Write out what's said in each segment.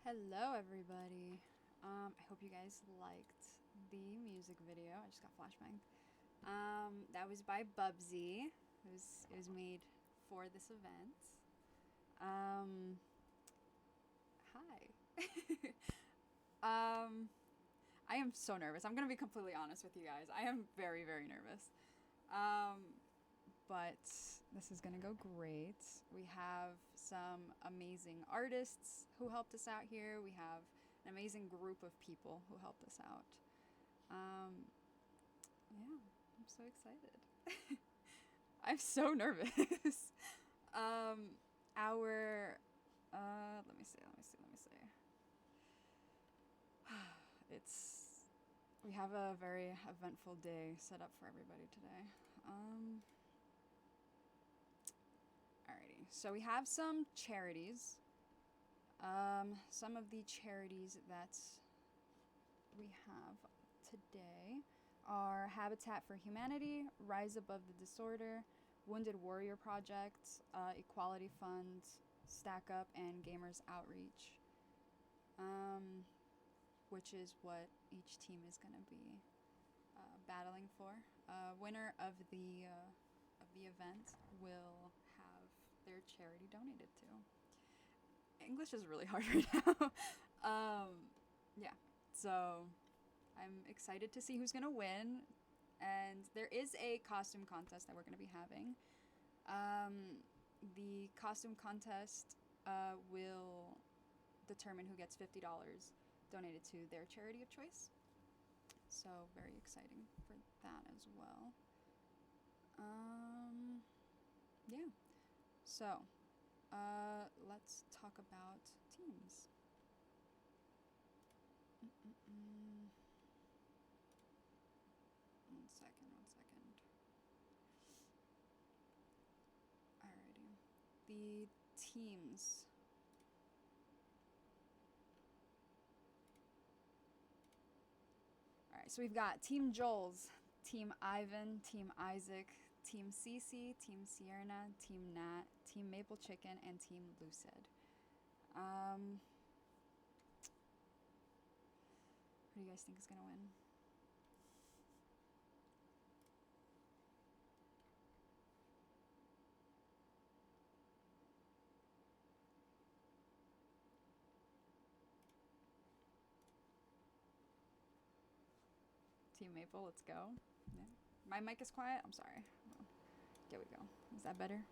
Hello everybody. I hope you guys liked the music video. I just got flashbanged. That was by Bubsy. It was made for this event. Hi. I am so nervous. I'm gonna be completely honest with you guys. I am very, very nervous. But this is gonna go great. We have some amazing artists who helped us out here. We have an amazing group of people who helped us out. Yeah, I'm so excited. I'm so nervous. Our let me see. It's we have a very eventful day set up for everybody today. Alrighty, so we have some charities. Some of the charities that we have today are Habitat for Humanity, Rise Above the Disorder, Wounded Warrior Project, Equality Fund, Stack Up, and Gamers Outreach, which is what each team is going to be battling for. Winner of the event will have their charity donated to. English is really hard right now. Yeah, so I'm excited to see who's gonna win, and there is a costume contest that we're gonna be having. The costume contest will determine who gets $50 donated to their charity of choice. So very exciting for that as well. Yeah. So, let's talk about teams. One second. Alrighty. The teams. Alright, so we've got Team Joel's, Team Ivan, Team Isaac, Team Cece, Team Sierra, Team Nat, Team Maple Chicken, and Team Lucid. Who do you guys think is gonna win? Team Maple, let's go. Yeah. My mic is quiet. I'm sorry. There we go. Is that better?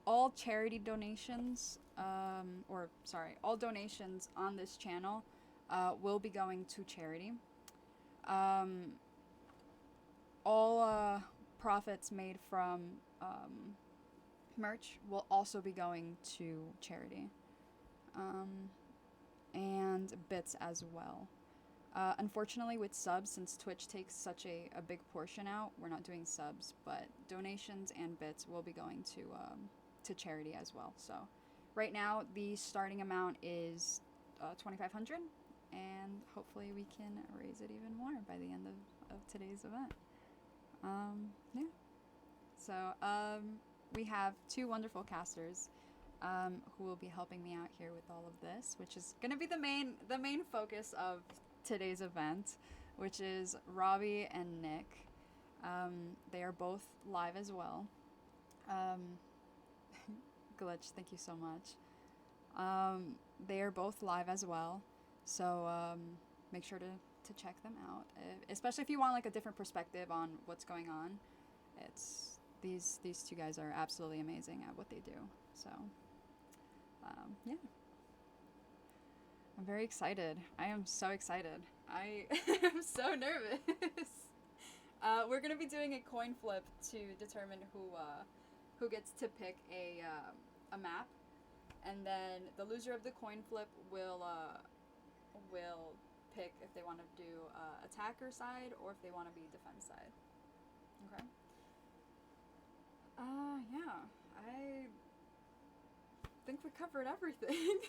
All charity donations, all donations on this channel will be going to charity. All profits made from merch will also be going to charity. And bits as well. Unfortunately, with subs, since Twitch takes such a big portion out, we're not doing subs, but donations and bits will be going to charity as well. So right now, the starting amount is 2,500, and hopefully we can raise it even more by the end of today's event. Yeah. So we have two wonderful casters who will be helping me out here with all of this, which is going to be the main focus of today's event, which is Robbie and Nick. They are both live as well. Glitch, thank you so much. They are both live as well, so make sure to check them out, especially if you want like a different perspective on what's going on. It's these two guys are absolutely amazing at what they do. So yeah, I'm very excited. I am so excited. I am so nervous. We're gonna be doing a coin flip to determine who gets to pick a map, and then the loser of the coin flip will pick if they want to do attacker side or if they want to be defense side. Okay. Yeah, I think we covered everything.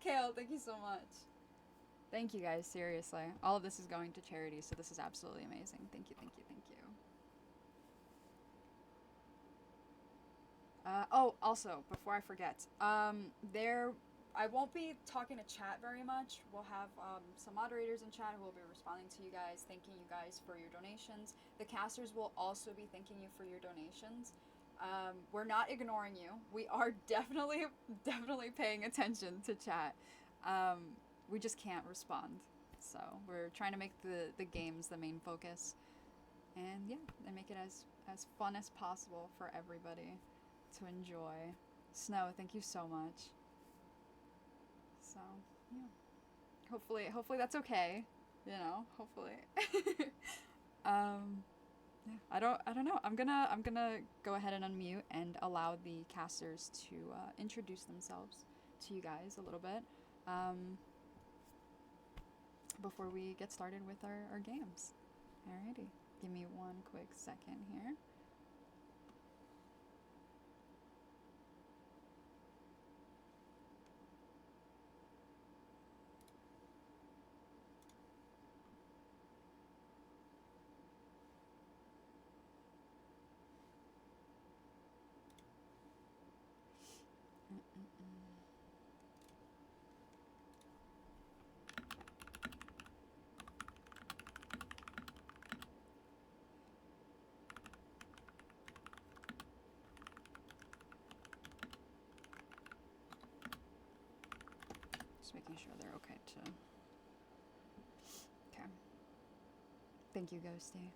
Kale, thank you so much. Thank you guys, seriously. All of this is going to charity, so this is absolutely amazing. Thank you, thank you, thank you. Oh, also, before I forget, I won't be talking to chat very much. We'll have some moderators in chat who will be responding to you guys, thanking you guys for your donations. The casters will also be thanking you for your donations. We're not ignoring you. We are definitely paying attention to chat. We just can't respond. So we're trying to make the games the main focus. And yeah, and make it as fun as possible for everybody to enjoy. Snow, thank you so much. So yeah, hopefully that's okay. You know, hopefully. Yeah, I don't know. I'm gonna go ahead and unmute and allow the casters to introduce themselves to you guys a little bit before we get started with our games. Alrighty, give me one quick second here. Just making sure they're okay to... Okay. Thank you, Ghosty.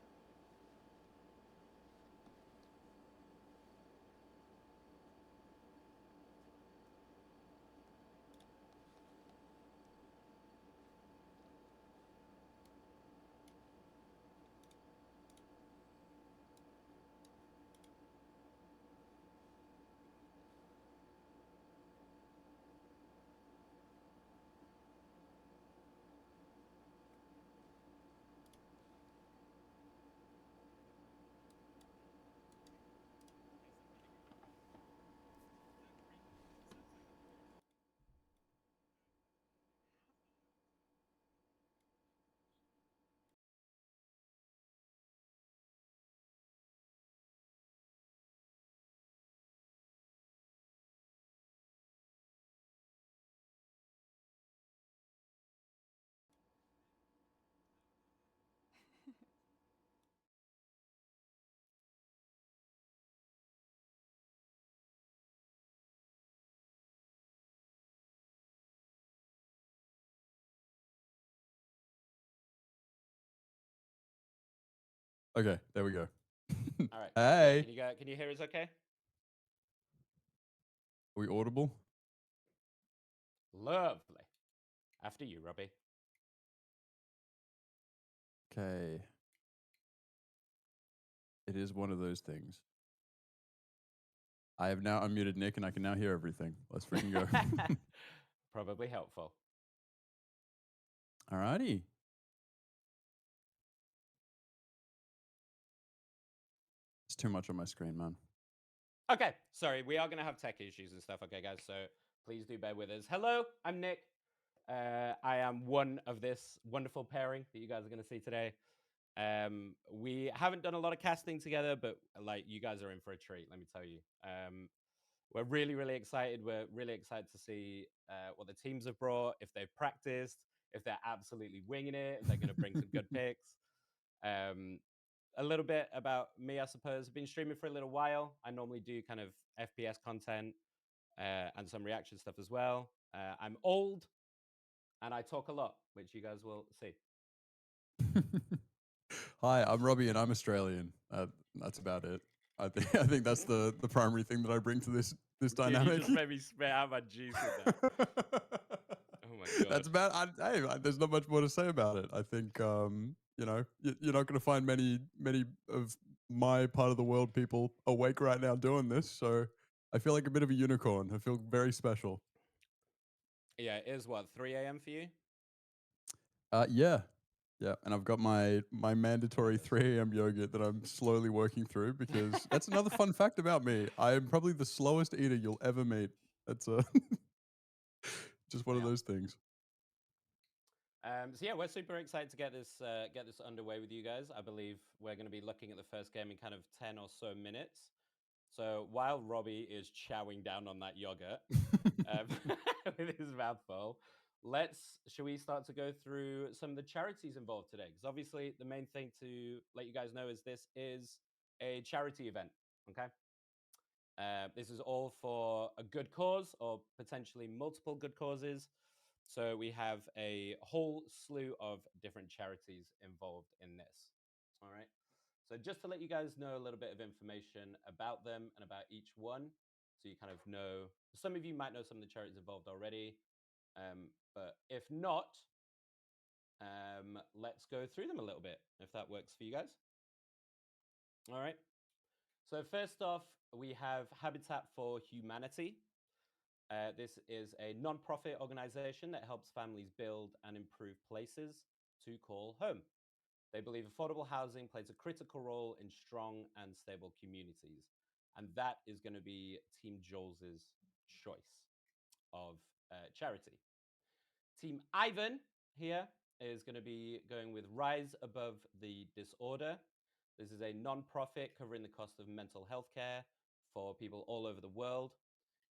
Okay, there we go. All right. Nick, Hey, can you hear us okay? are we audible? Lovely. After you, Robbie. Okay. It is one of those things. I have now unmuted Nick and I can now hear everything. Let's freaking go. Probably helpful. Alrighty. It's too much on my screen, man. Okay, sorry, we are going to have tech issues and stuff, okay, guys, so please do bear with us. Hello, I'm Nick. I am one of this wonderful pairing that you guys are going to see today. We haven't done a lot of casting together, but like you guys are in for a treat, let me tell you. We're really, really excited. We're really excited to see what the teams have brought, if they've practiced, if they're absolutely winging it, if they're going to bring some good picks. A little bit about me, I suppose. I've been streaming for a little while. I normally do kind of FPS content and some reaction stuff as well. I'm old and I talk a lot, which you guys will see. Hi, I'm Robbie and I'm Australian. That's about it. I think that's the primary thing that I bring to this Dude, you dynamic. just made me spit out my juice with that. Oh my god. That's about. There's not much more to say about it. I think you're not going to find many of my part of the world people awake right now doing this. So I feel like a bit of a unicorn. I feel very special. Yeah, it is what, 3 a.m. for you? Yeah, yeah, and I've got my mandatory 3 a.m. yogurt that I'm slowly working through because that's another fun fact about me. I am probably the slowest eater you'll ever meet. That's just one of Yeah. those things. So yeah, we're super excited to get this underway with you guys. I believe we're going to be looking at the first game in kind of 10 or so minutes. So while Robbie is chowing down on that yogurt um, with his mouth full, should we start to go through some of the charities involved today? Because obviously the main thing to let you guys know is this is a charity event. Okay. This is all for a good cause or potentially multiple good causes. So we have a whole slew of different charities involved in this. All right. So just to let you guys know a little bit of information about them and about each one, so you kind of know. Some of you might know some of the charities involved already, but if not, let's go through them a little bit if that works for you guys. All right. So first off, we have Habitat for Humanity. This is a non-profit organization that helps families build and improve places to call home. They believe affordable housing plays a critical role in strong and stable communities. And that is going to be Team Joles's choice of charity. Team Ivan here is going to be going with Rise Above the Disorder. This is a non-profit covering the cost of mental health care for people all over the world.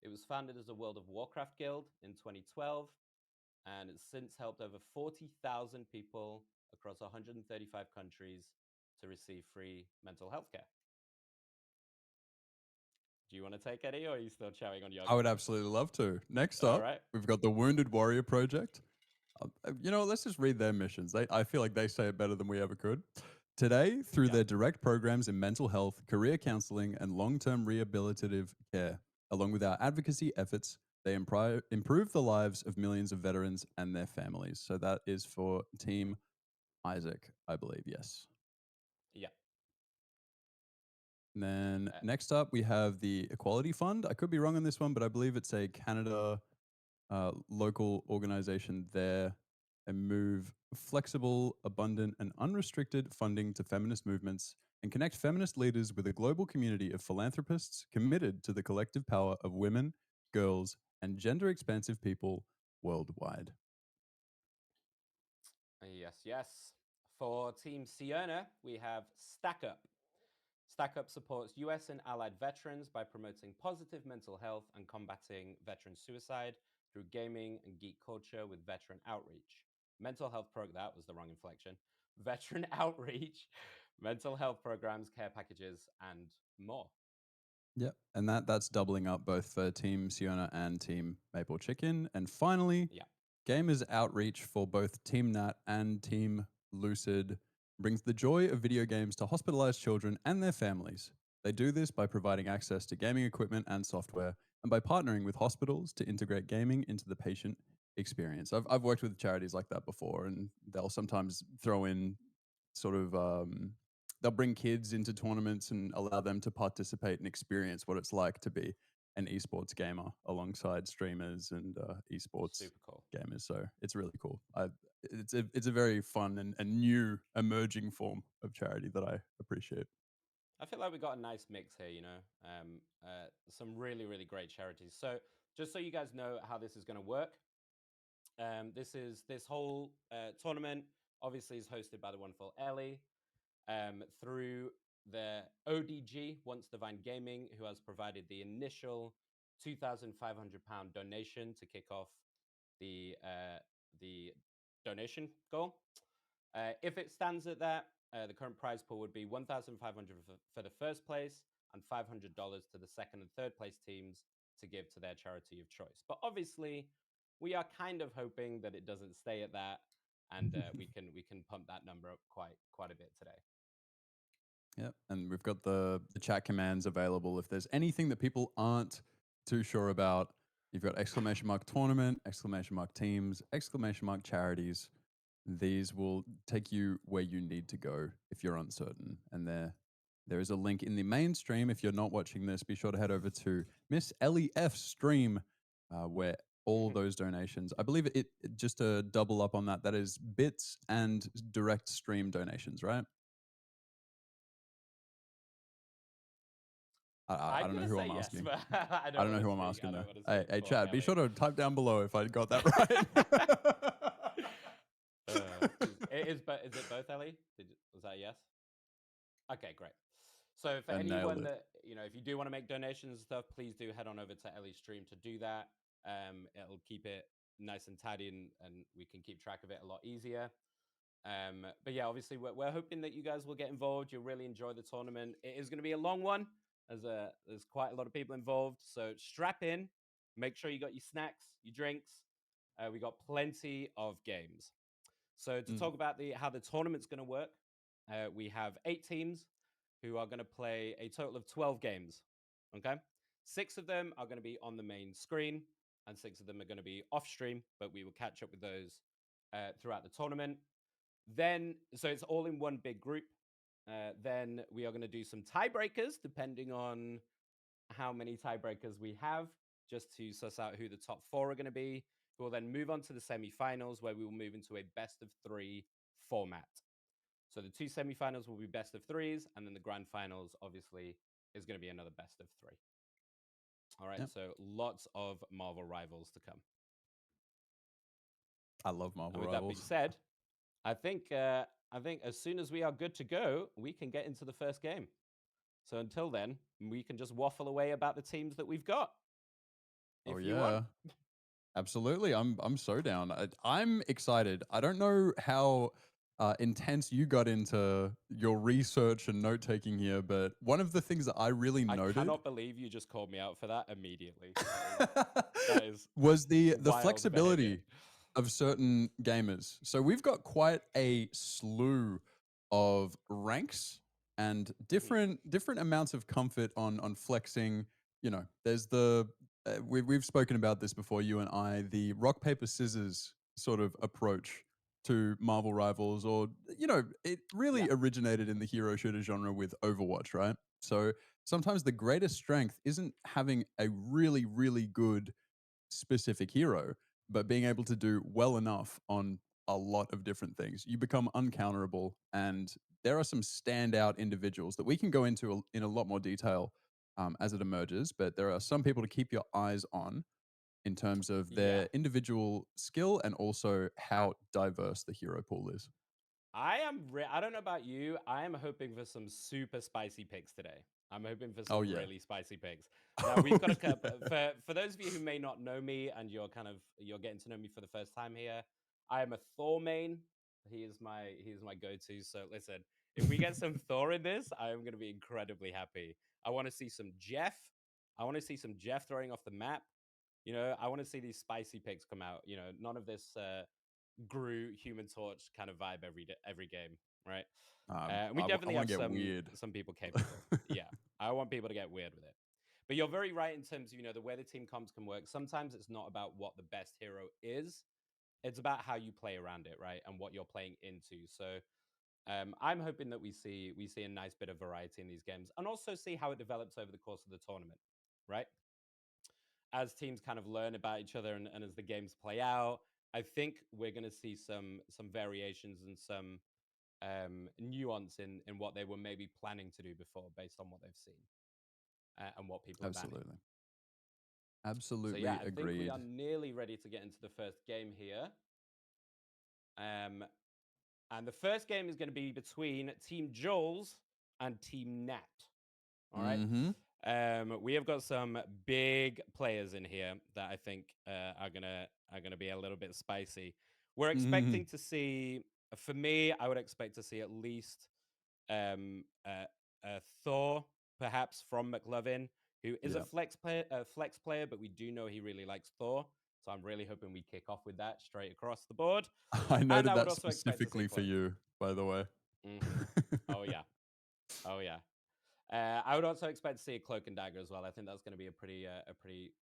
It was founded as a World of Warcraft guild in 2012, and it's since helped over 40,000 people across 135 countries to receive free mental health care. Do you want to take any, or are you still chowing on I yogurt? would absolutely love to. Next All up, right. we've got the Wounded Warrior Project. Let's just read their missions. I feel like they say it better than we ever could. Today, through Yeah. their direct programs in mental health, career counseling, and long term rehabilitative care, along with our advocacy efforts, they improve the lives of millions of veterans and their families. So that is for Team Isaac, I believe. Yes. Yeah. And then Uh, next up, we have the Equality Fund. I could be wrong on this one, but I believe it's a Canada local organization there and move flexible, abundant, and unrestricted funding to feminist movements and connect feminist leaders with a global community of philanthropists committed to the collective power of women, girls, and gender expansive people worldwide. yes, yes. For Team Siona, we have Stack Up. Stack Up supports US and allied veterans by promoting positive mental health and combating veteran suicide through gaming and geek culture with veteran outreach. Mental health that was the wrong inflection. Veteran outreach, mental health programs, care packages, and more. Yep. And that's doubling up both for Team Siona and Team Maple Chicken. And finally, Yeah. gamers outreach for both Team Nat and Team Lucid brings the joy of video games to hospitalized children and their families. They do this by providing access to gaming equipment and software, and by partnering with hospitals to integrate gaming into the patient experience. I've worked with charities like that before, and they'll sometimes throw in sort of they'll bring kids into tournaments and allow them to participate and experience what it's like to be an esports gamer alongside streamers and esports Super cool. gamers. So it's really cool. It's a very fun and new emerging form of charity that I appreciate. I feel like we got a nice mix here, some really, really great charities. So just so you guys know how this is going to work, this whole tournament obviously is hosted by the wonderful Ellie through the ODG, Once Divine Gaming, who has provided the initial £2,500 donation to kick off the donation goal. If it stands at that, the current prize pool would be $1,500 for the first place and $500 to the second and third place teams to give to their charity of choice. But obviously, we are kind of hoping that it doesn't stay at that, and we can pump that number up quite a bit today. Yep, and we've got the chat commands available. If there's anything that people aren't too sure about, you've got !tournament, !teams, !charities. These will take you where you need to go if you're uncertain. And there is a link in the main stream. If you're not watching this, be sure to head over to Miss Ellie F's stream, where all those donations, I believe it just to double up on that, that is bits and direct stream donations, right? I don't know who I'm asking. Yes, I don't know who I'm asking though. Hey, Poor Chad, be Ellie. sure to type down below if I got that right. Is it both, Ellie? Was that a yes? Okay, great. So for I nailed anyone it. that, if you do want to make donations and stuff, please do head on over to Ellie's stream to do that. It'll keep it nice and tidy, and we can keep track of it a lot easier. But yeah, obviously we're hoping that you guys will get involved. You'll really enjoy the tournament. It is going to be a long one, as there's quite a lot of people involved. So strap in, make sure you got your snacks, your drinks. We got plenty of games. So to talk about how the tournament's going to work, we have 8 teams who are going to play a total of 12 games. Okay, 6 of them are going to be on the main screen, and 6 of them are going to be off stream. But we will catch up with those throughout the tournament. Then, so it's all in one big group. Then we are going to do some tiebreakers, depending on how many tiebreakers we have, just to suss out who the top 4 are going to be. We'll then move on to the semifinals, where we will move into a best of 3 format. So the 2 semifinals will be best of 3s, and then the grand finals, obviously, is going to be another best of 3. All right, so lots of Marvel Rivals to come. I love Marvel With Rivals. that being said, I think as soon as we are good to go, we can get into the first game. So until then, we can just waffle away about the teams that we've got. Oh yeah, absolutely. I'm so down. I'm excited. I don't know how intense you got into your research and note taking here, but one of the things that I really noted. I cannot believe you just called me out for that immediately. That is was the wild flexibility behavior of certain gamers. So we've got quite a slew of ranks and different amounts of comfort on flexing. There's we've spoken about this before, you and I, the rock paper scissors sort of approach to Marvel Rivals, or it really originated in the hero shooter genre with Overwatch, right? So sometimes the greatest strength isn't having a really, really good specific hero, but being able to do well enough on a lot of different things. You become uncounterable, and there are some standout individuals that we can go into in a lot more detail as it emerges, but there are some people to keep your eyes on in terms of their individual skill and also how diverse the hero pool is. I don't know about you. I am hoping for some super spicy picks today. I'm hoping for some really spicy picks. Now we've got a couple. For those of you who may not know me and you're getting to know me for the first time here, I am a Thor main. He is my go-to. So listen, if we get some Thor in this, I am going to be incredibly happy. I want to see some Jeff. I want to see some Jeff throwing off the map. I want to see these spicy picks come out. None of this Gru Human Torch kind of vibe every game. right? Um, And we I definitely want have to get weird. some people capable. Yeah, I want people to get weird with it. But you're very right in terms of the way the team comps can work. Sometimes it's not about what the best hero is; it's about how you play around it, right, and what you're playing into. So I'm hoping that we see a nice bit of variety in these games, and also see how it develops over the course of the tournament, right? As teams kind of learn about each other and as the games play out, I think we're going to see some variations and some nuance in what they were maybe planning to do before, based on what they've seen and what people are banning. Absolutely. So Absolutely yeah, I think we agreed. are nearly ready to get into the first game here. And the first game is going to be between Team Jules and Team Nat. All right. Mm-hmm. We have got some big players in here that I think are gonna be a little bit spicy. We're Mm-hmm. expecting to see, for me, I would expect to see at least um, uh, Thor, perhaps from McLovin, who is Yeah. a flex player, but we do know he really likes Thor. So I'm really hoping we kick off with that straight across the board. I And noted I would that also expect to see specifically for Cloak. you, by the way. Oh yeah, oh yeah. I would also expect to see a Cloak and Dagger as well. I think that's going to be a pretty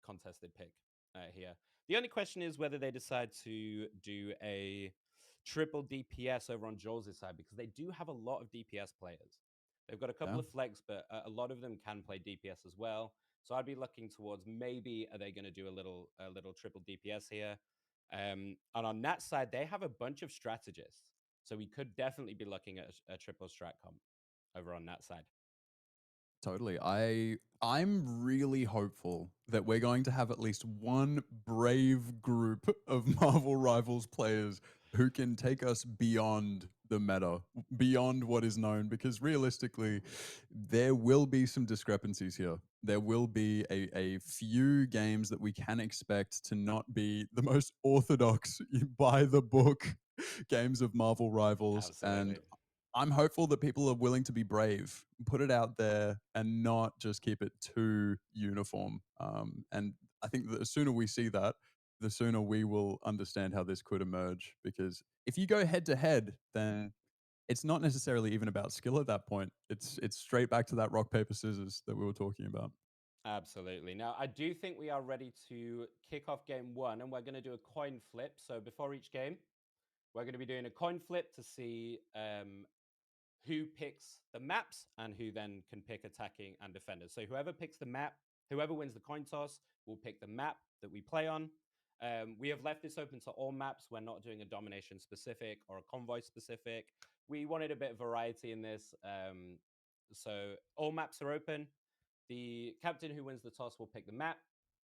contested pick here. The only question is whether they decide to do a triple DPS over on Jules' side, because they do have a lot of DPS players. They've got a couple Yeah. of flex, but a lot of them can play DPS as well. So I'd be looking towards, maybe are they going to do a little triple DPS here? And on that side, they have a bunch of strategists, so we could definitely be looking at a triple strat comp over on that side. Totally. I'm really hopeful that we're going to have at least one brave group of Marvel Rivals players who can take us beyond the meta, beyond what is known, because realistically, there will be some discrepancies here. There will be a few games that we can expect to not be the most orthodox, by the book games of Marvel Rivals. And Absolutely. I'm hopeful that people are willing to be brave, put it out there, and not just keep it too uniform. And I think that the sooner we see that, the sooner we will understand how this could emerge. Because if you go head to head, then it's not necessarily even about skill at that point. It's straight back to that rock paper scissors that we were talking about. Absolutely. Now, I do think we are ready to kick off game one, and we're going to do a coin flip. So before each game, we're going to be doing a coin flip to see who picks the maps and who then can pick attacking and defenders. So whoever picks the map, whoever wins the coin toss, will pick the map that we play on. We have left this open to all maps. We're not doing a domination specific or a convoy specific. We wanted a bit of variety in this. So all maps are open. The captain who wins the toss will pick the map,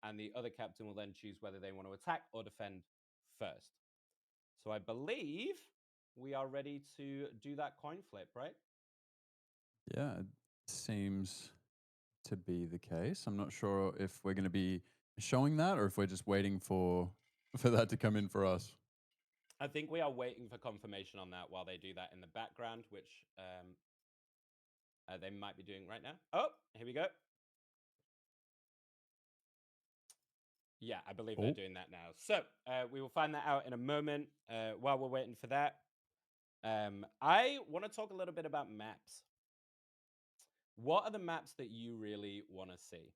and the other captain will then choose whether they want to attack or defend first. So I believe we are ready to do that coin flip, right? Yeah, it seems to be the case. I'm not sure if we're going to be showing that or if we're just waiting for that to come in for us. I think we are waiting for confirmation on that while they do that in the background, which they might be doing right now. Oh, here we go. Yeah, I believe they're Oh, doing that now. So we will find that out in a moment. While we're waiting for that, I want to talk a little bit about maps. What are the maps that you really want to see?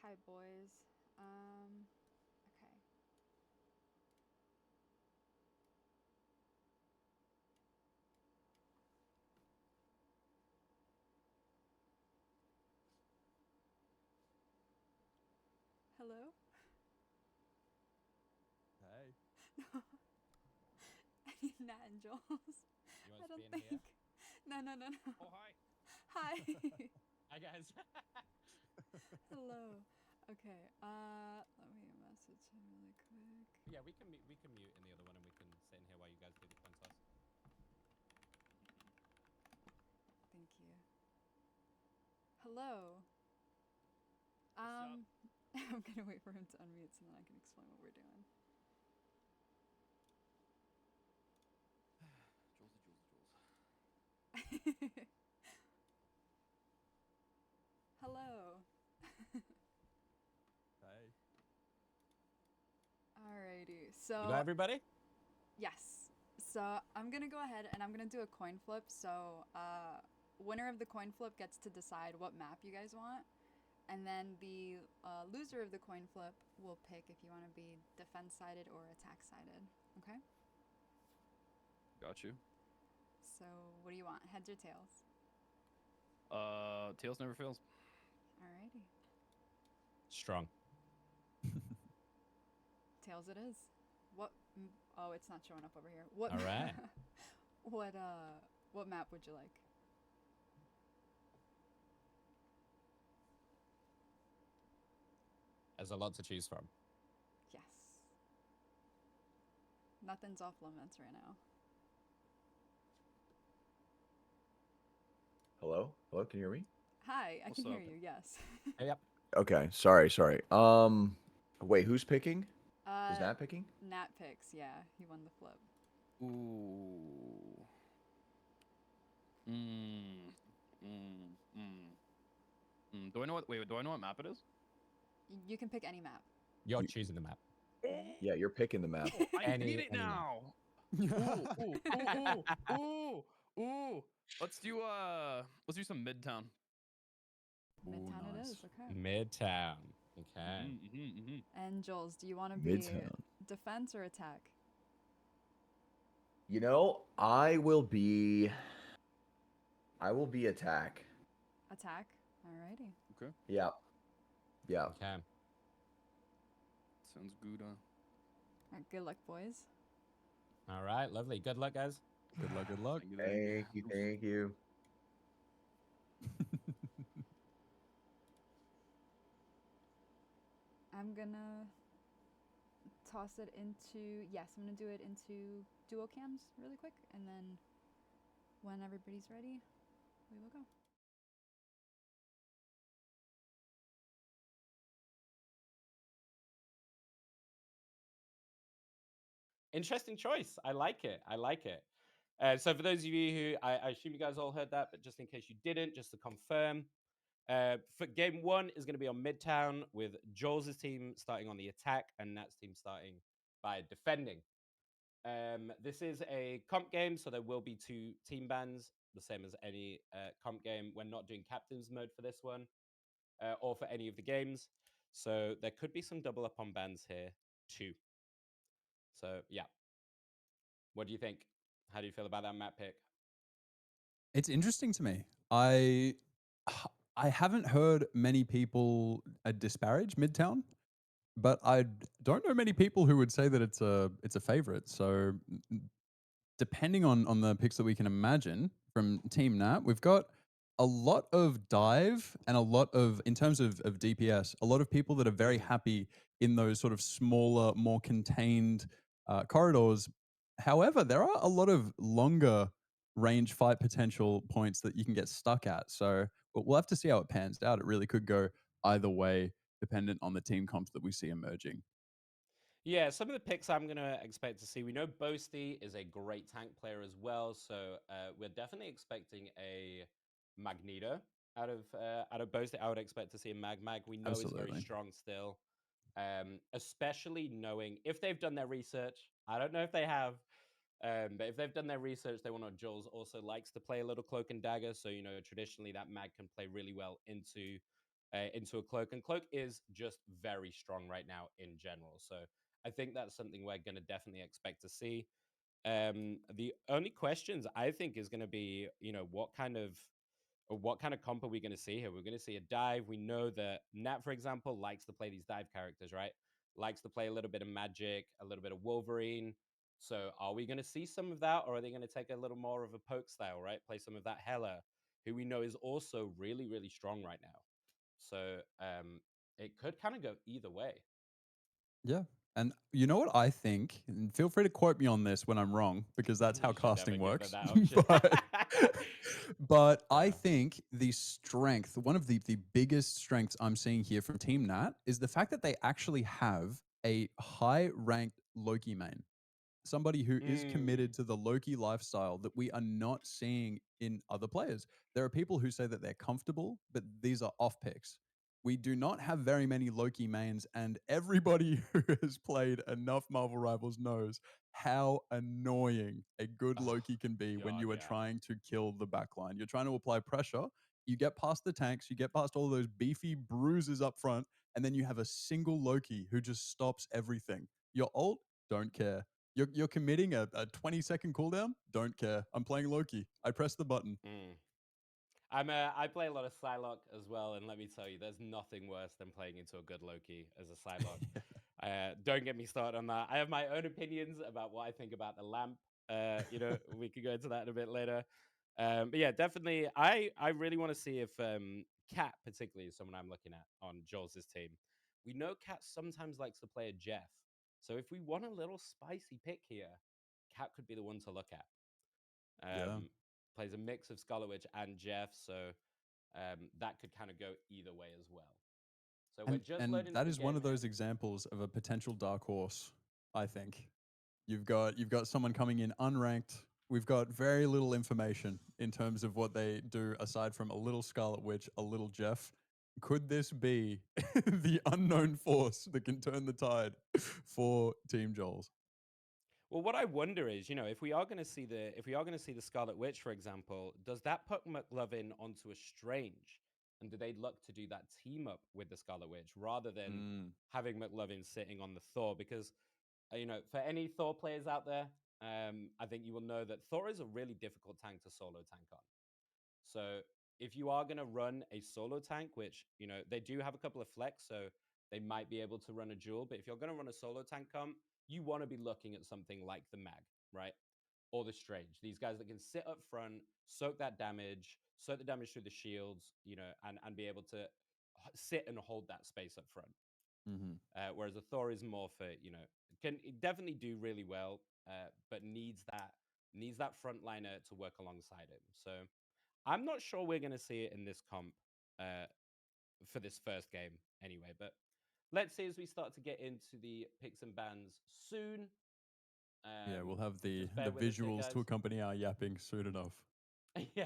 Hi, boys. Okay. Hello? hey. I need Nat and Jules. You I want don't to be in think. here? No, no, no, no. Oh, hi. Hi. Hi, guys. Hello. Okay. Let me message him really quick. Yeah, we can mute in the other one, and we can sit in here while you guys do the coin toss. Thank you. Hello. up? I'm gonna wait for him to unmute so then I can explain what we're doing. Jules the Hello. Hey. Alrighty. You So got everybody? yes. So I'm gonna go ahead and I'm gonna do a coin flip. So winner of the coin flip gets to decide what map you guys want, and then the loser of the coin flip will pick if you want to be defense sided or attack sided. Okay. Got you. So what do you want? Heads or tails? Tails never fails. Alrighty. Strong. Tails it is. What? Oh, it's not showing up over here. What? All right. what map would you like? There's a lot to choose from. Yes. Nothing's off limits right now. Hello? Hello, can you hear me? Hi, I What's can hear up? you. Yes. Yep. Okay, sorry. Wait, who's picking? Is Nat picking? Nat picks. Yeah, he won the flip. Ooh. Do I know what? Wait, do I know what map it is? You can pick any map. You're You- choosing the map. Yeah, you're picking the map. Oh, I Any- need it any map. now. Ooh. Let's do some Midtown. Midtown it nice. is. Okay. Midtown. Okay. And Jules, do you want to be Midtown. defense or attack? You know, I will be attack. Attack. Alrighty. Okay. Yeah. Okay. Sounds good. Alright, good luck, boys. All right. Lovely. Good luck, guys. Good luck. Good luck. Thank you. I'm gonna toss it into. Yes, I'm gonna do it into duo cams really quick, and then when everybody's ready, we will go. Interesting choice. I like it. So for those of you who I assume you guys all heard that, but just in case you didn't, just to confirm, for game one is going to be on Midtown with Joel's team starting on the attack and Nat's team starting by defending. This is a comp game, so there will be 2 team bans, the same as any comp game. We're not doing captains mode for this one, or for any of the games. So there could be some double up on bans here too. So yeah. What do you think? How do you feel about that map pick? It's interesting to me. I haven't heard many people disparage Midtown, but I don't know many people who would say that it's a favorite. So depending on the picks that we can imagine from Team Nat, we've got a lot of dive and a lot of, in terms of DPS, a lot of people that are very happy in those sort of smaller, more contained corridors. However, there are a lot of longer range fight potential points that you can get stuck at. So we'll have to see how it pans out. It really could go either way, dependent on the team comps that we see emerging. Yeah, some of the picks I'm going to expect to see. We know Boasty is a great tank player as well, so we're definitely expecting a Magneto out of Boasty. I would expect to see a Mag. We know he's very Absolutely. strong still, especially knowing if they've done their research. I don't know if they have, but if they've done their research, they will know Jules also likes to play a little cloak and dagger. So traditionally that Mag can play really well into a cloak, and cloak is just very strong right now in general. So I think that's something we're going to definitely expect to see. The only questions I think is going to be, what kind of comp are we going to see here? We're going to see a dive. We know that Nat, for example, likes to play these dive characters, right? Likes to play a little bit of Magic, a little bit of Wolverine. So are we going to see some of that, or are they going to take a little more of a poke style, right? Play some of that Hela, who we know is also really, really strong right now. So it could kind of go either way. Yeah. And you know what I think? And feel free to quote me on this when I'm wrong, because that's how You should never casting give her works. that option. but I Yeah. think the strength, one of the biggest strengths I'm seeing here from Team Nat is the fact that they actually have a high ranked Loki main. somebody who is Mm. committed to the Loki lifestyle that we are not seeing in other players. There are people who say that they're comfortable, but these are off picks. We do not have very many Loki mains, and everybody who has played enough Marvel Rivals knows how annoying a good Oh, Loki can be when God, you are yeah. trying to kill the backline. You're trying to apply pressure. You get past the tanks, you get past all those beefy bruises up front, and then you have a single Loki who just stops everything. Your ult, don't care. You're committing a 20-second cooldown, don't care. I'm playing Loki. I press the button. Mm. I play a lot of Psylocke as well, and let me tell you, there's nothing worse than playing into a good Loki as a Psylocke. Don't get me started on that. I have my own opinions about what I think about the lamp. We could go into that in a bit later. But yeah, definitely, I really want to see if Cat, particularly, is someone I'm looking at on Jules' team. We know Cat sometimes likes to play a Jeff, so if we want a little spicy pick here, Cat could be the one to look at. Yeah. Plays a mix of Scarlet Witch and Jeff, so that could kind of go either way as well. So we're just And loading up that the is one game of those here. examples of a potential dark horse, I think. You've got someone coming in unranked. We've got very little information in terms of what they do aside from a little Scarlet Witch, a little Jeff. Could this be the unknown force that can turn the tide for Team Joel's? Well, what I wonder is, if we are going to see the Scarlet Witch, for example, does that put McLovin onto a Strange, and do they look to do that team up with the Scarlet Witch rather than having McLovin sitting on the Thor? Because for any Thor players out there, I think you will know that Thor is a really difficult tank to solo tank on. So if you are going to run a solo tank, which they do have a couple of flex, so they might be able to run a duel. But if you're going to run a solo tank comp, you want to be looking at something like the Mag, right? Or the Strange. These guys that can sit up front, soak the damage through the shields, and be able to sit and hold that space up front. Whereas a Thor is more for, can definitely do really well, but needs that frontliner to work alongside him. So I'm not sure we're going to see it in this comp for this first game anyway. But let's see as we start to get into the picks and bans soon. Yeah, we'll have the just bear with us here, visuals to guys. accompany our yapping soon enough. Yeah,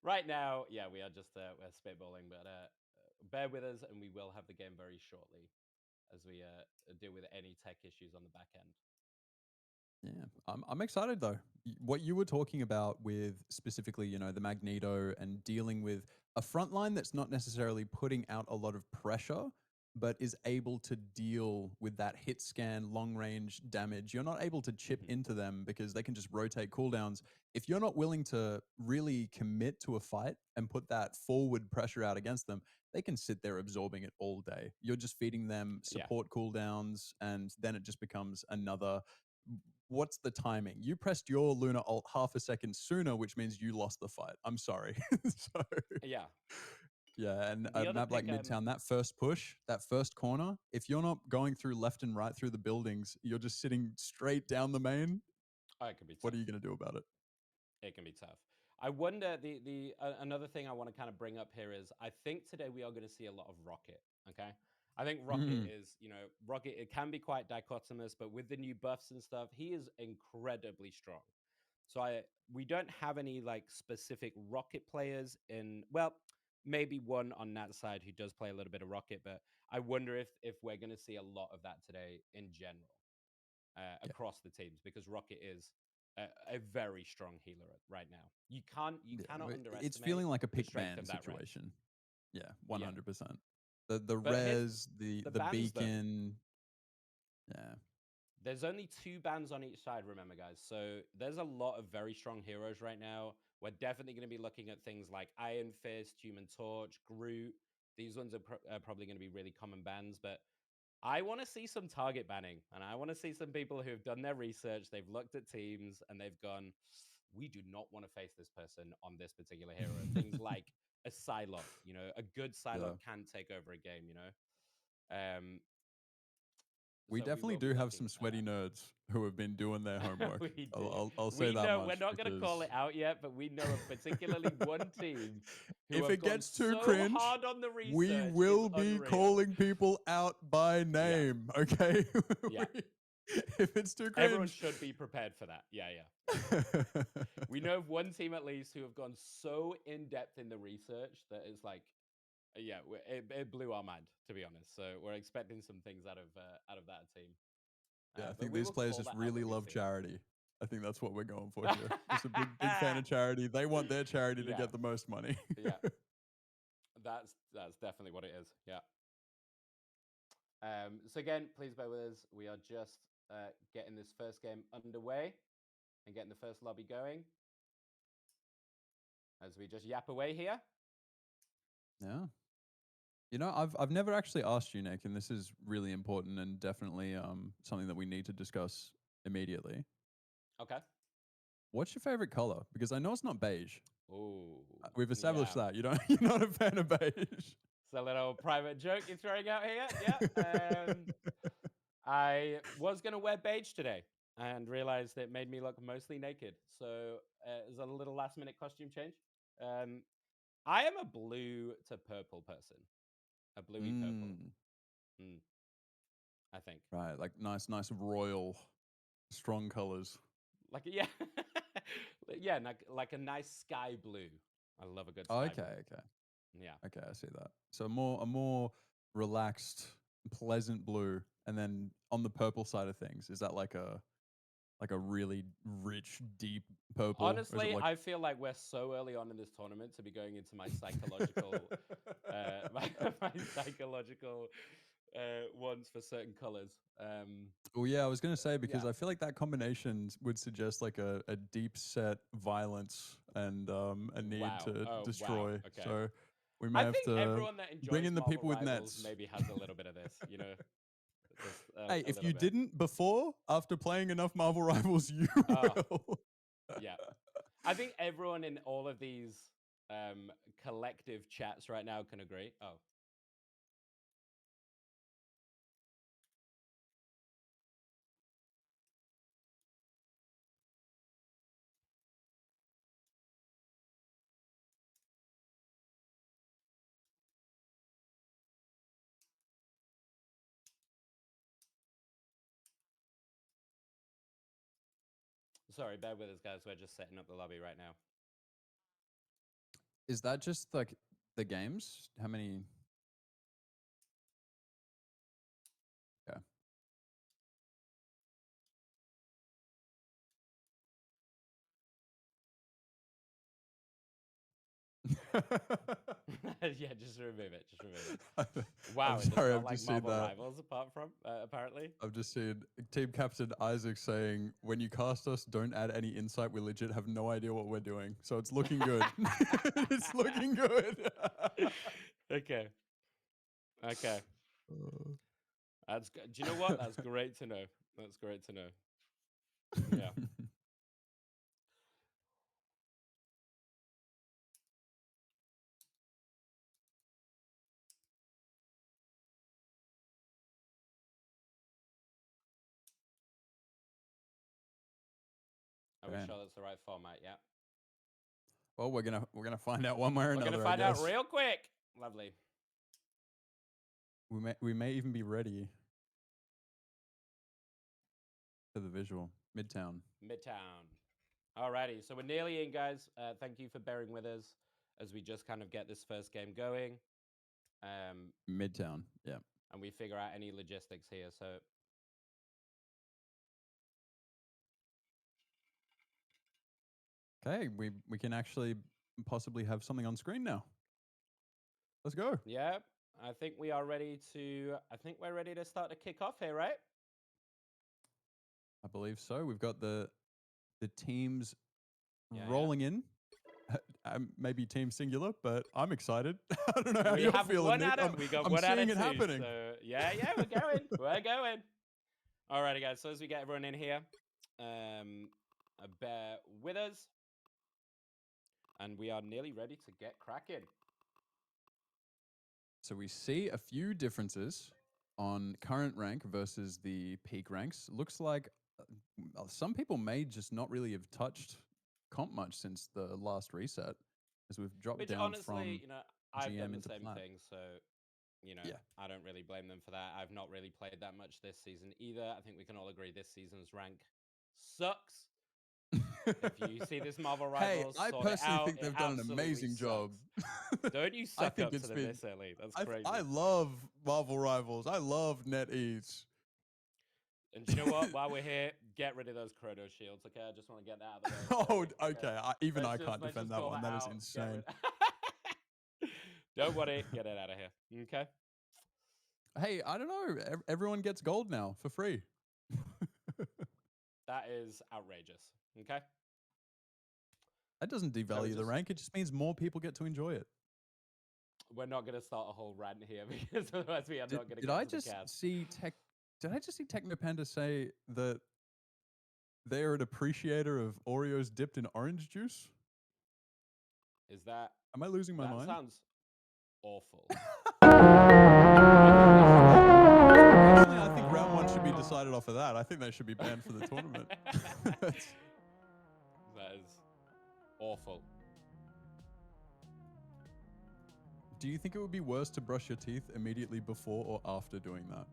right now, we are just we're spitballing, but bear with us, and we will have the game very shortly as we deal with any tech issues on the back end. Yeah, I'm excited though. What you were talking about with specifically, the Magneto and dealing with a front line that's not necessarily putting out a lot of pressure, but is able to deal with that hit scan, long range damage. You're not able to chip into them because they can just rotate cooldowns. If you're not willing to really commit to a fight and put that forward pressure out against them, they can sit there absorbing it all day. You're just feeding them support cooldowns, and then it just becomes another. What's the timing? You pressed your Luna ult half a second sooner, which means you lost the fight. I'm sorry. So, yeah, and The a other map like pick, Midtown, that first push, that first corner, if you're not going through left and right through the buildings, you're just sitting straight down the main. It can be tough. What are you going to do about it? It can be tough. I wonder, the another thing I want to kind of bring up here is I think today we are going to see a lot of Rocket. Okay, I think Rocket is, Rocket, it can be quite dichotomous, but with the new buffs and stuff, he is incredibly strong. So we don't have any like specific Rocket players in, well, maybe one on that side who does play a little bit of Rocket, but I wonder if we're going to see a lot of that today in general across the teams, because Rocket is a very strong healer right now. You cannot underestimate. It's feeling like a the pick strength ban of that res. situation. Yeah, 100%. The But res, the bans, though. beacon. Yeah. There's only 2 bans on each side, remember, guys. So there's a lot of very strong heroes right now. We're definitely going to be looking at things like Iron Fist, Human Torch, Groot. These ones are probably going to be really common bans, but I want to see some target banning, and I want to see some people who have done their research. They've looked at teams, and they've gone, we do not want to face this person on this particular hero. Things like a Psylocke, a good Psylocke can take over a game, We So definitely will be do have looking some at sweaty that. nerds who have been doing their homework. We I'll say that know much. we're not going to call it out yet, but we know of particularly one team who If have it gone gets too so cringe, hard on the research. we will it's be unreal. calling people out by name. Okay. Yeah. if it's too cringe. Everyone should be prepared for that. Yeah, yeah. We know of one team at least who have gone so in depth in the research that it's like, yeah, it blew our mind, to be honest. So we're expecting some things out of that team. Yeah, I but think we these will players call just that out when really we love see it. charity. I think that's what we're going for here. Just a big fan of charity. They want their charity to Yeah. get the most money. Yeah. That's definitely what it is. Yeah. So again, please bear with us. We are just getting this first game underway and getting the first lobby going as we just yap away here. Yeah. You know, I've never actually asked you, Nick, and this is really important and definitely something that we need to discuss immediately. Okay. What's your favorite color? Because I know it's not beige. Ooh. We've established yeah. that. You're not a fan of beige. It's a little private joke you're throwing out here. Yeah. I was going to wear beige today and realized it made me look mostly naked. So it was a little last minute costume change. I am a blue to purple person. A bluey purple. I think. Right, like nice royal, strong colors. Like, yeah. Yeah, like a nice sky blue. I love a good sky blue. Okay. Yeah. Okay, I see that. So a more relaxed, pleasant blue, and then on the purple side of things, is that like a really rich, deep purple? Or is it Honestly, like... I feel like we're so early on in this tournament to be going into my psychological, my psychological ones for certain colors. Well, yeah, I was gonna say because yeah. I feel like that combination would suggest like a deep set violence and a need to destroy. Wow. Okay. So we may I have think to everyone that enjoys bring in the Marvel people with Rivals nets. maybe has a little bit of this, you know. Hey, if you bit. didn't before, after playing enough Marvel Rivals, you will. Yeah. I think everyone in all of these collective chats right now can agree. Oh. Sorry, bear with us, guys. We're just setting up the lobby right now. Is that just like the games? How many? Yeah. Yeah, just remove it. Just remove it. Wow, I'm sorry, not I've like just seen Marvel that. Rivals apart from apparently. I've just seen Team Captain Isaac saying, "When you cast us, don't add any insight. We legit have no idea what we're doing." So it's looking good. It's looking good. Okay. That's good. Do you know what? That's great to know. That's great to know. Yeah. Are we sure that's the right format? Yeah. Well, we're gonna find out one way or another. We're gonna find out real quick. Lovely. We may even be ready for the visual. Midtown. Alrighty, so we're nearly in, guys. Thank you for bearing with us as we just kind of get this first game going. Midtown, yeah. And we figure out any logistics here. So okay, we can actually possibly have something on screen now. Let's go. Yeah, I think we are ready to. I think we're ready to start to kick off here, right? I believe so. We've got the teams rolling in. Maybe team singular, but I'm excited. I don't know how you're feeling, Nick. We got I'm one out seeing of it two, happening. So yeah, we're going. We're going. Alrighty, guys. So as we get everyone in here, bear with us, and we are nearly ready to get cracking. So we see a few differences on current rank versus the peak ranks. Looks like some people may just not really have touched comp much since the last reset, as we've dropped down honestly, from you know, I've GM done the into same plat. thing. So Yeah. I don't really blame them for that. I've not really played that much this season either. I think we can all agree this season's rank sucks. If you see this Marvel Hey, Rivals, I sort it personally out. think It they've done an absolutely amazing job. sucks. Don't you I suck think up to it's them been. this early? That's I crazy. love Marvel Rivals. I love NetEase. And do you know what? While we're here, get rid of those Chrono Shields, okay? I just want to get that out of the way. Oh, okay. Even I Let's can't let's defend just that call one. That is out. Get insane. rid- Don't worry, get it out of here. Okay. Hey, I don't know. Everyone gets gold now for free. That is outrageous. Okay. That doesn't devalue the just- rank. It just means more people get to enjoy it. We're not going to start a whole rant here because otherwise we are not going to Did get I to the just cast. see Did I just see Technopanda say that they're an appreciator of Oreos dipped in orange juice? Is that Am I losing my that mind? sounds awful. Personally, I think round one should be decided off of that. I think they should be banned for the tournament. That is awful. Do you think it would be worse to brush your teeth immediately before or after doing that?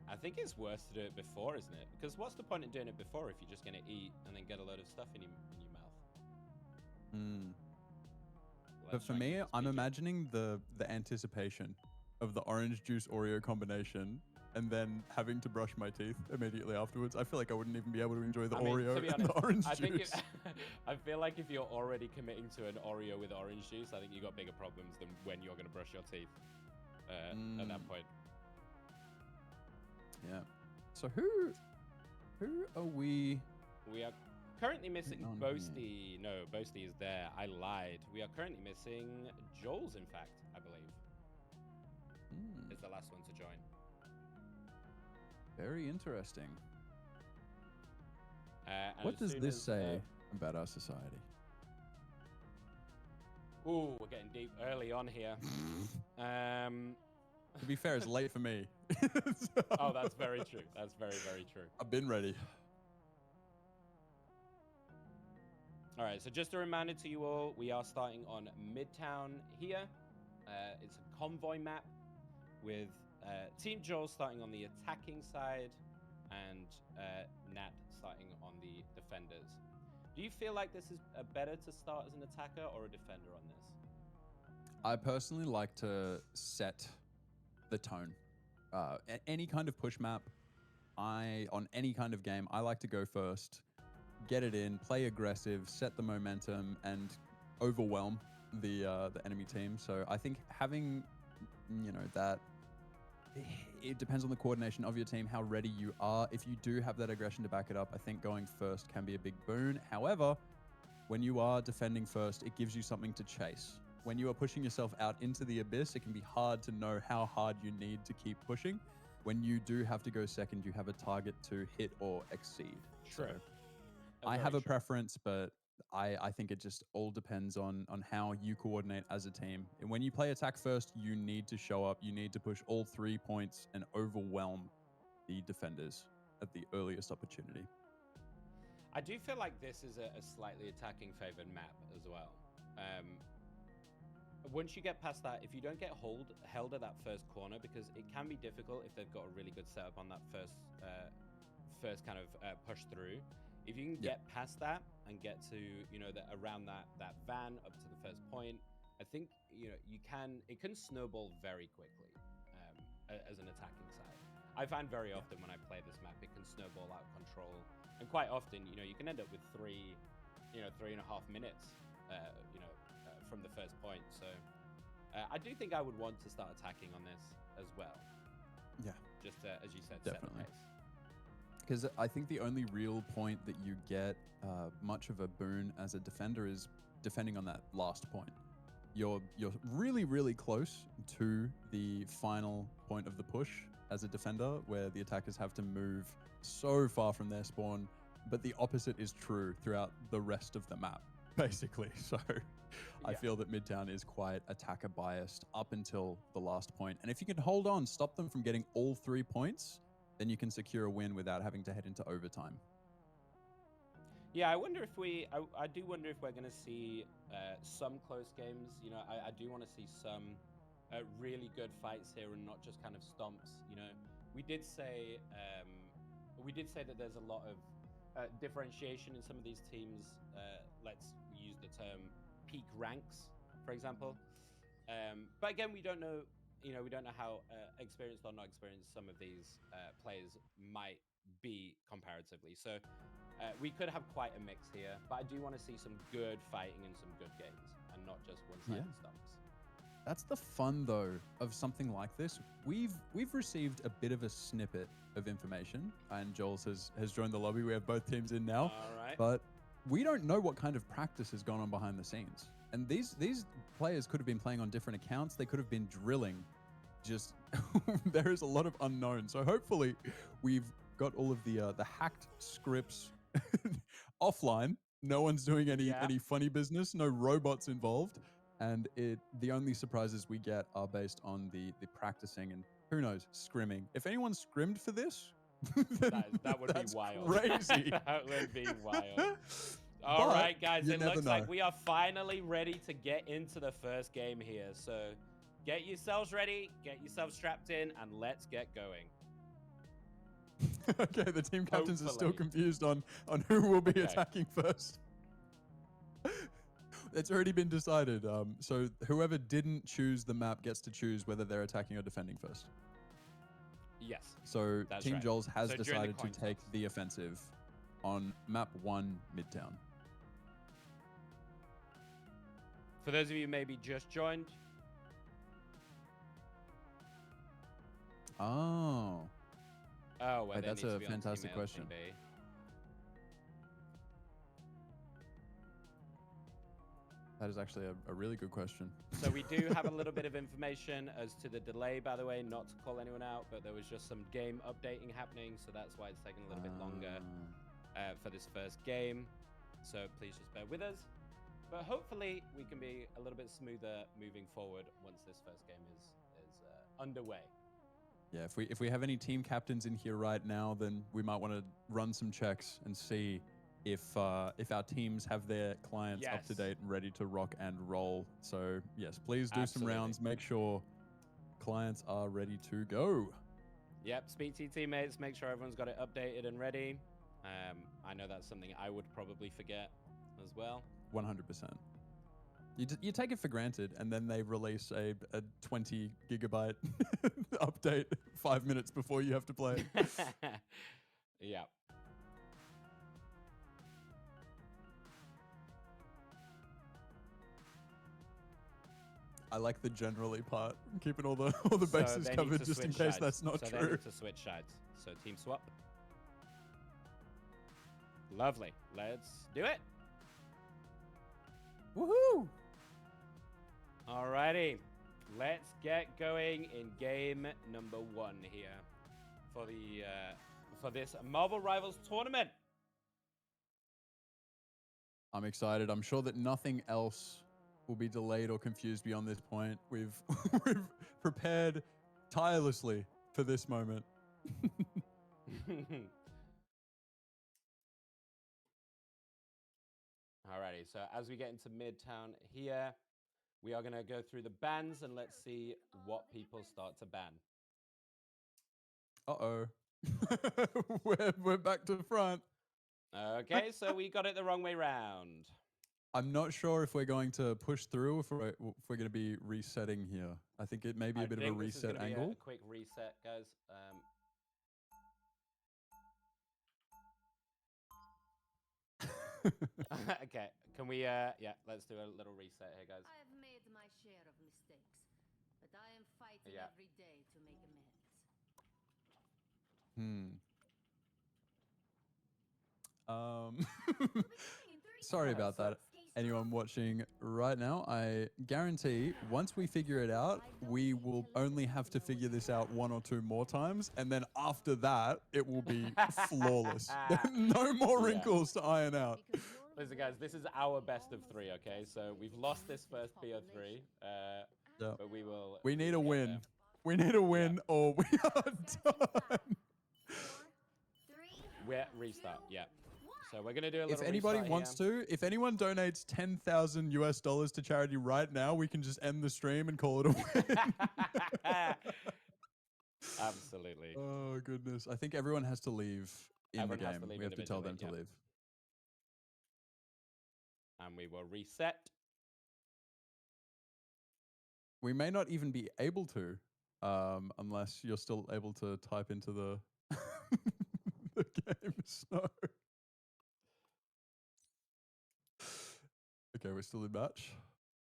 I think it's worse to do it before, isn't it? Because what's the point in doing it before if you're just going to eat and then get a load of stuff in your mouth? But Let's for not me, keep this I'm PG. imagining the anticipation of the orange juice Oreo combination and then having to brush my teeth immediately afterwards. I feel like I wouldn't even be able to enjoy the I mean, Oreo to be and the honest, orange I think juice. I feel like if you're already committing to an Oreo with orange juice, I think you got bigger problems than when you're going to brush your teeth at that point. Yeah. So who are we? We are currently missing on Boasty. No, Boasty is there. I lied. We are currently missing Joel's, in fact, I believe. Is the last one to join. Very interesting. And What as does soon this as, say about our society? Ooh, we're getting deep early on here. To be fair, it's late for me. Oh, that's very true. That's very, very true. I've been ready. All right, so just a reminder to you all, we are starting on Midtown here. It's a convoy map with Team Joel starting on the attacking side and Nat starting on the defenders. Do you feel like this is better to start as an attacker or a defender on this? I personally like to set the tone. Any kind of push map, on any kind of game, I like to go first, get it in, play aggressive, set the momentum, and overwhelm the enemy team. So I think having, that, it depends on the coordination of your team, how ready you are. If you do have that aggression to back it up, I think going first can be a big boon. However, when you are defending first, it gives you something to chase. When you are pushing yourself out into the abyss, it can be hard to know how hard you need to keep pushing. When you do have to go second, you have a target to hit or exceed. True. So I have a preference, but I think it just all depends on how you coordinate as a team. And when you play attack first, you need to show up. You need to push all 3 points and overwhelm the defenders at the earliest opportunity. I do feel like this is a slightly attacking favored map as well. Once you get past that, if you don't get held at that first corner, because it can be difficult if they've got a really good setup on that first kind of push through. If you can get past that and get to around that van up to the first point, I think it can snowball very quickly as an attacking side. I find very often when I play this map, it can snowball out of control, and quite often you can end up with 3.5 minutes from the first point. So I do think I would want to start attacking on this as well. Yeah, just as you said, definitely. set the pace. Because I think the only real point that you get much of a boon as a defender is defending on that last point. You're really, really close to the final point of the push as a defender, where the attackers have to move so far from their spawn, but the opposite is true throughout the rest of the map, basically. So I feel that Midtown is quite attacker biased up until the last point. And if you can hold on, stop them from getting all 3 points, then you can secure a win without having to head into overtime. Yeah, I wonder if I do wonder if we're going to see some close games. You know, I do want to see some really good fights here and not just kind of stomps. You know, we did say that there's a lot of differentiation in some of these teams. Let's use the term peak ranks, for example. But again, we don't know. You know, we don't know how experienced or not experienced some of these players might be comparatively. So we could have quite a mix here, but I do want to see some good fighting and some good games, and not just one-sided stumps. That's the fun though of something like this. We've received a bit of a snippet of information, and Joel has joined the lobby. We have both teams in now, All right. but we don't know what kind of practice has gone on behind the scenes. And these players could have been playing on different accounts. They could have been drilling. Just there is a lot of unknown. So hopefully we've got all of the hacked scripts offline. No one's doing any funny business. No robots involved. And the only surprises we get are based on the practicing and who knows, scrimming. If anyone scrimmed for this, that would be wild. Crazy. That would be wild. All right, guys, it looks like we are finally ready to get into the first game here. So get yourselves ready, get yourselves strapped in, and let's get going. Okay, the team captains are still confused on who will be attacking first. It's already been decided. So whoever didn't choose the map gets to choose whether they're attacking or defending first. Yes. So Team right. Joel's has So during the decided to coin take toss. the offensive on map 1 Midtown. For those of you maybe just joined, Oh. well, Hey, they that's need to a be on fantastic Team A or question. Team B. That is actually a really good question. So we do have a little bit of information as to the delay, by the way, not to call anyone out, but there was just some game updating happening, so that's why it's taking a little bit longer for this first game. So please just bear with us. But hopefully we can be a little bit smoother moving forward once this first game is underway. Yeah, if we have any team captains in here right now, then we might want to run some checks and see if our teams have their clients up to Yes. date and ready to rock and roll. So yes, please do some Absolutely. rounds. Make sure clients are ready to go. Yep, speak to your teammates, make sure everyone's got it updated and ready. I know that's something I would probably forget as well. 100%. You take it for granted, and then they release a 20 gigabyte update 5 minutes before you have to play. Yeah. I like the generally part, keeping all the So bases they need covered to just in switch case sides. that's not so They true. need to switch sides. So team swap. Lovely. Let's do it. Woohoo! Alrighty. Let's get going in game number 1 here for this Marvel Rivals tournament. I'm excited. I'm sure that nothing else will be delayed or confused beyond this point. We've prepared tirelessly for this moment. Alrighty, so as we get into Midtown here, we are going to go through the bans and let's see what people start to ban. Uh-oh. we're back to the front. Okay, so we got it the wrong way round. I'm not sure if we're going to push through, if we're going to be resetting here. I think it may be a bit of a think this is reset gonna be angle. a quick reset, guys. Okay, can we, yeah, let's do a little reset here, guys. I have made my share of mistakes, but I am fighting Yeah. every day to make amends. Sorry about that. Anyone watching right now, I guarantee once we figure it out, we will only have to figure this out 1 or 2 more times. And then after that, it will be flawless. No more Yeah. wrinkles to iron out. Listen, guys, this is our best of 3, okay? So we've lost this first BO3, Yeah. but we will... We need a will get win. there. We need a win or we are done. We're restart, yeah. So we're gonna do a little. If anybody restart wants here. to, if anyone donates $10,000 to charity right now, we can just end the stream and call it a win. Absolutely. Oh goodness! I think everyone has to leave in Everyone the has game. to leave We have to tell them individually, to yep. leave. And we will reset. We may not even be able to, unless you're still able to type into the the game. So, okay, we're still in match.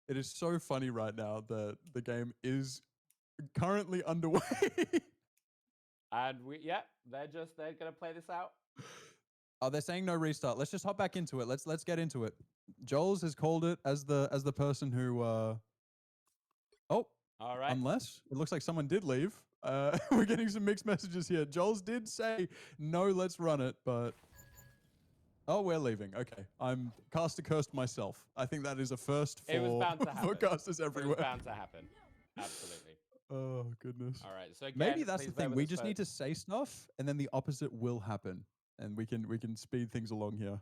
It is so funny right now that the game is currently underway. And they're gonna play this out. Oh, they're saying no restart. Let's just hop back into it. Let's get into it. Joel's has called it as the person who. Oh, All right. unless it looks like someone did leave. We're getting some mixed messages here. Joel's did say no, let's run it, but oh, we're leaving. Okay, I'm caster cursed myself. I think that is a first It was for bound to for happen. casters It was everywhere. bound to happen. Absolutely. Oh goodness. All right. So again, Maybe that's the please bear thing. with We us just for- need to say stuff, and then the opposite will happen, and we can speed things along here.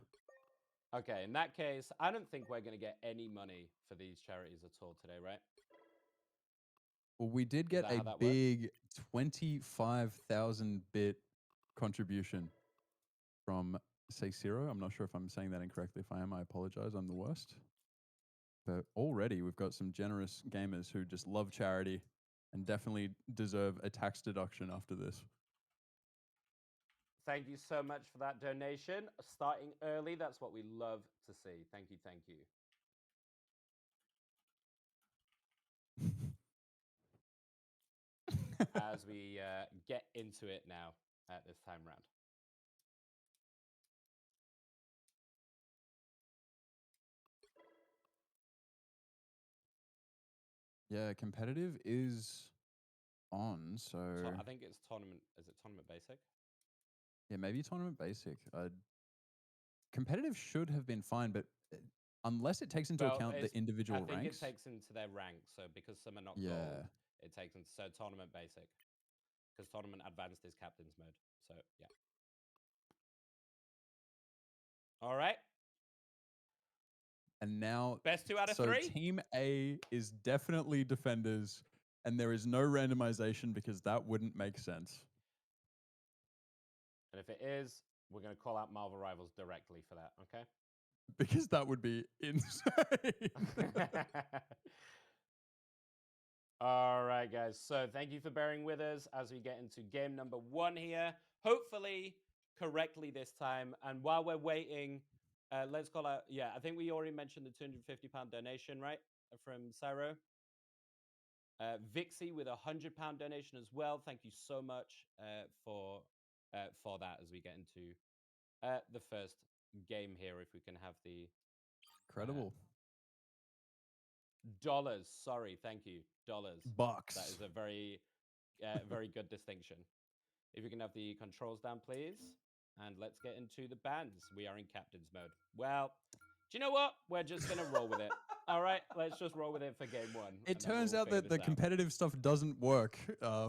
Okay. In that case, I don't think we're gonna get any money for these charities at all today, right? Well, we did get that how a that works? big 25,000 bit contribution from Seisiro. I'm not sure if I'm saying that incorrectly. If I am, I apologize. I'm the worst. But already we've got some generous gamers who just love charity and definitely deserve a tax deduction after this. Thank you so much for that donation. Starting early, that's what we love to see. Thank you. Thank you. As we get into it now at this time round. Yeah, competitive is on, so I think it's tournament. Is it tournament basic? yeah, maybe tournament basic. Competitive should have been fine, but unless it takes into Well, account the it's- individual I think ranks. it takes into their rank. So because some are not Yeah. gold, it takes into tournament basic. Because tournament advanced is captain's mode. So yeah. All right. And now Best 2 out of so 3. Team A is definitely defenders, and there is no randomization because that wouldn't make sense. And if it is, we're going to call out Marvel Rivals directly for that. Okay. Because that would be insane. All right, guys. So thank you for bearing with us as we get into game number 1 here. Hopefully correctly this time. And while we're waiting, let's call out. Yeah, I think we already mentioned the £250 donation, right? From Cyro. Vixie with a £100 donation as well. Thank you so much for that as we get into the first game here. If we can have the Incredible. dollars. Sorry, thank you. Dollars. Bucks. That is a very, very good distinction. If you can have the controls down, please. And let's get into the bands. We are in captain's mode. Well, do you know what? We're just going to roll with it. All right, let's just roll with it for game 1. It turns out that the competitive stuff doesn't work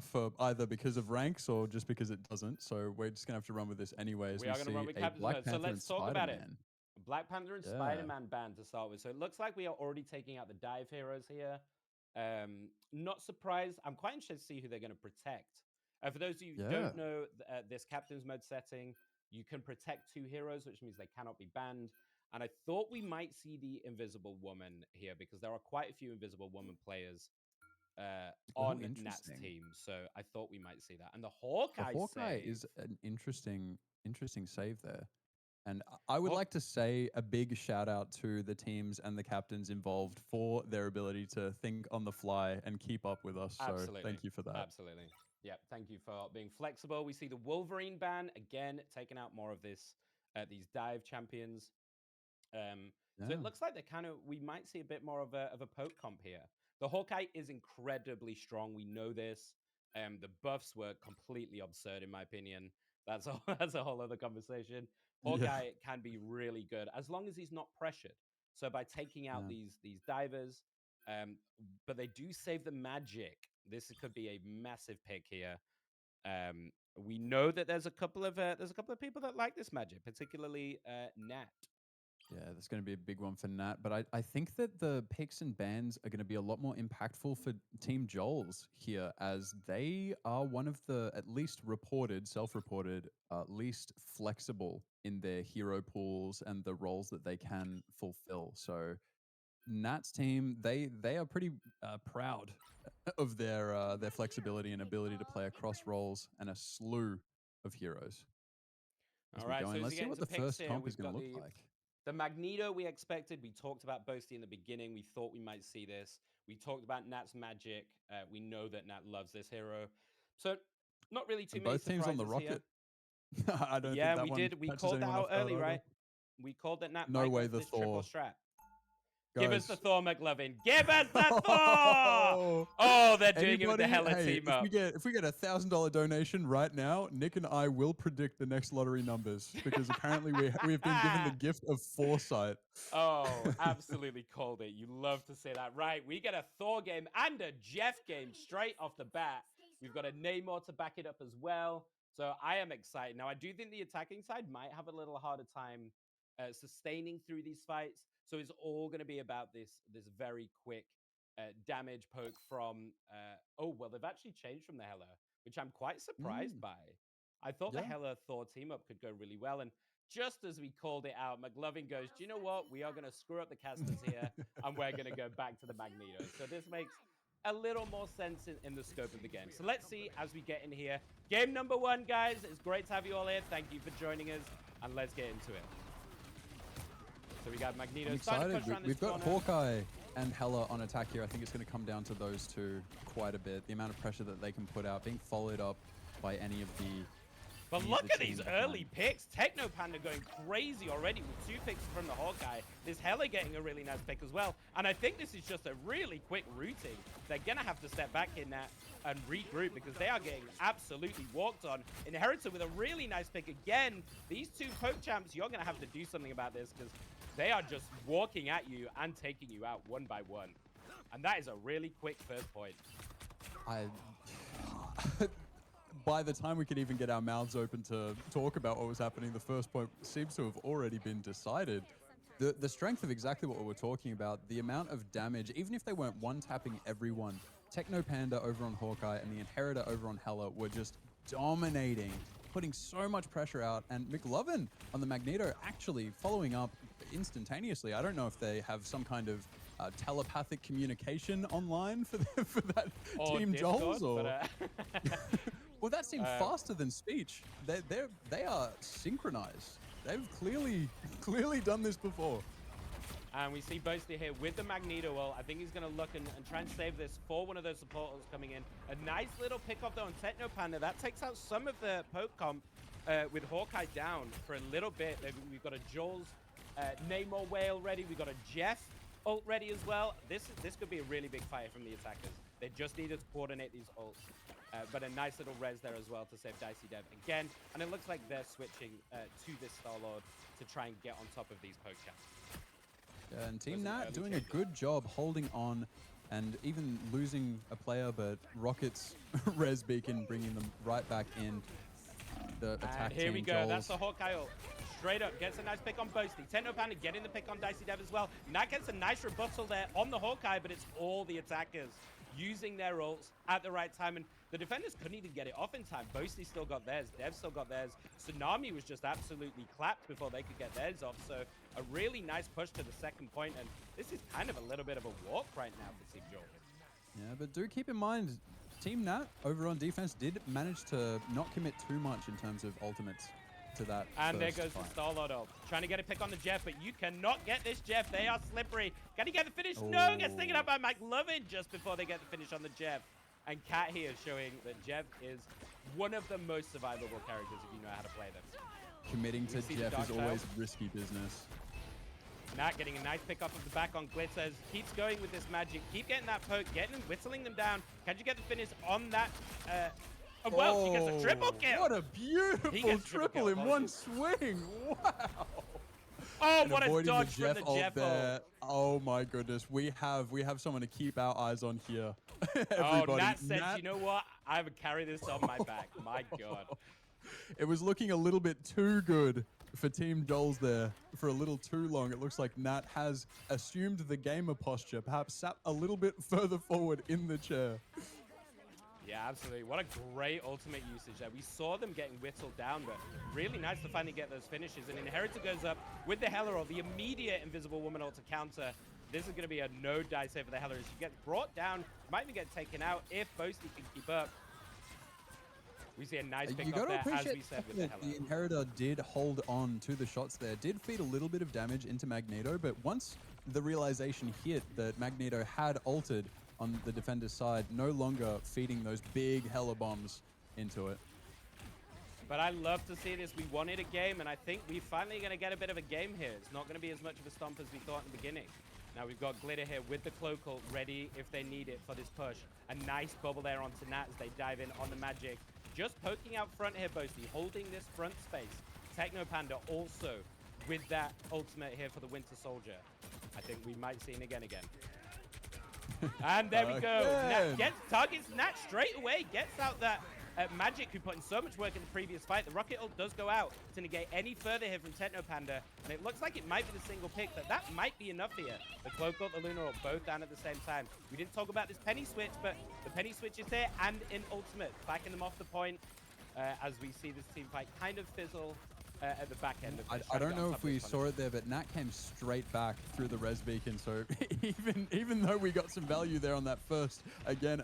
for either because of ranks or just because it doesn't. So we're just going to have to run with this anyways. We are going to run with captain's Black mode. Panther So let's and talk about it. Spider-Man. Black Panther and Yeah. Spider-Man band to start with. So it looks like we are already taking out the dive heroes here. Not surprised. I'm quite interested to see who they're going to protect. For those of you who don't know this captain's mode setting, you can protect 2 heroes, which means they cannot be banned. And I thought we might see the Invisible Woman here because there are quite a few Invisible Woman players on Nat's team. So I thought we might see that. And the Hawkeye save is an interesting save there. And I would like to say a big shout out to the teams and the captains involved for their ability to think on the fly and keep up with us. Absolutely. So thank you for that. Absolutely. Yeah, thank you for being flexible. We see the Wolverine ban again, taking out more of these dive champions. So it looks like we might see a bit more of a poke comp here. The Hawkeye is incredibly strong. We know this. The buffs were completely absurd, in my opinion. That's a whole other conversation. Hawkeye can be really good as long as he's not pressured. So by taking out these divers, but they do save the magic. This could be a massive pick here We know that there's a couple of people that like this magic, particularly Nat. Yeah, that's going to be a big one for Nat. But I think that the picks and bans are going to be a lot more impactful for Team Joel's here, as they are one of the, at least reported, self-reported, least flexible in their hero pools and the roles that they can fulfill. So Nat's team, they are pretty proud of their flexibility and ability to play across roles and a slew of heroes. As All we right, go so in, as let's we see get what into the picks first here, comp is we've going got to look like. the Magneto we expected. We talked about Boasty in the beginning. We thought we might see this. We talked about Nat's magic. We know that Nat loves this hero. So not really too And many both teams on the surprises here. rocket. I don't Yeah, think that we one did. We catches called that anyone out off guard early, either. right? We called that Nat No might way go for the this triple Thor. strat. Give us the Thor, McLovin. Give us the Thor! Oh, Oh, they're doing it with the anybody? Hella Hey, team up. if we get $1,000 donation right now, Nick and I will predict the next lottery numbers, because apparently we have been given the gift of foresight. Oh, absolutely called it. You love to say that. Right, we get a Thor game and a Jeff game straight off the bat. We've got a Namor to back it up as well. So I am excited. Now, I do think the attacking side might have a little harder time sustaining through these fights. So it's all going to be about this very quick damage poke from... oh, well, they've actually changed from the Hela, which I'm quite surprised by. I thought the Yeah. Hela Thor team up could go really well. And just as we called it out, McLovin goes, do you know what? We are going to screw up the casters here, and we're going to go back to the Magneto. So this makes a little more sense in the scope of the game. So let's see as we get in here. Game number 1, guys. It's great to have you all here. Thank you for joining us, and let's get into it. So we got Magneto. I'm starting to excited. push around this We've got corner. Hawkeye and Hela on attack here. I think it's going to come down to those two quite a bit. The amount of pressure that they can put out, being followed up by any of the... But any of look the at these teams early behind. picks. Techno Panda going crazy already with 2 picks from the Hawkeye. This Hela getting a really nice pick as well. And I think this is just a really quick routing. They're going to have to step back in that and regroup, because they are getting absolutely walked on. Inheritor with a really nice pick again. These 2 poke champs, you're going to have to do something about this, because they are just walking at you and taking you out one by one. And that is a really quick first point. By the time we could even get our mouths open to talk about what was happening, the first point seems to have already been decided. The strength of exactly what we were talking about, the amount of damage, even if they weren't one-tapping everyone, Techno Panda over on Hawkeye and the Inheritor over on Hela were just dominating, putting so much pressure out, and McLovin on the Magneto actually following up instantaneously. I don't know if they have some kind of telepathic communication online for that Or Team Discord, Joel's, or... but, Well, that seemed faster than speech. They are synchronized. They've clearly done this before. And we see Boasty here with the Magneto ult. I think he's going to look and try and save this for one of those supporters coming in. A nice little pick off though on Techno Panda. That takes out some of the poke comp with Hawkeye down for a little bit. We've got a Joel's Namor whale ready. We've got a Jeff ult ready as well. This could be a really big fight from the attackers. They just needed to coordinate these ults. But a nice little res there as well to save Dicey Dev again. And it looks like they're switching to this Star-Lord to try and get on top of these poke champs. Yeah, and Team Those are Nat early doing a changes. good job holding on and even losing a player, but Rocket's res beacon bringing them right back in. The attack And here team, we go. Joel's. That's the Hawkeye ult. Straight up, gets a nice pick on Boasty. Techno Panda getting the pick on Dicey Dev as well. Nat gets a nice rebuttal there on the Hawkeye, but it's all the attackers using their ults at the right time. And the defenders couldn't even get it off in time. Boasty still got theirs. Dev still got theirs. Tsunami was just absolutely clapped before they could get theirs off. So a really nice push to the second point. And this is kind of a little bit of a walk right now for Team Joel. Yeah, but do keep in mind, Team Nat over on defense did manage to not commit too much in terms of ultimates to that. And there first goes fight. the Star-Lord ult. Trying to get a pick on the Jeff, but you cannot get this Jeff. They are slippery. Can he get the finish? No, gets taken out by McLovin just before they get the finish on the Jeff. And Cat here showing that Jeff is one of the most survivable characters if you know how to play them. Committing to We see the Jeff Dark is Child. always risky business. Nat getting a nice pick off of the back on Glitzers. Keeps going with this magic. Keep getting that poke, getting them, whistling them down. Can you get the finish on that? Oh, well, he gets a triple kill. What a beautiful gets triple triple kill, in one swing. Wow. Oh, and what a avoiding dodge from the ult Jeff there. ult. Oh my goodness, we have someone to keep our eyes on here. Oh, Everybody, Nat said, you know what? I would carry this on my back. My God. It was looking a little bit too good for Team Joel's there for a little too long. It looks like Nat has assumed the gamer posture, perhaps sat a little bit further forward in the chair. Yeah, absolutely. What a great ultimate usage there. We saw them getting whittled down, but really nice to finally get those finishes. And Inheritor goes up with the Heller ult, the immediate Invisible Woman ult to counter. This is going to be a no dice save for the Heller. She gets brought down, might even get taken out if Boasty can keep up. We see a nice pick You up got to there, as appreciate we said with the that Heller. the Inheritor did hold on to the shots there, did feed a little bit of damage into Magneto, but once the realization hit that Magneto had ulted on the defender's side, no longer feeding those big Heller bombs into it. But I love to see this. We wanted a game, and I think we're finally going to get a bit of a game here. It's not going to be as much of a stomp as we thought in the beginning. Now we've got Glitter here with the Cloak ult ready if they need it for this push. A nice bubble there onto Nat as they dive in on the Magic. Just poking out front here, Boasty, holding this front space. Techno Panda also with that ultimate here for the Winter Soldier. I think we might see it again. And there we go. Nat targets Nat straight away. Gets out that Magic, who put in so much work in the previous fight. The Rocket ult does go out to negate any further here from Techno Panda. And it looks like it might be the single pick, but that might be enough here. The Cloak ult, the Lunar ult, both down at the same time. We didn't talk about this Penny switch, but the Penny switch is there and in ultimate. Backing them off the point as we see this team fight kind of fizzle at the back end of this. I don't know if we saw it there, but Nat came straight back through the res beacon. So even though we got some value there on that first again,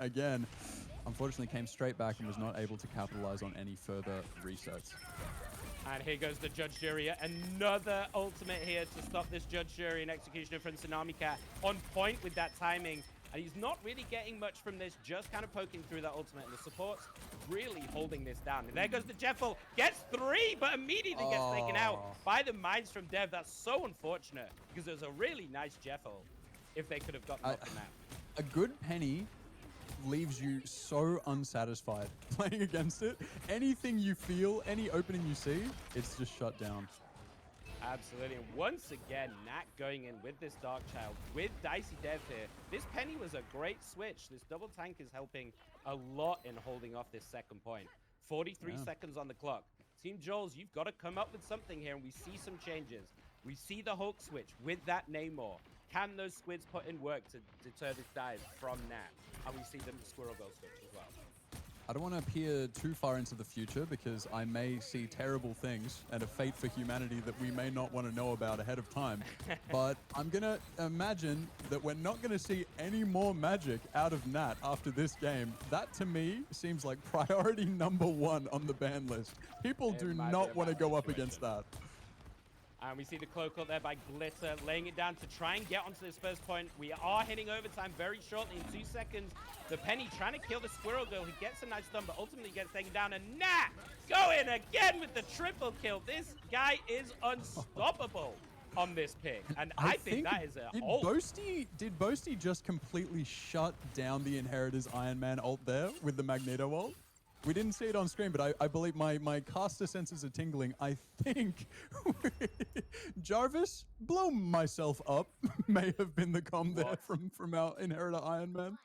unfortunately came straight back and was not able to capitalize on any further resets. And here goes the Judge Jury. Another ultimate here to stop this Judge Jury and Executioner from Tsunami Cat. On point with that timing. And he's not really getting much from this, just kind of poking through that ultimate. And the support's really holding this down. And there goes the Jeffel. Gets 3, but immediately gets taken out by the mines from Dev. That's so unfortunate, because it was a really nice Jeffel if they could have gotten off the map. A good Penny leaves you so unsatisfied playing against it. Anything you feel, any opening you see, it's just shut down. Absolutely. And once again, Nat going in with this Dark Child, with Dicey Dev here. This Penny was a great switch. This double tank is helping a lot in holding off this second point. 43 seconds on the clock. Team Joel's, you've got to come up with something here, and we see some changes. We see the Hulk switch with that Namor. Can those squids put in work to deter this dive from Nat? And we see them Squirrel Girl switch as well. I don't want to peer too far into the future because I may see terrible things and a fate for humanity that we may not want to know about ahead of time. But I'm going to imagine that we're not going to see any more magic out of Nat after this game. That, to me, seems like priority number 1 on the ban list. People do not want to go up against that. And we see the Cloak ult there by Glitter, laying it down to try and get onto this first point. We are hitting overtime very shortly in 2 seconds. The Penny trying to kill the Squirrel Girl. He gets a nice stun, but ultimately gets taken down. And Nat going again with the triple kill. This guy is unstoppable on this pick. And I think that is a ult. Did Boasty just completely shut down the Inheritor's Iron Man ult there with the Magneto ult? We didn't see it on screen, but I believe my caster senses are tingling. I think Jarvis, blow myself up, may have been the comm there from our Inheritor Iron Man.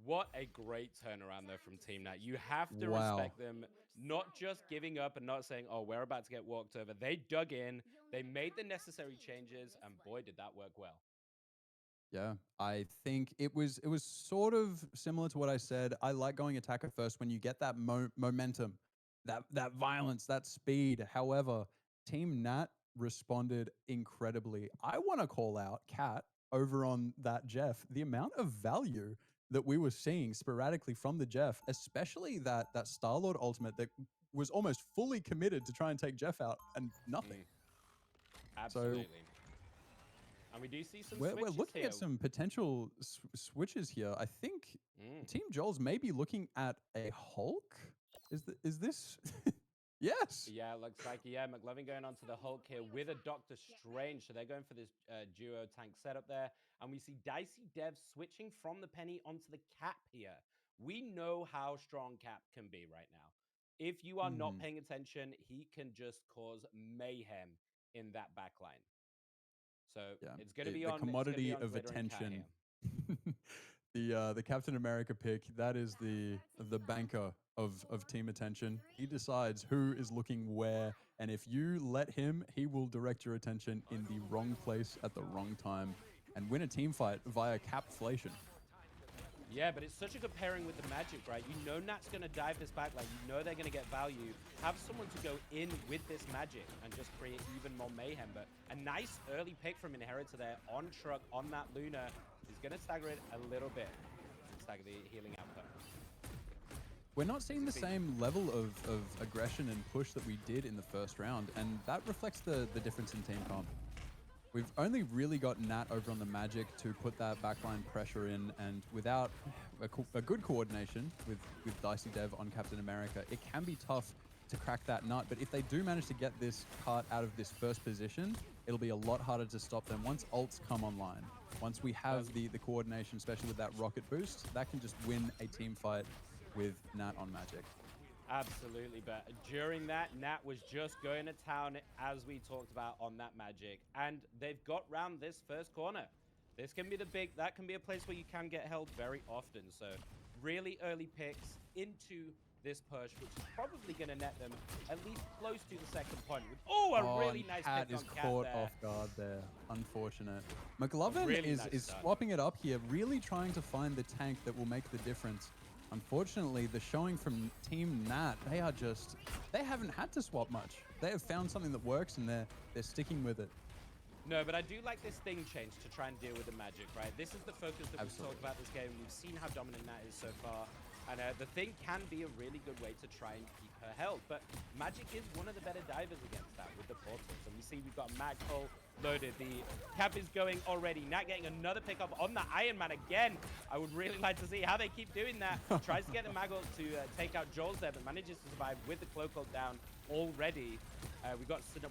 What a great turnaround there from Team Nat. You have to respect them, not just giving up and not saying, oh, we're about to get walked over. They dug in, they made the necessary changes, and boy, did that work well. Yeah, I think it was sort of similar to what I said. I like going attacker first when you get that momentum, that violence, that speed. However, Team Nat responded incredibly. I want to call out Cat over on that Jeff. The amount of value that we were seeing sporadically from the Jeff, especially that Star-Lord ultimate that was almost fully committed to try and take Jeff out and nothing. Absolutely. And we do see some we're switches looking here. at some potential switches here. I think Team Joel's maybe looking at a Hulk. Is this? Yes. Yeah, looks like, McLovin going on to the Hulk here with a Doctor Strange. So they're going for this duo tank setup there. And we see Dicey Dev switching from the Penny onto the Cap here. We know how strong Cap can be right now. If you are not paying attention, he can just cause mayhem in that backline. So Yeah, it's going to the be on commodity of Glitter and Cat attention. here. The Captain America pick, that is the banker of team attention. He decides who is looking where, and if you let him, he will direct your attention in the wrong place at the wrong time and win a team fight via capflation. Yeah, but it's such a good pairing with the Magic, right? You know Nat's going to dive this backline. You know they're going to get value. Have someone to go in with this Magic and just create even more mayhem. But a nice early pick from Inheritor there on Truck, on that Luna. He's going to stagger it a little bit. Stagger the healing output. We're not seeing the same level of aggression and push that we did in the first round, and that reflects the difference in team comp. We've only really got Nat over on the Magic to put that backline pressure in, and without a good coordination with Dicey Dev on Captain America, it can be tough to crack that nut. But if they do manage to get this cart out of this first position, it'll be a lot harder to stop them once ults come online. Once we have the coordination, especially with that rocket boost, that can just win a team fight with Nat on Magic. Absolutely, but during that, Nat was just going to town, as we talked about, on that Magic, and they've got round this first corner. This can be that can be a place where you can get held very often, so really early picks into this push, which is probably going to net them at least close to the second point. A really nice Cat pick is on Cat caught there. off guard there. Unfortunate. McLovin Really is nice start. swapping it up here, really trying to find the tank that will make the difference. Unfortunately, the showing from Team Nat, they haven't had to swap much. They have found something that works, and they're sticking with it. No, but I do like this thing change to try and deal with the Magic, right? This is the focus that we've Absolutely. talked about this game. We've seen how dominant Nat is so far. And the thing can be a really good way to try and keep her held. But Magic is one of the better divers against that with the portals. And we see we've got Mag Hull loaded. The cap is going already. Nat getting another pickup on the Iron Man again. I would really like to see how they keep doing that. Tries to get the Mag Ult to take out Joel's there, but manages to survive with the Cloak Ult down already.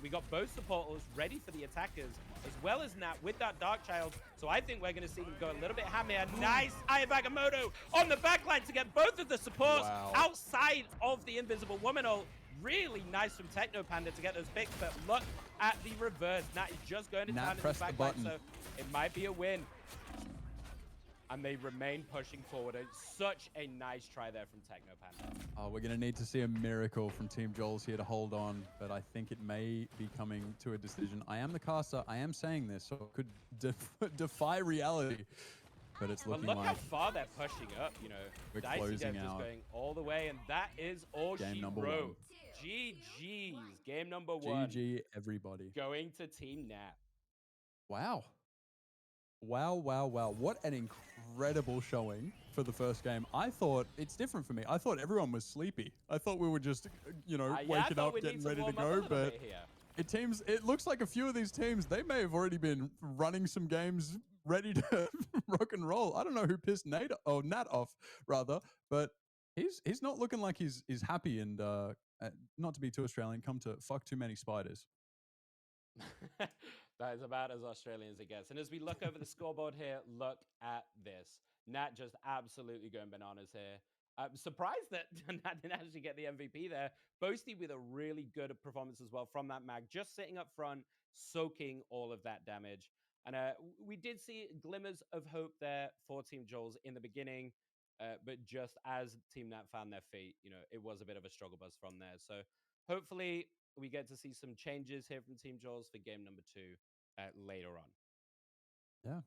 We got both supporters ready for the attackers, as well as Nat with that Dark Child. So I think we're going to see them go a little bit hammy. A nice Eye of Agamotto on the backline to get both of the supports outside of the Invisible Woman ult. Really nice from Techno Panda to get those picks, but look at the reverse. Nat is just going to Nat town in the pressed the backline, button. so it might be a win. And they remain pushing forward. It's such a nice try there from Techno Panda. Oh, we're going to need to see a miracle from Team Joel's here to hold on, but I think it may be coming to a decision. I am the caster. I am saying this, so it could defy reality, but it's looking But look like how far they're pushing up, you know. we're Dicey closing Dev just out. going all the way, and that is all Game she number wrote. one. GG's. Game number one. GG, everybody. Going to Team Nat. Wow. Wow, wow, wow. What an incredible showing for the first game. I thought, it's different for me. I thought everyone was sleepy. I thought we were just, Yeah, I waking thought up, we'd getting need ready to warm up a go, little but bit here. it looks like a few of these teams, they may have already been running some games ready to rock and roll. I don't know who pissed Nat off, rather, but he's not looking like he's happy, and not to be too Australian, come to fuck too many spiders. That is about as Australian as it gets. And as we look over the scoreboard here, look at this. Nat just absolutely going bananas here. I'm surprised that Nat didn't actually get the MVP there. Boasty with a really good performance as well from that Mag, just sitting up front, soaking all of that damage. And we did see glimmers of hope there for Team Joel's in the beginning. But just as Team Nat found their feet, it was a bit of a struggle bus from there. So hopefully we get to see some changes here from Team Joel's for game number 2 later on. Yeah,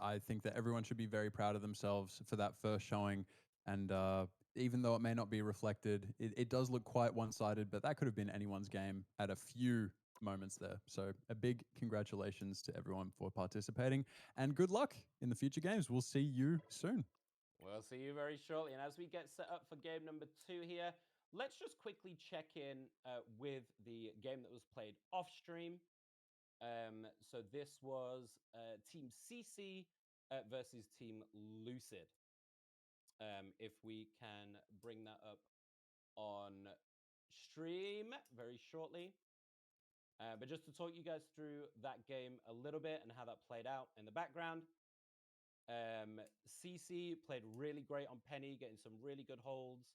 I think that everyone should be very proud of themselves for that first showing. And even though it may not be reflected, it does look quite one-sided, but that could have been anyone's game at a few moments there. So a big congratulations to everyone for participating, and good luck in the future games. We'll see you soon. We'll see you very shortly. And as we get set up for game number 2 here, let's just quickly check in with the game that was played off stream. So this was Team CC versus Team Lucid. If we can bring that up on stream very shortly. But just to talk you guys through that game a little bit and how that played out in the background. CC played really great on Penny, getting some really good holds.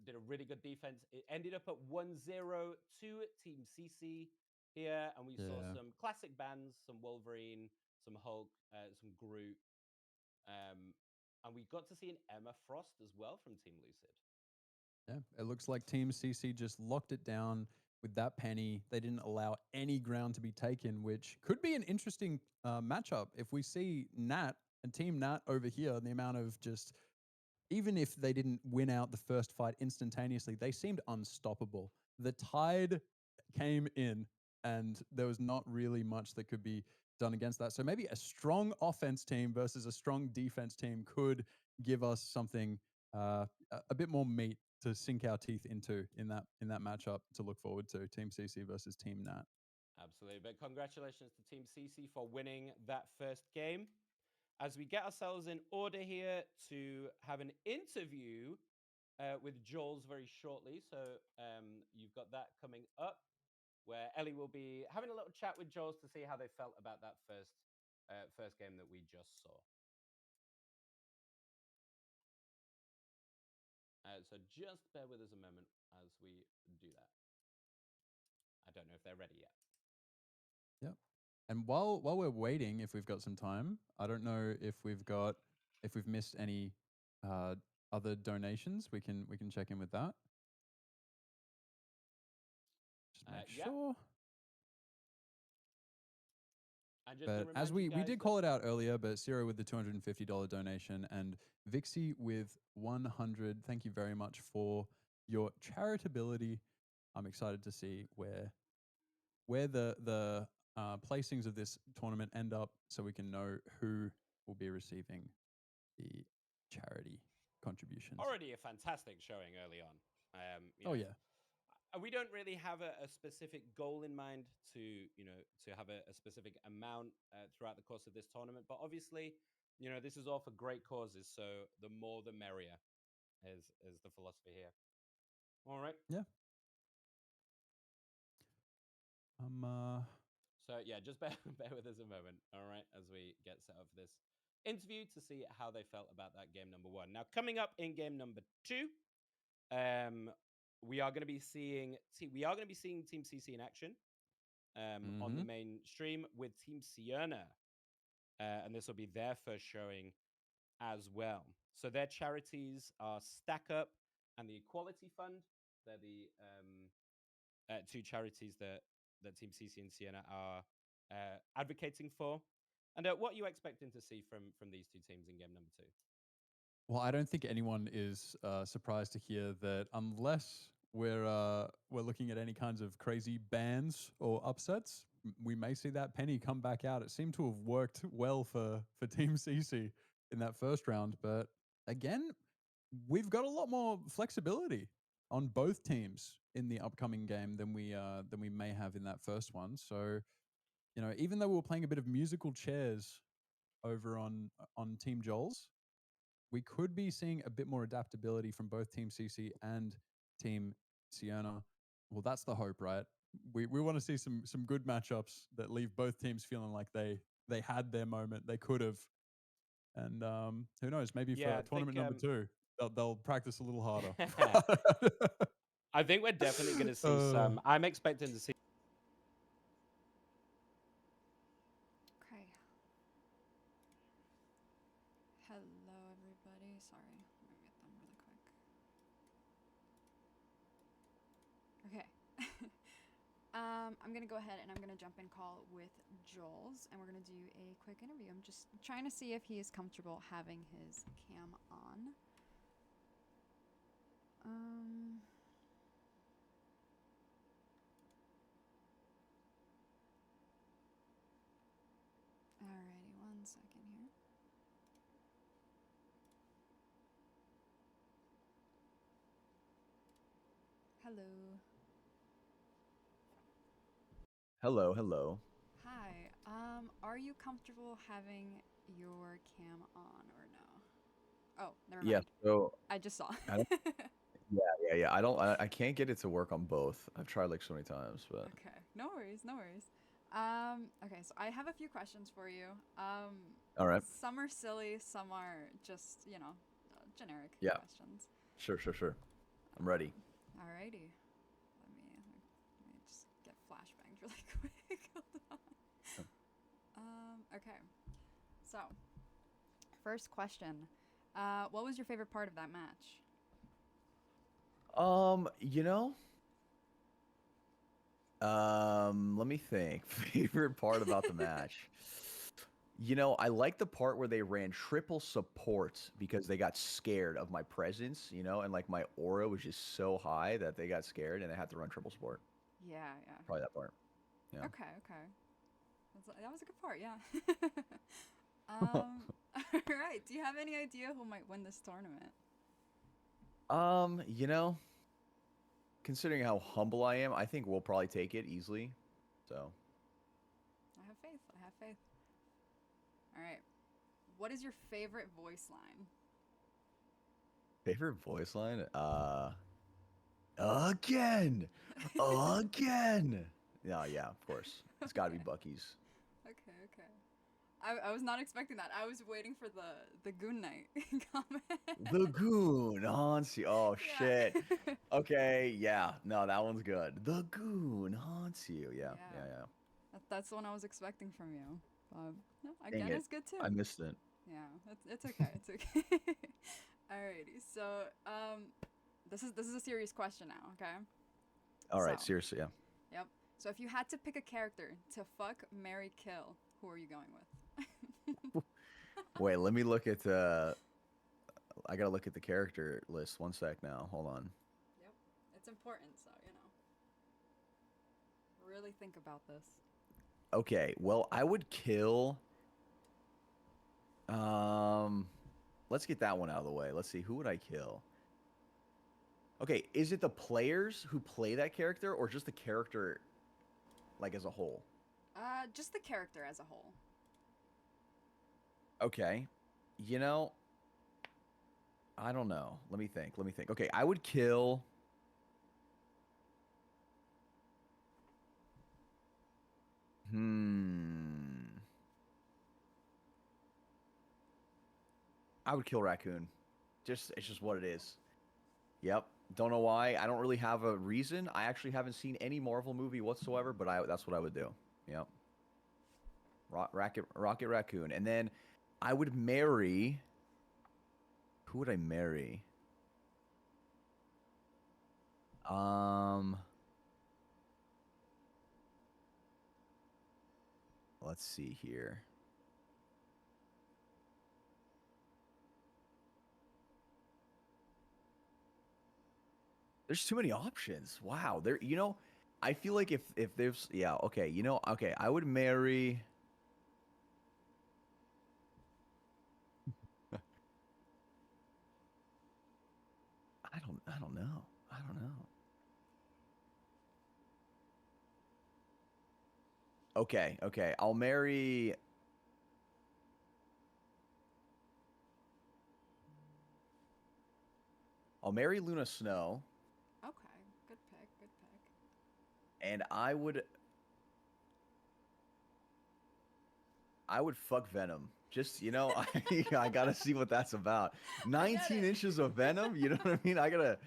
Did a really good defense. It ended up at 1-0 to Team CC. here, and we saw Yeah. some classic bands, some Wolverine, some Hulk, some Groot, and we got to see an Emma Frost as well from Team Lucid. Yeah, it looks like Team CC just locked it down with that penny. They didn't allow any ground to be taken, which could be an interesting matchup. If we see Nat and Team Nat over here, the amount of just, even if they didn't win out the first fight instantaneously, they seemed unstoppable. The tide came in, and there was not really much that could be done against that. So maybe a strong offense team versus a strong defense team could give us something a bit more meat to sink our teeth into in that matchup to look forward to. Team CC versus Team Nat. Absolutely. But congratulations to Team CC for winning that first game. As we get ourselves in order here to have an interview with Jules very shortly. So you've got that coming up, where Ellie will be having a little chat with Jules to see how they felt about that first game that we just saw. So just bear with us a moment as we do that. I don't know if they're ready yet. Yep. And while we're waiting, if we've got some time, I don't know if we've missed any other donations. We can check in with that. Just make Yeah. sure. And just to But remind as you we guys did that- call it out earlier, but Ciro with the $250 donation and Vixie with 100. Thank you very much for your charitability. I'm excited to see where the placings of this tournament end up, so we can know who will be receiving the charity contributions. Already a fantastic showing early on. Yeah. We don't really have a specific goal in mind to have a specific amount throughout the course of this tournament. But obviously, this is all for great causes. So the more the merrier is the philosophy here. All right. Yeah. So yeah, just bear with us a moment. All right. As we get set up for this interview to see how they felt about that game number 1. Now, coming up in game number 2, we are going to be seeing Team CC in action on the main stream with Team Sienna, and this will be their first showing as well. So their charities are Stack Up and the Equality Fund. They're the 2 charities that Team CC and Sienna are advocating for. And what are you expecting to see from these 2 teams in game number 2? Well, I don't think anyone is surprised to hear that unless we're looking at any kinds of crazy bans or upsets, we may see that penny come back out. It seemed to have worked well for Team CC in that first round, but again, we've got a lot more flexibility on both teams in the upcoming game than we may have in that first one. So, even though we were playing a bit of musical chairs over on Team Joel's, we could be seeing a bit more adaptability from both Team CC and Team Sienna. Well, that's the hope, right? We want to see some good matchups that leave both teams feeling like they had their moment, they could have. And who knows, maybe for tournament number 2, they'll practice a little harder. I think we're definitely going to see some. I'm expecting to see. Okay. Hello, everybody. Sorry, let me get them really quick. Okay. I'm gonna go ahead and I'm gonna jump in call with Jules, and we're gonna do a quick interview. I'm just trying to see if he is comfortable having his cam on. Alrighty, 1 second here. Hello. Hello. Hi. Are you comfortable having your cam on or no? Oh, never mind. Yeah. So I just saw. I don't- yeah. I can't get it to work on both. I've tried like so many times, but Okay. No worries. Okay, so I have a few questions for you. all right. Some are silly, some are just, generic Yeah. questions. Sure. I'm ready. Alrighty. Let me just get flashbanged really Okay. So, first question. What was your favorite part of that match? You know, let me think. Favorite part about the match. You know, I like the part where they ran triple support because they got scared of my presence, you know, and like my aura was just so high that they got scared and they had to run triple support. Yeah, yeah. Probably that part. Yeah. Okay, okay. That was a good part, yeah. All right. Do you have any idea who might win this tournament? You know, considering how humble I am, I think we'll probably take it easily. So, I have faith. I have faith. All right. What is your favorite voice line? favorite voice line? Again. Again. No, yeah, of course. It's got to be Okay. Bucky's. Okay, okay. I was not expecting that. I was waiting for the Goon Knight comment. The Goon, Hansi. Oh Yeah. shit. Okay, yeah. No, that one's good. The Goon haunts you. Yeah, yeah, Yeah. yeah. That's the one I was expecting from you. No, Dang again it. is good too. I missed it. Yeah, it's okay. It's okay. Alrighty. So, this is a serious question now. Okay. All right, So- seriously, yeah. Yep. So if you had to pick a character to fuck, marry, kill, who are you going with? Wait, let me look at I gotta look at the character list. One sec now. Hold on. Yep. It's important, so really think about this. Okay, well, I would kill. Let's get that one out of the way. Let's see, who would I kill? Okay, is it the players who play that character, or just the character, like as a whole? Just the character as a whole. Okay, you know, I don't know. Let me think. Let me think. Okay, I would kill. I would kill Raccoon. It's just what it is. Yep. Don't know why. I don't really have a reason. I actually haven't seen any Marvel movie whatsoever, but that's what I would do. Yep. Rocket Raccoon. And then I would marry. Who would I marry? Let's see here. There's too many options. Wow. You know, I feel like if there's yeah, okay, you know, okay, I would marry I don't know. I don't know. Okay, okay. I'll marry Luna Snow, Okay, good pick, good pick. and I would fuck Venom. Just, you know, I gotta see what that's about. 19 it. inches of Venom, you know what I mean? I gotta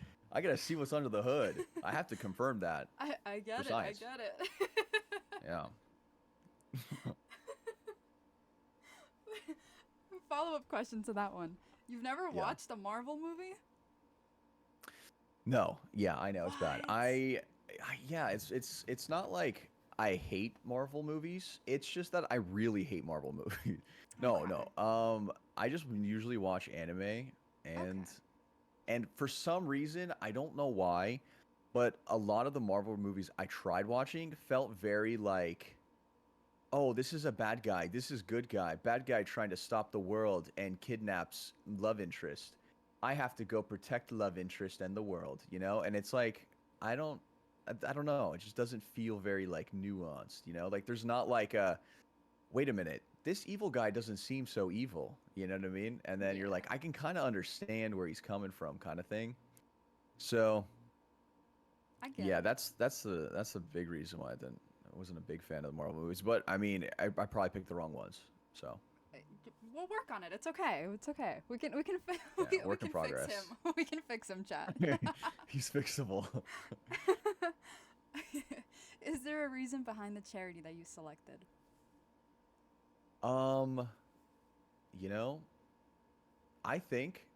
see what's under the hood. I have to confirm that. I get it, science. I get it. Yeah. Follow-up question to that one. You've never Yeah. watched a Marvel movie? No, yeah, I know it's bad. What? Yeah, it's not like I hate Marvel movies. It's just that I really hate Marvel movies. No, Okay. no. I just usually watch anime, and for some reason I don't know why, but a lot of the Marvel movies I tried watching felt very like, oh, this is a bad guy, this is good guy, bad guy trying to stop the world and kidnaps love interest. I have to go protect love interest and the world, you know? And it's like, I don't know. It just doesn't feel very like nuanced, you know? Like there's not like a, wait a minute, this evil guy doesn't seem so evil, you know what I mean? And then you're Yeah. like, I can kind of understand where he's coming from, kind of thing. So I get yeah, it. that's the big reason why I wasn't a big fan of the Marvel movies. But I mean, I probably picked the wrong ones. So We'll work on it. It's okay. It's okay. We can Yeah, we work in can progress. fix him. We can fix him, Chad. he's fixable. Is there a reason behind the charity that you selected? Um, you know, I think,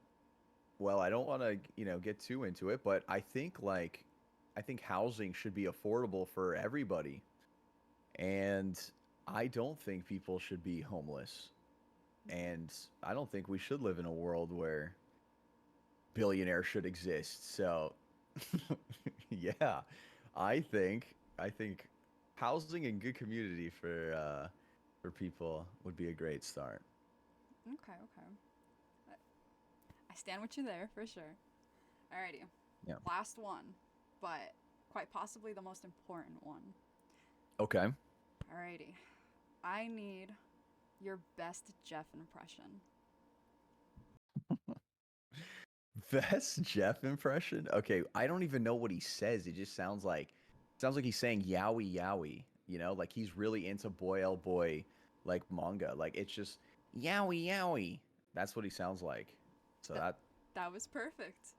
well, I don't want to, get too into it, but I think housing should be affordable for everybody. And I don't think people should be homeless. And I don't think we should live in a world where billionaires should exist. So, yeah, I think housing and good community for people would be a great start. Okay, okay. I stand with you there for sure. Alrighty. Yeah. Last one, but quite possibly the most important one. Okay. Alrighty. I need your best Jeff impression. Best Jeff impression? Okay, I don't even know what he says. It just sounds like he's saying yowie yowie, like he's really into boy L boy like manga. Like it's just yowie yowie. That's what he sounds like. So That, that was perfect.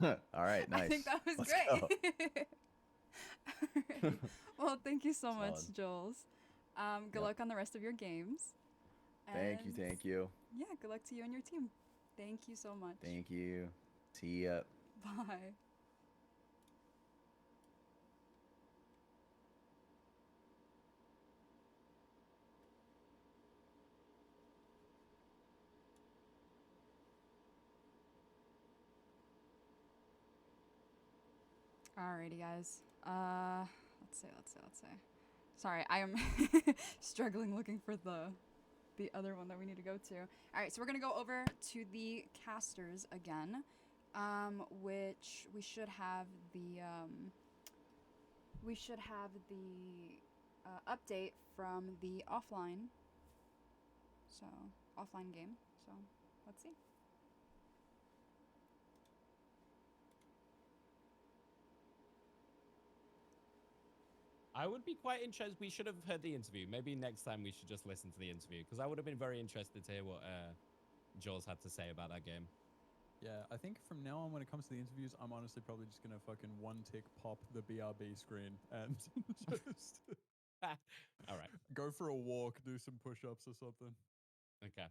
all right, I nice. think that was Let's great. go. Alright. Well, thank you so much, Solid. Jules. Good Yep. luck on the rest of your games. Thank you, And thank you. yeah, good luck to you and your team. Thank you so much. Thank you. See ya. Bye. Alrighty, guys. Let's see. Sorry, I am struggling looking for the other one that we need to go to. All right, so we're gonna go over to the casters again, which we should have the update from the offline, so offline game. So let's see. I would be quite interested. We should have heard the interview. Maybe next time we should just listen to the interview because I would have been very interested to hear what Jules had to say about that game. Yeah, I think from now on, when it comes to the interviews, I'm honestly probably just gonna fucking one tick pop the BRB screen and just All right. go for a walk, do some push-ups or something. Okay.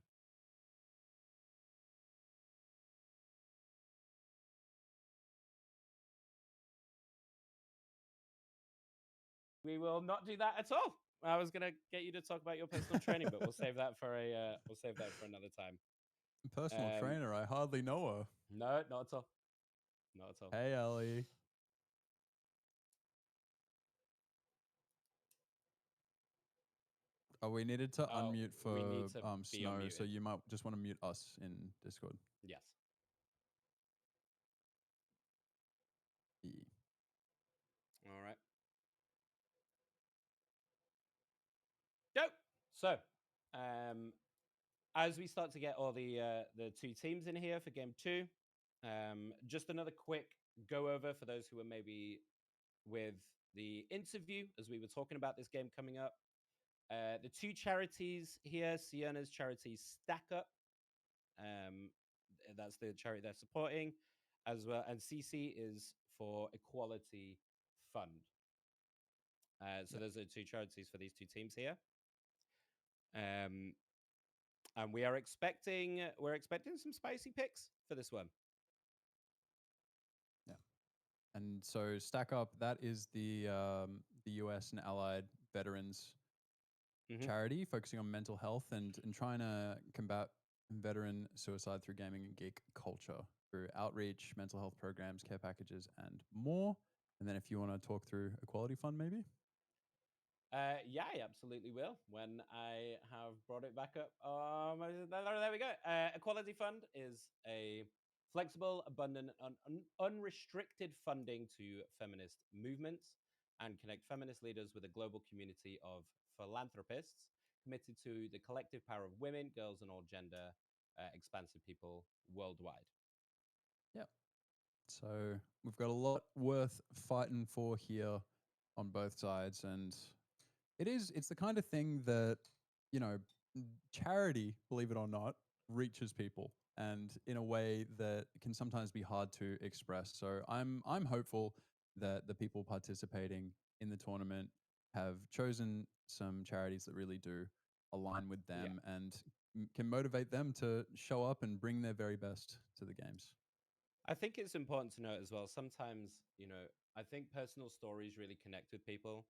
We will not do that at all. I was gonna get you to talk about your personal training, but we'll save that for another time. Personal Um, trainer, I hardly know her. No, not at all. Not at all. Hey, Ellie. Oh, we needed to Oh, unmute for we need to be Snow, so unmuted. you might just want to mute us in Discord. Yes. Yeah. All right. Go. So, as we start to get all the two teams in here for game two, just another quick go over for those who are maybe with the interview as we were talking about this game coming up. The two charities here, Siena's charity Stack Up, that's the charity they're supporting, as well, and CC is for Equality Fund. So those are two charities for these two teams here. And we're expecting some spicy picks for this one. Yeah. And so Stack Up, that is the US and Allied Veterans charity focusing on mental health and trying to combat veteran suicide through gaming and geek culture through outreach, mental health programs, care packages, and more. And then if you want to talk through Equality Fund, maybe? Yeah, I absolutely will when I have brought it back up. There we go. Equality Fund is a flexible, abundant, unrestricted funding to feminist movements and connect feminist leaders with a global community of philanthropists committed to the collective power of women, girls, and all gender expansive people worldwide. Yeah. So we've got a lot worth fighting for here on both sides. And it's the kind of thing that, charity, believe it or not, reaches people and in a way that can sometimes be hard to express. So I'm hopeful that the people participating in the tournament have chosen some charities that really do align with them and can motivate them to show up and bring their very best to the games. I think it's important to note as well. Sometimes, I think personal stories really connect with people.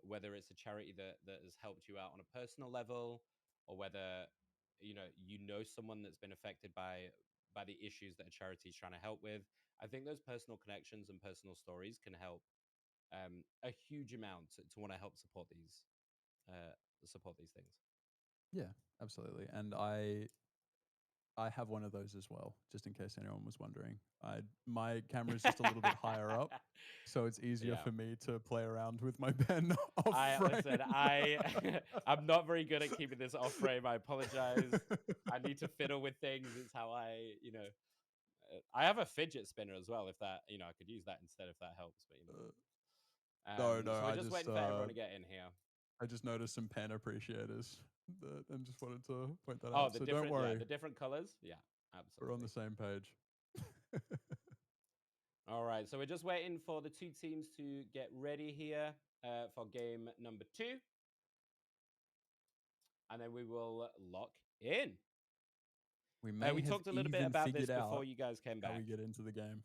Whether it's a charity that has helped you out on a personal level, or whether someone that's been affected by the issues that a charity is trying to help with. I think those personal connections and personal stories can help a huge amount to want to help support these things. Yeah, absolutely. And I have one of those as well, just in case anyone was wondering. My camera is just a little bit higher up, so it's easier for me to play around with my pen off frame. I'm not very good at keeping this off frame. I apologize. I need to fiddle with things. It's how I have a fidget spinner as well. If that, I could use that instead if that helps. But no, so we're I just waiting for everyone to get in here. I just noticed some pen appreciators and just wanted to point that Oh, out. the So different, don't worry, the different colors. Yeah, absolutely. we're on the same page. All right, so we're just waiting for the two teams to get ready here for game number 2. And then we will lock in. We talked a little bit about this before you guys came back. How we get into the game.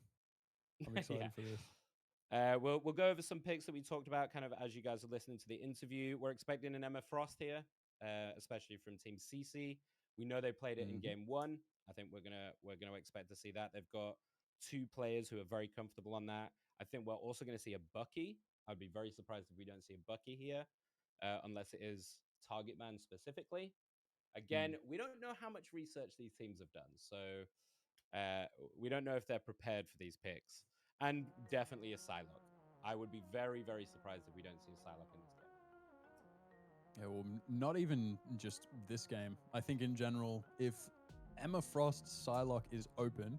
I'm excited for this. We'll go over some picks that we talked about kind of as you guys are listening to the interview. We're expecting an Emma Frost here, especially from Team CC. We know they played it in game 1. I think we're gonna expect to see that. They've got 2 players who are very comfortable on that. I think we're also going to see a Bucky. I'd be very surprised if we don't see a Bucky here, unless it is Target Man specifically. Again, we don't know how much research these teams have done, so we don't know if they're prepared for these picks. And definitely a Psylocke. I would be very, very surprised if we don't see a Psylocke in this game. Yeah, well, not even just this game. I think in general, if Emma Frost's Psylocke is open,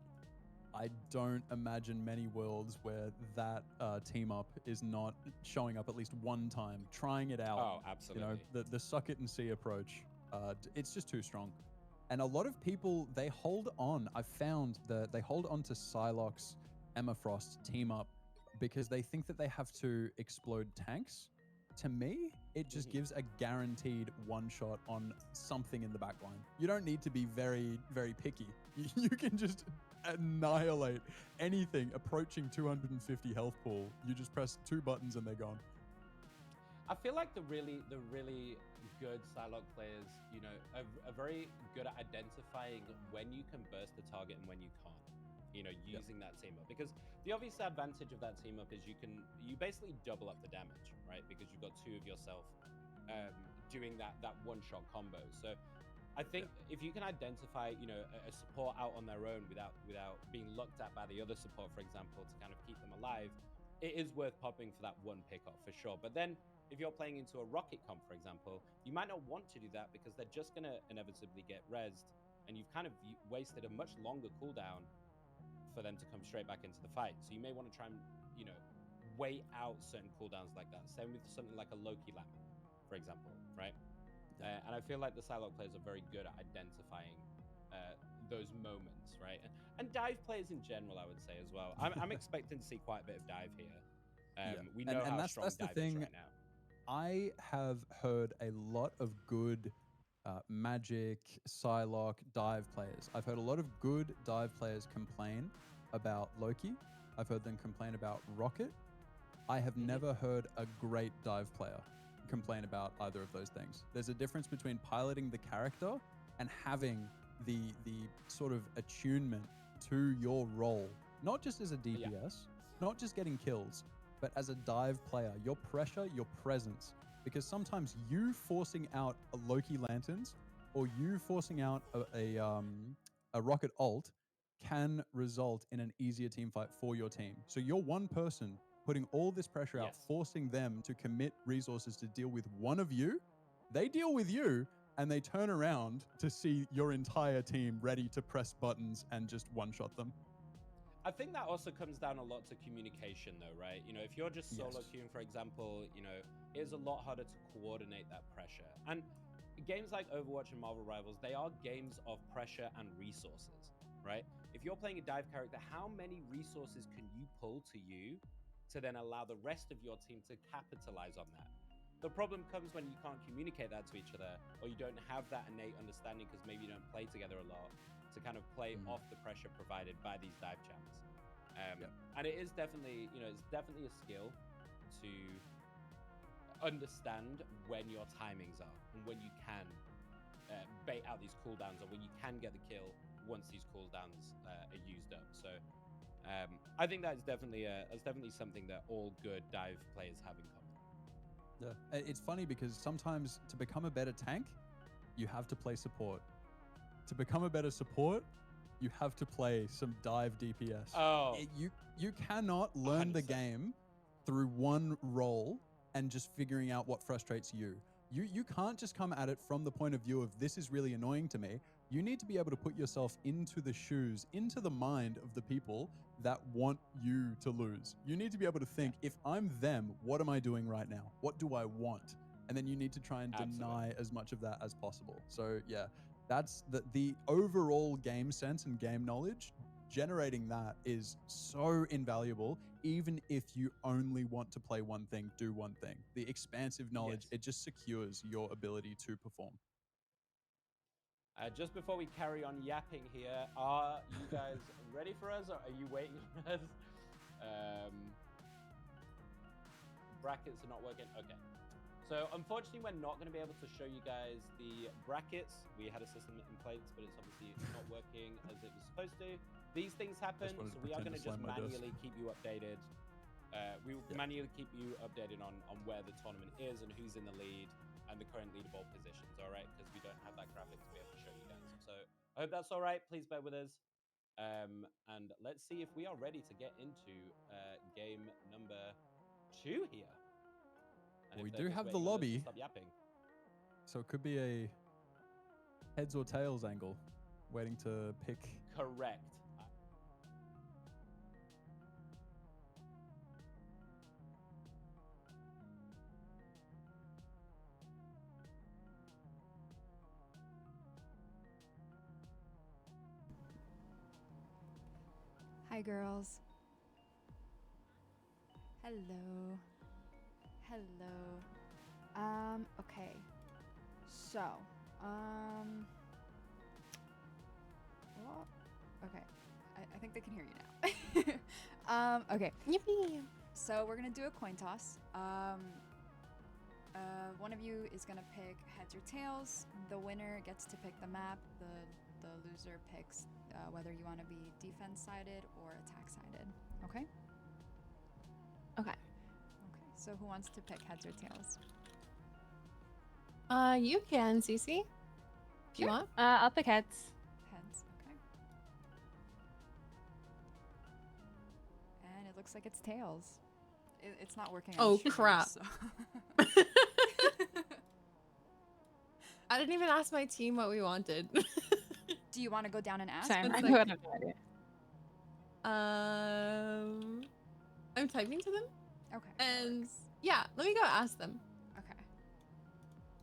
I don't imagine many worlds where that team up is not showing up at least one time, trying it out. Oh, absolutely. The suck it and see approach, it's just too strong. And a lot of people, they hold on. I've found that they hold on to Psylocke's Emma Frost team up because they think that they have to explode tanks. To me, it just gives a guaranteed one shot on something in the backline. You don't need to be very, very picky. You can just annihilate anything approaching 250 health pool. You just press 2 buttons and they're gone. I feel like the really good Psylocke players, are very good at identifying when you can burst the target and when you can't. Using that team up, because the obvious advantage of that team up is you basically double up the damage, right? Because you've got 2 of yourself doing that one-shot combo. So I think if you can identify, a support out on their own without being looked at by the other support, for example, to kind of keep them alive, it is worth popping for that one pick-off for sure. But then if you're playing into a rocket comp, for example, you might not want to do that because they're just going to inevitably get rezzed, and you've kind of wasted a much longer cooldown for them to come straight back into the fight. So you may want to try and, wait out certain cooldowns like that. Same with something like a Loki Lamp, for example, right? And I feel like the Psylocke players are very good at identifying those moments, right? And dive players in general, I would say as well. I'm expecting to see quite a bit of dive here. We know how strong that's dive the thing. is right now. I have heard a lot of good Magic, Psylocke, dive players. I've heard a lot of good dive players complain about Loki. I've heard them complain about Rocket. I have never heard a great dive player complain about either of those things. There's a difference between piloting the character and having the sort of attunement to your role, not just as a DPS, not just getting kills, but as a dive player, your pressure, your presence. Because sometimes you forcing out a Loki Lanterns or you forcing out a Rocket ult can result in an easier team fight for your team. So you're one person putting all this pressure out, forcing them to commit resources to deal with one of you. They deal with you and they turn around to see your entire team ready to press buttons and just one-shot them. I think that also comes down a lot to communication, though, right? If you're just solo queuing, for example, it is a lot harder to coordinate that pressure. And games like Overwatch and Marvel Rivals, they are games of pressure and resources, right? If you're playing a dive character, how many resources can you pull to you to then allow the rest of your team to capitalize on that? The problem comes when you can't communicate that to each other, or you don't have that innate understanding because maybe you don't play together a lot to kind of play off the pressure provided by these dive champs. And it is definitely, it's definitely a skill to understand when your timings are and when you can bait out these cooldowns, or when you can get the kill once these cooldowns are used up. So I think that's definitely something that all good dive players have in common. Yeah, it's funny because sometimes to become a better tank, you have to play support. To become a better support, you have to play some dive DPS. Oh, You cannot learn the 100%. game through one role and just figuring out what frustrates you. You can't just come at it from the point of view of this is really annoying to me. You need to be able to put yourself into the shoes, into the mind of the people that want you to lose. You need to be able to think, if I'm them, what am I doing right now? What do I want? And then you need to try and deny as much of that as possible. So yeah, that's the overall game sense and game knowledge. Generating that is so invaluable, even if you only want to play one thing, do one thing. The expansive knowledge, Yes. it just secures your ability to perform. Just before we carry on yapping here, are you guys ready for us, or are you waiting for us? Brackets are not working. Okay. So unfortunately, we're not going to be able to show you guys the brackets. We had a system in place, but it's obviously not working as it was supposed to. These things happen, wanted so to we are pretend going to to just slam my desk. manually keep you updated. We will manually keep you updated on where the tournament is and who's in the lead and the current leaderboard positions, all right? Because we don't have that graphic to be able to show you guys. So I hope that's all right. Please bear with us. And let's see if we are ready to get into game number 2 here. And We if they're do just have the waiting on us to lobby. Stop yapping. So it could be a heads or tails angle, waiting to pick. Correct. Hi, girls. Hello. Hello. Okay. So, well, okay. I think they can hear you now. Okay. Yippee! So we're gonna do a coin toss. One of you is gonna pick heads or tails. The winner gets to pick the map. The loser picks whether you want to be defense sided or attack sided. Okay. Okay. Okay. So who wants to pick heads or tails? You can, Cece. If you want. I'll pick heads. Heads. Okay. And it looks like it's tails. It's not working. on Oh, stream, crap. so- I didn't even ask my team what we wanted. Do you want to go down and ask? Same. One I sec. have no idea. I'm typing to them. Okay. that And works. yeah, let me go ask them. Okay.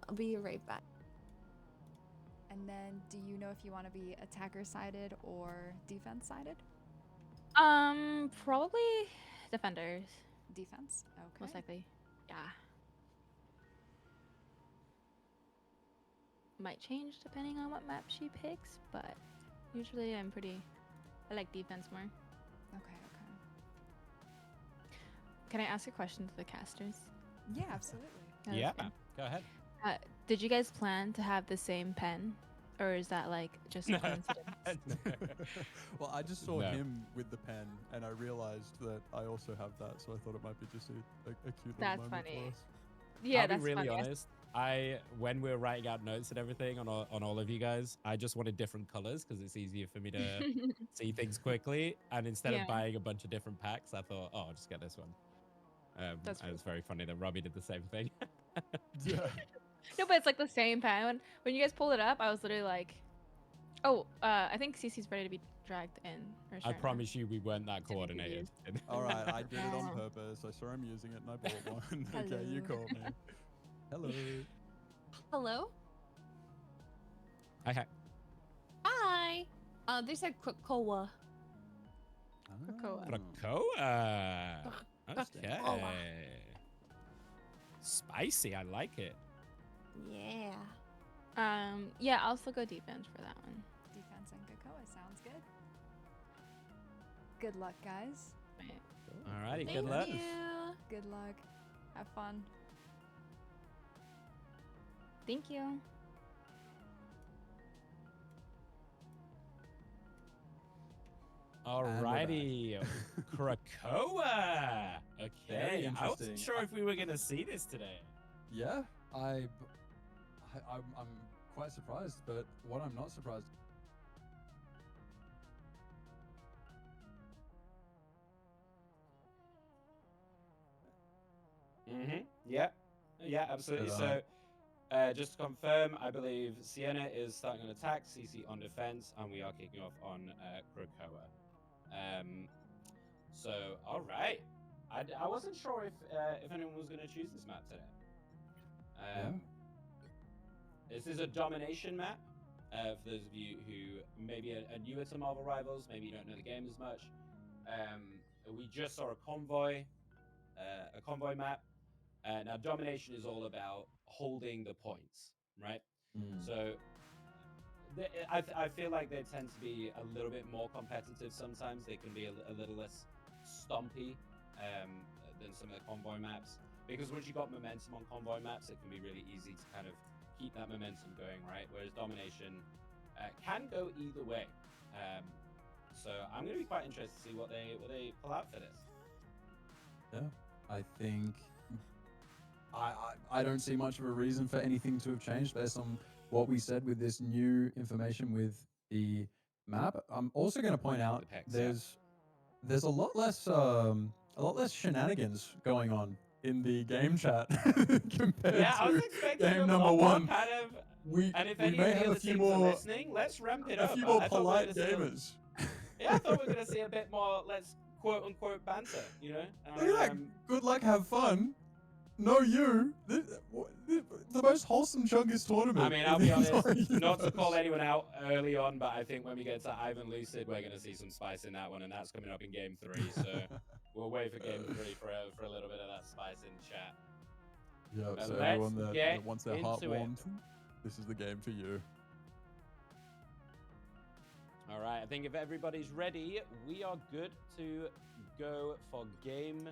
I'll be right back. And then, do you know if you want to be attacker sided or defense sided? Probably defenders, Defense. Okay. most likely. Yeah. Might change depending on what map she picks, but usually I like defense more. Okay. Okay. Can I ask a question to the casters? Yeah, absolutely. That's Yeah, fine. go ahead. Did you guys plan to have the same pen, or is that like just a coincidence? Well, I just saw No. him with the pen, and I realized that I also have that, so I thought it might be just a cute little That's moment funny. for us. Yeah, I'll that's be really funny. honest. When we're writing out notes and everything on all of you guys, I just wanted different colors because it's easier for me to see things quickly. And instead Yeah. of buying a bunch of different packs, I thought, oh, I'll just get this one. That's and it's very funny that Robbie did the same thing. Yeah. No, but it's like the same pen. When you guys pulled it up, I was literally like, "Oh, I think Cece's ready to be dragged in." Or I Sharon. promise you, we weren't that be coordinated. All right, I did it on Yeah. purpose. I saw him using it, and I bought one. Okay, you Hello. called me. Hello. Hello. Okay. Hi. They said Krakoa. Krakoa. Oh. Krakoa. Okay. Krakoa. Spicy. I like it. Yeah. Yeah, I'll still go defense for that one. Defense and Kakoa sounds good. Good luck, guys. Right. Alrighty, Thank good luck. you. Good luck. Have fun. Thank you. Alrighty, Krakoa. Okay, I wasn't interesting. sure if we were gonna see this today. Yeah, I'm quite surprised, but what I'm not surprised. Mm-hmm. Yeah. Yeah, absolutely. But, So, just to confirm, I believe Sienna is starting on attack, CC on defense, and we are kicking off on Krakoa. So, all right. I wasn't sure if anyone was going to choose this map today. This is a domination map. For those of you who maybe are newer to Marvel Rivals, maybe you don't know the game as much. We just saw a convoy map. Now, domination is all about holding the points, right? So I feel like they tend to be a little bit more competitive sometimes. They can be a little less stompy than some of the convoy maps. Because once you've got momentum on convoy maps, it can be really easy to kind of keep that momentum going, right? Whereas domination can go either way. So I'm going to be quite interested to see what they pull out for this. Yeah, I think I don't see much of a reason for anything to have changed based on what we said with this new information with the map. I'm also going to point out The picks, yeah. there's a lot less shenanigans going on in the game chat compared Yeah, I was to expecting game a number lot more one. kind of. We And if we any may of the have other a few teams are more listening, let's ramp it a up. few more I thought we were polite gonna see a- gamers. Yeah, I thought we were going to see a bit more, let's quote unquote banter, you know? Look at that. Good luck, have fun. No, you. The most wholesome Chungus tournament. I mean, I'll in be the honest, entire not to call universe. anyone out early on, but I think when we get to Ivan Lucid, we're going to see some spice in that one, and that's coming up in game 3. So we'll wait for game 3 for a little bit of that spice in chat. Yeah, so let's everyone that get wants their heart into it. warmed, this is the game for you. All right, I think if everybody's ready, we are good to go for game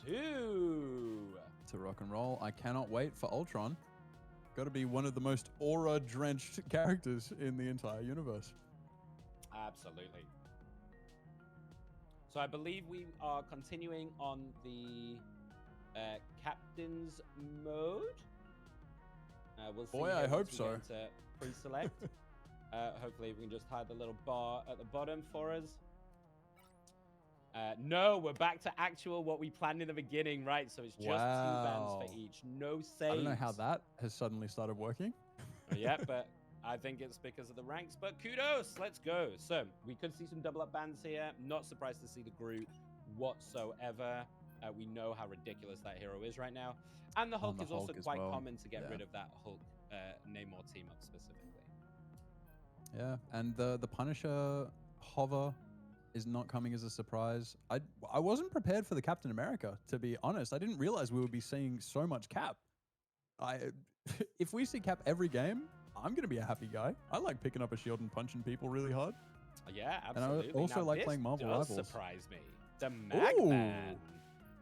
2. To rock and roll, I cannot wait for Ultron. Got to be one of the most aura-drenched characters in the entire universe. Absolutely. So I believe we are continuing on the captain's mode. We'll see. Boy, here I once hope we so. get into pre-select. Hopefully, we can just hide the little bar at the bottom for us. No, we're back to actual what we planned in the beginning, right? So it's just 2 bans for each. No saves. I don't know how that has suddenly started working. Yeah, but I think it's because of the ranks. But kudos, let's go. So we could see some double up bans here. Not surprised to see the Groot whatsoever. We know how ridiculous that hero is right now. And the Hulk the is also Hulk as quite well. common to get Yeah. rid of that Hulk Namor team up specifically. Yeah, and the Punisher hover is not coming as a surprise. I wasn't prepared for the Captain America, to be honest. I didn't realize we would be seeing so much Cap. If we see Cap every game, I'm going to be a happy guy. I like picking up a shield and punching people really hard. Yeah, And I absolutely. also Now, like this playing Marvel does Rivals. surprise me. The Mag Ooh. Man.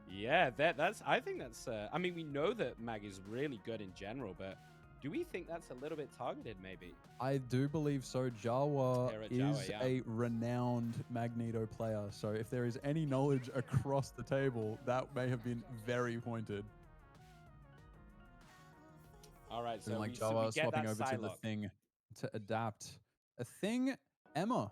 Yeah, that's. I think that's. I mean, we know that Mag is really good in general, but do we think that's a little bit targeted? Maybe. I do believe so. Jawa Terra is Jawa, yeah. a renowned Magneto player. So if there is any knowledge across the table, that may have been very pointed. All right, so So like we Jawa get swapping that over to the Psylocke. Thing to adapt. A Thing, Emma.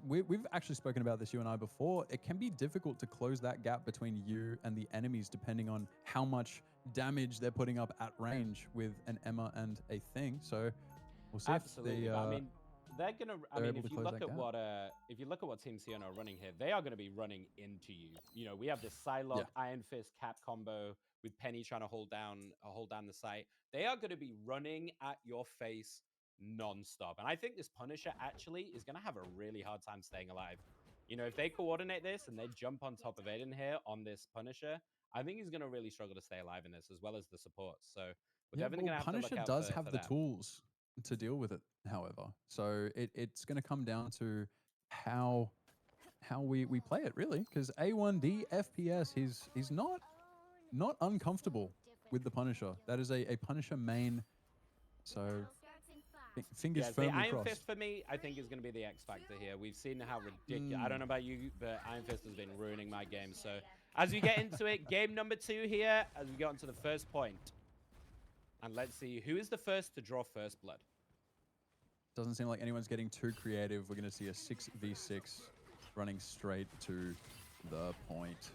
We've actually spoken about this, you and I, before. It can be difficult to close that gap between you and the enemies depending on how much damage they're putting up at range with an Emma and a Thing. So we'll see Absolutely. if But, I they, mean, they're gonna. I they're mean, able if to you close look that at gap. if you look at what Team Sienna are running here, they are going to be running into you. You know, we have this Psylocke Iron Fist Cap combo with Penny trying to hold down the site. They are going to be running at your face non-stop, and I think this Punisher actually is going to have a really hard time staying alive. You know, if they coordinate this and they jump on top of Aiden here on this Punisher, I think he's going to really struggle to stay alive in this, as well as the support. So we're Yeah, definitely well, going to have to Punisher look out does for have the them. tools to deal with it, however. So it's going to come down to how we play it, really, because A1D FPS, he's not uncomfortable with the Punisher. That is a Punisher main. So fingers Yes, the firmly Iron crossed. Fist for me, I think, is going to be the X factor here. We've seen how ridiculous. I don't know about you, but Iron Fist has been ruining my game. So as we get into it, game number 2 here, as we get onto the first point, and let's see who is the first to draw first blood. Doesn't seem like anyone's getting too creative. We're going to see a 6v6 running straight to the point.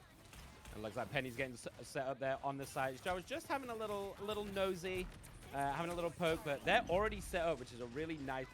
It looks like Penny's getting set up there on the side. Joe was just having a little nosy, having a little poke, but they're already set up, which is a really nice.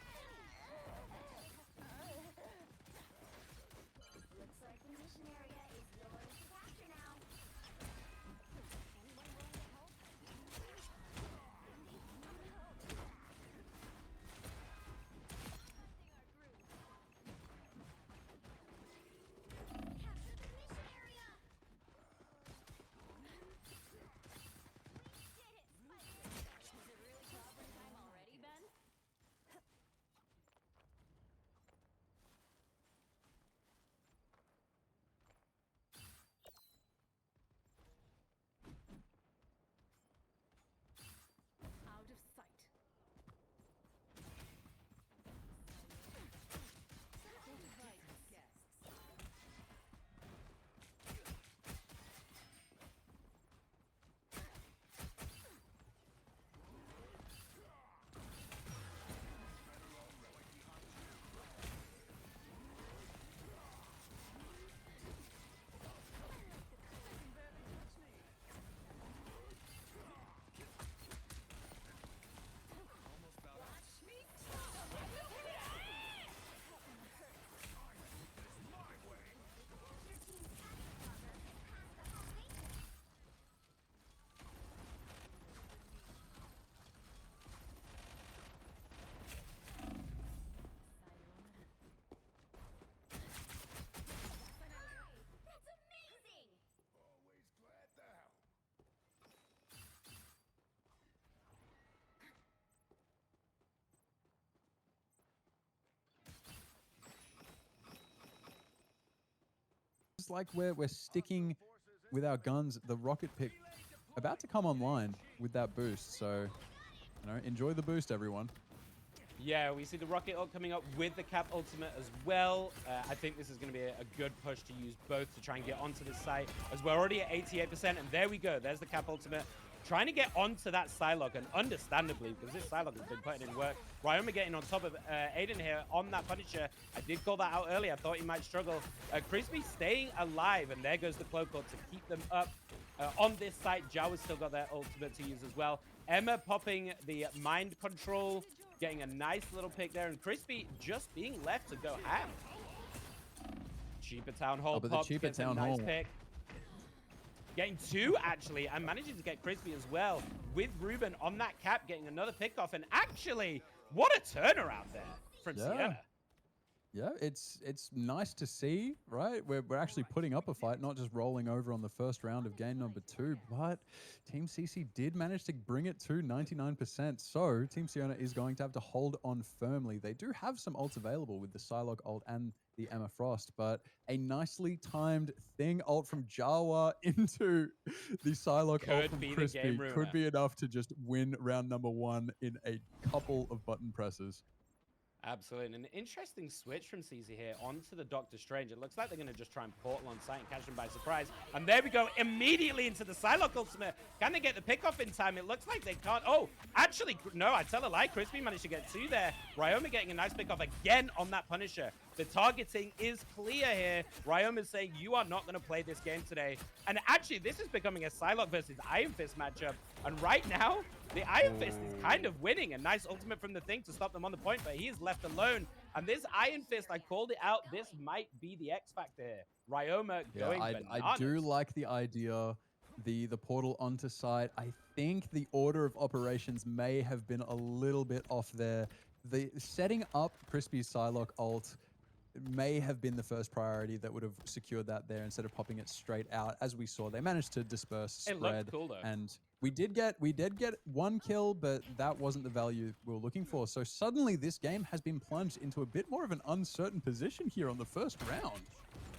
Out of sight. It's like we're sticking with our guns. The rocket pick about to come online with that boost. So, enjoy the boost, everyone. Yeah, we see the rocket ult coming up with the cap ultimate as well. I think this is going to be a good push to use both to try and get onto this site, as we're already at 88%. And there we go. There's the cap ultimate. Trying to get onto that Psylocke, and understandably, because this Psylocke has been putting in work. Ryoma getting on top of Aiden here on that Punisher. I did call that out earlier. I thought he might struggle. Crispy staying alive, and there goes the Cloak Ult to keep them up. On this site, Zhao has still got their ultimate to use as well. Emma popping the mind control, getting a nice little pick there, and Crispy just being left to go ham. Cheaper Town Hall but the popped, cheaper gets a Town nice Hall. pick. Getting 2, actually, and managing to get Crispy as well, with Ruben on that cap, getting another pick off. And actually, what a turnaround there from Sienna. Yeah, it's nice to see, right? We're actually putting up a fight, not just rolling over on the first round of game number 2. But Team CC did manage to bring it to 99%. So Team Sienna is going to have to hold on firmly. They do have some ults available with the Psylocke ult and the Emma Frost, but a nicely timed thing ult from Jawa into the Psylocke ult from be the Crispy game ruiner. could be enough to just win round number 1 in a couple of button presses. Absolutely. And an interesting switch from CZ here onto the Doctor Strange. It looks like they're going to just try and portal on site and catch them by surprise. And there we go, immediately into the Psylocke ultimate. Can they get the pick off in time? It looks like they can't. Oh, actually, no, I tell a lie. Crispy managed to get 2 there. Ryoma getting a nice pick off again on that Punisher. The targeting is clear here. Ryoma is saying, you are not going to play this game today. And actually, this is becoming a Psylocke versus Iron Fist matchup. And right now, the Iron Fist is kind of winning. A nice ultimate from the Thing to stop them on the point, but he is left alone. And this Iron Fist, I called it out, this might be the X Factor here. Ryoma going bananas. I do like the idea, the portal onto site. I think the order of operations may have been a little bit off there. The setting up Crispy's Psylocke ult, may have been the first priority that would have secured that there instead of popping it straight out. As we saw, they managed to disperse, It spread, looked cool though. and we did get one kill, but that wasn't the value we were looking for. So suddenly this game has been plunged into a bit more of an uncertain position here on the first round.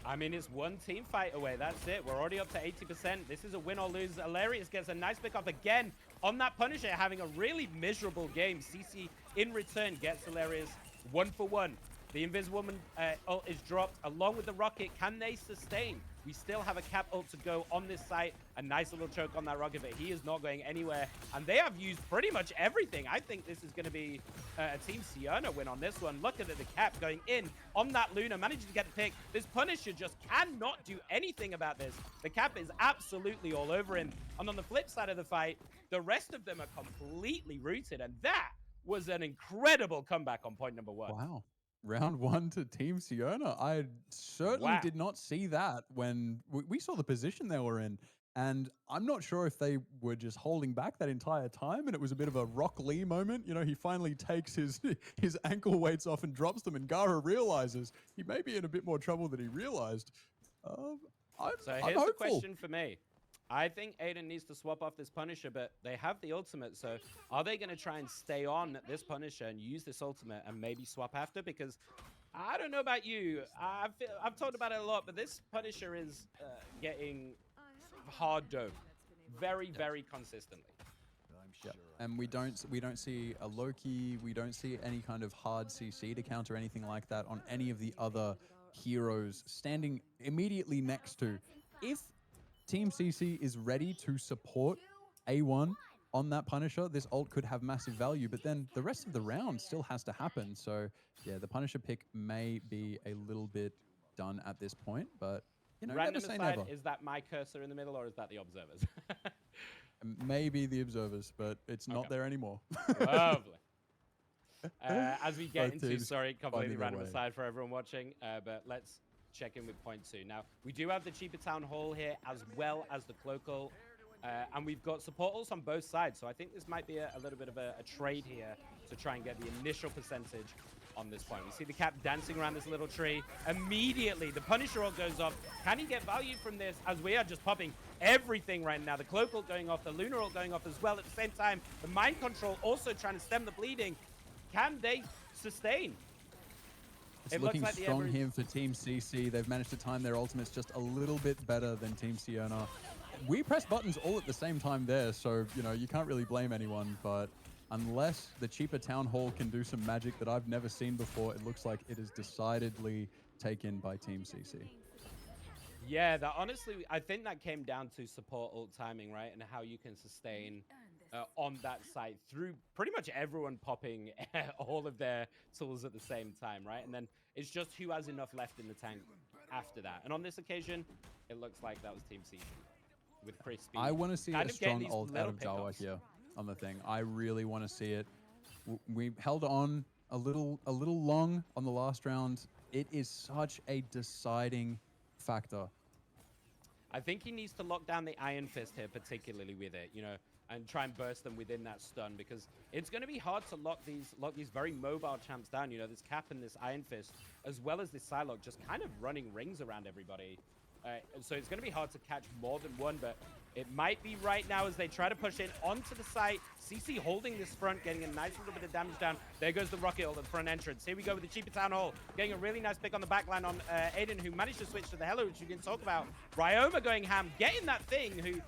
I mean, it's one team fight away. That's it. We're already up to 80%. This is a win or lose. Hilarious gets a nice pick off again on that Punisher, having a really miserable game. CC in return gets Hilarious 1 for 1. The Invisible Woman ult is dropped along with the rocket. Can they sustain? We still have a cap ult to go on this site. A nice little choke on that rocket, but he is not going anywhere. And they have used pretty much everything. I think this is going to be a Team Siona win on this one. Look at the cap going in on that Luna, managing to get the pick. This Punisher just cannot do anything about this. The cap is absolutely all over him. And on the flip side of the fight, the rest of them are completely rooted. And that was an incredible comeback on point number 1. Wow. Round 1 to Team Siona. I certainly Wow. did not see that when we saw the position they were in. And I'm not sure if they were just holding back that entire time and it was a bit of a Rock Lee moment. You know, he finally takes his ankle weights off and drops them, and Gara realizes he may be in a bit more trouble than he realized. So I'm here's the hopeful. question for me. I think Aiden needs to swap off this Punisher, but they have the ultimate, so are they going to try and stay on this Punisher and use this ultimate and maybe swap after? Because I don't know about you. I've talked about it a lot, but this Punisher is getting hard dove very, very consistently. Yep. And we don't see a Loki, we don't see any kind of hard CC to counter anything like that on any of the other heroes standing immediately next to. If Team CC is ready to support A1 on that Punisher, this ult could have massive value, but then the rest of the round still has to happen. So yeah, the Punisher pick may be a little bit done at this point, but you know, Random never say aside, never. is that my cursor in the middle or is that the Observers? Maybe the Observers, but it's not Okay. there anymore. Lovely. As we get Both into, teams sorry, completely finding their random way. aside for everyone watching, but let's check in with point 2. Now, we do have the Cheaper Town Hall here as well as the Cloak, and we've got support ults on both sides, so I think this might be a little bit of a trade here to try and get the initial percentage on this point. We see the cap dancing around this little tree. Immediately, the Punisher ult goes off. Can he get value from this as we are just popping everything right now? The Cloak ult going off, the Lunar ult going off as well at the same time. The Mind Control also trying to stem the bleeding. Can they sustain? It's It looks looking like the strong Ember- here for Team CC. They've managed to time their ultimates just a little bit better than Team Siona. We press buttons all at the same time there, so you know you can't really blame anyone. But unless the Cheaper Town Hall can do some magic that I've never seen before, it looks like it is decidedly taken by Team CC. Yeah, that honestly, I think that came down to support ult timing, right? And how you can sustain on that site through pretty much everyone popping all of their tools at the same time, right? And then it's just who has enough left in the tank after that. And on this occasion, it looks like that was Team CC with Crispy. I want to see kind a of getting strong these ult out little of Jawa pickoffs. here on the thing. I really want to see it. We held on a little long on the last round. It is such a deciding factor. I think he needs to lock down the Iron Fist here, particularly with it, you know, and try and burst them within that stun, because it's going to be hard to lock these very mobile champs down. You know, this Cap and this Iron Fist, as well as this Psylocke, just kind of running rings around everybody. So it's going to be hard to catch more than one, but it might be right now as they try to push in onto the site. CC holding this front, getting a nice little bit of damage down. There goes the rocket ult at the front entrance. Here we go with the Cheaper Town Hall, getting a really nice pick on the backline on Aiden, who managed to switch to the Hello, which we didn't talk about. Ryoma going ham, getting that thing, who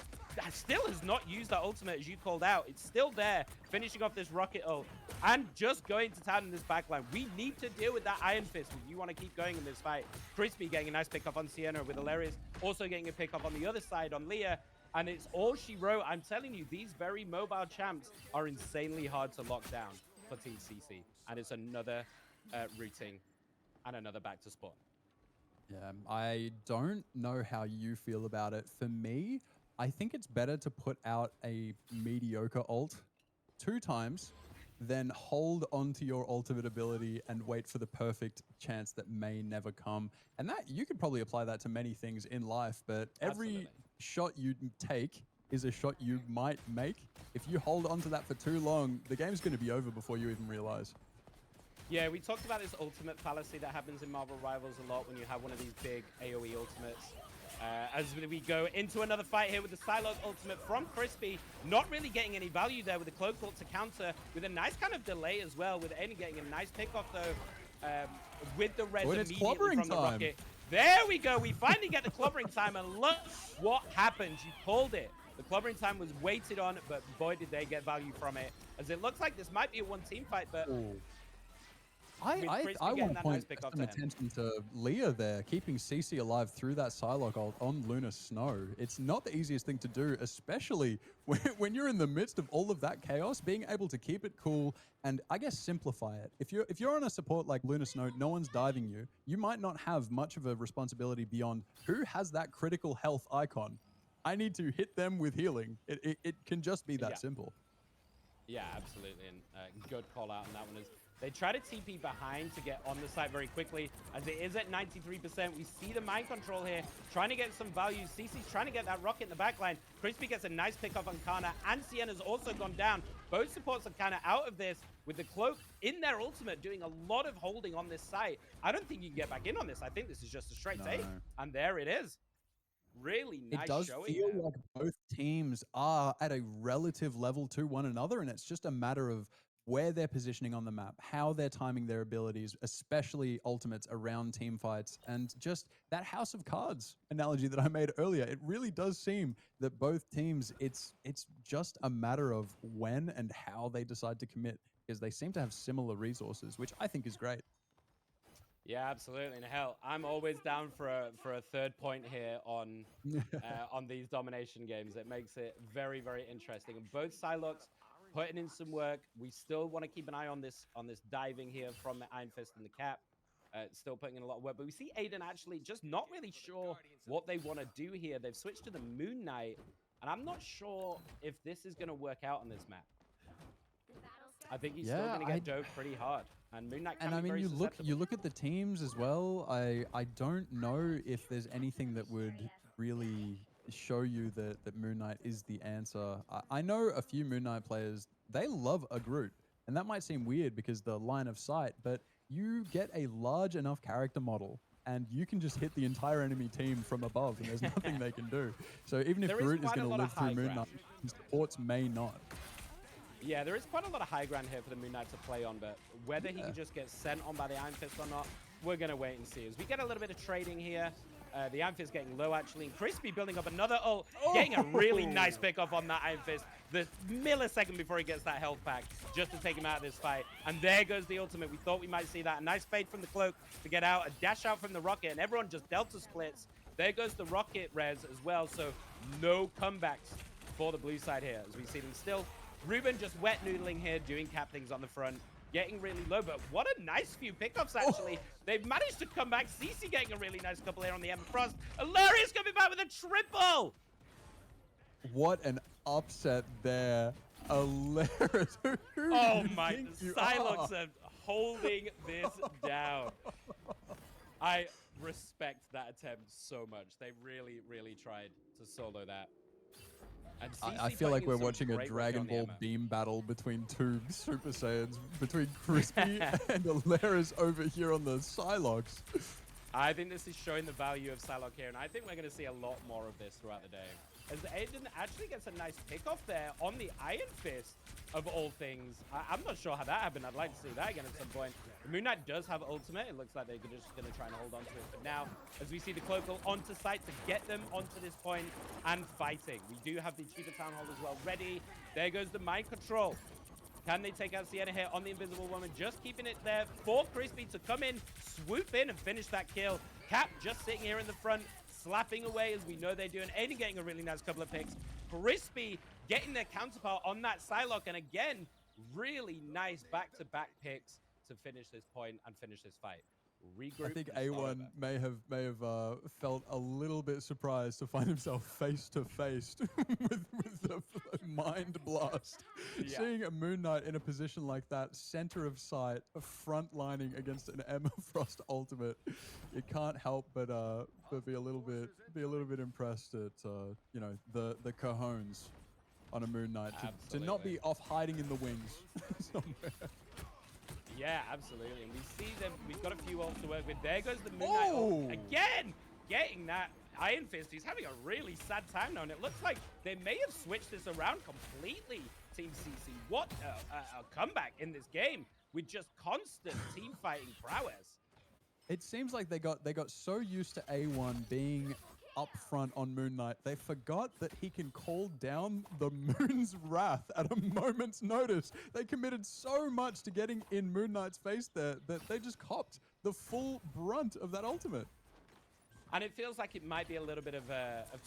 still has not used that ultimate, as you called out. It's still there, finishing off this rocket ult, and just going to town in this backline. We need to deal with that Iron Fist if you want to keep going in this fight. Crispy getting a nice pick off on Sienna with Hilarious, also getting a pick off on the other side on Leah, and it's all she wrote. I'm telling you, these very mobile champs are insanely hard to lock down for Team CC, and it's another routing and another back to spawn. Yeah, I don't know how you feel about it. For me, I think it's better to put out a mediocre ult 2 times than hold onto your ultimate ability and wait for the perfect chance that may never come. And that you could probably apply that to many things in life, but every Absolutely. shot you take is a shot you might make. If you hold onto that for too long, the game's going to be over before you even realize. Yeah, we talked about this ultimate fallacy that happens in Marvel Rivals a lot when you have one of these big AoE ultimates. As we go into another fight here with the Psylocke ultimate from Crispy, not really getting any value there with the Cloak Vault to counter with a nice kind of delay as well, with Aiden getting a nice pickoff though with the res Oh, and it's immediately clobbering from the time. rocket. There we go. We finally get the clobbering time, and look what happens. You called it. The clobbering time was waited on, but boy, did they get value from it. As it looks like this might be a one-team fight, but I Crispy want getting to that point nice pick off some to him. attention to Leah there, keeping CC alive through that Psylocke ult on Luna Snow. It's not the easiest thing to do, especially when you're in the midst of all of that chaos. Being able to keep it cool and I guess simplify it. If you're on a support like Luna Snow, no one's diving you. You might not have much of a responsibility beyond who has that critical health icon. I need to hit them with healing. It can just be that Yeah. simple. Yeah, absolutely, and good call out on that one. Is they try to TP behind to get on the site very quickly, as it is at 93%. We see the mind control here, trying to get some value. CC's trying to get that rocket in the backline. Crispy gets a nice pick off on Kana, and Sienna's also gone down. Both supports are kind of out of this, with the Cloak in their ultimate doing a lot of holding on this site. I don't think you can get back in on this. I think this is just a straight take, and there it is. Really nice It does showing feel there. like both teams are at a relative level to one another, and it's just a matter of where they're positioning on the map, how they're timing their abilities, especially ultimates around team fights, and just that House of Cards analogy that I made earlier. It really does seem that both teams, it's just a matter of when and how they decide to commit, because they seem to have similar resources, which I think is great. Yeah, absolutely. And hell, I'm always down for a third point here on these domination games. It makes it very, very interesting. And both Psylocks putting in some work. We still want to keep an eye on this diving here from the Iron Fist and the Cap. Still putting in a lot of work. But we see Aiden actually just not really sure what they want to do here. They've switched to the Moon Knight, and I'm not sure if this is going to work out on this map. I think he's still going to get doped pretty hard. And Moon Knight can And I be mean, very you susceptible. look at the teams as well. I don't know if there's anything that would really show you that Moon Knight is the answer. I know a few Moon Knight players, they love a Groot, and that might seem weird because the line of sight, but you get a large enough character model and you can just hit the entire enemy team from above, and there's nothing they can do. So even if There is Groot is quite a going to lot of live through high Moon ground. Knight, supports may not. Yeah, there is quite a lot of high ground here for the Moon Knight to play on, but whether he can just get sent on by the Iron Fist or not, we're going to wait and see. As we get a little bit of trading here, the Iron Fist getting low, actually, and Crispy building up another ult, getting a really nice pick off on that Iron Fist, the millisecond before he gets that health pack, just to take him out of this fight. And there goes the ultimate. We thought we might see that. A nice fade from the Cloak to get out, a dash out from the rocket, and everyone just delta splits. There goes the rocket res as well, so no comebacks for the blue side here, as we see them still. Ruben just wet noodling here, doing cap things on the front, getting really low, but what a nice few pickups, actually. They've managed to come back. CC getting a really nice couple here on the Emma Frost. Hilarious coming back with a triple! What an upset there. Hilarious. Who Oh do you my, think the you Psylocks are? are holding this down. I respect that attempt so much. They really, really tried to solo that. And I CC feel like putting in we're some watching a great work Dragon on the Ball Emma. beam battle between two Super Saiyans, between Crispy and Alaris over here on the Psylocks. I think this is showing the value of Psylocke here, and I think we're going to see a lot more of this throughout the day. As Aiden actually gets a nice pickoff there on the Iron Fist, of all things. I'm not sure how that happened. I'd like to see that again at some point. The Moon Knight does have ultimate. It looks like they're just going to try and hold on to it. But now, as we see the Cloak Vault onto site to get them onto this point and fighting. We do have the Chiba Town Hall as well ready. There goes the mind control. Can they take out Sienna here on the Invisible Woman? Just keeping it there for Crispy to come in, swoop in, and finish that kill. Cap just sitting here in the front, slapping away as we know they're doing. Aiden getting a really nice couple of picks. Crispy getting their counterpart on that Psylocke. And again, really nice back-to-back picks to finish this point and finish this fight. Regroup. I think and start A1 over. may have felt a little bit surprised to find himself face to face with the mind blast. Yeah. Seeing a Moon Knight in a position like that, center of sight, front lining against an Emma Frost ultimate, you can't help but be a little bit impressed at you know, the cojones on a Moon Knight to not Absolutely. be off hiding in the wings somewhere. Yeah, absolutely. And we see them. We've got a few ults to work with. There goes the Moon Knight ult Oh! again, getting that Iron Fist. He's having a really sad time now, and it looks like they may have switched this around completely. Team CC, what a comeback in this game with just constant team fighting prowess. It seems like they got so used to A1 being up front on Moon Knight, they forgot that he can call down the Moon's wrath at a moment's notice. They committed so much to getting in Moon Knight's face there that they just copped the full brunt of that ultimate. And it feels like it might be a little bit of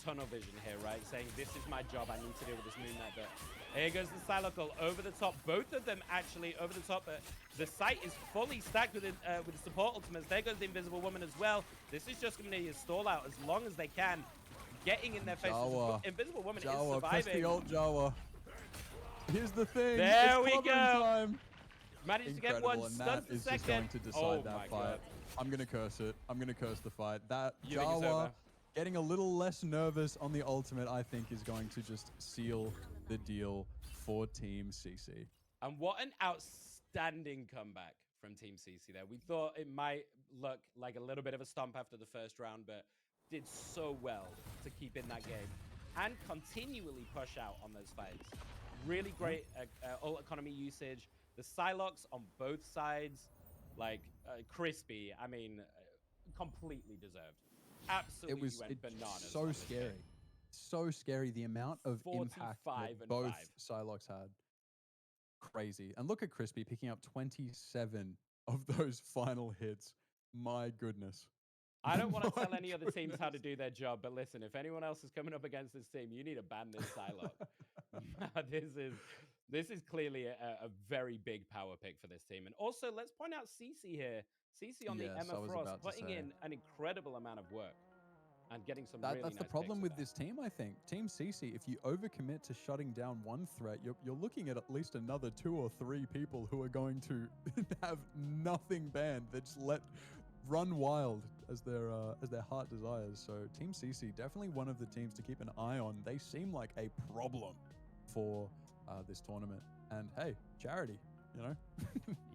tunnel vision here, right? Saying, this is my job, I need to deal with this Moon Knight. But here goes the Psylocke ult over the top. Both of them actually over the top. But the site is fully stacked with the support ultimates. There goes the Invisible Woman as well. This is just going to be a stall out as long as they can. Getting in their faces. Jawa. Invisible Woman is Jawa, press surviving. the ult, Jawa. Here's the thing. There it's we clobbering go. Time. Managed to get Incredible, one, and stuns that the is second. just going to decide Oh that my fight. God. I'm gonna curse it. I'm gonna curse the fight. That You think it's Jawa over? getting a little less nervous on the ultimate, I think, is going to just seal the deal for Team CC. And what an outstanding comeback from Team CC there. We thought it might look like a little bit of a stomp after the first round, but did so well to keep in that game and continually push out on those fights. Really great ult economy usage. The Psylocks on both sides, like crispy. I mean, completely deserved. Absolutely went bananas. so on this scary. game. So scary, the amount of impact 45 that and both 5. Psylocks had. Crazy. And look at Crispy picking up 27 of those final hits. My goodness. I don't want to My tell any other teams how to goodness. do their job, but listen, if anyone else is coming up against this team, you need to ban this Psylocke. This is clearly a very big power pick for this team. And also, let's point out CC here. CC on Yes, the I Emma was Frost, about to putting say. in an incredible amount of work and getting some really That's nice the problem picks with that. this team, I think. Team CC, if you overcommit to shutting down one threat, you're looking at least another 2 or 3 people who are going to have nothing banned. They just run wild as their heart desires. So Team CC, definitely one of the teams to keep an eye on. They seem like a problem for this tournament. And hey, charity, you know?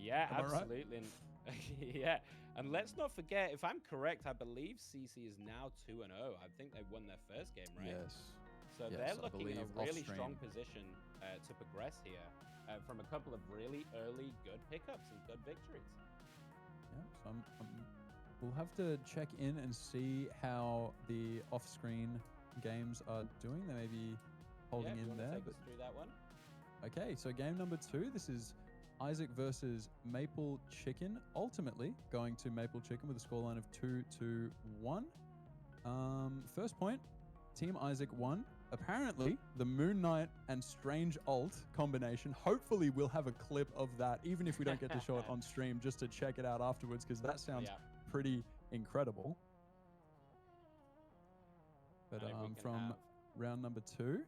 Yeah, Am I right? absolutely. And yeah, and let's not forget, if I'm correct, I believe CC is now 2-0. I think they won their first game, right? Yes. So Yes, they're I looking in a believe really strong off-stream. position to progress here from a couple of really early good pickups and good victories. Yeah, so we'll have to check in and see how the off-screen games are doing. They may be holding Yeah, if you in wanna there. take us through that one. Okay, so game number 2. This is Isaac versus Maple Chicken. Ultimately going to Maple Chicken with a scoreline of 2-1. First point, Team Isaac won. Apparently, the Moon Knight and Strange ult combination. Hopefully, we'll have a clip of that, even if we don't get to show it on stream, just to check it out afterwards, because that sounds Yeah. pretty incredible. But And if we can from have- round number 2,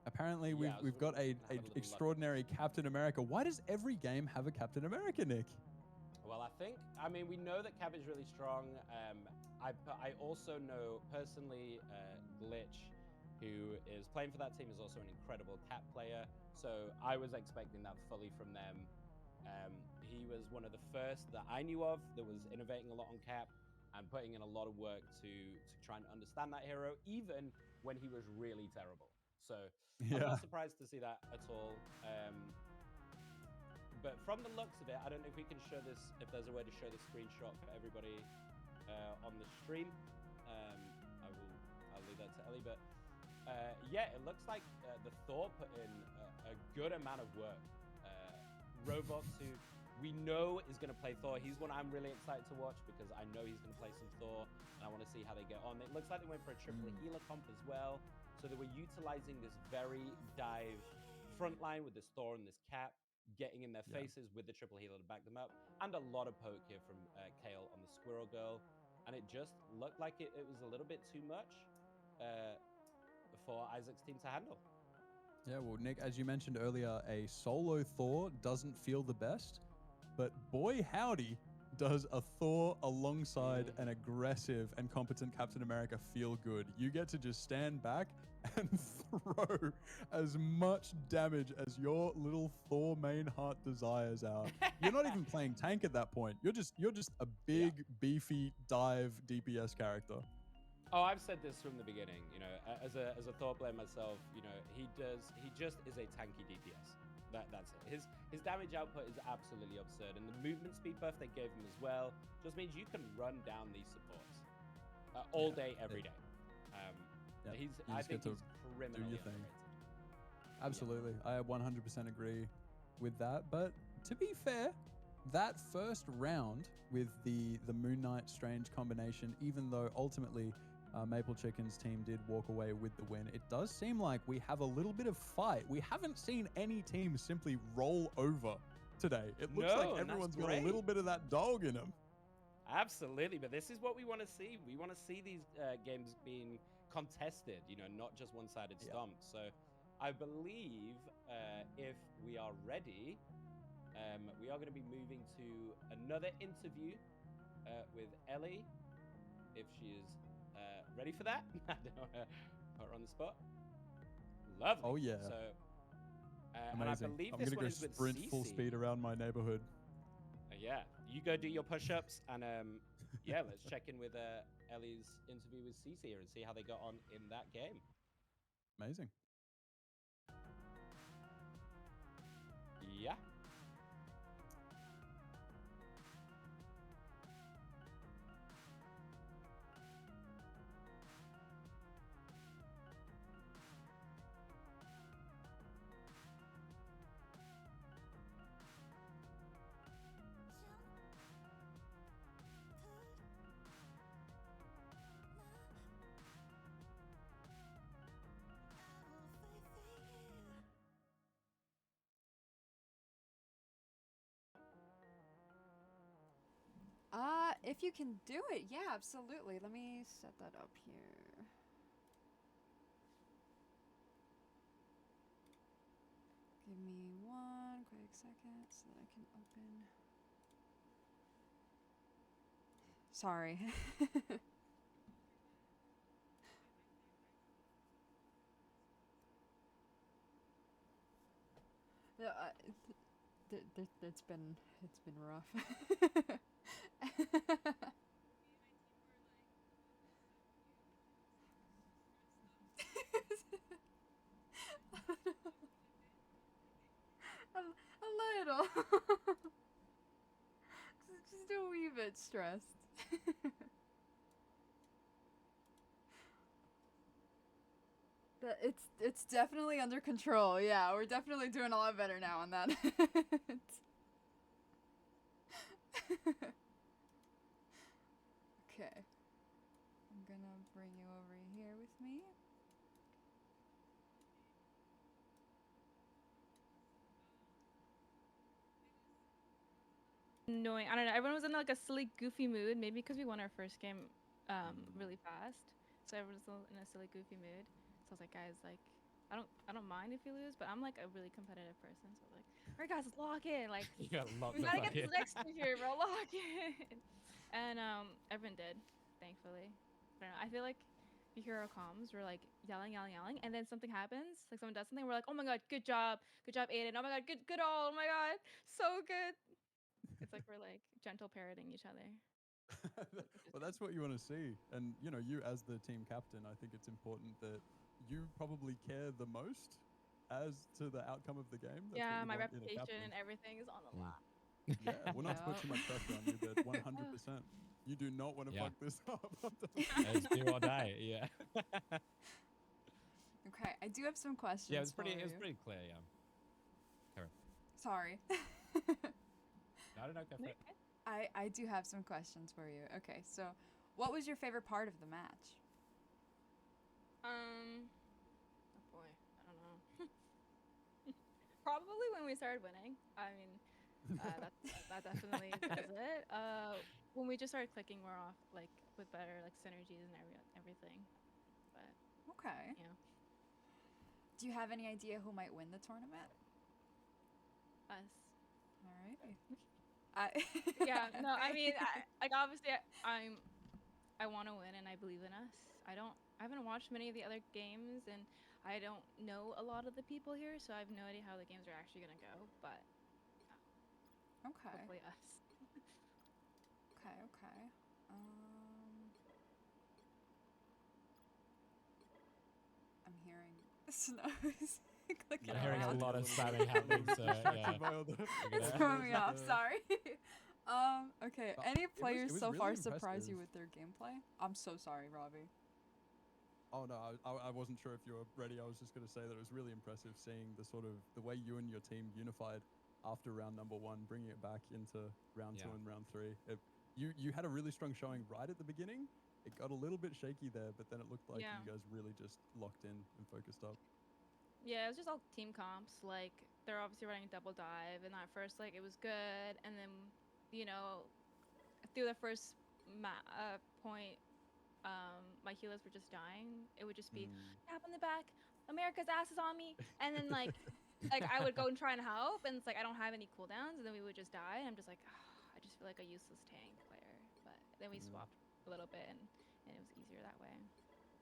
apparently Yeah, I was we've got wondering a if we can have a little look. extraordinary Captain America. Why does every game have a Captain America, Nick? Well, I mean, we know that Cap is really strong. I also know personally Glitch, who is playing for that team, is also an incredible Cap player. So I was expecting that fully from them. He was one of the first that I knew of that was innovating a lot on Cap and putting in a lot of work to try and understand that hero, even when he was really terrible. So I'm not surprised to see that at all. But from the looks of it, I don't know if we can show this, if there's a way to show the screenshot for everybody on the stream. I'll leave that to Ellie. But yeah, it looks like the Thor put in a good amount of work. Robox, who we know is going to play Thor. He's one I'm really excited to watch because I know he's going to play some Thor, and I want to see how they get on. It looks like they went for a triple healer comp as well. So they were utilizing this very dive front line with this Thor and this Cap, getting in their faces with the triple healer to back them up, and a lot of poke here from Kale on the Squirrel Girl. And it just looked like it was a little bit too much for Isaac's team to handle. Yeah, well, Nick, as you mentioned earlier, a solo Thor doesn't feel the best, but boy howdy, does a Thor alongside an aggressive and competent Captain America feel good. You get to just stand back and throw as much damage as your little Thor main heart desires out. You're not even playing tank at that point. You're just a big, beefy dive DPS character. Oh, I've said this from the beginning. You know, as a Thor player myself, you know, he just is a tanky DPS. That's it. His damage output is absolutely absurd, and the movement speed buff they gave him as well just means you can run down these supports all day, every day. I think he's criminally underrated. Absolutely, I 100% agree with that. But to be fair, that first round with the Moon Knight Strange combination, even though ultimately Maple Chicken's team did walk away with the win, it does seem like we have a little bit of fight. We haven't seen any team simply roll over today. It looks like everyone's got a little bit of that dog in them. Absolutely, but this is what we want to see. We want to see these games being contested, you know, not just one-sided stomps. So I believe if we are ready, we are going to be moving to another interview with Ellie, if she is ready for that. I don't want to put her on the spot. Lovely. Oh yeah. So, amazing. and I believe I'm this gonna one go is with sprint full Cece. speed around my neighborhood. Yeah, you go do your push-ups, and yeah, let's check in with Ellie's interview with Cece here and see how they got on in that game. Amazing. Yeah. If you can do it, yeah, absolutely. Let me set that up here. Give me one quick second so that I can open. Sorry. It's been rough. a little. Just a wee bit stressed. It's definitely under control. Yeah, we're definitely doing a lot better now on that. Okay. I'm gonna bring you over here with me. Annoying. I don't know. Everyone was in like a silly, goofy mood. Maybe because we won our first game really fast, so everyone was in a silly, goofy mood. So I was like, guys, like, I don't mind if you lose, but I'm like a really competitive person. So I was like, all right, guys, let's lock in. Like, You gotta lock we the gotta fuck get in. this next two here, bro. Lock in. And everyone did, thankfully. I don't know. I feel like we hear our comms, we're like yelling, and then something happens, like someone does something, we're like, oh my god, good job, Aiden. Oh my god, good all. Oh my god, so good. It's like we're like gentle parroting each other. Well, that's what you want to see. And, you know, you as the team captain, I think it's important that you probably care the most as to the outcome of the game. That's Yeah, what you my want in a reputation captain. and everything is on the line. Yeah, we're not to put too much pressure on you, but 100%. You do not want to fuck this up. It's do or die, yeah. Okay, I do have some questions. Yeah, it was pretty for you. clear, yeah. Karen. Sorry. No, go for it. I do have some questions for you. Okay, so what was your favorite part of the match? Oh boy, I don't know. Probably when we started winning. I mean, that definitely does it. When we just started clicking more off, like with better like synergies and everything. But Okay. yeah. Do you have any idea who might win the tournament? Us. All right. Yeah, no, I mean, like obviously, I want to win, and I believe in us. I haven't watched many of the other games, and I don't know a lot of the people here, so I have no idea how the games are actually gonna go. But Okay. hopefully us. Okay. Okay. I'm hearing snows clicking I'm hearing a around. lot of spamming happening, so yeah. It's throwing me off. Sorry. Okay. But Any it was players so really far surprise you impressive. with their gameplay? I'm so sorry, Robbie. Oh no, I wasn't sure if you were ready. I was just going to say that it was really impressive seeing the way you and your team unified after round number 1, bringing it back into round 2 Yeah. and round 3. You had a really strong showing right at the beginning. It got a little bit shaky there, but then it looked like Yeah. you guys really just locked in and focused up. Yeah, it was just all team comps. Like they're obviously running double dive, and at first, like it was good, and then, you know, through the first point, my healers were just dying. It would just be tap in the back, America's ass is on me, and then like I would go and try and help, and it's like I don't have any cooldowns, and then we would just die, and I'm just like, I just feel like a useless tank player. But then we swapped a little bit, and it was easier that way.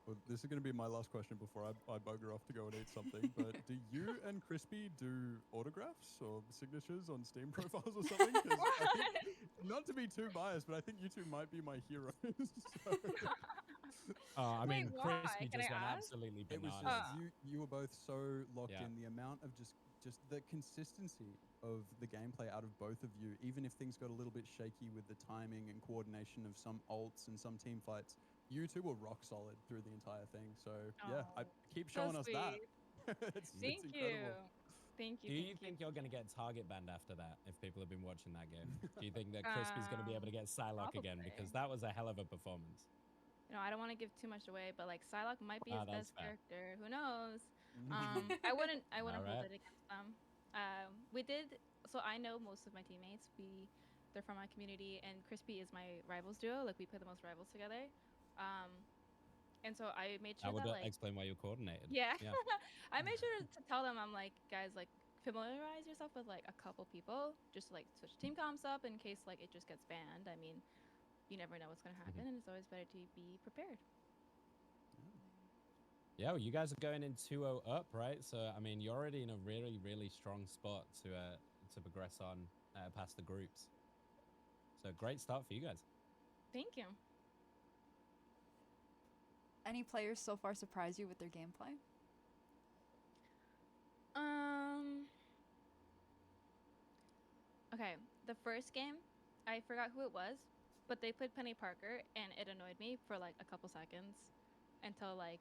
Well, this is going to be my last question before I bugger off to go and eat something. But do you and Crispy do autographs or signatures on Steam profiles or something? 'Cause I think, not to be too biased, but I think you two might be my heroes. So. I Wait, mean, why? Crispy Can just I went ask? absolutely It was bananas. just you were both so locked Yeah. in. The amount of just the consistency of the gameplay out of both of you, even if things got a little bit shaky with the timing and coordination of some ults and some team fights, you two were rock solid through the entire thing. So yeah, I Oh, keep so showing us that. sweet. it's Thank incredible. you. Thank you. Do you thank think you're going to get target banned after that if people have been watching that game? Do you think that Crispy's going to be able to get Psylocke again? Because probably. that was a hell of a performance. You know, I don't want to give too much away, but like Psylocke might be Ah, his that's best fair. character. Who knows? I wouldn't hold Alright. it against them. We did. So I know most of my teammates. They're from my community, and Crispy is my rivals duo. Like we play the most rivals together. Um, and so I made sure That would that like explain why you're coordinated. yeah, Yeah. I made sure to tell them I'm like guys like familiarize yourself with like a couple people, just like switch team comps up in case like it just gets banned. I mean, you never know what's gonna happen, and it's always better to be prepared. Yeah, well, you guys are going in 2-0 up, right? So, I mean, you're already in a really, really strong spot to progress on past the groups. So, great start for you guys. Thank you. Any players so far surprise you with their gameplay? Okay, the first game, I forgot who it was, but they played Penny Parker, and it annoyed me for like a couple seconds until like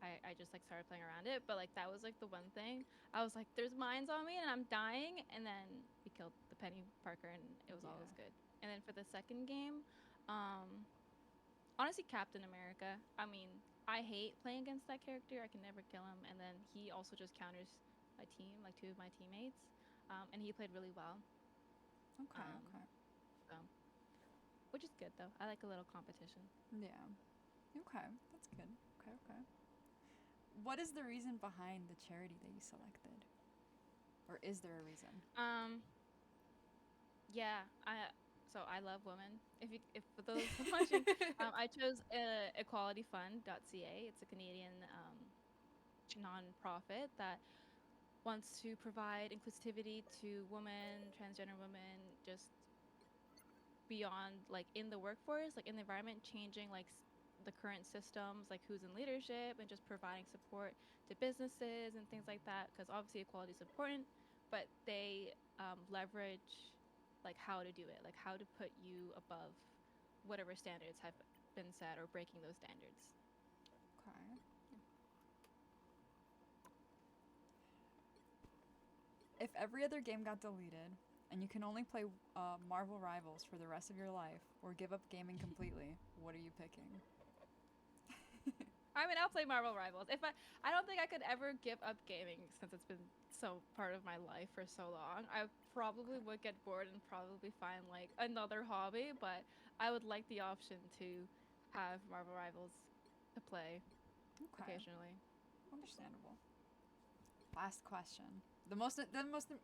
I just like started playing around it. But like that was like the one thing I was like, there's mines on me and I'm dying, and then we killed the Penny Parker, and it was always good. And then for the second game, honestly, Captain America. I mean, I hate playing against that character. I can never kill him, and then he also just counters my team, like 2 of my teammates, and he played really well. Okay. Okay. So, which is good though. I like a little competition. Yeah. Okay. That's good. Okay. Okay. What is the reason behind the charity that you selected? Or is there a reason? Yeah, I love women. If for those watching, I chose equalityfund.ca. It's a Canadian non-profit that wants to provide inclusivity to women, transgender women, just beyond like in the workforce, like in the environment, changing like the current systems, like who's in leadership, and just providing support to businesses and things like that. Because obviously equality is important, but they leverage like how to do it, like how to put you above whatever standards have been set or breaking those standards. Okay. If every other game got deleted and you can only play Marvel Rivals for the rest of your life or give up gaming completely, what are you picking? I mean, I'll play Marvel Rivals. If I don't think I could ever give up gaming since it's been so part of my life for so long. I probably would get bored and probably find like another hobby, but I would like the option to have Marvel Rivals to play occasionally. Understandable. Last question. The most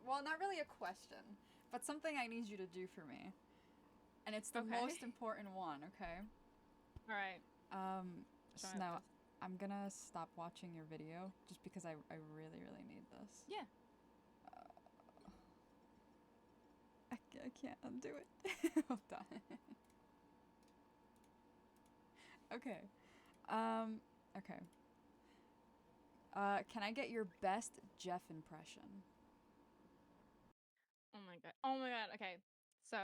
well, not really a question, but something I need you to do for me. And it's the Okay. most important one, okay? All right. So Try my now best. I'm gonna stop watching your video just because I really, really need this. Yeah. I can't undo it. Hold on. Okay. Okay. Can I get your best Jeff impression? Oh my god. Oh my god. Okay. So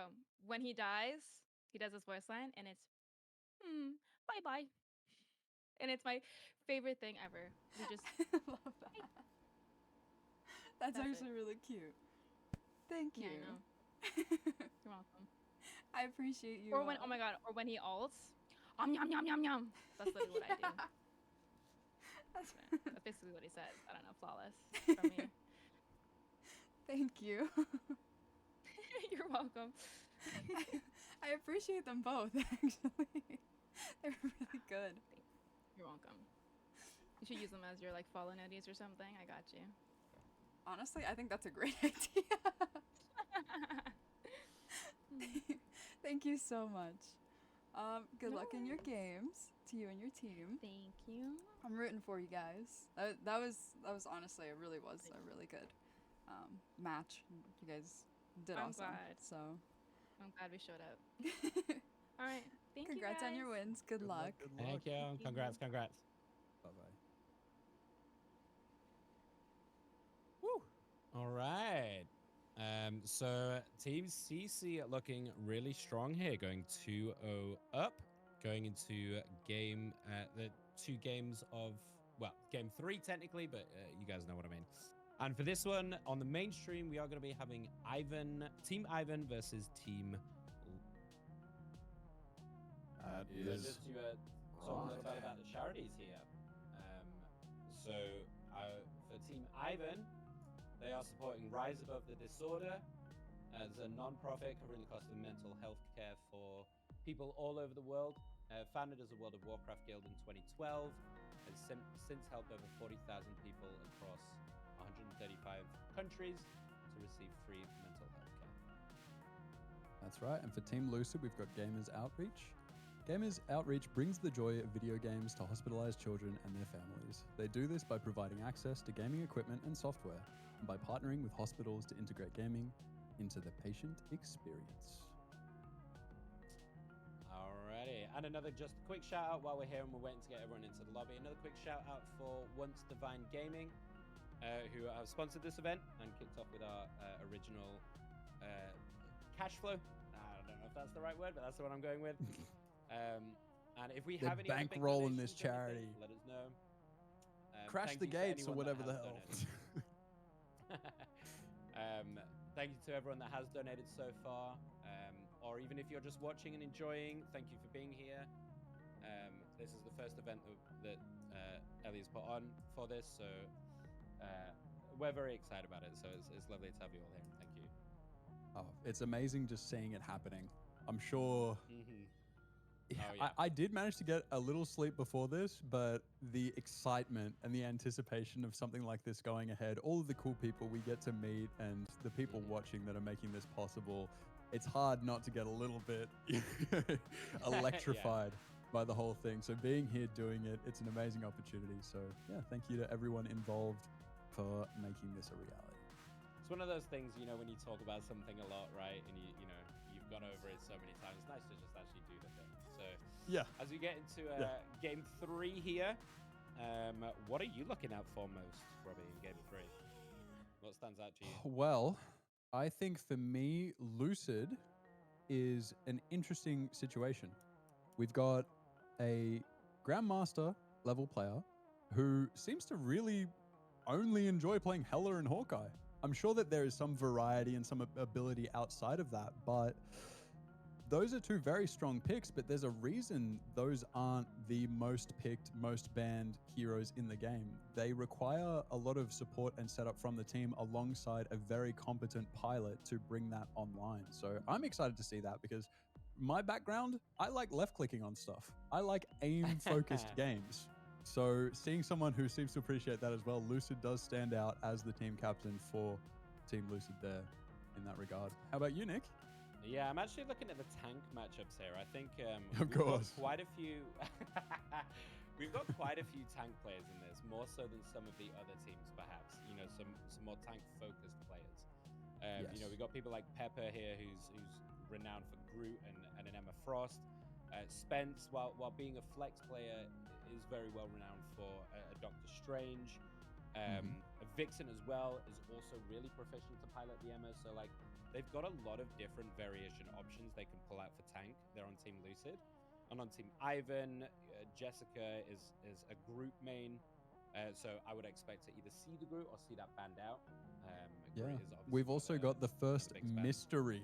when he dies, he does his voice line, and it's bye bye. And it's my favorite thing ever. We just Love that. That's That's it. actually really cute. Thank you. Yeah, I know. You're welcome. I appreciate you. Or when oh my god, or when he ults, yum yum yum yum. That's literally what I do. That's That's basically what he says. I don't know, flawless from me. Thank you. You're welcome. I appreciate them both, actually. They're really good. You're welcome. You should use them as your like follow noties or something. I got you. Honestly, I think that's a great idea. Thank you so much. Good luck in your games to you and your team. Thank you. I'm rooting for you guys. That was honestly, it really was a really good match. You guys did I'm awesome. glad. So I'm glad we showed up. All right. Thank congrats you. on your guys. wins. Good luck. Thank you. Congrats. Congrats. Bye bye. Woo. All right. So Team CC looking really strong here, going 2-0 up, going into game the 2 games of game 3 technically, but you guys know what I mean. And for this one on the main stream, we are going to be having Team Ivan versus Team. So just to talk a little bit about the charities here. So for Team Ivan, they are supporting Rise Above the Disorder as a non-profit covering the cost of mental health care for people all over the world. Founded as a World of Warcraft guild in 2012, has since helped over 40,000 people across 135 countries to receive free mental health care. That's right. And for Team Lucid, we've got Gamers Outreach. Gamers Outreach brings the joy of video games to hospitalized children and their families. They do this by providing access to gaming equipment and software, and by partnering with hospitals to integrate gaming into the patient experience. Alrighty, and another just quick shout out while we're here and we're waiting to get everyone into the lobby. Another quick shout out for Once Divine Gaming, who have sponsored this event and kicked off with our original cash flow. I don't know if that's the right word, but that's the one I'm going with. And if we They're have any other big bankrolling this donations or anything, charity. let us know. Crash Thank the you to gates or anyone that whatever the has hell. donated. Thank you to everyone that has donated so far, or even if you're just watching and enjoying, thank you for being here. This is the first event that Ellie's put on for this, so we're very excited about it. So it's lovely to have you all here. Thank you. Oh, it's amazing just seeing it happening. I'm sure. Oh, yeah. I did manage to get a little sleep before this, but the excitement and the anticipation of something like this going ahead, all of the cool people we get to meet and the people watching that are making this possible, it's hard not to get a little bit electrified by the whole thing. So being here doing it, it's an amazing opportunity. So yeah, thank you to everyone involved for making this a reality. It's one of those things, you know, when you talk about something a lot, right? And you've gone over it so many times. It's nice to just actually do the thing. So yeah, as we get into game 3 here, what are you looking out for most, Robbie, in game 3? What stands out to you? Well, I think for me, Lucid is an interesting situation. We've got a Grandmaster level player who seems to really only enjoy playing Hela and Hawkeye. I'm sure that there is some variety and some ability outside of that, but those are 2 very strong picks, but there's a reason those aren't the most picked, most banned heroes in the game. They require a lot of support and setup from the team alongside a very competent pilot to bring that online. So I'm excited to see that because my background, I like left clicking on stuff. I like aim focused games. So seeing someone who seems to appreciate that as well, Lucid does stand out as the team captain for Team Lucid there in that regard. How about you, Nick? Yeah, I'm actually looking at the tank matchups here. I think Of we've got course. quite a few. We've got quite a few tank players in this, more so than some of the other teams, perhaps. You know, some more tank-focused players. You know, Yes. we got people like Pepper here, who's renowned for Groot and an Emma Frost. Spence, while being a flex player, is very well renowned for a Doctor Strange. Vixen as well is also really proficient to pilot the Emma. So like, they've got a lot of different variation options they can pull out for tank. They're on Team Lucid, and on Team Ivan, Jessica is a Groot main. So I would expect to either see the Groot or see that banned out. Yeah. Groot is obviously We've one of also got the first big spans. mystery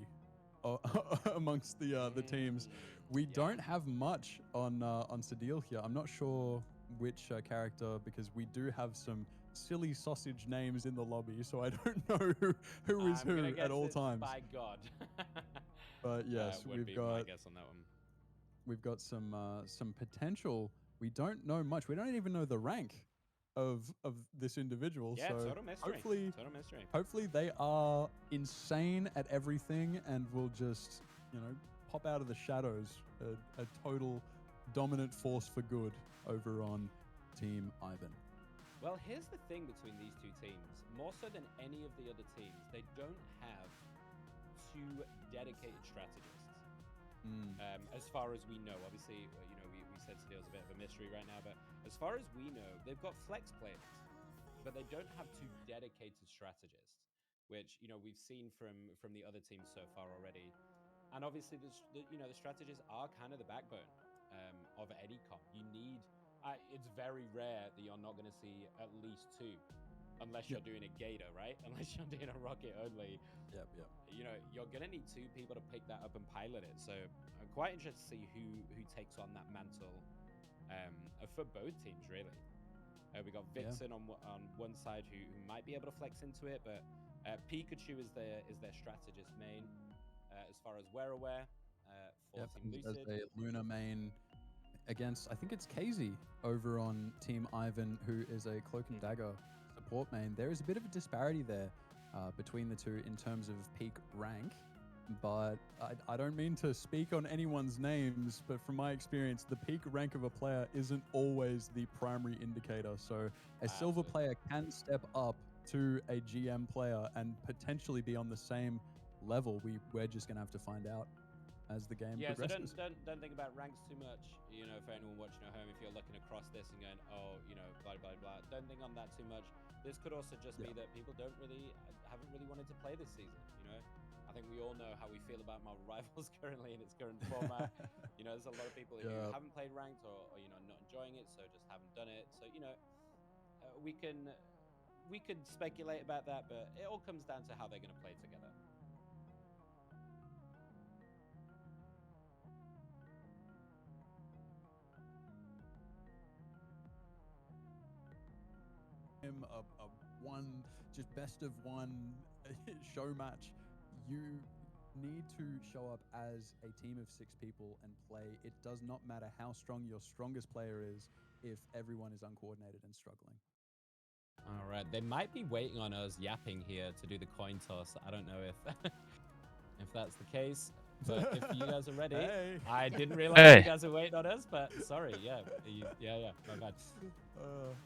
amongst the teams. We don't have much on Sadil here. I'm not sure which character, because we do have some silly sausage names in the lobby, so I don't know who is I'm gonna who guess at all it's times. By God. But yes, would we've be got my guess on that one. we've got some potential. We don't know much. We don't even know the rank of this individual. Yeah, so total mystery. Total mystery. hopefully they are insane at everything and will just, you know, pop out of the shadows, a total dominant force for good over on Team Ivan. Well, here's the thing between these two teams. More so than any of the other teams, they don't have two dedicated strategists. As far as we know, obviously, you know, we said Steel's a bit of a mystery right now, but as far as we know, they've got flex players, but they don't have two dedicated strategists, which, you know, we've seen from the other teams so far already. And obviously, you know, the strategists are kind of the backbone of any comp. You need. It's very rare that you're not going to see at least two, unless you're doing a Gator, right? Unless you're doing a rocket only. Yep. You know, you're going to need two people to pick that up and pilot it. So I'm quite interested to see who takes on that mantle for both teams, really. We got Vixen on one side who might be able to flex into it, but Pikachu is their strategist main. As far as we're aware, for Team As Lucid. a Luna main against, I think it's KZ over on Team Ivan, who is a Cloak and Dagger support main. There is a bit of a disparity there between the two in terms of peak rank, but I don't mean to speak on anyone's names, but from my experience, the peak rank of a player isn't always the primary indicator. So a silver player can step up to a GM player and potentially be on the same level. We're just going to have to find out as the game progresses. So don't think about ranks too much. You know, for anyone watching at home, if you're looking across this and going, oh, you know, blah blah blah, don't think on that too much. This could also just be that people haven't really wanted to play this season. You know, I think we all know how we feel about Marvel Rivals currently in its current format. You know, there's a lot of people who haven't played ranked or you know not enjoying it, so just haven't done it. So you know, we could speculate about that, but it all comes down to how they're going to play together. A one, just best of one show match. You need to show up as a team of 6 people and play. It does not matter how strong your strongest player is if everyone is uncoordinated and struggling. All right, they might be waiting on us yapping here to do the coin toss. I don't know if if that's the case, but if you guys are ready, I didn't realize you guys are waiting on us. But sorry, yeah, my bad.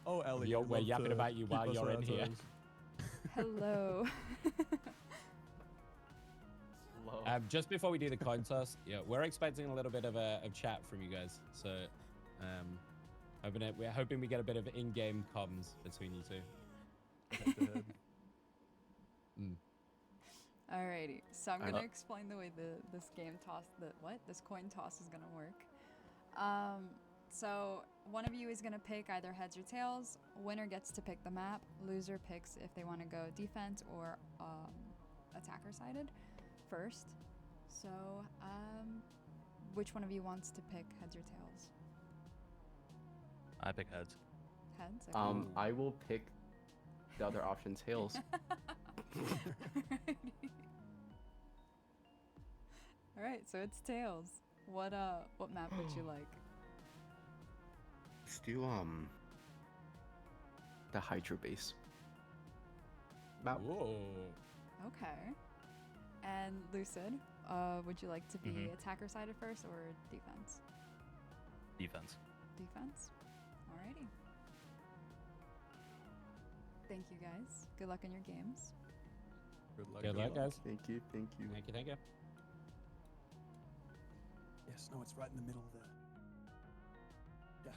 Ellie, we're yapping about you while you're in here. Hello. Just before we do the coin toss, we're expecting a little bit of chat from you guys. So, we're hoping we get a bit of in-game comms between you two. Alrighty, so I'm gonna explain the way this coin toss is gonna work. So one of you is gonna pick either heads or tails. Winner gets to pick the map. Loser picks if they want to go defense or attacker sided first. So which one of you wants to pick heads or tails? I pick heads. Heads. Okay. I will pick the other option, tails. All right, so it's tails. What map would you like? Let's do the Hydra base map. Whoa. Okay. And Lucid, would you like to be attacker sided first or defense? Defense. Defense? Alrighty. Thank you guys. Good luck in your games. Good luck. Good luck, guys. Thank you. Thank you. Thank you. Thank you. Yes, no, it's right in the middle there. Yeah.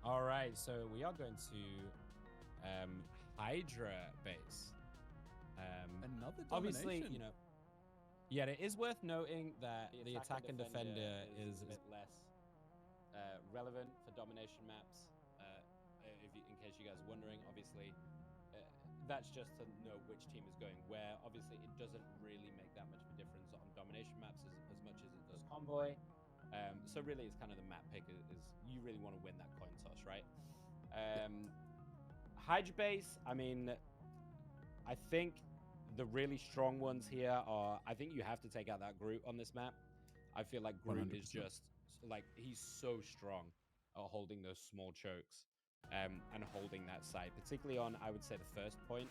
All right, so we are going to Hydra base. Another Obviously, domination. you know, yeah, it is worth noting that the attack and defender is a bit less relevant for domination maps. In case you guys are wondering, obviously, that's just to know which team is going where. Obviously, it doesn't really make that much of a difference on domination maps as much as it does convoy. So really, it's kind of the map pick is you really want to win that coin toss, right? Hydra base, I mean, I think the really strong ones here are, I think you have to take out that Groot on this map. I feel like Groot is 100%. just, like, he's so strong at holding those small chokes and holding that site, particularly on, I would say, the first point.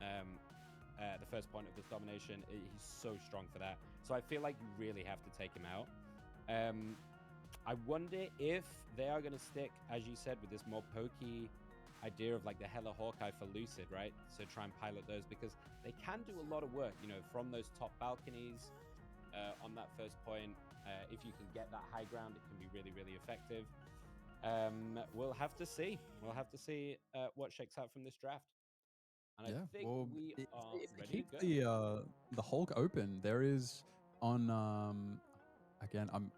The first point of this domination, he's so strong for that. So I feel like you really have to take him out. I wonder if they are going to stick, as you said, with this more pokey idea of like the Hella Hawkeye for Lucid, right? So try and pilot those because they can do a lot of work, you know, from those top balconies on that first point. If you can get that high ground, it can be really, really effective. We'll have to see. We'll have to see what shakes out from this draft. And I think we are if they ready keep to go. the Hulk open, there is on again, I'm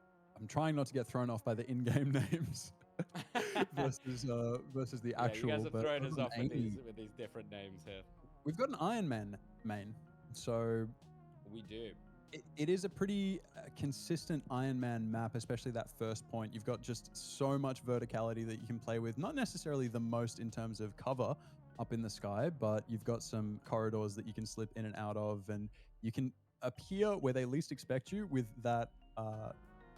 trying not to get thrown off by the in-game names versus the actual. You guys are but throwing other us than off Amy, with these different names here. we've got an Iron Man main, so We do. it is a pretty consistent Iron Man map, especially that first point. You've got just so much verticality that you can play with. Not necessarily the most in terms of cover up in the sky, but you've got some corridors that you can slip in and out of, and you can appear where they least expect you with that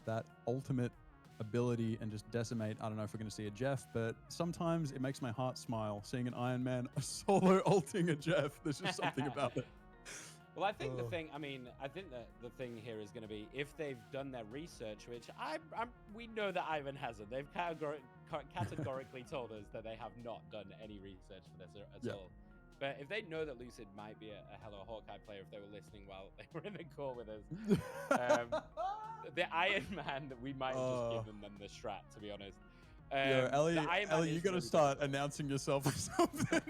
that ultimate ability and just decimate. I don't know if we're going to see a Jeff, but sometimes it makes my heart smile seeing an Iron Man solo ulting a Jeff. There's just something about it. Well, I think I think that the thing here is going to be if they've done their research, which we know that Ivan hasn't. They've categorically told us that they have not done any research for this at all. But if they know that Lucid might be a Hello Hawkeye player, if they were listening while they were in the call with us, the Iron Man, that we might have just given them the strat, to be honest. Yo, Ellie, you gotta start announcing yourself or something.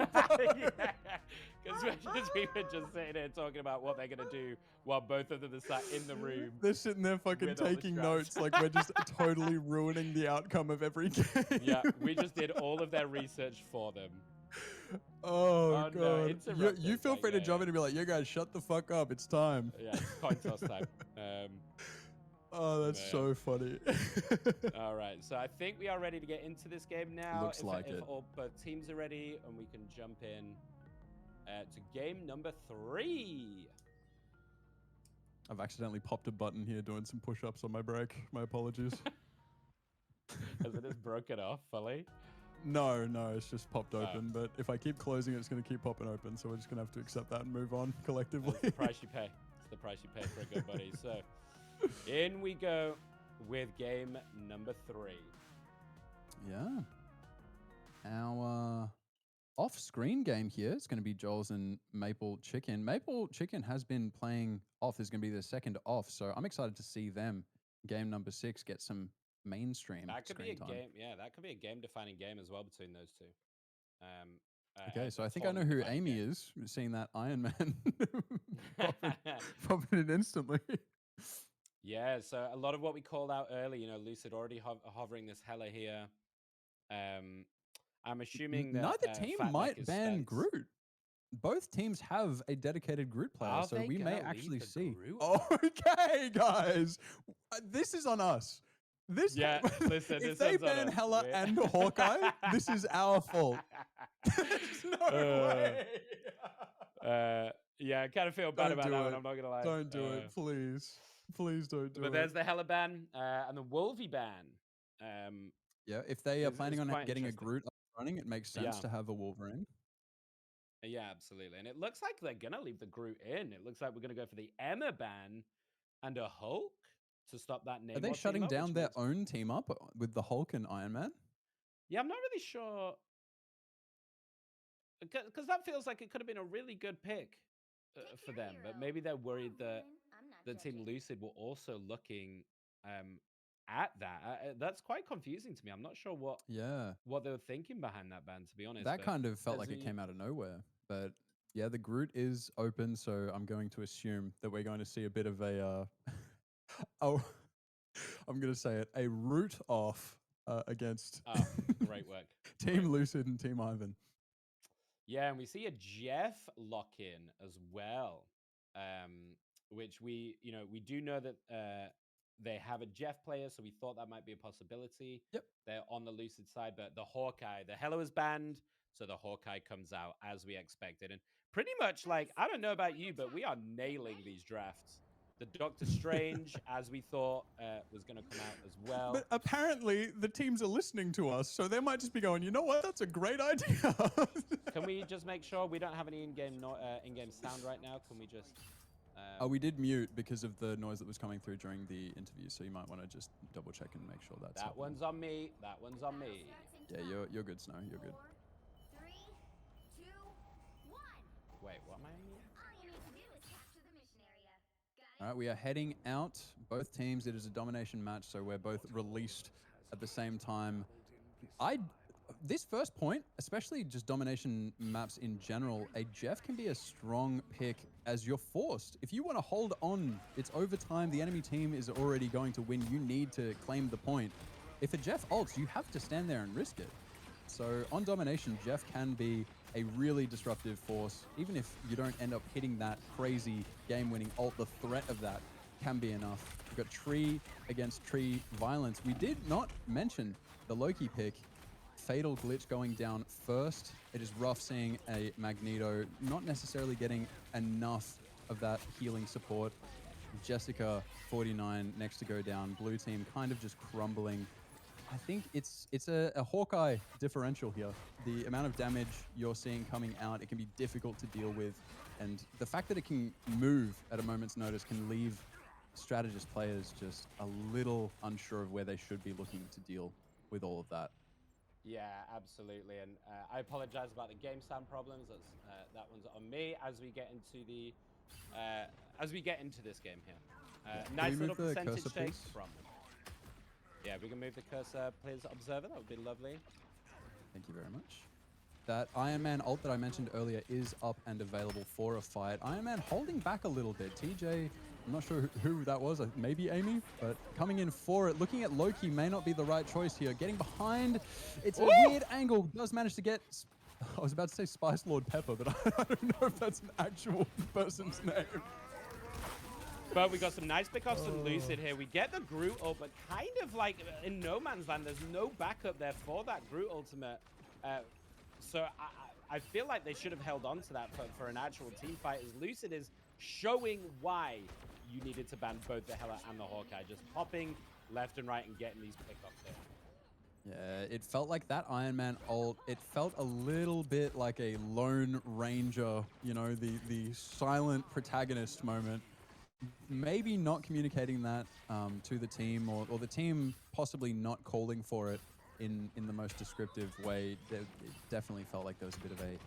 Because we were just sitting here talking about what they're gonna do while both of them are sat in the room. They're sitting there fucking with all the taking strats. notes like we're just totally ruining the outcome of every game. Yeah, we just did all of their research for them. Oh, Oh, god. no, You interrupted, feel like, free to yeah, jump yeah. in and be like, "Yo, guys, shut the fuck up. It's time." Yeah, it's coin toss time. Oh, that's Man. so funny. All right, so I think we are ready to get into this game now. Looks like it. All both teams are ready, and we can jump in to game number 3. I've accidentally popped a button here doing some push-ups on my break. My apologies. As it is broken off fully. No, it's just popped Oh. open. But if I keep closing it, it's going to keep popping open. So we're just going to have to accept that and move on collectively. That's the price you pay. It's the price you pay for a good buddy. So in we go with game number 3. Yeah. Our off-screen game here is going to be Joel's and Maple Chicken. Maple Chicken has been playing off. This is going to be their second off. So I'm excited to see them, game number 6, get some mainstream That could be a screen time. game. Yeah, that could be a game-defining game as well between those two. Okay, so I think I know who Amy is, seeing that Iron Man popping in instantly. Yeah, so a lot of what we called out early, you know, Lucid already hovering this Hella here. I'm assuming that Neither team Fatback might is ban Spence. Groot. Both teams have a dedicated Groot player, Are so they we may gonna leave actually the see. Groot? Okay, guys, this is on us. This Yeah, listen, if this they one's on ban us. Hella We're- and Hawkeye, this is our fault. There's no way. Yeah, I kind of feel bad Don't about do that one. it. I'm not gonna lie. Don't do it, please. Please don't do But it. there's the Hella ban and the Wolvie ban. Yeah, if they are It's planning on quite getting a interesting. Groot up and running, it makes sense Yeah. to have a Wolverine. Yeah, absolutely. And it looks like they're gonna leave the Groot in. It looks like we're gonna go for the Emma ban and a Hulk to stop that Namor Are they team shutting up, which down their makes- own team up with the Hulk and Iron Man? Yeah, I'm not really sure. Because that feels like it could have been a really good pick for them. But maybe they're worried that the Team Lucid were also looking at that. That's quite confusing to me. I'm not sure Yeah. what they were thinking behind that ban, to be honest. That but kind of felt there's like it a- came out of nowhere. But yeah, the Groot is open, so I'm going to assume that we're going to see a bit of a oh, I'm going to say it, a root off against Oh, great work. Team Lucid and Team Ivan. Yeah, and we see a Jeff lock in as well, which we do know that they have a Jeff player, so we thought that might be a possibility. Yep. They're on the Lucid side, but the Hawkeye, the Hello is banned, so the Hawkeye comes out as we expected. And pretty much, like, I don't know about you, but we are nailing these drafts. The Doctor Strange, as we thought, was going to come out as well. But apparently the teams are listening to us, so they might just be going, you know what, that's a great idea. Can we just make sure we don't have any in-game in-game sound right now? Can we just... Oh, we did mute because of the noise that was coming through during the interview, so you might want to just double check and make sure that's That happening. one's on me. That one's on me. Yeah, you're good, Snow. You're good. 3, 2, 1. Wait, what am I on? All you need to do is capture the mission area. Got All right, we are heading out. Both teams, it is a domination match, so we're both released at the same time. This first point, especially just domination maps in general, a Jeff can be a strong pick as you're forced. If you want to hold on, it's overtime, the enemy team is already going to win, you need to claim the point. If a Jeff ults, you have to stand there and risk it. So on domination, Jeff can be a really disruptive force. Even if you don't end up hitting that crazy game-winning ult, the threat of that can be enough. We've got tree against tree violence. We did not mention the Loki pick. Fatal glitch going down first. It is rough seeing a Magneto not necessarily getting enough of that healing support. Jessica 49 next to go down. Blue team kind of just crumbling. I think it's a Hawkeye differential here. The amount of damage you're seeing coming out, it can be difficult to deal with. And the fact that it can move at a moment's notice can leave strategist players just a little unsure of where they should be looking to deal with all of that. Yeah, absolutely. And I apologize about the game sound problems. That one's on me as we get into this game here. Can Nice we little move the percentage cursor, take please? from them. Yeah, we can move the cursor, please, observer. That would be lovely. Thank you very much. That Iron Man ult that I mentioned earlier is up and available for a fight. Iron Man holding back a little bit. TJ, I'm not sure who that was, maybe Amy, but coming in for it. Looking at Loki may not be the right choice here. Getting behind, it's a weird angle. Does manage to get, I was about to say Spice Lord Pepper, but I don't know if that's an actual person's name. But we got some nice pickoffs from Lucid here. We get the Groot ult, but kind of like in no man's land, there's no backup there for that Groot ultimate. So I feel like they should have held on to that for an actual team fight, as Lucid is showing why you needed to ban both the Hela and the Hawkeye, just popping left and right and getting these pickoffs in. Yeah, it felt like that Iron Man ult, it felt a little bit like a Lone Ranger, you know, the silent protagonist moment. Maybe not communicating that to the team, or the team possibly not calling for it in the most descriptive way. It definitely felt like there was a bit of a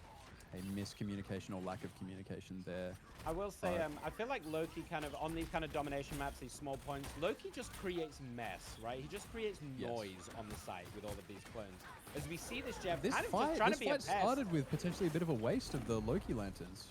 miscommunication or lack of communication there. I will say, I feel like Loki kind of, on these kind of domination maps, these small points, Loki just creates mess, right? He just creates noise on the site with all of these clones. As we see this Jeff This kind of fight, just trying to be a pest. started with potentially a bit of a waste of the Loki lanterns.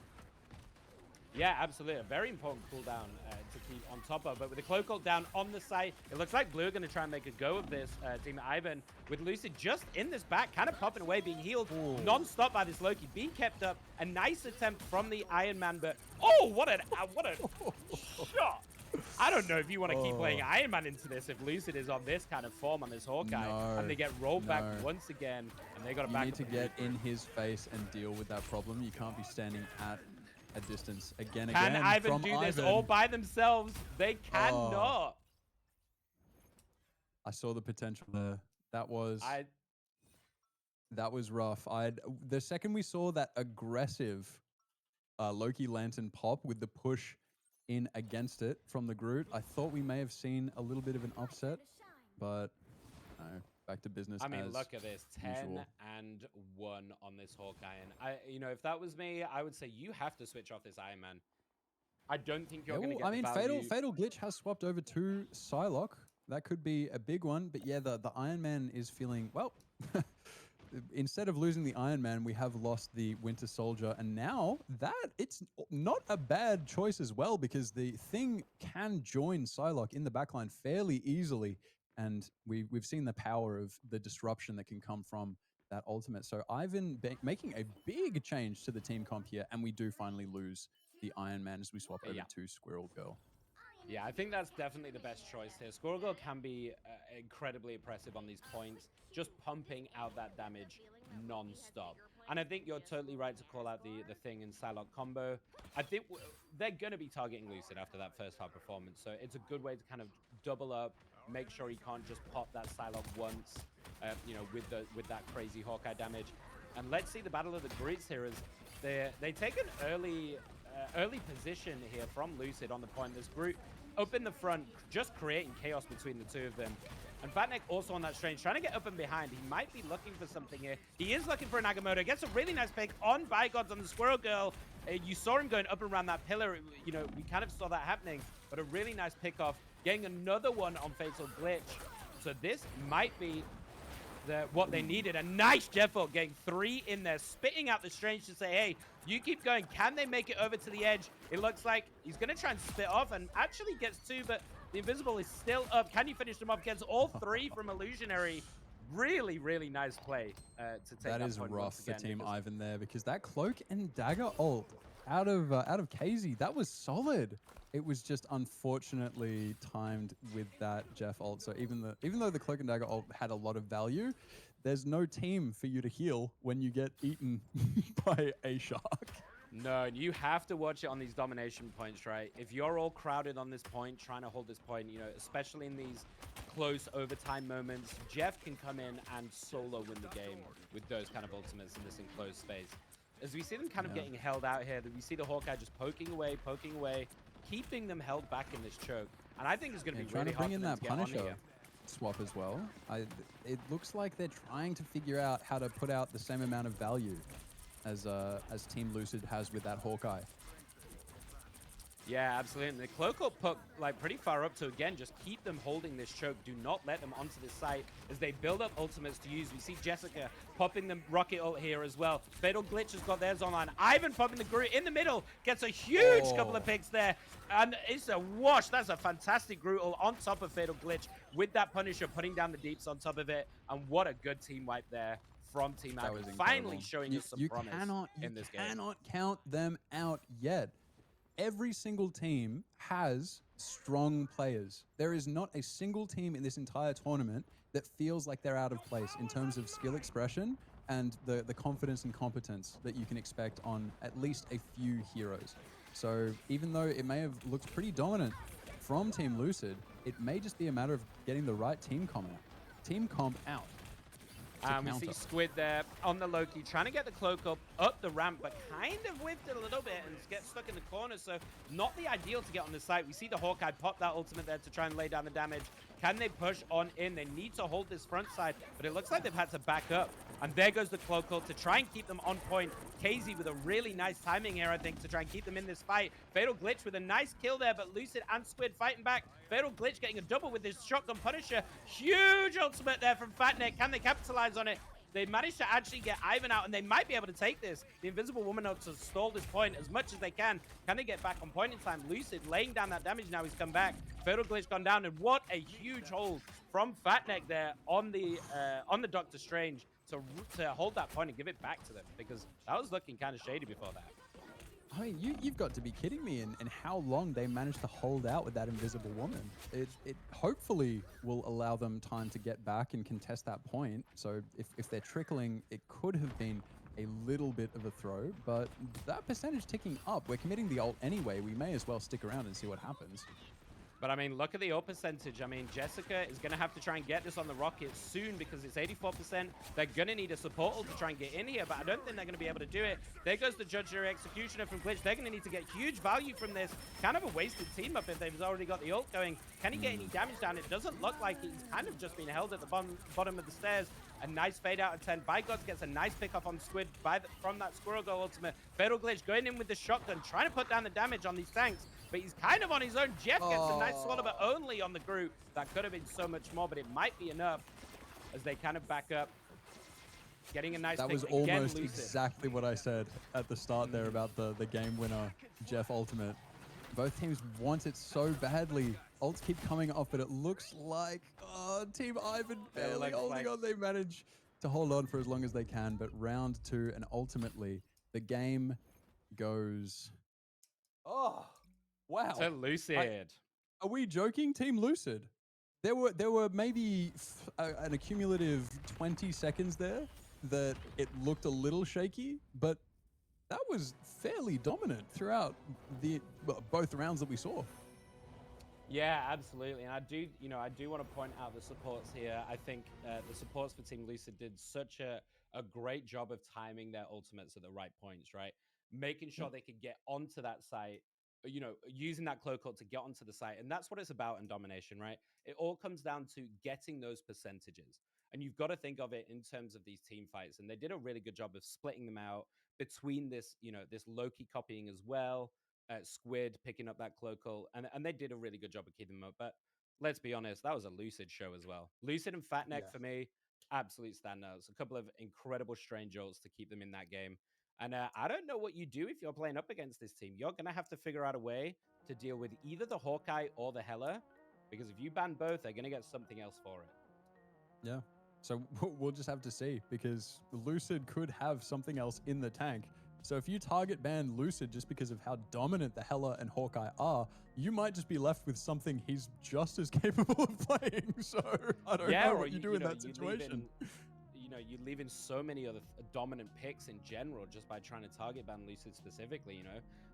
Yeah, absolutely. A very important cooldown to keep on top of. But with the cloak ult down on the site, it looks like Blue are going to try and make a go of this. Team Ivan with Lucid just in this back, kind of popping away, being healed non-stop by this Loki, being kept up. A nice attempt from the Iron Man, but what a shot! I don't know if you want to keep playing Iron Man into this if Lucid is on this kind of form on this Hawkeye, and they get rolled back once again, and they got to back. You need to get in his face and deal with that problem. You can't be standing at a distance again. Can Ivan do this all by themselves? They cannot. I saw the potential there. That was That was rough. The second we saw that aggressive Loki Lantern pop with the push in against it from the Groot, I thought we may have seen a little bit of an upset, but no, back to business. I mean, as look at this, 10 usual. and 1 on this Hawkeye, and if that was me, I would say you have to switch off this Iron Man. I don't think you're Yeah, going to well, get I mean, the value. Fatal Glitch has swapped over to Psylocke. That could be a big one, but yeah, the Iron Man is feeling well. Instead of losing the Iron Man, we have lost the Winter Soldier, and now it's not a bad choice as well because the Thing can join Psylocke in the backline fairly easily, and we've seen the power of the disruption that can come from that ultimate. So Ivan making a big change to the team comp here, and we do finally lose the Iron Man as we swap over Yeah. to Squirrel Girl. Yeah, I think that's definitely the best choice here. Squirrel Girl can be incredibly impressive on these points, just pumping out that damage non-stop. And I think you're totally right to call out the Thing and Psylocke combo. I think they're going to be targeting Lucid after that first half performance, so it's a good way to kind of double up, make sure he can't just pop that Psylocke once, with that crazy Hawkeye damage. And let's see the Battle of the Groots here as they take an early position here from Lucid on the point. There's Groot up in the front, just creating chaos between the two of them. And Fatnek also on that Strange, trying to get up and behind. He might be looking for something here. He is looking for an Agamotto. Gets a really nice pick on Bygods on the Squirrel Girl. You saw him going up and around that pillar. We kind of saw that happening, but a really nice pick off. Getting another one on Fatal Glitch. So this might be what they needed. A nice Jeffel getting 3 in there, spitting out the Strange to say, hey, you keep going. Can they make it over to the edge? It looks like he's going to try and spit off and actually gets 2, but the Invisible is still up. Can you finish them off? Gets all 3 from Illusionary. Really, really nice play to take that That is point rough once for again, Team because- Ivan there because that Cloak and Dagger ult out of KZ, that was solid. It was just unfortunately timed with that Jeff ult. So even though the Cloak and Dagger ult had a lot of value, there's no team for you to heal when you get eaten by a shark. No, you have to watch it on these domination points, right? If you're all crowded on this point, trying to hold this point, especially in these close overtime moments, Jeff can come in and solo win the game with those kind of ultimates in this enclosed space. As we see them kind of getting held out here, we see the Hawkeye just poking away, keeping them held back in this choke. And I think it's going to be Trying really to bring hard in for them that to get on Punisher here. swap as well. It looks like they're trying to figure out how to put out the same amount of value as Team Lucid has with that Hawkeye. Yeah, absolutely. And the Cloak will put pretty far up to, again, just keep them holding this choke. Do not let them onto this site as they build up ultimates to use. We see Jessica popping the rocket ult here as well. Fatal Glitch has got theirs online. Ivan popping the Groot in the middle. Gets a huge couple of picks there. And it's a wash. That's a fantastic Groot ult on top of Fatal Glitch with that Punisher putting down the deeps on top of it. And what a good team wipe there from Team That Ivan. was Finally incredible. showing us some promise in this game. You cannot count them out yet. Every single team has strong players. There is not a single team in this entire tournament that feels like they're out of place in terms of skill expression and the confidence and competence that you can expect on at least a few heroes. So even though it may have looked pretty dominant from Team Lucid, it may just be a matter of getting the right team comp out. We see Squid there on the Loki, trying to get the Cloak up the ramp, but kind of whiffed it a little bit and gets stuck in the corner, so not the ideal to get on the site. We see the Hawkeye pop that ultimate there to try and lay down the damage. Can they push on in? They need to hold this front side, but it looks like they've had to back up. And there goes the Cloak ult to try and keep them on point. KZ with a really nice timing here, I think, to try and keep them in this fight. Fatal Glitch with a nice kill there, but Lucid and Squid fighting back. Fatal Glitch getting a double with his shotgun Punisher. Huge ultimate there from Fatnek. Can they capitalize on it? They managed to actually get Ivan out, and they might be able to take this. The Invisible Woman to stall this point as much as they can. Can they get back on point in time? Lucid laying down that damage now. He's come back. Fatal Glitch gone down, and what a huge hold from Fatnek there on the Doctor Strange to hold that point and give it back to them, because that was looking kind of shady before that. I mean, you've got to be kidding me in how long they managed to hold out with that Invisible Woman. It hopefully will allow them time to get back and contest that point. So if they're trickling, it could have been a little bit of a throw, but that percentage ticking up, we're committing the ult anyway. We may as well stick around and see what happens. But I mean, look at the ult percentage. I mean, Jessica is going to have to try and get this on the rocket soon because it's 84%. They're going to need a support ult to try and get in here, but I don't think they're going to be able to do it. There goes the Judge Jury Executioner from Glitch. They're going to need to get huge value from this. Kind of a wasted team up if they've already got the ult going. Can he get any damage down? It doesn't look like he's kind of just been held at the bottom of the stairs. A nice fade out of 10. By God gets a nice pick off on Squid from that Squirrel Girl ultimate. Fatal Glitch going in with the shotgun, trying to put down the damage on these tanks, but he's kind of on his own. Jeff gets a nice swallow, but only on the group. That could have been so much more, but it might be enough as they kind of back up. Getting a nice That pick was again, almost Lucid. exactly what I said at the start there about the game winner, Jeff Ultimate. Both teams want it so badly. Ults keep coming off, but it looks like Team Ivan barely looks holding like- on. They manage to hold on for as long as they can, but round 2 and ultimately the game goes. Oh, wow. To Lucid. Are we joking? Team Lucid. There were maybe an accumulative 20 seconds there that it looked a little shaky, but that was fairly dominant throughout both rounds that we saw. Yeah, absolutely. And I do want to point out the supports here. I think the supports for Team Lucid did such a great job of timing their ultimates at the right points, right? Making sure they could get onto that site, using that cloak ult to get onto the site. And that's what it's about in domination, right? It all comes down to getting those percentages. And you've got to think of it in terms of these team fights. And they did a really good job of splitting them out between this, this Loki copying as well, Squid picking up that cloak ult, and they did a really good job of keeping them up. But let's be honest, that was a Lucid show as well. Lucid and Fatneck for me, absolute standouts. A couple of incredible strange ults to keep them in that game. And I don't know what you do if you're playing up against this team. You're going to have to figure out a way to deal with either the Hawkeye or the Hela, because if you ban both, they're going to get something else for it. Yeah. So we'll just have to see, because Lucid could have something else in the tank. So if you target ban Lucid just because of how dominant the Hela and Hawkeye are, you might just be left with something he's just as capable of playing. So I don't know what you do in that situation. You leave in so many other dominant picks in general just by trying to target ban Lucid specifically.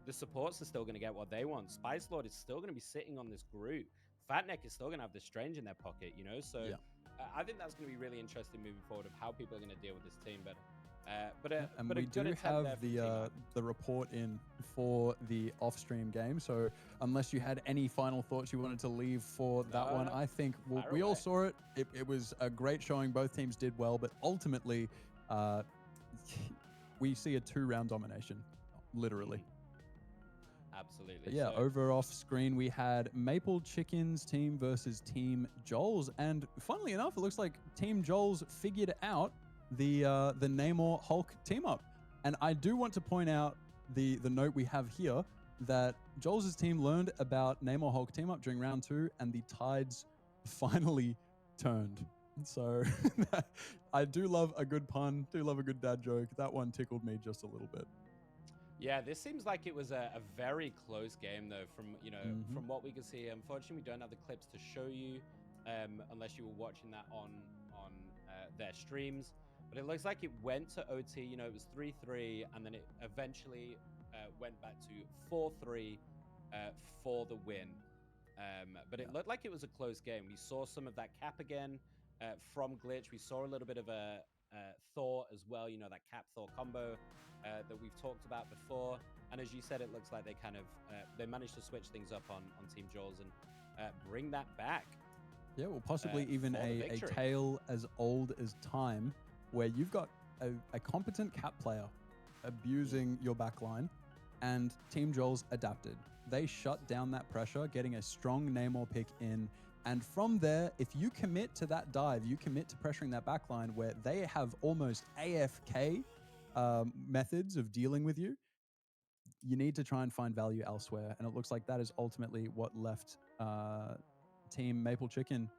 The supports are still going to get what they want. Spice Lord is still going to be sitting on this group. Fatneck is still going to have the Strange in their pocket, So yeah. I think that's going to be really interesting moving forward of how people are going to deal with this team. And but we a good do attempt have there from Team the report in for the off-stream game. So unless you had any final thoughts you wanted to leave for that one, I think we all saw it. It was a great showing. Both teams did well, but ultimately we see a 2-round domination, literally. Absolutely. But yeah, over off screen we had Maple Chickens team versus Team Joel's, and funnily enough, it looks like Team Joel's figured out the Namor Hulk team up. And I do want to point out the note we have here that Joel's team learned about Namor Hulk team up during round 2, and the tides finally turned. So I do love a good pun, do love a good dad joke. That one tickled me just a little bit. Yeah, this seems like it was a very close game, though. From what we can see, unfortunately, we don't have the clips to show you, unless you were watching that on their streams. But it looks like it went to OT. It was 3-3, and then it eventually went back to 4-3 for the win. But it looked like it was a close game. We saw some of that cap again from Glitch. We saw a little bit of a Thor as well. That cap Thor combo that we've talked about before. And as you said, it looks like they kind of they managed to switch things up on Team Joel's and bring that back. Yeah, well, possibly even for the a victory. tale as old as time, where you've got a competent cap player abusing your backline, and Team Joel's adapted. They shut down that pressure, getting a strong Namor pick in. And from there, if you commit to that dive, you commit to pressuring that backline where they have almost AFK methods of dealing with you, you need to try and find value elsewhere. And it looks like that is ultimately what left Team Maple Chicken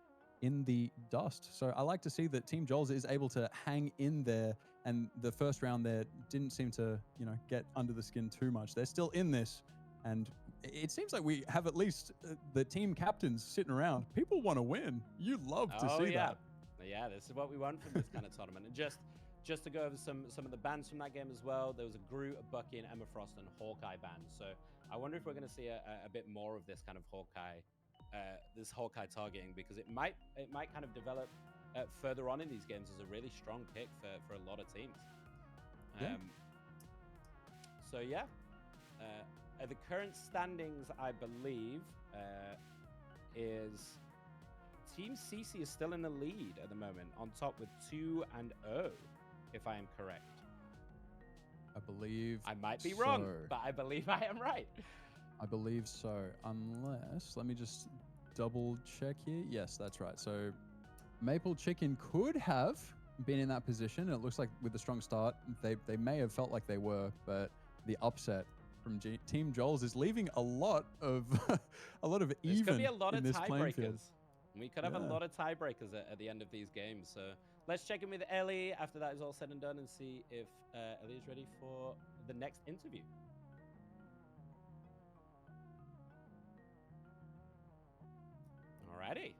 in the dust. So I like to see that Team Joel's is able to hang in there, and the first round there didn't seem to, get under the skin too much. They're still in this, and it seems like we have at least the team captains sitting around. People want to win. You love to see that. Yeah, this is what we want from this kind of tournament. And just to go over some of the bans from that game as well, there was a Groot, a Bucky, and Emma Frost and Hawkeye ban. So I wonder if we're going to see a bit more of this kind of Hawkeye this Hawkeye targeting, because it might kind of develop further on in these games as a really strong pick for a lot of teams. Yeah. So yeah, at the current standings, I believe is Team CC is still in the lead at the moment, on top with 2-0, if I am correct. I believe I might be wrong, so. but I believe I am right. I believe so, unless, let me just double check here. Yes, that's right. So Maple Chicken could have been in that position. And it looks like with the strong start, they may have felt like they were, but the upset from Team Joel's is leaving a lot of even There's gonna be a lot in of this playing field. tiebreakers. We could have a Yeah. lot of tiebreakers at the end of these games. So let's check in with Ellie after that is all said and done and see if Ellie is ready for the next interview. Alrighty.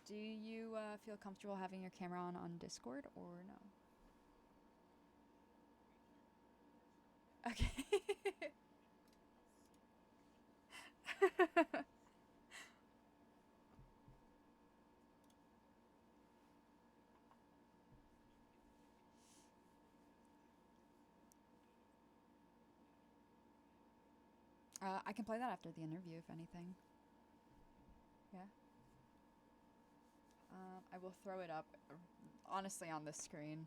Do you feel comfortable having your camera on Discord or no? Okay. I can play that after the interview, if anything. Yeah. I will throw it up, honestly, on the screen.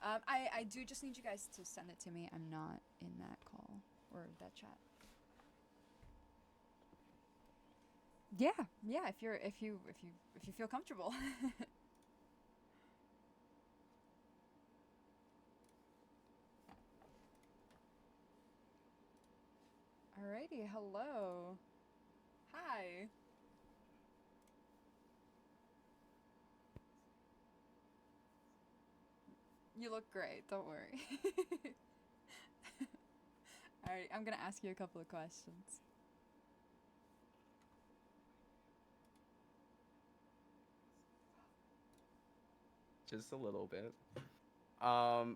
I do just need you guys to send it to me. I'm not in that call or that chat. Yeah. If you feel comfortable. Alrighty, hello. Hi. You look great, don't worry. Alright, I'm gonna ask you a couple of questions. Just a little bit.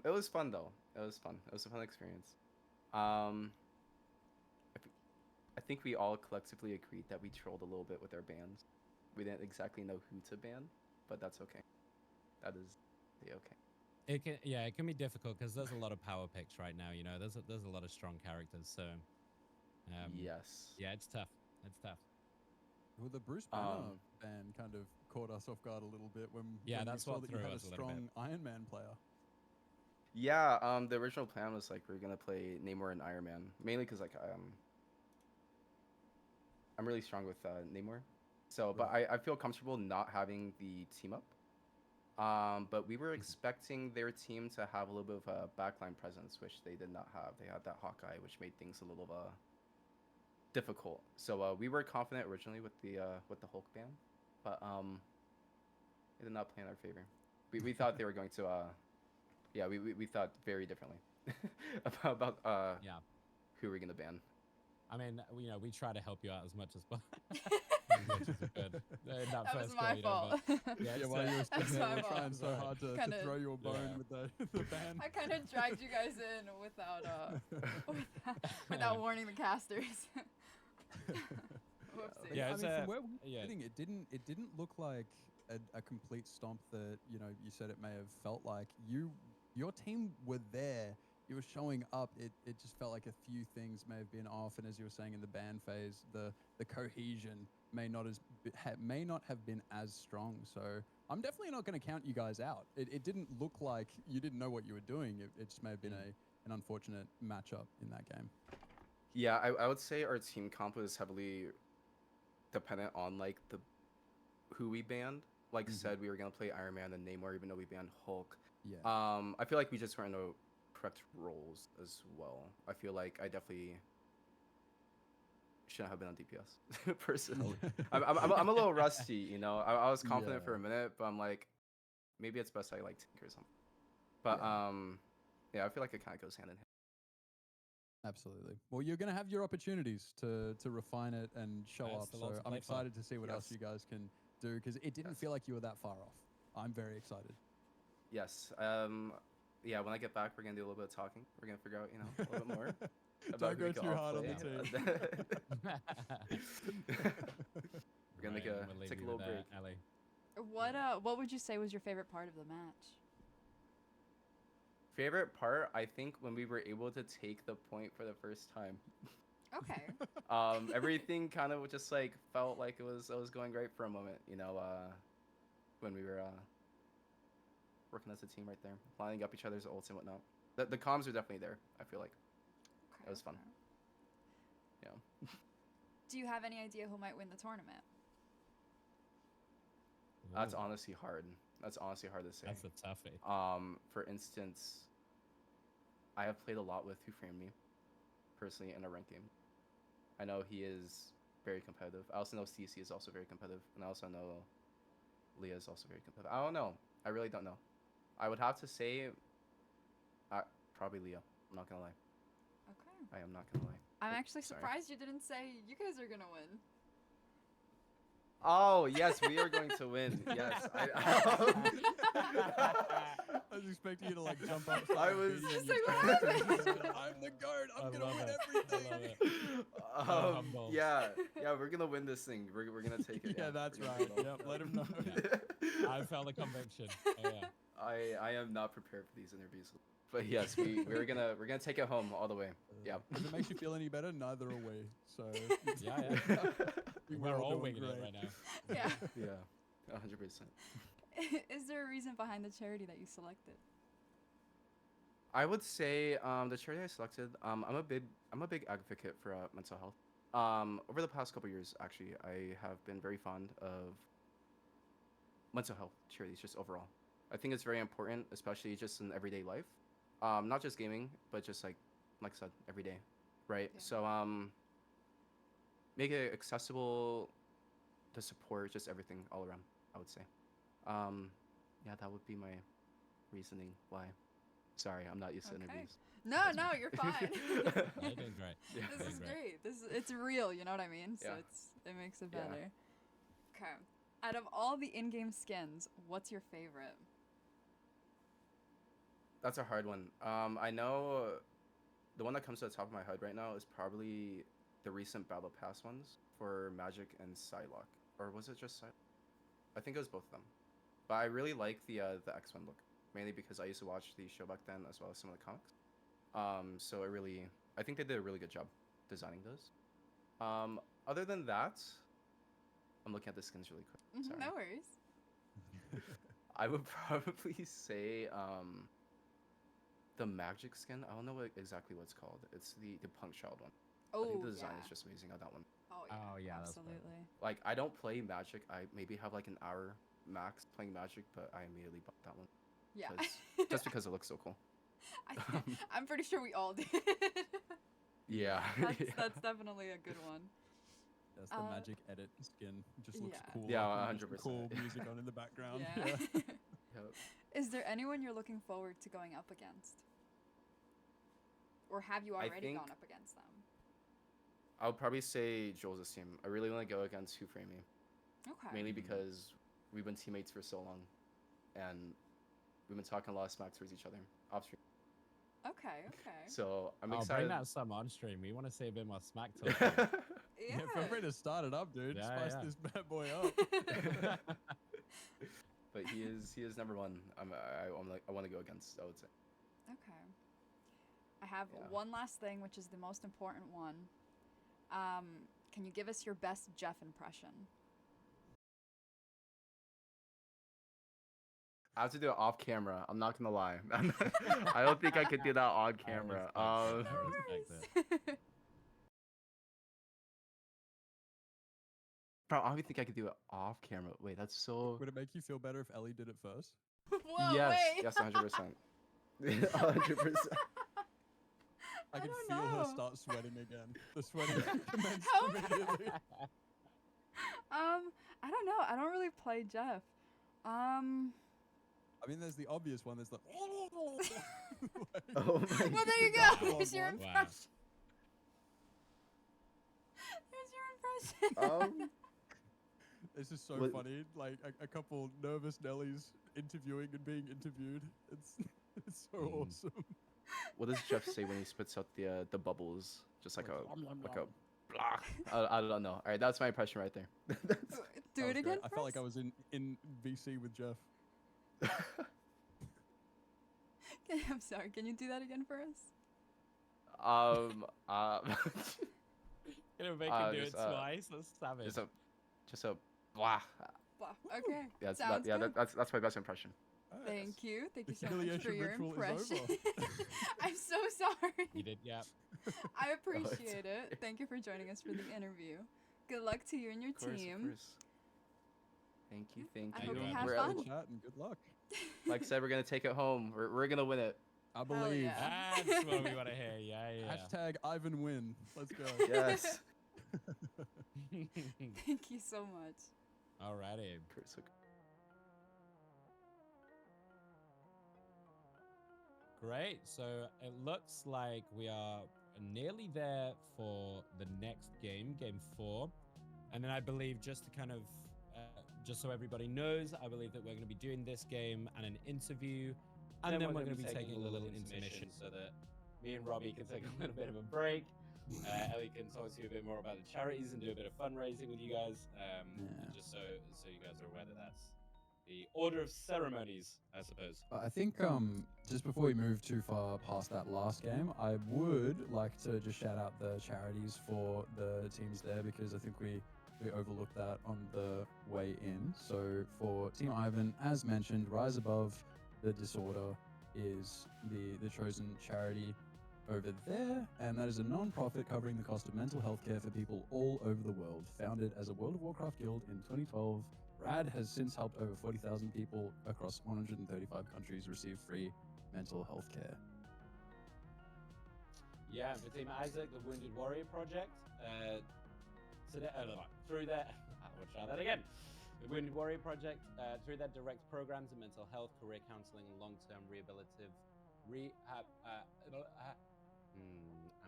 It was fun though. It was fun. It was a fun experience. I think we all collectively agreed that we trolled a little bit with our bans. We didn't exactly know who to ban, but that's okay. That is okay. It can be difficult because there's a lot of power picks right now. You know, there's a lot of strong characters. So Yes. yeah, it's tough. It's tough. Well, the Bruce Banner ban kind of caught us off guard a little bit when Yeah, when that's we saw what that you threw had a us a little bit. strong Iron Man player. Yeah, the original plan was like we are gonna play Namor and Iron Man, mainly because like I'm really strong with Namor, so but I feel comfortable not having the team up. But we were expecting their team to have a little bit of a backline presence, which they did not have. They had that Hawkeye, which made things a little difficult. So we were confident originally with the Hulk ban, but it did not play in our favor. We thought they were going to yeah, we thought very differently about Yeah. who we're gonna ban. I mean, you know, we try to help you out as much as possible. That was my fault. Yeah, while you were That's sitting there, my we're fault. trying so hard to Kinda- throw you a bone with the ban. I kind of dragged you guys in without without warning the casters. Whoopsie. Yeah, I it's mean, a- from where we were yeah. sitting, it didn't look like a complete stomp that you said it may have felt like. Your team were there. You were showing up. It just felt like a few things may have been off, and as you were saying in the ban phase, the cohesion may not have been as strong. So I'm definitely not going to count you guys out. It didn't look like you didn't know what you were doing. It just may have been an unfortunate matchup in that game. Yeah, I would say our team comp was heavily dependent on like who we banned. Like said, we were gonna play Iron Man and Namor, even though we banned Hulk. Yeah. I feel like we just weren't in the correct roles as well. I feel like I definitely shouldn't have been on DPS personally. I'm a little rusty, you know. I was confident for a minute, but I'm like, maybe it's best I like tinker or something. But Yeah. yeah, I feel like it kind of goes hand in hand. Absolutely. Well, you're going to have your opportunities to refine it and show There's up. still lots So to I'm play for. excited to see what else Yes. you guys can do because it didn't Yes. feel like you were that far off. I'm very excited. Yes. Yeah, when I get back, we're gonna do a little bit of talking. We're gonna figure out, you know, a little bit more about Don't who go we can too all hard on play. the team. We're gonna make a take a little break. Ellie. What would you say was your favorite part of the match? Favorite part, I think, when we were able to take the point for the first time. Okay. Everything kind of just like felt like it was going great for a moment, you know, when we were working as a team right there, lining up each other's ults and whatnot. The comms are definitely there, I feel like. Okay, That was fun. okay. Yeah. Do you have any idea who might win the tournament? That's Ooh, honestly hard. That's honestly hard to say. That's a toughie. For instance, I have played a lot with Who Framed Me, personally, in a ranked game. I know he is very competitive. I also know CC is also very competitive, and I also know Leah is also very competitive. I don't know. I really don't know. I would have to say, probably Leah. I'm not gonna lie. Okay. I am not gonna lie. I'm Oh, actually sorry. surprised you didn't say you guys are gonna win. Oh yes, we are going to win. Yes. I was expecting you to like jump up. I was- Just like, what happened? I'm the guard. I'm I gonna love win it. everything. I love it. humble. Yeah, we're gonna win this thing. We're gonna take it. Yeah, that's we're gonna right. take it all. Yep, let him know. I felt the conviction. Oh yeah. I am not prepared for these interviews, but yes, we're gonna take it home all the way. Yeah. If it makes you feel any better, neither are we. So Yeah, yeah. We're all doing winging it great. right now. Yeah. Yeah, 100%. Is there a reason behind the charity that you selected? I would say the charity I selected. I'm a big advocate for mental health. Over the past couple years, actually, I have been very fond of mental health charities just overall. I think it's very important, especially just in everyday life. Not just gaming, but just like I said, every day, right? Yeah. So make it accessible to support just everything all around, I would say. Yeah, that would be my reasoning why. Sorry, I'm not used to Okay. interviews. No, no, you're fine. You're doing great. Yeah. This is Doing great. It's real, you know what I mean? So Yeah. it makes it Yeah. better. Okay. Out of all the in-game skins, what's your favorite? That's a hard one. I know the one that comes to the top of my head right now is probably the recent Battle Pass ones for Magic and Psylocke. Or was it just Psylocke? I think it was both of them. But I really like the X-Men look, mainly because I used to watch the show back then as well as some of the comics. So I think they did a really good job designing those. Other than that, I'm looking at the skins really quick. Mhm, Sorry. no worries. I would probably say the Magic skin. I don't know exactly what it's called. It's the Punk Child one. Oh, I think the design yeah. is just amazing on that one. Oh, yeah. Oh, yeah, that's dope. absolutely. Like, I don't play Magic. I maybe have like an hour max playing Magic, but I immediately bought that one. Yeah. Just because it looks so cool. I'm pretty sure we all did. Yeah. That's definitely a good one. That's the magic edit skin. Just looks yeah. cool. Yeah, like, with 100%. Cool music on in the background. Yeah. Yep. Is there anyone you're looking forward to going up against? Or have you I already think- gone up against them? I would probably say Joel's team. I really want to go against Who Framed Me. Okay. Mainly because we've been teammates for so long, and we've been talking a lot of smack towards each other off stream. Okay, okay. So I'm Bring excited. that some on stream. We want to see a bit more smack talk. Yeah. Feel free to start it up, dude. Yeah, Spice yeah. this bad boy up. But he is number one. I want to go against. I would say. Okay. I have Yeah. one last thing, which is the most important one. Can you give us your best Jeff impression? I have to do it off camera. I'm not gonna lie. I don't think I could do that on camera. I respect it. Bro, I don't even think I could do it off camera. Wait, that's so. Would it make you feel better if Ellie did it first? Whoa, yes, wait. yes, 100%. 100%. I could don't feel her know. start sweating again. The sweating commenced How- immediately. I don't know. I don't really play Jeff. I I mean, there's the obvious one. There's the. Oh my Well, there you God. go. There's your Wow. impression. There's your impression. This is so What- funny. Like a couple nervous Nellies interviewing and being interviewed. It's so awesome. What does Jeff say when he spits out the bubbles? Just like a blah. I don't know. All right, that's my impression right there. Do That it was great. again. I felt like I was in VC with Jeff. I'm sorry. Can you do that again for us? Gonna make him do it just, twice. That's savage. just a blah. Blah. Okay. Yeah, Sounds good. that's my best impression. Thank you. Thank The you so much for humiliation your ritual is impression. over. I'm so sorry. You did, yeah. I appreciate it. Thank you for joining us for the interview. Good luck to you and your Of course, team. of course. Thank you, thank I you. hope you We're have We're- fun. Chat and good luck. Like I said, we're gonna take it home. We're gonna win it. I believe. yeah. That's what we want to hear. Yeah, yeah. Hashtag Ivan win. Let's go. Yes. Thank you so much. Alrighty. Great. So it looks like we are nearly there for the next game, game 4. And then I believe just to kind of, just so everybody knows, I believe that we're going to be doing this game and an interview. And then we're going to be taking a little intermission so that me and Robbie can take a little bit of a break. Ellie can talk to you a bit more about the charities and do a bit of fundraising with you guys. And just so you guys are aware that that's the order of ceremonies, I suppose. I think just before we move too far past that last game, I would like to just shout out the charities for the teams there, because I think we overlooked that on the way in. So for Team Ivan, as mentioned, Rise Above the Disorder is the chosen charity over there, and that is a non-profit covering the cost of mental health care for people all over the world. Founded as a World of Warcraft guild in 2012, RAD has since helped over 40,000 people across 135 countries receive free mental health care. Yeah, and for Team Isaac, the Wounded Warrior Project, through their, I'll try that again. The Wounded Warrior Project, through their direct programs in mental health, career counseling, and long-term rehabilitative rehab, and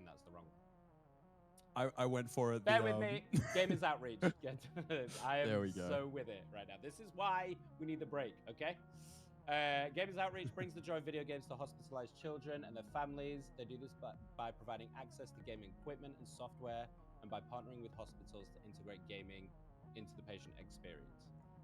that's the wrong one. I went for it. Bear with me. Gamers Outreach. I am There we go. so with it right now. This is why we need the break, okay? Gamers Outreach brings the joy of video games to hospitalized children and their families. They do this by providing access to gaming equipment and software, and by partnering with hospitals to integrate gaming into the patient experience.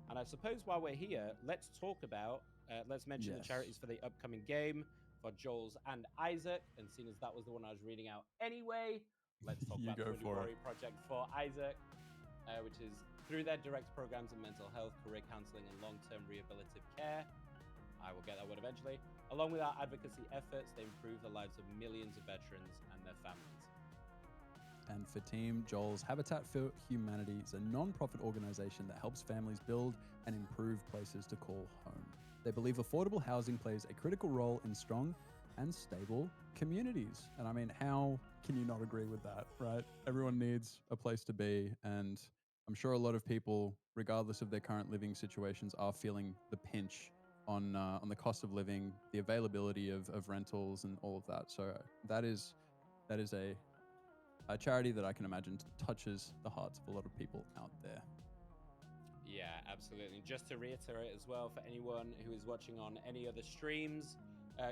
And I suppose while we're here, let's talk about, let's mention the Yes. charities for the upcoming game for Joel's and Isaac. And seeing as that was the one I was reading out anyway, let's talk You about go the Wounded for it. Warrior Project for Isaac, which is through their direct programs in mental health, career counseling, and long-term rehabilitative care. I will get that word eventually. Along with our advocacy efforts, they improve the lives of millions of veterans and their families. And for Team Joel's, Habitat for Humanity is a non-profit organization that helps families build and improve places to call home. They believe affordable housing plays a critical role in strong and stable communities. And I mean, how can you not agree with that, right? Everyone needs a place to be, and I'm sure a lot of people, regardless of their current living situations, are feeling the pinch on the cost of living, the availability of rentals, and all of that. So that is a charity that I can imagine touches the hearts of a lot of people out there. Yeah, absolutely. Just to reiterate as well, for anyone who is watching on any other streams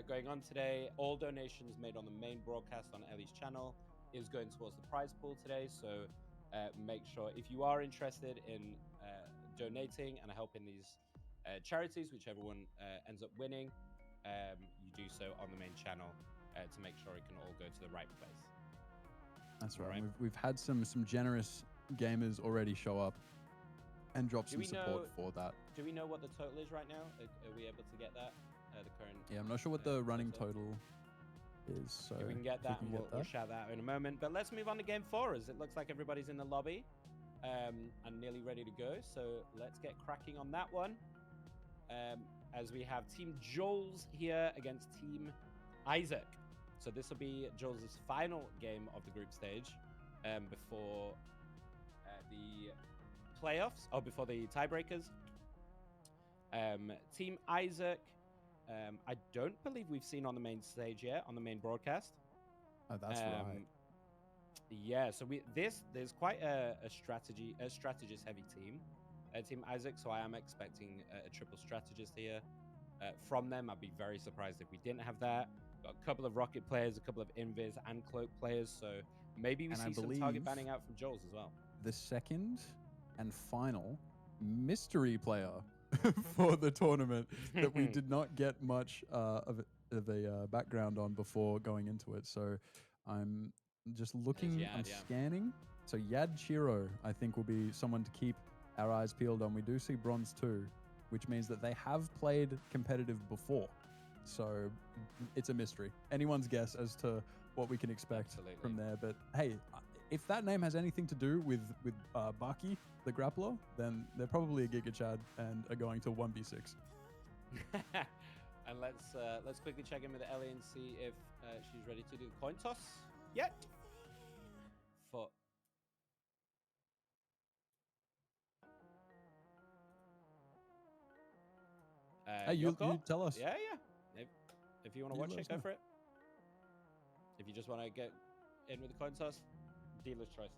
going on today, all donations made on the main broadcast on Ellie's channel is going towards the prize pool today. So make sure, if you are interested in donating and helping these charities, whichever one ends up winning, you do so on the main channel to make sure it can all go to the right place. That's right. Right. We've had some generous gamers already show up and drop Do some we support know- for that. Do we know what the total is right now? Are we able to get that? The current. Yeah, I'm not sure what the running total is. So If we can get if we that, can and get we'll that. shout that out in a moment. But let's move on to game 4, as it looks like everybody's in the lobby and nearly ready to go. So let's get cracking on that one. As we have Team Joel's here against Team Isaac. So this will be Joel's final game of the group stage before the playoffs, or before the tiebreakers. Team Isaac I don't believe we've seen on the main stage yet, on the main broadcast. Oh, that's right. Yeah, so there's quite a strategist heavy team, Team Isaac. So I am expecting a triple strategist here from them. I'd be very surprised if we didn't have that. Got a couple of Rocket players, a couple of Invis and Cloak players. So maybe we see some target banning out from Joel's as well. The second and final mystery player for the tournament that we did not get much of a background on before going into it. So I'm just looking, Yad, I'm yeah. scanning. So Yad Chiro, I think, will be someone to keep our eyes peeled on. We do see Bronze 2, which means that they have played competitive before. So it's a mystery. Anyone's guess as to what we can expect from there. But hey, if that name has anything to do with Baki, the grappler, then they're probably a Giga Chad and are going to 1v6. And let's quickly check in with Ellie and see if she's ready to do the coin toss yet. For Hey, you Yoko? tell us. Yeah. If you want to You watch let it, us go know. for it. If you just want to get in with the coin toss, dealer's choice.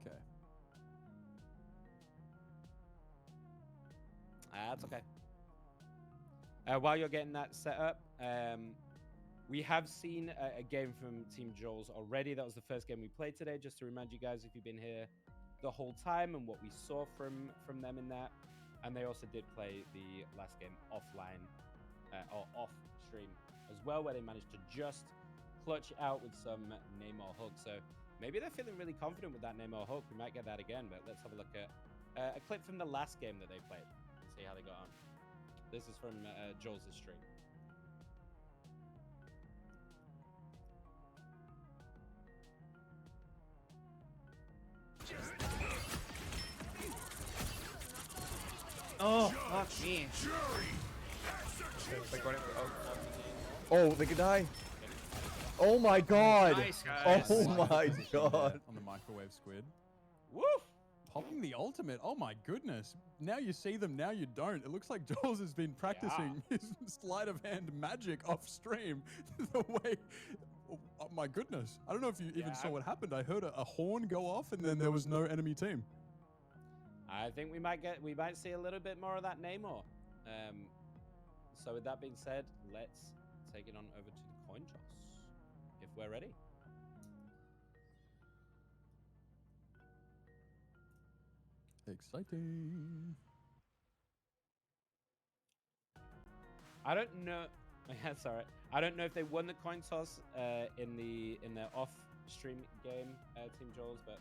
Okay. That's okay. While you're getting that set up, we have seen a game from Team Joel's already. That was the first game we played today. Just to remind you guys, if you've been here the whole time, and what we saw from them in that. And they also did play the last game offline or off stream as well, where they managed to just clutch out with some Namor hook. So maybe they're feeling really confident with that Namor hook. We might get that again, but let's have a look at a clip from the last game that they played and see how they got on. This is from Joel's stream. Oh, fuck me. Oh, they could die. Oh my god. Nice, guys. Oh my Position god. there on the microwave squid. Woof! Popping the ultimate. Oh my goodness. Now you see them, now you don't. It looks like Jules has been practicing his sleight of hand magic off stream. The way. Oh my goodness. I don't know if you even saw what happened. I heard a horn go off and then there was no enemy team. I think we might see a little bit more of that Namor. So with that being said, let's take it on over to the coin toss if we're ready. Exciting. I don't know. That's all right. I don't know if they won the coin toss in their off-stream game, Team Joel's, but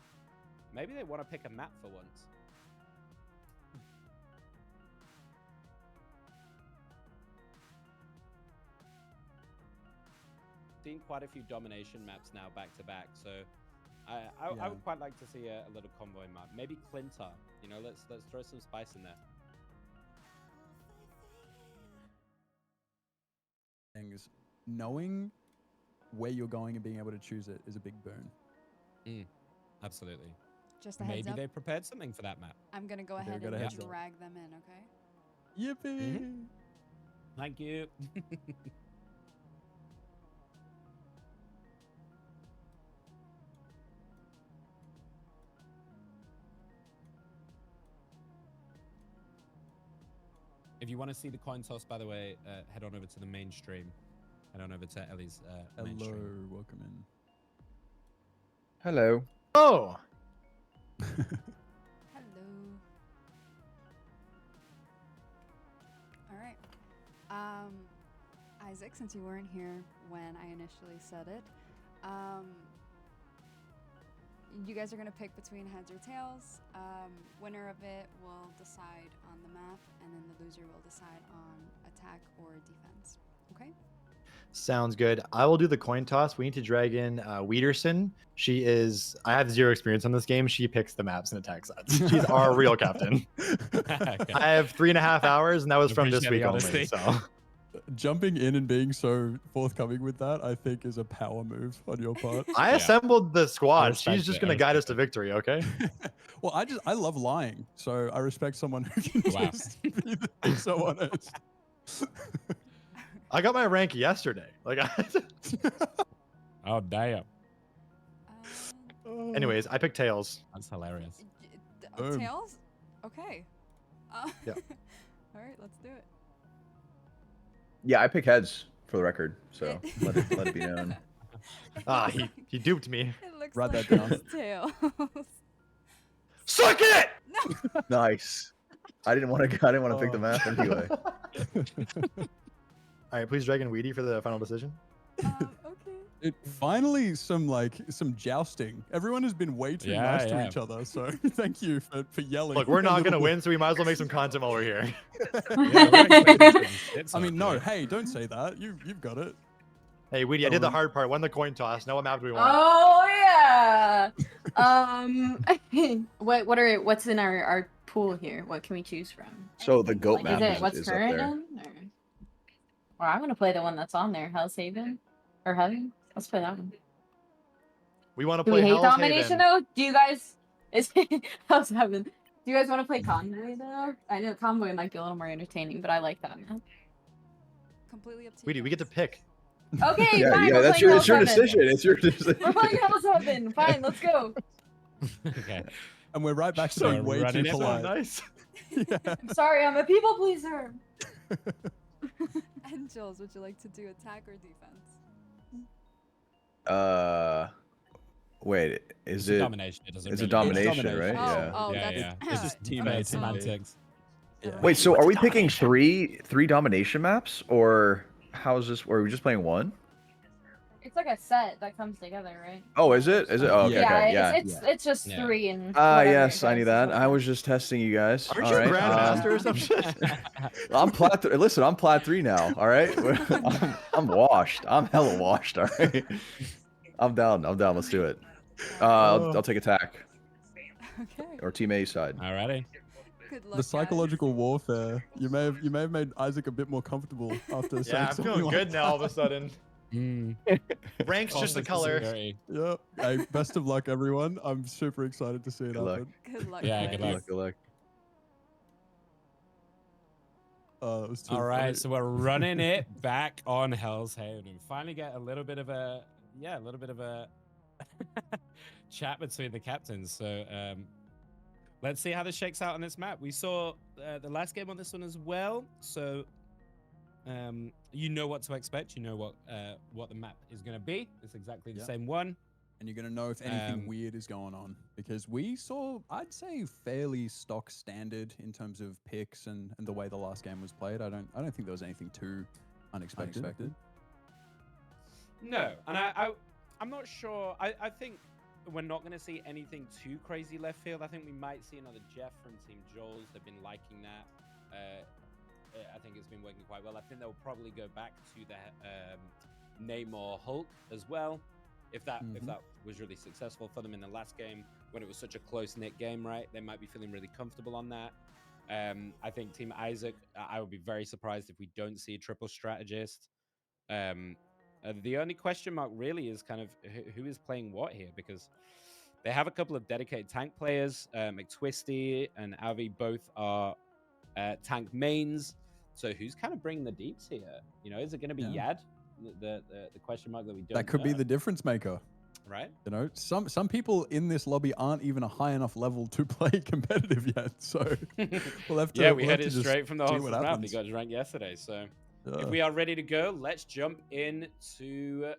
maybe they want to pick a map for once. Seen quite a few domination maps now back to back, so I would quite like to see a little convoy map. Maybe Clintar. You know, let's throw some spice in there. Things. Knowing where you're going and being able to choose it is a big boon. Absolutely. Just a heads Maybe up. they prepared something for that map. I'm gonna go They ahead got a and heads up. drag them in, okay? Yippee! Thank you. If you want to see the coin toss, by the way, head on over to the main stream. Head on over to Ellie's main Hello, stream. welcome in. Hello. Oh. Hello. All right. Isaac, since you weren't here when I initially said it, you guys are going to pick between heads or tails. Winner of it will decide on the map, and then the loser will decide on attack or defense. Okay? Sounds good. I will do the coin toss. We need to drag in Wiederson. She is. I have zero experience on this game. She picks the maps and attack sides. She's our real captain. I have 3.5 hours, and that was from this Appreciate week the only. honesty. So jumping in and being so forthcoming with that, I think, is a power move on your part. I Yeah. assembled the squad. respect She's just it, gonna I guide us respect to it. victory. Okay. Well, I love lying, so I respect someone who can Wow. just be so honest. I got my rank yesterday. Like, Oh damn, anyways, I picked tails. that's hilarious. Boom. Tails? Okay. Yeah. All right, let's do it. Yeah, I pick heads for the record, so let it be known. Ah, he duped me. It looks Write like that down. it's tails. Suck it! No. Nice. I didn't want to pick the Oh. map anyway. All right, please drag in Weedy for the final decision. Okay. Finally, some jousting. Everyone has been way too Yeah, nice to yeah. each other, so thank you for yelling. Look, we're a not little gonna bit. win, so we might as well make some content while we're here. Yeah, we're expecting some shit I mean, stuff, no, yeah. hey, don't say that. You've got it. Hey, Weedy, I did the Oh. hard part. Won the coin toss. Now what map do we want? Oh yeah. What's in our pool here? What can we choose from? So the goat Like, map is it what's is up current there. then? Or I'm gonna play the one that's on there, Hell's Haven or Heaven. Let's play that one. We want to Do play we hate Hell's domination Haven. though? Do you guys? Is Hell's Heaven? Do you guys want to play Convoy though? I know Convoy might be a little more entertaining, but I like that map. Completely up to you. Weedy, we get to pick. Okay, Yeah, fine. yeah, we're that's playing it's your Hell's Heaven. decision. It's your decision. We're playing Hell's Heaven. Fine, let's go. Okay. And we're right back to So being way too running it polite. Nice. Yeah. I'm sorry, I'm a people pleaser. And Jules, would you like to do attack or defense? Wait, It's is a it? domination. It doesn't It's a really matter. domination, right? Oh, Yeah. oh, yeah, that's yeah. It's just team okay, based so- semantics. Yeah. Wait, so What's are a we picking domination? three domination maps, or how is this? Or are we just playing one? It's like a set that comes together, right? Oh, is it? Is it? Oh, okay, yeah, okay, yeah. it's just Yeah. three and. Ah, whatever yes, it I goes, knew is that. what I it was is. just testing you guys. Aren't All you a right, grandmaster or some shit? I'm plat. Listen, I'm plat 3 now. All right, I'm washed. I'm hella washed. All right, I'm down. Let's do it. I'll take attack Okay. or team A side. Alrighty. Good luck, The guys. psychological warfare. You may have made Isaac a bit more comfortable after saying Yeah, I'm something feeling like good now all of a sudden. Mm. Rank's just a False color. security. Yeah. Hey, best of luck, everyone. I'm super excited to see it Good luck. happen. Good luck. Yeah, guys. good Good luck. luck. Good luck. That was too All right, funny. so we're running it back on Hell's Haven and finally get a little bit of a chat between the captains. So let's see how this shakes out on this map. We saw the last game on this one as well, so you know what to expect. You know what the map is going to be. It's exactly the Yeah. same one. And you're gonna know if anything Um, weird is going on because we saw, I'd say, fairly stock standard in terms of picks and the way the last game was played. I don't think there was anything too unexpected. No, and I'm not sure. I think we're not going to see anything too crazy left field. I think we might see another Jeff from Team Joel's. They've been liking that. I think it's been working quite well. I think they'll probably go back to the Namor Hulk as well. If that was really successful for them in the last game when it was such a close-knit game, right? They might be feeling really comfortable on that. I think Team Isaac, I would be very surprised if we don't see a triple strategist. The only question mark really is kind of who is playing what here, because they have a couple of dedicated tank players. McTwisty and Avi both are tank mains. So who's kind of bringing the deeps here? You know, is it going to be Yad? The question mark that we don't That could be know, the difference maker. right? You know, some people in this lobby aren't even a high enough level to play competitive yet. So we'll have to. Yeah, we we'll have headed to just straight from the see horse's what mouth. He happens. got his rank yesterday. So Yeah. if we are ready to go, let's jump into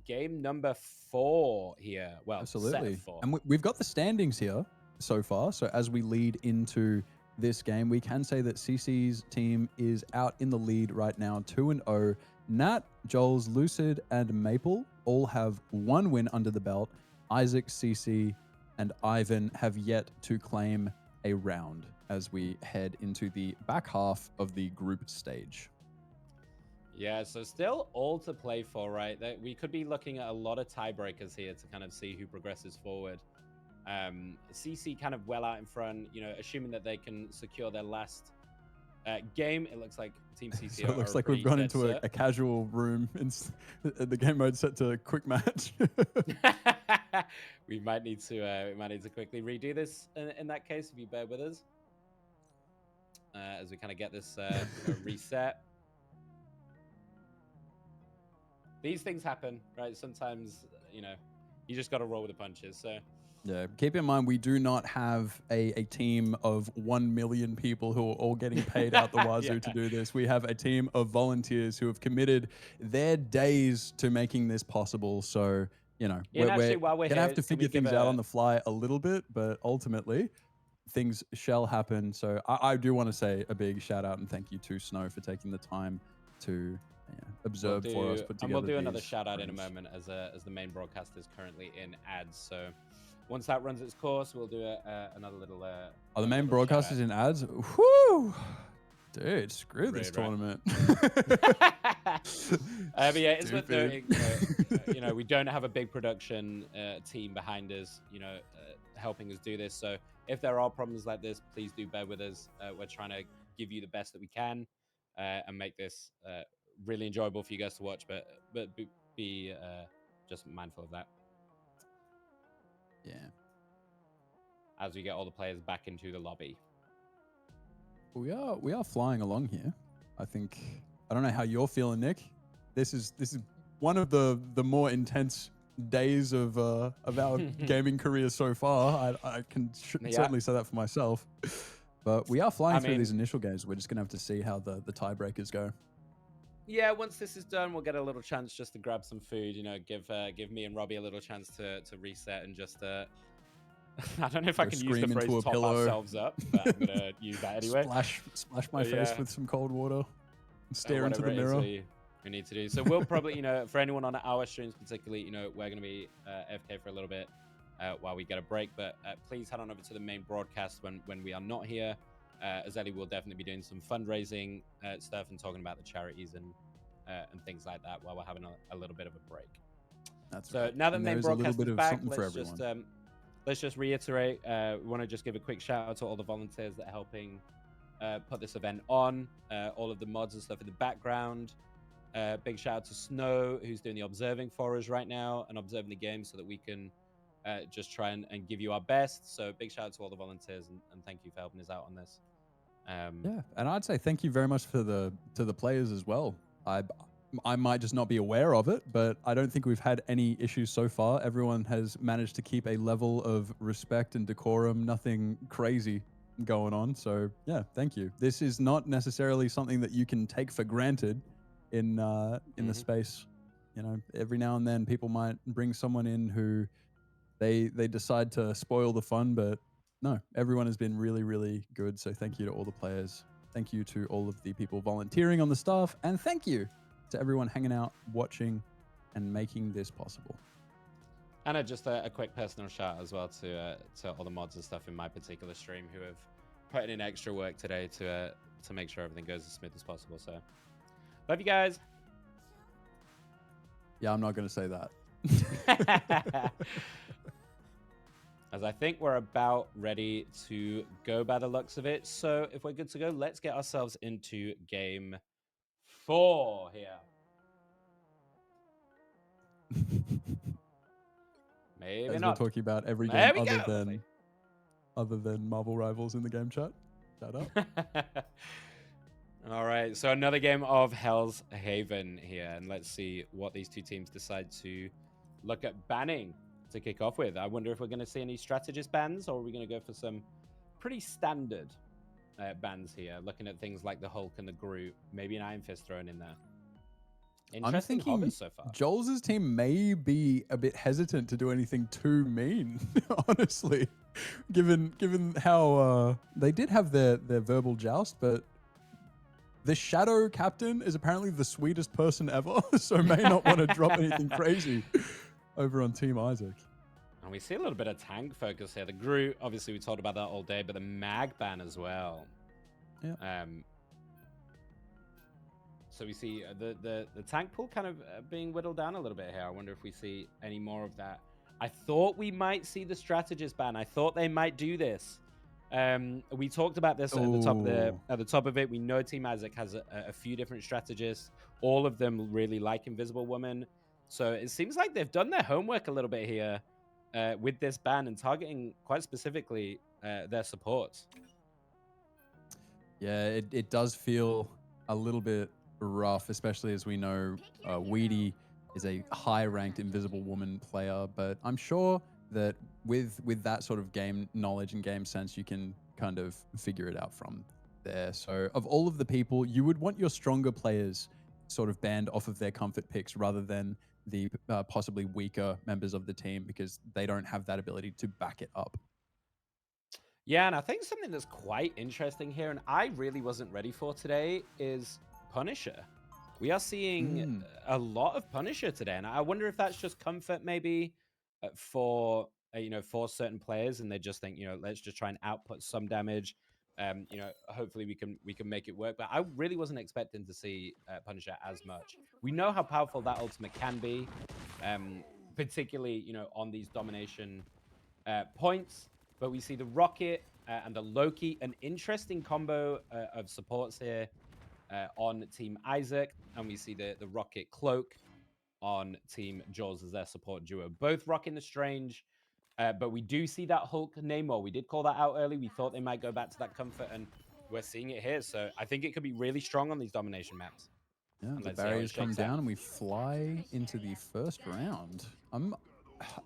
game number 4 here. Well, set Absolutely. of 4. And we've got the standings here so far. So as we lead into this game, we can say that CC's team is out in the lead right now, 2-0. Nat, Joel's, Lucid, and Maple all have 1 win under the belt. Isaac, CC, and Ivan have yet to claim a round as we head into the back half of the group stage. Yeah, so still all to play for, right? We could be looking at a lot of tiebreakers here to kind of see who progresses forward. CC kind of well out in front, you know, assuming that they can secure their last game. It looks like Team CC. So it looks like we've gone into a casual room. The game mode set to quick match. We might need to quickly redo this in that case, if you bear with us, as we kind of get this reset. These things happen, right? Sometimes, you just got to roll with the punches. So Yeah, keep in mind we do not have a team of 1 million people who are all getting paid out the wazoo to do this. We have a team of volunteers who have committed their days to making this possible. So, And actually, while we're gonna have here, to can we figure give things out a- on the fly a little bit, but ultimately things shall happen. So I do want to say a big shout out and thank you to Snow for taking the time to observe for us, put together. And we'll do another these shout out in a rooms. moment as the main broadcast is currently in ads. So once that runs its course, we'll do another little. Oh, the main little broadcast shout-out. is in ads? Whoo! Dude, screw this Right, right. tournament. But yeah, it's worth Stupid. noting, we don't have a big production team behind us, helping us do this. So if there are problems like this, please do bear with us. We're trying to give you the best that we can and make this really enjoyable for you guys to watch, but be just mindful of that Yeah. as we get all the players back into the lobby. We are flying along here. I think I don't know how you're feeling, Nick. This is one of the more intense days of our gaming career so far. I can certainly say that for myself. But we are flying through these initial games. We're just gonna have to see how the tiebreakers go. Yeah, once this is done, we'll get a little chance just to grab some food. Give me and Robbie a little chance to reset and just. I don't know if I Go can use the scream phrase into a "top pillow. ourselves up," but I'm gonna use that anyway. Splash my face with some cold water and stare into the Whatever it is mirror. we need to do. So we'll probably, for anyone on our streams particularly, we're going to be FK for a little bit while we get a break. But please head on over to the main broadcast when we are not here. As Ellie will definitely be doing some fundraising stuff and talking about the charities and things like that while we're having a little bit of a break. That's so right. now that And main there's a little broadcast bit is of back, something for everyone. let's just reiterate. We want to just give a quick shout out to all the volunteers that are helping put this event on, all of the mods and stuff in the background. Big shout out to Snow, who's doing the observing for us right now and observing the game so that we can just try and give you our best. So big shout out to all the volunteers and thank you for helping us out on this. Yeah, and I'd say thank you very much to the players as well. I might just not be aware of it, but I don't think we've had any issues so far. Everyone has managed to keep a level of respect and decorum, nothing crazy going on. So yeah, thank you. This is not necessarily something that you can take for granted in the space. Every now and then people might bring someone in who they decide to spoil the fun, but no, everyone has been really, really good. So thank you to all the players. Thank you to all of the people volunteering on the staff, and thank you to everyone hanging out, watching, and making this possible. And just a quick personal shout as well to all the mods and stuff in my particular stream who have put in extra work today to make sure everything goes as smooth as possible. So love you guys. Yeah, I'm not going to say that. As I think we're about ready to go by the looks of it. So if we're good to go, let's get ourselves into game 4 here. Maybe As not. we're talking about every There game we other than Marvel Rivals in the game chat. Shout out. All right, so another game of Hell's Haven here, and let's see what these two teams decide to look at banning to kick off with. I wonder if we're going to see any strategist bans, or are we going to go for some pretty standard bans here, looking at things like the Hulk and the Groot, maybe an Iron Fist thrown in there. I'm Interesting thinking hobbits so far. Joel's team may be a bit hesitant to do anything too mean, honestly, given how they did have their verbal joust, but the Shadow Captain is apparently the sweetest person ever, so may not want to drop anything crazy over on Team Isaac. And we see a little bit of tank focus here. The Groot, obviously we talked about that all day, but the Mag ban as well. Yeah. So we see the tank pool kind of being whittled down a little bit here. I wonder if we see any more of that. I thought we might see the strategist ban. I thought they might do this We talked about this at the top of it. We know Team Isaac has a few different strategists. All of them really like Invisible Woman. So it seems like they've done their homework a little bit here with this ban and targeting quite specifically their supports. Yeah, it does feel a little bit rough, especially as we know Weedy is a high-ranked Invisible Woman player, but I'm sure that with that sort of game knowledge and game sense, you can kind of figure it out from there. So of all of the people, you would want your stronger players sort of banned off of their comfort picks rather than the possibly weaker members of the team because they don't have that ability to back it up. Yeah, and I think something that's quite interesting here, and I really wasn't ready for today, is Punisher. We are seeing a lot of Punisher today, and I wonder if that's just comfort maybe for for certain players, and they just think let's just try and output some damage. Hopefully we can make it work. But I really wasn't expecting to see Punisher as much. We know how powerful that ultimate can be, particularly on these domination points. But we see the Rocket and the Loki, an interesting combo of supports here on Team Isaac. And we see the Rocket Cloak on Team Jules as their support duo. Both rocking the Strange, but we do see that Hulk Namor. We did call that out early. We thought they might go back to that comfort, and we're seeing it here. So I think it could be really strong on these domination maps. Yeah, the barriers come down and we fly into the first round.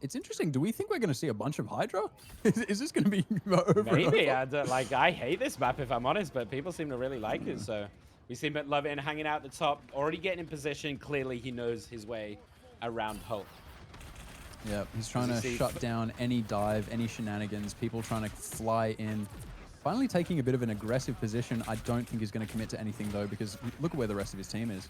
It's interesting. Do we think we're going to see a bunch of Hydra? Is this going to be over? Maybe. I hate this map if I'm honest, but people seem to really like it. So we see McLovin hanging out at the top, already getting in position. Clearly, he knows his way around Hulk. Yeah, he's trying to shut down any dive, any shenanigans, people trying to fly in. Finally taking a bit of an aggressive position. I don't think he's going to commit to anything, though, because look at where the rest of his team is.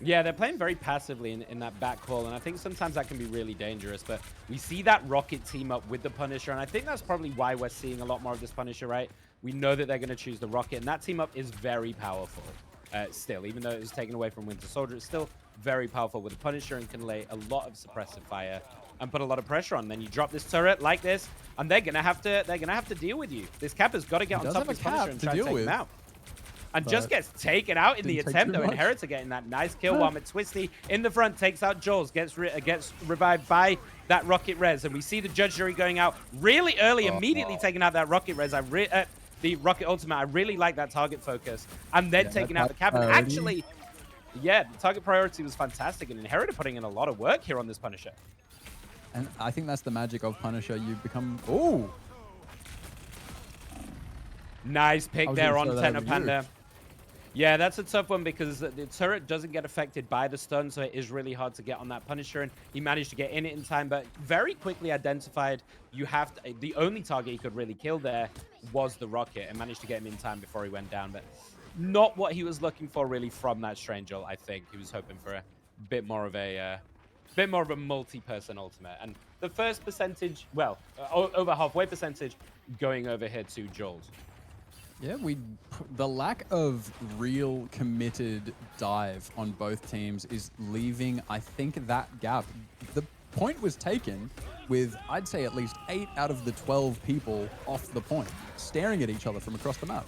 Yeah, they're playing very passively in that back call, and I think sometimes that can be really dangerous, but we see that Rocket team up with the Punisher, and I think that's probably why we're seeing a lot more of this Punisher, right? We know that they're going to choose the Rocket, and that team up is very powerful still. Even though it was taken away from Winter Soldier, it's still very powerful with the Punisher and can lay a lot of suppressive fire and put a lot of pressure on. Then you drop this turret like this, and they're gonna have to deal with you. This Kappa's got to get on top of this Punisher and try and take him out. And just gets taken out in the attempt, though. Inheritor getting that nice kill while McTwisty in the front takes out Jules, gets revived by that Rocket Res. And we see the Judge Jury going out really early, immediately taking out that Rocket Res. The Rocket Ultimate, I really like that target focus. And then taking out the Kappa. And actually, yeah, the target priority was fantastic. And Inheritor putting in a lot of work here on this Punisher. And I think that's the magic of Punisher. You become... Oh! Nice pick there on Tenor Panda. Yeah, that's a tough one because the turret doesn't get affected by the stun, so it is really hard to get on that Punisher, and he managed to get in it in time, but very quickly identified the only target he could really kill there was the Rocket, and managed to get him in time before he went down, but not what he was looking for really from that Strange ult, I think. He was hoping for a bit more of a multi-person ultimate, and the first percentage, well, over halfway percentage going over here to Jules. Yeah, the lack of real committed dive on both teams is leaving, I think, that gap. The point was taken with, I'd say, at least 8 out of the 12 people off the point, staring at each other from across the map.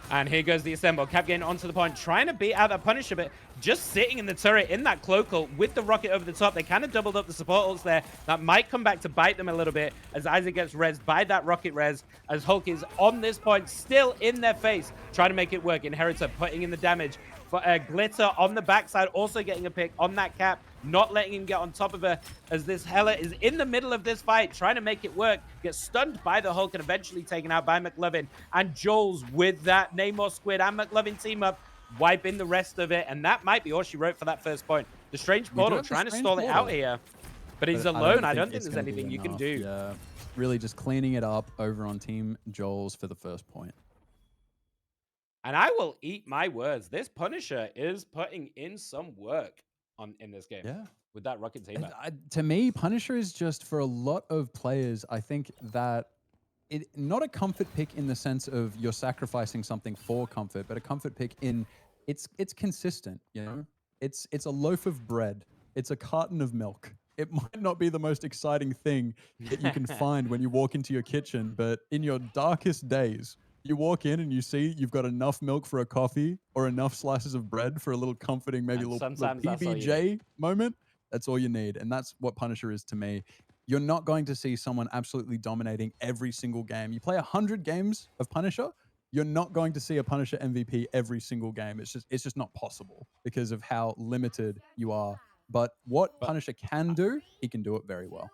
And here goes the Assemble. Cap getting onto the point, trying to beat out that Punisher, but just sitting in the turret in that cloak ult with the Rocket over the top. They kind of doubled up the support ults there. That might come back to bite them a little bit as Isaac gets rezzed by that Rocket res, as Hulk is on this point, still in their face, trying to make it work. Inheritor putting in the damage. For Glitter on the backside, also getting a pick on that Cap, not letting him get on top of her as this Hela is in the middle of this fight, trying to make it work, gets stunned by the Hulk and eventually taken out by McLovin. And Jules with that Namor Squid and McLovin team up, wiping the rest of it, and that might be all she wrote for that first point. The Strange Portal trying to stall it out here, but he's alone. I don't think there's anything you can do. Yeah, really just cleaning it up over on Team Jules for the first point. And I will eat my words. This Punisher is putting in some work in this game. Yeah. With that Rocket team. To me, Punisher is just, for a lot of players, I think that not a comfort pick in the sense of you're sacrificing something for comfort, but a comfort pick in it's consistent, you know? It's a loaf of bread. It's a carton of milk. it might not be the most exciting thing that you can find when you walk into your kitchen, but in your darkest days, you walk in and you see you've got enough milk for a coffee or enough slices of bread for a little comforting, maybe And little sometimes that's all you need. PBJ moment. That's all you need. And that's what Punisher is to me. You're not going to see someone absolutely dominating every single game. You play 100 games of Punisher, you're not going to see a Punisher MVP every single game. It's just not possible because of how limited you are. But what Punisher can do, he can do it very well.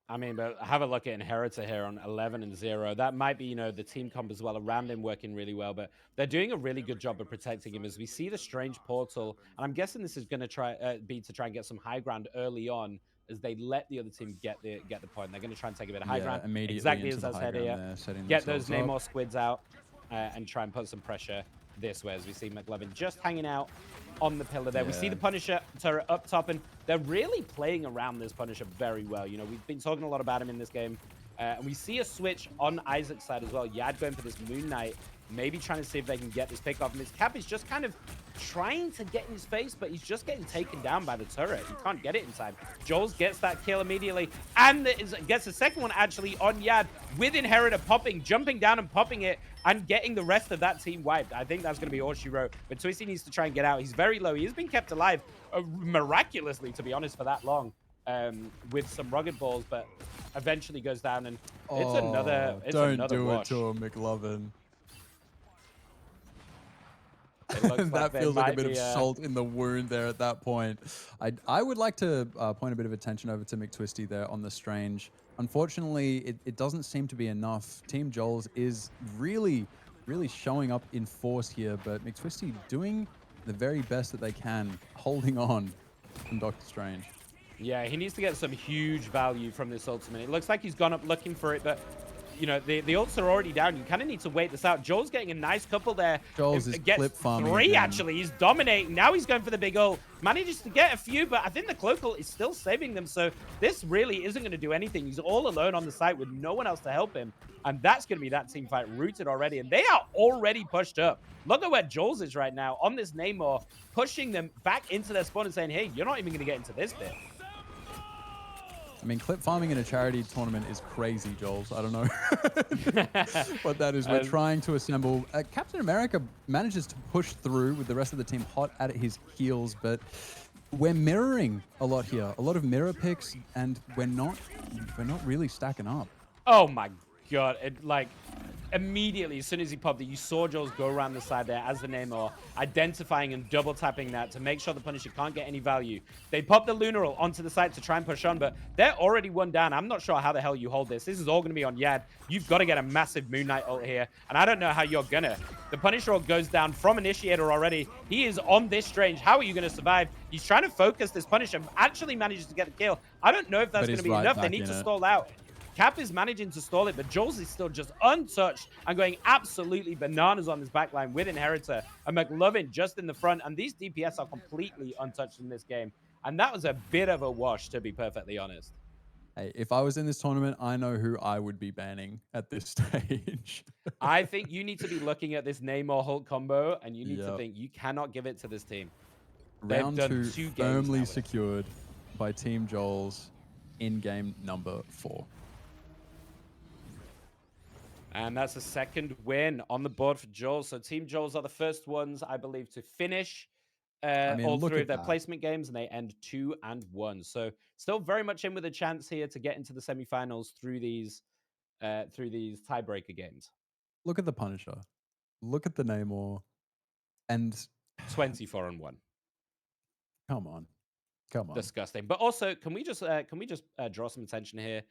I mean, but have a look at Inheritor here on 11-0. That might be, the team comp as well around him working really well, but they're doing a really good job of protecting him as we see the strange portal. And I'm guessing this is going to be to try and get some high ground early on as they let the other team get the point. They're going to try and take a bit of high ground. Immediately Exactly into as the I high said ground here. there, setting Get those themselves up. Namor squids out and try and put some pressure this way as we see McLovin just hanging out on the pillar there. We see the Punisher turret up top, and they're really playing around this Punisher very well. We've been talking a lot about him in this game. And we see a switch on Isaac's side as well. Yad going for this Moon Knight, maybe trying to see if they can get this pick off. And his Cap is just kind of trying to get in his face, but he's just getting taken down by the turret. He can't get it in time. Jules gets that kill immediately, and gets the second one actually on Yad with Inheritor popping, jumping down and popping it, and getting the rest of that team wiped. I think that's going to be all she wrote. But Twisty needs to try and get out. He's very low. He has been kept alive miraculously, to be honest, for that long with some rugged balls, but eventually goes down, and it's another Don't do wash. it to him, McLovin. It looks like That there feels like a might bit of be salt in the wound there at that point. I would like to point a bit of attention over to McTwisty there on the Strange. Unfortunately, it doesn't seem to be enough. Team Joel's is really, really showing up in force here, but McTwisty doing the very best that they can, holding on from Doctor Strange. Yeah, he needs to get some huge value from this ultimate. It looks like he's gone up looking for it, but the ults are already down. You kind of need to wait this out. Joel's getting a nice couple there. Joel's is gets clip farming 3 again. actually. He's dominating. Now he's going for the big ult. Manages to get a few, but I think the cloak ult is still saving them. So this really isn't going to do anything. He's all alone on the site with no one else to help him. And that's going to be that team fight rooted already. And they are already pushed up. Look at where Joel's is right now on this Namor, pushing them back into their spawn and saying, hey, you're not even going to get into this bit. I mean, clip farming in a charity tournament is crazy, Joels. I don't know what that is. We're trying to assemble. Captain America manages to push through with the rest of the team hot at his heels, but we're mirroring a lot here. A lot of mirror picks, and we're not really stacking up. Oh my god! Immediately, as soon as he popped it, you saw Jules go around the side there as the Namor, identifying and double tapping that to make sure the Punisher can't get any value. They pop the Lunar Ult onto the side to try and push on, but they're already one down. I'm not sure how the hell you hold this. This is all going to be on Yad. You've got to get a massive Moon Knight ult here, and I don't know how you're gonna. The Punisher ult goes down from Initiator already. He is on this Strange. How are you going to survive? He's trying to focus this Punisher, actually manages to get the kill. I don't know if that's going to be enough. They need to stall out. Cap is managing to stall it, but Jules is still just untouched and going absolutely bananas on this backline with Inheritor and McLovin just in the front. And these DPS are completely untouched in this game. And that was a bit of a wash, to be perfectly honest. Hey, if I was in this tournament, I know who I would be banning at this stage. I think you need to be looking at this Namor Hulk combo, and you need to think you cannot give it to this team. Round They've done 2 2 games firmly now. secured by Team Joel's in game number 4. And that's a second win on the board for Joel. So Team Joel's are the first ones, I believe, to finish all look 3 at of their that. placement games, and they end 2-1. So still very much in with a chance here to get into the semifinals through these tiebreaker games. Look at the Punisher. Look at the Namor. And 24-1. Come on. Disgusting. But also, can we just draw some attention here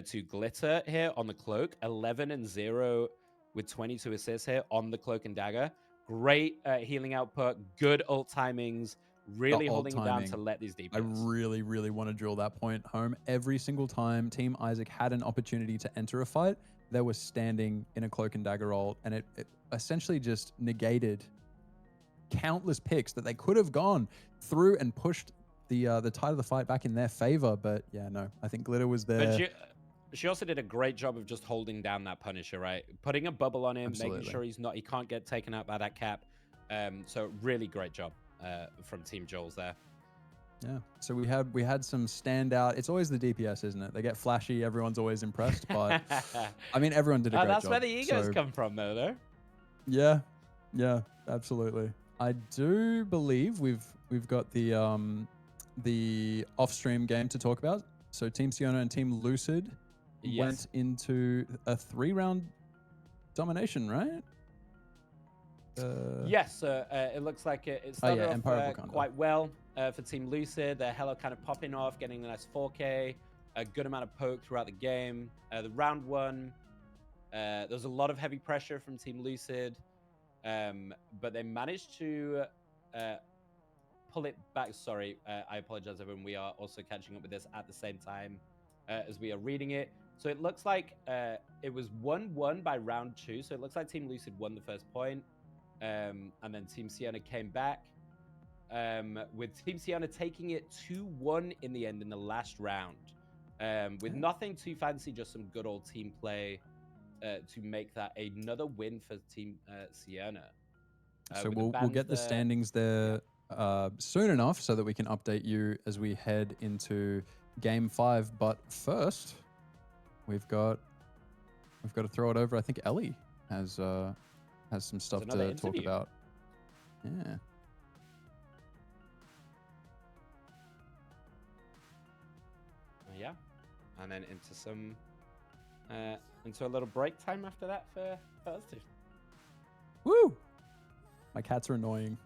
to Glitter here on the Cloak? 11-0 with 22 assists here on the Cloak and Dagger. Great healing output, good ult timings, really holding it down to let these DPS. I really, really want to drill that point home. Every single time Team Isaac had an opportunity to enter a fight, they were standing in a Cloak and Dagger ult, and it essentially just negated countless picks that they could have gone through and pushed the tide of the fight back in their favor. But yeah, no, I think Glitter was there. But she also did a great job of just holding down that Punisher, right? Putting a bubble on him, Absolutely. making sure he can't get taken out by that Cap. So really great job from Team Joel's there. Yeah. So we had some standout. It's always the DPS, isn't it? They get flashy. Everyone's always impressed. But I mean, everyone did a great That's job. where the egos so, come from, though. Yeah. Yeah. Absolutely. I do believe we've got the off-stream game to talk about. So Team Siona and Team Lucid went into a 3-round domination, right? Yes, it looks like it started off quite well for Team Lucid. Their Hello kind of popping off, getting a nice 4K, a good amount of poke throughout the game. The round one, there was a lot of heavy pressure from Team Lucid, but they managed to pull it back. Sorry, I apologize, everyone. We are also catching up with this at the same time as we are reading it. So it looks like it was 1-1 by round 2. So it looks like Team Lucid won the first point. And then Team Siona came back with Team Siona taking it 2-1 in the end in the last round with nothing too fancy, just some good old team play to make that another win for Team Siona. So we'll get the standings there soon enough so that we can update you as we head into Game 5. But first, we've got to throw it over. I think Ellie has some stuff to talk about. Yeah. Yeah, and then into some into a little break time after that for us two. Woo! My cats are annoying.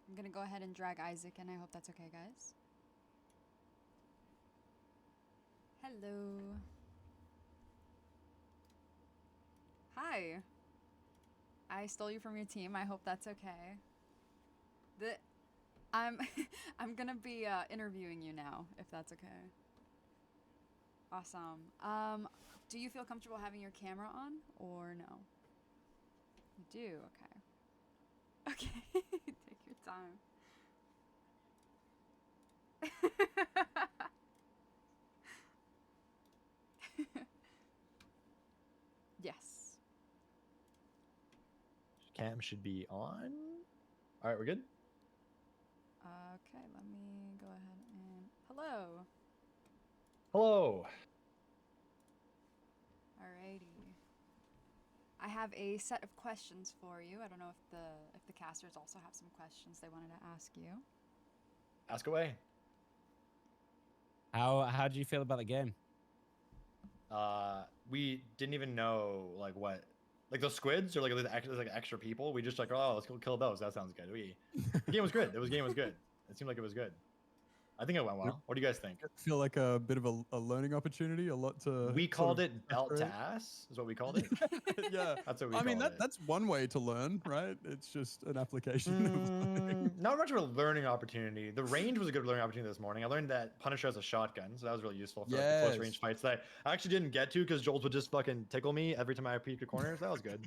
I'm gonna go ahead and drag Isaac in. I hope that's okay, guys. Hello. Hi. I stole you from your team. I hope that's okay. I'm gonna be interviewing you now, if that's okay. Awesome. Do you feel comfortable having your camera on or no? You do. Okay. Okay. Take your time. Yes. Cam should be on. All right, we're good. Okay, let me go ahead and hello. Hello. Alrighty. I have a set of questions for you. I don't know if the casters also have some questions they wanted to ask you. Ask away. How do you feel about the game? We didn't even know like those squids or like there's like extra people. We just like, oh, let's go kill those. That sounds good. The game was good. The game was good. It seemed like it was good. I think it went well. What do you guys think? I feel like a bit of a learning opportunity, a lot to. We called it belt to ass, is what we called it. Yeah, that's what we called it. That's one way to learn, right? It's just an application. Not much of a learning opportunity. The range was a good learning opportunity this morning. I learned that Punisher has a shotgun, so that was really useful for like, the close range fights that I actually didn't get to because Joel would just fucking tickle me every time I peeked the corners. That was good.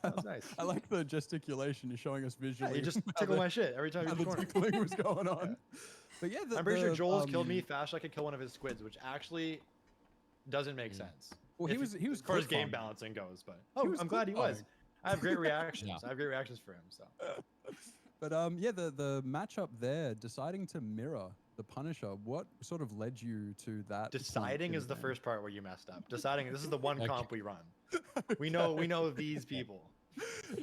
That was nice. I like the gesticulation you're showing us visually. Yeah, you just tickle my shit every time you the tickling was going on. But yeah, I'm pretty sure Joel's killed me faster. I could kill one of his squids, which actually doesn't make sense. Well, he was as far as game balancing goes, but I'm glad he was. I have great reactions. I have great reactions for him. So, but yeah, the matchup there, deciding to mirror the Punisher, what sort of led you to that? Deciding is the first part where you messed up. Deciding this is the one comp we run. We know these people.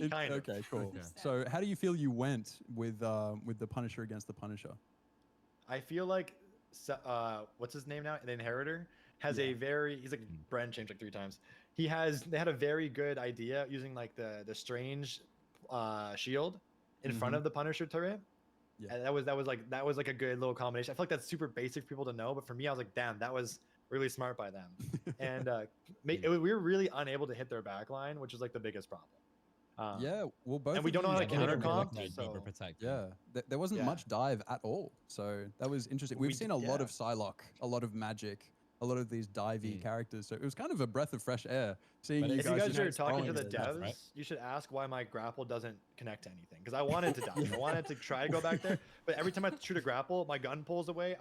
Okay, cool. Okay. So how do you feel you went with the Punisher against the Punisher? I feel like what's his name now? The Inheritor has a very he's like brand changed like 3 times. They had a very good idea using like the strange shield in front of the Punisher turret. Yeah. And that was like a good little combination. I feel like that's super basic for people to know, but for me, I was like, damn, that was really smart by them. And we were really unable to hit their back line, which is like the biggest problem. Yeah, well, both. and we of don't know how to you counter did comp. really So yeah, there wasn't Yeah. much dive at all, so that was interesting. We've seen a lot of Psylocke, a lot of Magic, a lot of these divey characters, so it was kind of a breath of fresh air seeing But you if guys. you guys are just talking to throwing the it. devs, you should ask why my grapple doesn't connect to anything. Because I wanted to dive. I wanted to try to go back there, but every time I shoot a grapple, my gun pulls away.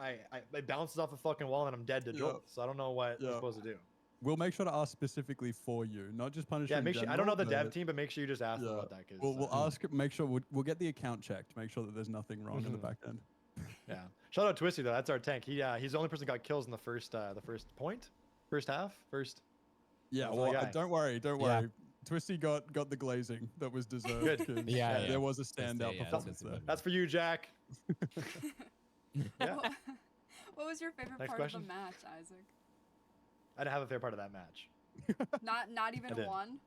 It bounces off a fucking wall and I'm dead to jolt. So I don't know what I'm supposed to do. We'll make sure to ask specifically for you, not just Punisher. Yeah, in make sure. I don't know the general, dev team, but make sure you just ask them about that. Cause, We'll ask. Make sure we'll get the account checked. Make sure that there's nothing wrong in the back end. Yeah. Shout out Twisty though. That's our tank. He's the only person who got kills in the first point, first half, first. Yeah. That's my Well, guy. don't worry. Don't Yeah. worry. Twisty got the glazing that was deserved. Good. 'cause, Yeah. There was a standout performance there. That's for you, Jack. Yeah. What was your favorite Next part question? of the match, Isaac? I didn't have a fair part of that match. Not even did. one.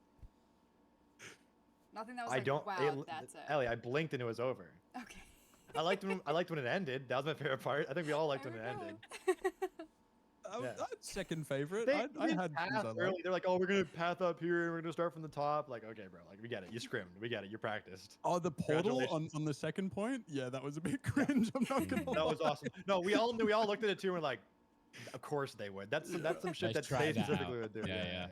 Nothing that was I like, don't. wow, that's it. Ellie, I blinked and it was over. Okay. I liked when it ended. That was my favorite part. I think we all liked when it ended. Yeah. Second favorite. They I had path things I liked. early. They're like, oh, we're gonna path up here and we're gonna start from the top. Like, okay, bro. Like, we get it. You scrimmed. We get it. You practiced. Oh, the portal Congratulations. on the second point. Yeah, that was a bit cringe. I'm not gonna. That was awesome. No, we all knew. We all looked at it too and like, of course they would. That's some shit that they specifically would do. Yeah.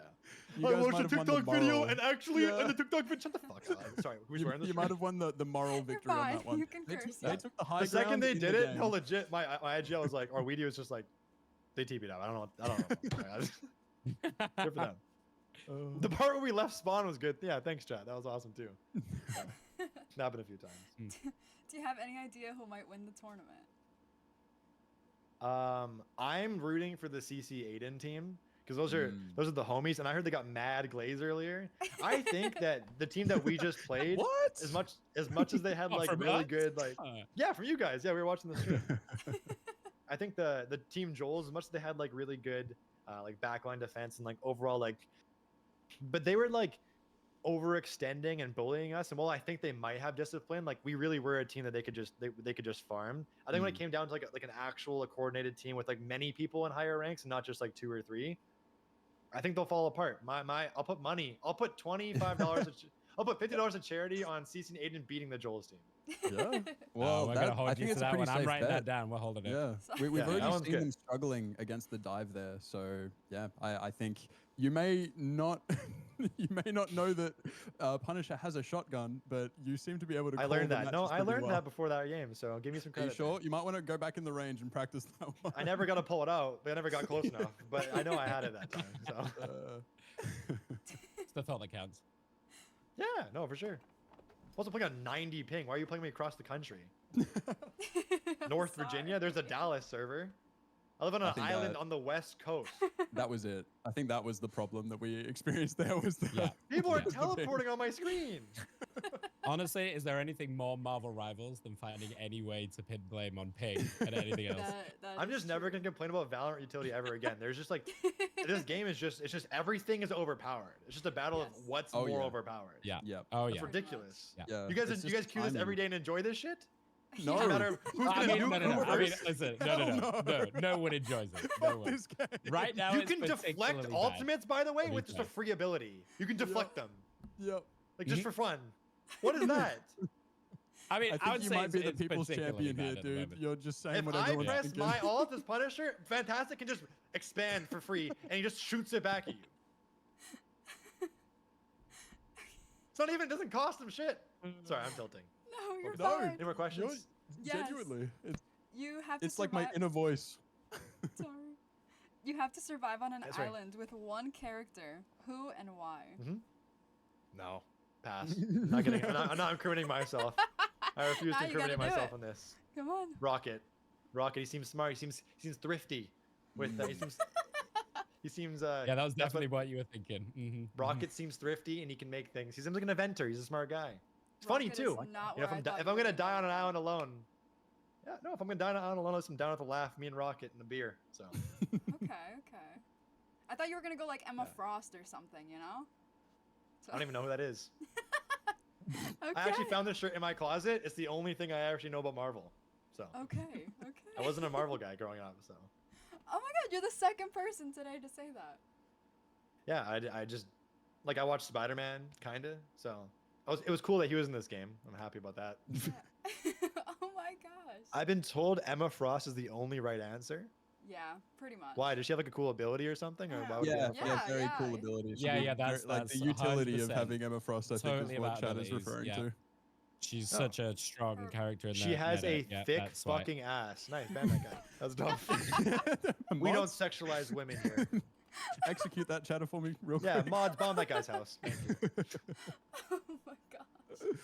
You I guys watched might a have won TikTok the video moral. and actually, Yeah. and the TikTok video. Shut the fuck up. Sorry, who's You, wearing this? you might have won the moral victory on fine, that one. you can They took, curse. they took the high The second ground they in did the it, game. no, legit. My IGL was like, or Weedy was just like, they TP'd out. I don't know. Good for them. The part where we left spawn was good. Yeah, thanks, chat. That was awesome too. Happened a few times. Do you have any idea who might win the tournament? I'm rooting for the CC Aiden team because those are the homies, and I heard they got mad glaze earlier. I think that the team that we just played, as much as they had Oh, like from really us? good, like yeah, from you guys, yeah, we were watching the stream. I think the team Joel's, as much as they had like really good like backline defense and like overall like, but they were like overextending and bullying us. And while I think they might have discipline, like we really were a team that they could just farm. I think when it came down to like an actual coordinated team with like many people in higher ranks and not just like 2 or 3, I think they'll fall apart. I'll put money. I'll put $25. I'll put $50 in charity on CC and Aiden beating the Joel's team. Yeah. Well, we're that, gonna hold I you think to it's a that pretty one. I'm safe writing bet. that down. We're holding it. Yeah, we've Yeah, that already one's seen good. them struggling against the dive there. So yeah, I think you may not know that Punisher has a shotgun, but you seem to be able to. I call learned the that. No, matches I pretty learned well. that before that game. So give me some Are you credit. sure? You might want to go back in the range and practice that one. I never got to pull it out, but I never got close enough. But I know I had it that time. So It's the thought that counts. yeah, no, for sure. Also playing on 90 ping. Why are you playing me across the country? North Virginia? There's a Dallas server. I live on I an think island that- on the west coast. That was it. I think that was the problem that we experienced there. Was the People are the ping. teleporting on my screen. Honestly, is there anything more Marvel Rivals than finding any way to pin blame on ping and anything else? I'm just never gonna complain about Valorant utility ever again. There's just like this game is just everything is overpowered. It's just a battle of what's Oh, more yeah. overpowered. Yeah. Yeah. Oh It's yeah. ridiculous. Yeah. You guys it's you just guys queue this every timing. day and enjoy this shit? No. No matter who's I gonna mean, nuke no. who I mean, first? listen, Hell no. No one enjoys it. No one. This game. Right now, You it's can deflect particularly bad. ultimates, by the way, with just a Anytime. free ability. You can deflect them, Yep. like just for fun. What is that? I mean, I I think would you say might be the it's people's particularly champion here, bad at the dude. moment. You're just saying If what I everyone's press thinking. my alt as Punisher, Fantastic can just expand for free, and he just shoots it back at you. It's not even. It doesn't cost him shit. Sorry, I'm tilting. No, you're No, fine. Any more questions? Yes. Genuinely, You have to it's like my survive- inner voice. Sorry. You have to survive on an That's right. island with one character. Who and why? No. Pass. I'm not getting. I'm not incriminating myself. I refuse Now to you gotta incriminate do myself it. on this. Come on. Rocket. He seems smart. He seems thrifty. With he seems. Yeah, that was that's what- definitely what you were thinking. Rocket seems thrifty and he can make things. He seems like an inventor. He's a smart guy. It's funny Rocket too. is not You know, where I thought if you I'm were gonna gonna die go on an with island alone, yeah, no, if I'm gonna die on an island alone, I'm down with a laugh, me and Rocket and a beer. So Okay. I thought you were gonna go like Emma Frost or something, you know? So- I don't even know who that is. Okay. I actually found this shirt in my closet. It's the only thing I actually know about Marvel. So Okay. I wasn't a Marvel guy growing up. So Oh my god, you're the second person today to say that. Yeah, I just like I watched Spider-Man kinda, so it was cool that he was in this game. I'm happy about that. Oh my gosh. I've been told Emma Frost is the only right answer. Yeah, pretty much. Why? Does she have like a cool ability or something? Or why would it be Yeah, Emma yeah, Frost? very yeah. cool ability. Yeah, yeah, that's like the that's utility of 100%. having Emma Frost. I think Totally is what about Chad is abilities, referring yeah. to. She's Oh. such a strong character in She that has meta. a Yeah, thick that's why. fucking ass. Nice, ban that guy. That's dumb. We don't Mods? sexualize women here. Execute that chatter for me real Yeah, quick. mods bomb that guy's house. Thank you. Oh my gosh. Okay.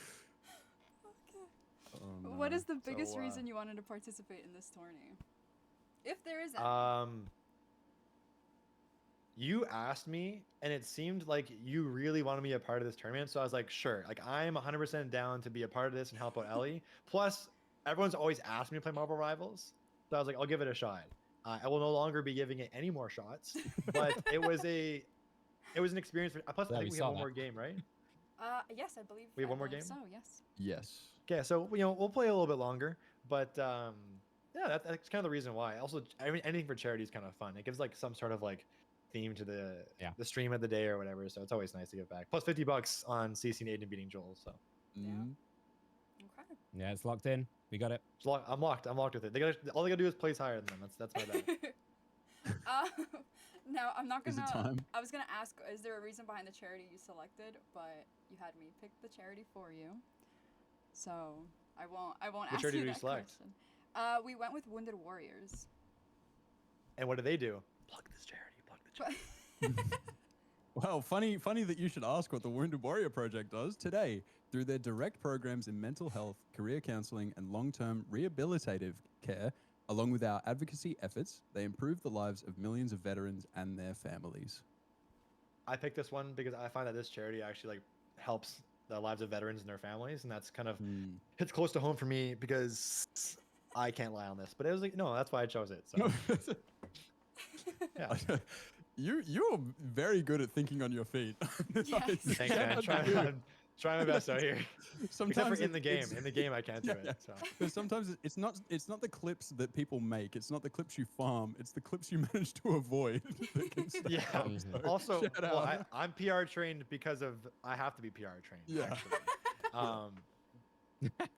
Oh, What no. is the biggest So, reason you wanted to participate in this tourney? If there is any. You asked me, and it seemed like you really wanted me a part of this tournament. So I was like, sure. Like I'm 100% down to be a part of this and help out Ellie. Plus, everyone's always asked me to play Marvel Rivals, so I was like, I'll give it a shot. I will no longer be giving it any more shots, but it was an experience. Plus, Yeah, I we think we saw have one that. more game, right? Yes, I believe. We have I one more believe game? So yes. Yes. Okay, so we'll play a little bit longer, but yeah, that's kind of the reason why. Also, I mean, anything for charity is kind of fun. It gives like some sort of like theme to the stream of the day or whatever. So it's always nice to give back. Plus $50 on CC and Aiden beating Joel. So Mhm. Okay. Yeah, it's locked in. We got it. I'm locked. I'm locked with it. All they gotta do is place higher than them. That's my bad. No, I'm not Is gonna. it time? I was gonna ask, is there a reason behind the charity you selected? But you had me pick the charity for you, so I won't. What ask charity you did you that select? question. We went with Wounded Warriors. And what do they do? Plug this charity. Plug the charity. Well, funny that you should ask what the Wounded Warrior Project does today. Through their direct programs in mental health, career counseling, and long-term rehabilitative care, along with our advocacy efforts, they improve the lives of millions of veterans and their families. I picked this one because I find that this charity actually like helps the lives of veterans and their families, and that's kind of hits close to home for me because I can't lie on this. But it was like no, that's why I chose it. So yeah. You're very good at thinking on your feet. Thanks, man. I'm trying my best out here. Except for in the game. In the game, I can't do it. So. Because sometimes it's not the clips that people make. It's not the clips you farm. It's the clips you manage to avoid. That can stand Yeah. out. So, Also, shout well, out. I'm PR trained because of I have to be PR trained. Yeah. Actually.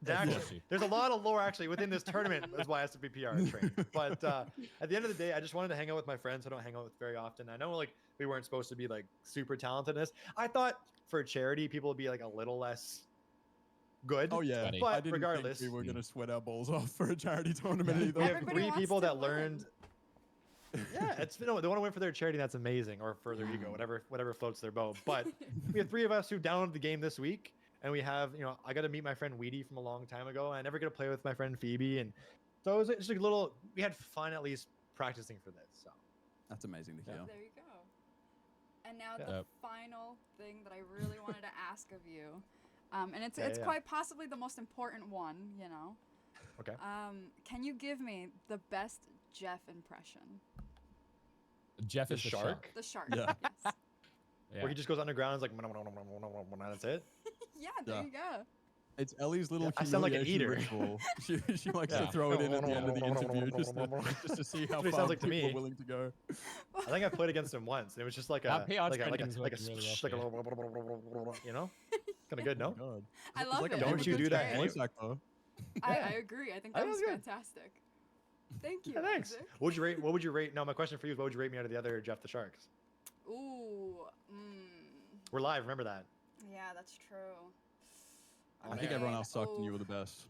Bless Actually, you. there's a lot of lore actually within this tournament. That's why I have to be PR trained. But at the end of the day, I just wanted to hang out with my friends. I don't hang out with very often. I know like we weren't supposed to be like super talented in this. I thought for charity, people would be like a little less good. Oh yeah, Sweaty. I But didn't regardless, think we were gonna sweat our balls off for a charity tournament we either. have Everybody 3 wants people to that win. learned. Yeah, it's they want to win for their charity. That's amazing, or for their ego, whatever floats their boat. But we have 3 of us who downloaded the game this week, and we have I got to meet my friend Weedy from a long time ago. I never get to play with my friend Phoebe, and so it was just a little. We had fun at least practicing for this. So That's amazing to hear. There you go. And now Yeah. the Yep. final thing that I really wanted to ask of you, and it's Yeah. quite possibly the most important one, okay. Can you give me the best Jeff impression? Jeff The is the shark? The shark. Yeah. Yes. Yeah. Where he just goes underground, and is like, that's it. Yeah. There Yeah. you go. It's Ellie's little I sound like an humiliation eater. ritual. She likes Yeah. to throw it in at the end of the interview just to see how That's what he far sounds like to people me. are willing to go. I think I played against him once, and it was just like That a PR like a training's like a working really like well a kind of good, no? God. I It's love like a it. Don't I think you it's do that great. voice actor. I Yeah. agree. I think I that think was it's good. fantastic. Thank you. Thanks. Isaac. What would you rate? No, my question for you is, what would you rate me out of the other Jeff the Sharks? Ooh. We're live. Remember that. Yeah, that's true. I think everyone else sucked and you were the best.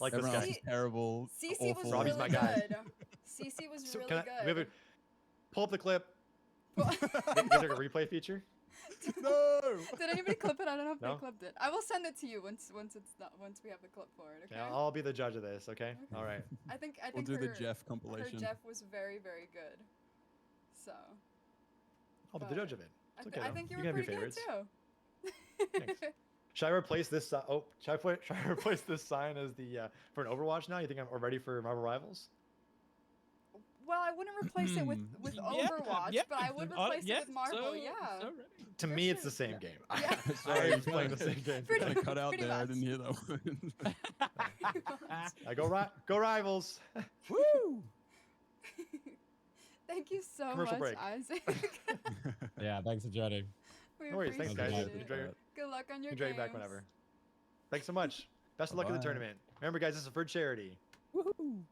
Like this Everyone guy. else is terrible, Cece was awful. Robbie's really my guy. good. Cece was So really can I, good. we have a, pull up the clip. Is there a replay feature? No. Did anybody clip it? I don't know if No? they clipped it. I will send it to you once we have the clip for it. Okay. Yeah, I'll be the judge of this. Okay. All right. I think We'll do the her, Jeff her compilation. Jeff was very very good. So. I'll be the But judge of it. It's okay, I though. think you You were can have pretty your good favorites. too. Should I replace this? Should I replace this sign as the for an Overwatch now? You think I'm ready for Marvel Rivals? Well, I wouldn't replace it with Yeah, Overwatch, yeah, but I would replace it with Marvel. so, yeah. so ready. To For me, it's sure. the same game. Yeah. I am playing the same game. Pretty- Kinda cut out pretty there. I much. didn't hear that one. I go Rivals. Woo! Thank you so Commercial much, break. Isaac. Yeah, thanks for joining. We No worries. Thanks, guys. appreciate Good it. Enjoy your, Good luck on your enjoy games. you back whenever. Thanks so much. Best of luck in the Bye-bye. tournament. Remember, guys, this is for charity. Woohoo!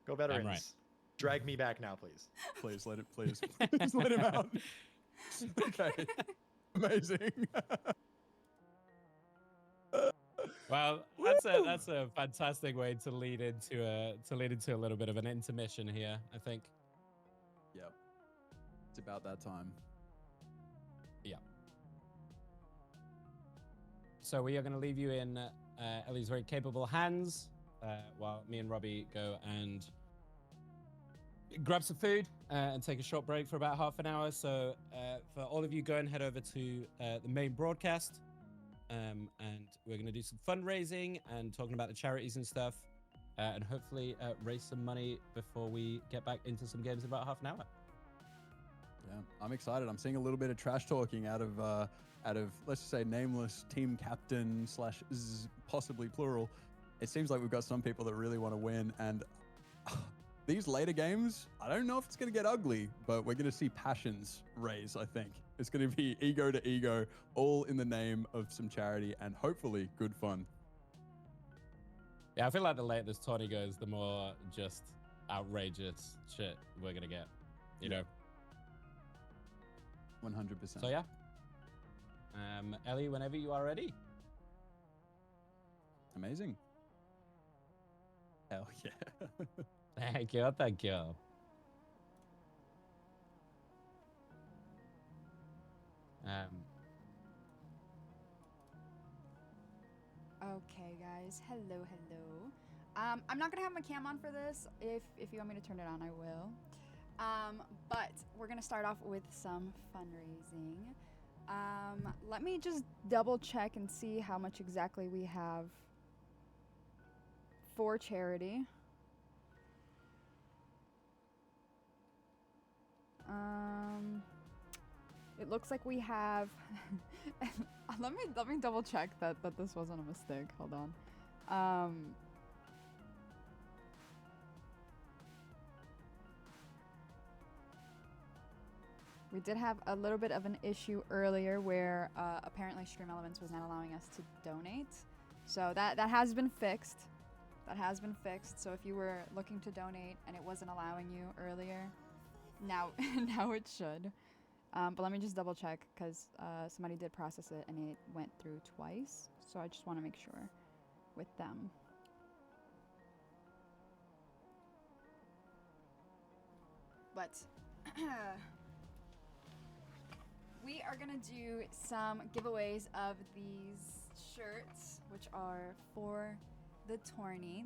Go veterans. right. Drag me back now, please. Please let it. Please let him out. Okay. Amazing. Well, that's a fantastic way to lead into a little bit of an intermission here, I think. Yep. It's about that time. So we are going to leave you in Ellie's very capable hands while me and Robbie go and grab some food and take a short break for about half an hour. So for all of you, go and head over to the main broadcast. And we're going to do some fundraising and talking about the charities and stuff. And hopefully raise some money before we get back into some games in about half an hour. Yeah, I'm excited. I'm seeing a little bit of trash talking out of let's just say nameless team captain / possibly plural. It seems like we've got some people that really want to win, and these later games, I don't know if it's going to get ugly, but we're going to see passions raise. I think it's going to be ego to ego, all in the name of some charity and hopefully good fun. Yeah, I feel like the later this tourney goes, the more just outrageous shit we're going to get, you know? 100%. So yeah. Ellie, whenever you are ready. Amazing. Hell yeah. Thank you, thank you. Okay, guys. Hello. I'm not gonna have my cam on for this. If you want me to turn it on, I will. But we're gonna start off with some fundraising. Let me just double check and see how much exactly we have for charity. It looks like we have. let me double check that this wasn't a mistake. Hold on. We did have a little bit of an issue earlier where apparently Stream Elements was not allowing us to donate. So that has been fixed. That has been fixed. So if you were looking to donate and it wasn't allowing you earlier, now it should. But let me just double check because somebody did process it and it went through twice. So I just want to make sure with them. But we are gonna do some giveaways of these shirts, which are for the tourney.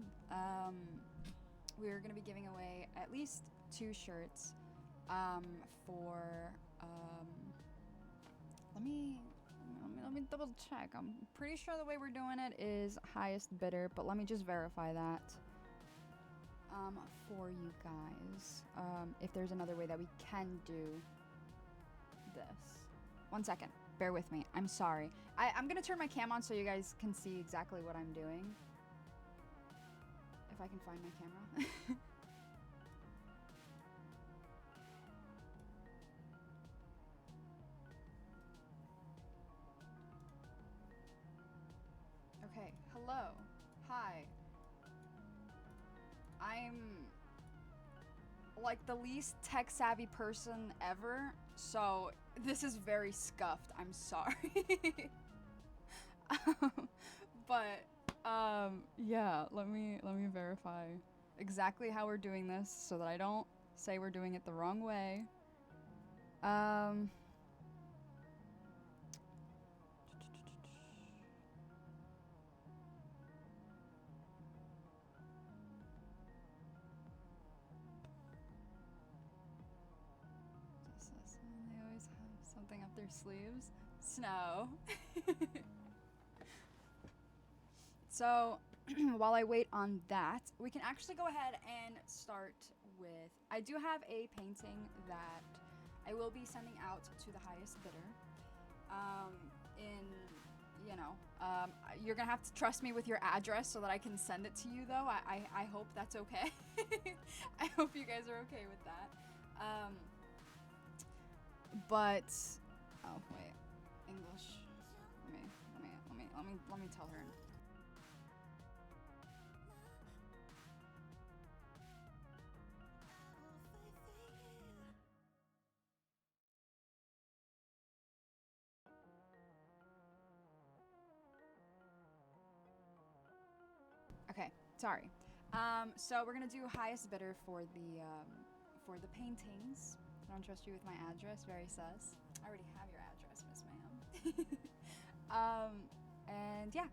We're gonna be giving away at least 2 shirts for let me double check. I'm pretty sure the way we're doing it is highest bidder, but let me just verify that for you guys. If there's another way that we can do this. 1 second, bear with me. I'm sorry. I'm gonna turn my cam on so you guys can see exactly what I'm doing. If I can find my camera. Okay, hello. Hi. I'm like the least tech savvy person ever, so this is very scuffed. I'm sorry. But yeah, let me verify exactly how we're doing this so that I don't say we're doing it the wrong way. They always have something up their sleeves. Snow. So, while I wait on that, we can actually go ahead and start with... I do have a painting that I will be sending out to the highest bidder. You're gonna have to trust me with your address so that I can send it to you, though. I hope that's okay. I hope you guys are okay with that. But oh wait, English. Let me tell her. Okay, sorry. So we're gonna do highest bidder for the paintings. I don't trust you with my address. Very sus. I already have your address, Miss Ma'am. And yeah,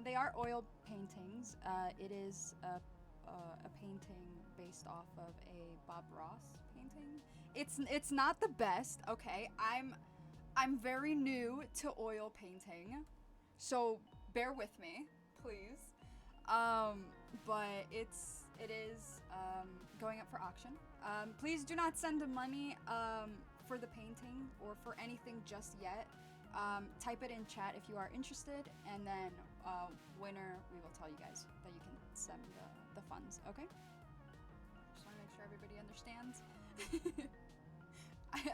they are oil paintings. It is a painting based off of a Bob Ross painting. It's not the best. Okay, I'm very new to oil painting, so bear with me, please. But it is going up for auction. Please do not send the money for the painting or for anything just yet. Type it in chat if you are interested, and then winner, we will tell you guys that you can send the funds. Okay? Just want to make sure everybody understands.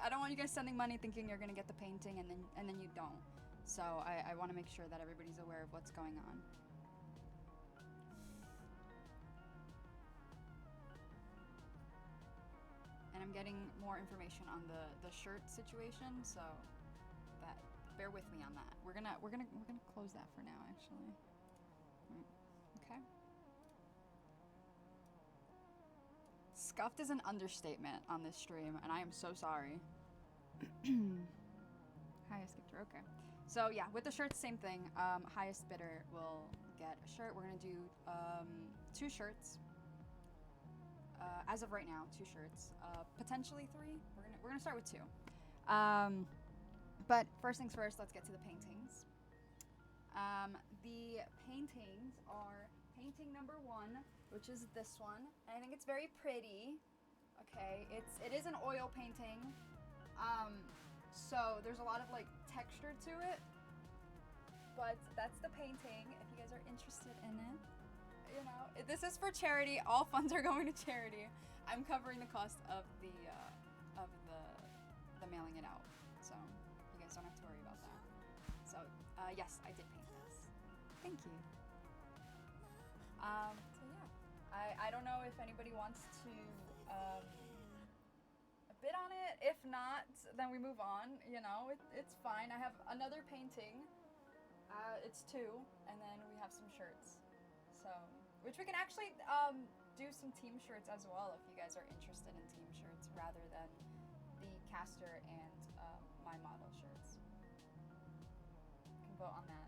I don't want you guys sending money thinking you're gonna get the painting and then you don't. So I want to make sure that everybody's aware of what's going on. And I'm getting more information on the shirt situation, so that bear with me on that. We're gonna close that for now, actually. Okay. Scuffed is an understatement on this stream, and I am so sorry. Highest gifter, okay. So yeah, with the shirts, same thing. Highest bidder will get a shirt. We're gonna do 2 shirts. As of right now, 2 shirts, potentially 3. We're gonna start with 2. But first things first, let's get to the paintings. The paintings are painting number 1, which is this one, and I think it's very pretty. Okay, it is an oil painting, so there's a lot of like texture to it. But that's the painting. If you guys are interested in it. You know, this is for charity. All funds are going to charity. I'm covering the cost of the mailing it out, so you guys don't have to worry about that. So yes, I did paint this. Thank you. So yeah, I don't know if anybody wants to bid on it. If not, then we move on. You know, it's fine. I have another painting. It's 2, and then we have some shirts. So, which we can actually do some team shirts as well if you guys are interested in team shirts rather than the caster and my model shirts. You can vote on that.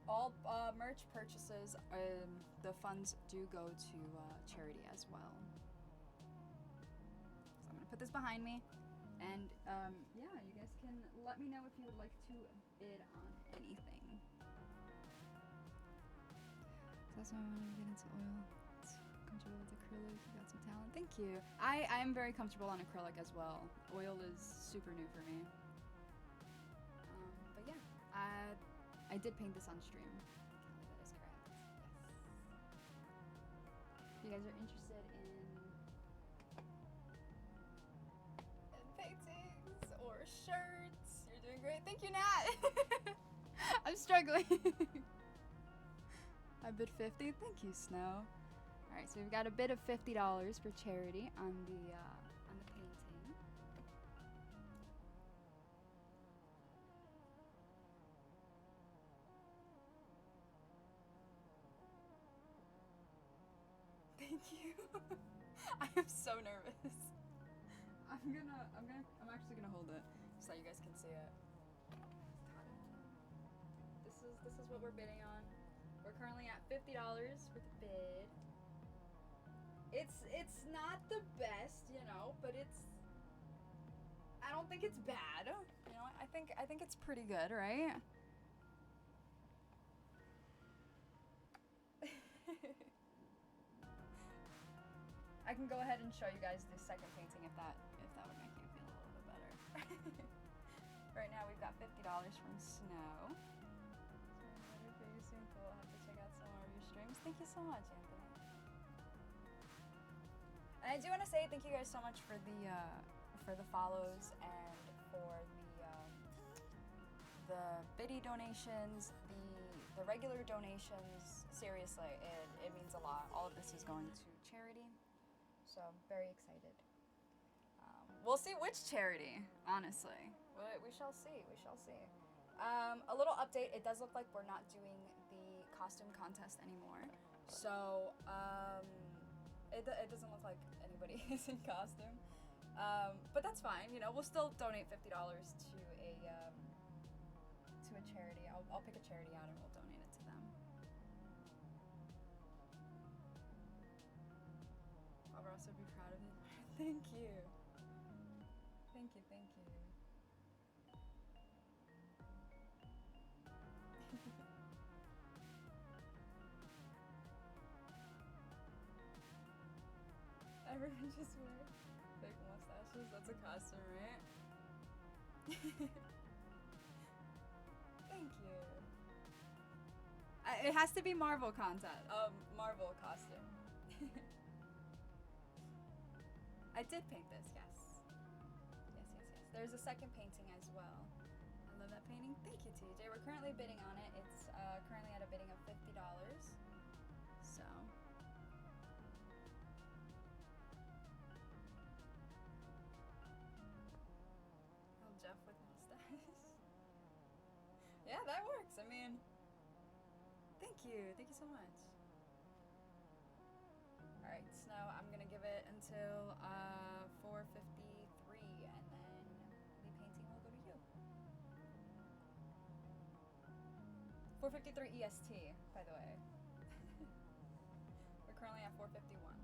All merch purchases, the funds do go to charity as well. So I'm gonna put this behind me, and yeah, you guys can let me know if you would like to bid on anything. That's why I wanted to get into oil. It's comfortable with acrylic. You got some talent. Thank you. I'm very comfortable on acrylic as well. Oil is super new for me. But yeah, I did paint this on stream. That is correct. Yes. If you guys are interested in paintings or shirts, you're doing great. Thank you, Nat. I'm struggling. I bid 50. Thank you, Snow. All right, so we've got a bid of $50 for charity on the painting. Thank you. I am so nervous. I'm actually gonna hold it so you guys can see it. This is what we're bidding on. We're currently at $50 for the bid. It's not the best, you know, but I don't think it's bad. You know, I think it's pretty good, right? I can go ahead and show you guys the second painting if that would make you feel a little bit better. Right now we've got $50 from Snow. Cool. I'll have to check out some more of your streams. Thank you so much, Anthony. And I do want to say thank you guys so much for the follows and for the biddy donations, the regular donations. Seriously, it means a lot. All of this is going to charity, so I'm very excited. We'll see which charity, honestly. We shall see. We shall see. A little update. It does look like we're not doing the costume contest anymore. So it doesn't look like anybody is in costume. But that's fine. You know, we'll still donate $50 to a charity. I'll pick a charity out and we'll donate it to them. I'll also be proud of it. Thank you. Thank you, thank you. Everyone just wear fake mustaches. That's a costume, right? Thank you. It has to be Marvel content. Marvel costume. I did paint this, yes. Yes. There's a second painting as well. I love that painting. Thank you, TJ. We're currently bidding on it. It's currently at a bidding of $50. So. Oh, Jeff with mustache. Yeah, that works. I mean, thank you. Thank you so much. Alright, Snow, I'm gonna give it until 4:53 and then the painting will go to you. 4:53 EST, by the way. We're currently at 4:51.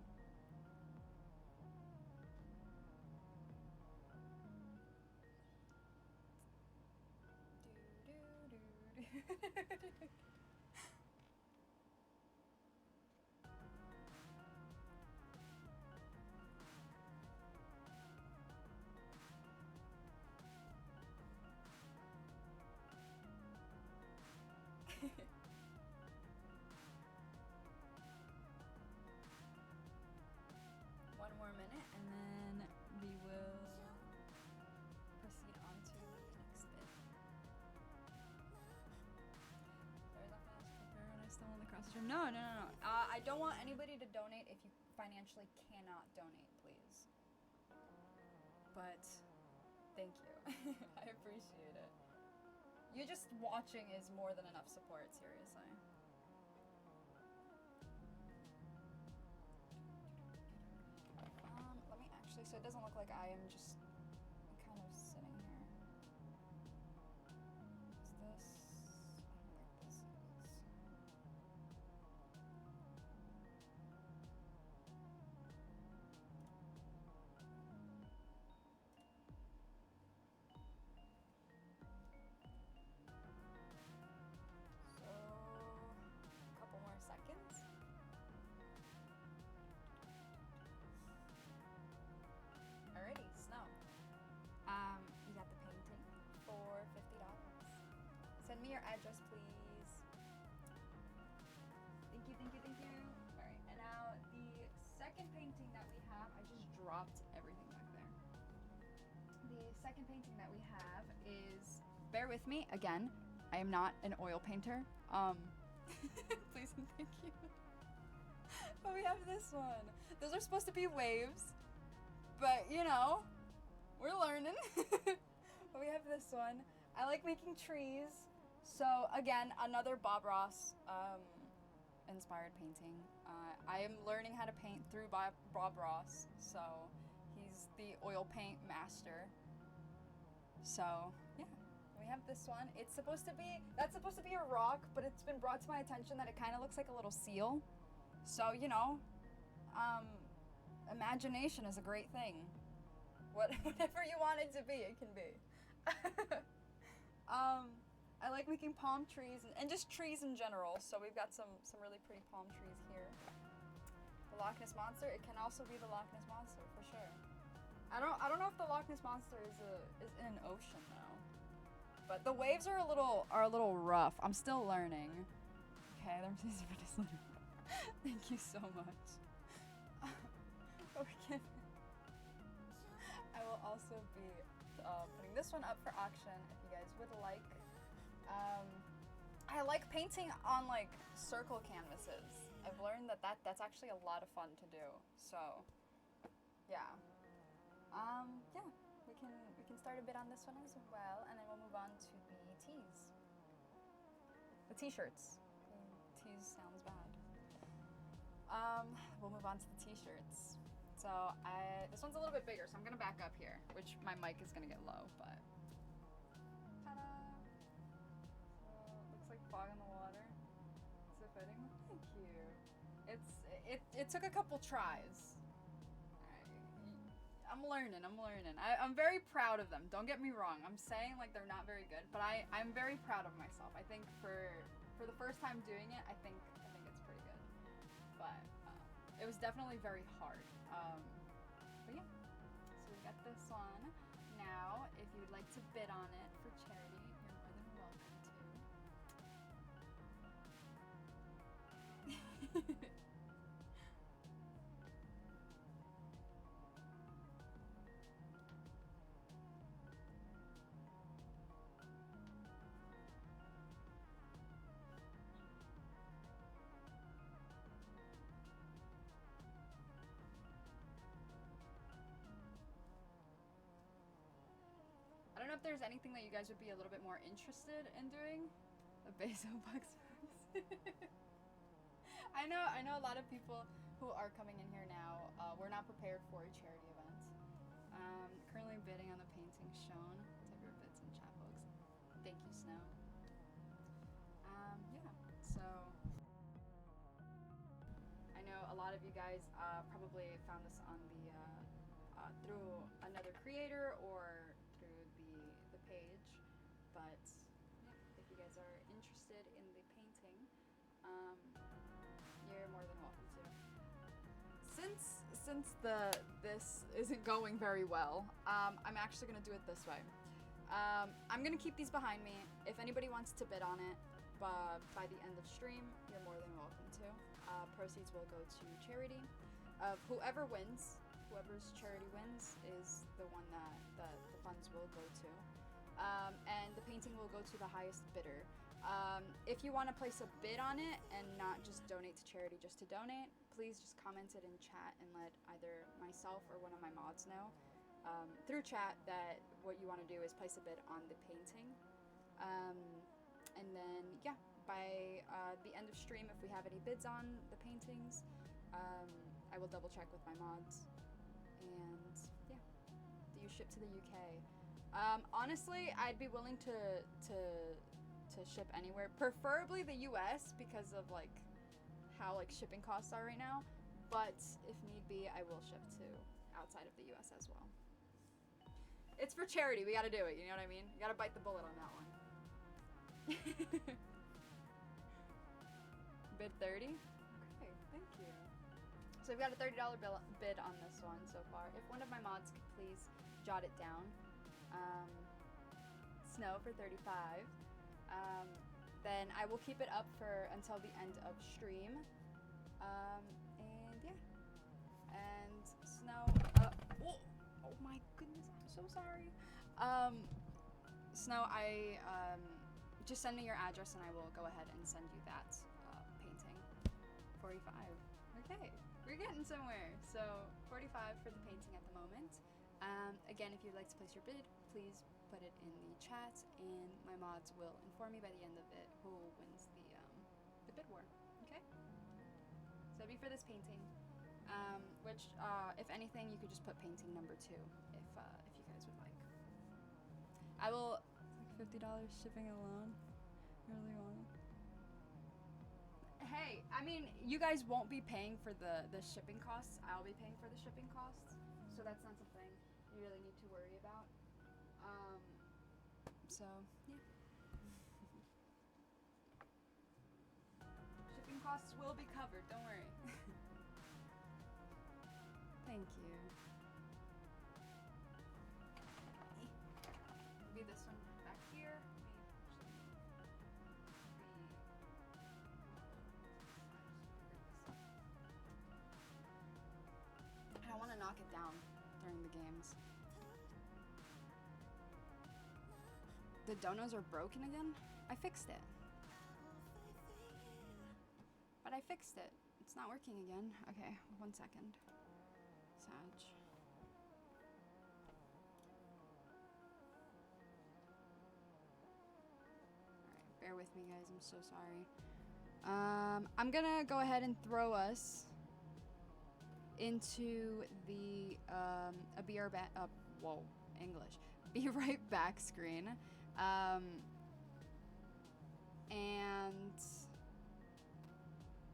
One more minute and then we will proceed on to the next bit. There's nothing else to prepare when I still on the cross stream. No. I don't want anybody to donate if you financially cannot donate, please. But thank you. I appreciate it. You just watching is more than enough support, seriously. Let me actually, so it doesn't look like I am just kind of sitting here. Is this, I don't think this is. So, a couple more seconds. Alrighty, Snow. You got the painting for $50. Send me your address, please. Thank you. Alright, and now the second painting that we have, I just dropped everything back there. The second painting that we have is, bear with me, again, I am not an oil painter. Please and thank you. But we have this one. Those are supposed to be waves. But, you know, we're learning. But we have this one. I like making trees. So, again, another Bob Ross inspired painting. I am learning how to paint through Bob Ross. So, he's the oil paint master. So, yeah. We have this one. It's supposed to be, that's supposed to be a rock, but it's been brought to my attention that it kind of looks like a little seal. So, you know, imagination is a great thing. Whatever you want it to be, it can be. I like making palm trees and just trees in general. So we've got some really pretty palm trees here. The Loch Ness Monster. It can also be the Loch Ness Monster for sure. I don't know if the Loch Ness Monster is in an ocean though. But the waves are a little rough. I'm still learning. Okay, they're just Thank you so much. we can. I will also be putting this one up for auction if you guys would like. I like painting on like circle canvases. I've learned that's actually a lot of fun to do. So, yeah. Yeah, we can start a bit on this one as well, and then we'll move on to the tees. The t-shirts. Tees sounds bad. We'll move on to the t-shirts. So this one's a little bit bigger, so I'm gonna back up here, which my mic is gonna get low, but ta-da! So looks like fog in the water. Is it fitting? Thank you. It took a couple tries. I'm learning. I'm very proud of them. Don't get me wrong. I'm saying like they're not very good, but I'm very proud of myself. I think for the first time doing it, I think it's pretty good. But it was definitely very hard. But yeah. So we got this one. Now, if you would like to bid on it for charity, you're more than welcome to. I don't know if there's anything that you guys would be a little bit more interested in doing. A Bezo Bucks. I know a lot of people who are coming in here now were not prepared for a charity event. Currently bidding on the painting shown. Type your bids in chat, folks. Thank you, Snow. Yeah, so I know a lot of you guys probably found this on the through another creator or through the page, but yeah, if you guys are interested in the painting, you're more than welcome to. Since this isn't going very well, I'm actually gonna do it this way. I'm gonna keep these behind me. If anybody wants to bid on it, by the end of stream, you're more than welcome to. Proceeds will go to charity. Whoever wins, whoever's charity wins, is the one that the funds will go to. And the painting will go to the highest bidder. If you want to place a bid on it and not just donate to charity just to donate, please just comment it in chat and let either myself or one of my mods know through chat that what you want to do is place a bid on the painting. And then, yeah, by the end of stream, if we have any bids on the paintings, I will double check with my mods. And yeah, do you ship to the UK? Honestly, I'd be willing to ship anywhere, preferably the US because of like how like shipping costs are right now. But if need be, I will ship to outside of the US as well. It's for charity. We got to do it. You know what I mean? You got to bite the bullet on that one. Bid 30? Okay, thank you. So we've got a $30 bid on this one so far. If one of my mods could please jot it down. Snow for 35. Then I will keep it up for until the end of stream. And yeah. And Snow, oh my goodness, I'm so sorry. Snow, just send me your address and I will go ahead and send you that painting. 45. Okay, we're getting somewhere. So 45 for the painting at the moment. Again, if you'd like to place your bid, please put it in the chat, and my mods will inform me by the end of it who wins the bid war. Okay. So it'd be for this painting, which if anything, you could just put painting number 2 if you guys would like. I will. It's like $50 shipping alone. I really want it. Hey, I mean, you guys won't be paying for the shipping costs. I'll be paying for the shipping costs, so that's not something you really need to worry about. So yeah. Shipping costs will be covered. Don't worry. Thank you. Maybe this one back here. I don't want to the games. The donos are broken again? I fixed it. But I fixed it. It's not working again. Okay, 1 second. Sag. Alright, bear with me guys, I'm so sorry. I'm gonna go ahead and throw us into the whoa, English. Be right back screen. And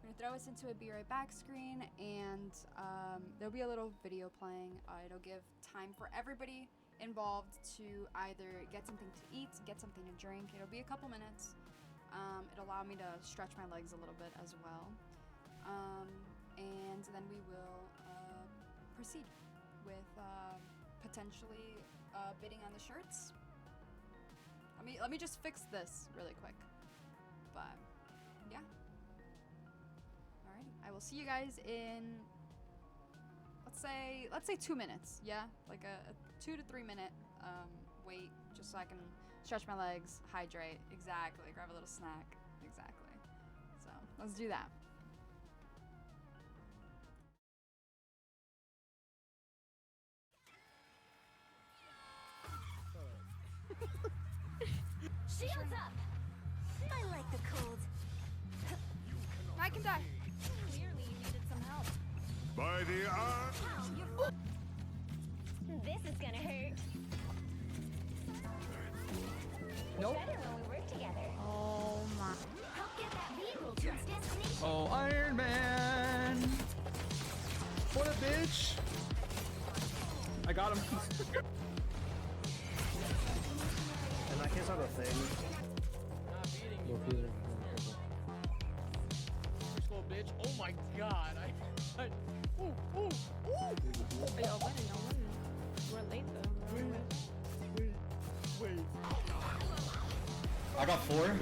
we're gonna throw us into a be right back screen, and there'll be a little video playing. It'll give time for everybody involved to either get something to eat, get something to drink. It'll be a couple minutes. It'll allow me to stretch my legs a little bit as well. And then we will proceed with potentially bidding on the shirts. Let me just fix this really quick. But yeah. Alright, I will see you guys in let's say 2 minutes. Yeah, like a 2 to 3 minute wait, just so I can stretch my legs, hydrate, exactly, grab a little snack, exactly. So let's do that. Shields up! I like the cold. I can die. Clearly you needed some help. By the eye. This is gonna hurt. Nope. Better when we work together. Oh my. Help get that vehicle to its destination. Oh, Iron Man! What a bitch! I got him. In that case, I have a thing. Slow bitch. Oh my god. Ooh. Y'all winning. We're late though. Wait. I got 4.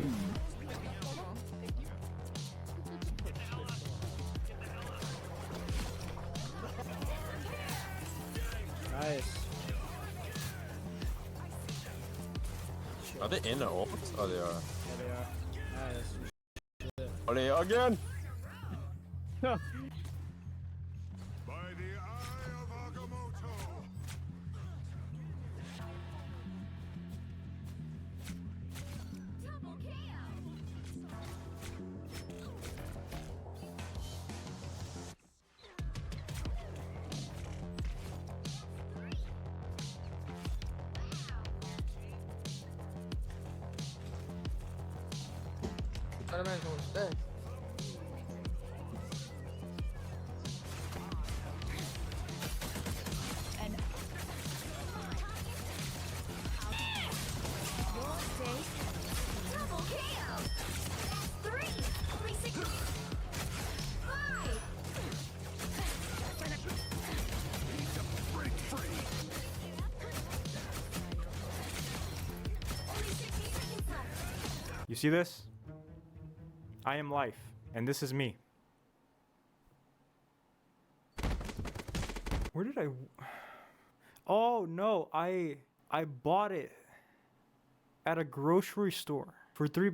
Nice. Are they in or out? Oh, they are. Yeah, they are. Nice. Are they again? No. By the eye of Agamotto. Double KO. Spider-Man's going to stay. Double KO. 3, 360. 5. Only 60 seconds left. You see this? I am life, and this is me. Where did I? Oh no, I bought it at a grocery store for $3.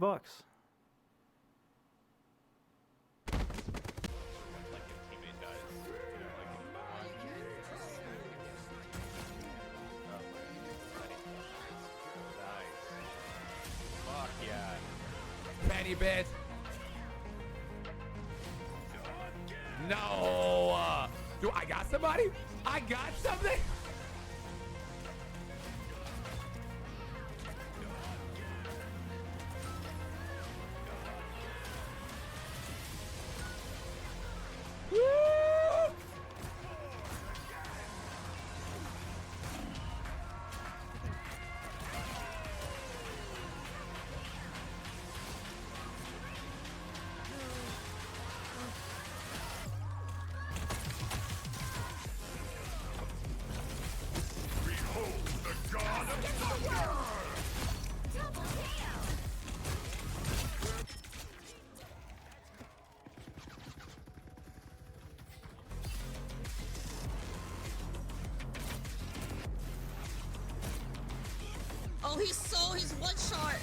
Fuck yeah. Penny bit. No. Do I got somebody? I got something. Oh, he's one shot.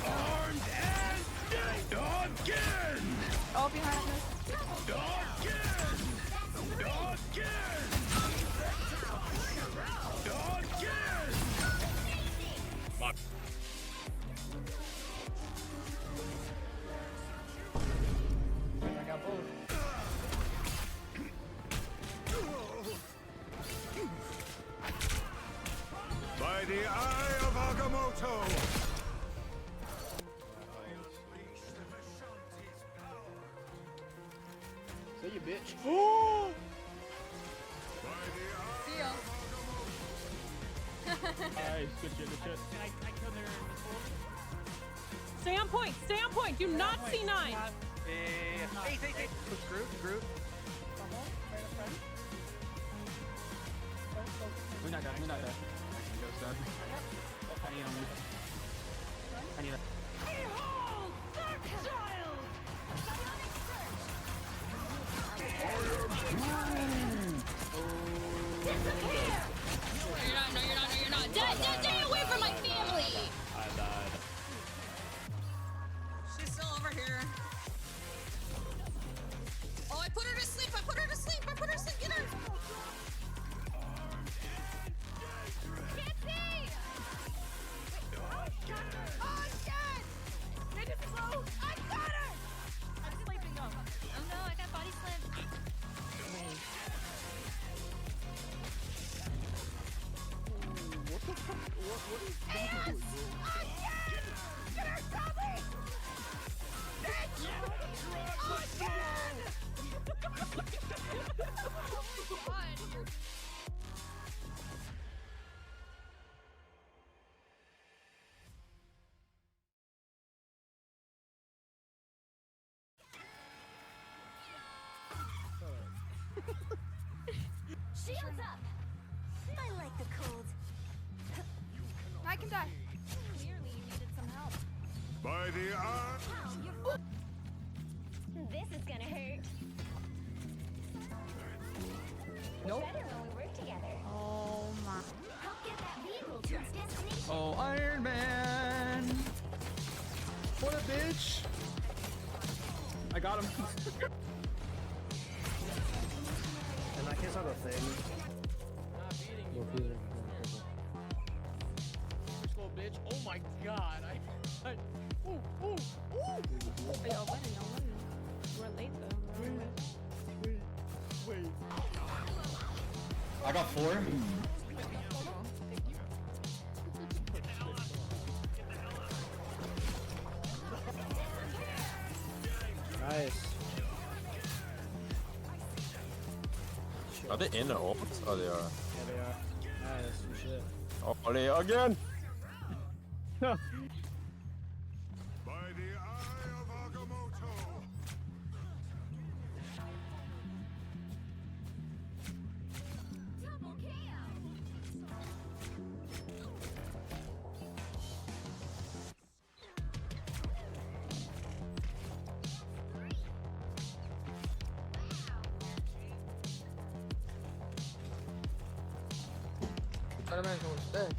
Armed and again! Oh, behind us. Fuck. I got both. By the eye of Agamotto! Say you bitch. See ya. Nice, good shit, good shit. Stay on point. Stay on point. Do not C9. Hey. Group. We're not done. I need a... No, you're not. Stay away from my family. I died. She's still over here. Oh, I put her to sleep. Get her. Can't see. Oh, shit. They just flew. I got her. I'm sleeping though. Oh no, I got body slam. What is Yes! Again! Get her, Tommy! Bitch! Again! Shields up! I like the cold. I can die. Clearly you needed some help. By the eye... This is gonna hurt. Nope. Better when we work together. Oh my. Help get that vehicle to its destination. Oh, Iron Man! What a bitch! I got him. And I guess I have a thing. Little bitch. Oh my god. Ooh. Y'all winning. We're late though. Wait. I got 4. Nice. Are they in or out? Oh, they are. Yeah, they are. Nice. Good shit. Oh, they again! By the eye of Agamotto! Double KO. Spider-Man's going to stay.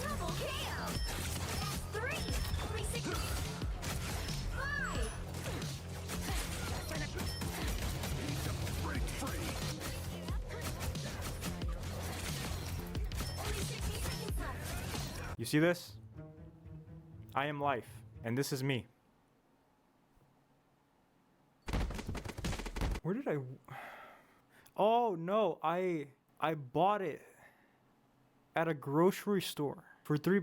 Double KO. 3, 360. 5. Only 60 seconds left. You see this? I am life, and this is me. Where did I? Oh no, I bought it at a grocery store for $3.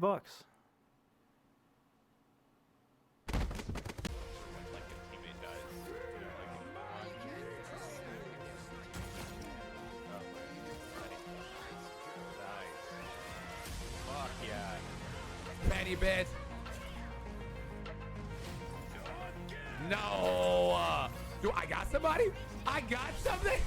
Fuck yeah. Penny bit. No. Do I got somebody? I got something.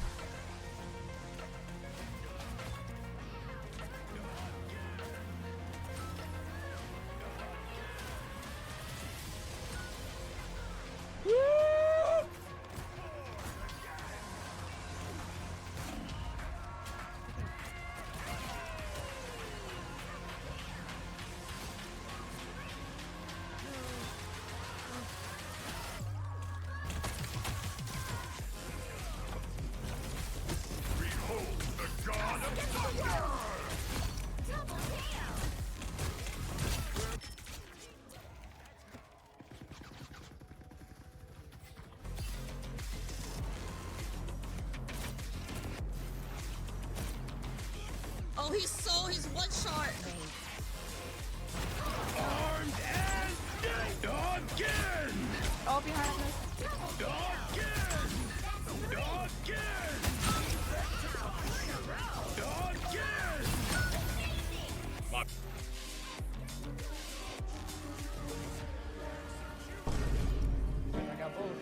he's one shot. Armed and again! Oh, behind us. Again! I got both.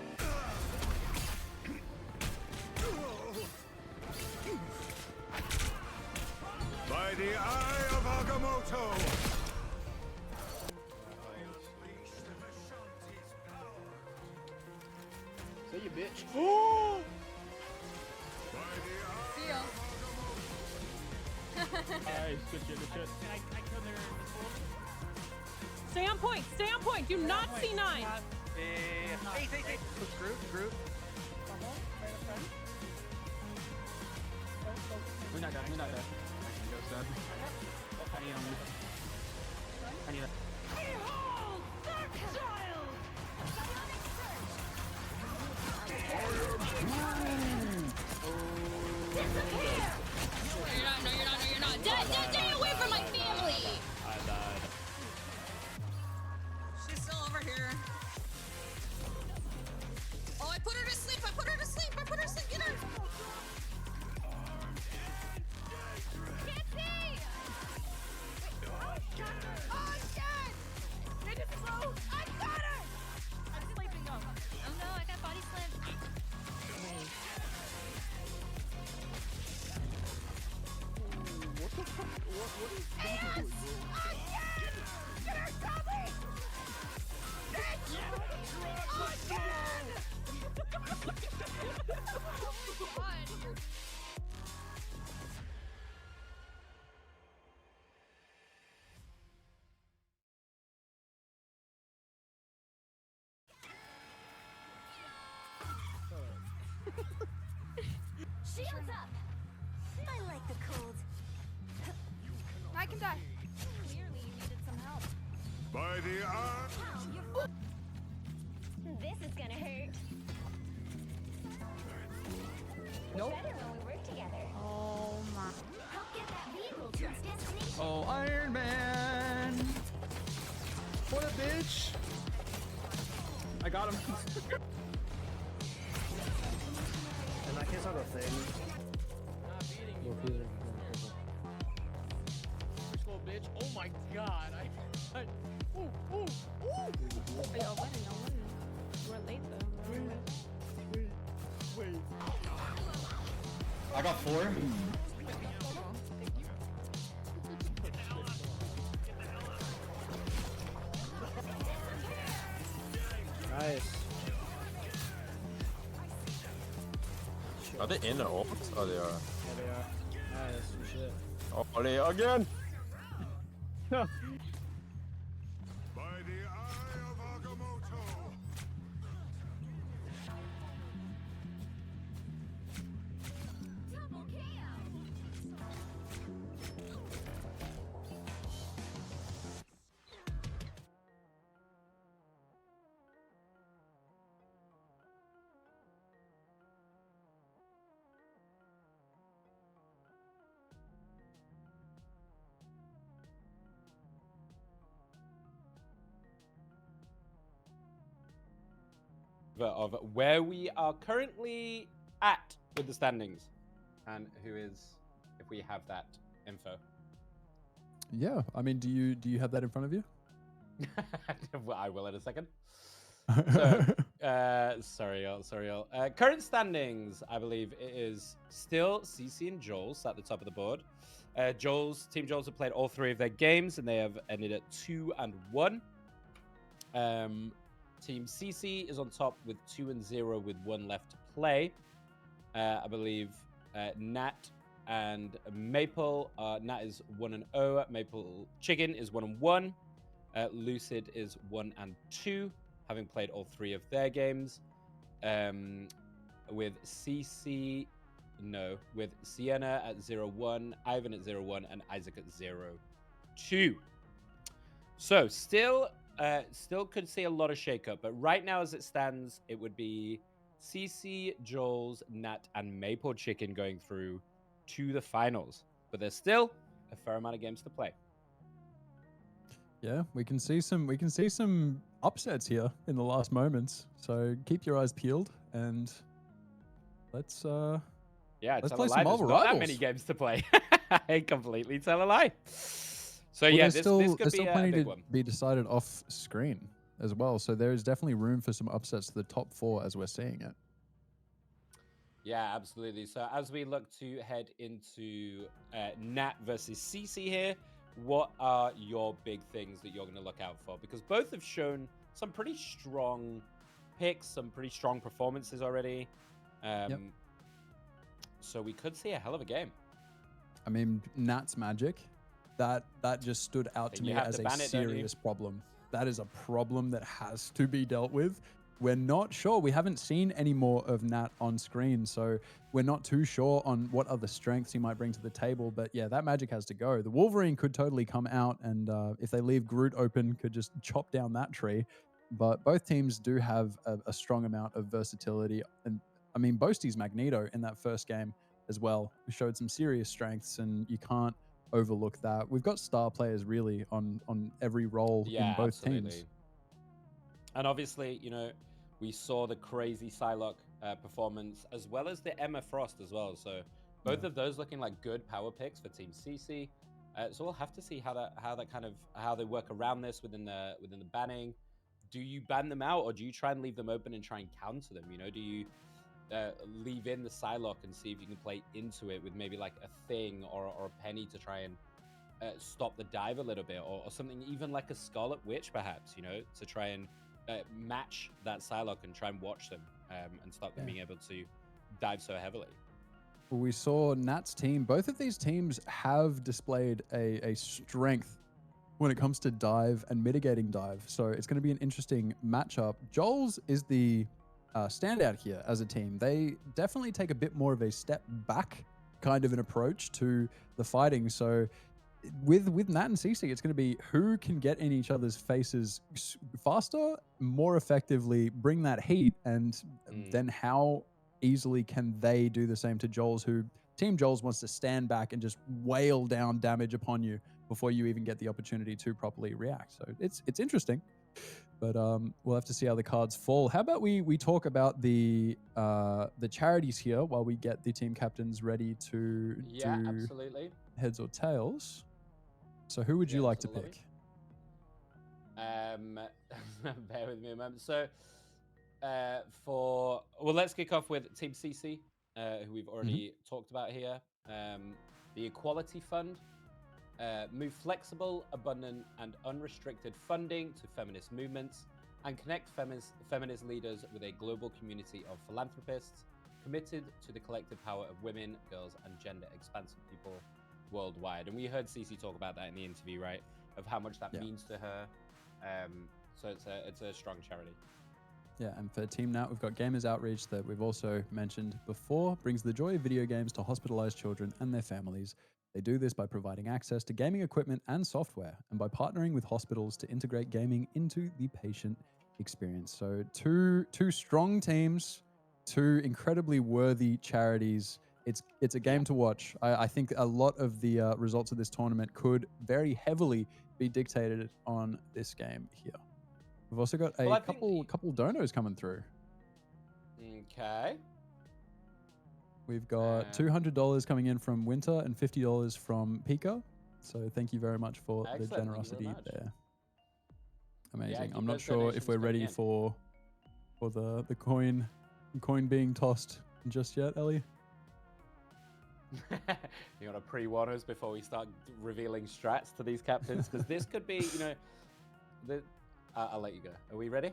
By the eye of Agamotto! Say you bitch. See ya. Nice, good shit, good shit. Stay on point. Stay on point. Do not C9. Hey. Group. We're not dead. I need that. Behold, Dark Child. No, you're not. Stay away from my family. I died. She's still over here. Oh, I put her to sleep. Get her. Can't see. Oh, shit. They just flew. I got her. I'm sleeping though. Oh no, I got body slammed. What the fuck? What is Yes! Again! Get her, Tommy! Bitch! Again! Oh my god! Shields up! I like the cold. I can die. Clearly you needed some help. by the eye? This is gonna hurt. Nope. Better when we work together. Oh my. Help get that vehicle to its destination. Oh, Iron Man! What a bitch! I got him. In that case, I'll go thing. Little bitch. Oh my god. Ooh. Wait, y'all winning. We're late though. Wait. I got 4. Nice. Are they in or out? Oh, they are. Yeah, they are. Nice. Shit. Oh, they again! By the eye of Agamotto! Double of where we are currently at with the standings and who is, if we have that info. Yeah, I mean, do you have that in front of you? Well, I will in a second. So, sorry, y'all. Current standings, I believe it is still CC and Joel's at the top of the board. Team Joel's have played all 3 of their games and they have ended at 2-1. Team CC is on top with 2-0 with 1 left to play. I believe Nat and Maple. Nat is 1-0. Maple Chicken is 1-1. Lucid is 1-2, having played all 3 of their games. With Sienna at 0-1, Ivan at 0-1, and Isaac at 0-2. So still could see a lot of shakeup, but right now as it stands, it would be CC, Joel's, Nat, and Maple Chicken going through to the finals. But there's still a fair amount of games to play. Yeah, we can see some upsets here in the last moments. So keep your eyes peeled and let's Yeah, let's tell play a lie. some There's Marvel not Rivals. that many games to play. I completely tell a lie. So Well, yeah, there's this still, could there's be still a plenty big to one. be decided off screen as well. So there is definitely room for some upsets to the top 4 as we're seeing it. Yeah, absolutely. So as we look to head into Nat versus CC here, what are your big things that you're going to look out for? Because both have shown some pretty strong picks, some pretty strong performances already. So we could see a hell of a game. I mean, Nat's magic, that just stood out to Then you me have as to a ban it, don't you? serious problem. That is a problem that has to be dealt with. We're not sure. We haven't seen any more of Nat on screen, so we're not too sure on what other strengths he might bring to the table. But yeah, that magic has to go. The Wolverine could totally come out, and if they leave Groot open, could just chop down that tree. But both teams do have a strong amount of versatility. And I mean, Boasty's Magneto in that first game as well showed some serious strengths, and you can't overlook that. We've got star players really on every role in both teams. And obviously, you know, we saw the crazy Psylocke performance as well as the Emma Frost as well. So both of those looking like good power picks for Team CC. So we'll have to see how they work around this within the banning. Do you ban them out, or do you try and leave them open and try and counter them? You know, do you leave in the Psylocke and see if you can play into it with maybe like a Thing or a Penny to try and stop the dive a little bit, or something even like a Scarlet Witch perhaps, you know, to try and match that Psylocke and try and watch them and stop them being able to dive so heavily. We saw Nat's team. Both of these teams have displayed a strength when it comes to dive and mitigating dive. So it's going to be an interesting matchup. Joel's is the standout here as a team. They definitely take a bit more of a step back kind of an approach to the fighting. So with Nat and CC, it's going to be who can get in each other's faces faster, more effectively, bring that heat, and then how easily can they do the same to Joel's, who Team Joel's wants to stand back and just wail down damage upon you before you even get the opportunity to properly react. So it's interesting, but we'll have to see how the cards fall. How about we talk about the charities here while we get the team captains ready to do Absolutely. heads or tails. So who would you like to pick? Bear with me a moment. So let's kick off with Team CC, who we've already talked about here. The Equality Fund. Move flexible, abundant, and unrestricted funding to feminist movements and connect feminist leaders with a global community of philanthropists committed to the collective power of women, girls, and gender-expansive people worldwide. And we heard CC talk about that in the interview, right? Of how much that means to her. So it's a strong charity. Yeah, and for Team Nat, we've got Gamers Outreach that we've also mentioned before, brings the joy of video games to hospitalized children and their families. They do this by providing access to gaming equipment and software, and by partnering with hospitals to integrate gaming into the patient experience. So two strong teams, two incredibly worthy charities. It's a game to watch. I think a lot of the results of this tournament could very heavily be dictated on this game here. We've also got a couple donos coming through. Okay. We've got $200 coming in from Winter and $50 from Pika. So thank you very much for the generosity there. Amazing. I'm not sure if we're ready for the coin being tossed just yet, Ellie. You want to pre-warn us before we start revealing strats to these captains? Because this could be, you know, I'll let you go. Are we ready?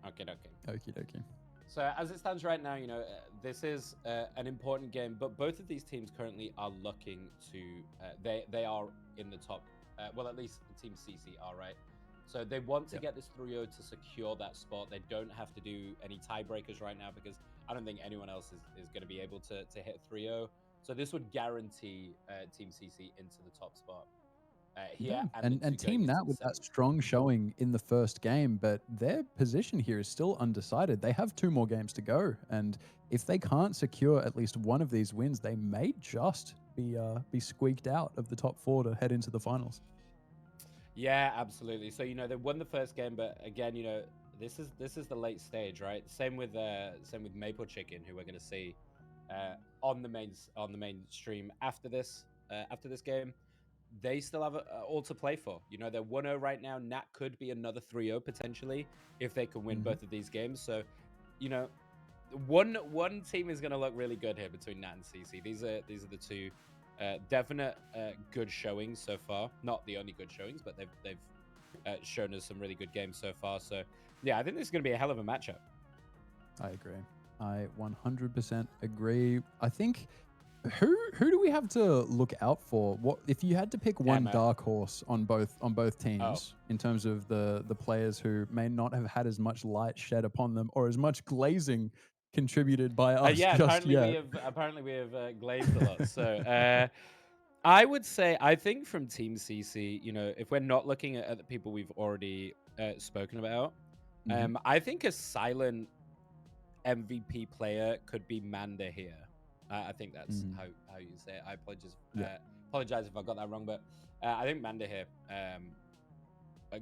Okay. Okie dokie. So as it stands right now, you know, this is an important game, but both of these teams currently are looking to, they are in the top, well, at least Team CC are, right? So they want to get this 3-0 to secure that spot. They don't have to do any tiebreakers right now because I don't think anyone else is going to be able to hit 3-0. So this would guarantee Team CC into the top spot. here Yeah. and, And two going Team into Nat the with that semis. strong showing in the first game, but their position here is still undecided. They have 2 more games to go, and if they can't secure at least one of these wins, they may just be squeaked out of the top 4 to head into the finals. Yeah, absolutely. So they won the first game, but again, this is the late stage, right? Same with Maple Chicken, who we're going to see on the main stream after this game. They still have all to play for. They're 1-0 right now. Nat could be another 3-0 potentially if they can win both of these games. So, one team is going to look really good here between Nat and CC. These are the two definite good showings so far. Not the only good showings, but they've shown us some really good games so far. So yeah, I think this is going to be a hell of a matchup. I agree. I 100% agree. I think who do we have to look out for? What if you had to pick one Emma. dark horse on both teams Oh. in terms of the players who may not have had as much light shed upon them or as much glazing contributed by us Yeah, just yet? apparently we have glazed a lot. So I would say I think from Team CC, if we're not looking at the people we've already spoken about, I think a silent MVP player could be Manda here. I think that's how you say it. I apologize if I got that wrong, but I think Manda here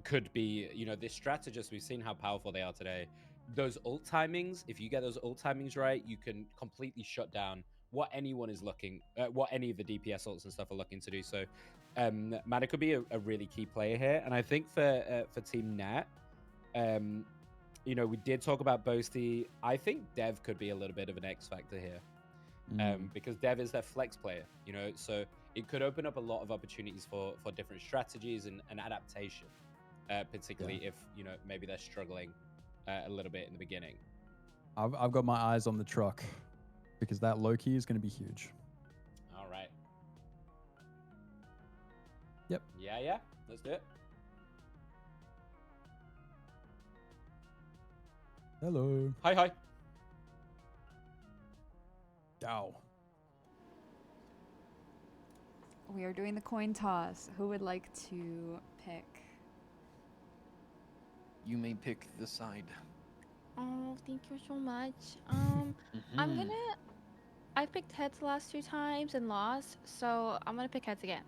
could be, this strategist. We've seen how powerful they are today. Those ult timings, if you get those ult timings right, you can completely shut down what anyone is looking, what any of the DPS ults and stuff are looking to do. So, Manda could be a really key player here. And I think for Team Nat, we did talk about Boasty. I think Dev could be a little bit of an X factor here. Because Dev is their flex player, so it could open up a lot of opportunities for different strategies and adaptation, particularly if maybe they're struggling a little bit in the beginning. I've got my eyes on the truck because that Loki is going to be huge. All right. Yep. Yeah, let's do it. Hello. Hi. Ow. We are doing the coin toss. Who would like to pick? You may pick the side. Oh, thank you so much. I picked heads the last 2 times and lost, so I'm gonna pick heads again.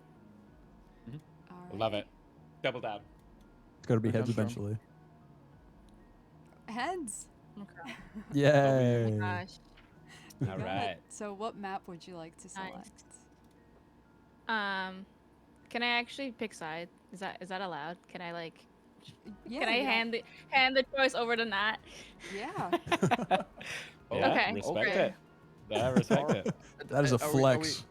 Love it. Double down. It's got to be Okay, heads sure. eventually. Heads. Okay. Yay. Oh my gosh. All Go right. ahead. So what map would you like to select? Can I actually pick side? Is that allowed? Can I like? Yeah, Can I you don't- hand the choice over to Nat? Yeah. Yeah, Okay, respect okay. it. Yeah, respect it. That is a Are we- flex.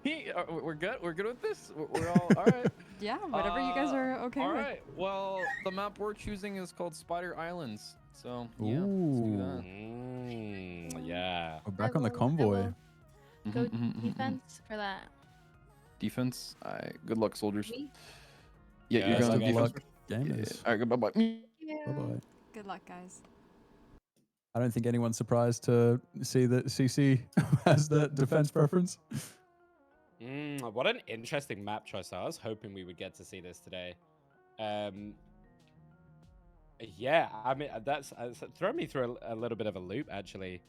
We're good. We're good with this. We're all right. Yeah, whatever you guys are okay All with. right. Well, the map we're choosing is called Spider Islands. So yeah, let's do that. Yeah. We're back I on the will- I convoy. will Go defense for that. Defense. Good luck, soldiers. Me? Yeah, you're Yes, going good defense. luck, gamers. All right, goodbye. Bye. Bye-bye. Good luck, guys. I don't think anyone's surprised to see that CC has that defense preference. What an interesting map choice. I was hoping we would get to see this today. Yeah, I mean, that's thrown me through a little bit of a loop, actually.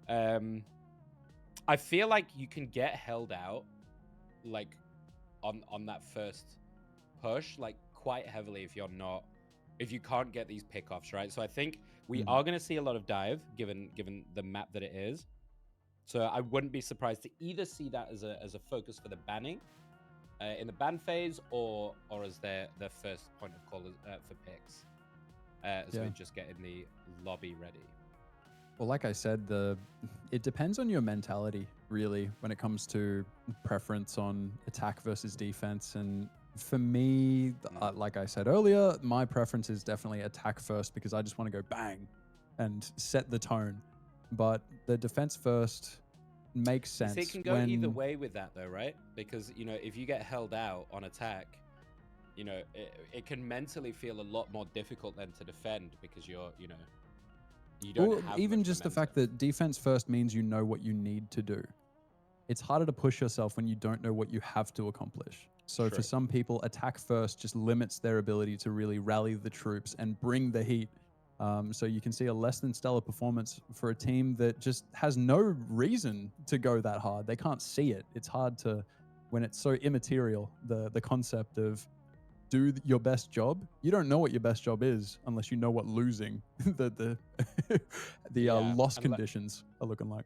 I feel like you can get held out, like, on that first push, like, quite heavily if you can't get these pickoffs, right? So I think we are going to see a lot of dive, given the map that it is. So I wouldn't be surprised to either see that as a focus for the banning in the ban phase, or as their first point of call for picks, as we just get in the lobby ready. Well, like I said, it depends on your mentality, really, when it comes to preference on attack versus defense. And for me, like I said earlier, my preference is definitely attack first because I just want to go bang and set the tone. But the defense first makes sense. See, it can go either way with that, though, right? Because, if you get held out on attack, it can mentally feel a lot more difficult than to defend because you don't Well, have even much just the momentum. fact that defense first means what you need to do. It's harder to push yourself when you don't know what you have to accomplish. So for True. some people, attack first just limits their ability to really rally the troops and bring the heat. So you can see a less than stellar performance for a team that just has no reason to go that hard. They can't see it. It's hard to, when it's so immaterial, the concept of your best job. You don't know what your best job is unless you know what losing the loss and le- conditions are looking like.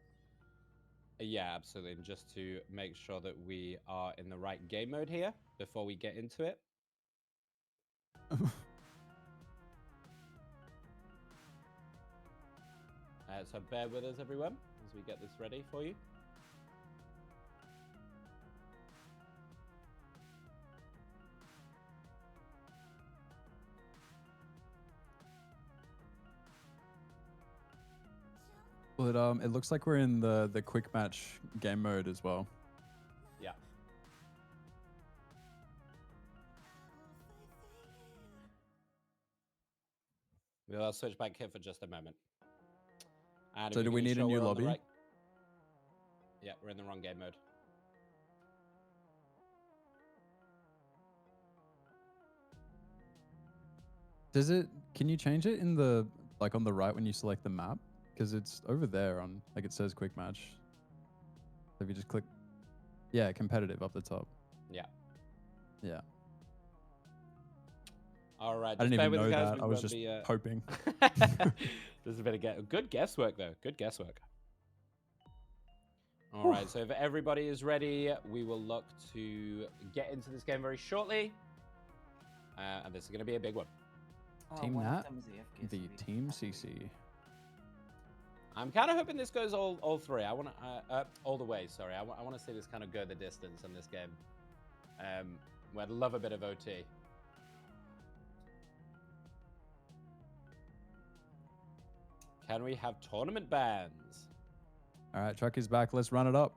Yeah, absolutely. And just to make sure that we are in the right game mode here before we get into it. So bear with us, everyone, as we get this ready for you. Well, it looks like we're in the quick match game mode as well. Yeah. We'll switch back here for just a moment. And So if do we can need a ensure new we're on the lobby? right- Yeah, we're in the wrong game mode. Does it? Can you change it in the on the right when you select the map? Because it's over there on it says quick match. So if you just click, yeah, competitive up the top. Yeah. Yeah. All right. I didn't just bear even with us, know guys, that. we I was won't just be, hoping. There's a bit of good guesswork, though. Good guesswork. All right. So if everybody is ready, we will look to get into this game very shortly. And this is going to be a big one. Team Nat, the Team CC. I'm kind of hoping this goes all three. I want to all the way. Sorry, I want to see this kind of go the distance in this game. I'd love a bit of OT. Can we have tournament bans? All right, Chuck is back. Let's run it up.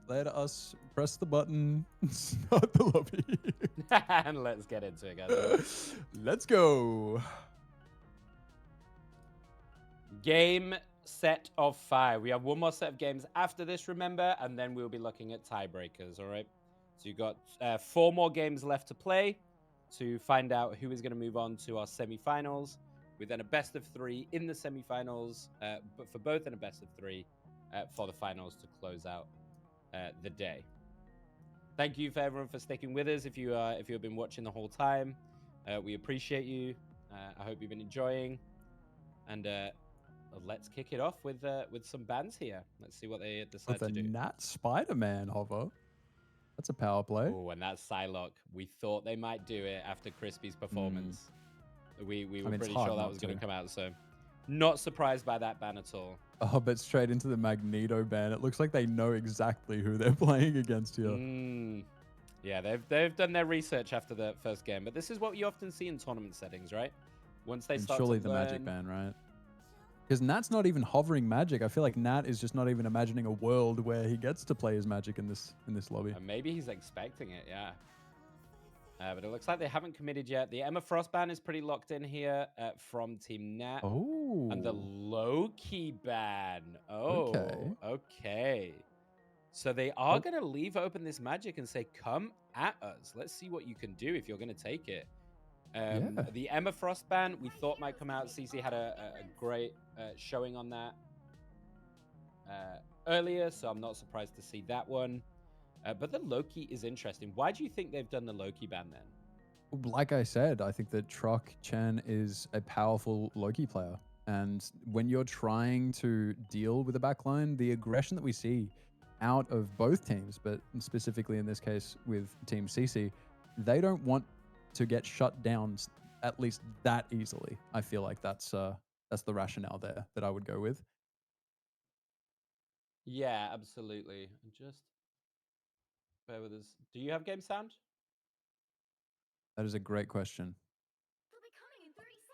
Let us press the button, start the lobby. And let's get into it, guys. Let's go. Game set of 5. We have one more set of games after this, remember, and then we'll be looking at tiebreakers, all right? So you've got 4 more games left to play to find out who is going to move on to our semifinals. With then a best of 3 in the semifinals, but for both and a best of 3 for the finals to close out the day. Thank you for everyone for sticking with us. If you have been watching the whole time, we appreciate you. I hope you've been enjoying, and let's kick it off with some bans here. Let's see what they decide With to a do. Nat Spider-Man hover. That's a power play. Oh, and that Psylocke. We thought they might do it after Crispy's performance. We were mean, it's pretty hard sure that not was going to. to come out, so not surprised by that ban at all. Oh, but straight into the Magneto ban. It looks like they know exactly who they're playing against here. Yeah, they've done their research after the first game, but this is what you often see in tournament settings, right? Once they And start surely to the learn... magic ban, right? Because Nat's not even hovering magic. I feel like Nat is just not even imagining a world where he gets to play his magic in this lobby. Maybe he's expecting it, yeah. But it looks like they haven't committed yet. The Emma Frost ban is pretty locked in here from Team Nat. Oh. And the Loki ban. Oh, okay. So they are going to leave open this magic and say, come at us. Let's see what you can do if you're going to take it. The Emma Frost ban we thought might come out. CC had a great showing on that earlier, so I'm not surprised to see that one. But the Loki is interesting. Why do you think they've done the Loki ban then? Like I said, I think that Truck Chen is a powerful Loki player. And when you're trying to deal with a backline, the aggression that we see out of both teams, but specifically in this case with Team CC, they don't want to get shut down at least that easily. I feel like that's the rationale there that I would go with. Yeah, absolutely. Just bear with us. Do you have game sound? That is a great question.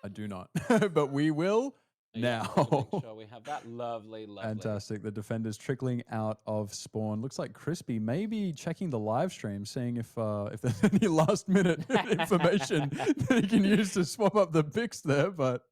I do not, but we will now. Make sure we have that. Lovely. Fantastic. The defenders trickling out of spawn. Looks like Crispy maybe checking the live stream, seeing if there's any last minute information that he can use to swap up the picks there. But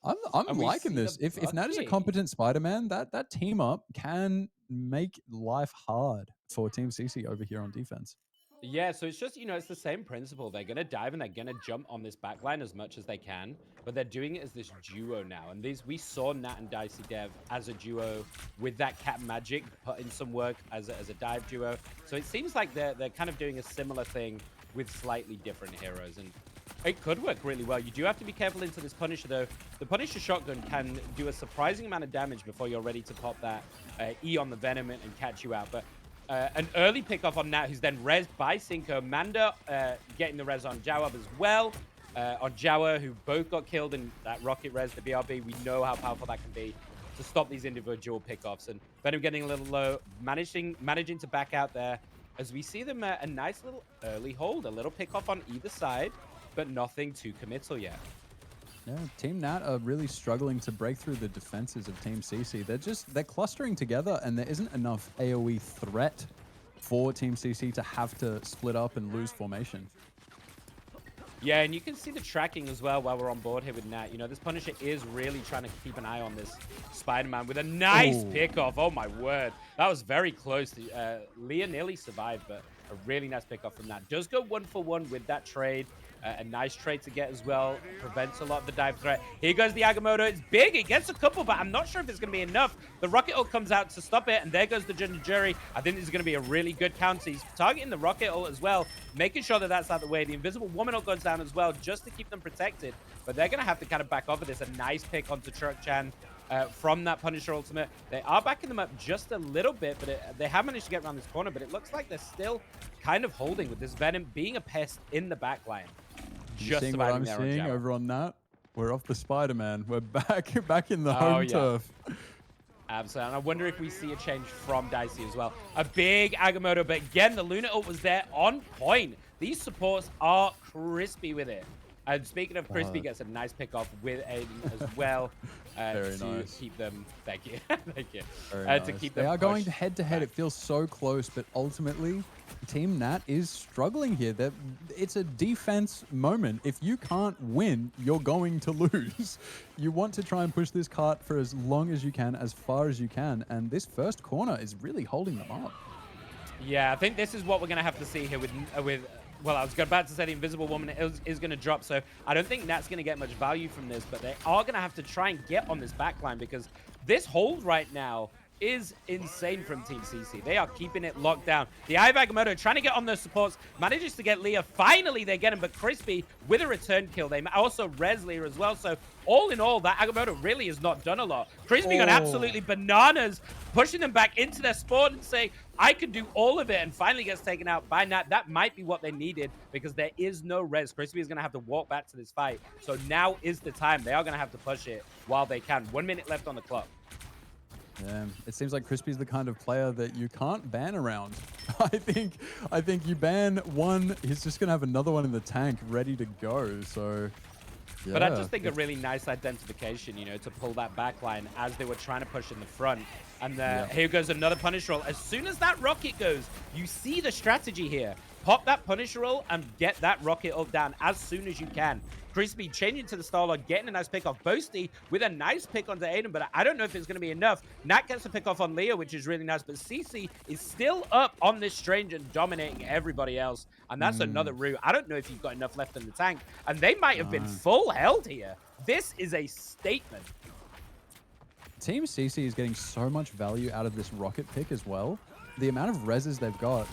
I'm liking this. If Nat is a competent Spider-Man, that team up can make life hard for Team CC over here on defense. Yeah, so it's just, it's the same principle. They're going to dive and they're going to jump on this backline as much as they can, but they're doing it as this duo now. And we saw Nat and Dicey Dev as a duo with that Cat Magic put in some work as a dive duo. So it seems like they're kind of doing a similar thing with slightly different heroes. And it could work really well. You do have to be careful into this Punisher, though. The Punisher shotgun can do a surprising amount of damage before you're ready to pop that E on the Venom and catch you out. But an early pickoff on Nat, who's then rezzed by Cinco. Manda getting the res on Jawab as well. On Jawa, who both got killed in that rocket res, the BRB. We know how powerful that can be to stop these individual pickoffs. And Venom getting a little low, managing to back out there. As we see them a nice little early hold, a little pickoff on either side, but nothing too committal yet. Yeah, Team Nat are really struggling to break through the defenses of Team CC. They're clustering together, and there isn't enough AoE threat for Team CC to have to split up and lose formation. Yeah, and you can see the tracking as well while we're on board here with Nat. This Punisher is really trying to keep an eye on this Spider-Man with a nice pickoff. Oh, my word. That was very close. Leah nearly survived, but a really nice pickoff from Nat. Does go 1-for-1 with that trade. A nice trade to get as well. Prevents a lot of the dive threat. Here goes the Agamotto. It's big. It gets a couple, but I'm not sure if it's going to be enough. The rocket ult comes out to stop it, and there goes the Jury. I think this is going to be a really good counter. He's targeting the rocket ult as well, making sure that that's out of the way. The Invisible Woman ult goes down as well, just to keep them protected. But they're going to have to kind of back off of this. A nice pick onto Truck-chan from that Punisher ultimate. They are backing them up just a little bit, but they have managed to get around this corner, but it looks like they're still kind of holding with this Venom being a pest in the backline. You seeing what I'm seeing over on that? We're off the Spider-Man. We're back in the home turf. Absolutely. And I wonder if we see a change from Dicey as well. A big Agamotto, but again, the Luna ult was there on point. These supports are crispy with it. And speaking of crispy, gets a nice pick off with Aiden as well. Very to nice. Keep them. Thank you. Thank you. Very To nice. keep They them are going pushed head to head. back. It feels so close, but ultimately, Team Nat is struggling here. It's a defense moment. If you can't win, you're going to lose. You want to try and push this cart for as long as you can, as far as you can, and this first corner is really holding them up. Yeah, I think this is what we're going to have to see here with well, I was about to say the Invisible Woman is going to drop, so I don't think Nat's going to get much value from this, but they are going to have to try and get on this backline because this hold right now is insane from Team CC. They are keeping it locked down. The Eye of Agamotto trying to get on those supports, manages to get Leah. Finally, they get him, but Crispy with a return kill. They also res Leah as well, so all in all, that Agamotto really has not done a lot. Crispy got absolutely bananas, pushing them back into their spawn and saying, I could do all of it, and finally gets taken out by Nat. That might be what they needed because there is no res. Crispy is going to have to walk back to this fight. So now is the time. They are going to have to push it while they can. 1 minute left on the clock. Yeah, it seems like Crispy's the kind of player that you can't ban around. I think you ban one, he's just going to have another one in the tank ready to go. So, yeah. But I just think a really nice identification, to pull that back line as they were trying to push in the front. And here goes another punish roll. As soon as that rocket goes, you see the strategy here. Pop that punish roll and get that rocket up down as soon as you can. Crispy changing to the Starlord, getting a nice pick off Boasty with a nice pick onto Aiden, but I don't know if it's going to be enough. Nat gets a pick off on Leah, which is really nice, but CC is still up on this Strange and dominating everybody else, and that's another route. I don't know if you've got enough left in the tank, and they might have been full held here. This is a statement. Team CC is getting so much value out of this rocket pick as well. The amount of reses they've got.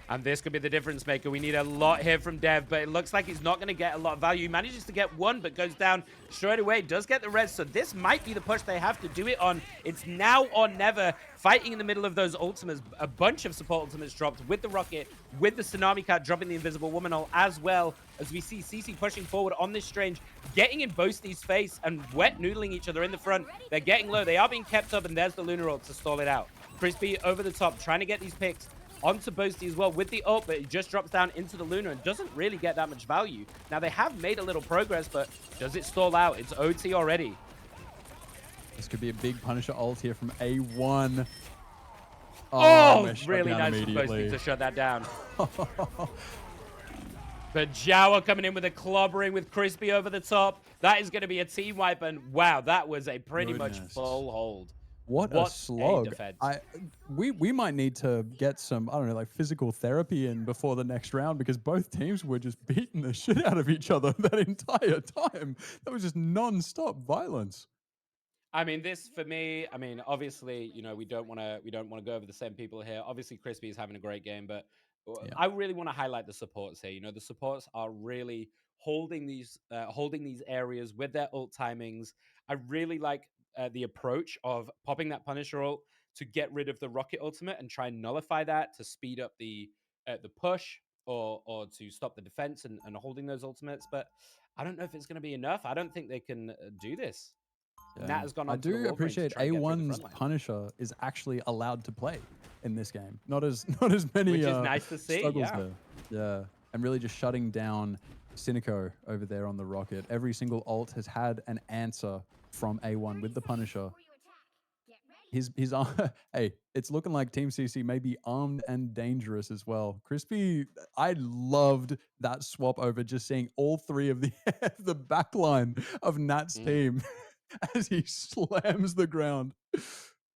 And this could be the difference maker. We need a lot here from Dev, but it looks like he's not going to get a lot of value. He manages to get one, but goes down straight away. Does get the res, so this might be the push they have to do it on. It's now or never. Fighting in the middle of those ultimates. A bunch of support ultimates dropped with the rocket, with the Tsunami Cat dropping the Invisible Woman ult, as well as we see CC pushing forward on this Strange, getting in Boasty's face and wet noodling each other in the front. They're getting low. They are being kept up, and there's the Lunar ult to stall it out. Crispy over the top, trying to get these picks onto Boasty as well with the ult, but he just drops down into the Lunar and doesn't really get that much value. Now, they have made a little progress, but does it stall out? It's OT already. This could be a big Punisher ult here from A1. Oh, really nice from Boasty to shut that down. But Jawa coming in with a clobbering with Crispy over the top. That is going to be a team wipe, and wow, that was a pretty much full hold What a What a slog! defense. We might need to get some, I don't know, like physical therapy in before the next round, because both teams were just beating the shit out of each other that entire time. That was just non-stop violence. I mean, this for me. I mean, obviously, you know, we don't want to go over the same people here. Obviously, Crispy is having a great game, but Yeah. I really want to highlight the supports here. You know, the supports are really holding these areas with their ult timings. I really like the approach of popping that Punisher ult to get rid of the Rocket ultimate and try and nullify that to speed up the push or to stop the defense and holding those ultimates. But I don't know if it's going to be enough. I don't think they can do this. Nat has gone I on to the do Wolverine to appreciate try and get through the A1's front line. Punisher is actually allowed to play in this game. Not as many Which is nice to see, struggles yeah. there. Yeah. And really just shutting down Cynico over there on the Rocket. Every single ult has had an answer from A1 with the Punisher. His hey, it's looking like Team CC may be armed and dangerous as well. Crispy, I loved that swap over, just seeing all three of the the backline of Nat's team as he slams the ground.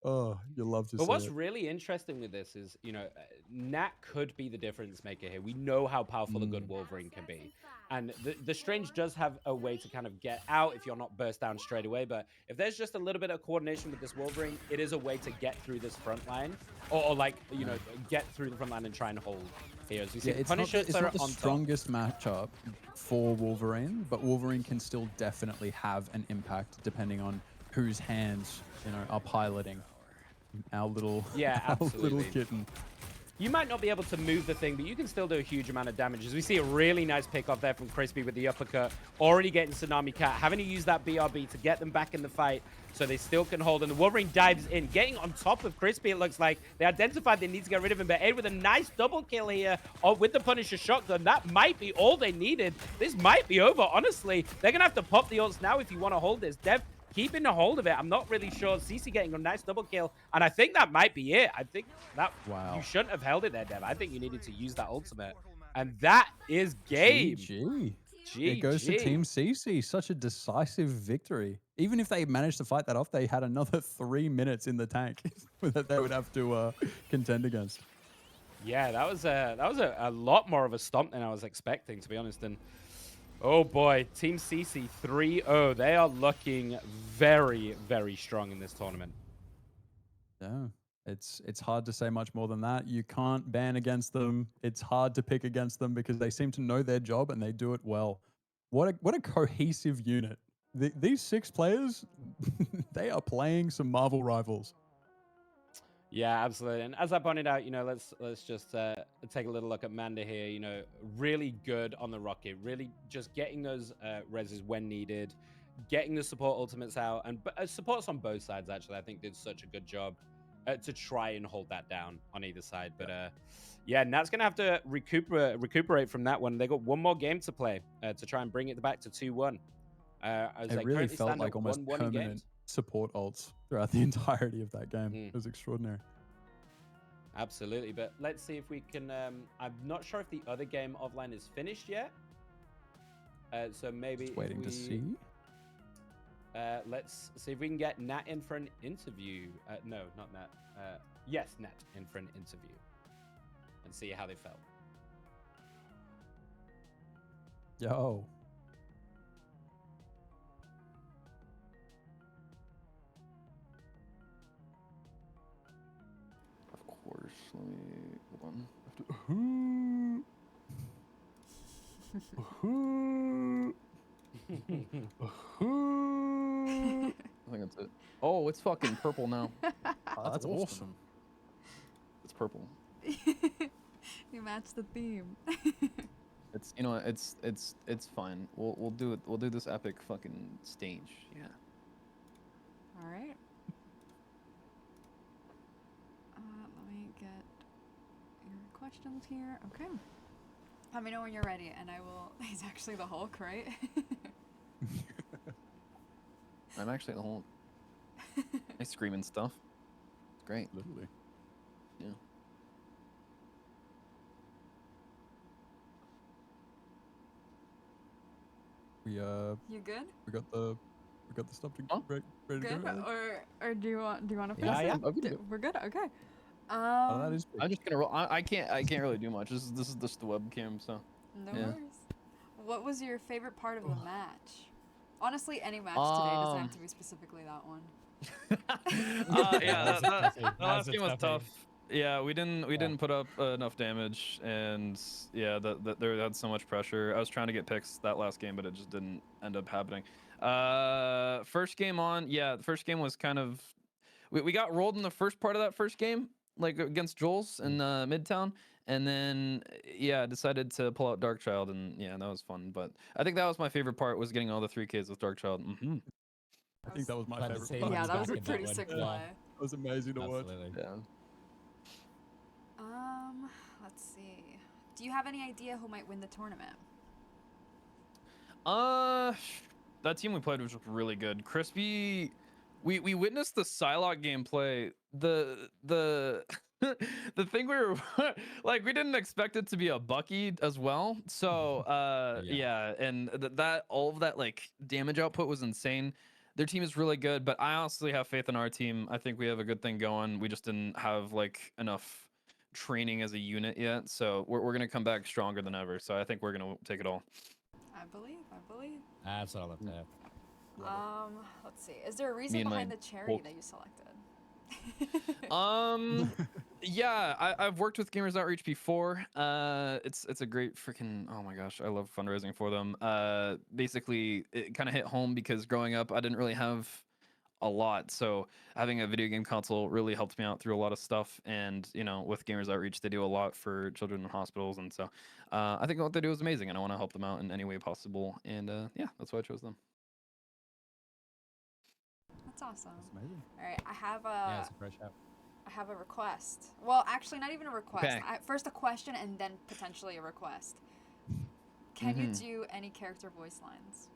Oh, you love to But see what's it. really interesting with this is, you know, Nat could be the difference maker here. We know how powerful a good Wolverine can be. And the Strange does have a way to kind of get out if you're not burst down straight away. But if there's just a little bit of coordination with this Wolverine, it is a way to get through this front line. Or like, you know, get through the front line and try and hold here. As we see, Yeah, it's not Punisher the on top. strongest matchup for Wolverine, but Wolverine can still definitely have an impact depending on whose hands, you know, are piloting our little, Yeah, our little absolutely. kitten. You might not be able to move the thing, but you can still do a huge amount of damage. As we see a really nice pick off there from Crispy with the uppercut, already getting Tsunami Cat, having to use that BRB to get them back in the fight so they still can hold. And the Wolverine dives in, getting on top of Crispy, it looks like. They identified they need to get rid of him, but Ed with a nice double kill here with the Punisher shotgun. That might be all they needed. This might be over, honestly. They're going to have to pop the ults now if you want to hold this. Dev keeping a hold of it. I'm not really sure. CC getting a nice double kill, and I think that might be it. I think that you shouldn't have held it there, Dev. I think you needed to use that ultimate, and that is game. GG. GG. It goes to Team CC. Such a decisive victory. Even if they managed to fight that off, they had another 3 minutes in the tank that they would have to contend against. Yeah, that was a lot more of a stomp than I was expecting, to be honest. And oh boy, Team CC 3-0. They are looking very, very strong in this tournament. Yeah, it's hard to say much more than that. You can't ban against them. It's hard to pick against them because they seem to know their job and they do it well. What a cohesive unit. These 6 players, they are playing some Marvel rivals. Yeah, absolutely. And as I pointed out, you know, let's just take a little look at Manda here. You know, really good on the Rocket, really just getting those reses when needed, getting the support ultimates out, and supports on both sides actually. I think did such a good job to try and hold that down on either side. But yeah, Nat's gonna have to recuperate from that one. They got one more game to play to try and bring it back to 2-1. It really felt like almost 1-1 in permanent games. support ults throughout the entirety of that game. It was extraordinary. Absolutely, but let's see if we can. I'm not sure if the other game offline is finished yet. So maybe Just waiting to see. Let's see if we can get Nat in for an interview. No, not Nat. Yes, Nat in for an interview, and see how they felt. Yo. Of course. Let me hold on. I think that's it. Oh, it's fucking purple now. That's awesome. It's purple. You match the theme. It's it's fine. We'll do it. We'll do this epic fucking stage. Yeah. All right. Let me get your questions here. Okay. Let me know when you're ready, and I will. He's actually the Hulk, right? I'm actually the whole. I scream and stuff. It's great. Literally. Yeah. We You good? we got the We got the stop to Huh? break ready to Good, go. or do you want to fix Yeah, it? yeah. Okay, good. We're good. Okay. Oh, that is big. I'm just gonna roll. I can't really do much. This is just the webcam, so. No Yeah. worries. What was your favorite part of the match? Honestly, any match today doesn't have to be specifically that one. Yeah, That was that a last game was toughie. tough. Yeah, we didn't put up enough damage, and yeah, there had so much pressure. I was trying to get picks that last game, but it just didn't end up happening. First game on, yeah, the first game was kind of, we got rolled in the first part of that first game, like against Joel's in Midtown, and then yeah, decided to pull out Darkchild, and yeah, that was fun. But I think that was my favorite part, was getting all the 3Ks with Darkchild. I think that was my Glad to favorite see part. you Yeah, that was a back in that pretty one. sick Yeah. play. That was amazing to watch. Absolutely. Yeah. Let's see. Do you have any idea who might win the tournament? That team we played was really good. Crispy, we witnessed the Psylocke gameplay. The the thing we were like, we didn't expect it to be a Bucky as well. So yeah, and that all of that like damage output was insane. Their team is really good, but I honestly have faith in our team. I think we have a good thing going. We just didn't have like enough training as a unit yet, so we're gonna come back stronger than ever. So I think we're gonna take it all. I believe. Absolutely. Let's see. Is there a reason and my behind the charity Hulk. that you selected? Yeah, I've worked with Gamers Outreach before. It's a great freaking, oh my gosh, I love fundraising for them. Basically it kind of hit home because growing up I didn't really have a lot, so having a video game console really helped me out through a lot of stuff. And you know, with Gamers Outreach, they do a lot for children in hospitals, and so I think what they do is amazing, and I want to help them out in any way possible. And yeah, that's why I chose them. That's awesome. That's amazing. All right, I have Yeah, a it's a fresh out. I have a request. Well, actually, not even a request. Okay. First a question and then potentially a request. Can you do any character voice lines?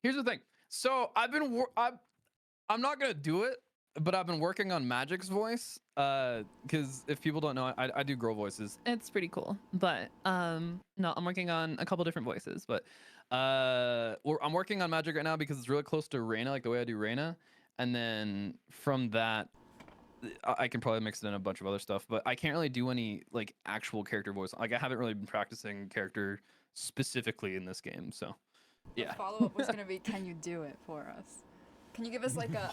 Here's the thing. So I've been I'm not gonna do it, but I've been working on Magic's voice. Because if people don't know, I do girl voices. It's pretty cool. But no, I'm working on a couple different voices. But I'm working on Magic right now because it's really close to Reina, like the way I do Reina. And then from that, I can probably mix it in a bunch of other stuff. But I can't really do any like actual character voice. Like I haven't really been practicing character specifically in this game. So yeah. Follow up was gonna be, can you do it for us? Can you give us like a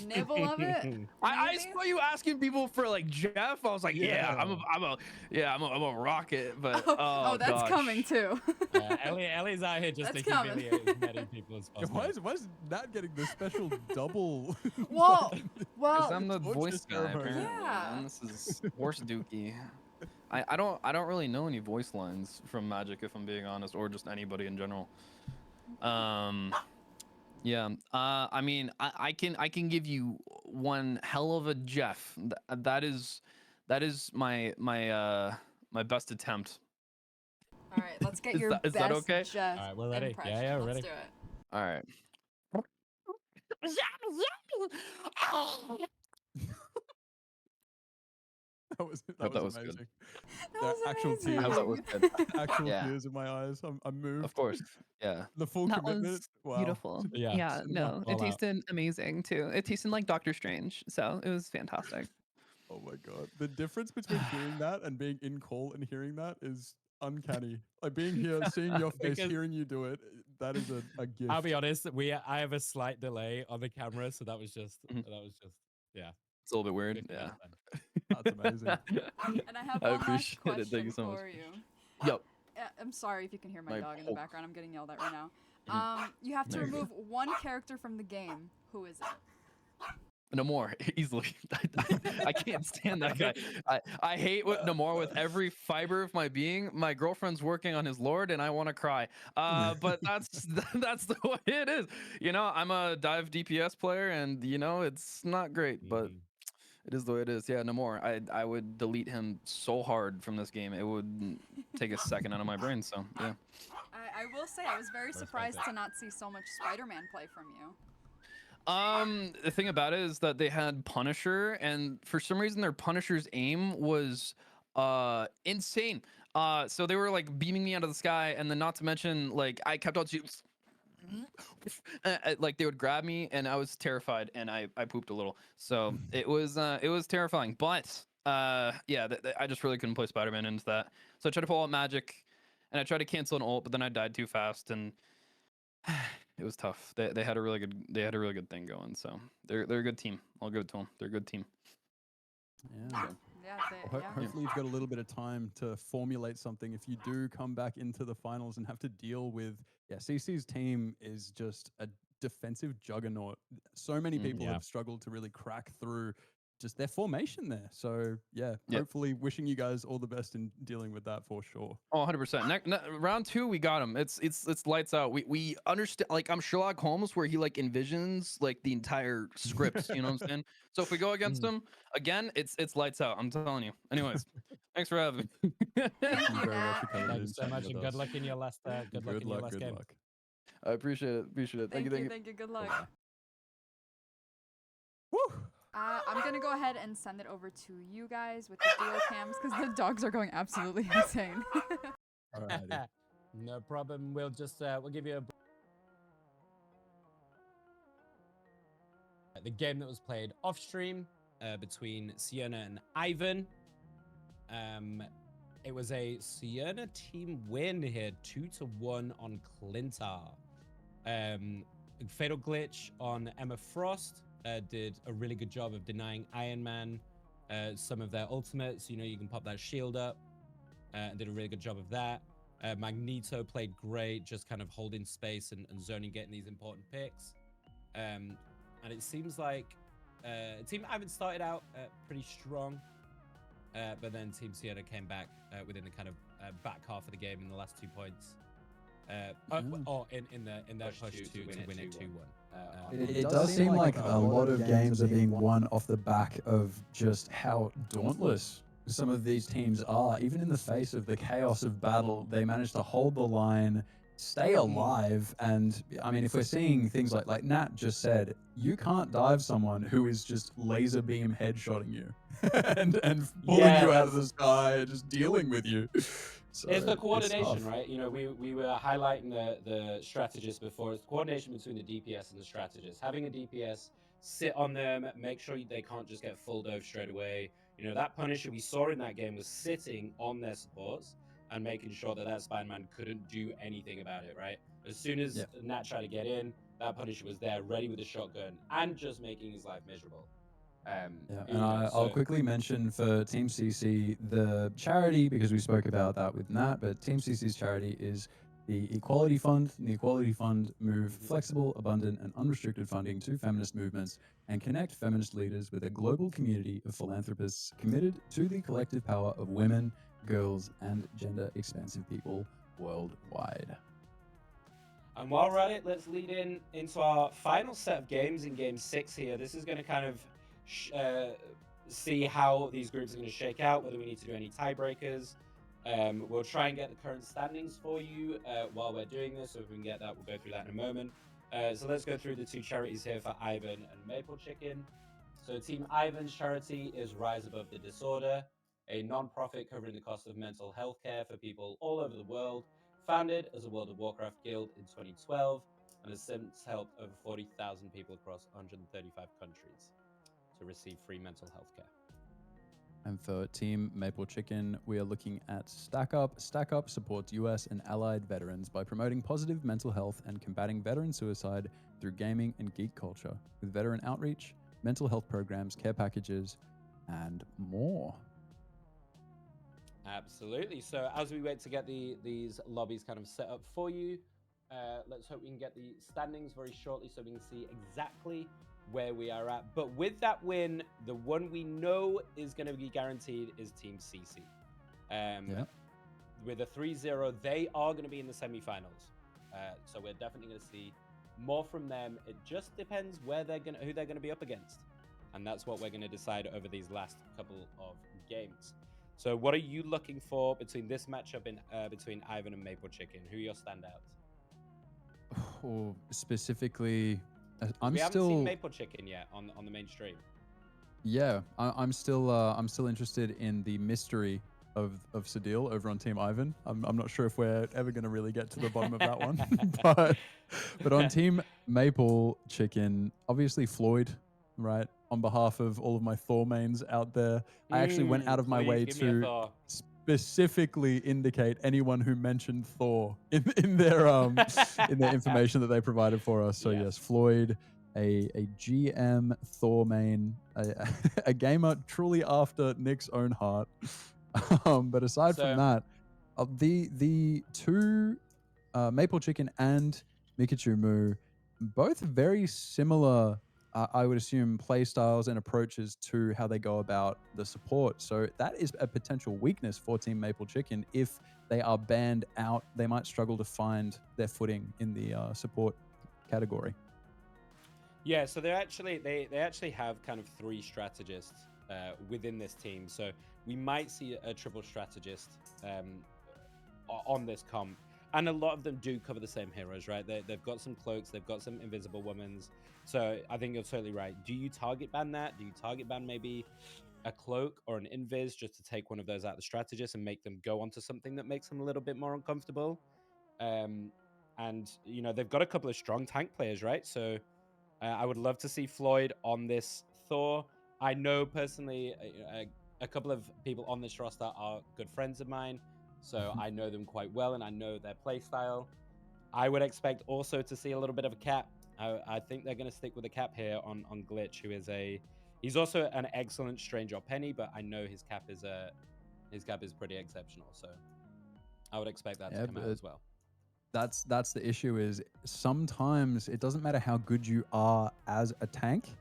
nibble of it? I saw you asking people for like Jeff. I was like, yeah, I'm a rocket. But Oh, that's gosh. coming too. Ellie's out here just That's to coming. humiliate as many people as Yeah, possible. why is Nat getting the special double? Well, Because I'm the torture voice guy. ceremony. Apparently, Yeah. man. This is horse dookie. I don't really know any voice lines from Magic, if I'm being honest, or just anybody in general. Yeah. I mean, I can give you one hell of a Jeff. That is my best attempt. All right, let's get Is your that- is best that okay? Jeff All right, we're ready. impression. Yeah, we're Let's ready. do it. All right. That was Hope that was good. amazing. That There was are actual amazing. tears. I hope that was good. Actual Yeah. tears in my eyes. I'm moved. Of course. Yeah. The full That commitment. was Wow. beautiful. Yeah. Yeah, no, all it out. tasted amazing too. It tasted like Doctor Strange, so it was fantastic. Oh my god. The difference between hearing that and being in call and hearing that is uncanny. Like being here, seeing your face, Because- hearing you do it, that is a gift. I'll be honest, I have a slight delay on the camera, so that was just yeah. It's a little bit weird. 50 Yeah. out of 10. That's amazing. And I have I one last appreciate it. question Thank you so much. for you. Yep. I'm sorry if you can hear my My dog in the Hulk. background. I'm getting yelled at right now. You have to There you go. remove one character from the game. Who is it? No more easily. I can't stand that guy. I hate what Namor with every fiber of my being. My girlfriend's working on his lord, and I want to cry. But that's the way it is. You know, I'm a dive DPS player, and you know it's not great, but it is the way it is. Yeah, Namor. I would delete him so hard from this game. It would take a second out of my brain. So yeah. I will say I was very surprised to not see so much Spider-Man play from you. The thing about it is that they had Punisher, and for some reason their Punisher's aim was insane. So they were like beaming me out of the sky, and then not to mention like I kept on like they would grab me, and I was terrified, and I pooped a little. So it was terrifying. But yeah, I just really couldn't play Spider-Man into that. So I tried to pull out magic, and I tried to cancel an ult, but then I died too fast, and it was tough. They had a really good thing going. So they're a good team. I'll give it to them. They're a good team. Yeah. Yeah, Well, hopefully you've got a little bit of time to formulate something if you do come back into the finals and have to deal with, CC's team is just a defensive juggernaut. So many people have struggled to really crack through just their formation there. So hopefully wishing you guys all the best in dealing with that for sure. Oh, 100%. Round 2, we got him. It's lights out. We understand. Like, I'm Sherlock Holmes, where he like envisions like the entire script. You know what I'm saying? So if we go against him again, it's lights out. I'm telling you. Anyways, thanks for having me. Thank you, Nat. Thank you so much, and good luck in your last. Good luck in your last game. I appreciate it. Thank you. Thank you. Good luck. I'm gonna go ahead and send it over to you guys with the dual cams because the dogs are going absolutely insane. Alrighty. No problem. We'll just we'll give you the game that was played off stream between Sienna and Ivan. It was a Sienna team win here, 2-1 on Clintar. Fatal Glitch on Emma Frost. Did a really good job of denying Iron Man some of their ultimates. You know, you can pop that shield up. Did a really good job of that. Magneto played great, just kind of holding space and zoning, getting these important picks. And it seems like Team Ivan started out pretty strong, but then Team Sienna came back within the kind of back half of the game in the last 2 points. In their push to win it 2-1. It does seem like a lot of games are being won off the back of just how dauntless some of these teams are. Even in the face of the chaos of battle, they manage to hold the line, stay alive. And I mean, if we're seeing things like Nat just said, you can't dive someone who is just laser beam headshotting you and pulling you out of the sky, just dealing with you. So it's the tough. coordination, right? You know, we were highlighting the strategist before. It's the coordination between the DPS and the strategist. Having a DPS sit on them, make sure they can't just get full dove straight away. You know, that Punisher we saw in that game was sitting on their supports and making sure that Spider-Man couldn't do anything about it, right? As soon as Nat tried to get in, that Punisher was there, ready with a shotgun, and just making his life miserable. I'll quickly mention for Team CC the charity, because we spoke about that with Nat, but Team CC's charity is the Equality Fund. The Equality Fund move flexible, abundant, and unrestricted funding to feminist movements and connect feminist leaders with a global community of philanthropists committed to the collective power of women, girls, and gender-expansive people worldwide. And while we're at it, let's lead into our final set of games in Game 6 here. This is going to kind of see how these groups are going to shake out, whether we need to do any tiebreakers. We'll try and get the current standings for you while we're doing this, so if we can get that, we'll go through that in a moment. So let's go through the 2 charities here for Ivan and Maple Chicken. So Team Ivan's charity is Rise Above the Disorder, a non-profit covering the cost of mental health care for people all over the world, founded as a World of Warcraft guild in 2012, and has since helped over 40,000 people across 135 countries to receive free mental health care. And for Team Maple Chicken, we are looking at Stack Up. Stack Up supports US and allied veterans by promoting positive mental health and combating veteran suicide through gaming and geek culture, with veteran outreach, mental health programs, care packages, and more. Absolutely. So as we wait to get these lobbies kind of set up for you, let's hope we can get the standings very shortly so we can see exactly where we are at. But with that win, the one we know is going to be guaranteed is Team CC. With a 3-0, they are going to be in the semifinals. So we're definitely going to see more from them. It just depends who they're going to be up against. And that's what we're going to decide over these last couple of games. So what are you looking for between this matchup between Ivan and Maple Chicken? Who are your standouts? Oh, specifically, We haven't seen Maple Chicken yet on the main stream. Yeah, I'm still interested in the mystery of Sadil over on Team Ivan. I'm not sure if we're ever going to really get to the bottom of that one, but on Team Maple Chicken, obviously Floyd, right? On behalf of all of my Thor mains out there, I actually went out of my Please way give me a to Thor. specifically indicate anyone who mentioned Thor in their information that they provided for us. So yes, Floyd, a GM Thor main, a gamer truly after Nick's own heart. But aside from that, the two Maple Chicken and Mikachu Mu, both very similar, I would assume, play styles and approaches to how they go about the support. So that is a potential weakness for Team Maple Chicken. If they are banned out, they might struggle to find their footing in the support category. Yeah, so they actually have kind of 3 strategists within this team. So we might see a triple strategist on this comp. And a lot of them do cover the same heroes, right? They've got some cloaks, they've got some invisible womans. So I think you're totally right. Do you target ban that? Do you target ban maybe a cloak or an invis just to take one of those out of the strategist and make them go onto something that makes them a little bit more uncomfortable? And, you know, they've got a couple of strong tank players, right? So I would love to see Floyd on this Thor. I know personally a couple of people on this roster are good friends of mine. So I know them quite well and I know their play style. I would expect also to see a little bit of a cap. I think they're going to stick with a cap here on Glitch, who is he's also an excellent Stranger Penny, but I know his cap is pretty exceptional. So I would expect that to come out as well. That's the issue, is sometimes it doesn't matter how good you are as a tank.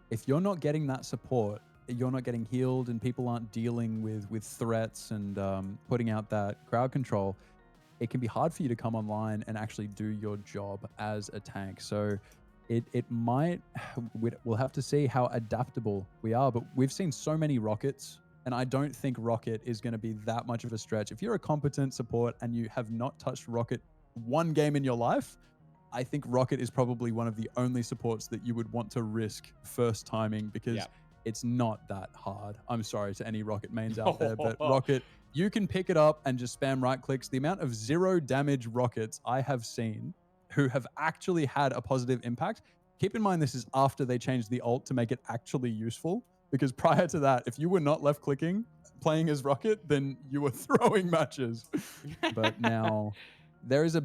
If you're not getting that support, you're not getting healed and people aren't dealing with threats and putting out that crowd control, it can be hard for you to come online and actually do your job as a tank. So it might, we'll have to see how adaptable we are, but we've seen so many Rockets, and I don't think Rocket is going to be that much of a stretch. If you're a competent support and you have not touched Rocket one game in your life, I think Rocket is probably one of the only supports that you would want to risk first timing, because it's not that hard. I'm sorry to any Rocket mains out there, but Rocket, you can pick it up and just spam right clicks. The amount of 0 damage Rockets I have seen who have actually had a positive impact. Keep in mind, this is after they changed the ult to make it actually useful, because prior to that, if you were not left clicking playing as Rocket, then you were throwing matches. But now there's a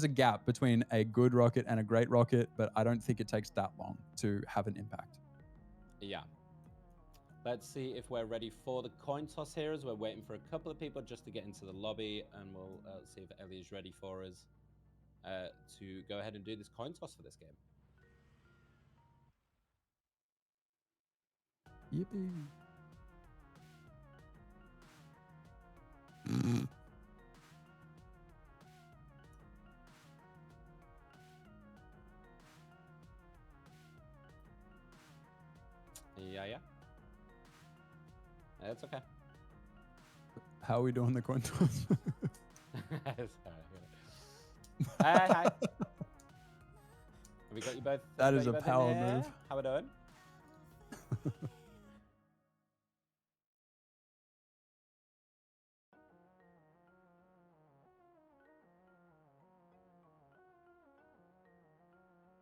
gap between a good Rocket and a great Rocket, but I don't think it takes that long to have an impact. Yeah. Let's see if we're ready for the coin toss here, as we're waiting for a couple of people just to get into the lobby, and we'll see if Ellie is ready for us to go ahead and do this coin toss for this game. Yippee. Yeah. That's okay. How are we doing the coin toss? Hi. Have we got you both? That is a power move. How we doing?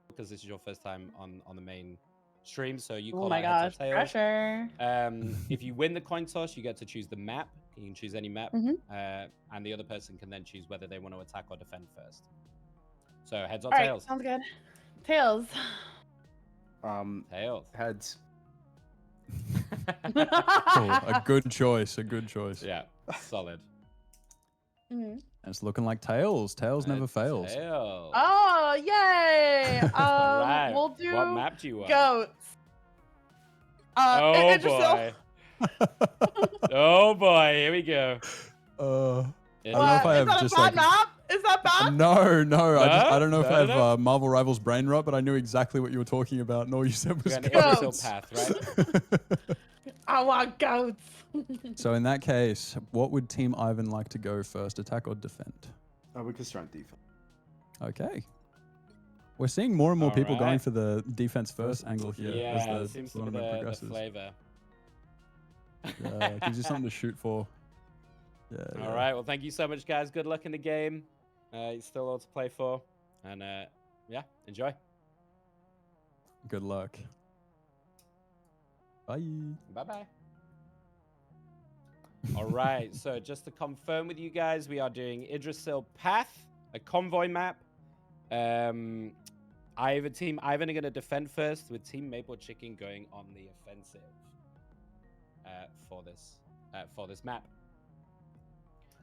Because this is your first time on the main stream, so you call Oh my out heads gosh, or tails. pressure. If you win the coin toss, you get to choose the map. You can choose any map, and the other person can then choose whether they want to attack or defend first. So heads or All right, tails? sounds good. Tails. Tails. Heads. Cool. A good choice. A good choice. Yeah, solid. And it's looking like tails. Tails never fails. Tails. Oh, yay! All right. We'll do What map do you want? goats. Oh Idrisil. boy. Oh boy. Here we go. I don't know if I have just like. map? Is that bad? No. I don't know if I have No. Marvel Rivals brain rot, but I knew exactly what you were talking about, and all you said was An goats. Idrisil path, right? I want goats. So in that case, what would Team Ivan like to go first, attack or defend? We could start defense. Okay. We're seeing more and more people going Alright. for the defense first angle here Yeah, as it the seems to be tournament the progresses. flavor. Yeah, gives you something to shoot for. Yeah. All right. Well, thank you so much, guys. Good luck in the game. It's still all to play for. And yeah, enjoy. Good luck. Bye. Bye-bye. All right. So just to confirm with you guys, we are doing Idrisil Path, a convoy map. Team Ivan are going to defend first, with Team Maple Chicken going on the offensive for this map.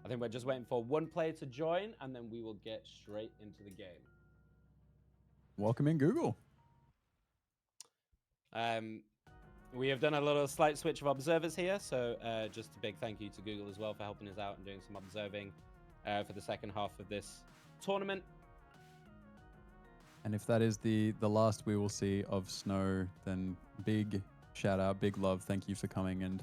I think we're just waiting for one player to join, and then we will get straight into the game. Welcome in, Google. We have done a little slight switch of observers here, so just a big thank you to Google as well for helping us out and doing some observing for the second half of this tournament. And if that is the last we will see of Snow, then big shout out, big love. Thank you for coming and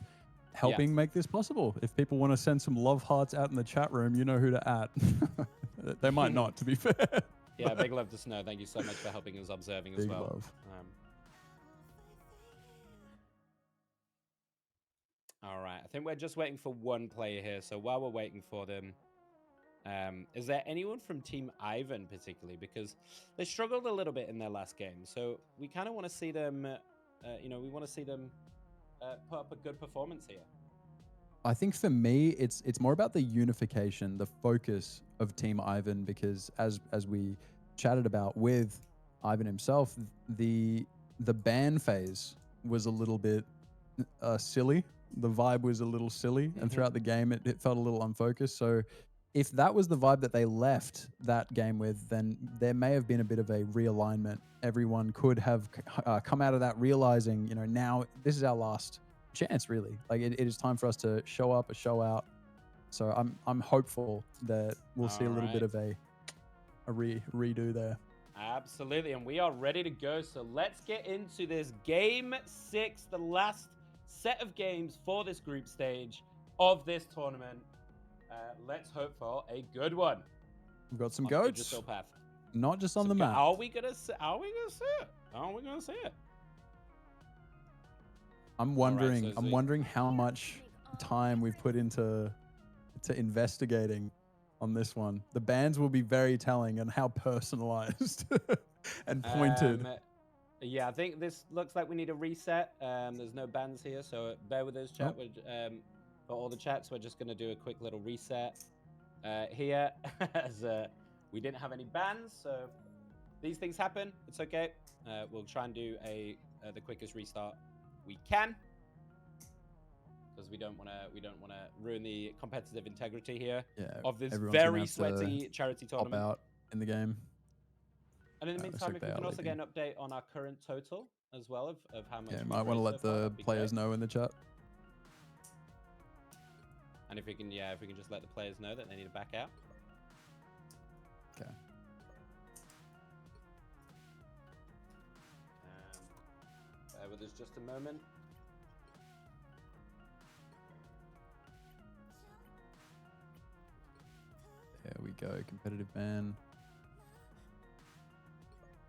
helping make this possible. If people want to send some love hearts out in the chat room, you know who to at. They might not, to be fair. Yeah, big love to Snow. Thank you so much for helping us observing as Big well. love. All right, I think we're just waiting for one player here. So while we're waiting for them, is there anyone from Team Ivan particularly? Because they struggled a little bit in their last game. So we kind of want to see them, we want to see them put up a good performance here. I think for me, it's more about the unification, the focus of Team Ivan, because as we chatted about with Ivan himself, the ban phase was a little bit silly. The vibe was a little silly, and throughout the game, it felt a little unfocused. So if that was the vibe that they left that game with, then there may have been a bit of a realignment. Everyone could have come out of that realizing, now this is our last chance, really. Like it is time for us to show up or show out. So I'm hopeful that we'll see a little bit of a redo there. Absolutely, and we are ready to go. So let's get into this game 6, the last set of games for this group stage of this tournament. Let's hope for a good one. We've got some on goats, Idrisil Path. not just on the map. Are we gonna see it? I'm wondering how much time we've put into investigating on this one. The bans will be very telling and how personalized and pointed. Yeah, I think this looks like we need a reset. There's no bans here, so bear with us, chat. For all the chats, we're just going to do a quick little reset here, as we didn't have any bans, so these things happen. It's okay. We'll try and do the quickest restart we can, because we don't want to ruin the competitive integrity here of this very sweaty charity tournament. Out in the game. And in the meantime, if we can also get an update on our current total as well of how much. Yeah, we've might want to raised let so far, the that'd be players great. know in the chat. And if we can just let the players know that they need to back out. Okay. Bear with us just a moment. There we go. Competitive ban.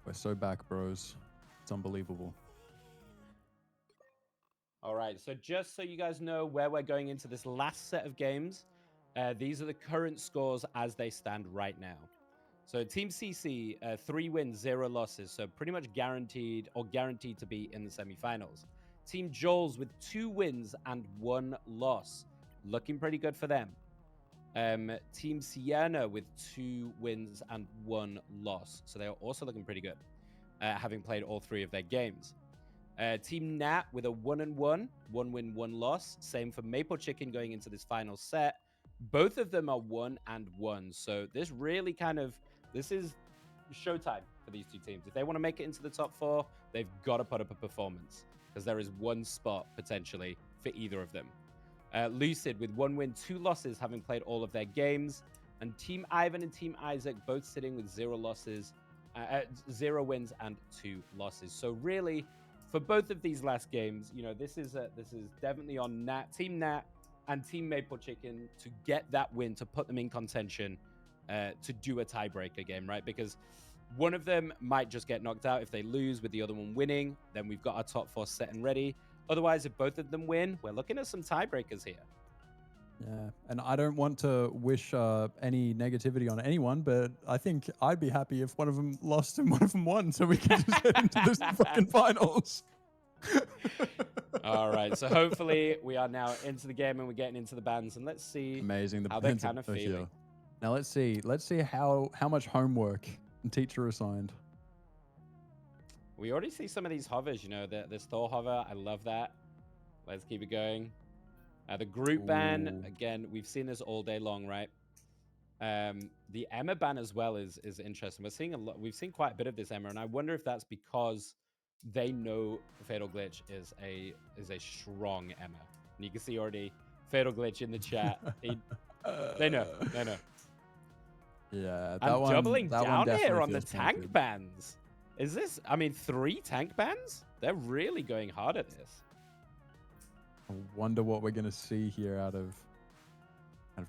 We're so back, bros. It's unbelievable. All right, so just so you guys know where we're going into this last set of games, these are the current scores as they stand right now. So Team CC, 3 wins, 0 losses, so pretty much guaranteed to be in the semifinals. Team Joel's with 2 wins and 1 loss, looking pretty good for them. Team Sienna with 2 wins and 1 loss, so they are also looking pretty good, having played all 3 of their games. Team Nat with a 1-1, 1 win, 1 loss. Same for Maple Chicken going into this final set. Both of them are 1-1. So this really this is showtime for these 2 teams. If they want to make it into the top 4, they've got to put up a performance, because there is 1 spot potentially for either of them. Lucid with 1 win, 2 losses, having played all of their games. And Team Ivan and Team Isaac both sitting with 0 losses, 0 wins and 2 losses. So really, for both of these last games, this is definitely on Team Nat and Team Maple Chicken to get that win, to put them in contention, to do a tiebreaker game, right? Because one of them might just get knocked out if they lose, with the other one winning. Then we've got our top 4 set and ready. Otherwise, if both of them win, we're looking at some tiebreakers here. Yeah, and I don't want to wish any negativity on anyone, but I think I'd be happy if one of them lost and one of them won, so we can just head into this fucking finals. All right, so hopefully we are now into the game and we're getting into the bands, and let's see Amazing, the how they're bands kind of are here. feeling. Now let's see how much homework and teacher assigned. We already see some of these hovers, you know, this Thor hover. I love that. Let's keep it going. The group ban, Ooh. again, we've seen this all day long, right? The Emma ban as well is interesting. We're seeing we've seen quite a bit of this Emma, and I wonder if that's because they know Fatal Glitch is a strong Emma. And you can see already Fatal Glitch in the chat. They know. Yeah, that I'm one, doubling that one down here definitely on the feels tank pointed. bans. Is this, I mean, 3 tank bans? They're really going hard at this. I wonder what we're gonna see here out of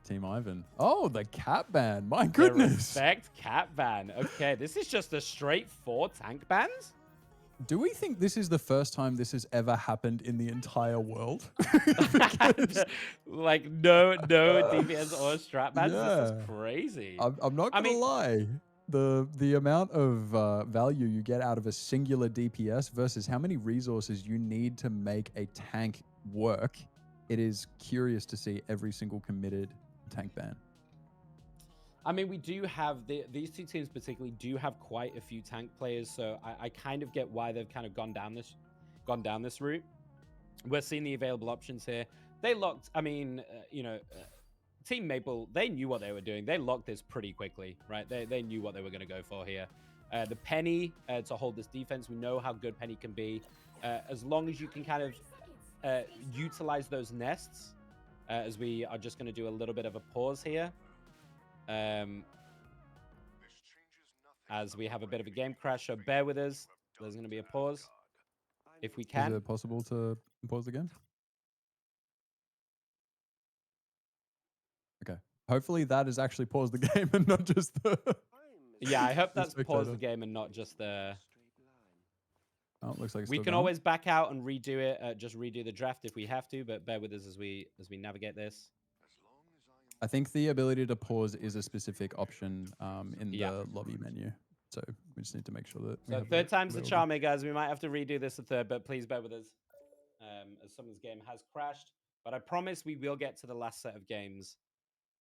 Team Ivan. Oh, the cat ban! My The goodness. respect cat ban. Okay, this is just a straight 4 tank bans? Do we think this is the first time this has ever happened in the entire world? Like, no DPS or strat bans? This Yeah. is crazy. I'm not I gonna mean- lie. The amount of value you get out of a singular DPS versus how many resources you need to make a tank work, it is curious to see every single committed tank ban. I mean, we do have these 2 teams particularly do have quite a few tank players, so I kind of get why they've kind of gone down this route. We're seeing the available options here. They locked. I mean, Team Maple, they knew what they were doing. They locked this pretty quickly, right? They knew what they were going to go for here. The Penny to hold this defense. We know how good Penny can be. As long as you can kind of utilize those nests, as we are just going to do a little bit of a pause here. As we have a bit of a game crash, so bear with us. There's going to be a pause if we Is can. it possible to pause the game? Okay. Hopefully that has actually paused the game and not just the. Yeah, I hope the that's paused the spectator. game and not just the. Oh, it looks like it's We still can going. always back out and redo it. Just redo the draft if we have to, but bear with us as we navigate this. I think the ability to pause is a specific option in Yeah. the lobby menu. So we just need to make sure that. we So have third that time's the available. charm here, guys. We might have to redo this a third, but please bear with us. As someone's game has crashed, but I promise we will get to the last set of games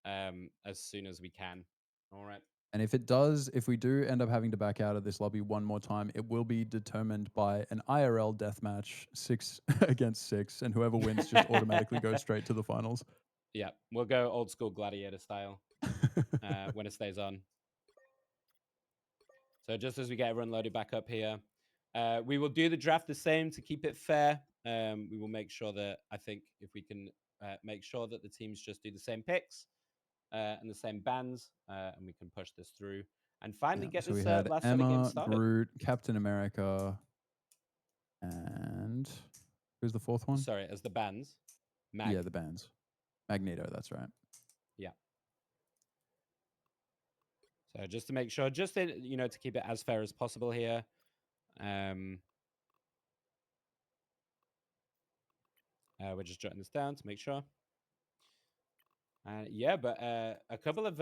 as soon as we can. All right. And if we do end up having to back out of this lobby one more time, it will be determined by an IRL deathmatch 6 against 6, and whoever wins just automatically goes straight to the finals. Yeah, we'll go old school gladiator style when it stays on. So just as we get everyone loaded back up here, we will do the draft the same to keep it fair. We will make sure that, I think if we can make sure that the teams just do the same picks and the same bans, and we can push this through and finally Yeah, get so this we had last set of games Emma, started. Groot, Captain America, and who's the fourth one? Sorry, as the bans. Mag. Yeah, the bands. Magneto, that's right. Yeah. So just to make sure, just to keep it as fair as possible here. We're just jotting this down to make sure. Yeah, but a couple of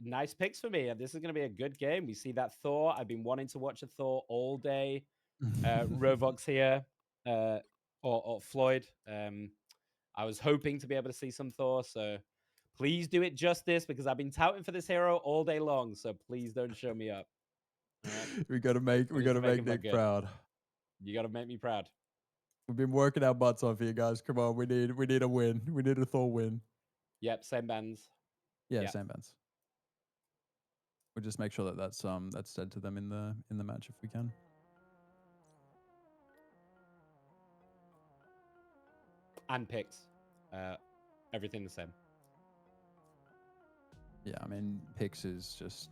nice picks for me. This is going to be a good game. We see that Thor. I've been wanting to watch a Thor all day. Rovox here, or Floyd. I was hoping to be able to see some Thor, so please do it justice because I've been touting for this hero all day long. So please don't show me up. All right? We gotta make Just to make Nick him look good. proud. You got to make me proud. We've been working our butts off here, guys. Come on, we need a win. We need a Thor win. Yep, same bands. Yeah, Yeah. same bands. We'll just make sure that that's said to them in the match if we can. And picks. Everything the same. Yeah, I mean Pix is just.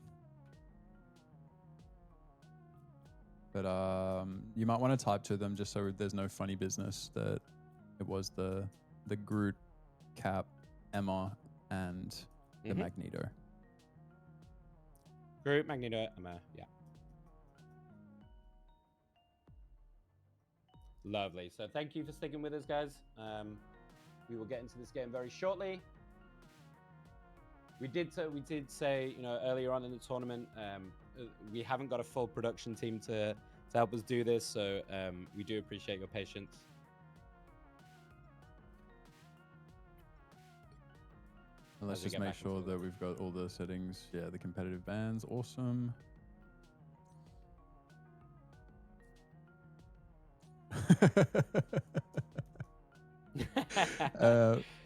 But you might want to type to them just so there's no funny business that it was the Groot, Cap, Emma, and the Magneto. Groot, Magneto, Emma, yeah. Lovely. So thank you for sticking with us, guys. We will get into this game very shortly. We did say, you know, earlier on in the tournament, we haven't got a full production team to help us do this, so we do appreciate your patience. Let's As we just get make back into sure the that we've got all the settings. Yeah, the competitive bans, awesome.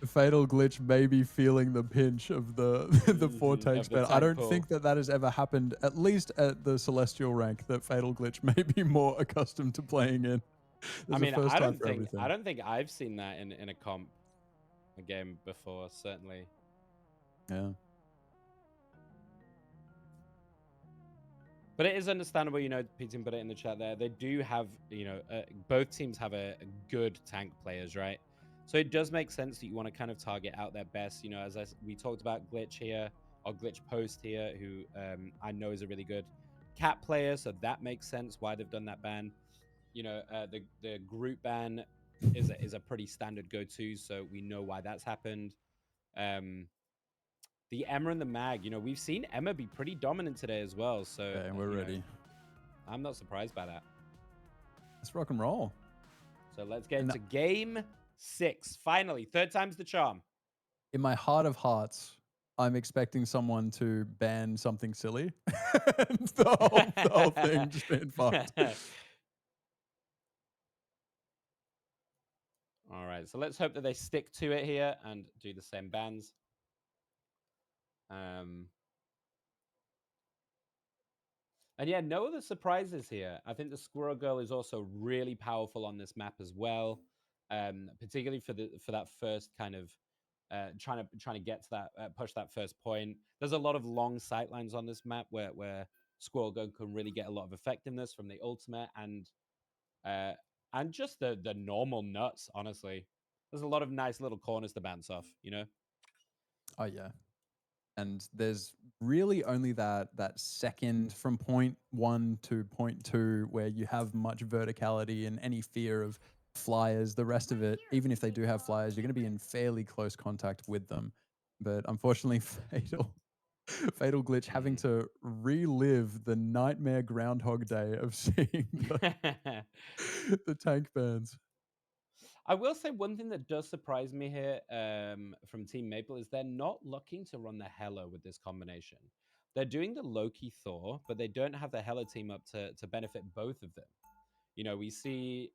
Fatal Glitch may be feeling the pinch of the the 4 tanks, the but I tank don't pool. think that has ever happened, at least at the Celestial rank, that Fatal Glitch may be more accustomed to playing in. I There's a mean, first I time don't for think everything. I don't think I've seen that in a game before. Certainly. Yeah. But it is understandable, you know, Pete put it in the chat there. They do have, you know, both teams have a good tank players, right? So it does make sense that you want to kind of target out their best, you know, as we talked about Glitch here, or Glitch Post here, who I know is a really good cat player, so that makes sense why they've done that ban. You know, the group ban is a pretty standard go-to, so we know why that's happened. The Emma and the Mag, you know, we've seen Emma be pretty dominant today as well. So Okay, we're you know, ready. I'm not surprised by that. Let's rock and roll. So let's get And into game 6. Finally, third time's the charm. In my heart of hearts, I'm expecting someone to ban something silly. And the whole thing just being fucked. All right, so let's hope that they stick to it here and do the same bans. And yeah, no other surprises here. I think the Squirrel Girl is also really powerful on this map as well, particularly for that first kind of trying to get to that push that first point. There's a lot of long sightlines on this map where Squirrel Girl can really get a lot of effectiveness from the ultimate and just the normal nuts. Honestly, there's a lot of nice little corners to bounce off. You know. Oh yeah. And there's really only that second from point 1 to point 2 where you have much verticality and any fear of flyers. The rest of it, even if they do have flyers, you're going to be in fairly close contact with them. But unfortunately, Fatal Glitch having to relive the nightmare Groundhog Day of seeing the tank bans. I will say one thing that does surprise me here from Team Maple is they're not looking to run the Hela with this combination. They're doing the Loki Thor, but they don't have the Hela team up to benefit both of them. You know, we see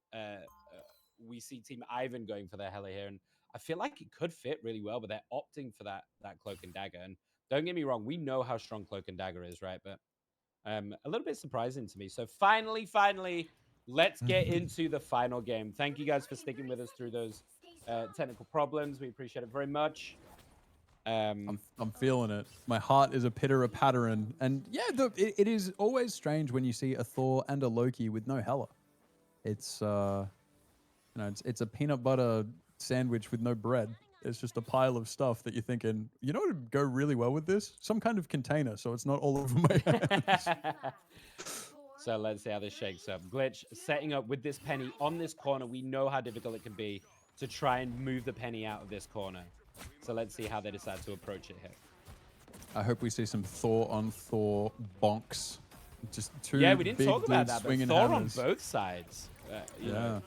Team Ivan going for their Hela here, and I feel like it could fit really well, but they're opting for that Cloak and Dagger. And don't get me wrong, we know how strong Cloak and Dagger is, right? But a little bit surprising to me. So finally, let's get into the final game. Thank you guys for sticking with us through those technical problems. We appreciate it very much. I'm feeling it. My heart is a pitter-a-pattering. And yeah, it is always strange when you see a Thor and a Loki with no Hela. It's it's a peanut butter sandwich with no bread. It's just a pile of stuff that you're thinking, you know what would go really well with this? Some kind of container, so it's not all over my hands. So let's see how this shakes up. Glitch setting up with this penny on this corner. We know how difficult it can be to try and move the penny out of this corner. So let's see how they decide to approach it here. I hope we see some Thor on Thor bonks. Just two Yeah, we didn't big talk about dudes that, but swinging Thor hammers. on both sides. You Yeah. know,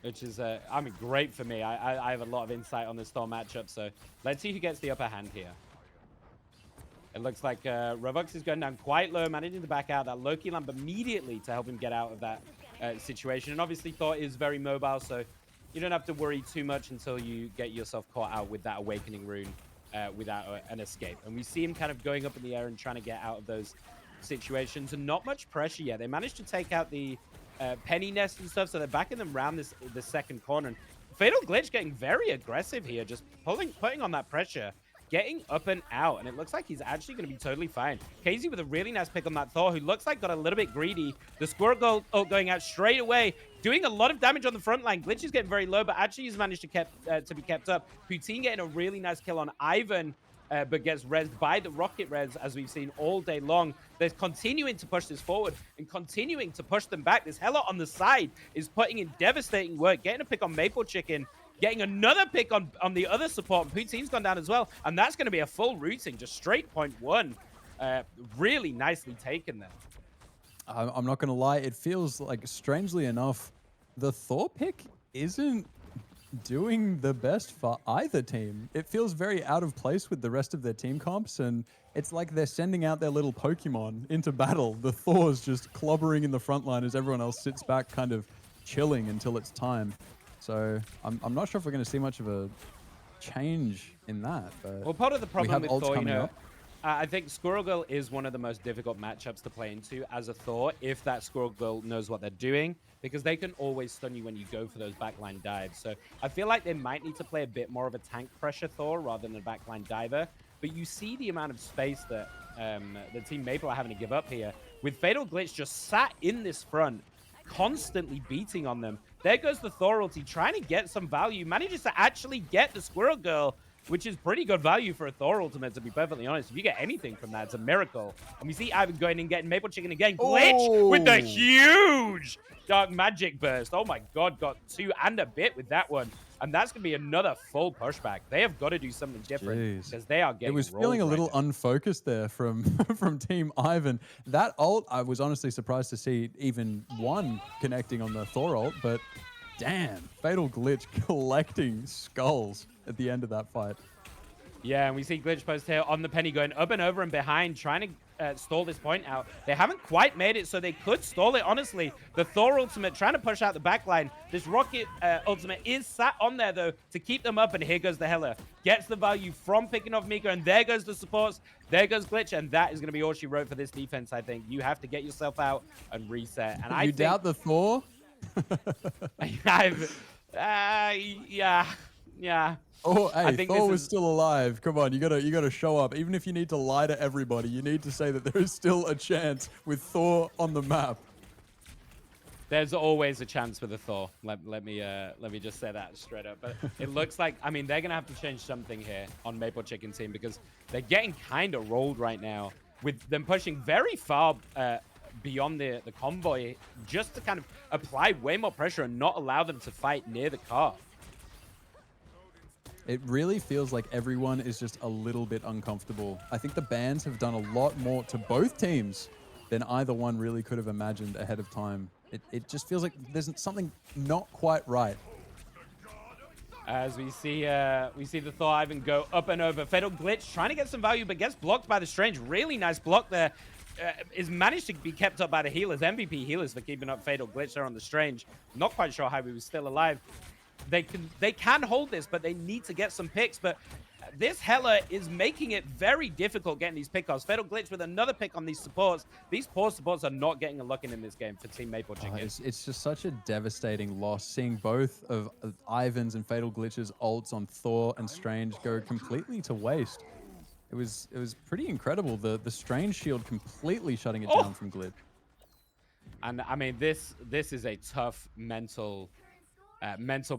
which is, I mean, great for me. I have a lot of insight on this Thor matchup, so let's see who gets the upper hand here. It looks like Robux is going down quite low, managing to back out that Loki lamp immediately to help him get out of that situation. And obviously Thor is very mobile, so you don't have to worry too much until you get yourself caught out with that Awakening rune without an escape. And we see him kind of going up in the air and trying to get out of those situations, and not much pressure yet. They managed to take out the penny nest and stuff, so they're backing them around the second corner. And Fatal Glitch getting very aggressive here, just putting on that pressure, getting up and out, and it looks like he's actually going to be totally fine. KZ with a really nice pick on that Thor, who looks like got a little bit greedy. The Squirrel Girl going out straight away, doing a lot of damage on the front line. Glitch is getting very low, but actually he's managed to be kept up. Poutine getting a really nice kill on Ivan, but gets rezzed by the rocket res, as we've seen all day long. They're continuing to push this forward and continuing to push them back. This Hela on the side is putting in devastating work, getting a pick on Maple Chicken, getting another pick on the other support. Poutine's gone down as well, and that's going to be a full routing, just straight .1. Really nicely taken there. I'm not going to lie. It feels like, strangely enough, the Thor pick isn't doing the best for either team. It feels very out of place with the rest of their team comps, and it's like they're sending out their little Pokemon into battle. The Thor's just clobbering in the front line as everyone else sits back kind of chilling until it's time. So I'm not sure if we're going to see much of a change in that. But well, part of the problem with Thor, up. I think Squirrel Girl is one of the most difficult matchups to play into as a Thor if that Squirrel Girl knows what they're doing, because they can always stun you when you go for those backline dives. So I feel like they might need to play a bit more of a tank pressure Thor rather than a backline diver. But you see the amount of space that the Team Maple are having to give up here. With Fatal Glitch just sat in this front, constantly beating on them. There goes the Thor ulti, trying to get some value, manages to actually get the Squirrel Girl, which is pretty good value for a Thor ultimate, to be perfectly honest. If you get anything from that, it's a miracle. And we see Ivan going and getting Maple Chicken again. Glitch with the huge Dark Magic burst. Oh my god, got 2 and a bit with that one. And that's going to be another full pushback. They have got to do something different because they are getting It was feeling a little unfocused there from from Team Ivan. That ult, I was honestly surprised to see even one connecting on the Thor ult, but damn, Fatal Glitch collecting skulls at the end of that fight. Yeah, and we see Glitch post here on the Penny going up and over and behind, trying to stall this point out. They haven't quite made it, so they could stall it, honestly. The Thor ultimate trying to push out the backline. This Rocket ultimate is sat on there, though, to keep them up, and here goes the Hela. Gets the value from picking off Mika, and there goes the supports. There goes Glitch, and that is going to be all she wrote for this defense, I think. You have to get yourself out and reset. And I doubt the Thor? Yeah. Oh, I hey, think Thor this was is- still alive. Come on, you gotta show up. Even if you need to lie to everybody, you need to say that there is still a chance with Thor on the map. There's always a chance with a Thor. Let me just say that straight up. But it looks like, I mean, they're gonna have to change something here on Maple Chicken team, because they're getting kind of rolled right now with them pushing very far beyond the convoy, just to kind of apply way more pressure and not allow them to fight near the car. It really feels like everyone is just a little bit uncomfortable. I think the bans have done a lot more to both teams than either one really could have imagined ahead of time. It just feels like there's something not quite right. As we see the Thor Ivan go up and over. Fatal Glitch trying to get some value, but gets blocked by the Strange. Really nice block there. Is managed to be kept up by the healers. MVP healers for keeping up Fatal Glitch there on the Strange. Not quite sure how he was still alive. They can hold this, but they need to get some picks. But this Hela is making it very difficult getting these pickoffs. Fatal Glitch with another pick on these supports. These poor supports are not getting a look in this game for Team Maple Chicken. It's just such a devastating loss, seeing both of Ivan's and Fatal Glitch's ults on Thor and Strange go completely to waste. It was pretty incredible. The Strange shield completely shutting it down from Glitch. And I mean, this is a tough mental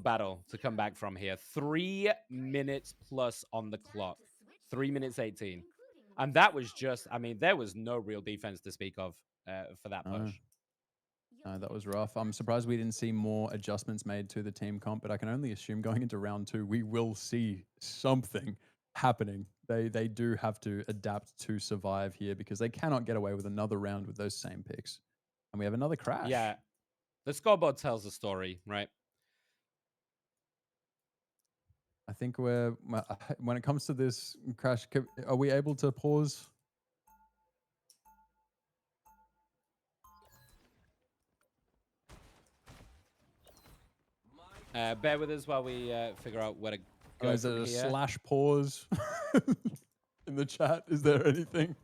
battle to come back from here. 3 minutes plus on the clock. 3 minutes 18. And that was just, I mean, there was no real defense to speak of for that push. No, that was rough. I'm surprised we didn't see more adjustments made to the team comp, but I can only assume going into round 2, we will see something happening. They do have to adapt to survive here, because they cannot get away with another round with those same picks. And we have another crash. Yeah. The scoreboard tells the story, right? I think when it comes to this crash, are we able to pause? Bear with us while we figure out where to go Is there from a here. slash pause in the chat? Is there anything?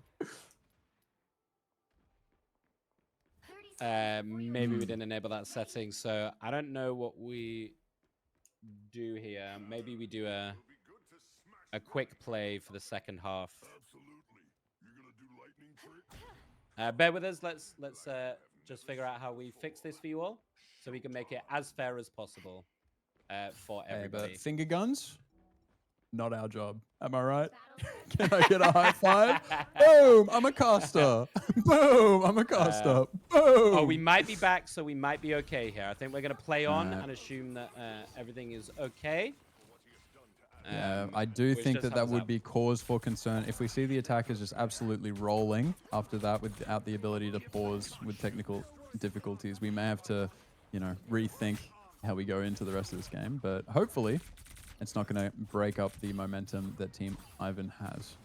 Maybe we didn't enable that setting, so I don't know what we do here. Maybe we do a quick play for the second half. Bear with us. Let's just figure out how we fix this for you all, so we can make it as fair as possible for everybody. But finger guns? not our job. Am I right? Can I get a high five? Boom! I'm a caster. Boom! I'm a caster. Boom! Oh, we might be back, so we might be okay here. I think we're going to play on Alright. and assume that everything is okay. Yeah, I do which think just that helps would out. be cause for concern. If we see the attackers just absolutely rolling after that without the ability to pause with technical difficulties, we may have to, you know, rethink how we go into the rest of this game. But hopefully, it's not going to break up the momentum that Team Ivan has.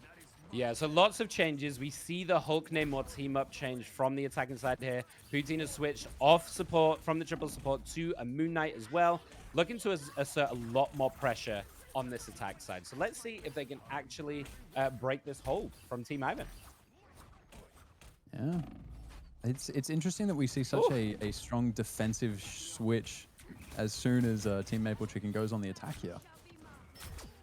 Yeah, so lots of changes. We see the Hulk Namor team up change from the attacking side here. Poutine has switched off support from the triple support to a Moon Knight as well, looking to assert a lot more pressure on this attack side. So let's see if they can actually break this hold from Team Ivan. Yeah. It's interesting that we see such a strong defensive switch as soon as Team Maple Chicken goes on the attack here.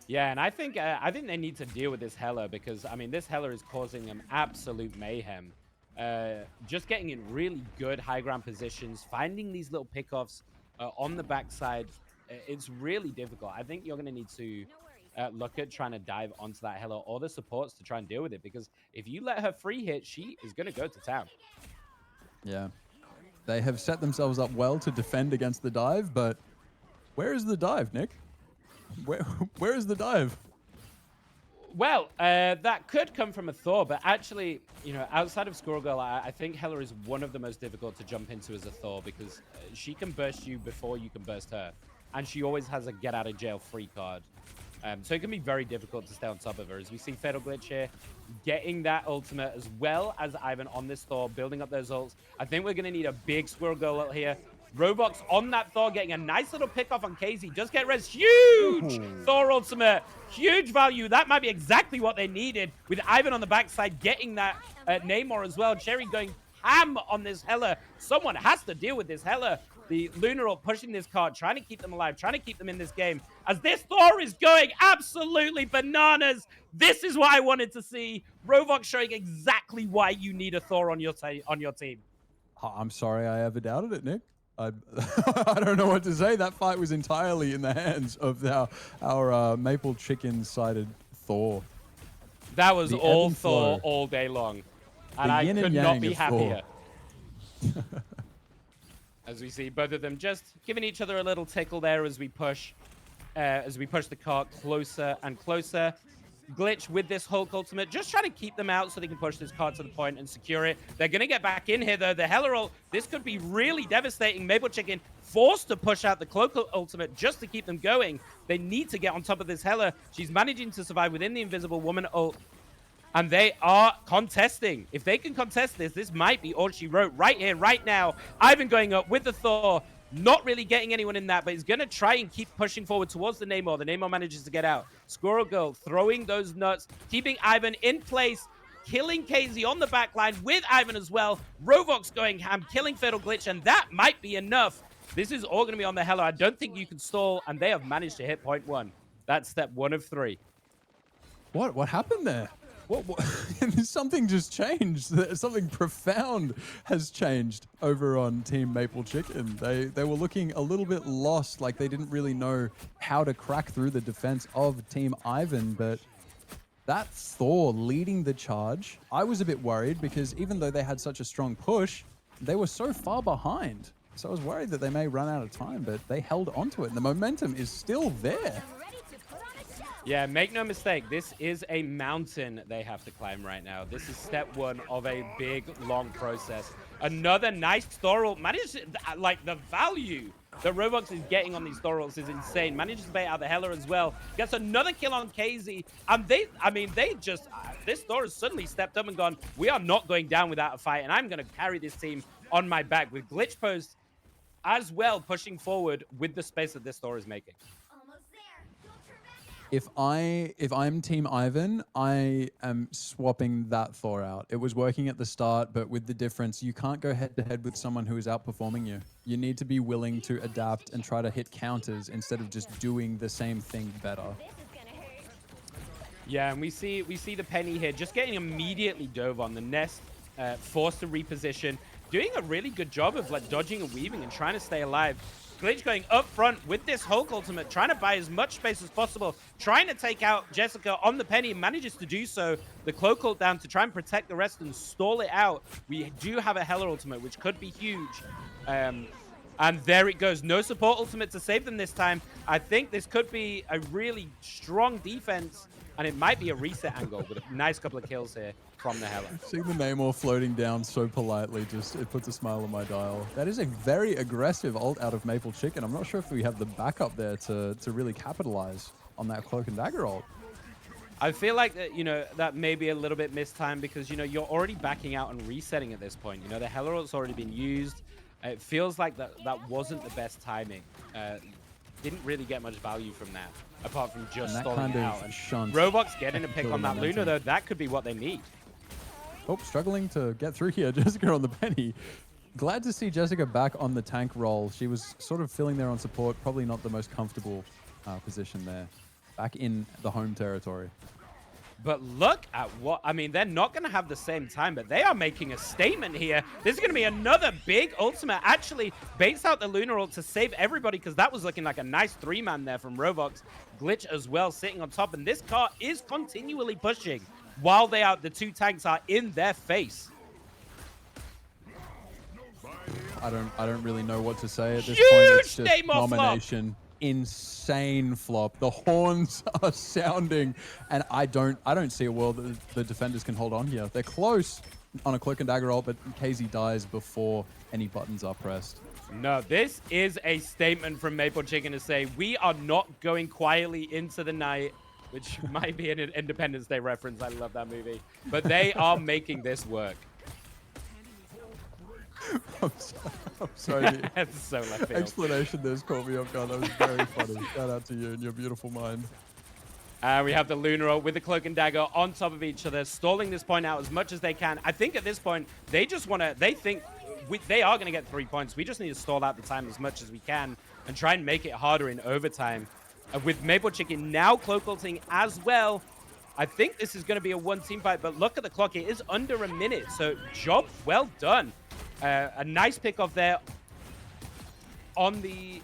Yeah, and I think they need to deal with this Hela because, I mean, this Hela is causing them absolute mayhem. Just getting in really good high ground positions, finding these little pickoffs on the backside, it's really difficult. I think you're going to need to look at trying to dive onto that Hela or the supports to try and deal with it because if you let her free hit, she is going to go to town. Yeah. They have set themselves up well to defend against the dive, but where is the dive, Nick? Where is the dive? Well, that could come from a Thor, but actually, you know, outside of Squirrel Girl, I think Hela is one of the most difficult to jump into as a Thor because she can burst you before you can burst her. And she always has a get-out-of-jail-free card. So it can be very difficult to stay on top of her. As we see Fatal Glitch here, getting that ultimate as well as Ivan on this Thor, building up those ults. I think we're going to need a big Squirrel Girl ult here. Robox on that Thor, getting a nice little pick off on KZ. Just get res. Huge Thor ultimate. Huge value. That might be exactly what they needed with Ivan on the backside, getting that Namor as well. Cherry going ham on this Hela. Someone has to deal with this Hela. The Lunar ult pushing this card, trying to keep them alive, trying to keep them in this game. As this Thor is going absolutely bananas. This is what I wanted to see. Rovox showing exactly why you need a Thor on your team. I'm sorry I ever doubted it, Nick. I don't know what to say. That fight was entirely in the hands of our Maple Chicken-sided Thor. That was The all ebb and Thor flow. all day long. And The I yin and could yang not be of Thor. happier. As we see both of them just giving each other a little tickle there as we push the cart closer and closer. Glitch with this Hulk ultimate, just trying to keep them out so they can push this card to the point and secure it. They're going to get back in here, though. The Hela ult, this could be really devastating. Maple Chicken forced to push out the Cloak ultimate just to keep them going. They need to get on top of this Hela. She's managing to survive within the Invisible Woman ult. And they are contesting. If they can contest this, this might be all she wrote right here, right now. Ivan going up with the Thor. Not really getting anyone in that, but he's going to try and keep pushing forward towards the Namor. The Namor manages to get out. Squirrel Girl throwing those nuts, keeping Ivan in place, killing KZ on the back line with Ivan as well. Rovox going ham, killing Fatal Glitch, and that might be enough. This is all going to be on the Hela. I don't think you can stall, and they have managed to hit point 1. That's step 1 of 3. What happened there? What? Something just changed. Something profound has changed over on Team Maple Chicken. They were looking a little bit lost, like they didn't really know how to crack through the defense of Team Ivan, but that Thor leading the charge, I was a bit worried because even though they had such a strong push, they were so far behind. So I was worried that they may run out of time, but they held onto it and the momentum is still there. Yeah, make no mistake. This is a mountain they have to climb right now. This is step 1 of a big, long process. Another nice Thor ult. Like, the value that Roblox is getting on these Thor ults is insane. Manages to bait out the Hela as well. Gets another kill on KZ. And this Thor has suddenly stepped up and gone, we are not going down without a fight. And I'm going to carry this team on my back with Glitch Post as well, pushing forward with the space that this Thor is making. If I'm Team Ivan, I am swapping that Thor out. It was working at the start, but with the difference, you can't go head-to-head with someone who is outperforming you. You need to be willing to adapt and try to hit counters instead of just doing the same thing better. Yeah, and we see the Penny here just getting immediately dove on. The Nest forced to reposition. doing a really good job of like dodging and weaving and trying to stay alive. Glitch going up front with this Hulk ultimate, trying to buy as much space as possible, trying to take out Jessica on the penny, manages to do so. The cloak ult down to try and protect the rest and stall it out. We do have a Hela ultimate, which could be huge. And there it goes. No support ultimate to save them this time. I think this could be a really strong defense, and it might be a reset angle with a nice couple of kills here from the Hela. Seeing the Namor floating down so politely, just it puts a smile on my dial. That is a very aggressive ult out of Maple Chicken. I'm not sure if we have the backup there to really capitalize on that Cloak and Dagger ult. I feel like that, that may be a little bit mistimed because, you're already backing out and resetting at this point. The Hela ult's already been used. It feels like that wasn't the best timing. Didn't really get much value from that, apart from just stalling it out. And Roblox getting a pick on that Luna, though, that could be what they need. Oh, struggling to get through here. Jessica on the penny. Glad to see Jessica back on the tank role. She was sort of filling there on support. Probably not the most comfortable position there. Back in the home territory. But look at what, they're not going to have the same time, but they are making a statement here. This is going to be another big ultimate. Actually, baits out the Lunar ult to save everybody because that was looking like a nice 3-man there from Roblox. Glitch as well sitting on top, and this car is continually pushing while the two tanks are in their face. I don't really know what to say at this Huge point. It's just Namor flop. domination. Insane flop. The horns are sounding, and I don't see a world that the defenders can hold on here. They're close on a Cloak and Dagger ult, but KZ dies before any buttons are pressed. No, this is a statement from Maple Chicken to say we are not going quietly into the night, which might be an Independence Day reference. I love that movie. But they are making this work. I'm sorry. That's so left field. Explanation there's caught me off guard. That was very funny. Shout out to you and your beautiful mind. We have the Lunar ult with the Cloak and Dagger on top of each other, stalling this point out as much as they can. I think at this point, they just want to, they are going to get 3 points. We just need to stall out the time as much as we can and try and make it harder in overtime. With Maple Chicken now Cloak ulting as well, I think this is going to be a one-team fight, but look at the clock. It is under a minute, so job well done. A nice pick off there on the...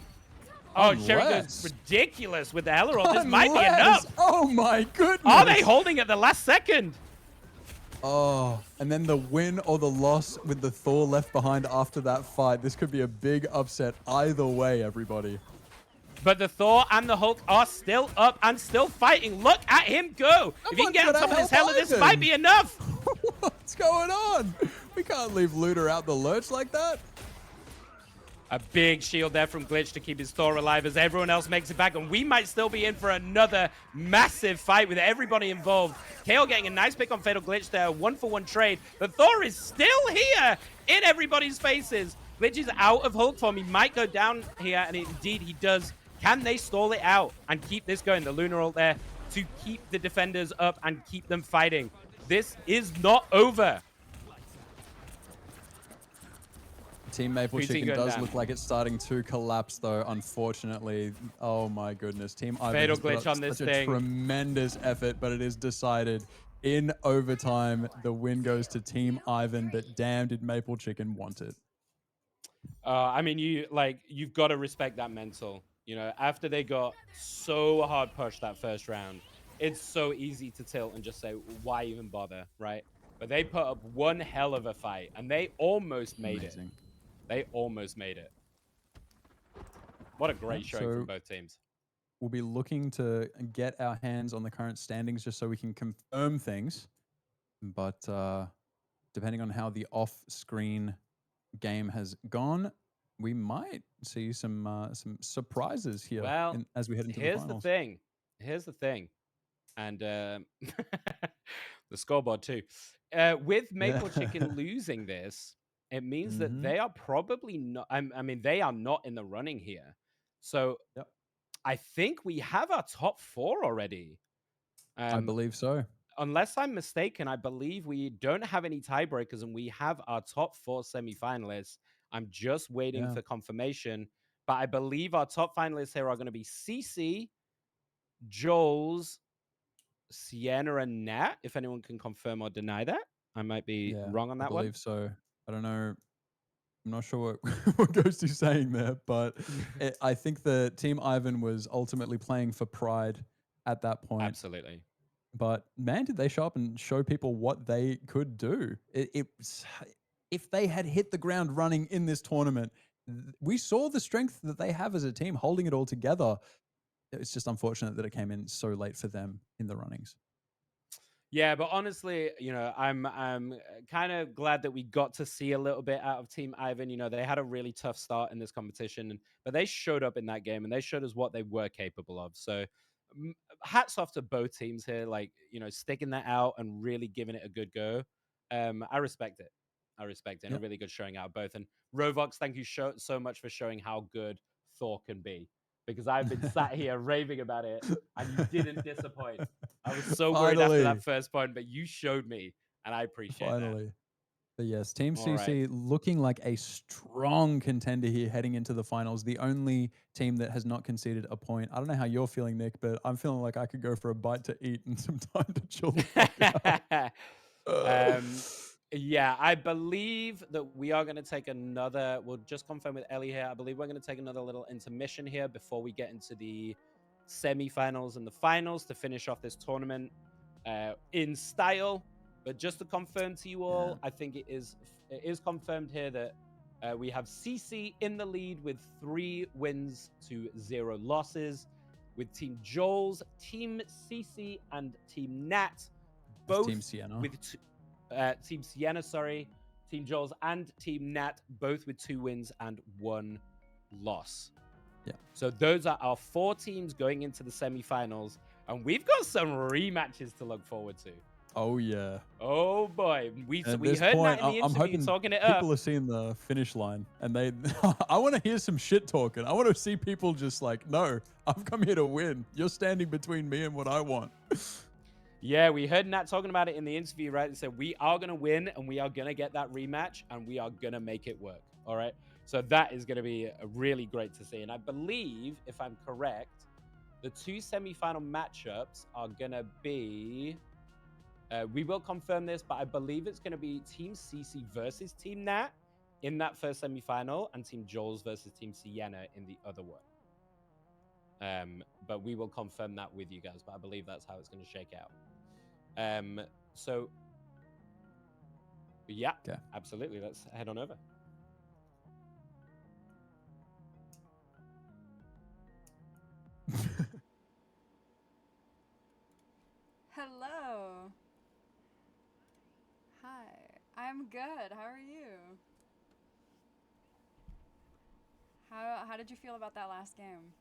Oh, Sherry goes ridiculous with the Hela ult. This might be enough. Oh my goodness. Are they holding at the last second? Oh, and then the win or the loss with the Thor left behind after that fight. This could be a big upset either way, everybody. But the Thor and the Hulk are still up and still fighting. Look at him go. If he can get on top of this Hela, this might be enough. What's going on? We can't leave Lunar out the lurch like that. A big shield there from Glitch to keep his Thor alive as everyone else makes it back. And we might still be in for another massive fight with everybody involved. KO getting a nice pick on Fatal Glitch there. 1-for-1 trade. But Thor is still here in everybody's faces. Glitch is out of Hulk form. He might go down here, and indeed he does. Can they stall it out and keep this going? The Lunar ult there to keep the defenders up and keep them fighting. This is not over. Team Maple Chicken does look like it's starting to collapse, though, unfortunately. Oh, my goodness. Team Ivan Fatal has put Glitch up on this such a thing. tremendous effort, but it is decided in overtime. The win goes to Team Ivan, but damn, did Maple Chicken want it. You've got to respect that mental. After they got so hard pushed that first round, it's so easy to tilt and just say, why even bother, right? But they put up one hell of a fight, and they almost made it. They almost made it. What a great showing from both teams. We'll be looking to get our hands on the current standings just so we can confirm things. But depending on how the off-screen game has gone, we might see some surprises here as we head into the finals. Here's the thing. And the scoreboard too. With Maple Chicken losing this, it means that they are probably not... they are not in the running here. So I think we have our top 4 already. I believe so. Unless I'm mistaken, I believe we don't have any tiebreakers and we have our top 4 semifinalists. I'm just waiting for confirmation. But I believe our top finalists here are going to be CC, Joel's, Sienna, and Nat. If anyone can confirm or deny that. I might be wrong on that one. I believe so. I don't know I'm not sure what, what Ghost is saying there, but I think the Team Ivan was ultimately playing for pride at that point. Absolutely. But man, did they show up and show people what they could do. If they had hit the ground running in this tournament, we saw the strength that they have as a team holding it all together. It's just unfortunate that it came in so late for them in the runnings. Yeah, but honestly, I'm kind of glad that we got to see a little bit out of Team Ivan. They had a really tough start in this competition, but they showed up in that game and they showed us what they were capable of. So hats off to both teams here, sticking that out and really giving it a good go. I respect it. And a really good showing out of both. And Rovox, thank you so much for showing how good Thor can be, because I've been sat here raving about it and you didn't disappoint. I was so worried after that first point, but you showed me, and I appreciate that. But yes, Team All CC looking like a strong contender here heading into the finals. The only team that has not conceded a point. I don't know how you're feeling, Nick, but I'm feeling like I could go for a bite to eat and some time to chill the fuck out. Yeah, I believe that we are going to take another. We'll just confirm with Ellie here. I believe we're going to take another little intermission here before we get into the semi-finals and the finals to finish off this tournament in style. But just to confirm to you all, I think it is confirmed here that we have CC in the lead with 3 wins to 0 losses, with Team Joel's, Team CC, and Team Nat both Team Sienna. with Team Sienna, sorry, Team Joel's and Team Nat both with 2 wins and 1 loss. Yeah. So those are our 4 teams going into the semi-finals, and we've got some rematches to look forward to. Oh yeah. Oh boy, we heard this that point, in the I'm interview hoping talking it up. people are seeing the finish line, and they. I want to hear some shit talking. I want to see people just like, no, I've come here to win. You're standing between me and what I want. Yeah, we heard Nat talking about it in the interview, right? They said, we are going to win and we are going to get that rematch and we are going to make it work. All right. So that is going to be really great to see. And I believe, if I'm correct, the 2 semi-final matchups are going to be, we will confirm this, but I believe it's going to be Team CC versus Team Nat in that first semi-final and Team Joel's versus Team Sienna in the other one. But we will confirm that with you guys, but I believe that's how it's going to shake out. So yeah, absolutely. Let's head on over. Hello. Hi. I'm good. How are you? How did you feel about that last game?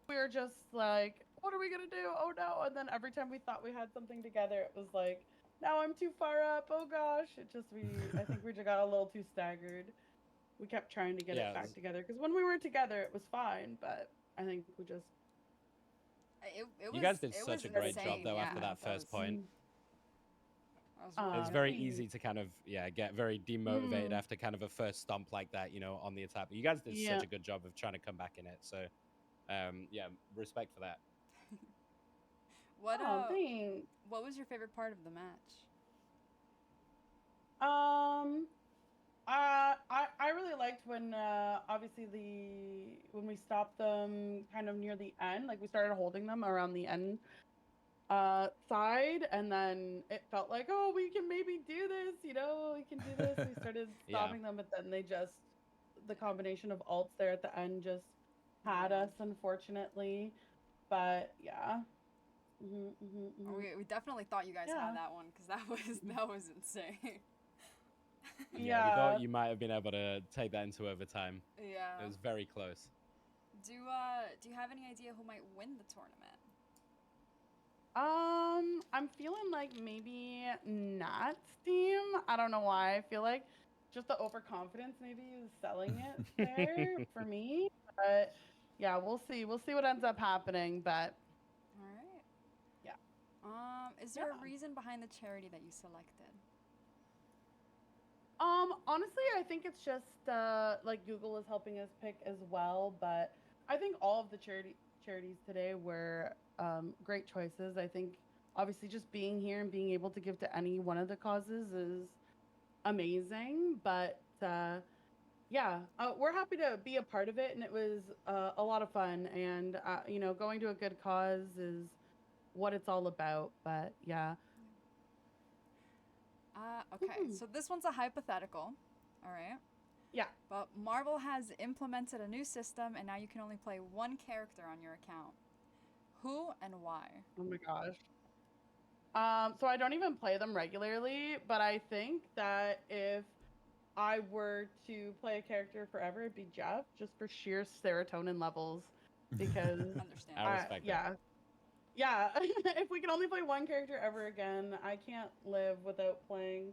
We were just like, what are we gonna do? Oh no. And then every time we thought we had something together, it was like, now I'm too far up. Oh gosh. I think we just got a little too staggered. We kept trying to get it back together, because when we were together, it was fine, but I think we just. You guys did such a great job though after that first point. It was very easy to kind of get very demotivated after kind of a first stomp like that, on the attack. But you guys did such a good job of trying to come back in it. So respect for that. What thanks. What was your favorite part of the match? I really liked when obviously when we stopped them kind of near the end, like we started holding them around the end side, and then it felt like, oh, we can maybe do this, we can do this. We started stopping them, but then the combination of ults there at the end just had us, unfortunately. But yeah. We definitely thought you guys had that one, because that was insane. We thought you might have been able to take that into overtime. Yeah. It was very close. Do you have any idea who might win the tournament? I'm feeling like maybe Nat's team. I don't know why. I feel like just the overconfidence maybe is selling it there for me. But yeah, we'll see. We'll see what ends up happening. But all right. Yeah. Is there a reason behind the charity that you selected? Honestly, I think it's just like Google is helping us pick as well, but I think all of the charities today were great choices. I think obviously just being here and being able to give to any one of the causes is amazing, but yeah, we're happy to be a part of it, and it was a lot of fun. And you know, going to a good cause is what it's all about. But yeah. Okay, so this one's a hypothetical, all right? Yeah. But Marvel has implemented a new system, and now you can only play one character on your account. Who and why? Oh my gosh. So I don't even play them regularly, but I think that if I were to play a character forever, it'd be Jeff, just for sheer serotonin levels. Because Understand. I respect that. Yeah. If we can only play one character ever again, I can't live without playing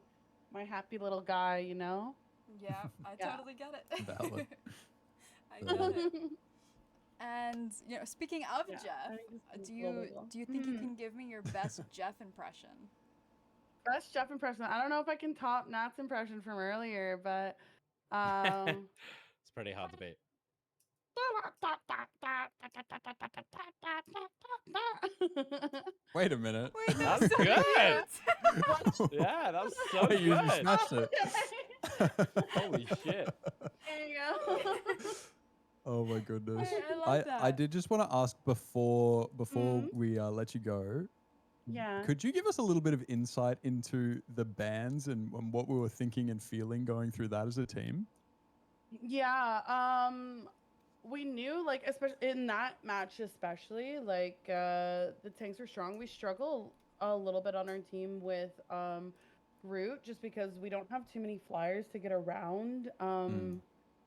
my happy little guy, you know? Yeah, I Yeah. totally get it. Valid. I get it. And you know, speaking of Yeah, Jeff, I think it's do a little you bit think you can give me your best Jeff impression? Best Jeff impression. I don't know if I can top Nat's impression from earlier, but It's pretty hard to beat. Wait a minute. Wait, That's so good. cute. Yeah, that's so Wait, you good. smashed it. Holy shit. There you go. Oh my goodness. I love I that. did just want to ask before Mhm. we let you go. Yeah. Could you give us a little bit of insight into the bands and what we were thinking and feeling going through that as a team? Yeah, we knew, like, especially in that match, especially, like, the tanks were strong. We struggle a little bit on our team with Groot, just because we don't have too many flyers to get around,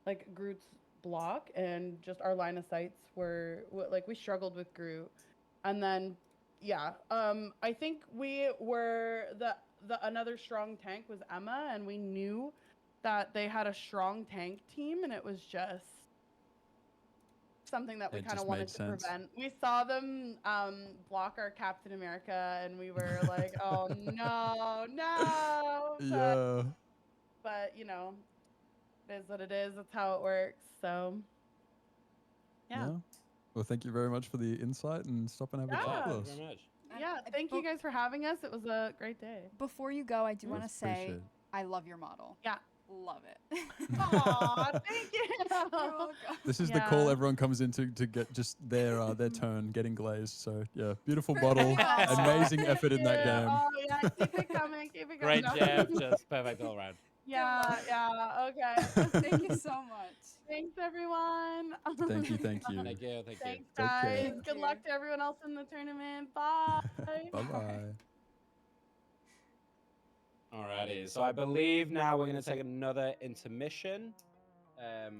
like Groot's block, and just our line of sights were like we struggled with Groot, and then yeah, I think we were the another strong tank was Emma, and we knew that they had a strong tank team, and it was just something that we It kind of just wanted made to sense. prevent. We saw them block our Captain America, and we were like, "Oh no, no!" Yeah. But you know, it is what it is. That's how it works. So yeah, No? Well, thank you very much for the insight and stop and have a chat Yeah. with Thank us. you very much. yeah. Thank you guys for having us. It was a great day. Before you go, I do want to Yes, say appreciate it. I love your model. Yeah. Love it. Aw, thank you. You're welcome. This is the call Yeah. everyone comes in to get just their turn getting glazed. So yeah, beautiful bottle. Aw, Amazing thank effort in that you. game. Oh yeah, keep it coming. Keep it coming. Great No. Jeff, just perfect all around. Yeah, yeah. Okay. Thank you so much. Thanks, everyone. Thank you, thank you. Thank you, thank you. Thanks, Take care. guys. Thank Good you. luck to everyone else in the tournament. Bye. Bye bye. Alrighty, so I believe now we're going to take another intermission, a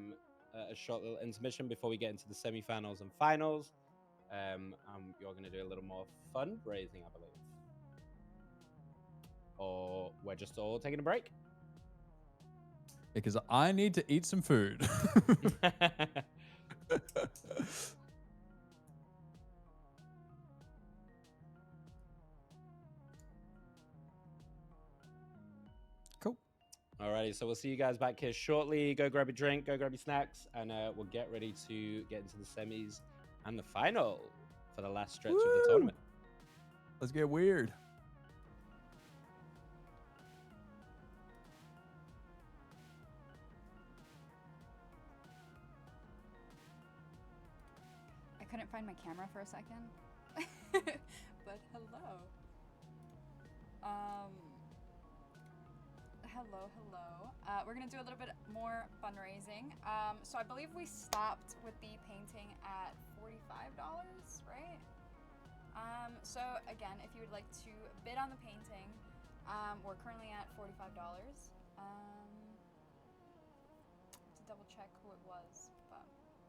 short little intermission before we get into the semi-finals and finals. You're going to do a little more fundraising, I believe. Or we're just all taking a break. Because I need to eat some food. Cool. Alrighty, so we'll see you guys back here shortly. Go grab a drink, go grab your snacks, and we'll get ready to get into the semis and the final for the last stretch of the Woo! tournament. Let's get weird. I couldn't find my camera for a second. But hello. Hello. We're gonna do a little bit more fundraising. So I believe we stopped with the painting at $45, right? So again, if you would like to bid on the painting, we're currently at $45. To double check who it was, but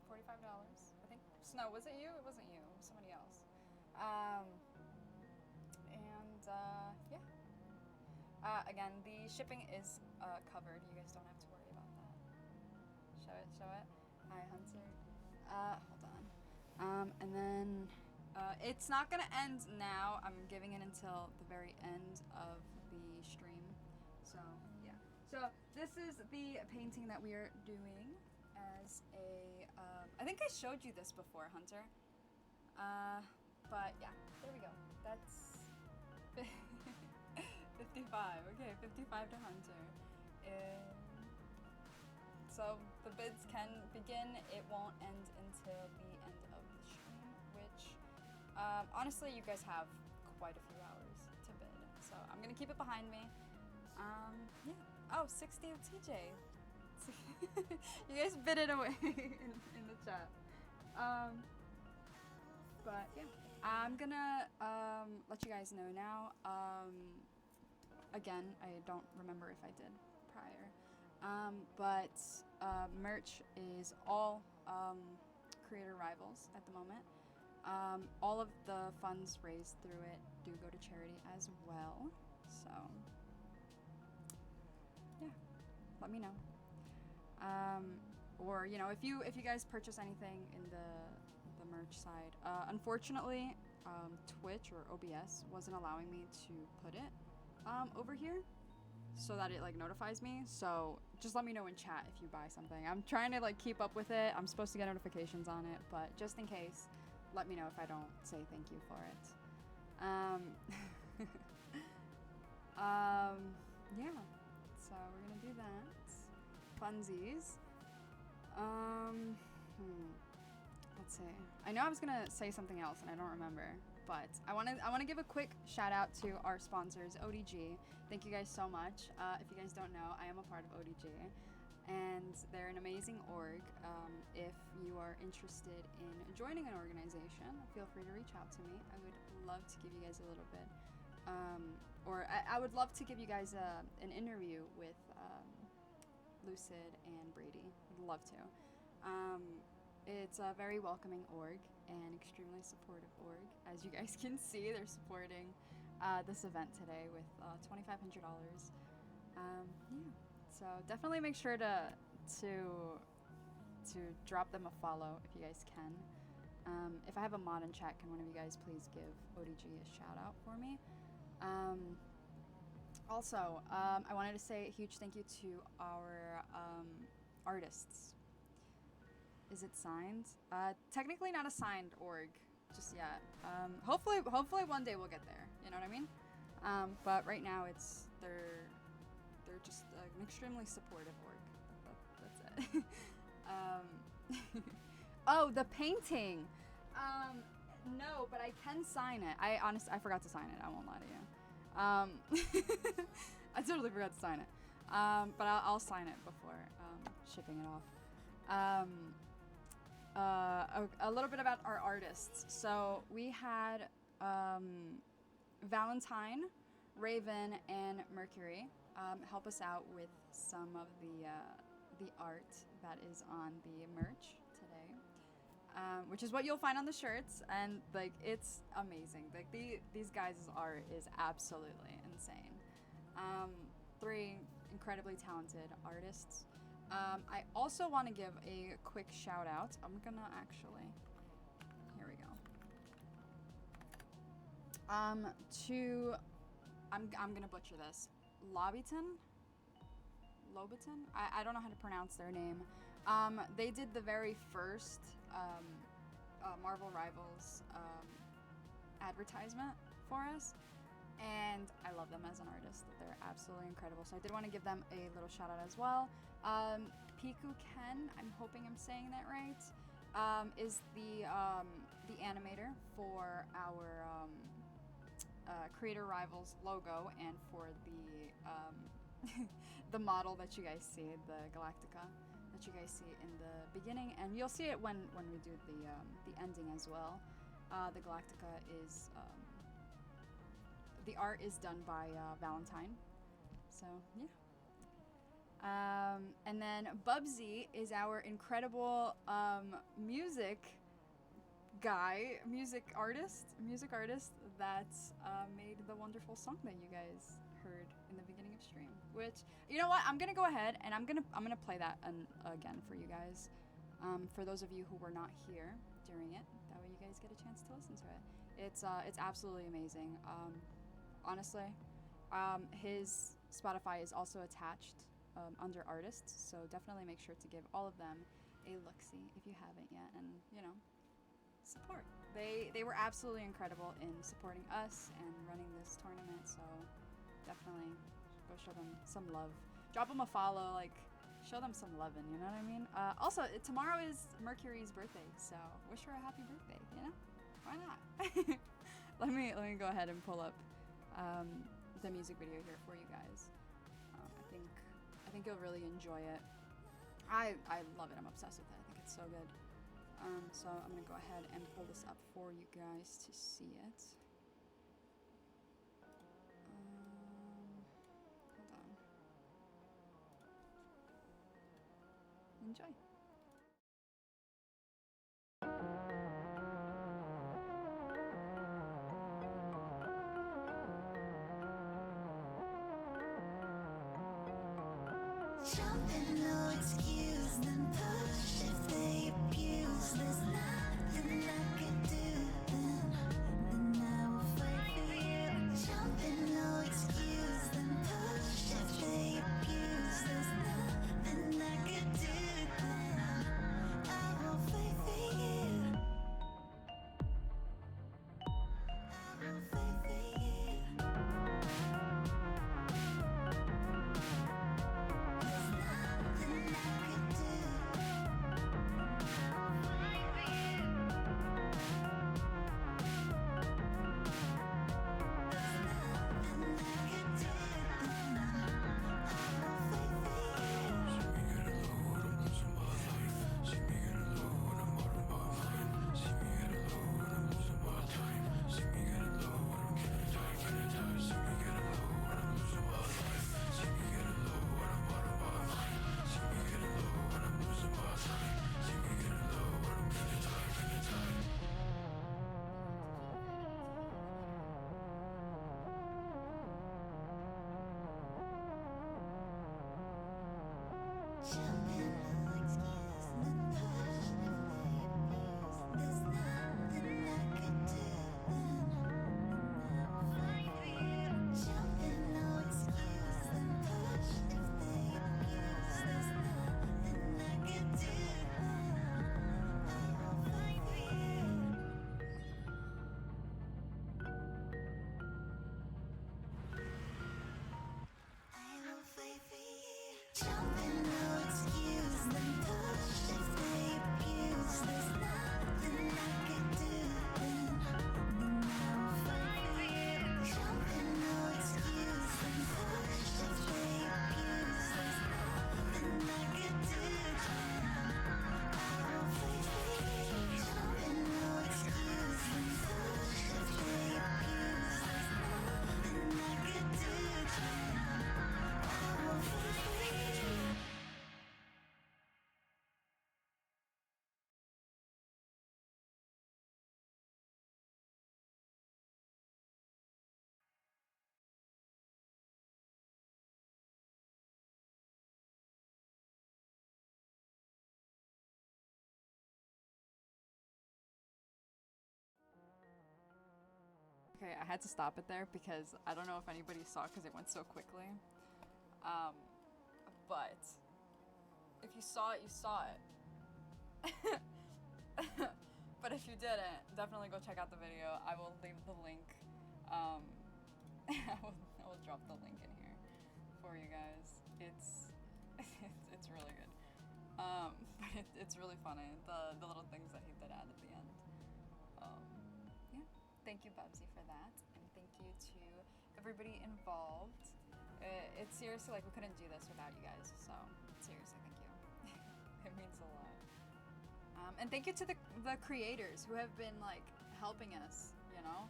$45. I think Snow, was it you? It wasn't you. It was somebody else. Yeah. Again, the shipping is covered. You guys don't have to worry about that. Show it. Hi, Hunter. Hold on. And then it's not gonna end now. I'm giving it until the very end of the stream. So yeah. So this is the painting that we are doing as a. I think I showed you this before, Hunter. But yeah, there we go. That's 55. Okay, 55 to Hunter. So the bids can begin. It won't end until the end of the stream, which honestly, you guys have quite a few hours to bid. So I'm gonna keep it behind me. Yeah. Oh, 60 of TJ. You guys bid it away in the chat. But yeah, I'm gonna let you guys know now. Again, I don't remember if I did prior. But merch is all Creator Rivals at the moment. All of the funds raised through it do go to charity as well. So yeah, let me know. Or you know, if you guys purchase anything in the merch side, unfortunately, Twitch or OBS wasn't allowing me to put it over here, so that it like notifies me. So just let me know in chat if you buy something. I'm trying to like keep up with it. I'm supposed to get notifications on it, but just in case, let me know if I don't say thank you for it. Yeah. So we're gonna do that. Funsies. Let's see. I know I was gonna say something else and I don't remember, but I wanna give a quick shout out to our sponsors, ODG. Thank you guys so much. If you guys don't know, I am a part of ODG, and they're an amazing org. If you are interested in joining an organization, feel free to reach out to me. I would love to give you guys a little bit, or I would love to give you guys an interview with Lucid and Brady. I'd love to. It's a very welcoming org and extremely supportive org. As you guys can see, they're supporting this event today with $2,500. Yeah, so definitely make sure to drop them a follow if you guys can. If I have a mod in chat, can one of you guys please give ODG a shout out for me? Also, I wanted to say a huge thank you to our artists. Is it signed? Technically not a signed org just yet. Hopefully one day we'll get there. You know what I mean? But right now they're just an extremely supportive org. That's it. Oh, the painting. No, but I can sign it. I forgot to sign it. I won't lie to you. I totally forgot to sign it. But I'll sign it before shipping it off. A little bit about our artists. So we had Valentine, Raven, and Mercury help us out with some of the art that is on the merch today, which is what you'll find on the shirts, and like it's amazing. Like these guys' art is absolutely insane. 3 incredibly talented artists. I also want to give a quick shout out. I'm gonna actually, here we go. I'm gonna butcher this. Lobiton? I don't know how to pronounce their name. They did the very first Marvel Rivals advertisement for us, and I love them as an artist. They're absolutely incredible. So I did want to give them a little shout out as well. Piku Ken, I'm hoping I'm saying that right, is the animator for our Creator Rivals logo and for the the model that you guys see, the Galactica that you guys see in the beginning, and you'll see it when we do the ending as well. The Galactica is the art is done by Valentine, so yeah. And then Bubsy is our incredible music artist that made the wonderful song that you guys heard in the beginning of stream. Which, you know what, I'm gonna go ahead and I'm gonna play that again for you guys, for those of you who were not here during it. That way you guys get a chance to listen to it. It's absolutely amazing. Honestly, his Spotify is also attached under artists, so definitely make sure to give all of them a look-see if you haven't yet, and you know, support. They were absolutely incredible in supporting us and running this tournament, so definitely go show them some love. Drop them a follow, like show them some loving, you know what I mean? Also, tomorrow is Mercury's birthday, so wish her a happy birthday, you know? Why not? let me go ahead and pull up the music video here for you guys. I think you'll really enjoy it. I love it. I'm obsessed with it. I think it's so good. So I'm gonna go ahead and pull this up for you guys to see it. Hold on. Enjoy. Jumping, no excuse, then push if they abuse. There's nothing I could do, then I will fight for you. Jumping, no excuse, then push if they abuse. There's nothing I could do, then I will fight for you. I will fight for you. Jumping, no excuse, then push if they abuse. There's nothing I could do, then I will fight for you. Jumping, no excuse, then push if they abuse. There's nothing I could do, then I will fight for you. Jumping, no excuse, then push if they abuse. There's nothing I could do, then I will fight for you. Okay, I had to stop it there because I don't know if anybody saw because it went so quickly. But if you saw it, you saw it. But if you didn't, definitely go check out the video. I will leave the link. I will drop the link in here for you guys. It's really good. But it's really funny, the little things that he did add at the end. Yeah, thank you, Bubsy, for that, and thank you to everybody involved. It's seriously like we couldn't do this without you guys, so seriously, thank you. It means a lot. And thank you to the creators who have been like helping us, you know.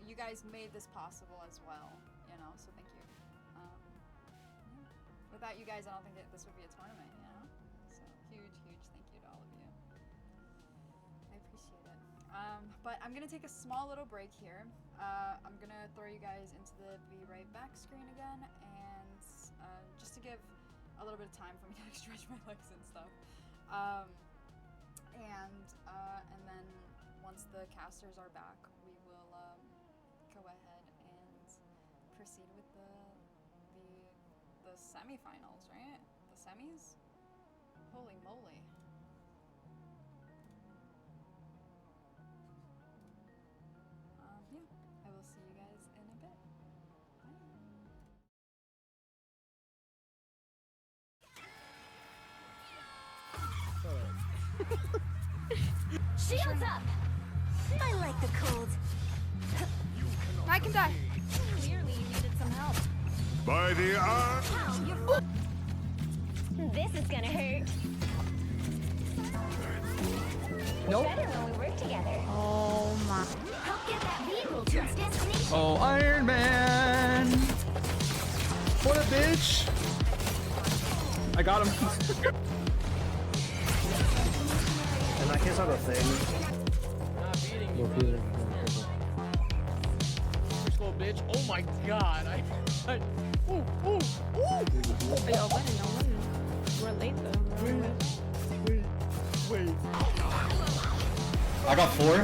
You guys made this possible as well, you know, so thank you. Yeah. Without you guys, I don't think this would be a tournament, you know. So huge thank you to all of you. I appreciate it. But I'm gonna take a small little break here. I'm gonna throw you guys into the Be Right Back screen again, and just to give a little bit of time for me to like stretch my legs and stuff. And then once the casters are back, we will go ahead and proceed with the the semifinals, right? The semis? Holy moly. Yeah, I will see you guys in a bit. Shields up! I like the cold. I can die. Clearly you needed some help. By the eye. This is gonna hurt. Nope. Better when we work together. Oh my. Help get that vehicle to its destination. Oh, Iron Man! What a bitch! I got him. And I can't stop that thing. Little bitch. Oh my god. Ooh, ooh, ooh. Yo, winning. We're late though. Wait. I got 4.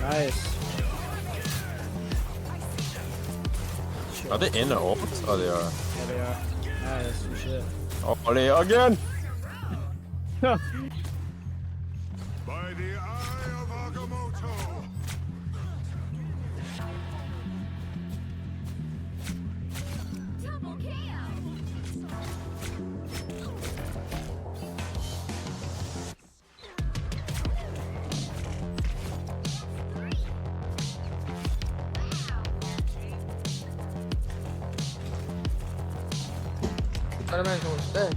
Nice. Are they in the ult? Oh, they are. Yeah, they are. Nice. Shit. Oh, they are again. By the eye of Agamotto. Double KO. Spider-Man con usted.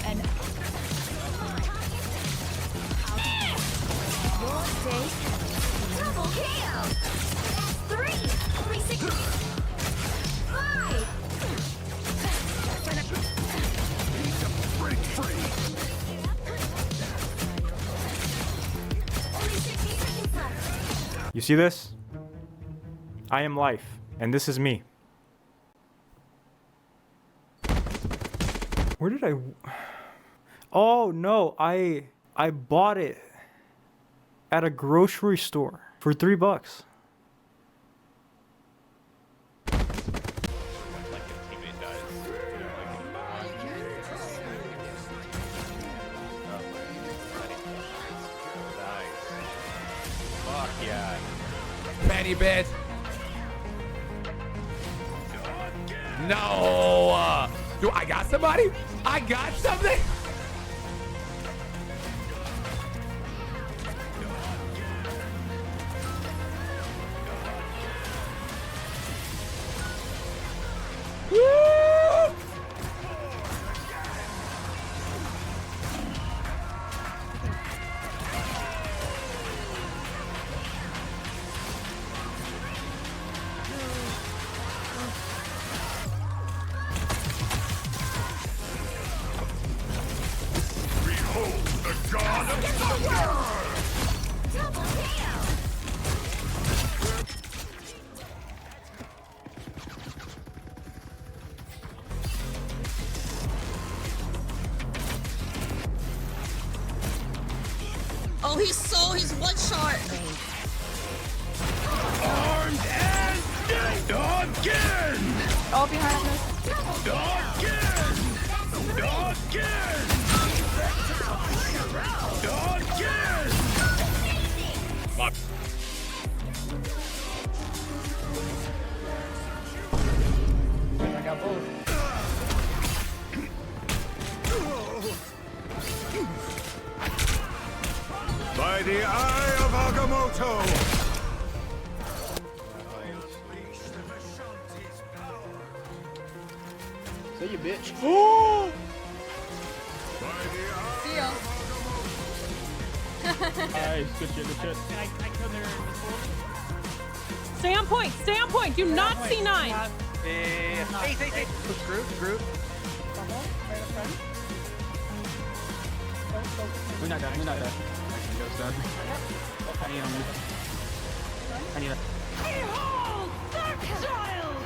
And your day. Double KO. 360. 5. Break free. Only 60 seconds left. You see this? I am life, and this is me. Where did I? Oh no, I bought it at a grocery store for $3. Fuck yeah. Penny bit. No. Do I got somebody? I got something. Woo! Behold the god of thunder! Double KO. Oh, he's one shot. Armed and dead again! All behind us. Again! Again! Again! I got both. By the eye of Agamotto! See you, bitch. Oh! See ya. Nice, good shit, good shit. Stay on point. Stay on point. Do not C9. Hey. Group. We're not done. I need a. Behold, Dark Child.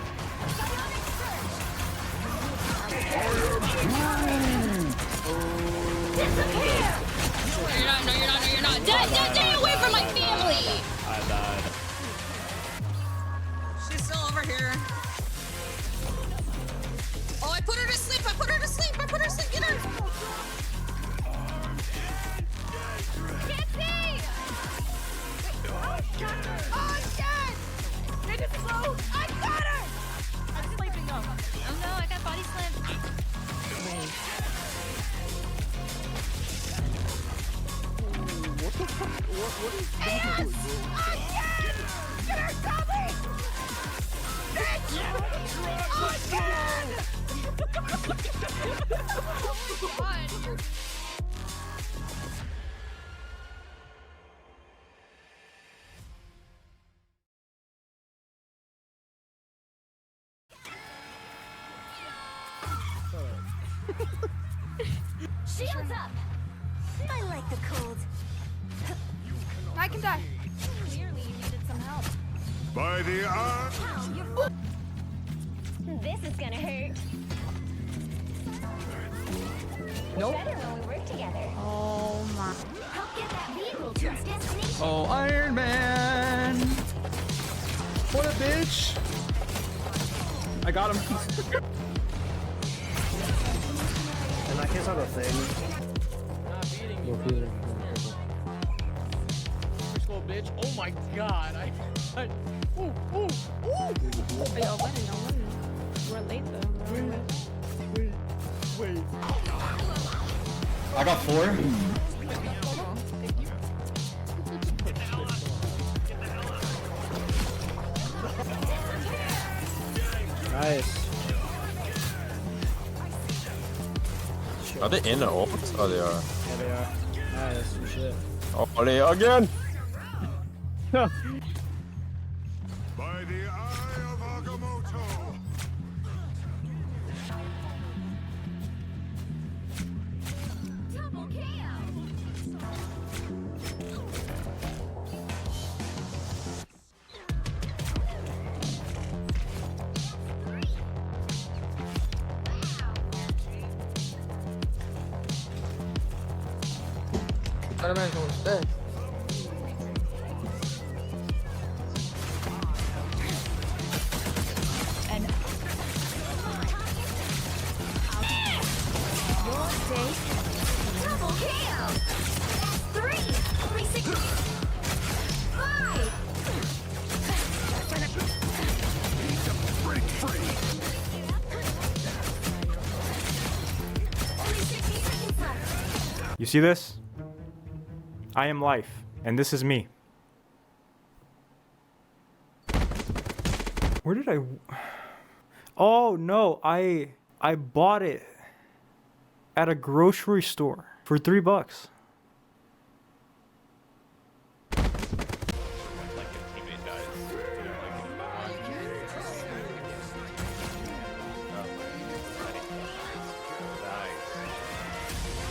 No, you're not. Stay away from my family! I died. She's still over here. Oh, I put her to sleep! Get her! Can't see! Oh, shit! Get it slow! I got her! I'm sleeping up. Oh no, I got body slam. What the fuck? What is that? Get her, Tommy! Bitch! Shields up! I like the cold. I can die. Clearly, you needed some help. By the eye. This is gonna hurt. Nope. Better when we work together. Oh my. Help get that vehicle to its destination. Oh, Iron Man! What a bitch! I got him. And I can't talk about thing. Little bitch. Oh my god. Ooh. We're late though. Wait. I got 4. Nice. Are they in or what? Oh, they are. Yeah, they are. Nice. Shit. Oh, they again! By the eye of Agamotto. Double KO. Spider-Man con usted. Double KO. 3, 360. 5. Break free. Only 60 seconds left. You see this? I am life, and this is me. Where did I? Oh no, I bought it at a grocery store for $3.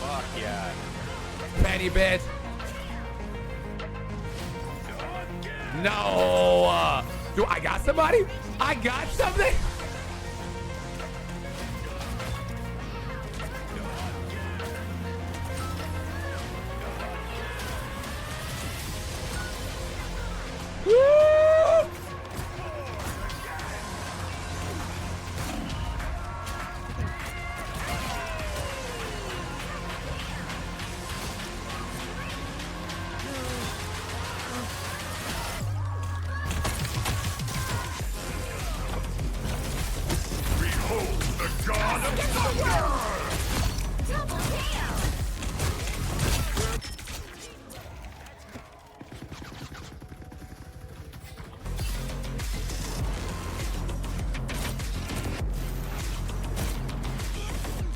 Fuck yeah. Penny bit. No. Do I got somebody? I got something. Behold the god of thunder! Double KO.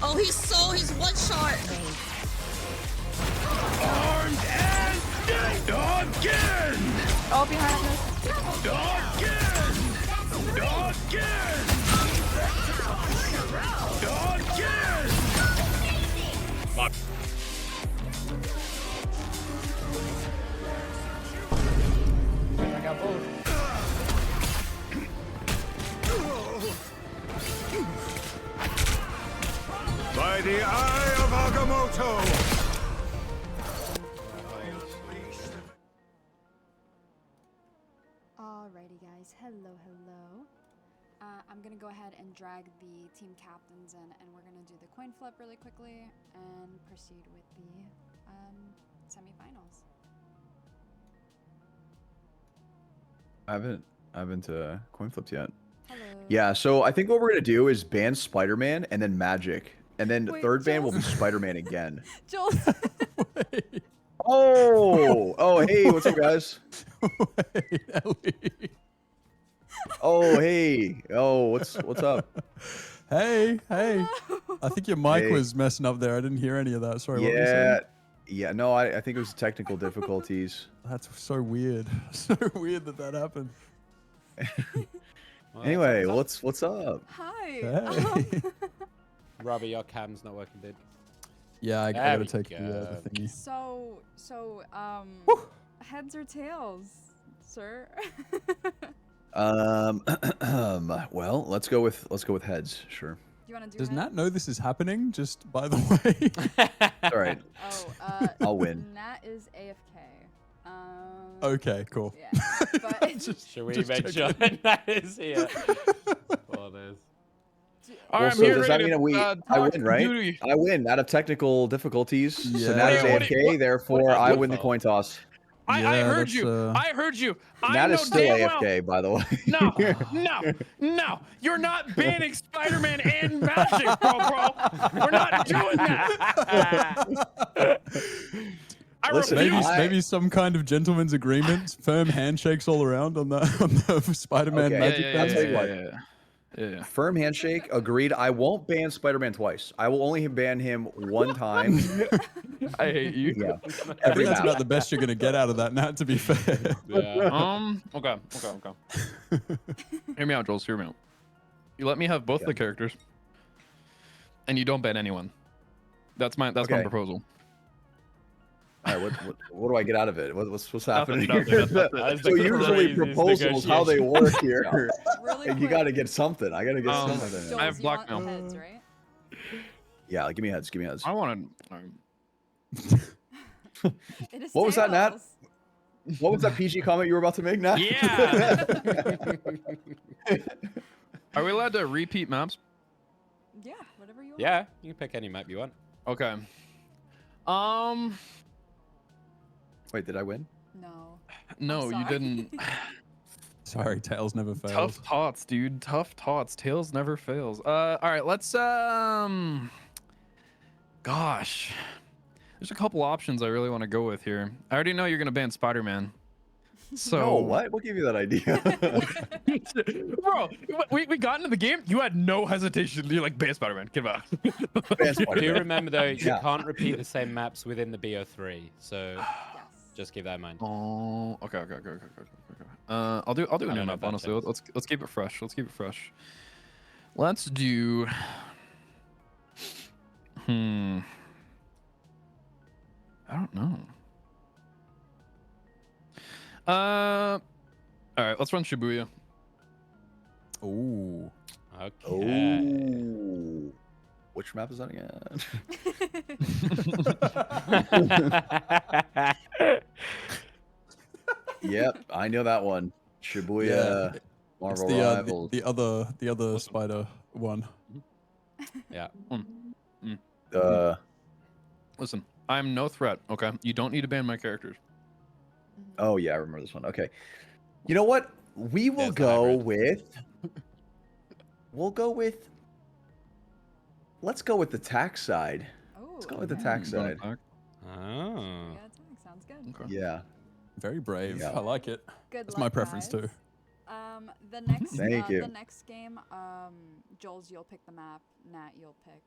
Oh, he's one shot. Armed and dead again! Oh, behind us. Again! Again! Again! I got both. the Eye of Agamotto! Alrighty, guys. Hello. I'm gonna go ahead and drag the team captains in, and we're gonna do the coin flip really quickly and proceed with the semifinals. I haven't coin flipped yet. Hello. Yeah, so I think what we're gonna do is ban Spider-Man and then Magic, and then the Wait, third ban will be Jules. Spider-Man again. Jules. Oh, hey, what's up, guys? Oh, hey, what's up? Hey. I think your mic Hey. was messing up there. I didn't hear any of that. Sorry. What were you saying? Yeah, no, I think it was technical difficulties. That's so weird. So weird that happened. Anyway, what's up? Hi. Hey. Robbie, your cam's not working, dude. Yeah, I There gotta we take the go. thingy. So, heads or tails, sir? Well, let's go with heads, sure. Do you want to do Does heads? Nat know this is happening? Just by the way. All right. Oh, I'll win. Nat is AFK. Okay, cool. Yeah, but Should we just make sure checking. that is here? For this. All Well, right, I'm so here does that ready mean to, I talk win, right? duty. I win out of technical difficulties. So Yeah. Nat is What do you- AFK, therefore what- I win the coin toss. I Yeah, heard that's, you. I heard you. I Nat know is still damn AFK, by the way. No. You're not banning Spider-Man and Magic, bro. We're not doing that. I Listen, refuse. Maybe some kind of gentleman's agreement, firm handshakes all around on the Spider-Man Okay, magic I'll band. tell you what. Yeah. Firm handshake, agreed. I won't ban Spider-Man twice. I will only ban him one time. I hate you. Yeah. I think Every that's map. about the best you're gonna get out of that, Nat. To be fair. Okay. Hear me out, Jules. Hear me out. You let me have both the characters, and you don't ban anyone. That's my Okay. proposal. All right, what do I get out of it? What's happening Nothing, here? nothing. So usually craziest proposals, how they work here, Really and you quick. got to get something. I got to get Um, something. Jules, I have you black want now. heads, right? Yeah, give me heads. Give me heads. I wanted. It is What was that, Nat? tails. What was that PG comment you were about to make, Nat? Yeah. Are we allowed to repeat maps? Yeah, whatever you want. Yeah, you can pick any map you want. Okay. Wait, did I win? No. No, you sorry. didn't. Sorry, Tails never fails. Tough tots, dude. Tough tots. Tails never fails. All right, let's gosh. There's a couple options I really want to go with here. I already know you're gonna ban Spider-Man. So No, what? What gave you that idea? Bro, we got into the game. You had no hesitation. You're like, ban Spider-Man. Get him out. Ban Do Spider-Man. remember though, you Yeah. can't repeat the same maps within the BO3, so just keep that in mind. Oh, okay. I'll do a don't new know map. if that Honestly, changes. let's keep it fresh. Let's do. I don't know. All right, let's run Shibuya. Ooh. Okay. Oh. Which map is that again? Yep, I know that one. Shibuya, Marvel It's Rivals. the other spider one. Yeah. Listen, I'm no threat. Okay, you don't need to ban my characters. Oh yeah, I remember this one. Okay. You know what? We will There's the go hybrid. with. We'll go with. Let's go with the tax side. Let's go with the tax side. Oh. Yeah, attack sounds good. Okay. Yeah. Very brave. Yeah. I like it. Good That's luck, my preference guys. too. The next Thank you. the next game, Jules, you'll pick the map. Nat, you'll pick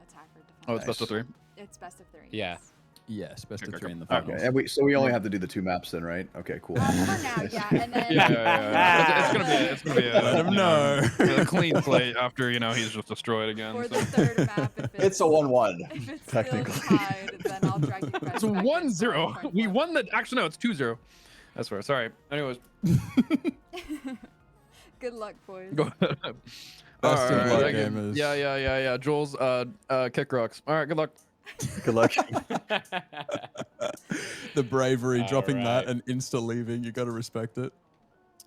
attack or defense. Oh, it's best of three. It's best of 3. Yeah. yes. Yes, best of Okay, 3 in the Okay, finals. and so we only have to do the 2 maps then, right? Okay, cool. For now, yeah, and then Yeah. It's gonna be Let him know. a clean slate after he's just destroyed again. for so. the third map, if It's a 1-1, if it's technically. still tied, then I'll drag you guys It's back in for a 1-0. coin We flip. won the. Actually, no, it's 2-0. That's fair. Sorry. Anyways, Good luck, boys. go ahead. Best of luck, thank you. gamers. Yeah. Joel's kick rocks. All right, good luck. Good luck. The bravery, dropping that Alright. and insta leaving. You got to respect it.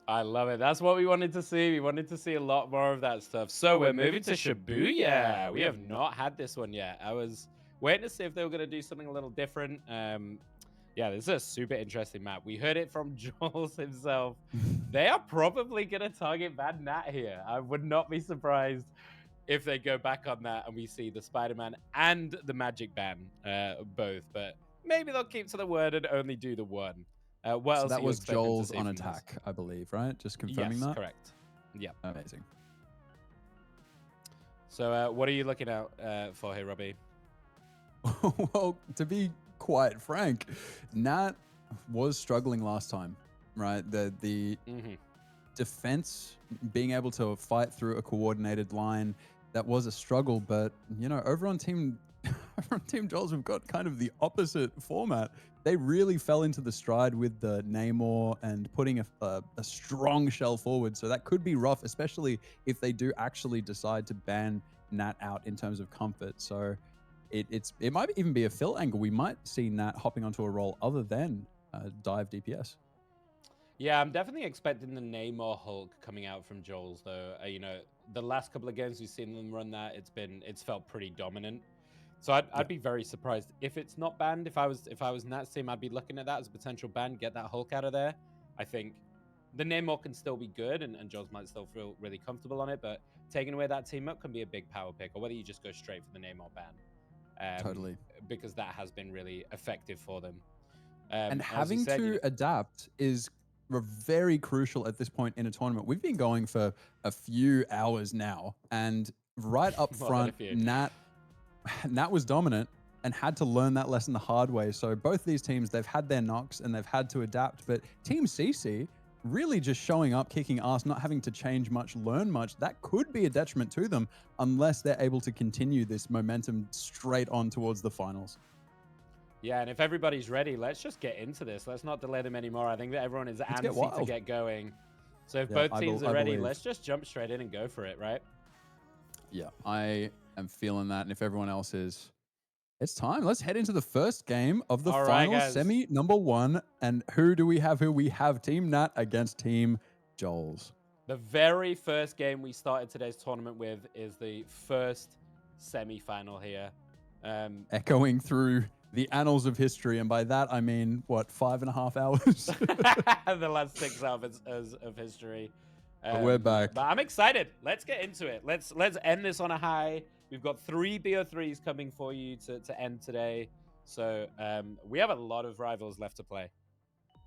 I love it. That's what we wanted to see. We wanted to see a lot more of that stuff. So we're moving to Shibuya. We have not had this one yet. I was waiting to see if they were going to do something a little different. Yeah, this is a super interesting map. We heard it from Jules himself. They are probably going to target Bad Nat here. I would not be surprised if they go back on that and we see the Spider-Man and the Magic Ban both. But maybe they'll keep to the word and only do the one. What So else that are you was expecting to Joel's see on from this? attack, I believe, right? Just confirming Yes, that. correct. Yeah. Amazing. So what are you looking out for here, Robbie? Well, to be quite frank, Nat was struggling last time, right? The defense, being able to fight through a coordinated line, that was a struggle. But you know, over on Team Joel's, we've got kind of the opposite format. They really fell into the stride with the Namor and putting a strong shell forward. So that could be rough, especially if they do actually decide to ban Nat out in terms of comfort. So it might even be a fill angle. We might see Nat hopping onto a role other than dive DPS. Yeah, I'm definitely expecting the Namor Hulk coming out from Joel's, though. You know, the last couple of games we've seen them run that, it's felt pretty dominant. So I'd be very surprised if it's not banned. If I was Nat's team, I'd be looking at that as a potential ban. Get that Hulk out of there. I think the Namor can still be good, and Joel's might still feel really comfortable on it. But taking away that team up can be a big power pick, or whether you just go straight for the Namor ban. Totally. Because that has been really effective for them. And as you having said, you to know- adapt is very crucial at this point in a tournament. We've been going for a few hours now, and right up More than a front, few. Nat was dominant and had to learn that lesson the hard way. So both these teams, they've had their knocks and they've had to adapt. But Team CC really just showing up, kicking ass, not having to change much, learn much. That could be a detriment to them unless they're able to continue this momentum straight on towards the finals. Yeah, and if everybody's ready, let's just get into this. Let's not delay them anymore. I think that everyone is Let's get antsy to wild. get going. So if Yeah, both teams are I ready, believe. let's just jump straight in and go for it, right? Yeah, I am feeling that. And if everyone else is, it's time. Let's head into the first game of the All right, final guys. semi number 1. And who do we have? We have Team Nat against Team Joel's. The very first game we started today's tournament with is the first semi-final here. Echoing through the annals of history. And by that, I mean, what, 5.5 hours? The last 6 hours of history. But we're back. But I'm excited. Let's get into it. Let's end this on a high. We've got 3 BO3s coming for you to end today. So we have a lot of rivals left to play.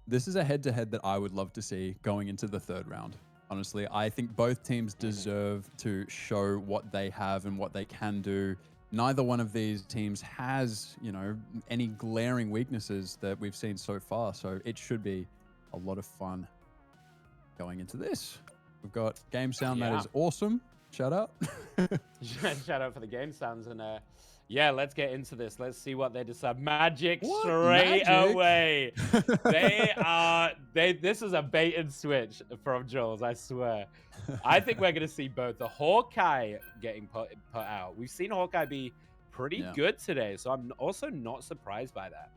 This is a head-to-head that I would love to see going into the 3rd round. Honestly, I think both teams deserve to show what they have and what they can do. Neither one of these teams has, you know, any glaring weaknesses that we've seen so far. So it should be a lot of fun going into this. We've got game sound that Yeah. is awesome. Shout out. Shout out for the game sounds. And yeah, let's get into this. Let's see what they decide. Magic What? straight Magic? away. This is a bait and switch from Joel's, I swear. I think we're going to see both the Hawkeye getting put out. We've seen Hawkeye be pretty Yeah. good today, so I'm also not surprised by that.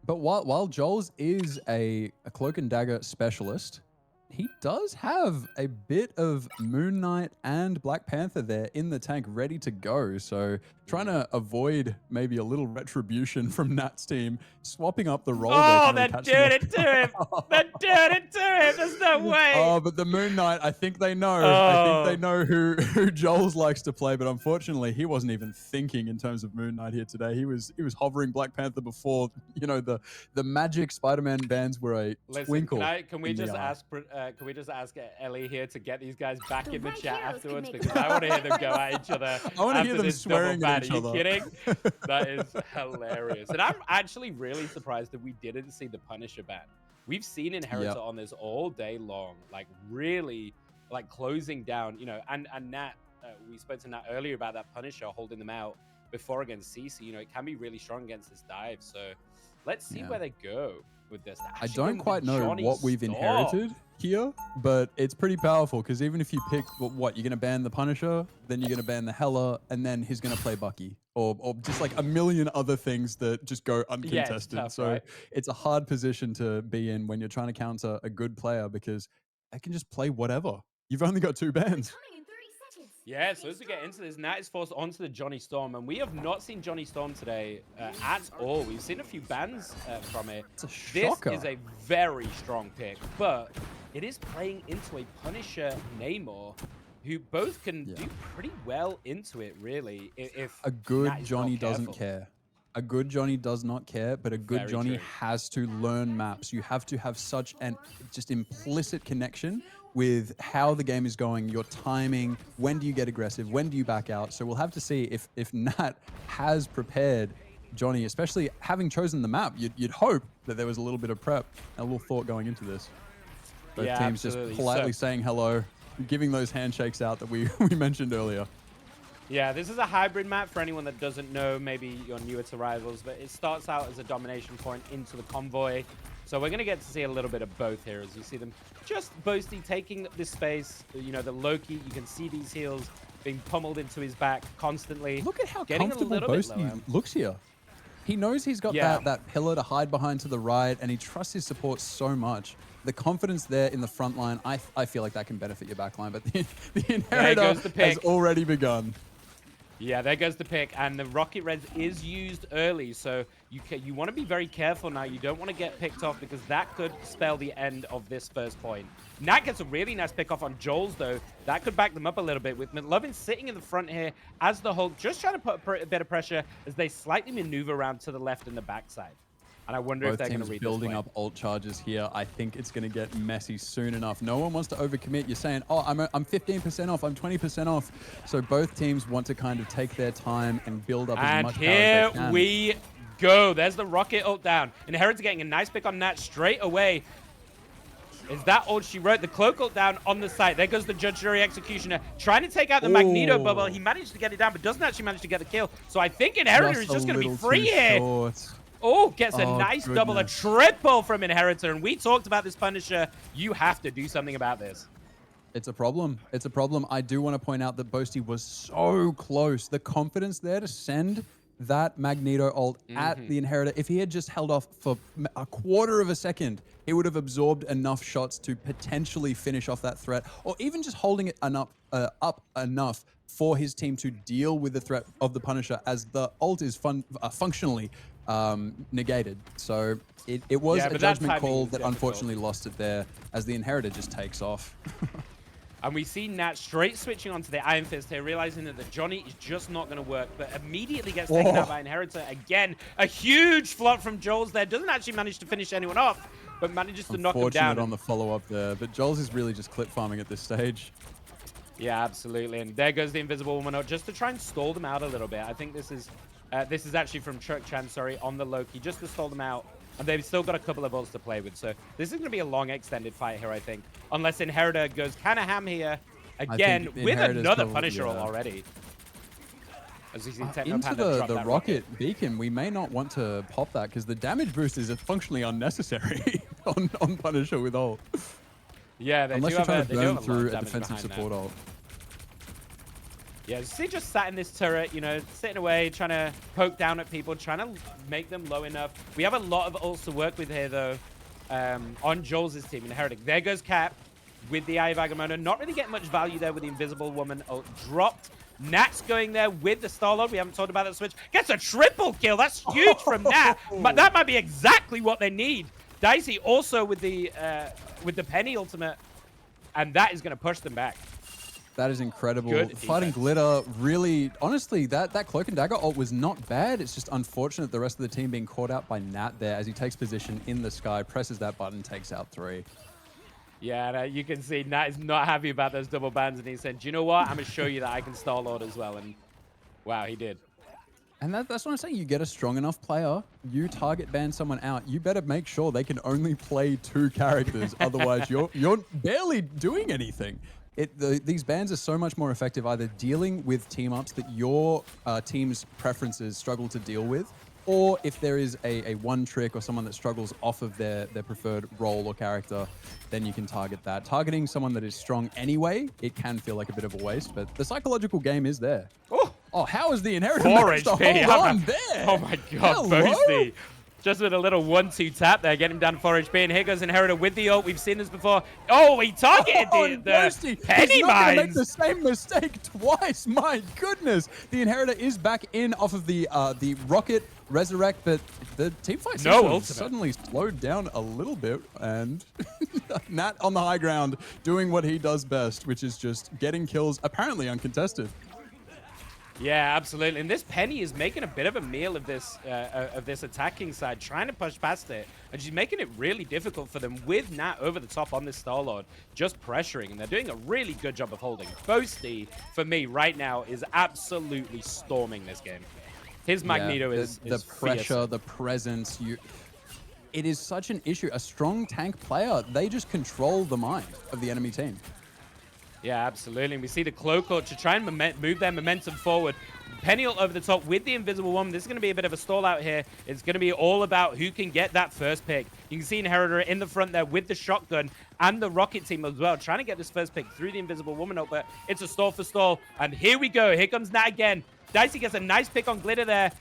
But while Joel's is a cloak and dagger specialist, he does have a bit of Moon Knight and Black Panther there in the tank ready to go. So trying to avoid maybe a little retribution from Nat's team, swapping up the role. Oh, there, they're doing it to him. They're doing it to him. There's no way. Oh, but the Moon Knight, I think they know. I Oh. think they know who Joel's likes to play, but unfortunately, he wasn't even thinking in terms of Moon Knight here today. He was hovering Black Panther before, you know, the magic Spider-Man bands were a Listen, twinkle. can we in the just eye. ask Ellie here to get these guys back in the right chat heroes can afterwards, make because I want to hear them go at each other. I wanna hear after them this double swearing at ban. each Are other. you kidding? That is hilarious. And I'm actually really surprised that we didn't see the Punisher ban. We've seen Inheritor Yep. on this all day long, like really like closing down, you know, and Nat, we spoke to Nat earlier about that Punisher holding them out before against CC. You know, it can be really strong against this dive. So let's see Yeah. where they go with this. I Actually don't went with quite know Johnny what we've Storm. inherited here, but it's pretty powerful because even if you pick what you're gonna ban the Punisher, then you're gonna ban the Hela, and then he's gonna play Bucky, or just like a million other things that just go uncontested. tough, so right? it's a hard position to be in when you're trying to counter a good player because they can just play whatever. You've only got 2 bans. Yeah, so as we get into this, Nat is forced onto the Johnny Storm, and we have not seen Johnny Storm today at all. We've seen a few bans from it. It's a This shocker. is a very strong pick, but it is playing into a Punisher Namor, who both can do pretty well into it, really. If A good Nat is Johnny not doesn't careful. care. A good Johnny does not care, but a good Very Johnny true. has to learn maps. You have to have such an just implicit connection with how the game is going, your timing, when do you get aggressive, when do you back out. So we'll have to see if Nat has prepared Johnny, especially having chosen the map. You'd hope that there was a little bit of prep, a little thought going into this. Both Yeah, teams absolutely. just politely So- saying hello, giving those handshakes out that we mentioned earlier. Yeah, this is a hybrid map for anyone that doesn't know. Maybe you're newer to Rivals, but it starts out as a domination point into the convoy. So we're going to get to see a little bit of both here as you see them just boasting, taking this space. You know, the Loki, you can see these heals being pummeled into his back constantly. Look at how getting a comfortable little bit Boasty lower. looks here. He knows he's got Yeah. that pillar to hide behind to the right, and he trusts his support so much. The confidence there in the front line, I feel like that can benefit your back line, but the Inheritor goes the has pick. already begun. Yeah, there goes the pick, and the Rocket Res is used early, so you want to be very careful now. You don't want to get picked off because that could spell the end of this first point. Nat gets a really nice pick off on Joel's, though. That could back them up a little bit with McLovin sitting in the front here as the Hulk, just trying to put a bit of pressure as they slightly maneuver around to the left and the backside. And I wonder if Both they're going to teams read building this up ult charges here. I think it's going to get messy soon enough. No one wants to overcommit. You're saying, oh, I'm 15% off, I'm 20% off. So both teams want to kind of take their time and build up as And much power here as they can. we go. There's the rocket ult down. Inherit's getting a nice pick on Nat straight away. Is that all she wrote? The cloak ult down on the site. There goes the Judge Jury Executioner trying to take out the Magneto Ooh. bubble. He managed to get it down, but doesn't actually manage to get the kill. So I think Inheritor is just a going to be little free too here. short. Oh, gets a Oh, nice double, a goodness. triple from Inheritor. And we talked about this Punisher. You have to do something about this. It's a problem. It's a problem. I do want to point out that Boasty was so close. The confidence there to send that Magneto ult at the Inheritor. If he had just held off for a quarter of a second, he would have absorbed enough shots to potentially finish off that threat, or even just holding it up enough for his team to deal with the threat of the Punisher, as the ult is functionally negated. So it was Yeah, a but that judgment timing call was that difficult. unfortunately lost it there, as the Inheritor just takes off. And we see Nat straight switching onto the Iron Fist here, realizing that the Johnny is just not going to work, but immediately gets taken out by Inheritor. Again, a huge flop from Joel's there. Doesn't actually manage to finish anyone off, but manages to knock him down. Unfortunate on the follow-up there, but Joel's is really just clip farming at this stage. Yeah, absolutely. And there goes the Invisible Woman out just to try and stall them out a little bit. I think this is actually from Truck Chan, sorry, on the Loki, just to stall them out. And they've still got a couple of ults to play with. So this is going to be a long extended fight here, I think. Unless Inheritor goes kind of ham here again think with Inheritor's another probably- Punisher ult yeah. already. As you see Techno Into Panda drop the that rocket beacon, we may not want to pop that because the damage boost is functionally unnecessary on Punisher with ult. Yeah, they Unless do you're have trying a, to they do burn have a lot through of a damage defensive behind support that. ult. Yeah, he just sat in this turret, you know, sitting away, trying to poke down at people, trying to make them low enough. We have a lot of ults to work with here, though, on Joel's team in Heretic. There goes Cap with the Eye of Agamotto. Not really getting much value there with the Invisible Woman ult dropped. Nat's going there with the Star-Lord. We haven't talked about that switch. Gets a triple kill. That's huge from Nat. But that might be exactly what they need. Dicey also with the Penny ultimate, and that is going to push them back. That is incredible. Good Fighting defense. Glitter, really, honestly, that Cloak and Dagger ult was not bad. It's just unfortunate the rest of the team being caught out by Nat there as he takes position in the sky, presses that button, takes out 3. Yeah, you can see Nat is not happy about those double bans, and he said, do you know what? I'm going to show you that I can Star-Lord as well. And wow, he did. And that's what I'm saying. You get a strong enough player, you target ban someone out, you better make sure they can only play 2 characters. Otherwise, you're barely doing anything. These bans are so much more effective either dealing with team-ups that your team's preferences struggle to deal with, or if there is a one trick or someone that struggles off of their preferred role or character, then you can target that. Targeting someone that is strong anyway, it can feel like a bit of a waste, but the psychological game is there. Oh, how is the Inheritor 4 managed to HP. hold on there? Oh my god, Hello? Boasty. Just with a little 1-2 tap there, getting him down to 4 HP. And here goes Inheritor with the ult. We've seen this before. Oh, he targeted and the Boasty, Penny he's not gonna make Mines. the same mistake twice. My goodness. The Inheritor is back in off of the Rocket Resurrect, but the team fight seems No to have ultimate. suddenly slowed down a little bit. And Nat on the high ground doing what he does best, which is just getting kills, apparently uncontested. Yeah, absolutely. And this Penny is making a bit of a meal of this attacking side, trying to push past it. And she's making it really difficult for them with Nat over the top on this Star-Lord, just pressuring. And they're doing a really good job of holding. Boasty, for me, right now, is absolutely storming this game. His Magneto is the pressure, fierce. the presence. It is such an issue. A strong tank player, they just control the mind of the enemy team. Yeah, absolutely. And we see the Cloak Ult to try and move their momentum forward. Penny ult over the top with the Invisible Woman. This is going to be a bit of a stall out here. It's going to be all about who can get that first pick. You can see Inheritor in the front there with the shotgun and the Rocket team as well, trying to get this first pick through the Invisible Woman ult, but it's a stall for stall. And here we go. Here comes Nat again. Dicey gets a nice pick on Glitter there.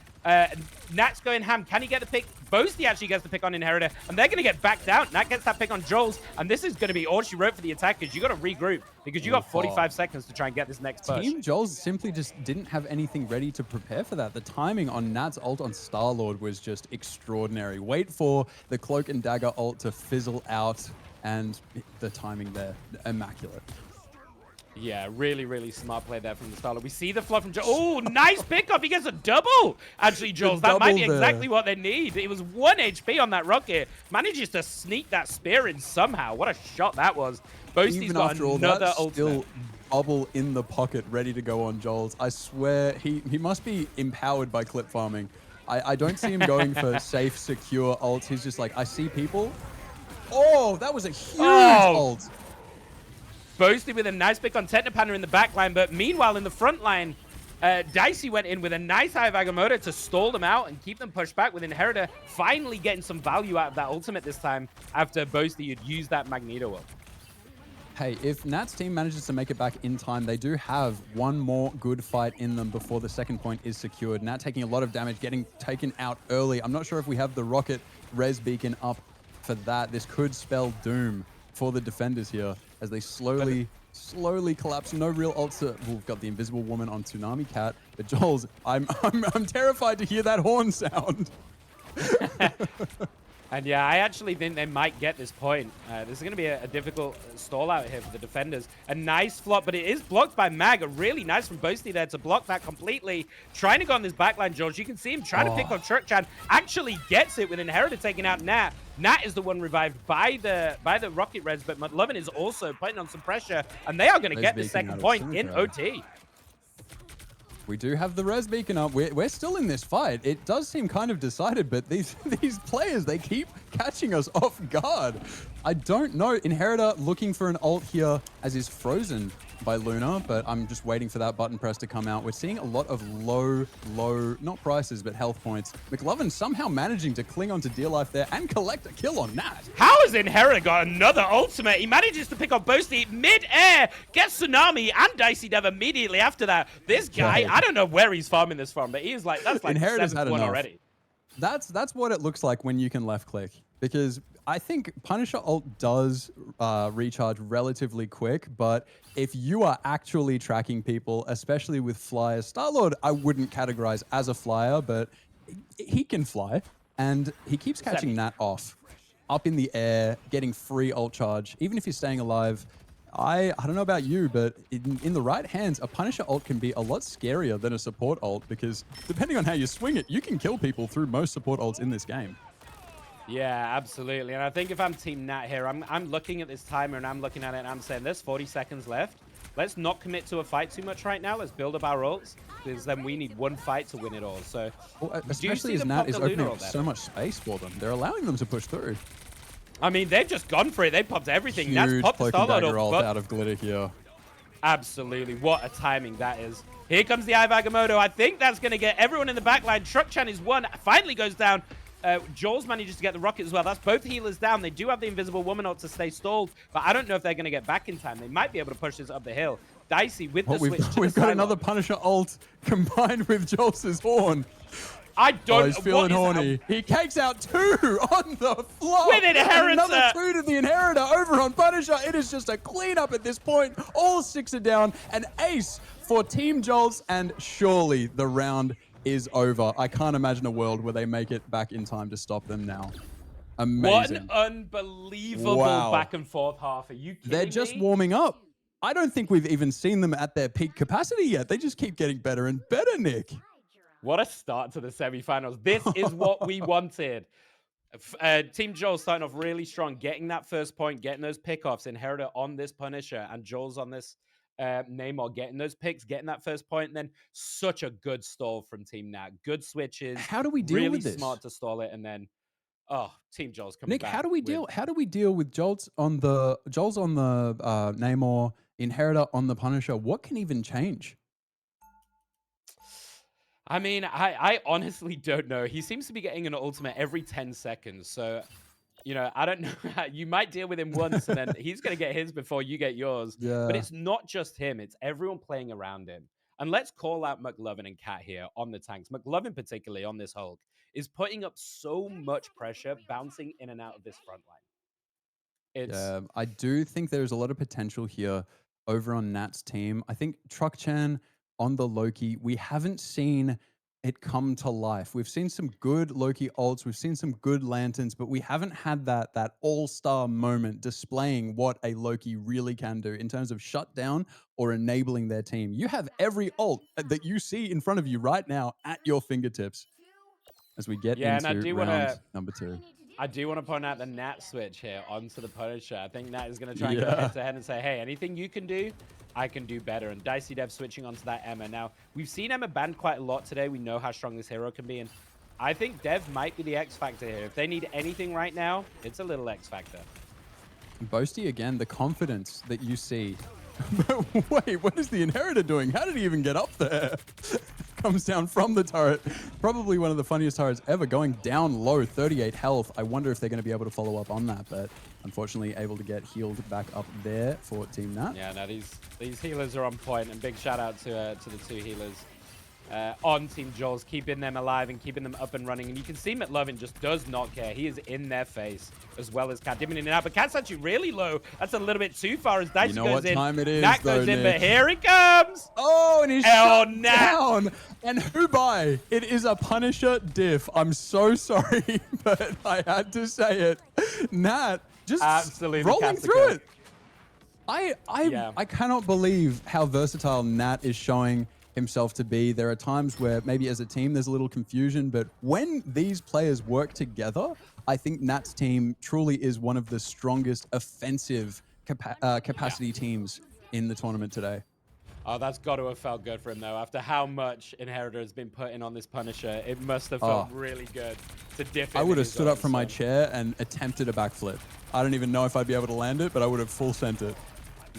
Nat's going ham. Can he get the pick? Boasty actually gets the pick on Inheritor, and they're going to get backed out. Nat gets that pick on Joel's, and this is going to be all she wrote for the attackers. You got to regroup because you got 45 seconds to try and get this next push. Team Joel's simply just didn't have anything ready to prepare for that. The timing on Nat's ult on Star-Lord was just extraordinary. Wait for the Cloak and Dagger ult to fizzle out, and the timing there, immaculate. Yeah, really, really smart play there from the Starlord. We see the fluff from Joel. Oh, nice pickup. He gets a double. Actually, Jules, that might be double exactly there. what they need. It was 1 HP on that Rocket. Manages to sneak that spear in somehow. What a shot that was. Boasty's Even got after all another that, ultimate. still bubble in the pocket, ready to go on Joel's. I swear, he must be empowered by clip farming. I don't see him going for safe, secure ults. He's just like, I see people. Oh, that was a huge ult. Boasty with a nice pick on Technopanner in the back line, but meanwhile in the front line, Dicey went in with a nice Eye of Agamotto to stall them out and keep them pushed back, with Inheritor finally getting some value out of that ultimate this time after Boasty had used that Magneto ult. Hey, if Nat's team manages to make it back in time, they do have one more good fight in them before the second point is secured. Nat taking a lot of damage, getting taken out early. I'm not sure if we have the Rocket Res Beacon up for that. This could spell doom for the defenders here as they slowly collapse. No real ults. We've got the Invisible Woman on Tsunami Cat, but Joel's, I'm terrified to hear that horn sound. And yeah, I actually think they might get this point. This is going to be a difficult stall out here for the defenders. A nice flop, but it is blocked by Mag. A really nice from Boasty there to block that completely. Trying to go on this backline, George. You can see him trying to pick on Churchan. Actually gets it with Inheritor taking out Nat. Nat is the one revived by the Rocket Res, but McLovin is also putting on some pressure, and they are going to get the second point in OT. We do have the Res Beacon up. We're still in this fight. It does seem kind of decided, but these players, they keep catching us off guard. I don't know. Inheritor looking for an ult here as is frozen by Luna, but I'm just waiting for that button press to come out. We're seeing a lot of low, not prices, but health points. McLovin somehow managing to cling onto dear life there and collect a kill on Nat. How has Inheritor got another ultimate? He manages to pick up Boasty mid-air, gets Tsunami and Dicey Dev immediately after that. This guy, I don't know where he's farming this from, but he's like, that's like Inheritor's the had 7th one enough. already. That's what it looks like when you can left click, because I think Punisher ult does recharge relatively quick, but if you are actually tracking people, especially with flyers, Star-Lord I wouldn't categorize as a flyer, but he can fly, and he keeps catching Nat off, up in the air, getting free ult charge, even if you're staying alive. I don't know about you, but in the right hands, a Punisher ult can be a lot scarier than a support ult, because depending on how you swing it, you can kill people through most support ults in this game. Yeah, absolutely. And I think if I'm Team Nat here, I'm looking at this timer and I'm looking at it and I'm saying there's 40 seconds left. Let's not commit to a fight too much right now. Let's build up our ults, because then we need one fight to win it all. So, Especially as Nat is opening up so much space for them. They're allowing them to push through. I mean, they've just gone for it. They popped everything. Huge Nat's popped the Cloak and Star-Lord Dagger ult, ult but out of Glitter here. Absolutely. What a timing that is. Here comes the Eye of Agamotto. I think that's going to get everyone in the back line. Truck-chan is one. Finally goes down. Jules manages to get the rocket as well. That's both healers down. They do have the Invisible Woman ult to stay stalled, but I don't know if they're going to get back in time. They might be able to push this up the hill. Dicey with the switch to We've the got Psylocke. another Punisher ult combined with Jolz's horn. I don't. Oh, he's feeling horny. He cakes out 2 on the floor. With Inheritor. Another 2 to the Inheritor over on Punisher. It is just a cleanup at this point. All 6 are down. An ace for Team Jols, and surely the round is over. I can't imagine a world where they make it back in time to stop them now. Amazing. What an unbelievable Wow. back and forth half. Are you kidding They're just me? warming up. I don't think we've even seen them at their peak capacity yet. They just keep getting better and better, Nick. What a start to the semifinals. This is what we wanted. Team Joel starting off really strong, getting that first point, getting those pickoffs. Inheritor on this Punisher and Joel's on this Namor, getting those picks, getting that first point, and then such a good stall from Team Nat. Good switches. How do we deal really with this? smart to stall it, and then Team Joel's coming Nick, back. how do we with- deal? How do we deal with Jol's on the Namor, Inheritor on the Punisher? What can even change? I mean, I honestly don't know. He seems to be getting an ultimate every 10 seconds. So, you know, I don't know. You might deal with him once and then he's going to get his before you get yours. Yeah. But it's not just him. It's everyone playing around him. And let's call out McLovin and Cat here on the tanks. McLovin, particularly on this Hulk, is putting up so much pressure, bouncing in and out of this front line. It's Yeah, I do think there's a lot of potential here over on Nat's team. I think Truck-chan on the Loki, we haven't seen it come to life. We've seen some good Loki ults, we've seen some good lanterns, but we haven't had that all-star moment displaying what a Loki really can do in terms of shutdown or enabling their team. You have every ult that you see in front of you right now at your fingertips as we get Yeah, and I into do round wanna- number 2. I do want to point out the Nat switch here onto the Punisher. I think Nat is going to try and go Yeah. head to head and say, hey, anything you can do, I can do better. And Dicey Dev switching onto that Emma. Now, we've seen Emma banned quite a lot today. We know how strong this hero can be. And I think Dev might be the X Factor here. If they need anything right now, it's a little X Factor. Boasty, again, the confidence that you see. Wait, what is the Inheritor doing? How did he even get up there? Comes down from the turret. Probably one of the funniest turrets ever, going down low, 38 health. I wonder if they're going to be able to follow up on that, but unfortunately able to get healed back up there for Team Nat. Yeah, no, these healers are on point, and big shout out to the 2 healers on Team Joel's, keeping them alive and keeping them up and running. And you can see McLovin just does not care. He is in their face, as well as Cat dimming in and out. But Cat's actually really low. That's a little bit too far as Dicey You know goes what in. time it is, Nat though, goes in, but Nick. here he comes. Oh, and he's Oh, shut Nat. down. And who by? It is a Punisher diff. I'm so sorry, but I had to say it. Nat just Absolutely rolling Cat's the through goat. it. Yeah. I cannot believe how versatile Nat is showing himself to be. There are times where maybe as a team there's a little confusion, but when these players work together, I think Nat's team truly is one of the strongest offensive capacity teams in the tournament today. Oh, that's got to have felt good for him, though. After how much Inheritor has been putting on this Punisher, it must have felt really good to diff him I in would have his stood own up from my son. chair and attempted a backflip. I don't even know if I'd be able to land it, but I would have full sent it.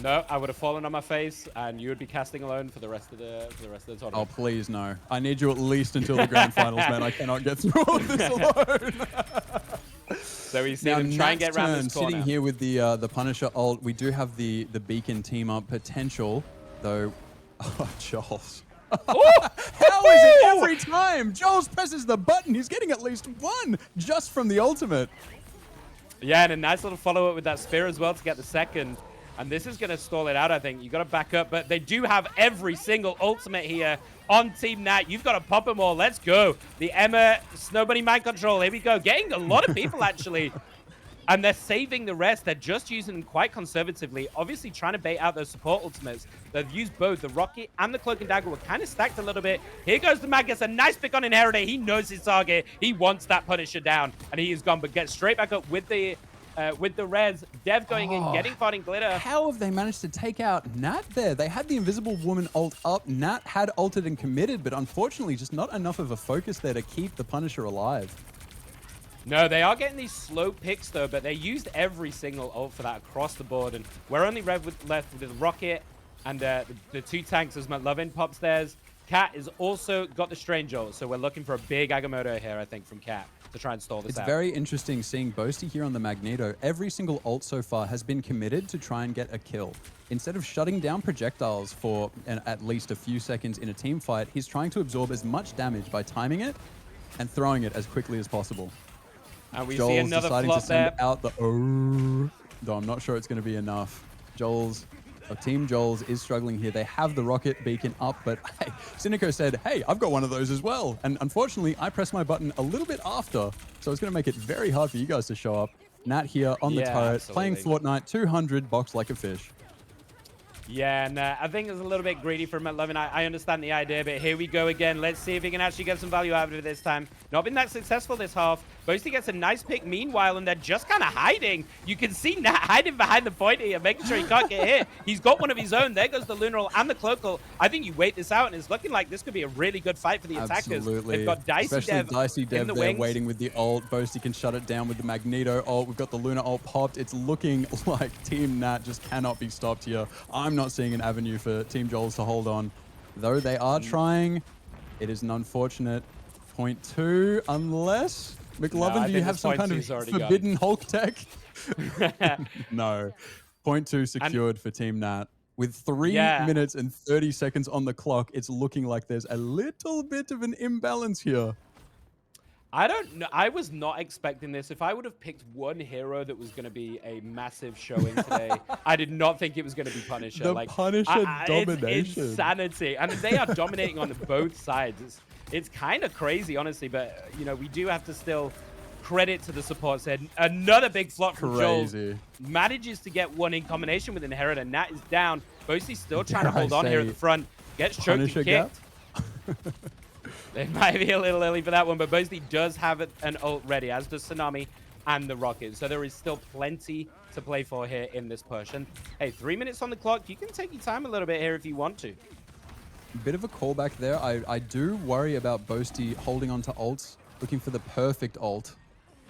No, I would have fallen on my face, and you would be casting alone for the rest of the tournament. Oh, please, no. I need you at least until the grand finals, man. I cannot get through all of this alone. So we see Now, them try and Nat's get around turn, this corner. sitting here with the Punisher ult, we do have the Beacon team up potential, though. Oh, Jols. How is it every time? Jols presses the button. He's getting at least one just from the ultimate. Yeah, and a nice little follow-up with that spear as well to get the second. And this is going to stall it out, I think. You got to back up, but they do have every single ultimate here on Team Nat. You've got to pop them all. Let's go. The Emma Snow Bunny mind control. Here we go. Getting a lot of people, actually. And they're saving the rest. They're just using them quite conservatively. Obviously trying to bait out those support ultimates. They've used both. The Rocket and the Cloak and Dagger were kind of stacked a little bit. Here goes the Magus. A nice pick on Inheritor. He knows his target. He wants that Punisher down. And he is gone, but gets straight back up with the res. Dev going in, getting fighting glitter. How have they managed to take out Nat there? They had the Invisible Woman ult up. Nat had ulted and committed, but unfortunately just not enough of a focus there to keep the Punisher alive. No, they are getting these slow picks, though, but they used every single ult for that across the board. And we're only left with the Rocket And the 2 tanks as McLovin pops theirs. Cat is also got the Strange ult, so we're looking for a big Agamotto here, I think, from Cat to try and stall this It's out. very interesting seeing Boasty here on the Magneto. Every single ult so far has been committed to try and get a kill. Instead of shutting down projectiles for at least a few seconds in a team fight, he's trying to absorb as much damage by timing it and throwing it as quickly as possible. And we Joel's see another deciding flop to send there. out the though I'm not sure it's going to be enough. Team Joel's is struggling here. They have the rocket beacon up, but hey, Cynico said, hey, I've got one of those as well. And unfortunately, I pressed my button a little bit after, so it's going to make it very hard for you guys to show up. Nat here on the Yeah, turret, absolutely. playing Fortnite, 200, box like a fish. Yeah, and I think it's a little bit greedy from McLovin. I understand the idea, but here we go again. Let's see if he can actually get some value out of it this time. Not been that successful this half. Boasty gets a nice pick meanwhile, and they're just kind of hiding. You can see Nat hiding behind the point here, making sure he can't get hit. He's got one of his own. There goes the Lunar and the Cloak ult. I think you wait this out, and it's looking like this could be a really good fight for the attackers. Absolutely. They've got Dicey Especially Dev Dicey in Dev the there wings. waiting with the ult. Boasty can shut it down with the Magneto ult. We've got the Luna ult popped. It's looking like Team Nat just cannot be stopped here. I'm not seeing an avenue for Team Joel's to hold on. Though they are trying, it is an unfortunate 0.2 unless... McLovin, I do you think have this some kind 0.2's of already gone. forbidden Hulk tech? No. 0.2 secured for Team Nat. With 3 Yeah. minutes and 30 seconds on the clock, it's looking like there's a little bit of an imbalance here. I don't know. I was not expecting this. If I would have picked one hero that was going to be a massive showing today, I did not think it was going to be Punisher. The like Punisher It's domination. insanity, and they are dominating on both sides. It's kind of crazy, honestly. But you know, we do have to still credit to the support. Said another big flop from Joel. Crazy. Manages to get one in combination with Inheritor. Nat is down. Boasty's still trying to Dare I hold on here at say the front. Gets choked Punisher and gap? kicked. They might be a little early for that one, but Boasty does have an ult ready, as does Tsunami and the Rocket. So there is still plenty to play for here in this push. And hey, 3 minutes on the clock. You can take your time a little bit here if you want to. Bit of a callback there. I do worry about Boasty holding on to ults, looking for the perfect ult.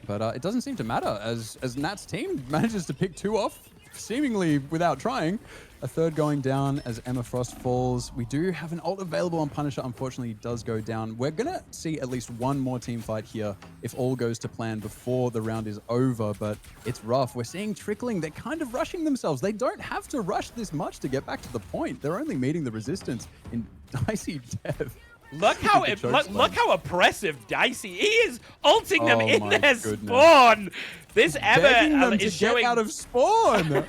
But it doesn't seem to matter as Nat's team manages to pick 2 off, seemingly without trying. A third going down as Emma Frost falls. We do have an ult available on Punisher. Unfortunately, he does go down. We're going to see at least one more team fight here if all goes to plan before the round is over. But it's rough. We're seeing trickling. They're kind of rushing themselves. They don't have to rush this much to get back to the point. They're only meeting the resistance in Dicey Dev. Look how The choke slam. look how oppressive Dicey he is, ulting them Oh in my their goodness. spawn. This Begging Emma them to is get showing. out of spawn.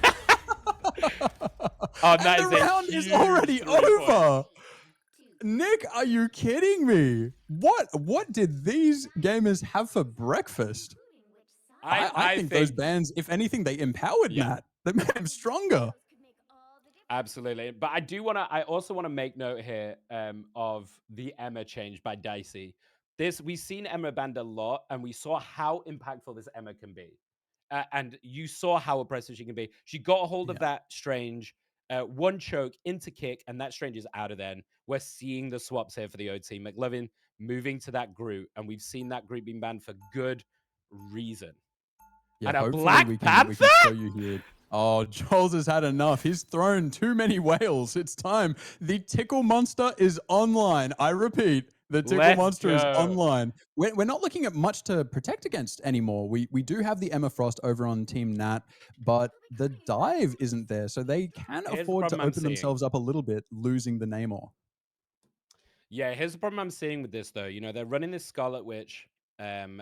Oh, And that the is a round is huge already 3 points. over. Nick, are you kidding me? What did these gamers have for breakfast? I think those bans, if anything, they empowered Nat. They made him stronger. Absolutely, but I also want to make note here of the Emma change by Dicey. We've seen Emma banned a lot, and we saw how impactful this Emma can be. And you saw how oppressive she can be. She got a hold of that Strange, one choke into kick, and that Strange is out of there. And we're seeing the swaps here for the OT. McLovin moving to that Groot, and we've seen that Groot being banned for good reason. Yeah, And a hopefully Black we can Panther? show you here. Oh, Joel's has had enough. He's thrown too many whales. It's time. The Tickle Monster is online. I repeat, the Tickle Let's Monster is go. online. We're not looking at much to protect against anymore. We do have the Emma Frost over on Team Nat, but the dive isn't there. So they can Here's the afford to problem I'm open seeing. themselves up a little bit, losing the Namor. Yeah, here's the problem I'm seeing with this, though. You know, they're running this Scarlet Witch,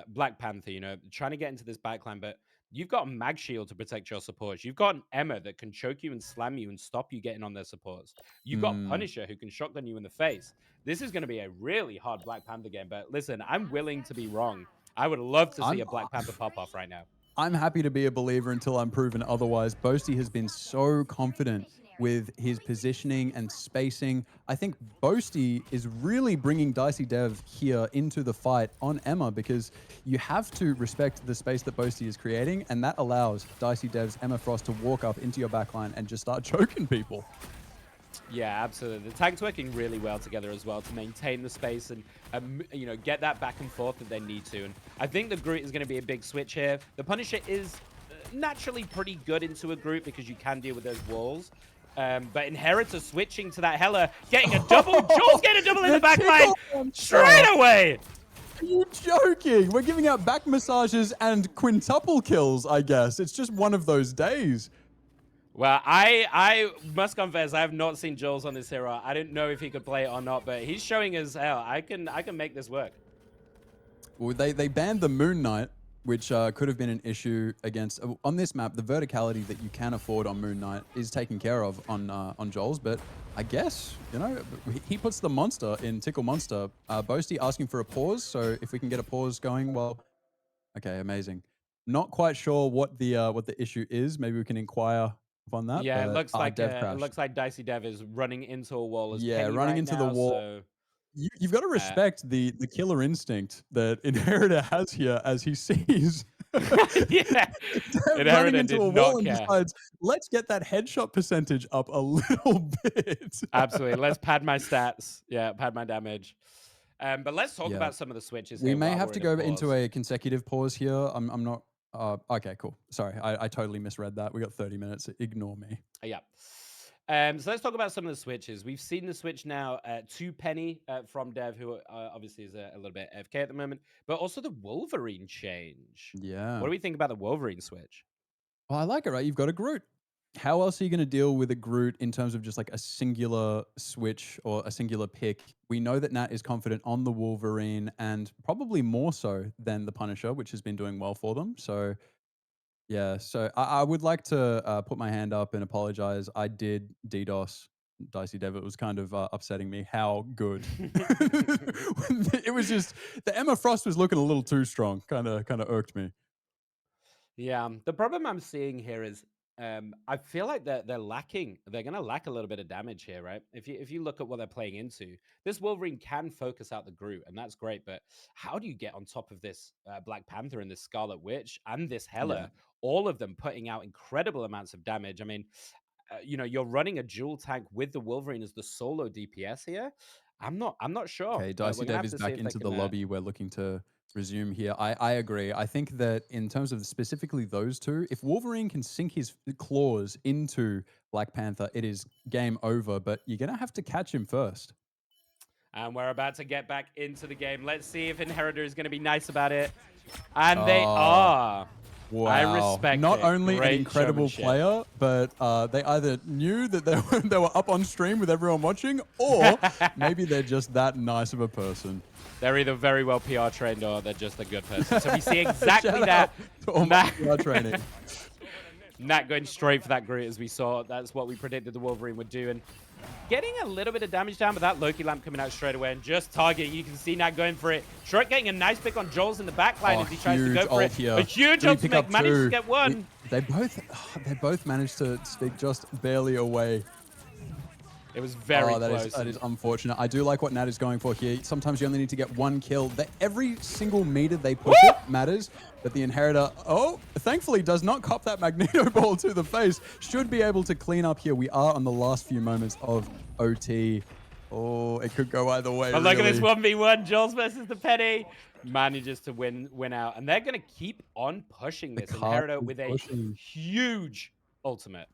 Black Panther, you know, trying to get into this backline, but you've got a Mag Shield to protect your supports. You've got an Emma that can choke you and slam you and stop you getting on their supports. You've got Punisher who can shotgun you in the face. This is going to be a really hard Black Panther game, but listen, I'm willing to be wrong. I would love to see a Black Panther pop off right now. I'm happy to be a believer until I'm proven otherwise. Boasty has been so confident with his positioning and spacing. I think Boasty is really bringing Dicey Dev here into the fight on Emma because you have to respect the space that Boasty is creating, and that allows Dicey Dev's Emma Frost to walk up into your backline and just start choking people. Yeah, absolutely. The tag's working really well together as well to maintain the space and, you know, get that back and forth that they need to. And I think the Groot is going to be a big switch here. The Punisher is naturally pretty good into a Groot because you can deal with those walls. But Inheritor switching to that Hela, getting a double. Jules getting a double in the back line straight away. Are you joking? We're giving out back massages and quintuple kills, I guess. It's just one of those days. Well, I must confess, I have not seen Jules on this hero. I didn't know if he could play it or not, but he's showing as hell. I can make this work. Well, they banned the Moon Knight, which could have been an issue against on this map. The verticality that you can afford on Moon Knight is taken care of on Joel's, but I guess he puts the monster in Tickle Monster. Boasty asking for a pause, so if we can get a pause going, well, okay, amazing. Not quite sure what the issue is. Maybe we can inquire on that. Yeah, but, it looks like Dicey Dev is running into a wall. As Yeah, Penny running right into now, the wall. So... You've got to respect the killer instinct that Inheritor has here as he sees yeah, running into did a not wall and care. decides, let's get that headshot percentage up a little bit. Absolutely. Let's pad my stats. Yeah, pad my damage. But let's talk Yeah. about some of the switches. We here may while have we're to in go into pause. a consecutive pause here. I'm not. Okay, cool. Sorry, I totally misread that. We got 30 minutes. Ignore me. Yeah. So let's talk about some of the switches. We've seen the switch now to Penny from Dev, who obviously is a little bit AFK at the moment, but also the Wolverine change. Yeah. What do we think about the Wolverine switch? Well, I like it, right? You've got a Groot. How else are you going to deal with a Groot in terms of just like a singular switch or a singular pick? We know that Nat is confident on the Wolverine and probably more so than the Punisher, which has been doing well for them. So, yeah. So I would like to put my hand up and apologize. I did DDoS Dicey Dev. It was kind of upsetting me how good. It was just the Emma Frost was looking a little too strong. Kind of irked me. Yeah, the problem I'm seeing here is I feel like they're lacking. They're going to lack a little bit of damage here, right? If you look at what they're playing into, this Wolverine can focus out the Groot, and that's great. But how do you get on top of this Black Panther and this Scarlet Witch and this Hela? Yeah. All of them putting out incredible amounts of damage. I mean, you're running a dual tank with the Wolverine as the solo DPS here. I'm not sure. Okay, We're Dicey gonna Dev have is to see back if they into the can, lobby. We're looking to resume here. I agree. I think that in terms of specifically those two, if Wolverine can sink his claws into Black Panther, it is game over, but you're going to have to catch him first. And we're about to get back into the game. Let's see if Inheritor is going to be nice about it. And they are. Wow. I respect Not it. only Great an incredible showmanship. player, but they either knew that they were up on stream with everyone watching, or maybe they're just that nice of a person. They're either very well PR trained or they're just a good person. So we see exactly Shout that. out to all my PR training. Nat going straight for that Groot as we saw. That's what we predicted the Wolverine would do. And getting a little bit of damage down, but that Loki lamp coming out straight away and just targeting. You can see Nat going for it. Shrek getting a nice pick on Joel's in the back line as he tries to go for it. Here. A huge Did he pick ultimate, up managed to two? get one. They both managed to speak just barely away. It was very close. That is unfortunate. I do like what Nat is going for here. Sometimes you only need to get one kill. Every single meter they push it matters. But the Inheritor, thankfully does not cop that Magneto ball to the face. Should be able to clean up here. We are on the last few moments of OT. Oh, it could go either way. But look at this really. 1v1. Jules versus the Penny. Manages to win out. And they're going to keep on pushing this. Inheritor with a huge ultimate.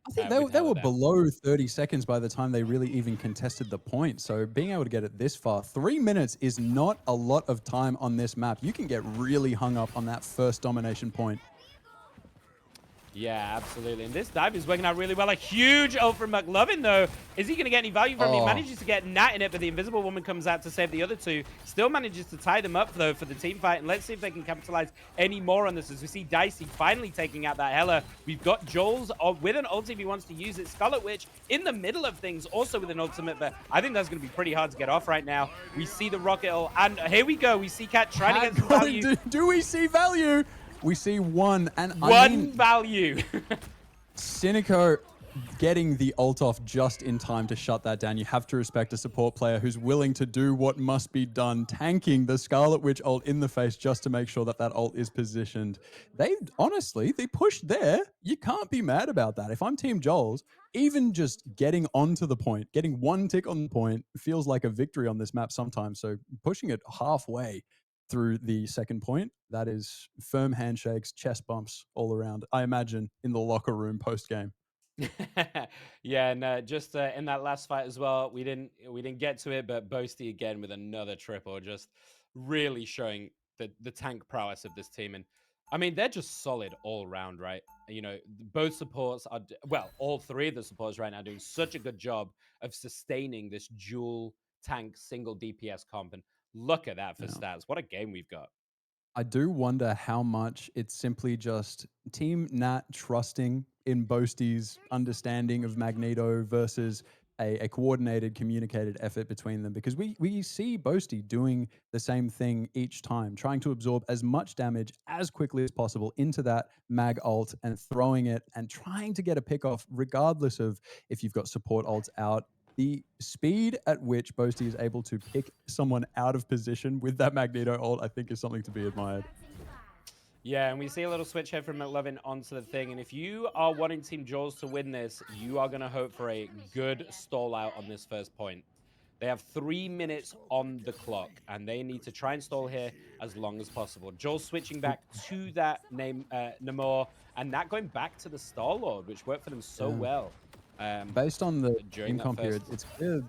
I think they were below 30 seconds by the time they really even contested the point. So being able to get it this far, 3 minutes is not a lot of time on this map. You can get really hung up on that first domination point. Yeah, absolutely. And this dive is working out really well. A huge ult from McLovin, though. Is he going to get any value from it? He manages to get Nat in it, but the Invisible Woman comes out to save the other two. Still manages to tie them up, though, for the team fight. And let's see if they can capitalize any more on this as we see Dicey finally taking out that Hela. We've got Joel's with an ult if he wants to use it. Scarlet Witch in the middle of things, also with an ultimate, but I think that's going to be pretty hard to get off right now. We see the rocket ult, and here we go. We see Cat trying to get some value. Do we see value? We see one, and I mean, value. Cynico getting the ult off just in time to shut that down. You have to respect a support player who's willing to do what must be done, tanking the Scarlet Witch ult in the face just to make sure that that ult is positioned. They pushed there. You can't be mad about that. If I'm Team Joel's, even just getting onto the point, getting one tick on the point feels like a victory on this map sometimes. So pushing it halfway through the second point, that is firm handshakes, chest bumps all around, I imagine, in the locker room post-game. Yeah, and just in that last fight as well, we didn't get to it, but Boasty again with another triple, just really showing the tank prowess of this team. And I mean, they're just solid all round, right? You know, both supports are well, all three of the supports right now doing such a good job of sustaining this dual tank single DPS comp. And look at that for Yeah. stats. What a game we've got. I do wonder how much it's simply just Team Nat trusting in Boasty's understanding of Magneto versus a coordinated, communicated effort between them. Because we see Boasty doing the same thing each time, trying to absorb as much damage as quickly as possible into that mag ult and throwing it and trying to get a pick off, regardless of if you've got support ults out. The speed at which Boasty is able to pick someone out of position with that Magneto ult, I think, is something to be admired. Yeah, and we see a little switch here from McLovin onto the thing. And if you are wanting Team Jaws to win this, you are going to hope for a good stall out on this first point. They have 3 minutes on the clock, and they need to try and stall here as long as possible. Jaws switching back to that Namor, and that going back to the Star Lord, which worked for them so Yeah. well. Based on the during that income period, first- it's clear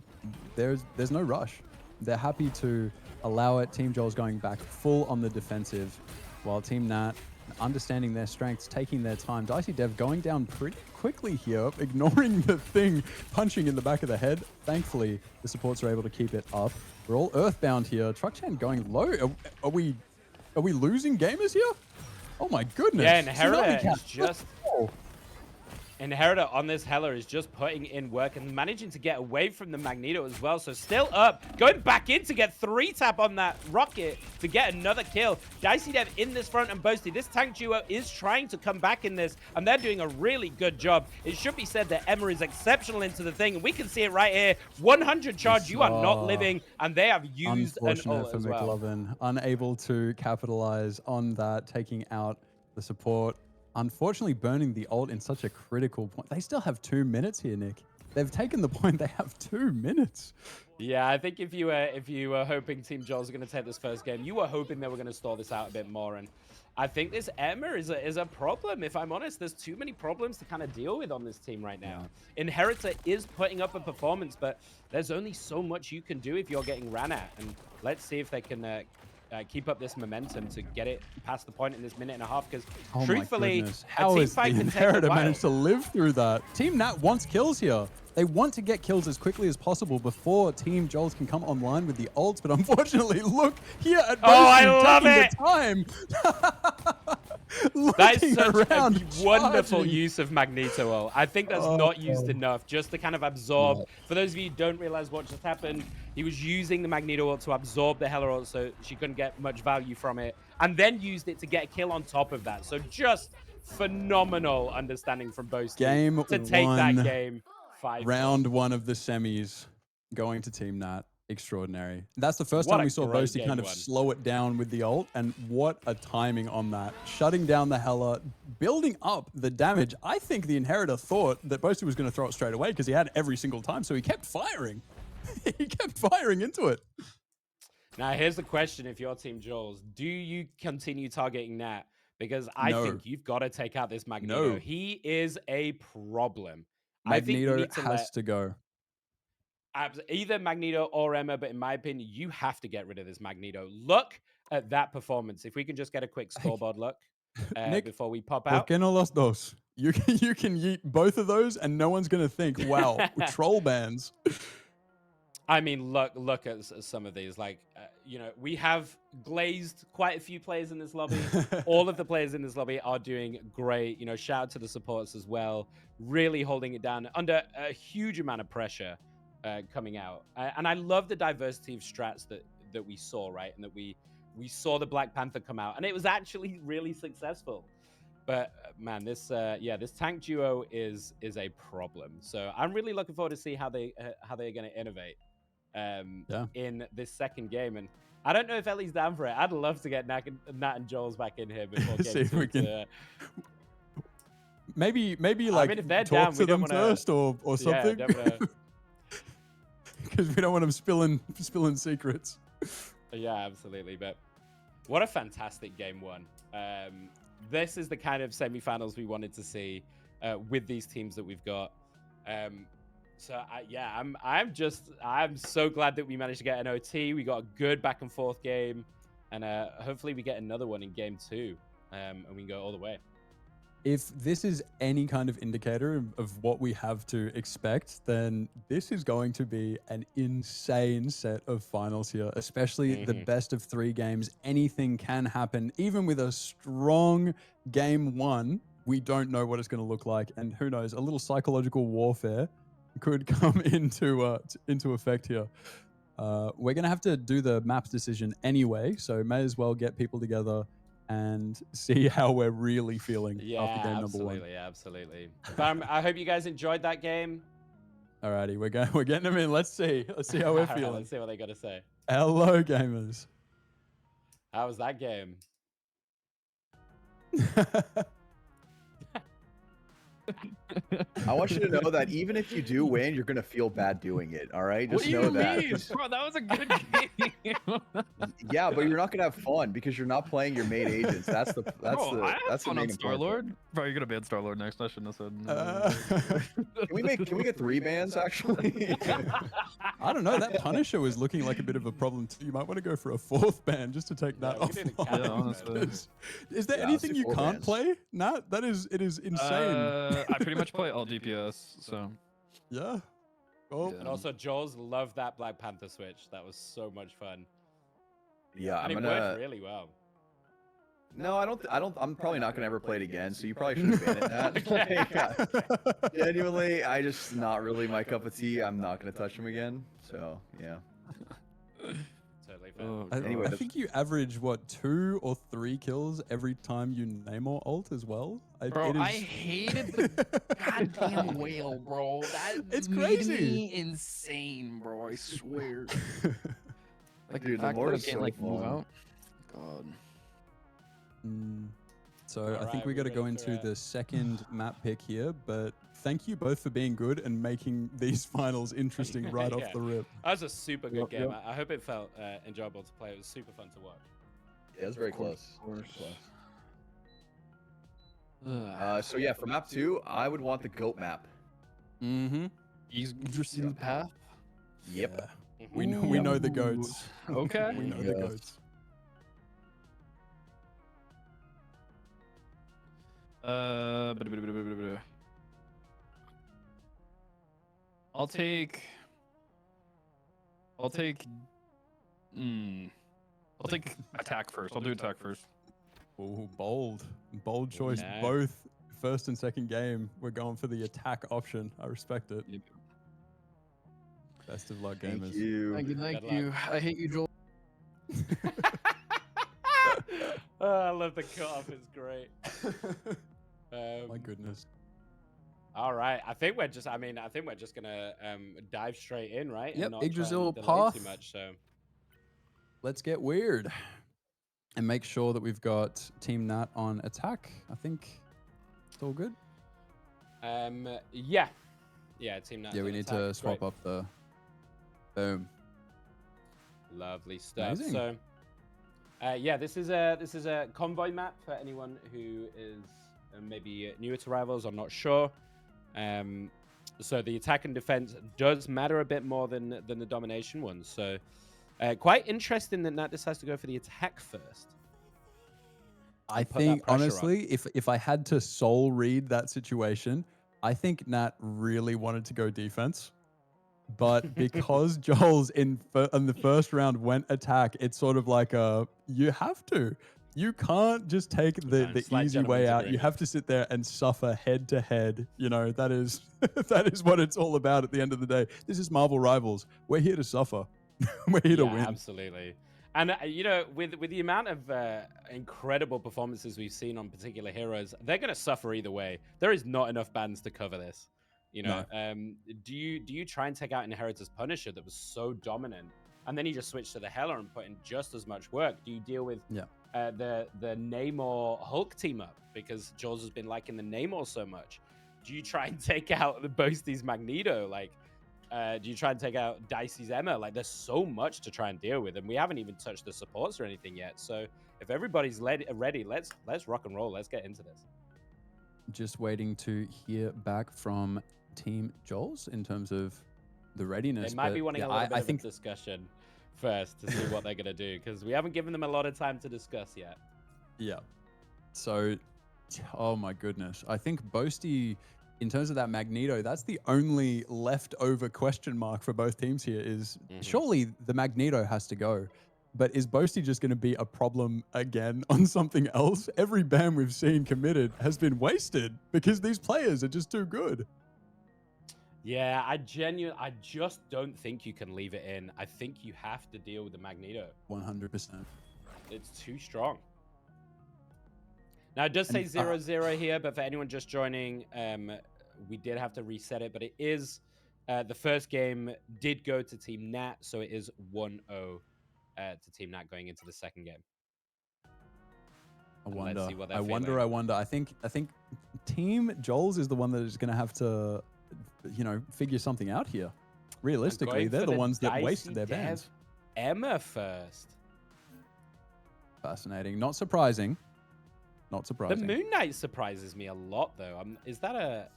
there's no rush. They're happy to allow it. Team Joel's going back full on the defensive, while Team Nat, understanding their strengths, taking their time. Dicey Dev going down pretty quickly here, ignoring the thing punching in the back of the head. Thankfully, the supports are able to keep it up. We're all earthbound here. Truckchan going low. Are we losing gamers here? Oh my goodness. Yeah, and Tsunami Herita Cat, is just... And Herita on this Hela is just putting in work and managing to get away from the Magneto as well. So still up, going back in to get 3-tap on that Rocket to get another kill. Dicey Dev in this front and Boasty. This tank duo is trying to come back in this, and they're doing a really good job. It should be said that Emma is exceptional into the thing, and we can see it right here. 100 charge, you are not living, and they have used an Unfortunate ult for as well. McLovin, unable to capitalize on that, taking out the support. Unfortunately, burning the ult in such a critical point. They still have 2 minutes here, Nick. They've taken the point. They have 2 minutes. Yeah, I think if you were hoping Team Joel's going to take this first game, you were hoping they were going to stall this out a bit more. And I think this Emma is a problem. If I'm honest, there's too many problems to kind of deal with on this team right now. Inheritor is putting up a performance, but there's only so much you can do if you're getting ran at. And let's see if they can keep up this momentum to get it past the point in this minute and a half. Because Oh truthfully, my goodness. a How team is the fight can take a Inheritor while. managed to live through that? Team Nat wants kills here. They want to get kills as quickly as possible before Team Joels can come online with the ults, but unfortunately, look here at Oh, I Boasty love taking it! the time. That is Looking such around, a wonderful charging. use of Magneto ult. I think that's not used enough, just to kind of absorb. For those of you who don't realize what just happened, he was using the Magneto ult to absorb the Hela ult so she couldn't get much value from it, and then used it to get a kill on top of that. So just phenomenal understanding from Boasty Game to take one, that game 5-4. Round one of the semis going to Team Nat. Extraordinary. That's the first What time a we saw great Boasty game kind of one. slow it down with the ult, and what a timing on that. Shutting down the Hela, building up the damage. I think the Inheritor thought that Boasty was going to throw it straight away because he had every single time, so he kept firing. He kept firing into it. Now, here's the question if you're Team Jules. Do you continue targeting Nat? Because I No. think you've got to take out this Magneto. No. He is a problem. I think you Magneto need to has let to go. either Magneto or Emma, but in my opinion, you have to get rid of this Magneto. Look at that performance. If we can just get a quick scoreboard look Nick, before we pop ¿Por out. qué no los dos? You can yeet both of those, and no one's going to think, wow, troll bans. I mean, look at some of these. Like, you know, we have glazed quite a few players in this lobby. All of the players in this lobby are doing great. You know, shout out to the supports as well. Really holding it down under a huge amount of pressure coming out. And I love the diversity of strats that we saw, right? And that we saw the Black Panther come out, and it was actually really successful. But man, this this tank duo is a problem. So I'm really looking forward to see how they're going to innovate in this second game. And I don't know if Ellie's down for it. I'd love to get Nat and Joel's back in here before See game if we two. can- Maybe I like mean, if they're talk down, to we don't them wanna- first or Yeah, something. don't wanna- Because we don't want them spilling secrets. Yeah, absolutely. But what a fantastic game one. This is the kind of semifinals we wanted to see. with these teams that we've got. So I'm so glad that we managed to get an OT. We got a good back and forth game, and hopefully we get another one in game 2, and we can go all the way. If this is any kind of indicator of what we have to expect, then this is going to be an insane set of finals here, especially the best of 3 games. Anything can happen, even with a strong game 1. We don't know what it's going to look like, and who knows, a little psychological warfare could come into effect here. We're going to have to do the maps decision anyway, so may as well get people together and see how we're really feeling after game number 1. Absolutely. But I hope you guys enjoyed that game. Alrighty, we're getting them in. Let's see how we're All right, feeling. let's see what they got to say. Hello, gamers. How was that game? I want you to know that even if you do win, you're gonna feel bad doing it. All right, What just do you know that. mean? Bro, that was a good game. Yeah, but you're not gonna have fun because you're not playing your main agents. That's the Bro, I had that's the fun main on important Star thing. Lord. Bro, you're gonna ban Star Lord next. I shouldn't have said. Can we get 3 bans actually? I don't know. That Punisher was looking like a bit of a problem too. You might want to go for a 4th ban just to take that off. Yeah, honestly. Is there Yeah, anything let's do you 4 can't bans. play? Nat, it is insane. I pretty much play all DPS, so. Yeah. Oh. And also, Jaws loved that Black Panther switch. That was so much fun. Yeah, And I'm it gonna. worked really well. No, I don't. I'm probably not gonna ever play it again. So you probably shouldn't ban it. That. Genuinely, I just not really my cup of tea. I'm not gonna touch him again. So yeah. Totally fair. Anyway, I think you average what 2 or 3 kills every time you Namor ult as well. Bro, it is... I hated the goddamn whale, bro. That It's made crazy. me insane, bro. I swear. Like Dude, the the fact lore that I is can't so like move fun. out. God. So I think Alright, we we got to go ready into for, the second map pick here, but thank you both for being good and making these finals interesting right off Yeah. the rip. That was a super good Yep, game. yep. I hope it felt enjoyable to play. It was super fun to watch. Yeah, it's very close. Ugh. So yeah, for map 2, I would want the goat map. Mm-hmm. Yggdrasil path. Yep. We know the goats. Okay. We know the Yeah. goats. I'll take attack first. I'll do attack first. Oh, bold choice. Okay. Both first and second game, we're going for the attack option. I respect it. Best of luck, Thank gamers. you. Thank Good luck. you. I hate you, Joel. Oh, I love the cutoff. It's great. My goodness. All right. I think we're just gonna dive straight in, right? And Yep, not try and Yggdrasil delay path. too much. So Let's get weird and make sure that we've got Team Nat on attack. I think it's all good. yeah, Team Nats Yeah, we on need attack. to swap Great. up the boom. Lovely stuff. Amazing. So, yeah, this is a convoy map for anyone who is maybe newer to Rivals. I'm not sure. So the attack and defense does matter a bit more than the domination one. So, quite interesting that Nat decides to go for the attack first. I put that think pressure on. honestly, if I had to soul read that situation, I think Nat really wanted to go defense. But because Joel's in the first round went attack, it's sort of like you have to. You can't just take the slight easy way gentleman's out. You agreement. have to sit there and suffer head to head. You know, that is that is what it's all about at the end of the day. This is Marvel Rivals. We're here to suffer. We're here to Yeah, win. absolutely. And you know, with the amount of incredible performances we've seen on particular heroes, they're going to suffer either way. There is not enough bans to cover this. You know, do you try and take out Inheritor's Punisher that was so dominant, and then you just switch to the Hela and put in just as much work? Do you deal with the Namor Hulk team up because Jules has been liking the Namor so much? Do you try and take out the Boasty's Magneto? Like, do you try and take out Dicey's Emma? Like, there's so much to try and deal with, and we haven't even touched the supports or anything yet. So if everybody's ready, let's rock and roll. Let's get into this. just waiting to hear back from Team Joel's in terms of the readiness. They might but be wanting yeah, a little bit I of think a discussion first to see what they're gonna do, because we haven't given them a lot of time to discuss yet. Yeah. So, oh my goodness. I think Boasty, in terms of that Magneto, that's the only leftover question mark for both teams here is surely the Magneto has to go. But is Boasty just going to be a problem again on something else? Every ban we've seen committed has been wasted because these players are just too good. Yeah, I just don't think you can leave it in. I think you have to deal with the Magneto. 100%. It's too strong. Now, it does say And, 0-0 here, but for anyone just joining, we did have to reset it. But it is, the first game did go to Team Nat, so it is 1-0 to Team Nat going into the second game. I And wonder. let's see what they're I wonder. feeling. I wonder. I think Team Joel's is the one that is going to have to, figure something out here. Realistically, Going they're for the ones that Dicey wasted their Dev bans. Emma first. Fascinating. Not surprising. Not The surprising. Moon Knight surprises me a lot, though. Is that a...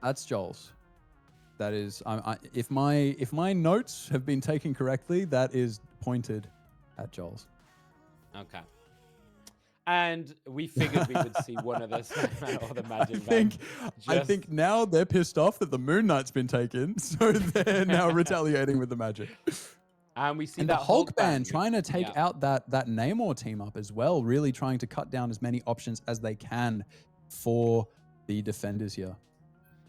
That's Joel's. That is, if my notes have been taken correctly, that is pointed at Joel's. Okay. And we figured we would see one of this or the Magic I think now they're pissed off that the Moon Knight's been taken, so they're now retaliating with the Magic. And we see And that the Hulk ban ban trying to take out that Namor team up as well, really trying to cut down as many options as they can for the defenders here.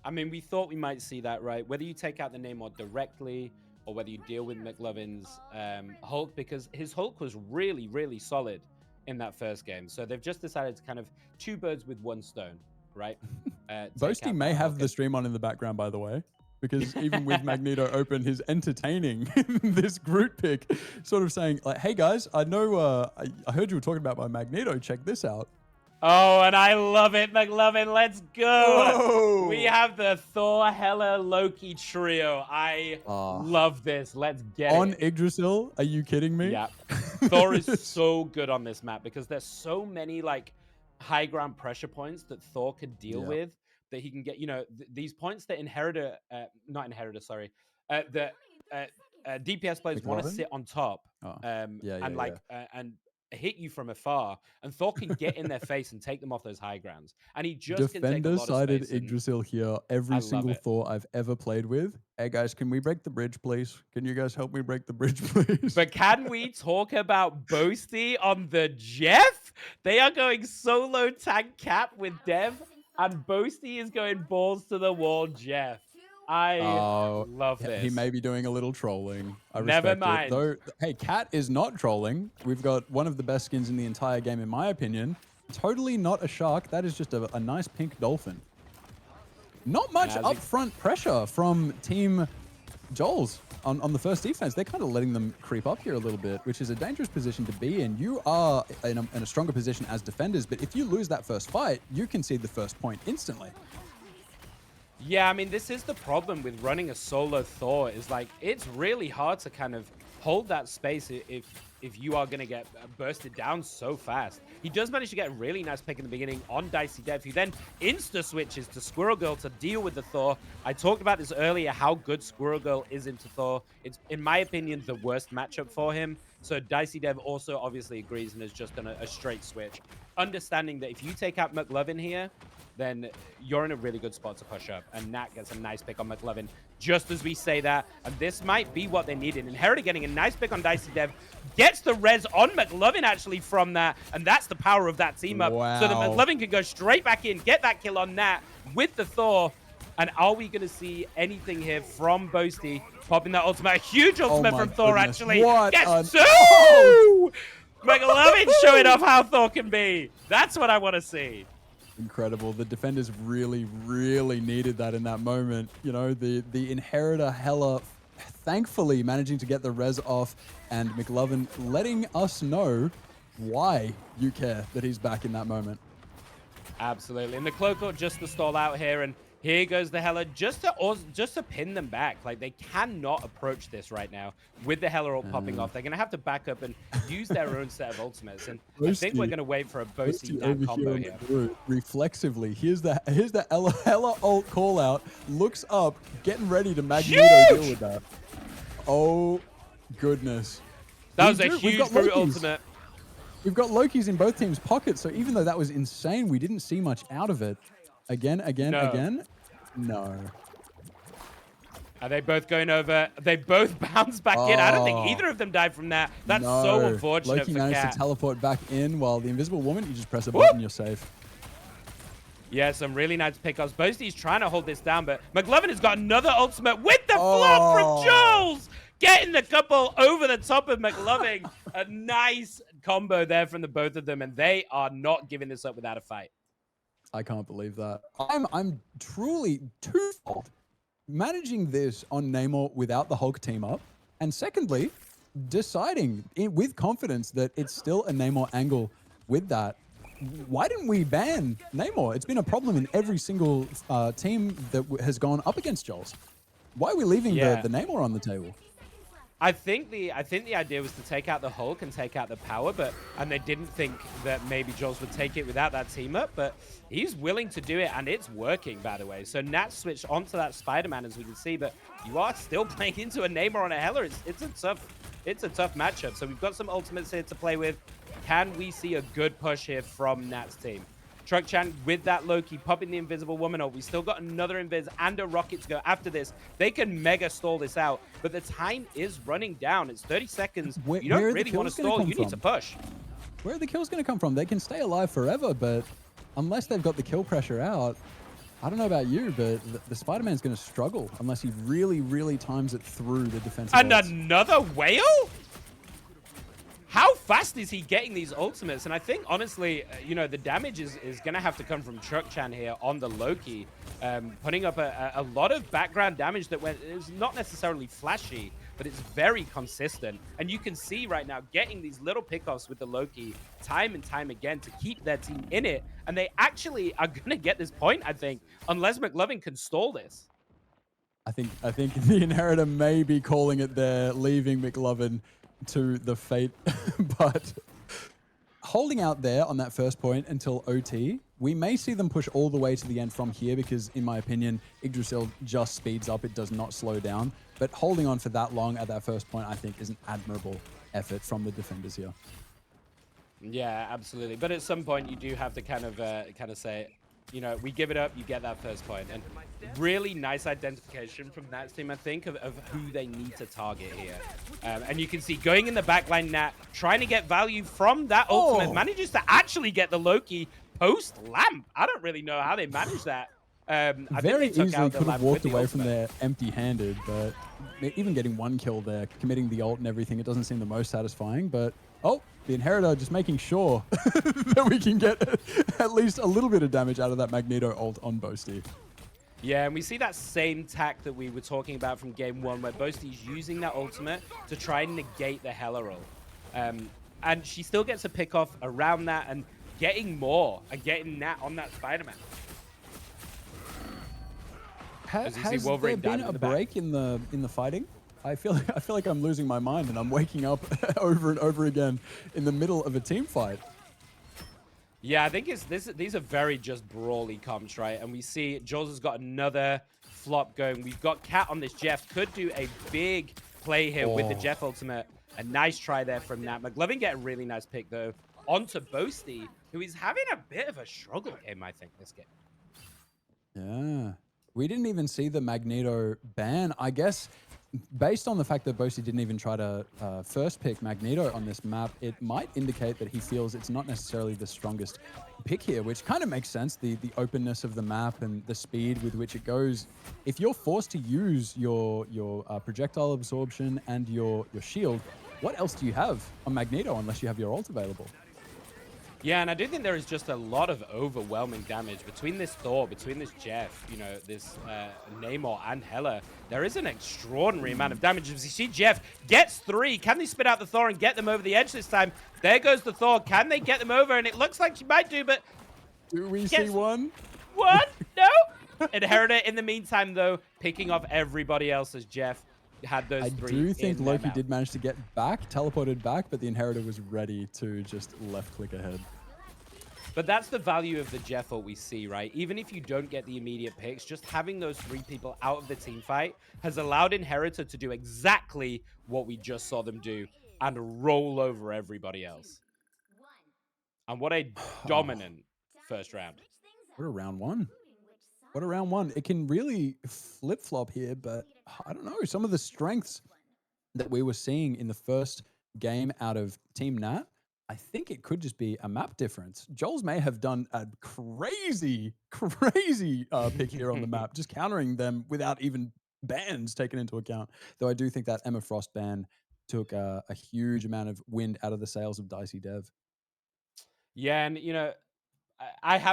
I mean, we thought we might see that, right? Whether you take out the Namor directly or whether you deal with McLovin's Hulk, because his Hulk was really, really solid in that first game. So they've just decided to kind of two birds with one stone, right? Boasty may have the stream on in the background, by the way, because even with Magneto open, he's entertaining this Groot pick, sort of saying, like, hey guys, I know, I heard you were talking about my Magneto. Check this out. Oh, and I love it, McLovin. Let's go. Whoa. We have the Thor, Hela, Loki trio. I love this. Let's get On it. Yggdrasil? Are you kidding me? Yeah. Thor is so good on this map because there's so many like high ground pressure points that Thor could deal with that he can get, these points that DPS players want to McLovin? sit on top and hit you from afar, and Thor can get in their face and take them off those high grounds, and he just can take a Defender lot of sided space and- Yggdrasil here. I Every love single it. Thor I've ever played with. Hey guys, can we break the bridge, please? Can you guys help me break the bridge, please? But can we talk about Boasty on the Jeff? They are going solo tank cap with Dev, and Boasty is going balls to the wall Jeff. I love this. He may be doing a little trolling. I Never respect mind. it. Though, hey, Cat is not trolling. We've got one of the best skins in the entire game, in my opinion. Totally not a shark. That is just a nice pink dolphin. Not much Now, as upfront pressure from Team Joel's on the first defense. They're kind of letting them creep up here a little bit, which is a dangerous position to be in. You are in a stronger position as defenders, but if you lose that first fight, you concede the first point instantly. Yeah, I mean, this is the problem with running a solo Thor, is like, it's really hard to kind of hold that space if you are going to get bursted down so fast. He does manage to get a really nice pick in the beginning on Dicey Dev, who then insta-switches to Squirrel Girl to deal with the Thor. I talked about this earlier, how good Squirrel Girl is into Thor. It's, in my opinion, the worst matchup for him. So Dicey Dev also obviously agrees and has just done a straight switch. Understanding that if you take out McLovin here, then you're in a really good spot to push up. And Nat gets a nice pick on McLovin just as we say that. And this might be what they needed. Inheritor getting a nice pick on Dicey Dev. Gets the res on McLovin actually from that. And that's the power of that team up. So that Wow. McLovin can go straight back in, get that kill on Nat with the Thor. And are we going to see anything here from Boasty popping that ultimate? A huge ultimate my from Thor goodness. actually. What Gets an- two! McLovin showing off how Thor can be. That's what I want to see. Incredible. The defenders really, really needed that in that moment. You know, the Inheritor Hela thankfully managing to get the res off, and McLovin letting us know why you care that he's back in that moment. Absolutely. And the Cloak just to stall out here, and Here goes the Hela just to pin them back. Like, they cannot approach this right now with the Hela ult popping off. They're going to have to back up and use their own set of ultimates. And I think we're going to wait for a Boasty Nat combo here. Reflexively, here's the Hela ult call out. Looks up, getting ready to Magneto deal with that. Oh, goodness. That was a huge brute ultimate. We've got Loki's in both teams' pockets, so even though that was insane, we didn't see much out of it. Again. No. Are they both going over? They both bounced back in. I don't think either of them died from that. That's so unfortunate Loki for managed Cat. to teleport back in while the Invisible Woman, you just press a button, you're safe. Yeah, some really nice pickups. Boasty's trying to hold this down, but McLovin has got another ultimate with the flop from Jules! Getting the couple over the top of McLovin. A nice combo there from the both of them, and they are not giving this up without a fight. I can't believe that. I'm truly twofold. Managing this on Namor without the Hulk team up, and secondly, deciding with confidence that it's still a Namor angle with that. Why didn't we ban Namor? It's been a problem in every single team that has gone up against Jules. Why are we leaving the Namor on the table? I think the idea was to take out the Hulk and take out the power, and they didn't think that maybe Jules would take it without that team up, but he's willing to do it, and it's working, by the way. So Nat switched onto that Spider-Man, as we can see, but you are still playing into a Namor on a Hela. It's a tough matchup. So we've got some ultimates here to play with. Can we see a good push here from Nat's team? Truck Chan with that Loki popping the Invisible Woman up. We still got another Invis and a Rocket to go after this. They can mega stall this out, but the time is running down. It's 30 seconds. You don't really want to stall. You need to push. Where are the kills going to come from? They can stay alive forever, but unless they've got the kill pressure out, I don't know about you, but the Spider-Man's going to struggle unless he really, really times it through the defensive And ults. another whale? How fast is he getting these ultimates? And I think, honestly, you know, the damage is going to have to come from Truck Chan here on the Loki, putting up a lot of background damage that is not necessarily flashy, but it's very consistent. And you can see right now getting these little pickoffs with the Loki time and time again to keep their team in it. And they actually are going to get this point, I think, unless McLovin can stall this. I think the Inheritor may be calling it there, leaving McLovin to the fate, but holding out there on that first point until OT, we may see them push all the way to the end from here because, in my opinion, Yggdrasil just speeds up. It does not slow down. But holding on for that long at that first point, I think, is an admirable effort from the defenders here. Yeah, absolutely. But at some point, you do have to kind of say, you know, we give it up, you get that first point. And really nice identification from Nat's team, I think, of who they need to target here. And you can see going in the backline, Nat, trying to get value from that ultimate, manages to actually get the Loki post-lamp. I don't really know how they managed that. I Very think they took easily out the could have lamp walked with the away from ultimate. there empty-handed, but even getting one kill there, committing the ult and everything, it doesn't seem the most satisfying, but the Inheritor just making sure that we can get at least a little bit of damage out of that Magneto ult on Boasty. Yeah, and we see that same tack that we were talking about from game one, where Boasty's using that ultimate to try and negate the Hela roll. And she still gets a pick off around that and getting more and getting Nat on that Spider-Man. Has As you see there Wolverine been down in a the back. break in the fighting? I feel like I'm losing my mind and I'm waking up over and over again in the middle of a team fight. Yeah, I think these are very just brawly comps, right? And we see Jules has got another flop going. We've got Cat on this Jeff. Could do a big play here with the Jeff ultimate. A nice try there from Nat. McLovin get a really nice pick, though, onto Boasty, who is having a bit of a struggle game, I think, this game. Yeah. We didn't even see the Magneto ban. I guess based on the fact that Boasty didn't even try to first pick Magneto on this map, it might indicate that he feels it's not necessarily the strongest pick here, which kind of makes sense. The openness of the map and the speed with which it goes. If you're forced to use your projectile absorption and your shield, what else do you have on Magneto unless you have your ult available? Yeah, and I do think there is just a lot of overwhelming damage between this Thor, between this Jeff, you know, this Namor and Hela. There is an extraordinary amount of damage. As you see, Jeff gets 3. Can they spit out the Thor and get them over the edge this time? There goes the Thor. Can they get them over? And it looks like she might do, but... Do we see one? One? No? Inheritor, in the meantime, though, picking off everybody else as Jeff had those I three. do think in their Loki mouth. did manage to get back, teleported back, but the Inheritor was ready to just left click ahead. But that's the value of the Jeff ult we see, right? Even if you don't get the immediate picks, just having those 3 people out of the team fight has allowed Inheritor to do exactly what we just saw them do and roll over everybody else. And what a dominant first round. What a round one. What a round one. It can really flip-flop here, but I don't know. Some of the strengths that we were seeing in the first game out of Team Nat, I think it could just be a map difference. Joel's may have done a crazy pick here on the map, just countering them without even bans taken into account. Though I do think that Emma Frost ban took a huge amount of wind out of the sails of Dicey Dev. Yeah, and you know,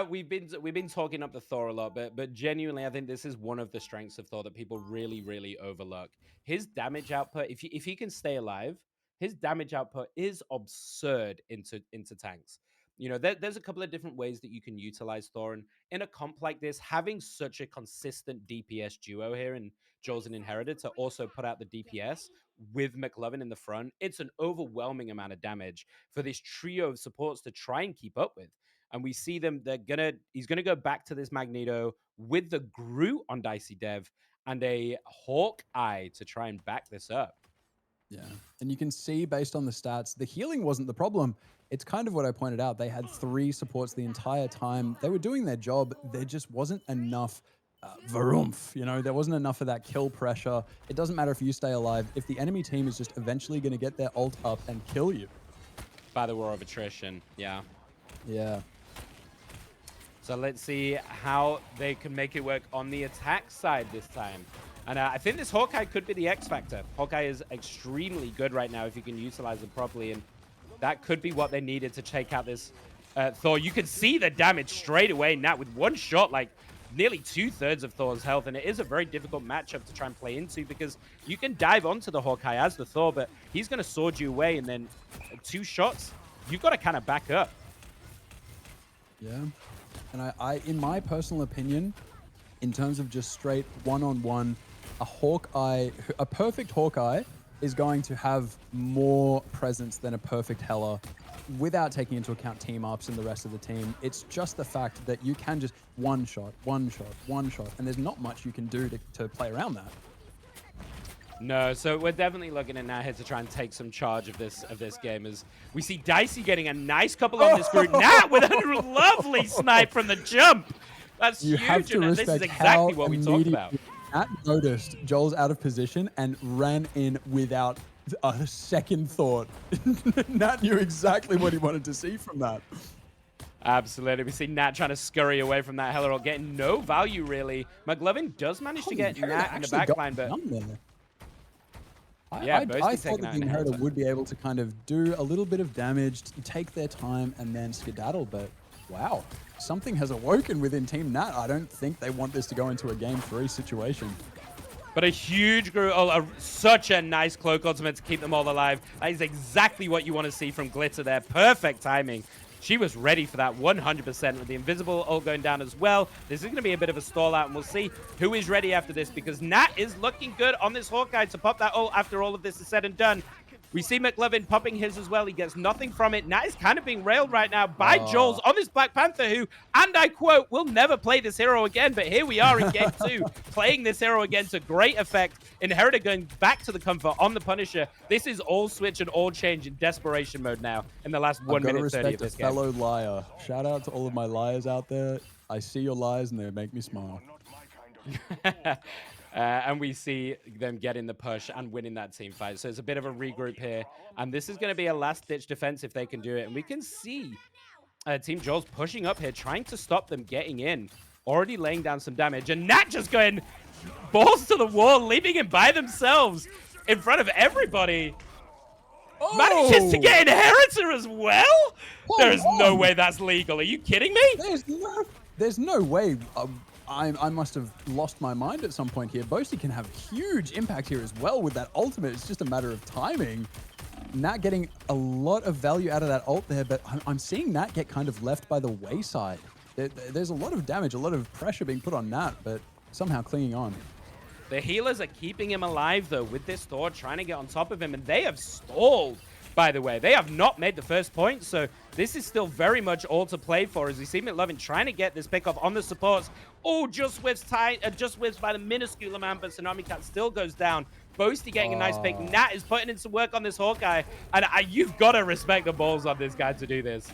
we've been talking up the Thor a lot, but genuinely, I think this is one of the strengths of Thor that people really overlook. His damage output, if he can stay alive, his damage output is absurd into tanks. You know, there's a couple of different ways that you can utilize Thor, and in a comp like this, having such a consistent DPS duo here in Jules and Inheritor to also put out the DPS with McLovin in the front, it's an overwhelming amount of damage for this trio of supports to try and keep up with. And we see them, he's gonna go back to this Magneto with the Groot on Dicey Dev and a Hawkeye to try and back this up. Yeah, and you can see based on the stats, the healing wasn't the problem. It's kind of what I pointed out. They had 3 supports the entire time. They were doing their job. There just wasn't enough varoomph, you know, there wasn't enough of that kill pressure. It doesn't matter if you stay alive. If the enemy team is just eventually going to get their ult up and kill you. By the war of attrition, yeah. Yeah. So let's see how they can make it work on the attack side this time. And I think this Hawkeye could be the X factor. Hawkeye is extremely good right now if you can utilize him properly. And that could be what they needed to take out this Thor. You can see the damage straight away, Nat, with one shot, like nearly 2/3 of Thor's health. And it is a very difficult matchup to try and play into because you can dive onto the Hawkeye as the Thor, but he's going to sword you away. And then 2 shots, you've got to kind of back up. Yeah. And I, in my personal opinion, in terms of just straight one-on-one, a perfect Hawkeye is going to have more presence than a perfect Hela without taking into account team ups and the rest of the team. It's just the fact that you can just one shot, and there's not much you can do to play around that. No, so we're definitely looking at Nat here to try and take some charge of this game as we see Dicey getting a nice couple on this group. Nat with a lovely snipe from the jump. That's You huge, have to and this respect is exactly what we talked immediately about. Nat noticed Joel's out of position and ran in without a second thought. Nat knew exactly what he wanted to see from that. Absolutely. We see Nat trying to scurry away from that Hela, getting no value, really. McLovin does manage to get Nat in the back line, but... Yeah, I thought that the Inheritor would be able to kind of do a little bit of damage, take their time, and then skedaddle, but wow. Something has awoken within Team Nat. I don't think they want this to go into a Game 3 situation. But a huge group, such a nice cloak ultimate to keep them all alive. That is exactly what you want to see from Glitter there. Perfect timing. She was ready for that 100% with the invisible ult going down as well. This is going to be a bit of a stall out, and we'll see who is ready after this because Nat is looking good on this Hawkeye to pop that ult after all of this is said and done. We see McLovin popping his as well. He gets nothing from it. Nat is kind of being railed right now by Jules on this Black Panther who, and I quote, will never play this hero again. But here we are in game 2, playing this hero again to great effect. Inheritor going back to the comfort on the Punisher. This is all switch and all change in desperation mode now in the last 1 minute 30 of this game. Fellow liar. Shout out to all of my liars out there. I see your lies and they make me smile. And we see them getting the push and winning that team fight. So it's a bit of a regroup here. And this is going to be a last-ditch defense if they can do it. And we can see Team Joel's pushing up here, trying to stop them getting in. Already laying down some damage. And Nat just going balls to the wall, leaving him by themselves in front of everybody. Manages to get Inheritor as well? There is no way that's legal. Are you kidding me? There's no way. I must have lost my mind at some point here. Boasty can have huge impact here as well with that ultimate. It's just a matter of timing. Nat getting a lot of value out of that ult there, but I'm seeing Nat get kind of left by the wayside. there's a lot of damage, a lot of pressure being put on Nat, but somehow clinging on. The healers are keeping him alive, though, with this Thor trying to get on top of him, and they have stalled, by the way. They have not made the first point, so this is still very much all to play for as we see McLovin trying to get this pickoff on the supports. Oh, just whiffs by the minuscule amount, but Tsunami Cat still goes down. Boasty getting a nice pick. Nat is putting in some work on this Hawkeye, and you've got to respect the balls on this guy to do this.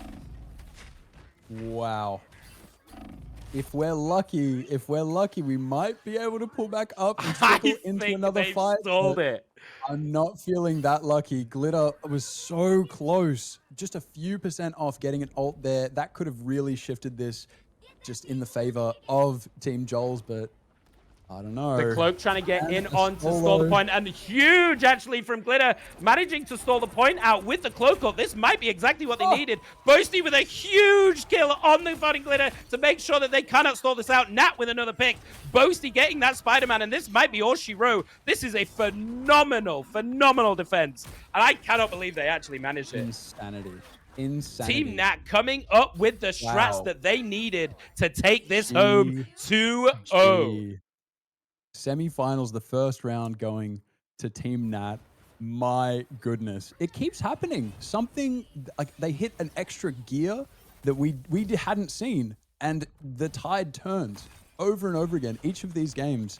Wow. If we're lucky, we might be able to pull back up and trickle into another fight. Stalled it. I'm not feeling that lucky. Glitter was so close. Just a few % off getting an ult there. That could have really shifted this just in the favor of Team Joel's, but I don't know. The Cloak trying to get in on to stall the point, and huge actually from Glitter, managing to stall the point out with the Cloak ult. This might be exactly what they needed. Boasty with a huge kill on the fighting Glitter to make sure that they cannot stall this out. Nat with another pick. Boasty getting that Spider-Man, and this might be all she wrote. This is a phenomenal defense, and I cannot believe they actually managed it. Insanity. Team Nat coming up with the strats that they needed to take this home 2-0. Semi-finals, the first round going to Team Nat. My goodness, it keeps happening. Something like they hit an extra gear that we hadn't seen, and the tide turns over and over again. Each of these games.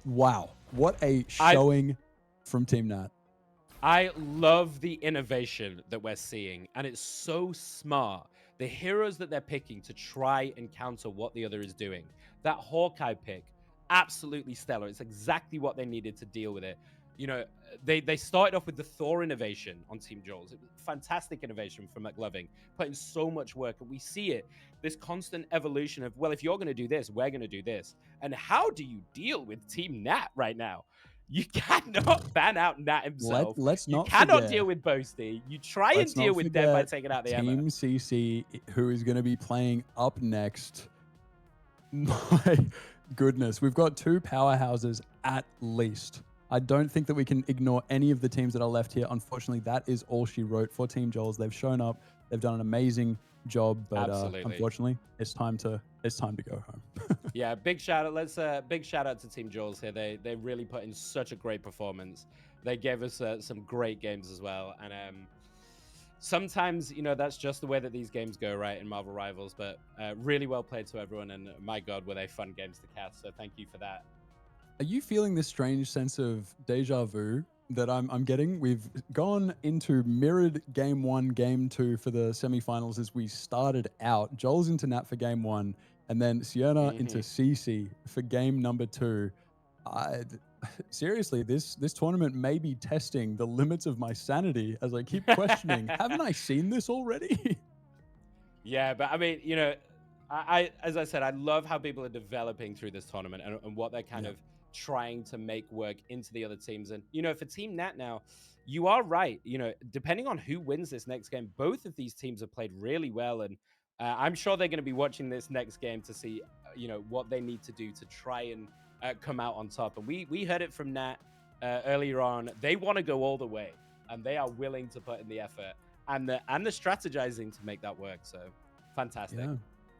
Wow, what a showing from Team Nat. I love the innovation that we're seeing, and it's so smart. The heroes that they're picking to try and counter what the other is doing. That Hawkeye pick, absolutely stellar. It's exactly what they needed to deal with it. You know, they started off with the Thor innovation on Team Joel's. It was fantastic innovation from McLovin, putting so much work, and we see it. This constant evolution of, well, if you're going to do this, we're going to do this. And how do you deal with Team Nat right now? You cannot ban out Nat himself. Let's not You cannot forget- deal with Boasty. You try and deal with them by taking out the Emma. Team CC, who is going to be playing up next. My goodness, we've got two powerhouses at least. I don't think that we can ignore any of the teams that are left here. Unfortunately, that is all she wrote for Team Joel's. They've shown up. They've done an amazing job, but unfortunately, it's time to go home. Yeah, big shout out. Big shout out to Team Joel's here. They really put in such a great performance. They gave us some great games as well, and sometimes, you know, that's just the way that these games go, right, in Marvel Rivals. But really well played to everyone, and my God, were they fun games to cast. So thank you for that. Are you feeling this strange sense of deja vu that I'm getting? We've gone into mirrored game 1, game 2 for the semifinals as we started out. Joel's into Nat for game 1, and then Sienna into CC for game number 2. Seriously, this tournament may be testing the limits of my sanity as I keep questioning, haven't I seen this already? Yeah, but I mean, you know, I as I said, I love how people are developing through this tournament and what they're kind of trying to make work into the other teams. And, you know, for Team Nat now, you are right. You know, depending on who wins this next game, both of these teams have played really well. And I'm sure they're going to be watching this next game to see, you know, what they need to do to try and come out on top. And we heard it from Nat earlier on. They want to go all the way, and they are willing to put in the effort and the strategizing to make that work. So fantastic. Yeah.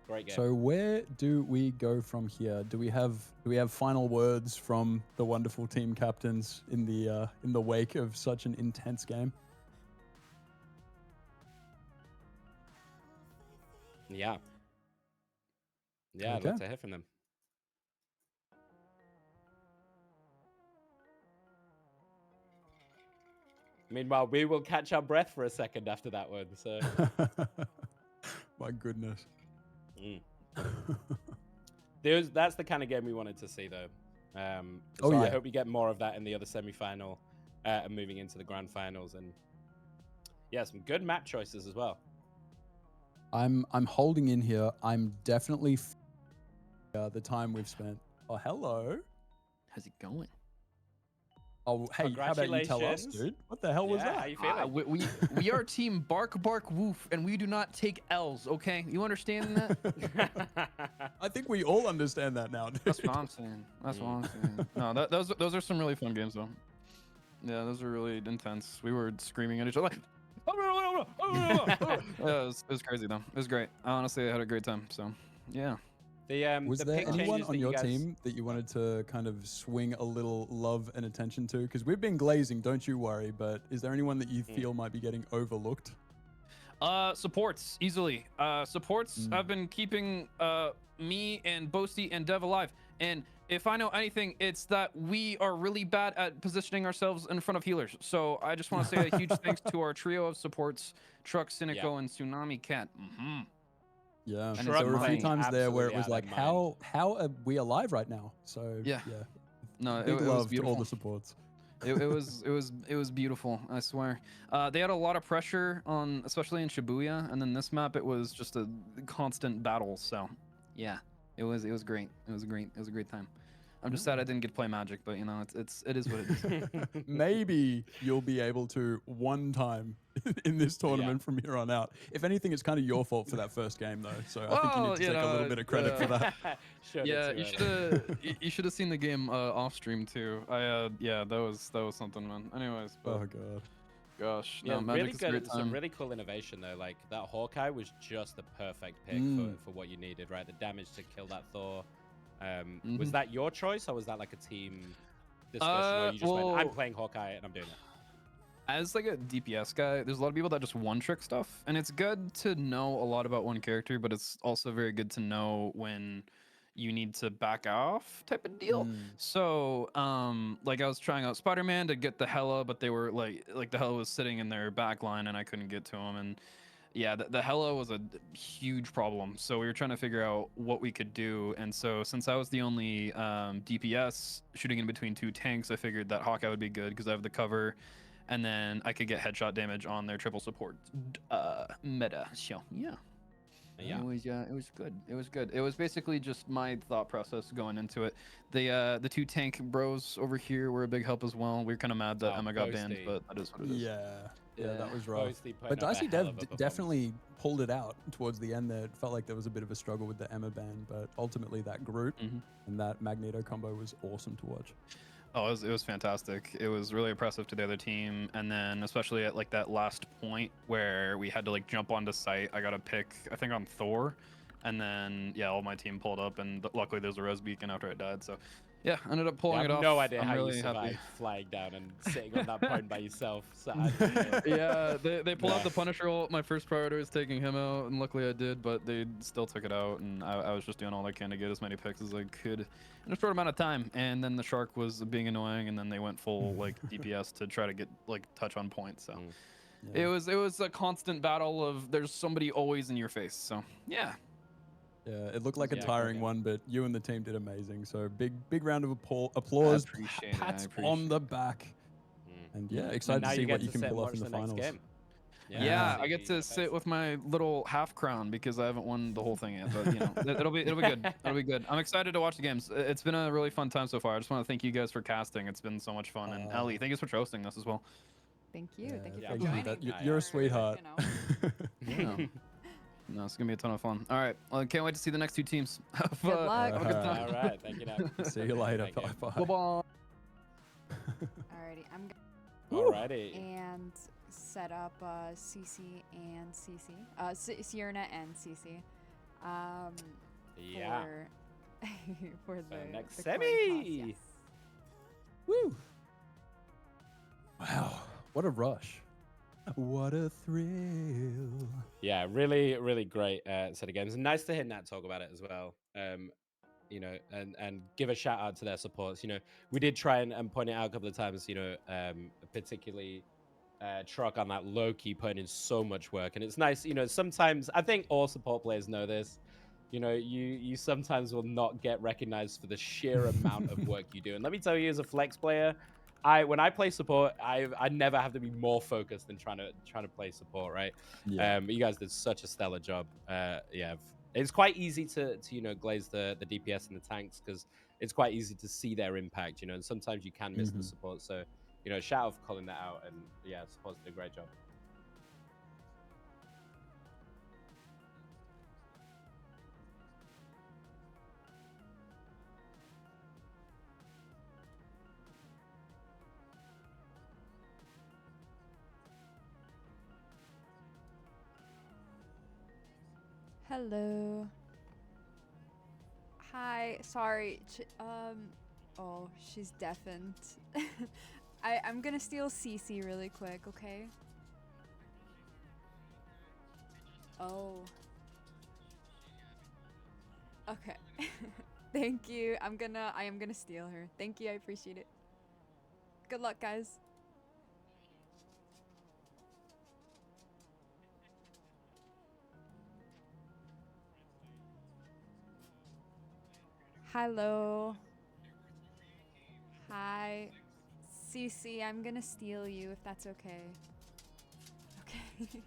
Great game. So where do we go from here? Do we have final words from the wonderful team captains in the wake of such an intense game? Yeah. Yeah, I'd like to hear from them. Meanwhile, we will catch our breath for a second after that one. So, my goodness. That's the kind of game we wanted to see, though. So I hope we get more of that in the other semi-final and moving into the grand finals. And yeah, some good map choices as well. I'm holding in here. I'm definitely the time we've spent. Oh, hello. How's it going? Oh, hey, how about you tell us, dude? What the hell was that? How you feeling? We are team Bark Bark Woof, and we do not take L's, okay? You understand that? I think we all understand that now, dude. That's what I'm saying. That's what I'm saying. No, those are some really fun games, though. Yeah, those are really intense. We were screaming at each other. Yeah, it was crazy, though. It was great. Honestly, I had a great time, so. Yeah. Was the there pick anyone changes on that you your guys... team that you wanted to kind of swing a little love and attention to? Because we've been glazing, don't you worry. But is there anyone that you feel might be getting overlooked? Supports easily. Supports have been keeping me and Boasty and Dev alive. And if I know anything, it's that we are really bad at positioning ourselves in front of healers. So I just want to say a huge thanks to our trio of supports: Truck, Cynico, and Tsunami Cat. Yeah, And there it's were a few money. times there where it was Absolutely like, out of how are we alive right now? So Yeah. No, big it was love to all beautiful. the supports. it was beautiful. I swear. They had a lot of pressure on, especially in Shibuya, and then this map it was just a constant battle. So, yeah, it was great. It was a great time. I'm just sad I didn't get to play Magic, but you know, it is what it is. Maybe you'll be able to one time in this tournament from here on out. If anything, it's kind of your fault for that first game, though. So I think you need to take a little bit of credit for that. Yeah, you should have seen the game off stream too. Yeah, that was something, man. Anyways, but, Oh god. gosh, Yeah, no, Magic really is a good. great It's a time. really cool innovation though. Like that Hawkeye was just the perfect pick for what you needed, right? The damage to kill that Thor. Was that your choice or was that like a team discussion? Or you just went, I'm playing Hawkeye and I'm doing it. As like a DPS guy, there's a lot of people that just one trick stuff, and it's good to know a lot about one character, but it's also very good to know when you need to back off type of deal. So like I was trying out Spider-Man to get the Hela, but they were like the Hela was sitting in their back line and I couldn't get to him, and yeah, the Hela was a huge problem. So we were trying to figure out what we could do. And so since I was the only DPS shooting in between two tanks, I figured that Hawkeye would be good because I have the cover. And then I could get headshot damage on their triple support meta. So yeah. Yeah. It was good. It was good. It was basically just my thought process going into it. The two tank bros over here were a big help as well. We were kind of mad that Emma got banned, Boasty. but that is what it is. Yeah, that was rough. Boasty putting But up a Dicey hell Dev of a performance. definitely pulled it out towards the end there. It felt like there was a bit of a struggle with the Emma ban, but ultimately that Groot and that Magneto combo was awesome to watch. Oh, it was fantastic. It was really impressive to the other team, and then especially at like that last point where we had to like jump onto site. I got a pick, I think on Thor, and then yeah, all my team pulled up, and luckily there's a res beacon after it died. So yeah, I ended up pulling I it have off. no idea I'm how really you survived happy. flying down and sitting on that point by yourself. So I don't know. Yeah, they pulled out the Nice. Punisher ult. My first priority was taking him out, and luckily I did, but they still took it out, and I was just doing all I can to get as many picks as I could in a short amount of time. And then the Shark was being annoying, and then they went full like DPS to try to get like touch on point. So it was a constant battle of there's somebody always in your face. So yeah. Yeah, it looked like a Yeah, tiring okay. one, but you and the team did amazing. So big round of applause. appreciate it, I Pats appreciate on the back. And yeah, And excited now to see you what get you to can sit pull and off in watch the next finals. game. Yeah, I get to sit with my little half crown because I haven't won the whole thing yet. But you know, it'll be good. It'll be good. I'm excited to watch the games. It's been a really fun time so far. I just want to thank you guys for casting. It's been so much fun, and Ellie, thank you for hosting this as well. Thank you. Thank you for thank you. joining. You're a sweetheart. Yeah. No, it's gonna be a ton of fun. All right, well, I can't wait to see the next two teams. Have, Good luck. Have a good time. All right, thank you. Now. See you later. Thank you. Bye bye. Bye. Alrighty, I'm Alrighty. and set up CC and CC, Sierra and CC. Yeah. For the next the coin semi. toss, yes. Woo! Wow, what a rush. What a thrill. Yeah, really, really great set of games. And nice to hear Nat talk about it as well. You know, and give a shout out to their supports. You know, we did try and point it out a couple of times, you know, particularly Truck on that low key putting in so much work. And it's nice, you know, sometimes I think all support players know this. You know, you sometimes will not get recognized for the sheer amount of work you do. And let me tell you, as a flex player, when I play support, I never have to be more focused than trying to play support, right? Yeah. But you guys did such a stellar job. Yeah, it's quite easy to you know glaze the DPS and the tanks because it's quite easy to see their impact, you know. And sometimes you can miss the support. So you know, shout out for calling that out. And yeah, support's did a great job. Hello. Hi, sorry. Oh, she's deafened. I'm gonna steal Cece really quick, okay? Oh. Okay. Thank you. I am gonna steal her. Thank you. I appreciate it. Good luck, guys. Hello. Hi. Cece, I'm gonna steal you if that's okay. Okay.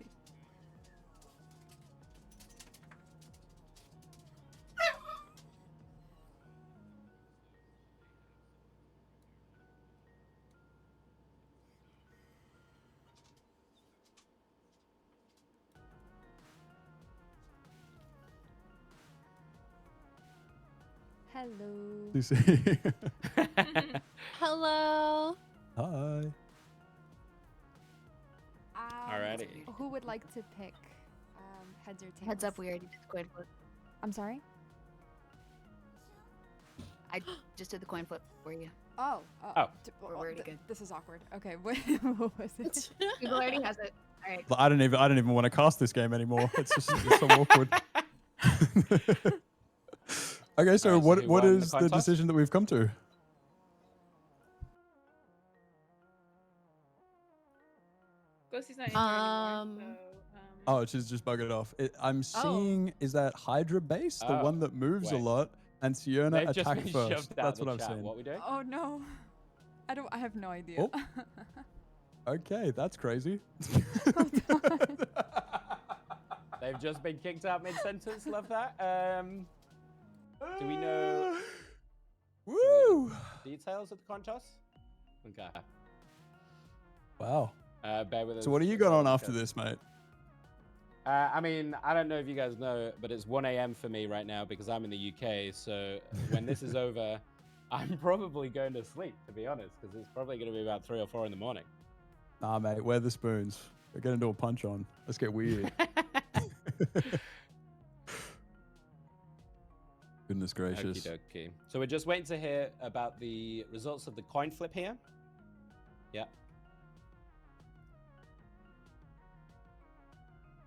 Hello. Lucy. Hello. Hi. Alrighty. Who would like to pick heads or tails? Heads up, we already did the coin flip. I'm sorry? I just did the coin flip for you. Oh. Oh. We're already good. This is awkward. Okay, what was it? Google already has it. All right. I don't even want to cast this game anymore. It's just it's so awkward. Okay, so Alright, so what who what won the is coin the toss? decision that we've come to? Ghosty's not in here anymore, Oh, she's just buggered off. I'm seeing is that Hydra base, the Oh, one that moves a wait. lot, and Siona They've just attack been first. shoved out That's the what I'm chat. saying. What we doing? Oh no. I have no idea. Oh. Okay, that's crazy. They've just been kicked out mid-sentence. Love that. Do we know Woo! details of the coin toss? Okay. Wow. Bear with us. So what do you got on after this, mate? I mean, I don't know if you guys know, but it's 1 a.m. for me right now because I'm in the UK. So when this is over, I'm probably going to sleep, to be honest, because it's probably going to be about 3 or 4 in the morning. Nah, mate, where are the spoons? We're gonna do a punch on. Let's get weird. Goodness gracious. Okie dokie. So we're just waiting to hear about the results of the coin flip here. Yeah.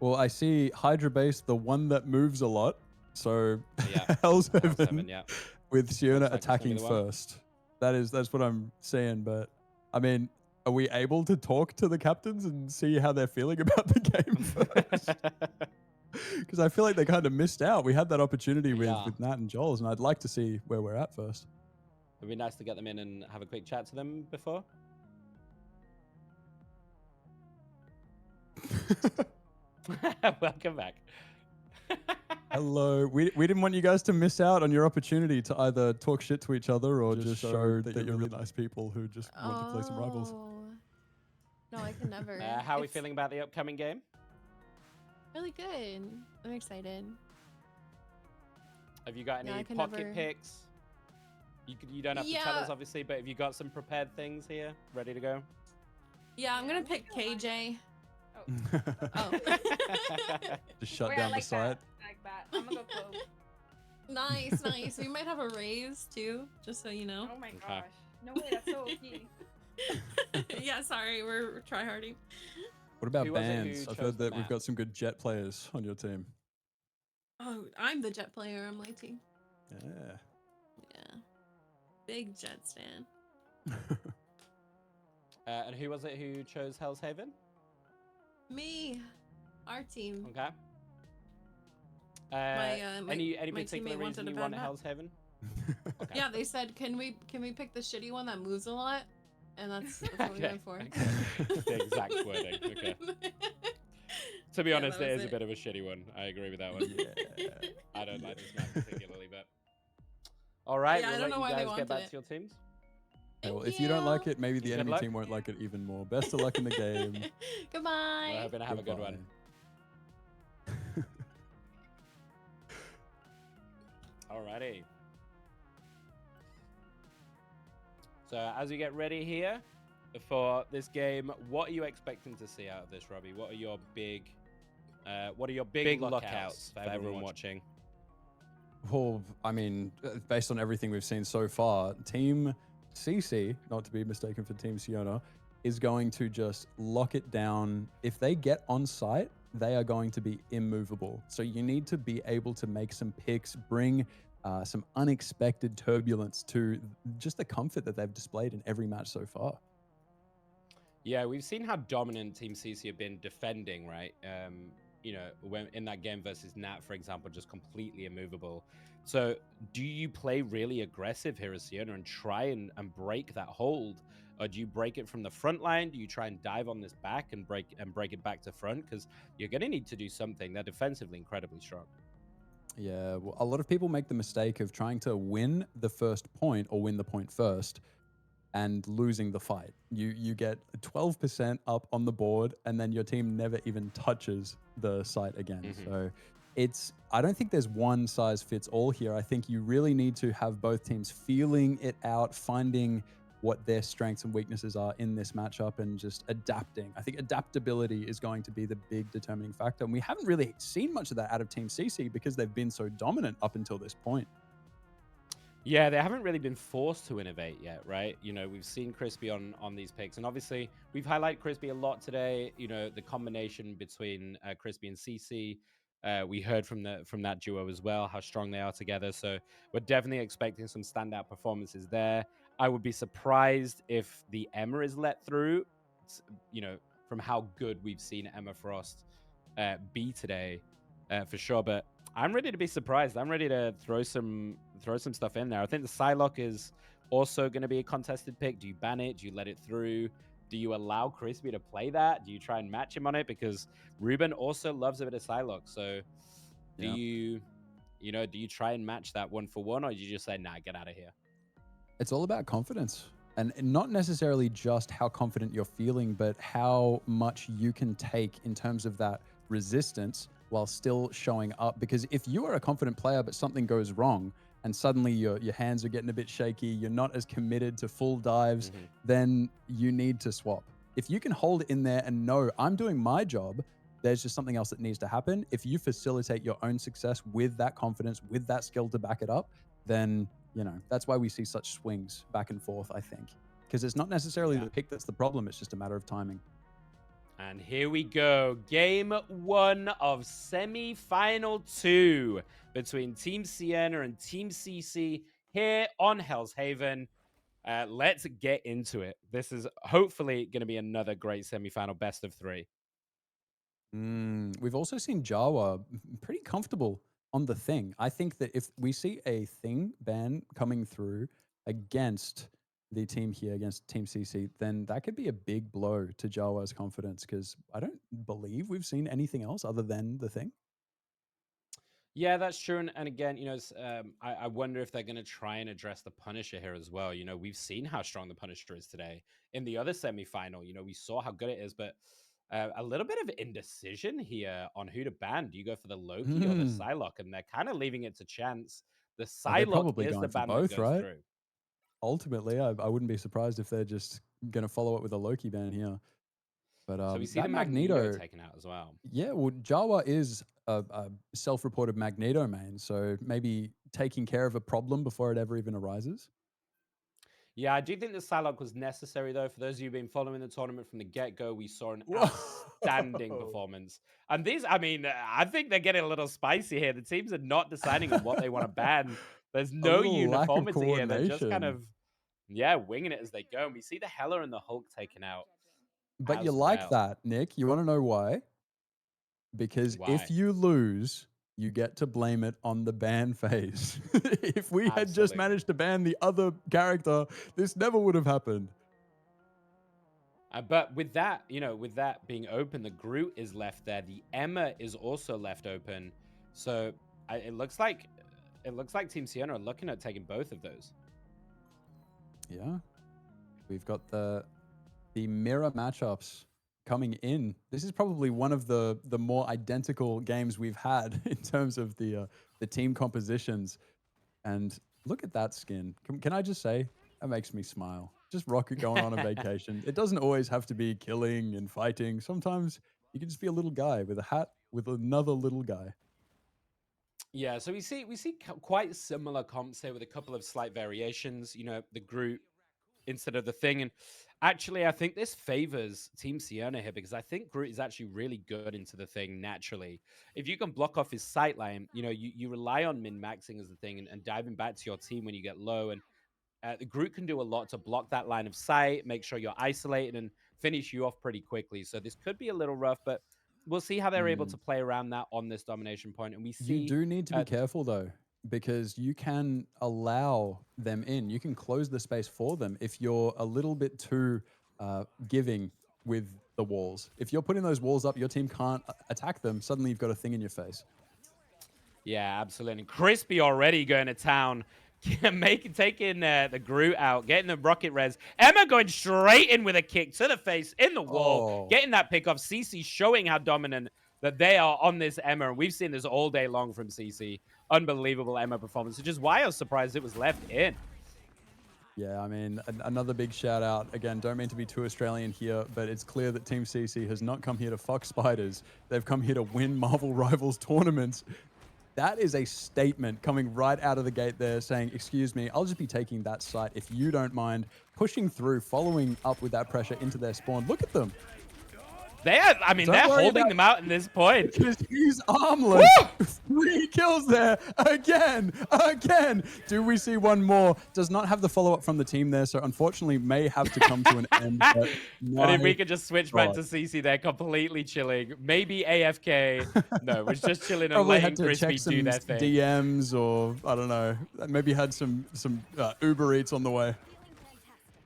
Well, I see Hydra base, the one that moves a lot. So Yeah. Hell's Hell's Heaven Heaven, yeah. with Siona Looks like it's gonna be attacking the one. first. That's what I'm saying. But I mean, are we able to talk to the captains and see how they're feeling about the game first? Because I feel like they kind of missed out. We had that opportunity with Nat and Joel's, and I'd like to see where we're at first. It'd be nice to get them in and have a quick chat to them before. Welcome back. Hello. We didn't want you guys to miss out on your opportunity to either talk shit to each other or just show that you're really nice people who just want to play some rivals. Oh. No, I can never. How are we It's feeling about the upcoming game? Really good. I'm excited. Have you got No, any I can pocket never- picks? You don't have to tell Yeah. us, obviously, but have you got some prepared things here ready to go? Yeah, I'm gonna pick KJ. Just shut Wait, I down the like site. I like that. I'm gonna go close. Nice, nice. We might have a raise too, just so you know. Oh my gosh. No way, that's so OP. Yeah, sorry, we're tryharding. What about Who was it who bands? I've chose heard the that we've map? got some good jet players on your team. Oh, I'm the jet player on my team. Yeah. Yeah. Big jet stan. And who was it who chose Hell's Haven? Me. Our team. Okay. My any my particular teammate reason wanted a you bad want map. Hell's Haven? Okay. Yeah, they said, can we pick the shitty one that moves a lot? And that's what we Okay, went for. The exact wording. Okay. To be Yeah, honest, that it was is a it. bit of a shitty one. I agree with that one. I don't like this map particularly, but. All right, Yeah, I we'll don't let know why you they guys get wanted back it. to your teams. Yeah, well, if you don't like it, maybe the Good enemy luck. team won't like it even more. Best of luck in the game. Goodbye. We're hoping to have a good one. Alrighty. So as you get ready here for this game, what are you expecting to see out of this, Robbie? What are your big lookouts for everyone watching? Well, I mean, based on everything we've seen so far, Team CC, not to be mistaken for Team Siona, is going to just lock it down. If they get on site, they are going to be immovable. So you need to be able to make some picks, bring some unexpected turbulence to just the comfort that they've displayed in every match so far. Yeah, we've seen how dominant Team CC have been defending, right? You know, when in that game versus Nat, for example, just completely immovable. So do you play really aggressive here as Siona and try and break that hold? Or do you break it from the front line? Do you try and dive on this back and break it back to front? Because you're going to need to do something. They're defensively incredibly strong. Yeah, well, a lot of people make the mistake of trying to win the first point or win the point first and losing the fight. You get 12% up on the board and then your team never even touches the site again. So I don't think there's one size fits all here. I think you really need to have both teams feeling it out, finding what their strengths and weaknesses are in this matchup and just adapting. I think adaptability is going to be the big determining factor. And we haven't really seen much of that out of Team CC because they've been so dominant up until this point. Yeah, they haven't really been forced to innovate yet, right? You know, we've seen Crispy on these picks, and obviously we've highlighted Crispy a lot today. You know, the combination between Crispy and CC. We heard from that duo as well how strong they are together. So we're definitely expecting some standout performances there. I would be surprised if the Emma is let through. You know, from how good we've seen Emma Frost be today, for sure. But I'm ready to be surprised. I'm ready to throw some stuff in there. I think the Psylocke is also going to be a contested pick. Do you ban it? Do you let it through? Do you allow Crispy to play that? Do you try and match him on it? Because Ruben also loves a bit of Psylocke. So do you try and match that 1-for-1, or do you just say, nah, get out of here? It's all about confidence. And not necessarily just how confident you're feeling, but how much you can take in terms of that resistance while still showing up. Because if you are a confident player, but something goes wrong and suddenly your hands are getting a bit shaky, you're not as committed to full dives, then you need to swap. If you can hold it in there and know I'm doing my job, there's just something else that needs to happen. If you facilitate your own success with that confidence, with that skill to back it up, then, you know, that's why we see such swings back and forth, I think. Because it's not necessarily the pick that's the problem, it's just a matter of timing. And here we go. Game 1 of semi-final 2 between Team Siena and Team CC here on Hell's Haven. Let's get into it. This is hopefully going to be another great semi-final best of 3. We've also seen Jawa pretty comfortable on the Thing. I think that if we see a Thing ban coming through against the team here, against Team CC, then that could be a big blow to Jawa's confidence, because I don't believe we've seen anything else other than the Thing. Yeah, that's true. And again, you know, I wonder if they're going to try and address the Punisher here as well. You know, we've seen how strong the Punisher is today. In the other semi-final, you know, we saw how good it is, but a little bit of indecision here on who to ban. Do you go for the Loki or the Psylocke? And they're kind of leaving it to chance. The Psylocke is the ban both, that goes right? through. Ultimately, I wouldn't be surprised if they're just going to follow up with a Loki ban here. But So we see that the Magneto taken out as well. Yeah, well, Jawa is a self-reported Magneto main, so maybe taking care of a problem before it ever even arises. Yeah, I do think the Psylocke was necessary, though. For those of you who've been following the tournament from the get-go, we saw an outstanding performance. And these, I mean, I think they're getting a little spicy here. The teams are not deciding on what they want to ban. There's no little lack of uniformity here. They're just kind coordination. of, winging it as they go. And we see the Hela and the Hulk taken out. But you as like well. that, Nick. You want to know why? Because Why? if you lose, you get to blame it on the ban phase. If we had just Absolutely. managed to ban the other character, this never would have happened. But with that, you know, with that being open, the Groot is left there. The Emma is also left open. So it looks like Team Siena are looking at taking both of those. Yeah. We've got the mirror matchups coming in. This is probably one of the more identical games we've had in terms of the team compositions. And look at that skin. Can I just say, that makes me smile. Just Rocket going on a vacation. It doesn't always have to be killing and fighting. Sometimes you can just be a little guy with a hat with another little guy. Yeah, so we see quite similar comps here with a couple of slight variations. You know, the Groot instead of the Thing, and actually, I think this favors Team Sienna here because I think Groot is actually really good into the Thing naturally. If you can block off his sight line, you know, you rely on min maxing as the Thing and diving back to your team when you get low, and the Groot can do a lot to block that line of sight, make sure you're isolated, and finish you off pretty quickly. So this could be a little rough, but we'll see how they're able to play around that on this domination point. And we see You do need to be careful though, because you can allow them in. You can close the space for them if you're a little bit too giving with the walls. If you're putting those walls up, your team can't attack them. Suddenly you've got a thing in your face. Yeah, absolutely. Crispy already going to town, taking the Groot out, getting the rocket res. Emma going straight in with a kick to the face in the wall, getting that pick off. CC showing how dominant that they are on this Emma. And we've seen this all day long from CC. Unbelievable Emma performance, which is why I was surprised it was left in. Yeah, I mean, another big shout out. Again, don't mean to be too Australian here, but it's clear that Team CC has not come here to fuck spiders. They've come here to win Marvel Rivals tournaments. That is a statement coming right out of the gate there saying, excuse me, I'll just be taking that site if you don't mind pushing through, following up with that pressure into their spawn. Look at them. They're holding them out in this point. Because he's armless. 3 kills there. Again. Do we see one more? Does not have the follow-up from the team there, so unfortunately may have to come to an end. But And if we could just switch back to CC, they're completely chilling. Maybe AFK. No, we're just chilling and Probably letting had to Crispy check some do their thing. DMs or, I don't know, maybe had some Uber Eats on the way.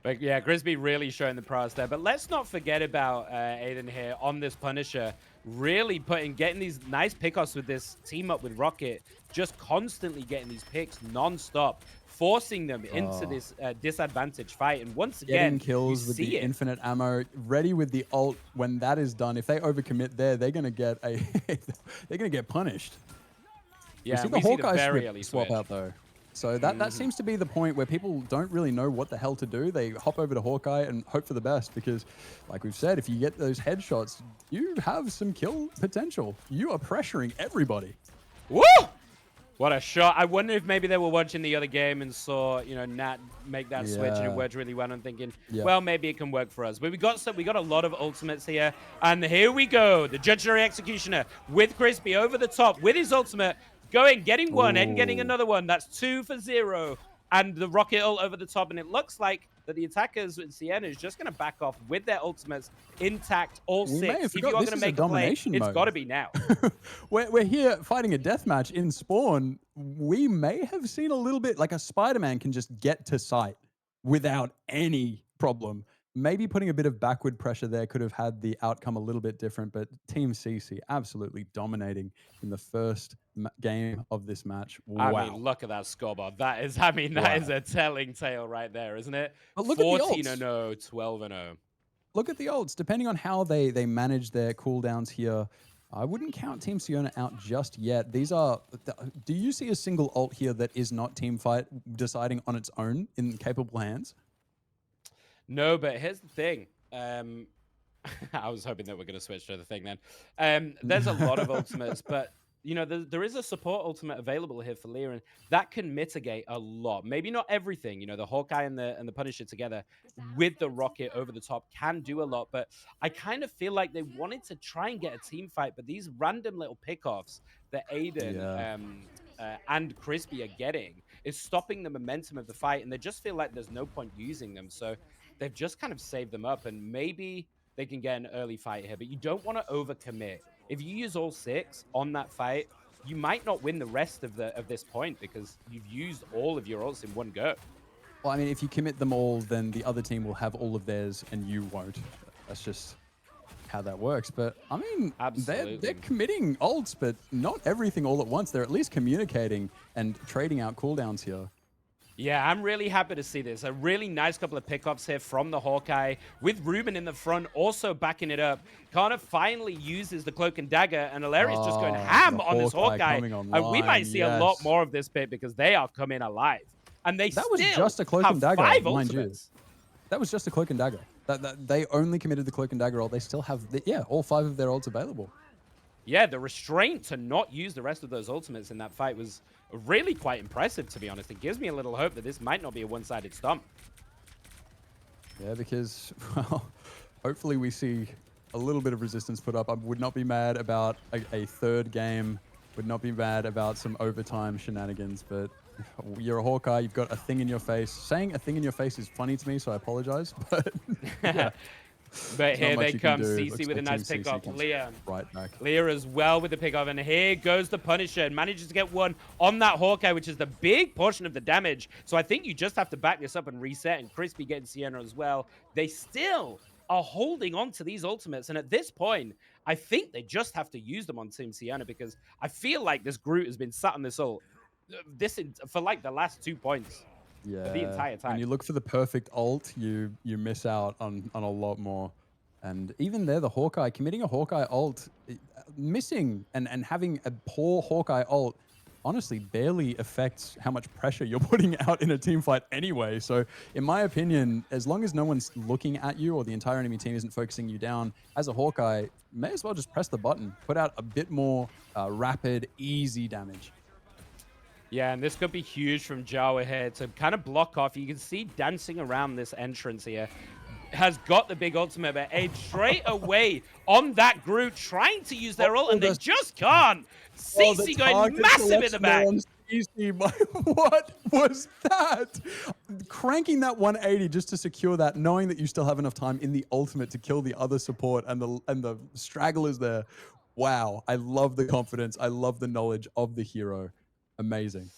But yeah, Grisby really showing the prowess there. But let's not forget about Aiden here on this Punisher. Really getting these nice pickoffs with this team up with Rocket. Just constantly getting these picks non-stop. Forcing them into this disadvantaged fight. And once again, Getting kills you with see the it. infinite ammo, ready with the ult. When that is done, if they overcommit there, they're gonna get punished. Yeah, we see and the we see the Hawkeye very early swap switch. out though. So that seems to be the point where people don't really know what the hell to do. They hop over to Hawkeye and hope for the best because, like we've said, if you get those headshots, you have some kill potential. You are pressuring everybody. Woo! What a shot. I wonder if maybe they were watching the other game and saw, you know, Nat make that switch and it Yeah. worked really well and thinking, Yeah. well, maybe it can work for us. But we got a lot of ultimates here. And here we go. The Judiciary Executioner with Crispy over the top with his ultimate. Getting one and getting another one. That's 2 for 0. And the rocket ult over the top. And it looks like that the attackers in Sienna is just going to back off with their ultimates intact, all We may 6. have If you forgot are this going is to a make a play, domination it's mode. got to be now. We're here fighting a deathmatch in spawn. We may have seen a little bit like a Spider-Man can just get to site without any problem. Maybe putting a bit of backward pressure there could have had the outcome a little bit different, but Team CC absolutely dominating in the first game of this match. Wow. I mean, look at that scoreboard. That is a telling tale right there, isn't it? But look at the 14-0, 12-0. Look at the ults. Depending on how they manage their cooldowns here, I wouldn't count Team Sienna out just yet. These are... Do you see a single ult here that is not teamfight deciding on its own in capable hands? No, but here's the thing. I was hoping that we're going to switch to the thing then. There's a lot of ultimates, but you know, there is a support ultimate available here for Leah, and that can mitigate a lot. Maybe not everything. You know, the Hawkeye and the Punisher together with the Rocket over the top can do a lot, but I kind of feel like they wanted to try and get a team fight, but these random little pickoffs that Aiden and Crispy are getting is stopping the momentum of the fight, and they just feel like there's no point using them. So they've just kind of saved them up, and maybe they can get an early fight here, but you don't want to overcommit. If you use all 6 on that fight, you might not win the rest of this point because you've used all of your ults in one go. Well, I mean, if you commit them all, then the other team will have all of theirs and you won't. That's just how that works. But I mean, they're committing ults, but not everything all at once. They're at least communicating and trading out cooldowns here. Yeah, I'm really happy to see this. A really nice couple of pickups here from the Hawkeye with Ruben in the front, also backing it up. Kana finally uses the Cloak and Dagger, and Aleri's just going ham on this Hawkeye. And we might see a lot more of this bit because they are coming alive. And they That was still just a Cloak have and Dagger, 5 mind you. ultimates. That was just a Cloak and Dagger. They only committed the Cloak and Dagger ult. They still have, all 5 of their ults available. yeah, the restraint to not use the rest of those ultimates in that fight was really quite impressive, to be honest. It gives me a little hope that this might not be a one-sided stomp. Yeah, because, well, hopefully we see a little bit of resistance put up. I would not be mad about a third game, would not be mad about some overtime shenanigans, but you're a Hawkeye, you've got a thing in your face. Saying a thing in your face is funny to me, so I apologize, but yeah. But There's not here much they you can come, do. CC Looks with a like nice Team CC pickoff. comes Leah. right back. Leah as well with the pickoff, and here goes the Punisher, and manages to get one on that Hawkeye, which is the big portion of the damage. So I think you just have to back this up and reset, and Crispy getting Sienna as well. They still are holding on to these ultimates, and at this point, I think they just have to use them on Team Sienna, because I feel like this Groot has been sat on this ult for like the last 2 points. Yeah, The entire time. when you look for the perfect ult, you miss out on a lot more. And even there, the Hawkeye, committing a Hawkeye ult, missing and having a poor Hawkeye ult, honestly, barely affects how much pressure you're putting out in a team fight anyway. So in my opinion, as long as no one's looking at you or the entire enemy team isn't focusing you down, as a Hawkeye, may as well just press the button, put out a bit more rapid, easy damage. Yeah, and this could be huge from Jawa here to kind of block off. You can see dancing around this entrance here. Has got the big ultimate, but Aid straight away on that Groot, trying to use their ult, and they just can't. CC going massive in the back. What was that? Cranking that 180 just to secure that, knowing that you still have enough time in the ultimate to kill the other support and the stragglers there. Wow, I love the confidence. I love the knowledge of the hero. Amazing.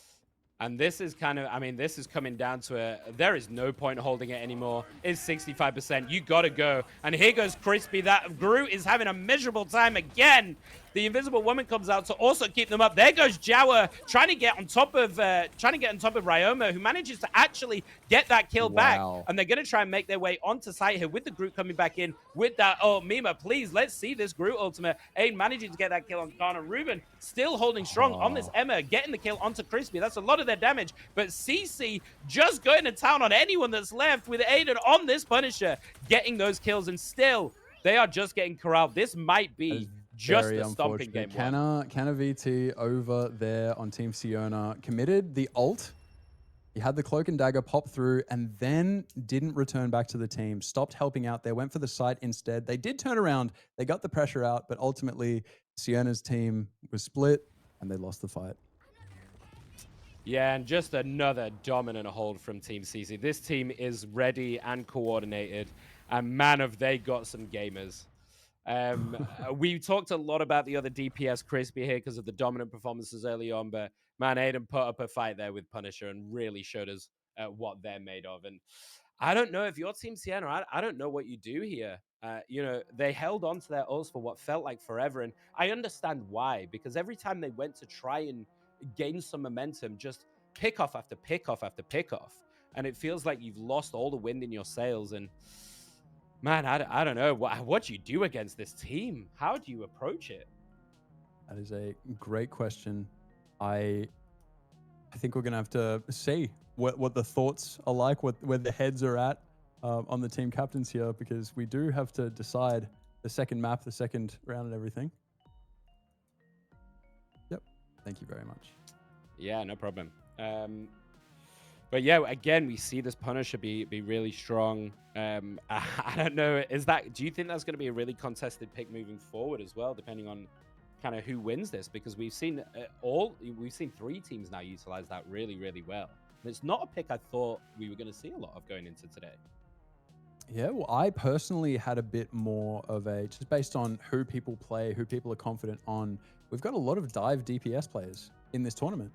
And this is kind of, I mean, this is coming down to there is no point holding it anymore. It's 65%. You got to go. And here goes Crispy. That Groot is having a miserable time again. The Invisible Woman comes out to also keep them up. There goes Jawa trying to get on top of Ryoma, who manages to actually get that kill back. And they're going to try and make their way onto site here with the Groot coming back in with that. Oh, Mima, please, let's see this Groot ultimate. Aiden managing to get that kill on Kana. Ruben still holding strong on this Emma, getting the kill onto Crispy. That's a lot of their damage. But CC just going to town on anyone that's left with Aiden on this Punisher, getting those kills. And still, they are just getting corralled. This might be just a stomping game. Canna VT over there on Team Siona committed the ult. He had the cloak and dagger pop through and then didn't return back to the team. Stopped helping out there, went for the site instead. They did turn around. They got the pressure out, but ultimately Siona's team was split and they lost the fight. Yeah, and just another dominant hold from Team CC. This team is ready and coordinated, and man, have they got some gamers. We talked a lot about the other DPS Crispy here because of the dominant performances early on, but man, Aiden put up a fight there with Punisher and really showed us what they're made of. And I don't know if you're Team Sienna, I don't know what you do here. You know, they held on to their ults for what felt like forever, and I understand why, because every time they went to try and gain some momentum, just pick off after pick off after pick off, and it feels like you've lost all the wind in your sails. And man, I don't know. What do you do against this team? How do you approach it? That is a great question. I think we're going to have to see what the thoughts are like, where the heads are at on the team captains here, because we do have to decide the second map, the second round and everything. Yep. Thank you very much. Yeah, no problem. But yeah, again, we see this Punisher be really strong. I don't know. Do you think that's going to be a really contested pick moving forward as well, depending on kind of who wins this? Because we've seen three teams now utilize that really, really well. And it's not a pick I thought we were going to see a lot of going into today. Yeah, well, I personally had a bit more of just based on who people play, who people are confident on. We've got a lot of dive DPS players in this tournament.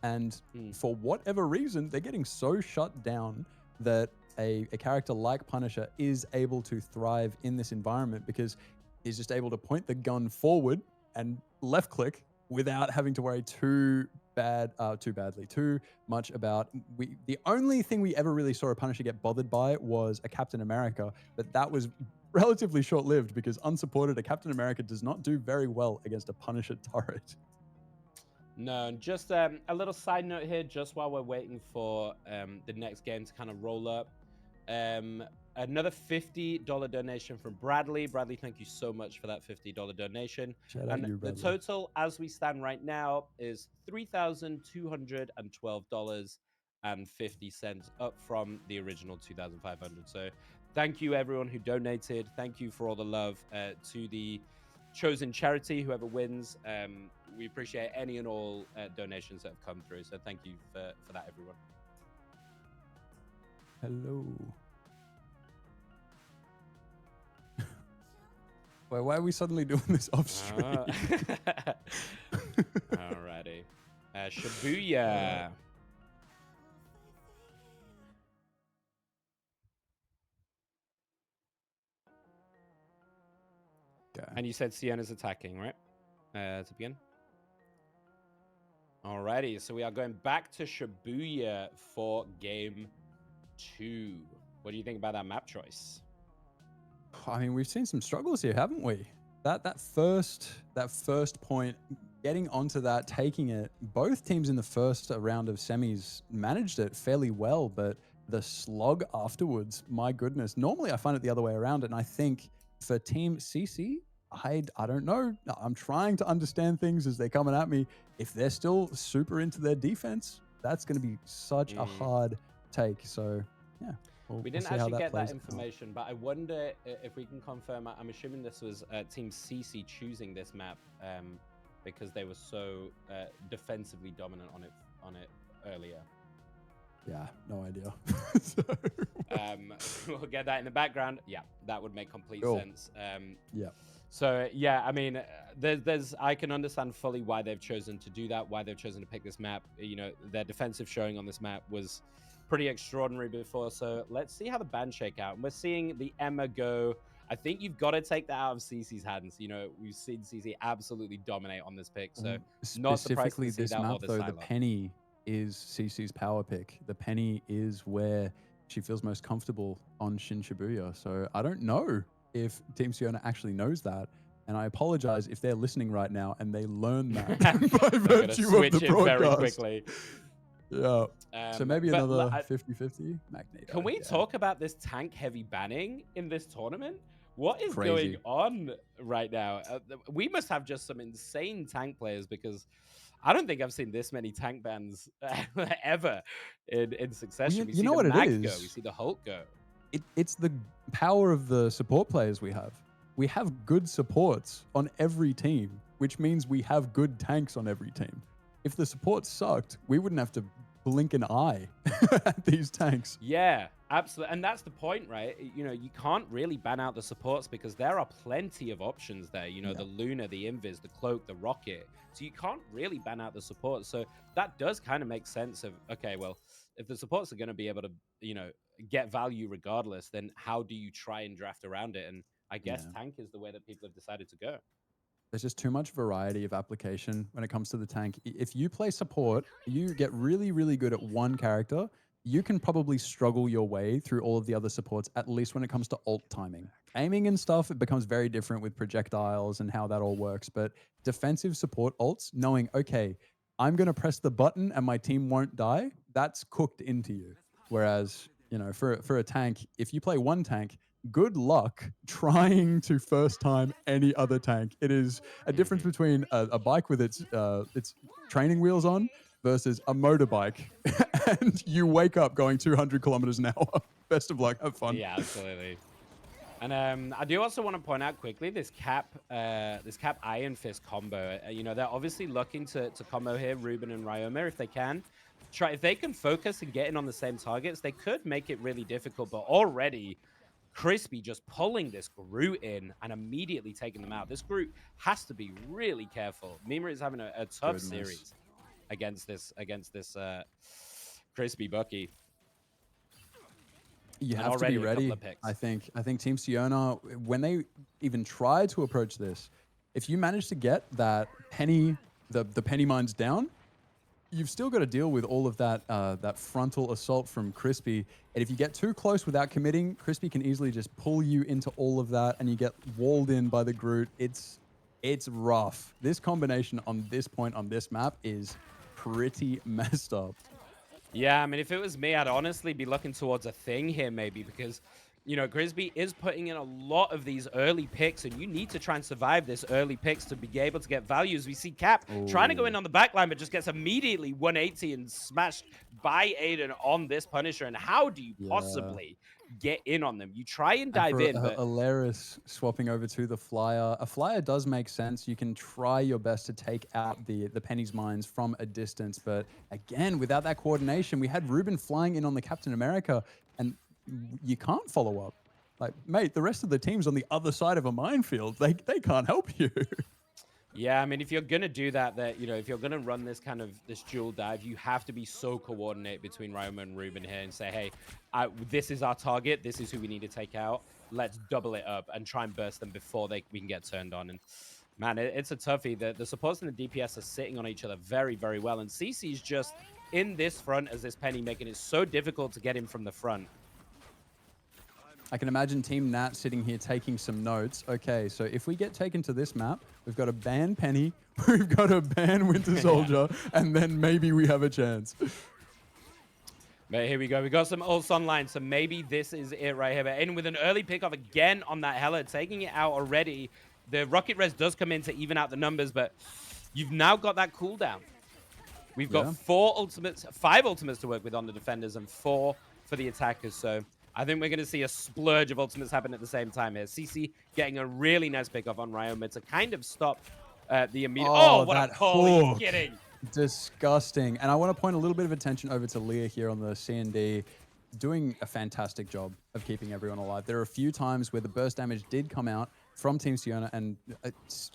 And for whatever reason, they're getting so shut down that a character like Punisher is able to thrive in this environment because he's just able to point the gun forward and left click without having to worry too much about. The only thing we ever really saw a Punisher get bothered by was a Captain America, but that was relatively short-lived because unsupported, a Captain America does not do very well against a Punisher turret. No, and just a little side note here, just while we're waiting for the next game to kind of roll up. another $50 donation from Bradley. Bradley, thank you so much for that $50 donation. Shout out And you, the Bradley. total, as we stand right now, is $3,212.50, up from the original $2,500. So thank you, everyone who donated. Thank you for all the love to the chosen charity, whoever wins. We appreciate any and all donations that have come through. So thank you for that, everyone. Hello. Wait, why are we suddenly doing this off stream? Alrighty. Shibuya. And you said Siena's attacking, right? To begin. Alrighty, so we are going back to Shibuya for game 2. What do you think about that map choice? I mean, we've seen some struggles here, haven't we? That first point, getting onto that, taking it. Both teams in the first round of semis managed it fairly well, but the slog afterwards, my goodness. Normally, I find it the other way around, and I think for Team CC, I don't know. I'm trying to understand things as they're coming at me. If they're still super into their defense, that's going to be such a hard take. So, yeah. We didn't actually get that information, but I wonder if we can confirm. I'm assuming this was Team CC choosing this map because they were so defensively dominant on it earlier. Yeah, no idea. We'll get that in the background. Yeah, that would make complete sense. Yeah. So yeah, I mean, I can understand fully why they've chosen to do that, why they've chosen to pick this map. You know, their defensive showing on this map was pretty extraordinary before. So let's see how the bans shake out. And we're seeing the Emma go. I think you've got to take that out of CC's hands. You know, we've seen CC absolutely dominate on this pick. So not surprised to see this that map, or the though, the Psylocke. Penny is CC's power pick. The Penny is where she feels most comfortable on Shin Shibuya. So I don't know if Team Siona actually knows that. And I apologize if they're listening right now and they learn that by virtue of switch the it very broadcast. quickly. Yeah. So maybe but another 50-50 Magneto. Can we yeah. talk about this tank heavy banning in this tournament? What is Crazy. going on right now? We must have just some insane tank players because I don't think I've seen this many tank bans ever in succession. We you see know the what it Mag go, is? we see the Hulk go. It's the power of the support players we have. We have good supports on every team, which means we have good tanks on every team. If the support sucked, we wouldn't have to blink an eye at these tanks. Yeah, absolutely. And that's the point, right? You know, you can't really ban out the supports because there are plenty of options there. You know, the Luna, the Invis, the Cloak, the Rocket. So you can't really ban out the supports. So that does kind of make sense of, okay, well, if the supports are going to be able to, you know, get value regardless, then how do you try and draft around it? And I guess tank is the way that people have decided to go. There's just too much variety of application when it comes to the tank. If you play support, you get really, really good at one character, you can probably struggle your way through all of the other supports, at least when it comes to ult timing. Aiming and stuff, it becomes very different with projectiles and how that all works. But defensive support ults, knowing, okay, I'm going to press the button and my team won't die, that's cooked into you. Whereas, you know, for a tank, if you play one tank, good luck trying to first time any other tank. It is a difference between a bike with its training wheels on versus a motorbike, and you wake up going 200 kilometers an hour. Best of luck. Have fun. Yeah, absolutely. And I do also want to point out quickly this Cap Iron Fist combo. You know, they're obviously looking to combo here, Ruben and Ryoma, if they can. If they can focus and get in on the same targets, they could make it really difficult. But already, Crispy just pulling this Groot in and immediately taking them out. This Groot has to be really careful. Mima is having a tough series against this Crispy Bucky. You And have to already be a couple ready. of picks. I think Team Siona, when they even try to approach this, if you manage to get that Penny, the Penny mines down, you've still got to deal with all of that that frontal assault from Crispy. And if you get too close without committing, Crispy can easily just pull you into all of that, and you get walled in by the Groot. It's rough. This combination on this point on this map is pretty messed up. Yeah, I mean, if it was me, I'd honestly be looking towards a thing here maybe because, you know, Grisby is putting in a lot of these early picks, and you need to try and survive this early picks to be able to get value. As we see Cap trying to go in on the back line, but just gets immediately 180 and smashed by Aiden on this Punisher. And how do you possibly get in on them? You try and dive in, but Alaris swapping over to the Flyer. A Flyer does make sense. You can try your best to take out the Penny's mines from a distance, but again, without that coordination, we had Ruben flying in on the Captain America, and you can't follow up. Like, mate, the rest of the team's on the other side of a minefield. They can't help you. yeah, I mean, if you're gonna do that, you know, if you're gonna run this kind of this dual dive, you have to be so coordinated between Ryoma and Ruben here and say, hey, this is our target. This is who we need to take out. Let's double it up and try and burst them before we can get turned on. And man, it's a toughie. The supports and the DPS are sitting on each other very, very well. And CC's just in this front as this Penny, making it so difficult to get him from the front. I can imagine Team Nat sitting here taking some notes. Okay, so if we get taken to this map, we've got to ban Penny, we've got to ban Winter Soldier, and then maybe we have a chance. But here we go. We got some ults online, so maybe this is it right here. But in with an early pickoff again on that Hela, taking it out already. The Rocket Res does come in to even out the numbers, but you've now got that cooldown. We've got 5 ultimates to work with on the defenders and 4 for the attackers. So I think we're going to see a splurge of ultimates happen at the same time here. CC getting a really nice pick off on Ryoma to kind of stop the immediate... Oh, what a call. Are you kidding? Disgusting. And I want to point a little bit of attention over to Leah here on the C&D, doing a fantastic job of keeping everyone alive. There are a few times where the burst damage did come out from Team Siona, and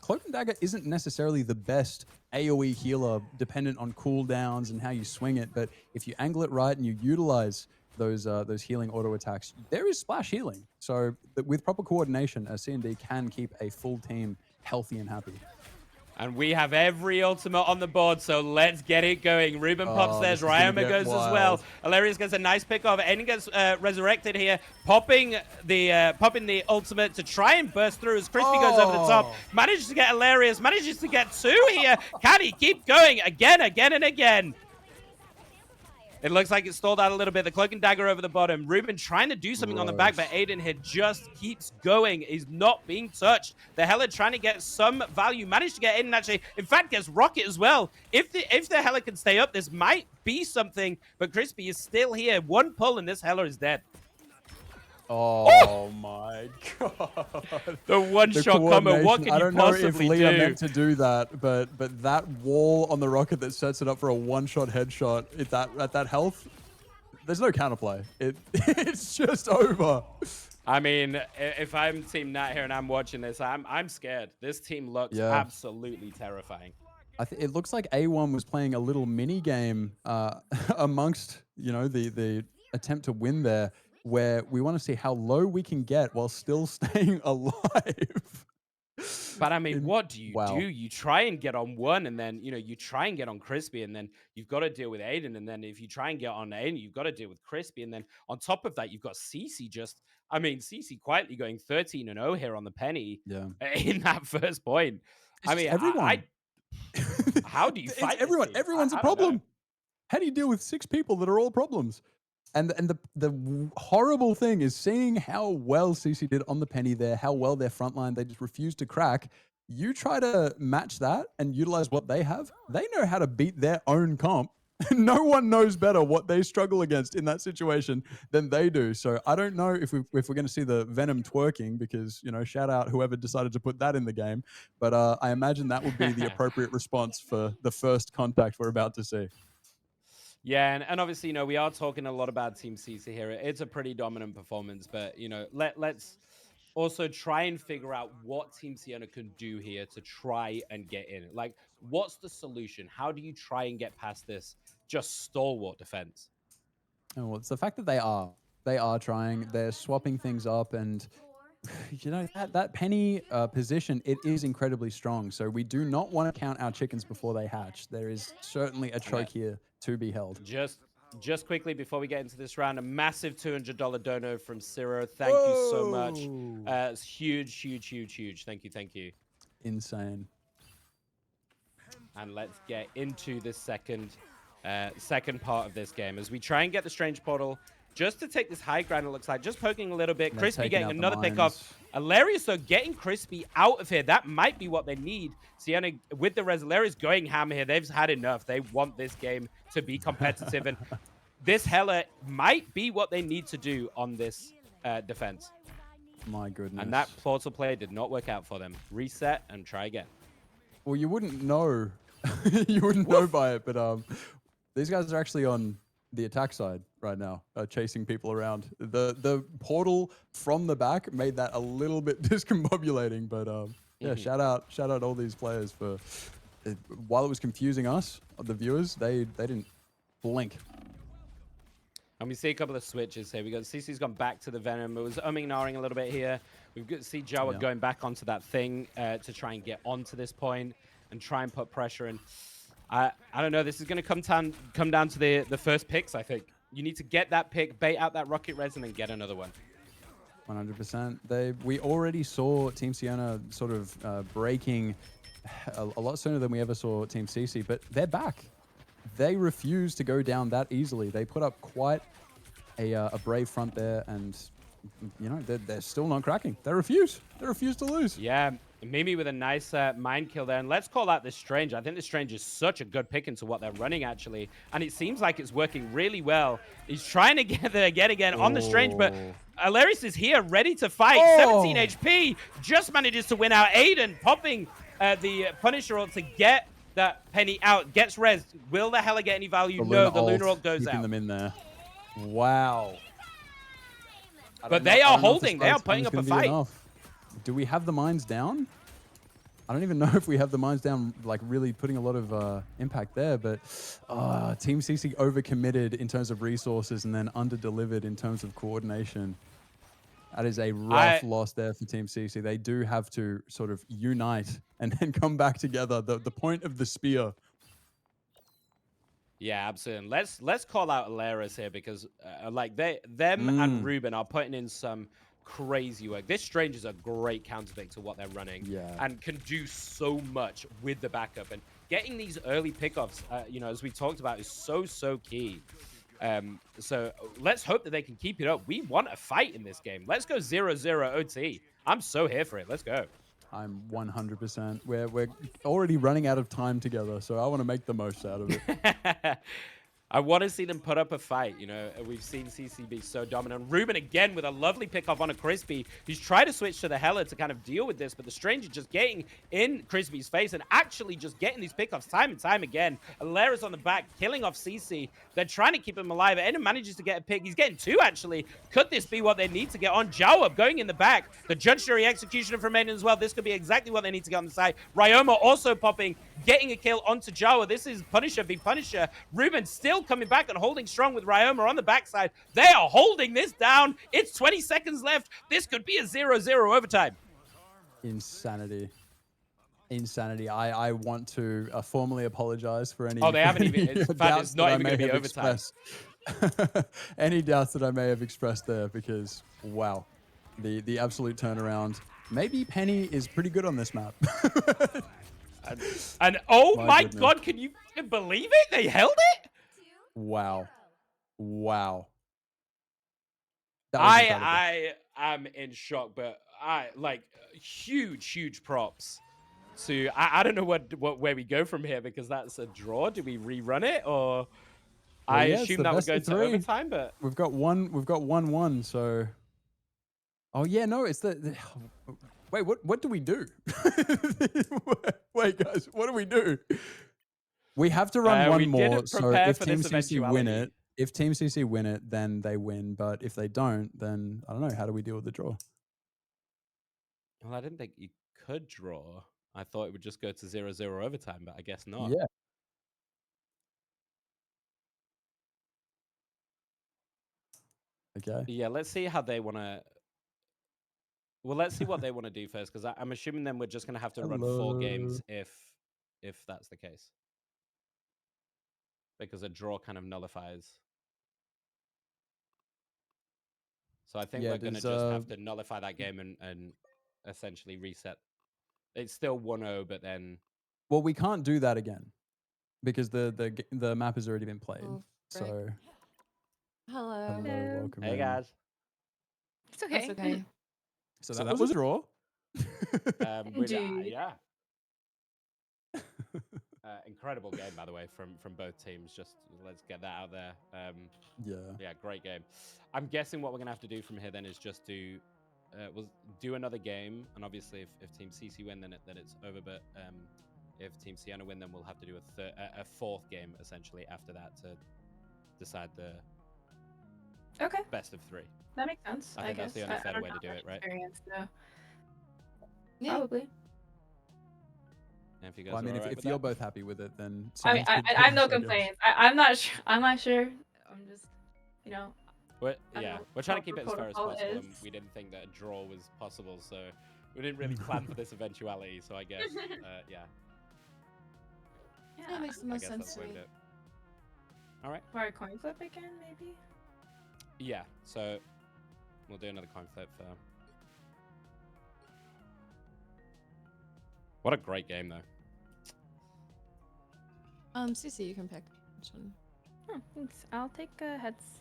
Cloak and Dagger isn't necessarily the best AoE healer dependent on cooldowns and how you swing it, but if you angle it right and you utilize those healing auto attacks, there is splash healing. So with proper coordination, a C&D can keep a full team healthy and happy. And we have every ultimate on the board, so let's get it going. Ruben pops theirs, Ryoma goes as well. Hilarious gets a nice pick off. Aiden gets resurrected here, popping the ultimate to try and burst through as Crispy goes over the top. Manages to get Hilarious, manages to get 2 here. Can he keep going again and again? It looks like it stalled out a little bit. The Cloak and Dagger over the bottom. Ruben trying to do something on the back, but Aiden here just keeps going. He's not being touched. The Hela trying to get some value. Managed to get in, actually. In fact, gets Rocket as well. If the Hela can stay up, this might be something. But Crispy is still here. 1 pull, and this Hela is dead. Oh my god. The one-shot combo. What can you possibly do? I don't know if Leah meant to do that, but that wall on the Rocket that sets it up for a one-shot headshot at that health, there's no counterplay. It's just over. I mean, if I'm Team Nat here and I'm watching this, I'm scared. This team looks absolutely terrifying. It looks like A1 was playing a little mini game amongst, you know, the attempt to win there, where we want to see how low we can get while still staying alive. But I mean, what do you do? You try and get on 1, and then, you know, you try and get on Crispy, and then you've got to deal with Aiden, and then if you try and get on Aiden, you've got to deal with Crispy, and then on top of that, you've got CC CC quietly going 13-0 here on the Penny in that first point. I mean, everyone. How do you fight everyone? this team? Everyone's a problem. How do you deal with 6 people that are all problems? And the horrible thing is seeing how well CC did on the Penny there, how well their frontline, they just refused to crack. You try to match that and utilize what they have. They know how to beat their own comp. No one knows better what they struggle against in that situation than they do. So I don't know if we're going to see the Venom twerking, because, you know, shout out whoever decided to put that in the game. But I imagine that would be the appropriate response for the first contact we're about to see. Yeah, and obviously, you know, we are talking a lot about Team CC here. It's a pretty dominant performance, but, you know, let's also try and figure out what Team Siona can do here to try and get in. Like, what's the solution? How do you try and get past this just stalwart defense? Oh, well, it's the fact that they are trying. They're swapping things up, and you know, that Penny position, it is incredibly strong. So we do not want to count our chickens before they hatch. There is certainly a choke here to be held. Just quickly before we get into this round, a massive $200 dono from Ciro. Thank you so much. It's huge. Thank you. Insane. And let's get into the second part of this game as we try and get the Strange Portal just to take this high ground, it looks like. Just poking a little bit. They're Crispy taking getting out the another pick off. mines. Hilarious, though, getting Crispy out of here. That might be what they need. Sienna, with the Hilarious going hammer here, they've had enough. They want this game to be competitive. And this Hela might be what they need to do on this defense. My goodness. And that portal play did not work out for them. Reset and try again. Well, you wouldn't know. You wouldn't know by it, but these guys are actually on the attack side right now, chasing people around. The portal from the back made that a little bit discombobulating, but yeah, shout out all these players for while it was confusing us, the viewers, they didn't blink. And we see a couple of switches here. We got CC's gone back to the Venom. It was umming and ahhing a little bit here. We've got to see Jawa going back onto that thing to try and get onto this point and try and put pressure in. I don't know. This is going to come down to the first picks, I think. You need to get that pick, bait out that rocket res, and then get another one. 100%. We already saw Team Sienna sort of breaking a lot sooner than we ever saw Team CC, but they're back. They refuse to go down that easily. They put up quite a brave front there, and you know they're still not cracking. They refuse. They refuse to lose. Yeah, Mimi with a nice mind kill there. And let's call out this Strange. I think the Strange is such a good pick into what they're running, actually. And it seems like it's working really well. He's trying to get there again on the Strange, but Hilarious is here, ready to fight. 17 HP, just manages to win out. Aiden popping the Punisher ult to get that Penny out. Gets res. Will the Hela get any value? No, the Lunar ult goes keeping out. them in there. Wow. But they are holding. They are putting up a fight. Do we have the mines down? I don't even know if we have the mines down, like really putting a lot of impact there, but Team CC overcommitted in terms of resources and then under-delivered in terms of coordination. That is a rough loss there for Team CC. They do have to sort of unite and then come back together. The point of the spear. Yeah, absolutely. Let's call out Alaris here because like them and Ruben are putting in some crazy work. This Strange is a great counterpick to what they're running and can do so much with the backup. And getting these early pickoffs, you know, as we talked about, is so key. So let's hope that they can keep it up. We want a fight in this game. Let's go 0-0 OT. I'm so here for it. Let's go. I'm 100%. We're already running out of time together, so I want to make the most out of it. I want to see them put up a fight. You know, we've seen CC be so dominant. Ruben again with a lovely pickoff on a Crispy. He's tried to switch to the Hela to kind of deal with this, but the Stranger just getting in Crispy's face and actually just getting these pickoffs time and time again. Alaris on the back, killing off CC. They're trying to keep him alive. Eden manages to get a pick. He's getting two, actually. Could this be what they need to get on? Jawa going in the back. The Judge Jury execution from Maiden as well. This could be exactly what they need to get on the side. Ryoma also popping, getting a kill onto Jawa. This is Punisher v Punisher. Ruben still coming back and holding strong with Ryoma on the backside. They are holding this down. It's 20 seconds left. This could be a 0-0 overtime. Insanity. Insanity. I want to formally apologize for any. Oh, they haven't even. In fact, it's not even going to be overtime. Any doubts that I may have expressed there, because wow, the absolute turnaround. Maybe Penny is pretty good on this map. And oh my God, can you believe it? They held it. Wow. Wow. I am in shock, but I like huge props to I don't know where we go from here, because that's a draw. Do we rerun it, or Well, I yeah, it's assume the that would best go of to three. overtime, but We've got 1-1, so oh yeah, no, it's the wait, what do we do? Wait, guys, what do we do? We have to run we one more. didn't So prepare if for Team this CC win eventuality. if Team CC win it, then they win. But if they don't, then I don't know. How do we deal with the draw? well, I didn't think you could draw. I thought it would just go to 0-0 overtime, but I guess not. Yeah. Okay. Yeah, let's see how they want to. Well, let's see what they want to do first, because I'm assuming then we're just going to have to run 4 games if that's the case, because a draw kind of nullifies. So I think Yeah, we're going to there's, just have to nullify that game and essentially reset. It's still 1-0, but then Well, we can't do that again because the map has already been played. Oh, right. So Hello. Hello, welcome Hey in. guys. It's okay. That's okay. So that was a draw. Indeed. Yeah. Incredible game, by the way, from both teams. Just let's get that out there. Yeah. Great game. I'm guessing what we're gonna have to do from here then is just do another game, and obviously if Team CC win, then it's over. But if Team Sienna win, then we'll have to do a fourth game essentially after that to decide the Okay. best of 3. That makes sense. I think that's the only fair way to do it, right? So. Yeah. Probably. And if you guys Well, I mean, are alright if with you're that? both happy with it, then I mean, sounds good to I have no us, I guess. complaints. I'm not sure. I'm not sure. I'm just, you know. We're I don't know trying to what keep the it as fair as protocol possible, and is. we didn't think that a draw was possible, so we didn't really plan for this eventuality. So I guess, yeah. Yeah. That makes the I most guess sense that's to what me. we did. All right. For a coin flip again, maybe. Yeah. So we'll do another coin flip for. What a great game, though. CC, you can pick which one. Oh, thanks. I'll take heads.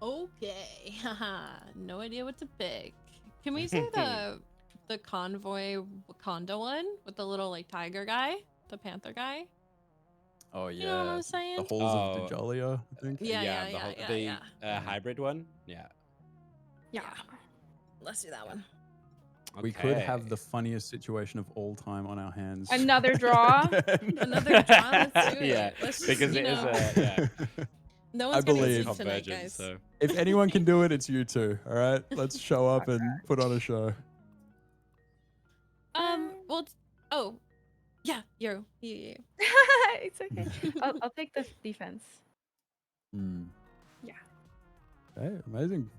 Okay. Haha. No idea what to pick. Can we say the convoy Wakanda one with the little like tiger guy, the panther guy? Oh yeah. You know what I'm saying? The halls of Dajalia, I think. Yeah, the hybrid one. Yeah. Yeah. Let's do that one. We could Okay. have the funniest situation of all time on our hands. Another draw. Again. Another draw. Let's do it. Yeah, Let's just, because you it is know. yeah. No I one's getting believe. sleep tonight, Convergence, guys. so. If anyone can do it, it's you two. All right, let's show up and put on a show. Well, oh, yeah, you. It's okay. I'll take the defense. Hmm. Yeah. Okay, amazing.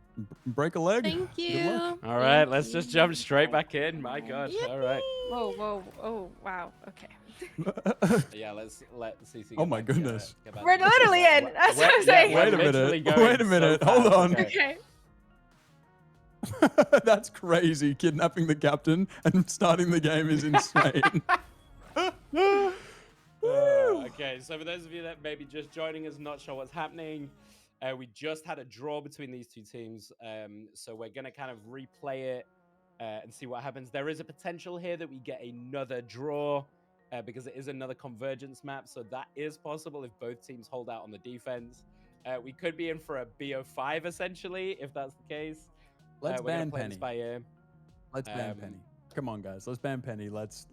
Break a leg. Thank Good luck. All right, let's just jump straight back in. My God. All right. Whoa, whoa, oh, wow. Okay. Yeah, let's let CC. Oh my goodness. We're literally in. That's what I'm saying. Wait a minute. Wait a minute. Hold on. Okay. That's crazy. Kidnapping the captain and starting the game is insane. Okay, so for those of you that may be just joining us, not sure what's happening, we just had a draw between these two teams, so we're going to kind of replay it and see what happens. There is a potential here that we get another draw because it is another convergence map, so that is possible if both teams hold out on the defense. We could be in for a BO5 essentially, if that's the case. Let's we're gonna ban play this Penny. by ear. Let's ban Um, Penny. Come on, guys. Let's ban Penny. Let's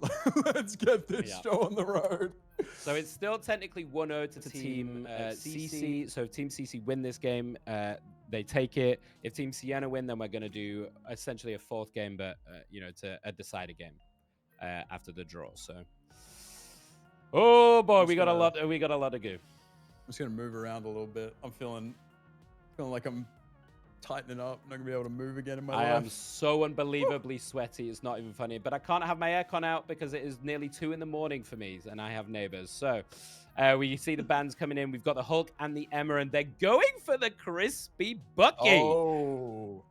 get this Yeah. show on the road. So it's still technically 1-0 to Team CC. So if Team CC win this game, they take it. If Team Sienna win, then we're going to do essentially a fourth game, but to a decider game after the draw. So, oh boy, we got a lot to go. I'm just gonna move around a little bit. I'm feeling like I'm tightening up. Not gonna be able to move again in my I life. am so unbelievably sweaty. It's not even funny. But I can't have my aircon out because it is nearly 2 in the morning for me, and I have neighbors. So we see the bands coming in. We've got the Hulk and the Emma, and they're going for the crispy Bucky. Oh.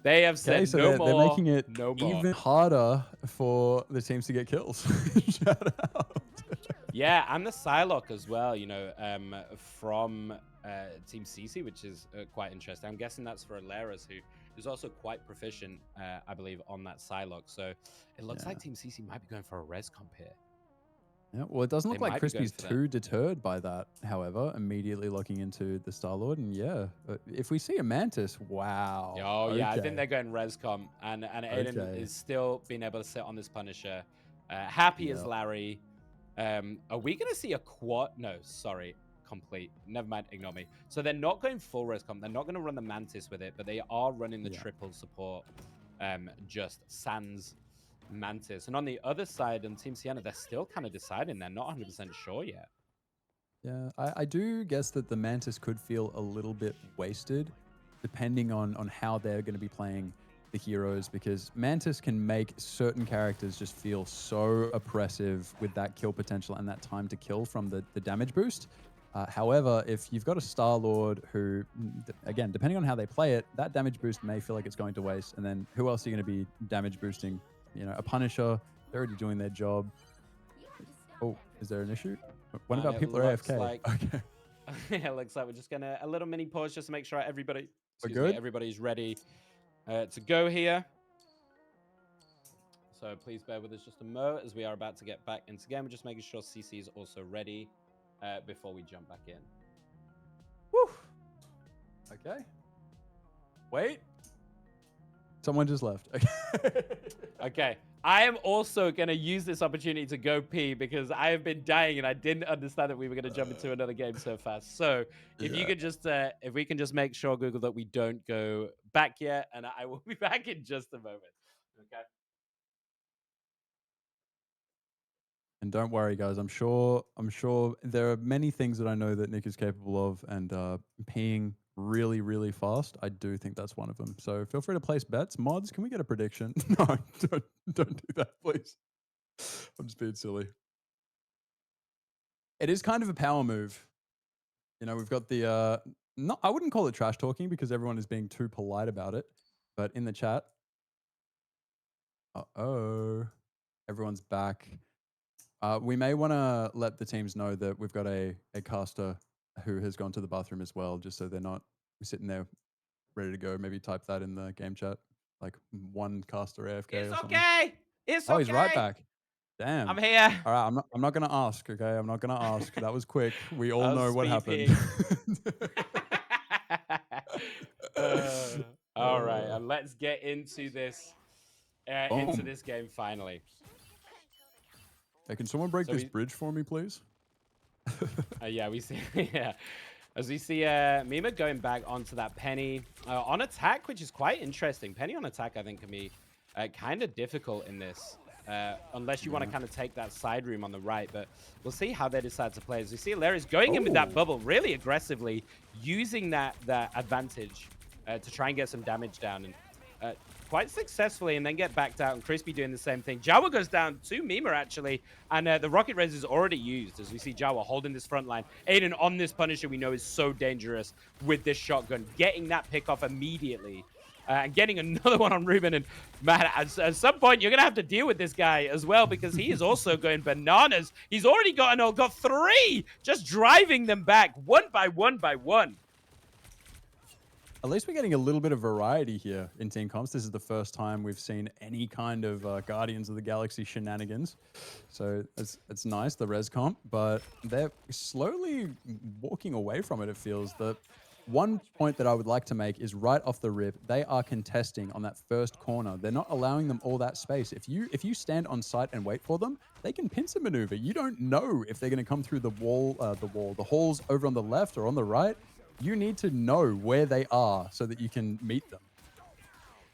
They have said Okay, so no they're more. making it no more. even harder for the teams to get kills. Shout out. Yeah, and the Psylocke as well, from Team CC, which is quite interesting. I'm guessing that's for Alaris, who is also quite proficient, I believe, on that Psylocke. So it looks like Team CC might be going for a res comp here. Yeah, well, it doesn't look They like might be going Crispy's for that. too deterred by that, however, immediately looking into the Star-Lord. And yeah, if we see a Mantis, wow. Oh, yeah, I okay. think they're going res comp. And Aiden Okay. is still being able to sit on this Punisher. Happy as Yep. Larry. Are we going to see a quad? No, sorry. Complete. Never mind. Ignore me. So they're not going full res comp. They're not going to run the Mantis with it, but they are running the triple support. Just sans Mantis. And on the other side, on Team Sienna, they're still kind of deciding. They're not 100% sure yet. Yeah, I do guess that the Mantis could feel a little bit wasted, depending on how they're going to be playing the heroes, because Mantis can make certain characters just feel so oppressive with that kill potential and that time to kill from the damage boost. However, if you've got a Star-Lord who, again, depending on how they play it, that damage boost may feel like it's going to waste. And then who else are you going to be damage boosting? A Punisher, they're already doing their job. Is there an issue? What about It people are looks AFK? like- Okay. It looks like we're just gonna a little mini pause just to make sure everybody, We're excuse me, good? everybody's ready to go here. So please bear with us just a mo as we are about to get back into game. We're just making sure CC is also ready before we jump back in. Woo. Okay. Wait. Someone just left. Okay. Okay. I am also going to use this opportunity to go pee because I have been dying and I didn't understand that we were going to jump into another game so fast. So if you Yeah. could just, if we can just make sure, Google, that we don't go back yet, and I will be back in just a moment. Okay. And don't worry, guys. I'm sure there are many things that I know that Nick is capable of, and peeing really, really fast, I do think that's one of them. So feel free to place bets. Mods, can we get a prediction? No, don't do that, please. I'm just being silly. It is kind of a power move. You know, we've got the no, I wouldn't call it trash talking because everyone is being too polite about it. But in the chat, everyone's back. We may want to let the teams know that we've got a caster who has gone to the bathroom as well, just so they're not sitting there ready to go. Maybe type that in the game chat, like one caster AFK. It's or something. okay. It's Oh, okay. he's right back. Damn. I'm here. All right, I'm not gonna ask. Okay, I'm not gonna ask. That was quick. We all I'll know what speed happened. All right, and let's get into this Boom. game finally. Hey, can someone break So this we- bridge for me, please? Yeah, we see. Yeah, as we see Mima going back onto that Penny on attack, which is quite interesting. Penny on attack, I think, can be kind of difficult in this, unless you want to kind of take that side room on the right. But we'll see how they decide to play. As we see, Larry's going in with that Ooh. bubble really aggressively, using that advantage to try and get some damage down. And quite successfully, and then get backed out, and Crispy doing the same thing. Jawa goes down to Mima, actually, and the Rocket Res is already used, as we see Jawa holding this front line. Aiden on this Punisher we know is so dangerous with this shotgun, getting that pick off immediately, and getting another one on Ruben. And man, at some point, you're going to have to deal with this guy as well, because he is also going bananas. He's already got three, just driving them back one by one by one. At least we're getting a little bit of variety here in Team Comps. This is the first time we've seen any kind of Guardians of the Galaxy shenanigans. So it's nice, the res comp, but they're slowly walking away from it, it feels. The one point that I would like to make is right off the rip, they are contesting on that first corner. They're not allowing them all that space. If you stand on site and wait for them, they can pincer maneuver. You don't know if they're going to come through the halls over on the left or on the right. You need to know where they are so that you can meet them.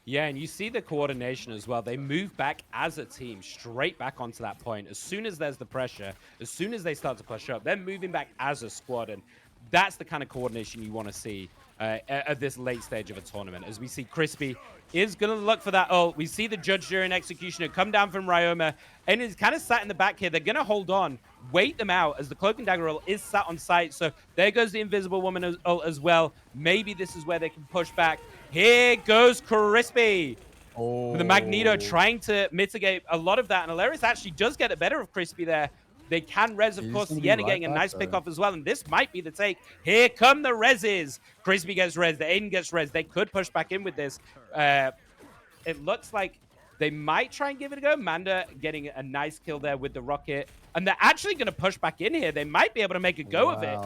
Yeah, and you see the coordination as well. They move back as a team, straight back onto that point. As soon as there's the pressure, as soon as they start to push up, they're moving back as a squad. And that's the kind of coordination you want to see at this late stage of a tournament. As we see Crispy is going to look for that ult. We see the Judge during Executioner come down from Ryoma, and is kind of sat in the back here. They're going to hold on, wait them out, as the Cloak and Dagger ult is sat on site. So there goes the Invisible Woman ult as well. Maybe this is where they can push back. Here goes Crispy. With the Magneto trying to mitigate a lot of that. And Hilarious actually does get the better of Crispy there. They can res, of He's course. gonna be Sienna right getting a back, nice though. pick off as well. And this might be the take. Here come the reses. Crispy gets res. The Aiden gets res. They could push back in with this. It looks like they might try and give it a go. Manda getting a nice kill there with the rocket. And they're actually going to push back in here. They might be able to make a go of it.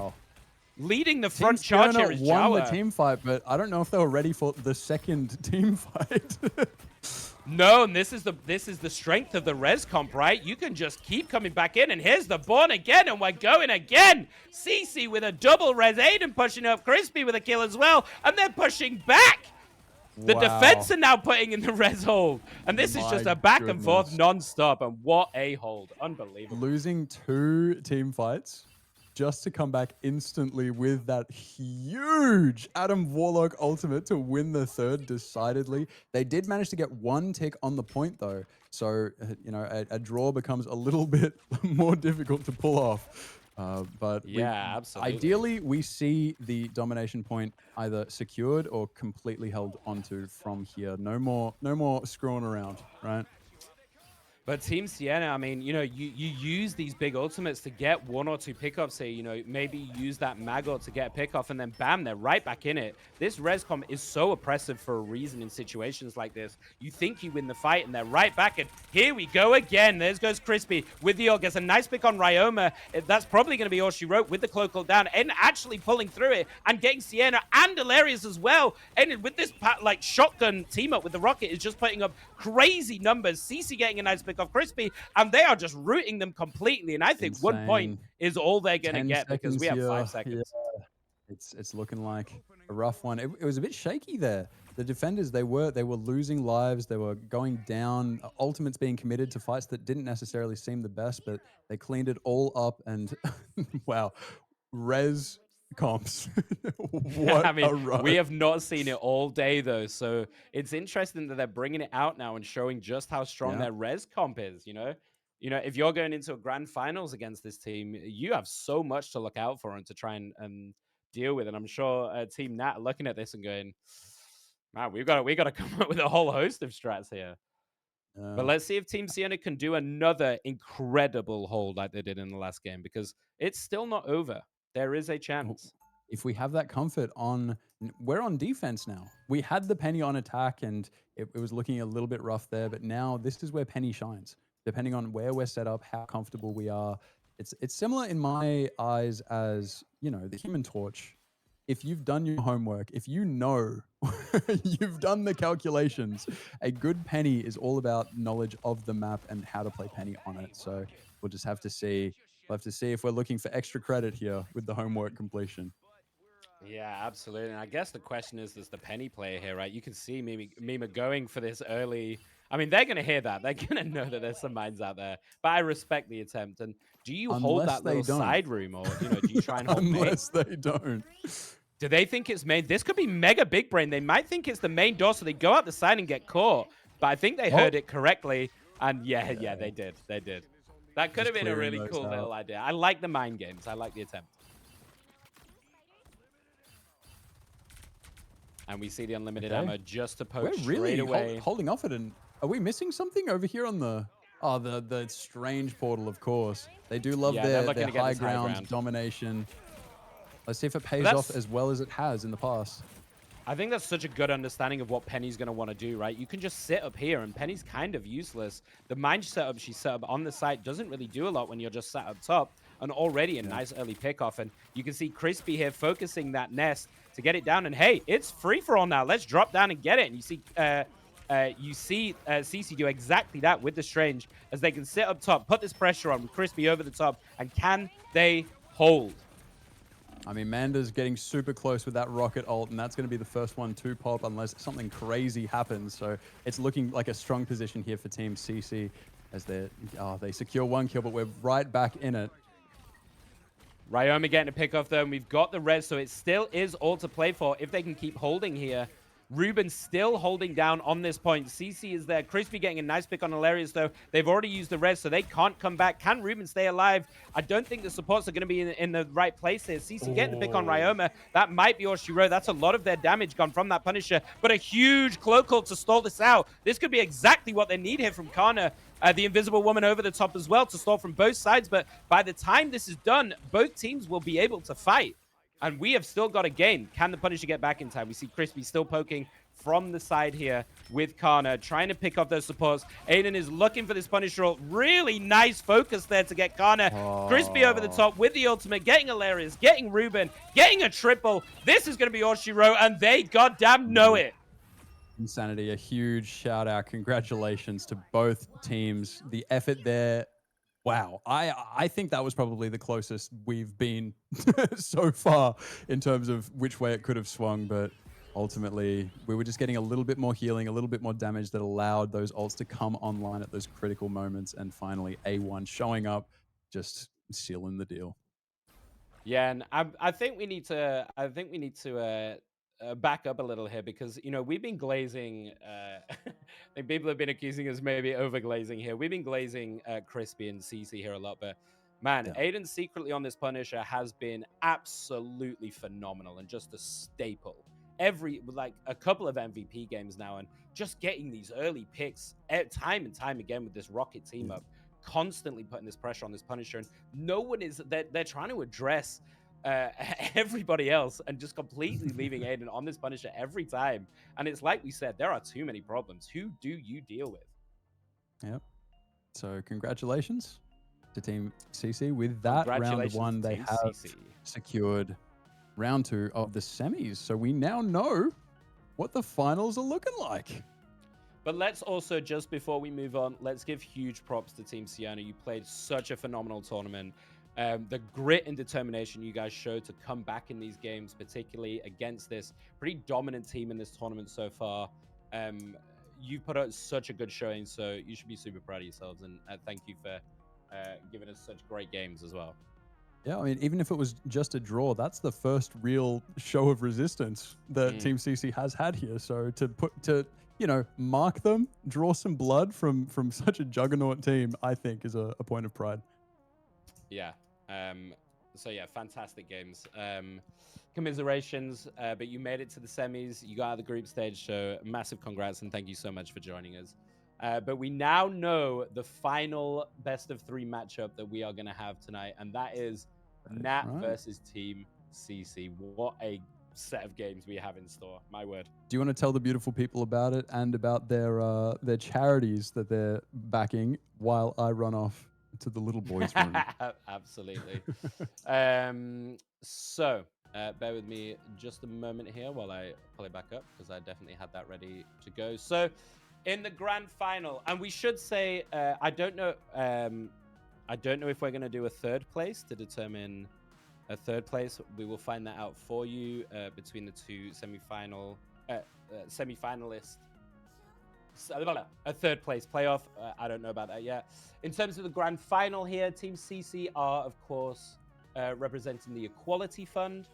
Leading the front Team charge Fiona here is won the Jawa. team fight, but I don't know if they were ready for the second team fight. No, and this is the strength of the res comp, right? You can just keep coming back in, and here's the Born again, and we're going again. CC with a double res, Aiden pushing up, Crispy with a kill as well, and they're pushing back. The Wow. defense are now putting in the res hold, and this is just My a back and forth goodness. non-stop, and what a hold. Unbelievable. Losing 2 team fights just to come back instantly with that huge Adam Warlock ultimate to win the third decidedly. They did manage to get 1 tick on the point though. So, you know, a draw becomes a little bit more difficult to pull off. But Yeah, absolutely. Ideally, we see the domination point either secured or completely held onto from here. No more screwing around, right? But Team Sienna, I mean, you use these big ultimates to get 1 or 2 pickups here. Maybe you use that Maggot to get a pickoff, and then bam, they're right back in it. This Rescom is so oppressive for a reason in situations like this. You think you win the fight, and they're right back, and here we go again. There goes Crispy with the ult, gets a nice pick on Ryoma. That's probably going to be all she wrote with the cloak ult down, and actually pulling through it, and getting Sienna and Hilarious as well. And with this shotgun team up with the Rocket is just putting up crazy numbers. CC getting a nice pick off Crispy, and they are just rooting them completely. And I think 1 point is all they're going to 10 get because we have seconds 5 here. seconds. Yeah. It's looking like a rough one. It was a bit shaky there. The defenders, they were losing lives. They were going down. Ultimates being committed to fights that didn't necessarily seem the best, but they cleaned it all up. And wow, res comps. What I mean, a run. we have not seen it all day though, so it's interesting that they're bringing it out now and showing just how strong their res comp is. If you're going into a grand finals against this team, you have so much to look out for and to try and deal with. And I'm sure Team Nat are looking at this and going, man, we got to come up with a whole host of strats here. But let's see if Team Sienna can do another incredible hold like they did in the last game, because it's still not over. There is a chance. If we have that comfort we're on defense now. We had the Penny on attack, and it was looking a little bit rough there, but now this is where Penny shines. Depending on where we're set up, how comfortable we are. It's similar in my eyes as, the Human Torch. If you've done your homework, if you've done the calculations, a good Penny is all about knowledge of the map and how to play Penny on it. So we'll just have to see. We'll have to see if we're looking for extra credit here with the homework completion. Yeah, absolutely. And I guess the question is, there's the Penny player here, right? You can see Mima going for this early. I mean, they're going to hear that. They're going to know that there's some mines out there. But I respect the attempt. And do you hold that little side room, or do you try and hold Unless they don't. Do they think it's main? This could be mega big brain. They might think it's the main door, so they go out the side and get caught. But I think they heard it correctly. And yeah, they did. They did. That could have been a really cool little idea. I like the mind games. I like the attempt. And we see the unlimited ammo just to poke We're really straight away. holding off it. And are we missing something over here on the the strange portal? Of course, they do love their high ground domination. Let's see if it pays off as well as it has in the past. I think that's such a good understanding of what Penny's going to want to do, right? You can just sit up here, and Penny's kind of useless. The mine setup she set up on the site doesn't really do a lot when you're just sat up top, and already a nice early pickoff. And you can see Crispy here focusing that nest to get it down. And hey, it's free-for-all now. Let's drop down and get it. And you see CC do exactly that with the Strange, as they can sit up top, put this pressure on with Crispy over the top, and can they hold? I mean, Manda's getting super close with that rocket ult, and that's going to be the first one to pop unless something crazy happens. So it's looking like a strong position here for Team CC as they secure 1 kill, but we're right back in it. Ryoma getting a pick off though, and we've got the res, so it still is all to play for if they can keep holding here. Ruben still holding down on this point. CC is there. Crispy getting a nice pick on Hilarious, though. They've already used the res, so they can't come back. Can Ruben stay alive? I don't think the supports are going to be in the right place here. CC getting the pick on Ryoma. That might be all she wrote. That's a lot of their damage gone from that Punisher, but a huge cloak ult to stall this out. This could be exactly what they need here from Kana. The Invisible Woman over the top as well to stall from both sides, but by the time this is done, both teams will be able to fight. And we have still got a game. Can the Punisher get back in time? We see Crispy still poking from the side here with Kana, trying to pick off those supports. Aiden is looking for this Punisher ult. Really nice focus there to get Kana. Crispy over the top with the ultimate, getting Hilarious, getting Ruben, getting a triple. This is going to be all she wrote, and they goddamn know it. Insanity, a huge shout out. Congratulations to both teams. The effort there. Wow, I think that was probably the closest we've been so far in terms of which way it could have swung, but ultimately we were just getting a little bit more healing, a little bit more damage that allowed those ults to come online at those critical moments, and finally A1 showing up, just sealing the deal. Yeah, and I think we need to back up a little here, because we've been glazing. I think people have been accusing us maybe over glazing here. We've been glazing Crispy and CC here a lot, but man, Aiden secretly on this Punisher has been absolutely phenomenal and just a staple like a couple of MVP games now, and just getting these early picks time and time again with this Rocket team up, constantly putting this pressure on this Punisher, and no one is they're trying to address everybody else and just completely leaving Aiden on this Punisher every time. And it's like we said, there are too many problems. Who do you deal with? Yep. So congratulations to Team CC. With that, round Congratulations one, to they Team have CC. secured round two of the semis. So we now know what the finals are looking like. But let's also, just before we move on, let's give huge props to Team Sienna. You played such a phenomenal tournament. The grit and determination you guys showed to come back in these games, particularly against this pretty dominant team in this tournament so far. You put out such a good showing, so you should be super proud of yourselves. And thank you for giving us such great games as well. Yeah, I mean, even if it was just a draw, that's the first real show of resistance that Team CC has had here. So to mark them, draw some blood from such a juggernaut team, I think is a point of pride. Yeah. So yeah, fantastic games. Commiserations, but you made it to the semis. You got out of the group stage, so massive congrats and thank you so much for joining us. But we now know the final best of 3 matchup that we are going to have tonight, and that is Nat versus Team CC. What a set of games we have in store. My word. Do you want to tell the beautiful people about it and about their charities that they're backing while I run off to the little boys' room? Absolutely. So bear with me just a moment here while I pull it back up, because I definitely had that ready to go. So in the grand final, and we should say, I don't know if we're going to do a third place to determine a third place. We will find that out for you between the two semi-finalists. A third place playoff. I don't know about that yet. In terms of the grand final here, Team CC are, of course, representing the Equality Fund,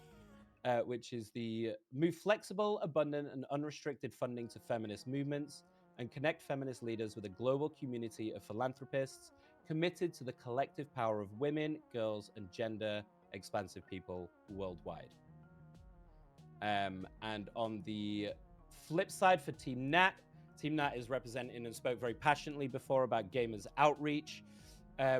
which is the move flexible, abundant, and unrestricted funding to feminist movements and connect feminist leaders with a global community of philanthropists committed to the collective power of women, girls, and gender expansive people worldwide. And on the flip side for Team Nat is representing and spoke very passionately before about gamers outreach,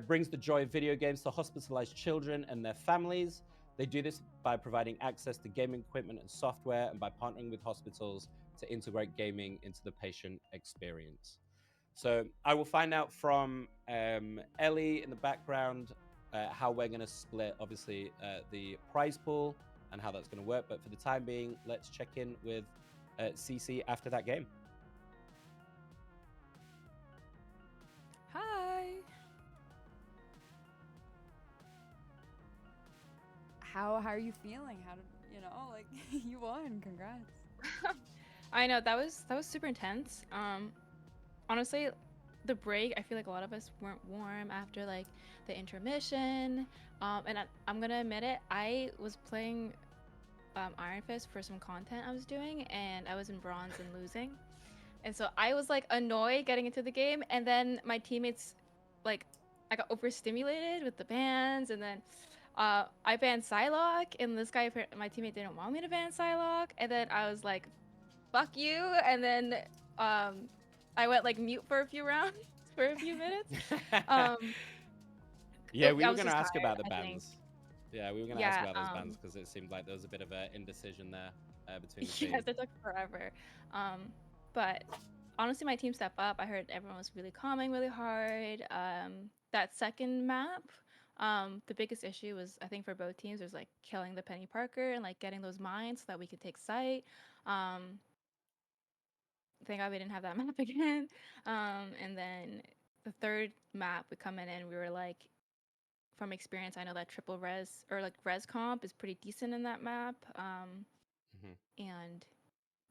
brings the joy of video games to hospitalized children and their families. They do this by providing access to gaming equipment and software, and by partnering with hospitals to integrate gaming into the patient experience. So I will find out from Ellie in the background how we're going to split, obviously, the prize pool and how that's going to work. But for the time being, let's check in with CC after that game. Hi. How are you feeling? How did you won? Congrats. I know that was super intense. Honestly, the break, I feel like a lot of us weren't warm after like the intermission. And I'm gonna admit it, I was playing Iron Fist for some content I was doing, and I was in bronze and losing. And so I was like annoyed getting into the game, and then my teammates, like, I got overstimulated with the bans, and then I banned Psylocke, and this guy, my teammate, didn't want me to ban Psylocke, and then I was like, fuck you, and then I went like mute for a few rounds, for a few minutes. Yeah, we I were was going to just ask tired, about the I think. bans. Yeah, we were going to ask about those bans because it seemed like there was a bit of an indecision there between the Yes, teams. it took forever. But honestly, my team stepped up. I heard everyone was really calming really hard. That second map, the biggest issue was, I think for both teams, was like killing the Penny Parker and like getting those mines so that we could take site. Thank God we didn't have that map again. And then the third map, we come in and we were like, from experience, I know that triple res or like res comp is pretty decent in that map. And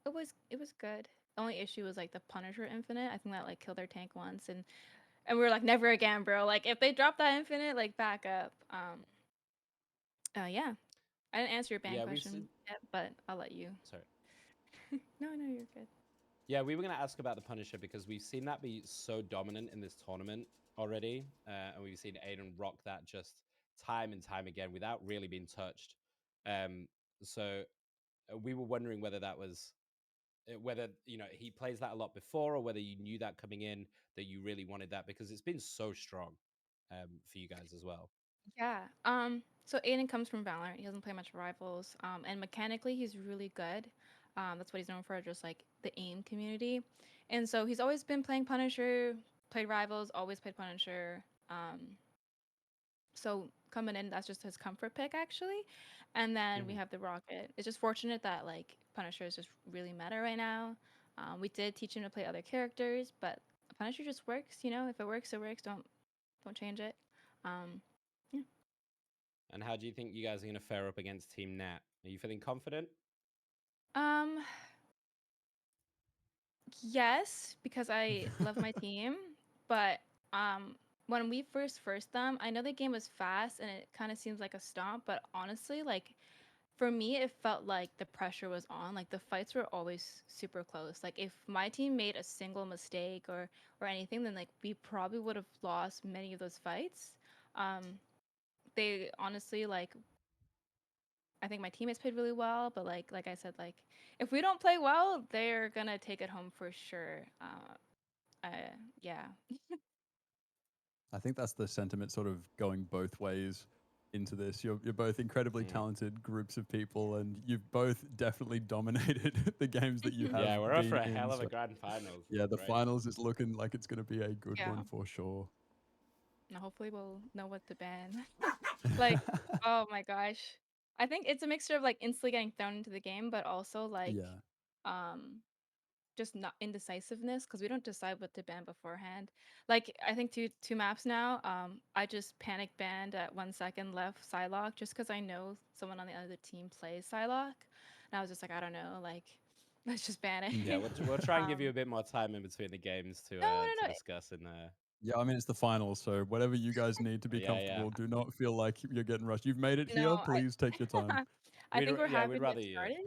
it was good. The only issue was like the Punisher Infinite. I think that like killed their tank once, and we were like, never again, bro. Like if they drop that Infinite, like back up. Yeah. I didn't answer your ban Yeah, we've question seen- yet, but I'll let you. Sorry. No, you're good. Yeah, we were going to ask about the Punisher because we've seen that be so dominant in this tournament already. And we've seen Aiden rock that just time and time again without really being touched. So we were wondering whether that was whether he plays that a lot before, or whether you knew that coming in that you really wanted that, because it's been so strong for you guys as well. Yeah. So Aiden comes from Valorant. He doesn't play much Rivals. And mechanically he's really good. That's what he's known for, just like the AIM community. And so he's always been playing Punisher, played Rivals, always played Punisher. So coming in, that's just his comfort pick actually. And then we have the Rocket. It's just fortunate that like Punisher is just really meta right now. We did teach him to play other characters, but Punisher just works. If it works, it works. Don't change it. Yeah. And how do you think you guys are going to fare up against Team Nat? Are you feeling confident? Yes, because I love my team, but when we first them, I know the game was fast and it kind of seems like a stomp, but honestly, like for me, it felt like the pressure was on. Like the fights were always super close. Like if my team made a single mistake or anything, then like we probably would have lost many of those fights. They honestly like, I think my teammates played really well, but like I said, like if we don't play well, they're gonna take it home for sure. Yeah. I think that's the sentiment sort of going both ways into this. You're both incredibly talented groups of people, and you've both definitely dominated the games that you have. Yeah, we're up for a been in, hell of a so- grand finals. Yeah, the right? finals is looking like it's going to be a good Yeah. one for sure. Now hopefully we'll know what to ban. Like, oh my gosh. I think it's a mixture of like instantly getting thrown into the game, but also like Yeah. just not indecisiveness, because we don't decide what to ban beforehand. Like I think two maps now, I just panic banned at 1 second left Psylocke just because I know someone on the other team plays Psylocke. And I was just like, I don't know, like let's just ban it. Yeah, we'll try and give you a bit more time in between the games to no. discuss in there. Yeah, I mean, it's the finals, so whatever you guys need to be Yeah, yeah. comfortable, do not feel like you're getting rushed. You've made it here. No, Please take your time. I We'd think ra- we're yeah, happy we'd to rather get you- started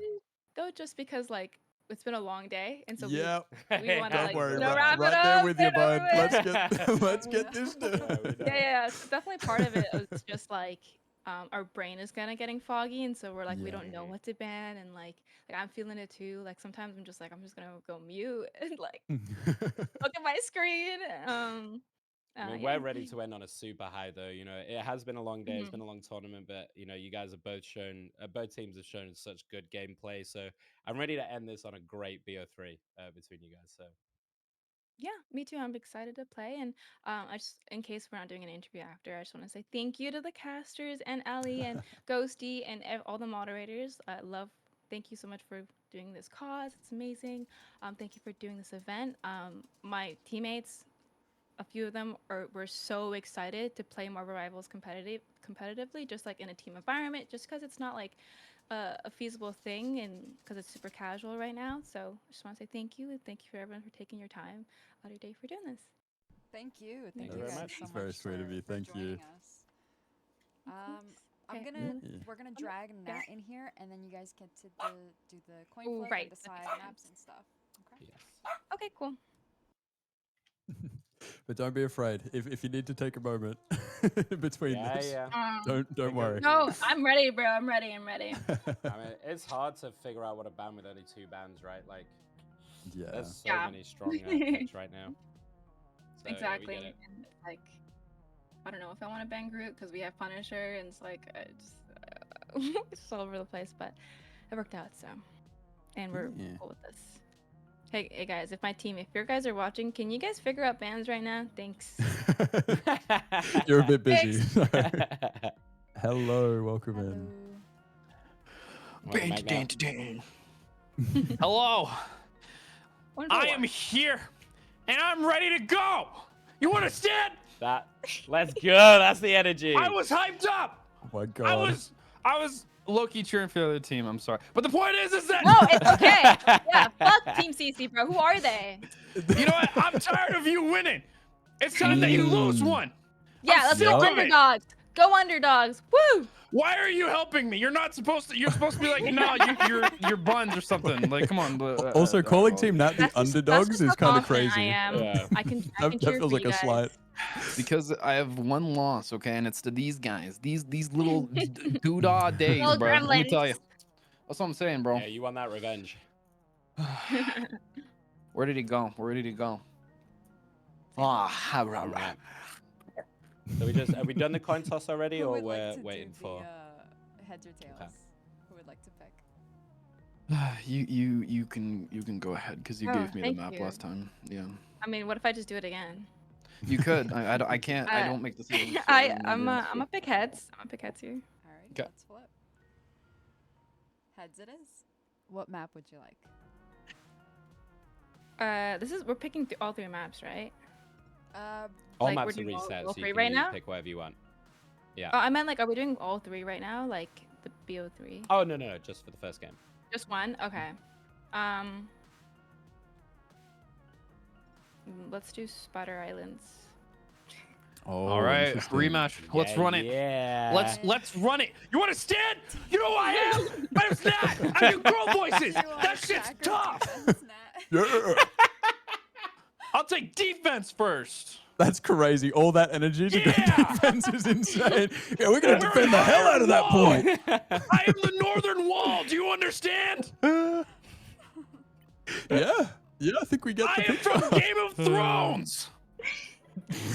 though, just because like it's been a long day, and so Yeah. we want to Don't like worry, wrap it right up. there with you, get over bud. it. Let's get this done. Yeah. So definitely part of it was just like our brain is kind of getting foggy, and so we're like we don't know what to ban, and like I'm feeling it too. Like sometimes I'm just gonna go mute and like look at my screen. I mean, Yeah. we're ready to end on a super high, though. It has been a long day. It's been a long tournament, but you guys have both shown, both teams have shown such good gameplay. So I'm ready to end this on a great BO3 between you guys. So Yeah, me too. I'm excited to play, and I just, in case we're not doing an interview after, I just want to say thank you to the casters and Ali and Ghosty and all the moderators. Thank you so much for doing this cause. It's amazing. Thank you for doing this event. My teammates, a few of them were so excited to play Marvel Rivals competitively, just like in a team environment, just because it's not like a feasible thing, and because it's super casual right now. So I just want to say thank you, and thank you for everyone for taking your time out of your day for doing this. Thank you. Thank Thank you you very guys much. so It's very much sweet of for- you. for Thank you. joining us. Okay. We're gonna drag Nat in here, and then you guys get to do the coin Ooh, flip right, and that decide makes maps sense. and stuff. Okay. Okay, cool. But don't be afraid. If you need to take a moment between Yeah, this, yeah. don't worry. No, I'm ready, bro. I'm ready. I mean, it's hard to figure out what to ban with only 2 bans, right? Like, Yeah. there's so Yeah. many strong picks right now. So, yeah, we Exactly. get it. And like, I don't know if I want to ban Groot because we have Punisher, and it's like it's just all over the place, but it worked out. So, and we're Yeah. cool with this. Hey guys, if your guys are watching, can you guys figure out bans right now? Thanks. You're a bit busy. so- Hello, welcome in. Hello. Wonderful I am here, and I'm ready to go. You understand? Let's go. That's the energy. I was hyped up. Oh my god. I was low-key cheering for the other team. I'm sorry, but the point is that No, it's okay. Yeah, fuck Team CC, bro. Who are they? you know what? I'm tired of you winning. It's time that you lose one. Yeah, I'm let's sick go of it. underdogs. Go underdogs. Woo! Why are you helping me? You're supposed to be like, no, you're buns or something. Like, come on. Also, calling Team Nat the underdogs is kind of crazy. I am. Yeah. I can That cheer feels for like you a guys. slight. Because I have one loss, okay, and it's to these guys. These little doodah days, Little bro. Let me tell you. gremlins. That's what I'm saying, bro. Yeah, you want that revenge. Where did he go? Where did he go? Ah, All right. So we just have we done the coin toss already, Who or would like we're to do waiting for? heads or tails? Okay. Who would like to pick? you can go ahead because you Oh, gave me the thank map you. last time. Yeah. I mean, what if I just do it again? You could. I can't. I don't make decisions. so I'm yeah. a pick heads. I'm a pick heads here. All right, Okay. let's flip. Heads it is. What map would you like? We're picking all 3 maps, right? All like, we're maps are doing reset, all so 3 you can right now. pick whatever you want. Yeah. Oh, I meant like, are we doing all 3 right now? Like the BO3? Oh no, just for the first game. Just one? Okay. Let's do Spider Islands. Oh, All right, interesting. rematch. Let's run it. Yeah. Let's run it. You understand? You know who I am? My name's Nat. I do girl voices. That shit's tough. Yeah. I'll take defense first. That's crazy. All that energy to go defense is insane. Yeah, we're gonna defend the hell out of that point. I am the Northern Wall. Do you understand? Yeah, I think we get the I am picture. from Game of Thrones.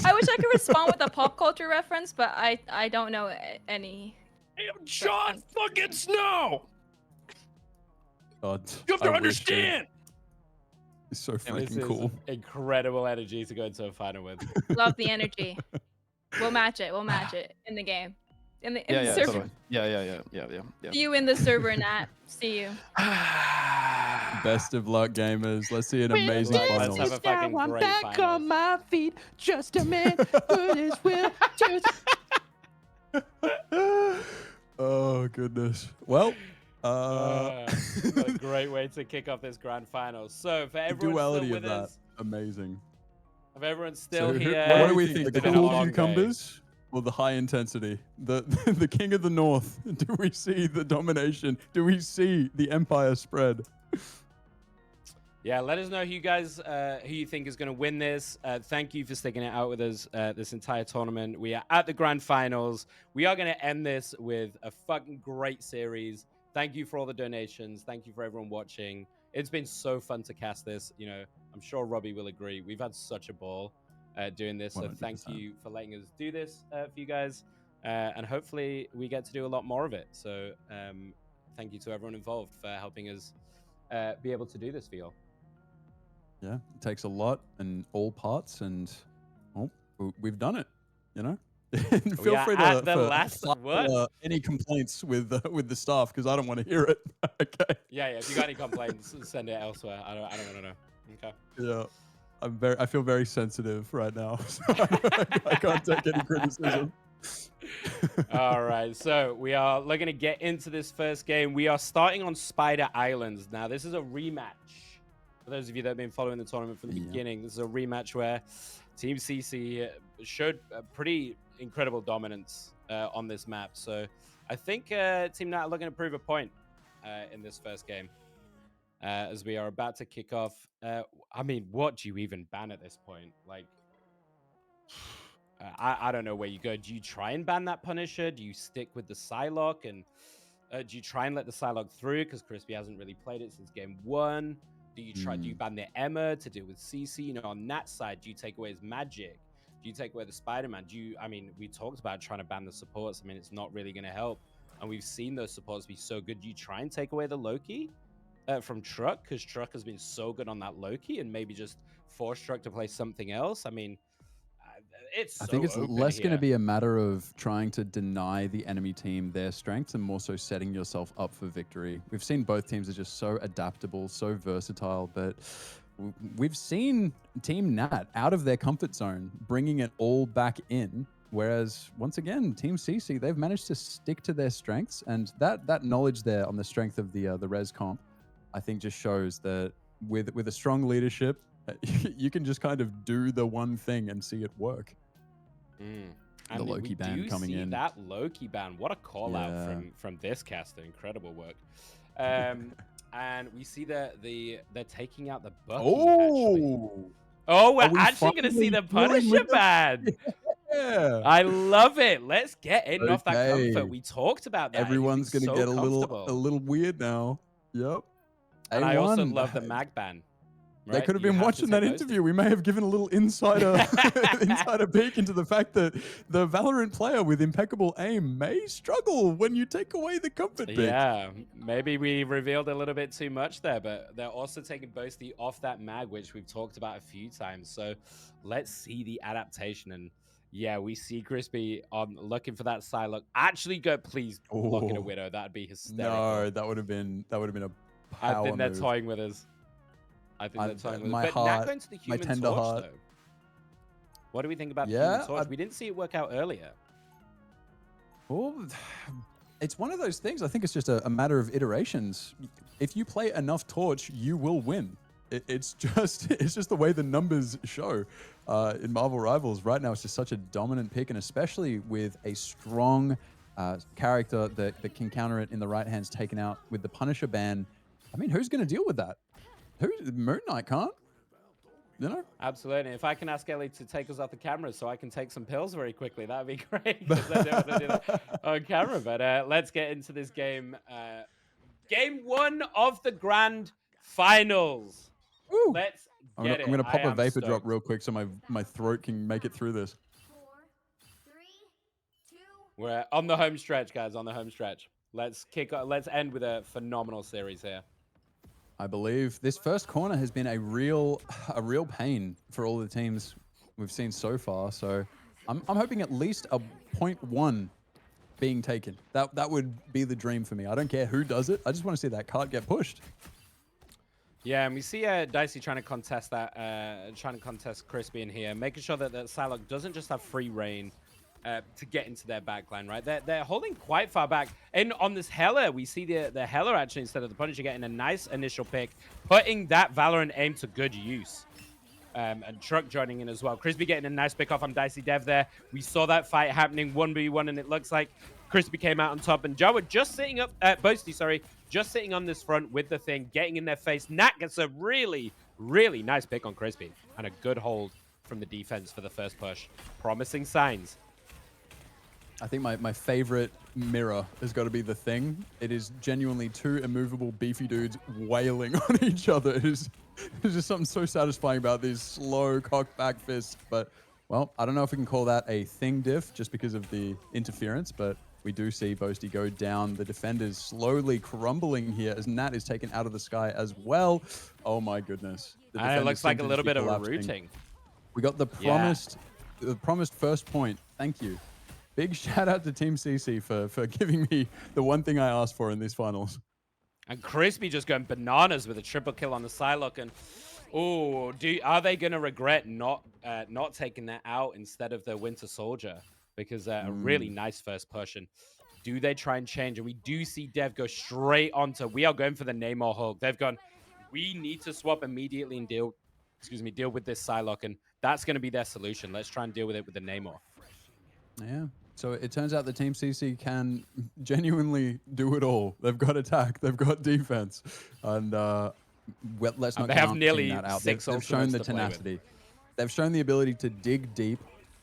I wish I could respond with a pop culture reference, but I don't know any. I am Jon fucking Snow. God, You have to I wish understand. It's so And this freaking is cool. incredible energy to go into a final with. Love the energy. We'll match it. We'll match it in the game. In the Yeah, server. totally. Yeah. See you in the server, Nat. See you. Best of luck, gamers. Let's see an amazing Let's final. have a fucking I'm great back final. on my feet. Just a man with his will. Oh goodness. Well, What a great way to kick off this grand final. So for the everyone duality still of with that, us, amazing. if everyone's So still who- here, what do we think? it's The been a cool long day. cucumbers or the high intensity? The king of the north. Do we see the domination? Do we see the empire spread? Yeah, let us know who you think is going to win this. Thank you for sticking it out with us this entire tournament. We are at the grand finals. We are going to end this with a fucking great series. Thank you for all the donations. Thank you for everyone watching. It's been so fun to cast this. You know, I'm sure Robbie will agree. We've had such a ball doing this. So thank 100%. you for letting us do this for you guys. And hopefully we get to do a lot more of it. So thank you to everyone involved for helping us be able to do this for you all. Yeah, it takes a lot and all parts, and we've done it. You know, feel are free at the to last- file, what? any complaints with the staff because I don't want to hear it. Okay. Yeah. If you got any complaints, send it elsewhere. I don't want to know. Okay. Yeah, I feel very sensitive right now. So I can't take any criticism. All right. So we are looking to get into this first game. We are starting on Spider Islands. Now, this is a rematch. For those of you that have been following the tournament from the beginning, this is a rematch where Team CC showed a pretty incredible dominance on this map. So I think Team Nat are looking to prove a point in this first game as we are about to kick off. I mean, what do you even ban at this point? Like, I don't know where you go. Do you try and ban that Punisher? Do you stick with the Psylocke? And do you try and let the Psylocke through? Because Crispy hasn't really played it since game 1. Do you try? Do you ban the Emma to deal with CC? You know, on that side, do you take away his magic? Do you take away the Spider-Man? I mean, we talked about trying to ban the supports. I mean, it's not really going to help. And we've seen those supports be so good. Do you try and take away the Loki from Truck? Because Truck has been so good on that Loki, and maybe just force Truck to play something else. I mean, it's. I think it's less going to be a matter of trying to deny the enemy team their strengths and more so setting yourself up for victory. We've seen both teams are just so adaptable, so versatile, but we've seen Team Nat out of their comfort zone, bringing it all back in. Whereas, once again, Team CC, they've managed to stick to their strengths, and that knowledge there on the strength of the res comp, I think just shows that with a strong leadership, you can just kind of do the one thing and see it work. And The Loki we ban do coming see in. that Loki ban. What a call out Yeah. from this caster. Incredible work. And we see that they're taking out the Bucky. Actually. Oh, Oh, we're Are we actually going to see finally the dealing Punisher with them? ban. Yeah. I love it. Let's get in off that Okay. comfort. We talked about that. and he's Everyone's been gonna so get a comfortable. little weird now. Yep. And I also A1. love the mag ban. They right? could have You been to watching say that Boasty. interview. We may have given a little insider insider peek into the fact that the Valorant player with impeccable aim may struggle when you take away the comfort pick. Yeah, maybe we revealed a little bit too much there, but they're also taking Boasty off that mag, which we've talked about a few times. So let's see the adaptation. And yeah, we see Crispy on looking for that Psylocke. Actually, go please lock in a Oh. Widow. That'd be hysterical. No, that would have been a I power think they're move. toying with us. I think they're toying with my us. But Nat heart, going to the my Human tender Torch, heart. though. What do we think about the Yeah, Human Torch? We didn't see it work out earlier. Well, it's one of those things. I think it's just a matter of iterations. If you play enough Torch, you will win. It's just the way the numbers show in Marvel Rivals. Right now, it's just such a dominant pick, and especially with a strong character that can counter it in the right hand's taken out with the Punisher ban. I mean, who's going to deal with that? Moon Knight can't. You know? Absolutely. If I can ask Ellie to take us off the camera so I can take some pills very quickly, that would be great. Because I don't want to do that on camera. But let's get into this game. Game 1 of the Grand Finals. Woo. Let's I'm get going to it. pop I a am vapor drop stoked. real quick so my throat can make it through this. We're on the home stretch, guys. On the home stretch. Let's end with a phenomenal series here. I believe this first corner has been a real pain for all the teams we've seen so far. So I'm hoping at least a 0.1 being taken. That would be the dream for me. I don't care who does it. I just want to see that card get pushed. Yeah, and we see Dicey trying to contest that, trying to contest Crispy in here, making sure that Psylocke doesn't just have free reign to get into their backline, right? They're holding quite far back. And on this Hela, we see the Hela actually, instead of the Punisher, getting a nice initial pick, putting that Valorant aim to good use. And Truck joining in as well. Crispy getting a nice pick off on Dicey Dev there. We saw that fight happening 1v1, and it looks like Crispy came out on top. And Jawa just sitting up, Boasty, sorry, just sitting on this front with the thing, getting in their face. Nat gets a really, really nice pick on Crispy. And a good hold from the defense for the first push. Promising signs. I think my favorite mirror has got to be the Thing. It is genuinely two immovable beefy dudes wailing on each other. There's just something so satisfying about these slow cocked back fists. But, well, I don't know if we can call that a Thing diff just because of the interference, but we do see Boasty go down. The defenders slowly crumbling here as Nat is taken out of the sky as well. Oh my goodness. The And it defenders looks like seem a to little just be bit of a collapsing. routing. We got the promised first point. Thank you. Big shout out to Team CC for giving me the one thing I asked for in these finals. And Crispy just going bananas with a triple kill on the Psylocke. And oh, are they going to regret not taking that out instead of the Winter Soldier? Because a really nice first push. And do they try and change? And we do see Dev go straight onto. We are going for the Namor Hulk. They've gone. We need to swap immediately and deal with this Psylocke. And that's going to be their solution. Let's try and deal with it with the Namor. Yeah. So it turns out the Team CC can genuinely do it all. They've got attack, they've got defense, and let's not they have count nearly Team Nat out. 6 They've shown the ultimates to play with. tenacity. They've shown the ability to dig deep,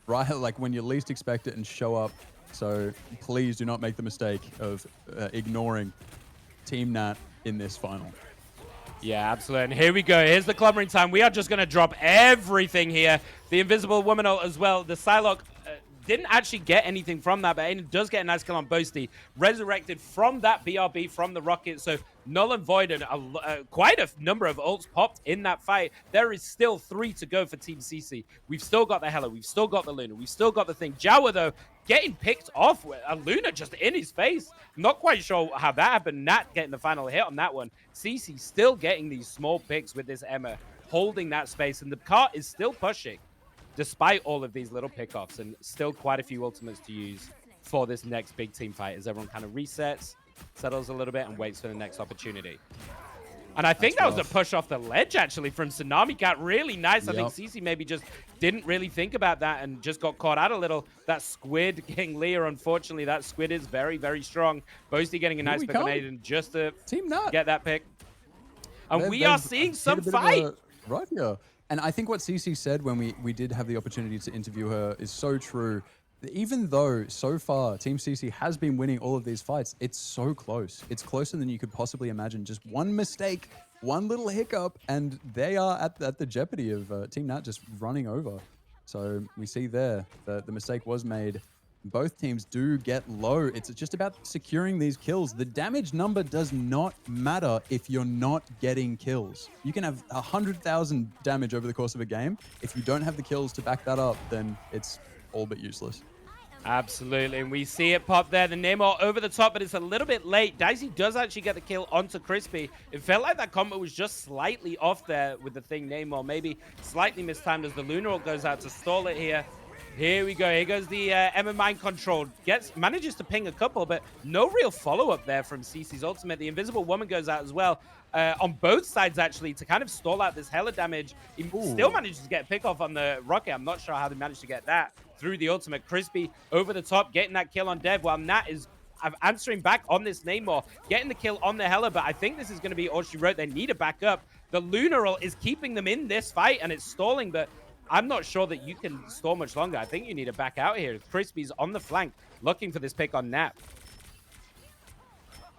right? Like when you least expect it and show up. So please do not make the mistake of ignoring Team Nat in this final. Yeah, absolutely. And here we go. Here's the clubbering time. We are just going to drop everything here. The Invisible Woman ult as well. The Psylocke didn't actually get anything from that, but Aiden does get a nice kill on Boasty. Resurrected from that BRB from the rocket. So null and void and quite a number of ults popped in that fight. There is still 3 to go for Team CC. We've still got the Hela. We've still got the Luna. We've still got the thing. Jawa, though, getting picked off with a Luna just in his face. Not quite sure how that happened. Nat getting the final hit on that one. CC still getting these small picks with this Emma, holding that space. And the cart is still pushing, despite all of these little pickoffs, and still quite a few ultimates to use for this next big team fight as everyone kind of resets, settles a little bit, and waits for the next opportunity. And I think that was a push off the ledge, actually, from Tsunami Cat. Really nice. I think CC maybe just didn't really think about that and just got caught out a little. That Squid getting Leah, unfortunately, that Squid is very, very strong. Boasty getting a nice pick on Aiden just to Team Nat. get that pick. And we are seeing some fight. Right here. And I think what Cece said when we did have the opportunity to interview her is so true. Even though so far Team CC has been winning all of these fights, it's so close. It's closer than you could possibly imagine. Just one mistake, one little hiccup, and they are at the jeopardy of Team Nat just running over. So we see there that the mistake was made. Both teams do get low. It's just about securing these kills. The damage number does not matter if you're not getting kills. You can have 100,000 damage over the course of a game. If you don't have the kills to back that up, then it's all but useless. Absolutely, and we see it pop there. The Namor over the top, but it's a little bit late. Dicey does actually get the kill onto Crispy. It felt like that combo was just slightly off there with the thing Namor. Maybe slightly mistimed as the Lunar goes out to stall it here. Here we go. Here goes the Emma Mind Control. Manages to ping a couple, but no real follow-up there from CC's ultimate. The Invisible Woman goes out as well. On both sides, actually, to kind of stall out this hella damage. He still manages to get a pick off on the Rocket. I'm not sure how they managed to get that through the ultimate. Crispy over the top, getting that kill on Dev, while Nat is answering back on this Namor, getting the kill on the Hela, but I think this is going to be all she wrote. They need a backup. The Lunaral is keeping them in this fight, and it's stalling, but I'm not sure that you can stall much longer. I think you need to back out here. Crispy's on the flank, looking for this pick on Nat.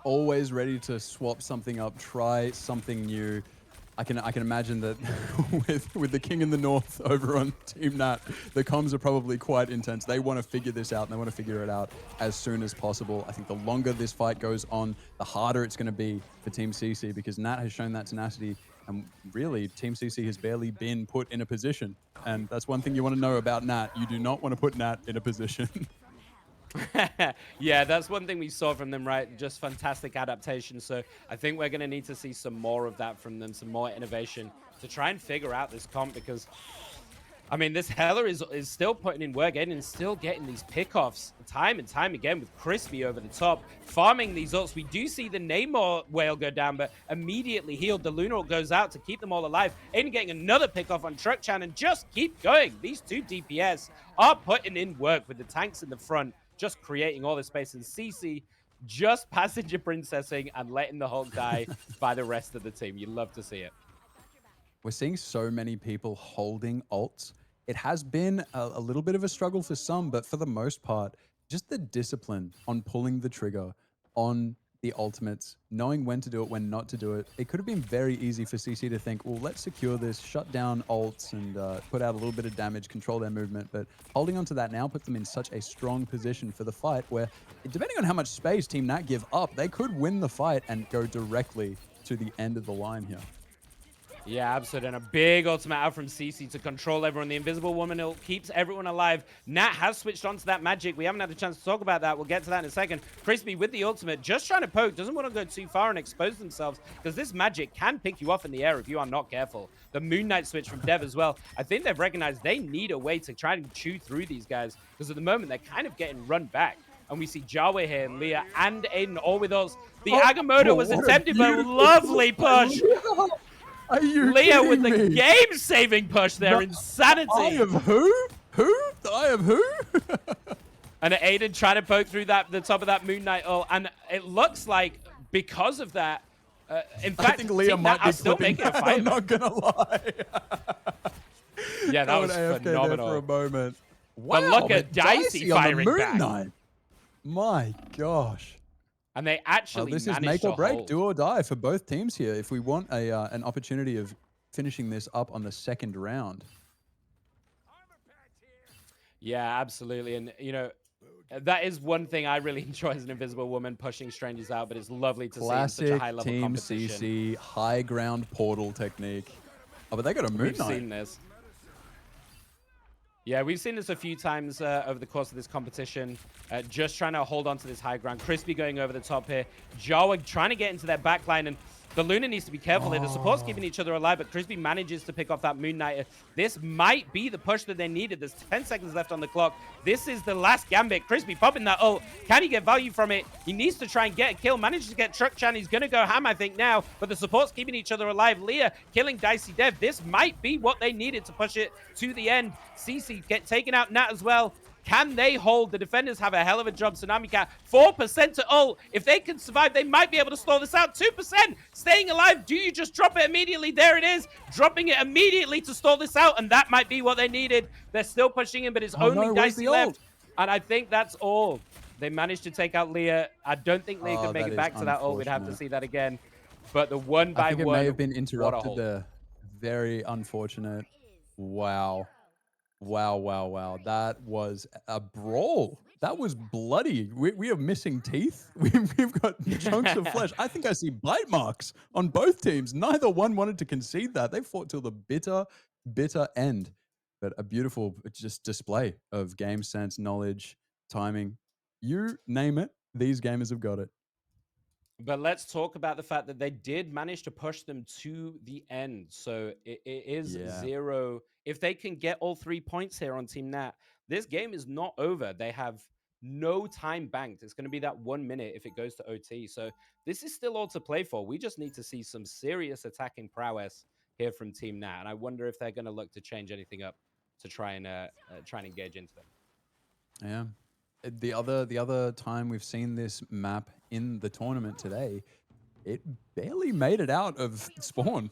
Always ready to swap something up, try something new. I can imagine that with the King in the North over on Team Nat, the comms are probably quite intense. They want to figure this out, and they want to figure it out as soon as possible. I think the longer this fight goes on, the harder it's going to be for Team CC, because Nat has shown that tenacity, and really, Team CC has barely been put in a position. And that's one thing you want to know about Nat. You do not want to put Nat in a position. Yeah, that's one thing we saw from them, right? Just fantastic adaptation. So I think we're going to need to see some more of that from them, some more innovation to try and figure out this comp, because, I mean, this Hela is still putting in work and still getting these pickoffs time and time again with Crispy over the top, farming these ults. We do see the Namor whale go down, but immediately healed. The Lunar goes out to keep them all alive. Aiden getting another pickoff on Truck Chan, and just keep going. These two DPS are putting in work with the tanks in the front, just creating all the space, and CC just passenger princessing and letting the Hulk die by the rest of the team. You love to see it. We're seeing so many people holding ults. It has been a little bit of a struggle for some, but for the most part, just the discipline on pulling the trigger on the ultimates, knowing when to do it, when not to do it. It could have been very easy for CC to think, well, let's secure this, shut down ults, and put out a little bit of damage, control their movement. But holding on to that now puts them in such a strong position for the fight where, depending on how much space Team Nat give up, they could win the fight and go directly to the end of the line here. Yeah, absolutely. And a big ultimate out from CC to control everyone. The Invisible Woman keeps everyone alive. Nat has switched on to that magic. We haven't had a chance to talk about that. We'll get to that in a second. Crispy with the ultimate, just trying to poke. Doesn't want to go too far and expose themselves, because this magic can pick you off in the air if you are not careful. The Moon Knight switch from Dev as well. I think they've recognized they need a way to try and chew through these guys, because at the moment they're kind of getting run back. And we see Jawa here, Leah, and Aiden all with us. The Agamotto was attempted, but a lovely push. Are you Leah with the kidding me? game-saving push there. Insanity. I have who? Who? I have who? And Aiden trying to poke through the top of that Moon Knight ult, and it looks like because of that, in fact, I think Leah might be still clipping making a that, fight. I'm not gonna lie. Yeah, that was AFK there phenomenal. for a moment. Wow, But look at Dicey on the firing Moon back. Knight. My gosh. And they actually This is managed make to or break, hold. do or die for both teams here. If we want an opportunity of finishing this up on the second round. Yeah, absolutely. And, you know, that is one thing I really enjoy as an Invisible Woman, pushing strangers out, but it's lovely to see in such a Classic high-level Team competition. CC high ground portal technique. Oh, but they got a Moon We've Knight. seen this. Yeah, we've seen this a few times over the course of this competition. Just trying to hold on to this high ground. Crispy going over the top here. Jawa trying to get into their backline, and the Luna needs to be careful here. The support's keeping each other alive, but Crispy manages to pick off that Moon Knight. This might be the push that they needed. There's 10 seconds left on the clock. This is the last gambit. Crispy popping that ult. Can he get value from it? He needs to try and get a kill. Manages to get Truck Chan. He's going to go ham, I think, now, but the support's keeping each other alive. Leah killing Dicey Dev. This might be what they needed to push it to the end. CC get taken out Nat as well. Can they hold? The defenders have a hell of a job. Tsunami Cat, 4% to ult. If they can survive, they might be able to stall this out. 2% staying alive. Do you just drop it immediately? There it is. Dropping it immediately to stall this out, and that might be what they needed. They're still pushing in, but it's only where's Dicey the left. ult? And I think that's all. They managed to take out Leah. I don't think Leah could make that it is back to that ult. We'd have to unfortunate. see that again. But the one by I think it one, may have been what a interrupted hold. there. Very unfortunate. Wow. Wow. That was a brawl. That was bloody. We are missing teeth. We've got chunks of flesh. I think I see bite marks on both teams. Neither one wanted to concede that. They fought till the bitter end. But a beautiful just display of game sense, knowledge, timing. You name it, these gamers have got it. But let's talk about the fact that they did manage to push them to the end. So it is Yeah. 0. If they can get all 3 points here on Team Nat, this game is not over. They have no time banked. It's going to be that 1 minute if it goes to OT. So this is still all to play for. We just need to see some serious attacking prowess here from Team Nat. And I wonder if they're going to look to change anything up to try and engage into them. Yeah. The other time we've seen this map in the tournament today, it barely made it out of spawn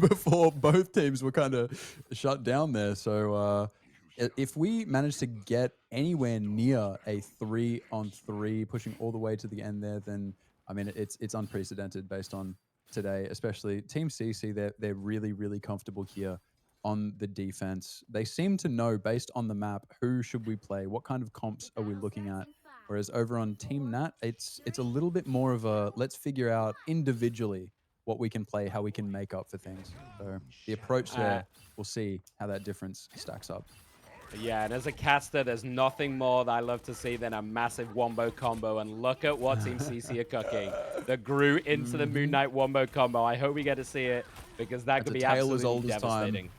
before both teams were kind of shut down there. So if we manage to get anywhere near a 3-on-3, pushing all the way to the end there, then I mean it's unprecedented based on today, especially Team CC. They're really comfortable here on the defense. They seem to know based on the map who should we play, what kind of comps are we looking at. Whereas over on Team Nat, it's a little bit more of a let's figure out individually what we can play, how we can make up for things. So the approach there, we'll see how that difference stacks up. Yeah, and as a caster, there's nothing more that I love to see than a massive wombo combo. And look at what Team CC are cooking. The Groot into the Moon Knight wombo combo. I hope we get to see it because that could be absolutely old as time. devastating.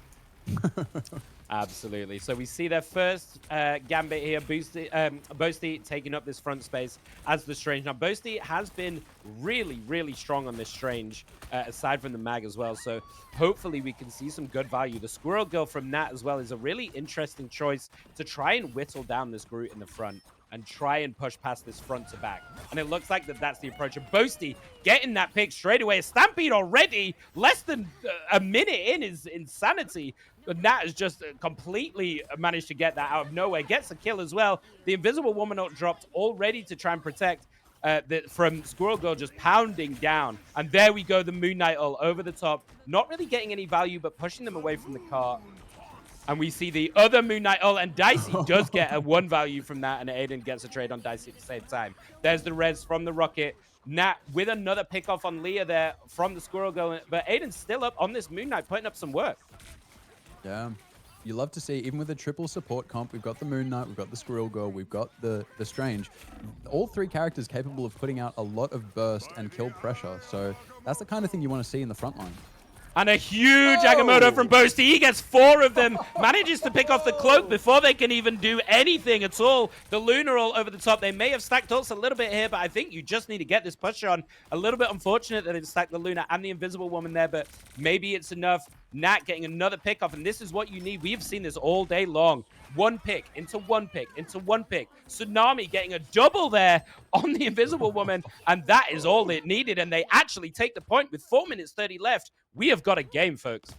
Absolutely. So we see their first gambit here. Boasty taking up this front space as the Strange. Now, Boasty has been really strong on this Strange, aside from the mag as well. So hopefully we can see some good value. The Squirrel Girl from Nat as well is a really interesting choice to try and whittle down this Groot in the front and try and push past this front to back. And it looks like that's the approach of Boasty getting that pick straight away. A Stampede already, less than a minute in is insanity. But Nat has just completely managed to get that out of nowhere. Gets a kill as well. The Invisible Woman ult dropped already to try and protect from Squirrel Girl just pounding down. And there we go, the Moon Knight ult over the top. Not really getting any value, but pushing them away from the cart. And we see the other Moon Knight ult, and Dicey does get a 1 value from that, and Aiden gets a trade on Dicey at the same time. There's the res from the Rocket. Nat with another pick off on Leah there from the Squirrel Girl, but Aiden's still up on this Moon Knight, putting up some work. Yeah. You love to see, even with a triple support comp, we've got the Moon Knight, we've got the Squirrel Girl, we've got the Strange. All 3 characters capable of putting out a lot of burst and kill pressure. So that's the kind of thing you want to see in the front line. And a huge Agamotto from Boasty. He gets 4 of them. Manages to pick off the cloak before they can even do anything at all. The Lunar ult over the top. They may have stacked ults a little bit here, but I think you just need to get this push on. A little bit unfortunate that they've stacked the Lunar and the Invisible Woman there, but maybe it's enough. Nat getting another pick off, and this is what you need. We have seen this all day long. 1 pick into 1 pick into 1 pick. Tsunami getting a double there on the Invisible Woman, and that is all it needed, and they actually take the point with 4 minutes 30 left. We have got a game, folks.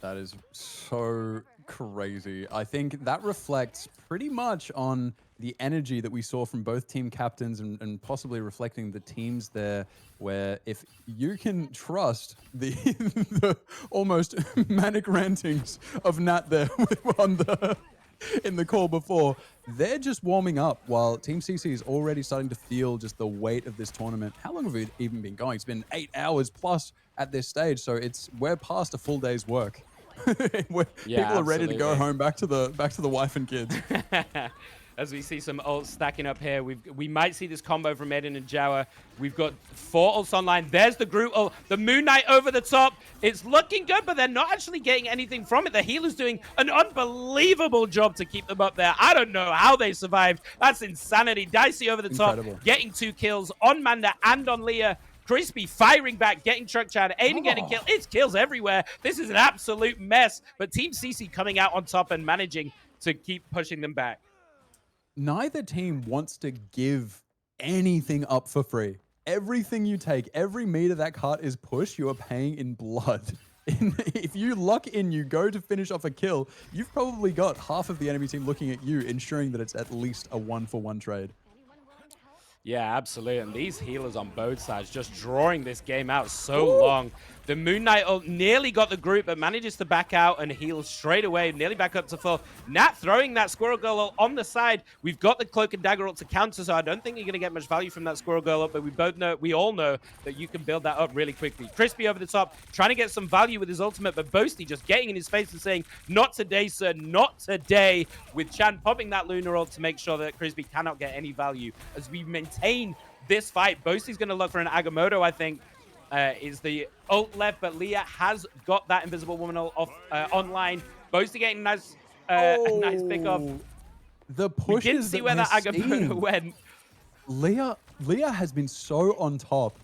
That is so crazy. I think that reflects pretty much on the energy that we saw from both team captains and possibly reflecting the teams there, where if you can trust the, the almost manic rantings of Nat there in the call before, they're just warming up while Team CC is already starting to feel just the weight of this tournament. How long have we even been going? It's been 8 hours plus at this stage, so we're past a full day's work. People are ready to go home, back to the wife and kids. As we see some ults stacking up here, we might see this combo from Aiden and Jawa. We've got 4 ults online. There's the Groot ult, the Moon Knight over the top. It's looking good, but they're not actually getting anything from it. The healer's doing an unbelievable job to keep them up there. I don't know how they survived. That's insanity. Dicey over the top, getting 2 kills on Manda and on Leah. Crispy firing back, getting truck chat. Aiden getting killed. It's kills everywhere. This is an absolute mess. But Team CC coming out on top and managing to keep pushing them back. neither team wants to give anything up for free. Everything you take, every meter that cart is pushed, you are paying in blood. If you lock in, you go to finish off a kill, you've probably got half of the enemy team looking at you, ensuring that it's at least a 1-for-1 trade. Yeah, absolutely. And these healers on both sides just drawing this game out so long. The Moon Knight ult nearly got the group, but manages to back out and heal straight away, nearly back up to full. Nat throwing that Squirrel Girl ult on the side. We've got the Cloak and Dagger ult to counter, so I don't think you're going to get much value from that Squirrel Girl ult, but we all know that you can build that up really quickly. Crispy over the top, trying to get some value with his ultimate, but Boasty just getting in his face and saying, "Not today, sir, not today," with Chan popping that Lunar ult to make sure that Crispy cannot get any value. As we maintain this fight, Boasty's going to look for an Agamotto, I think. Is the ult left, but Leah has got that Invisible Woman ult off online. Boasty getting a nice pick off. The pushes we didn't see where that Agamotto went. Leah has been so on top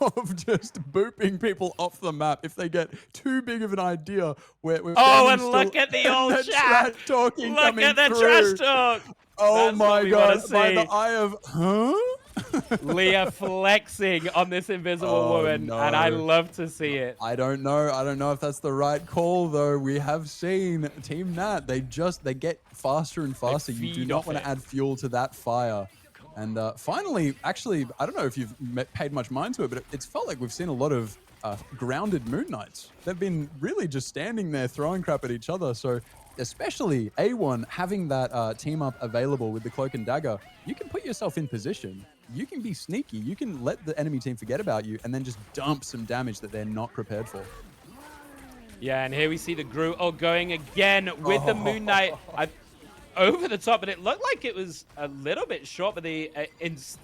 of just booping people off the map if they get too big of an idea. And look at the old chat. Talking look coming at the through. trash talk. Oh That's my god! By the see. eye of Leah flexing on this Invisible Woman, and I love to see it. I don't know if that's the right call though. We have seen Team Nat. They get faster and faster. You do not want to add fuel to that fire. And finally, actually, I don't know if you've paid much mind to it, but it's felt like we've seen a lot of grounded Moon Knights. They've been really just standing there throwing crap at each other. So especially A1 having that team up available with the Cloak and Dagger, you can put yourself in position. You can be sneaky. You can let the enemy team forget about you and then just dump some damage that they're not prepared for. Yeah, and here we see the Groot going again with the Moon Knight. Over the top, but it looked like it was a little bit short, but the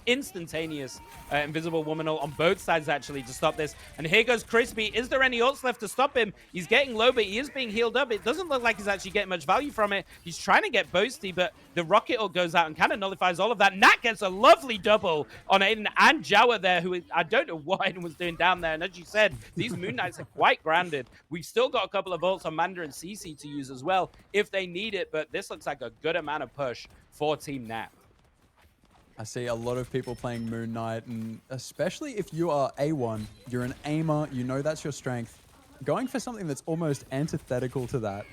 instantaneous Invisible Woman ult on both sides actually to stop this. And here goes Crispy. Is there any ults left to stop him? He's getting low, but he is being healed up. It doesn't look like he's actually getting much value from it. He's trying to get Boasty, but the rocket ult goes out and kind of nullifies all of that. Nat gets a lovely double on Aiden and Jawa there, who I don't know what Aiden was doing down there. And as you said, these Moon Knights are quite grounded. We've still got a couple of ults on Manda and CC to use as well if they need it, but this looks like a good amount of push for Team Nat. I see a lot of people playing Moon Knight, and especially if you are A1, you're an aimer, you know that's your strength. Going for something that's almost antithetical to that.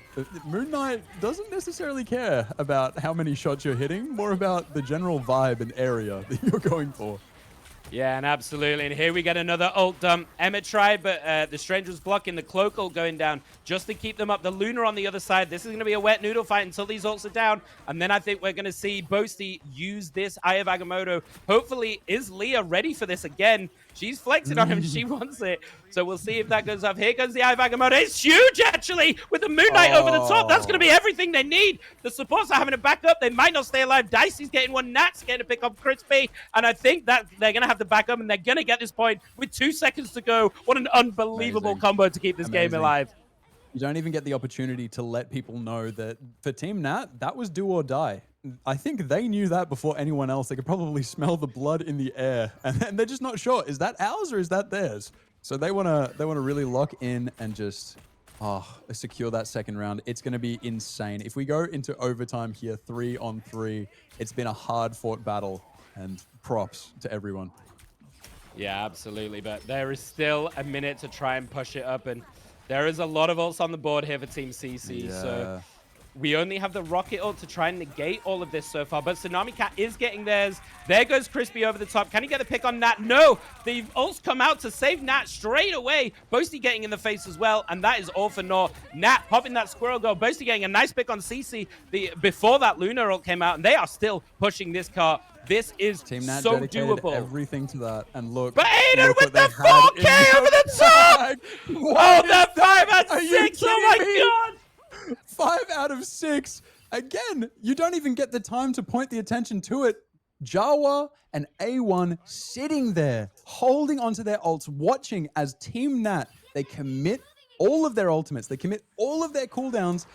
Moon Knight doesn't necessarily care about how many shots you're hitting, more about the general vibe and area that you're going for. Yeah, and absolutely. And here we get another ult dump. Emma tried, but the Stranger was blocking the Cloak ult going down just to keep them up. The Lunar on the other side. This is going to be a wet noodle fight until these ults are down. And then I think we're going to see Boasty use this Eye of Agamotto. Hopefully, is Leah ready for this again? She's flexing on him. She wants it. So we'll see if that goes off. Here goes the Eye of Agamotto. It's huge, actually, with the Moon Knight over the top. That's going to be everything they need. The supports are having to back up. They might not stay alive. Dicey's getting one. Nat's getting to pick up Crispy. And I think that they're going to have to back up, and they're going to get this point with 2 seconds to go. What an unbelievable combo to keep this game alive. You don't even get the opportunity to let people know that for Team Nat, that was do or die. I think they knew that before anyone else. They could probably smell the blood in the air, and they're just not sure. Is that ours or is that theirs? So they wanna really lock in and just secure that second round. It's gonna be insane. If we go into overtime here, 3-on-3, it's been a hard-fought battle, and props to everyone. Yeah, absolutely. But there is still a minute to try and push it up, and there is a lot of ults on the board here for Team CC. Yeah. So we only have the rocket ult to try and negate all of this so far, but Tsunami Cat is getting theirs. There goes Crispy over the top. Can he get the pick on Nat? No! The ults come out to save Nat straight away. Boasty getting in the face as well, and that is all for naught. Nat popping that Squirrel Girl. Boasty getting a nice pick on CC before that Lunar ult came out, and they are still pushing this cart. This is Team Nat so dedicated doable. everything to that, and look. But Aiden look with what the they had 4K in over the top! Oh, that 5 out Are of you 6! Oh kidding me? my god! 5 out of 6. Again, you don't even get the time to point the attention to it. Jawa and A1 sitting there, holding onto their ults, watching as Team Nat, they commit all of their ultimates, they commit all of their cooldowns,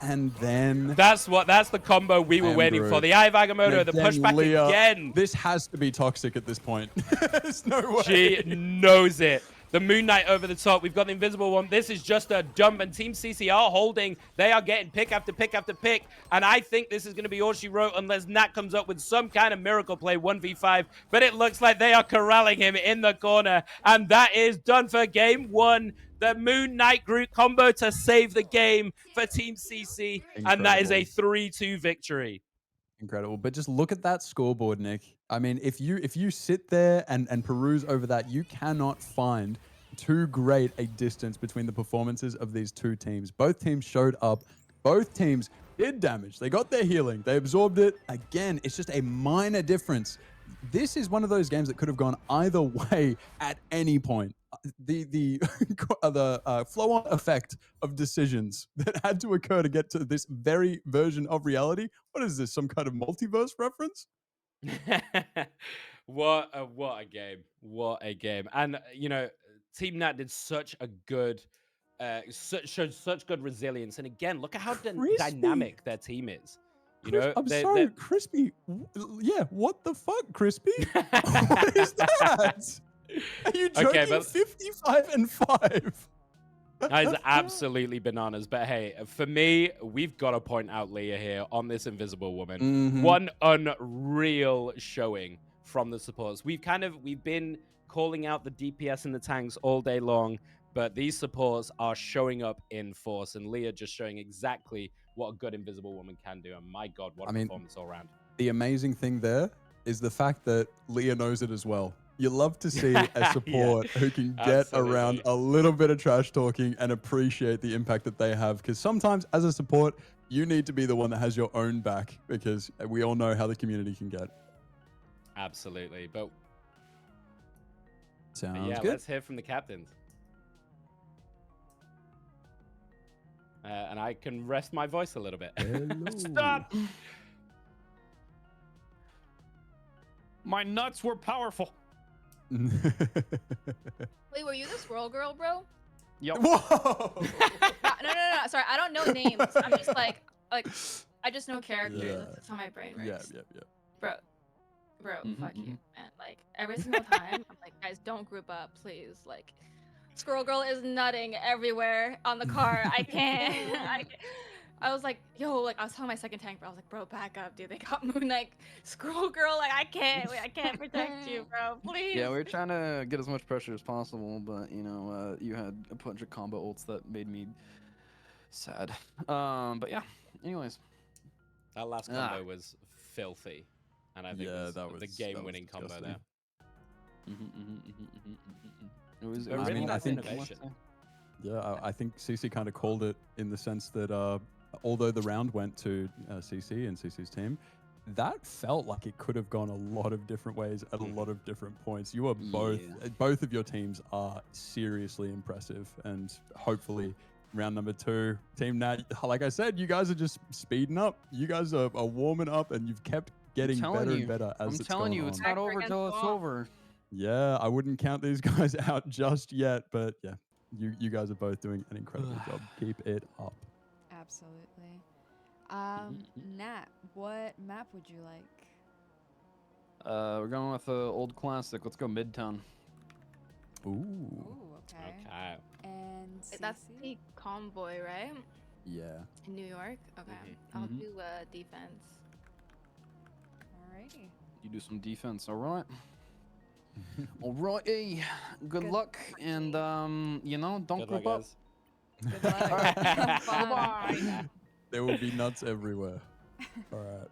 and then... That's the combo we were waiting for. The Eye of Agamotto, the pushback Leah. again. This has to be toxic at this point. There's no way. She knows it. the Moon Knight over the top. We've got the Invisible One. This is just a dump, and Team CC are holding. They are getting pick after pick after pick, and I think this is going to be all she wrote unless Nat comes up with some kind of miracle play 1v5, but it looks like they are corralling him in the corner, and that is done for game one. The Moon Knight Groot combo to save the game for Team CC, and that is a 3-2 victory. Incredible. But just look at that scoreboard, Nick. I mean, if you sit there and peruse over that, you cannot find too great a distance between the performances of these two teams. Both teams showed up. Both teams did damage. They got their healing. They absorbed it. Again, it's just a minor difference. This is one of those games that could have gone either way at any point. The flow-on effect of decisions that had to occur to get to this very version of reality. What is this? Some kind of multiverse reference? What a game. What a game. And, you know, Team Nat did such a good, showed such good resilience. And again, look at how dynamic their team is. You know, I'm sorry, Crispy. Yeah, what the fuck, Crispy? What is that? Are you joking? Okay, but 55-5. that is absolutely bananas. But hey, for me, we've got to point out Leah here on this Invisible Woman. Mhm. One unreal showing from the supports. We've been calling out the DPS and the tanks all day long, but these supports are showing up in force, and Leah just showing exactly what a good Invisible Woman can do. And my God, what a performance all around. The amazing thing there is the fact that Leah knows it as well. You love to see a support who can get around a little bit of trash talking and appreciate the impact that they have. Because sometimes as a support, you need to be the one that has your own back, because we all know how the community can get. Absolutely. But Sounds yeah, good. let's hear from the captains. And I can rest my voice a little bit. Stop! My nuts were powerful. Wait, were you the squirrel girl, bro? Yep. Whoa! No. Sorry, I don't know names. I'm just like I just know characters. Yeah. That's how my brain works. Yeah. Bro, fuck you, man. Like every single time, I'm like, guys, don't group up, please. Like, Squirrel Girl is nutting everywhere on the car. I can't. I was like, yo, like I was telling my second tank, bro. I was like, bro, back up, dude. They got Moon Knight, Squirrel Girl. Like I can't protect you, bro. Please. Yeah, we were trying to get as much pressure as possible, but you know, you had a bunch of combo ults that made me sad. But yeah. Anyways, That last combo was filthy, and I think Yeah, was that the was game-winning combo disgusting. there. It was. But I really mean, I nice think- innovation. Yeah, I think CC kind of called it in the sense that although the round went to CC and CC's team, that felt like it could have gone a lot of different ways at a lot of different points. You are both of your teams are seriously impressive, and hopefully round number 2, Team Nat, like I said, you guys are just speeding up. You guys are warming up, and you've kept getting better and better as it's telling gone you, it's on. not over till it's over. Yeah, I wouldn't count these guys out just yet, but yeah, you guys are both doing an incredible job. Keep it up. Absolutely. Nat, what map would you like? We're going with the old classic. Let's go Midtown. Ooh. Okay. Okay. And That's CC? the convoy, right? Yeah. In New York. Okay. I'll do defense. Alrighty. You do some defense, all right? Alrighty. Good luck, and you know, don't Good luck, group up. guys. Good luck. Have fun. Bye. There will be nuts everywhere. All right.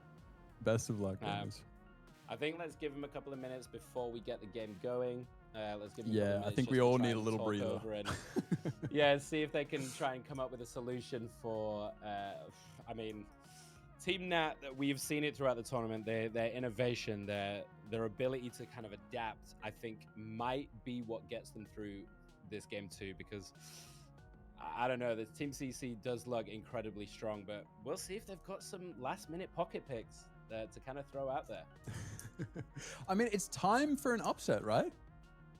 Best of luck, guys. I think let's give him a couple of minutes before we get the game going. Let's give him a couple of Yeah, I minutes think just we to all try need a and little talk breather. over and yeah, see if they can try and come up with a solution for. I mean, Team Nat. We've seen it throughout the tournament. Their innovation, their ability to kind of adapt, I think, might be what gets them through this game too. Because I don't know, the Team CC does look incredibly strong, but we'll see if they've got some last-minute pocket picks to kind of throw out there. I mean, it's time for an upset, right?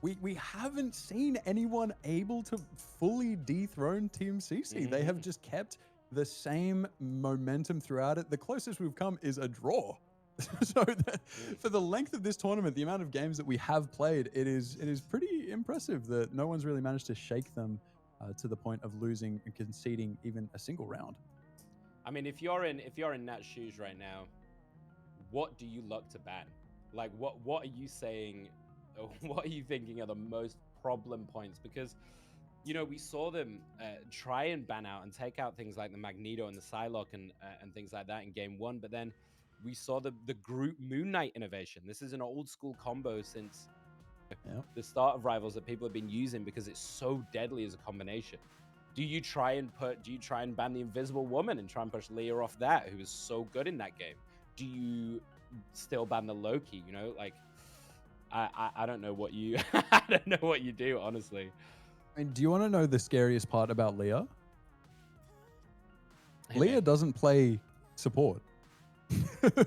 We haven't seen anyone able to fully dethrone Team CC. They have just kept the same momentum throughout it. The closest we've come is a draw. So for the length of this tournament, the amount of games that we have played, it is pretty impressive that no one's really managed to shake them to the point of losing and conceding even a single round. I mean, if you're in Nat's shoes right now, what do you look to ban? Like, what are you saying? What are you thinking are the most problem points? Because, you know, we saw them try and ban out and take out things like the Magneto and the Psylocke and things like that in game 1, but then we saw the group Moon Knight innovation. This is an old school combo since the start of Rivals that people have been using because it's so deadly as a combination. Do you try and ban the Invisible Woman and try and push Leah off that, who is so good in that game? Do you still ban the Loki? You know, like I don't know what you I don't know what you do, honestly. I mean, do you want to know the scariest part about Leah? Leah doesn't play support.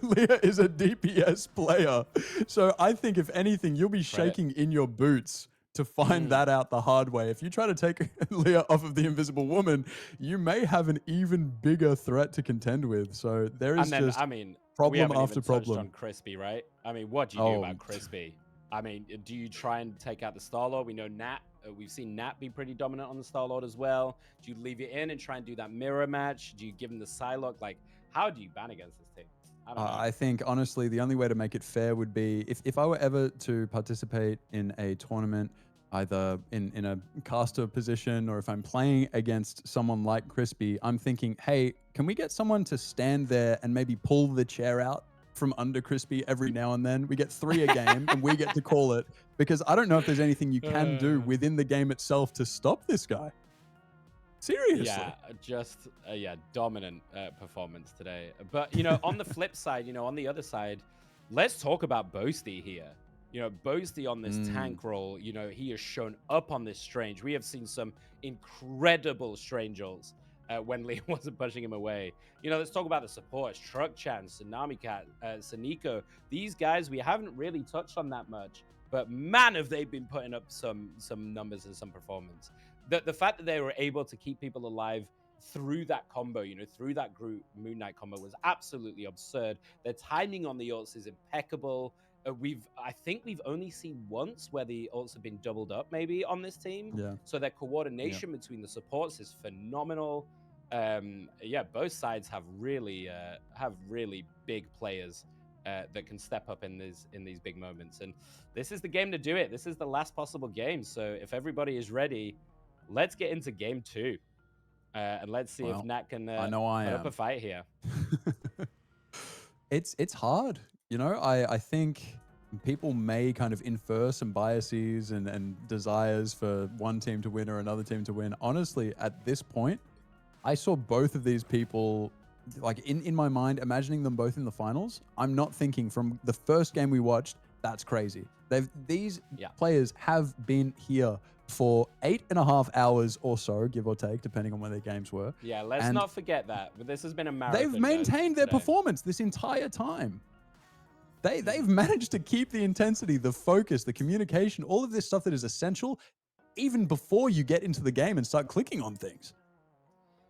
Leah is a DPS player. So I think if anything, you'll be shaking in your boots to find that out the hard way. If you try to take Leah off of the Invisible Woman, you may have an even bigger threat to contend with. So there is And then, just I mean, we problem haven't after even touched problem. on Crispy, right? I mean, what do you do about Crispy? I mean, do you try and take out the Star-Lord? We know Nat. We've seen Nat be pretty dominant on the Star-Lord as well. Do you leave it in and try and do that mirror match? Do you give him the Psylocke? Like, how do you ban against this team? I don't know. I think, honestly, the only way to make it fair would be if I were ever to participate in a tournament, either in a caster position or if I'm playing against someone like Crispy, I'm thinking, hey, can we get someone to stand there and maybe pull the chair out from under Crispy every now and then? We get 3 a game and we get to call it, because I don't know if there's anything you can do within the game itself to stop this guy. Seriously. Yeah, just dominant performance today. But, you know, on the flip side, you know, on the other side, let's talk about Boasty here. You know, Boasty on this tank role, you know, he has shown up on this Strange. We have seen some incredible Strange ults when Leah wasn't pushing him away. You know, let's talk about the supports. Truck Chan, Tsunami Cat, Saniko. These guys, we haven't really touched on that much. But man, have they been putting up some numbers and some performance. The fact that they were able to keep people alive through that combo, you know, through that group Moon Knight combo was absolutely absurd. Their timing on the ults is impeccable. I think we've only seen once where the ults have been doubled up maybe on this team. Yeah. So their coordination between the supports is phenomenal. Both sides have really big players that can step up in these big moments. And this is the game to do it. This is the last possible game. So if everybody is ready, let's get into game 2. And let's see if Nat can I know I put am. up a fight here. It's hard. You know, I think people may kind of infer some biases and desires for one team to win or another team to win. Honestly, at this point, I saw both of these people, like in my mind, imagining them both in the finals. I'm not thinking from the first game we watched, that's crazy. These players have been here for 8.5 hours or so, give or take, depending on when their games were. Yeah, let's not forget that. But this has been a marathon. They've maintained their today. performance this entire time. They've managed to keep the intensity, the focus, the communication, all of this stuff that is essential, even before you get into the game and start clicking on things.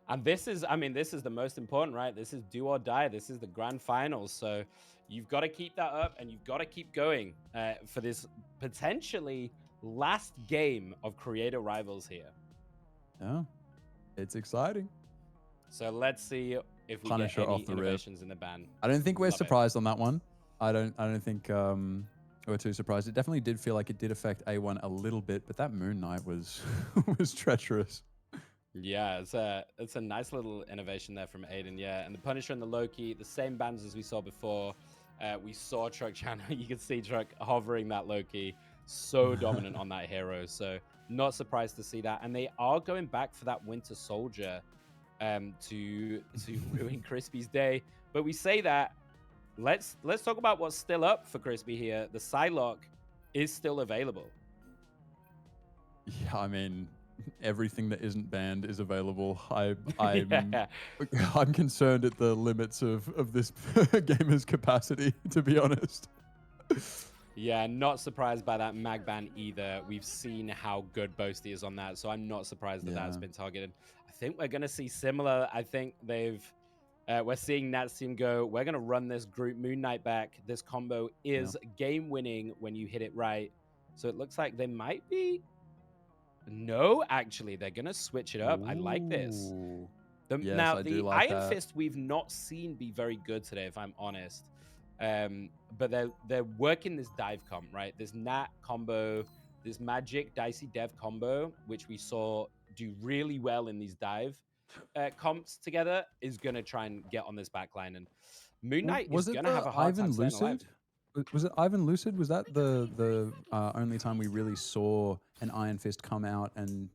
And this is the most important, right? This is do or die. This is the grand finals. So you've got to keep that up and you've got to keep going for this potentially last game of Creator Rivals here. Yeah, it's exciting. So let's see if we Punisher get any off the rip. innovations in the ban. I don't think we're Love it. surprised on that one. I don't think we're too surprised. It definitely did feel like it did affect A1 a little bit, but that Moon Knight was was treacherous. Yeah, it's a nice little innovation there from Aiden. Yeah, and the Punisher and the Loki, the same bans as we saw before. We saw Truck Chan. You can see Truck hovering that Loki, so dominant on that hero. So not surprised to see that. And they are going back for that Winter Soldier to ruin Crispy's day. But we say that. Let's talk about what's still up for Crispy here. The Psylocke is still available. Yeah, I mean, everything that isn't banned is available. I'm concerned at the limits of this gamer's capacity, to be honest. Yeah, not surprised by that mag ban either. We've seen how good Boasty is on that, so I'm not surprised that that's been targeted. I think we're going to see similar. I think we're seeing Nat's team go, we're going to run this group Moon Knight back. This combo is game winning when you hit it right. So it looks like they might be. No, actually, they're gonna switch it up. I like this. Ooh. The, Yes, now I the do like Iron that. Fist we've not seen be very good today, if I'm honest. But they're working this dive comp, right? This Nat combo, this Magic Dicey Dev combo, which we saw do really well in these dive comps together, is gonna try and get on this backline. And Moon Knight Was is it gonna have the a hard time Ivan staying alive. Lucid? Was it Ivan Lucid? Was that the only time we really saw an Iron Fist come out and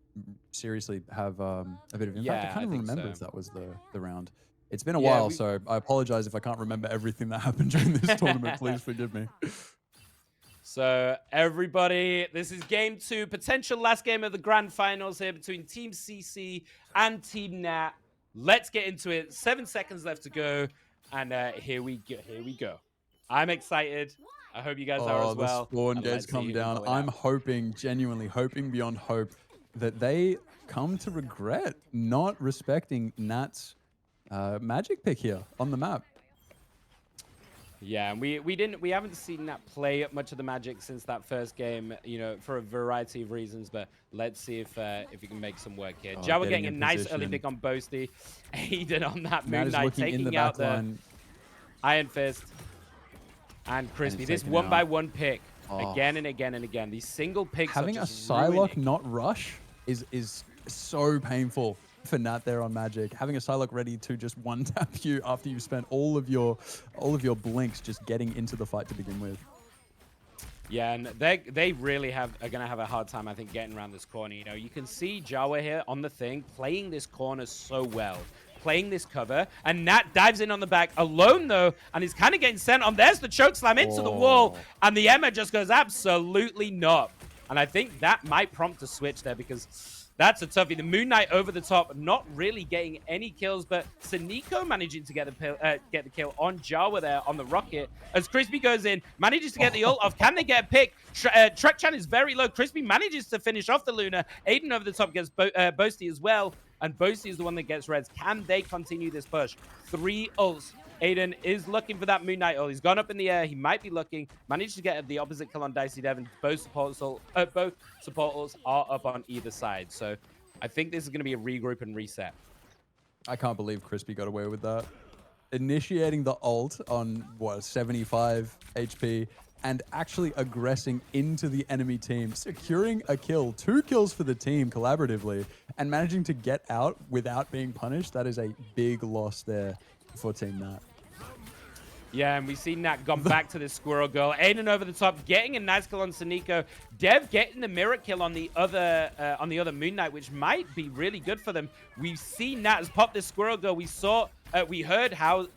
seriously have a bit of impact? Yeah, I can't I even think remember so. if that was the round. It's been a Yeah, while, so I apologize if I can't remember everything that happened during this tournament. Please forgive me. So everybody, this is game 2, potential last game of the grand finals here between Team CC and Team Nat. Let's get into it. 7 seconds left to go, and here we go. Here we go. I'm excited. I hope you guys are as well. The spawn and gates let's see come who can down. pull it I'm out. hoping, genuinely hoping beyond hope, that they come to regret not respecting Nat's magic pick here on the map. Yeah, and we haven't seen that play much of the Magic since that first game, you know, for a variety of reasons. But let's see if we can make some work here. Oh, Jawa getting getting a in nice early position. pick on Boasty. Aiden on that Nat Moon is Knight looking in the taking out back the line. Iron Fist and Crispy. it's This taken one by out. one pick Oh. again and again and again. These single picks Having are a just Psylocke ruining. not rush is so painful for Nat there on Magic. Having a Psylocke ready to just one tap you after you've spent all of your blinks just getting into the fight to begin with. Yeah, and they really are going to have a hard time, I think, getting around this corner. You know, you can see Jawa here on the thing, playing this corner so well, playing this cover, and Nat dives in on the back alone, though, and he's kind of getting sent on. There's the choke slam into the wall, and the Emma just goes absolutely not. And I think that might prompt a switch there, because that's a toughie. The Moon Knight over the top, not really getting any kills, but Saniko managing to get the kill on Jawa there on the rocket. As Crispy goes in, manages to get the ult off. Can they get a pick? Trek-chan is very low. Crispy manages to finish off the Luna. Aiden over the top gets Boasty as well, and Boasty is the one that gets reds. Can they continue this push? 3 ults. Aiden is looking for that Moon Knight ult. He's gone up in the air. He might be looking. Managed to get the opposite kill on Dicey Devon. Both support ults are up on either side. So I think this is going to be a regroup and reset. I can't believe Crispy got away with that. Initiating the ult on, what, 75 HP, and actually aggressing into the enemy team, securing a kill, 2 kills for the team collaboratively, and managing to get out without being punished. That is a big loss there for Team Nat. Yeah, and we see Nat gone back to this Squirrel Girl. Aiden over the top, getting a nice kill on Saniko. Dev getting the mirror kill on the other Moon Knight, which might be really good for them. We've seen Nat has popped this Squirrel Girl. We heard how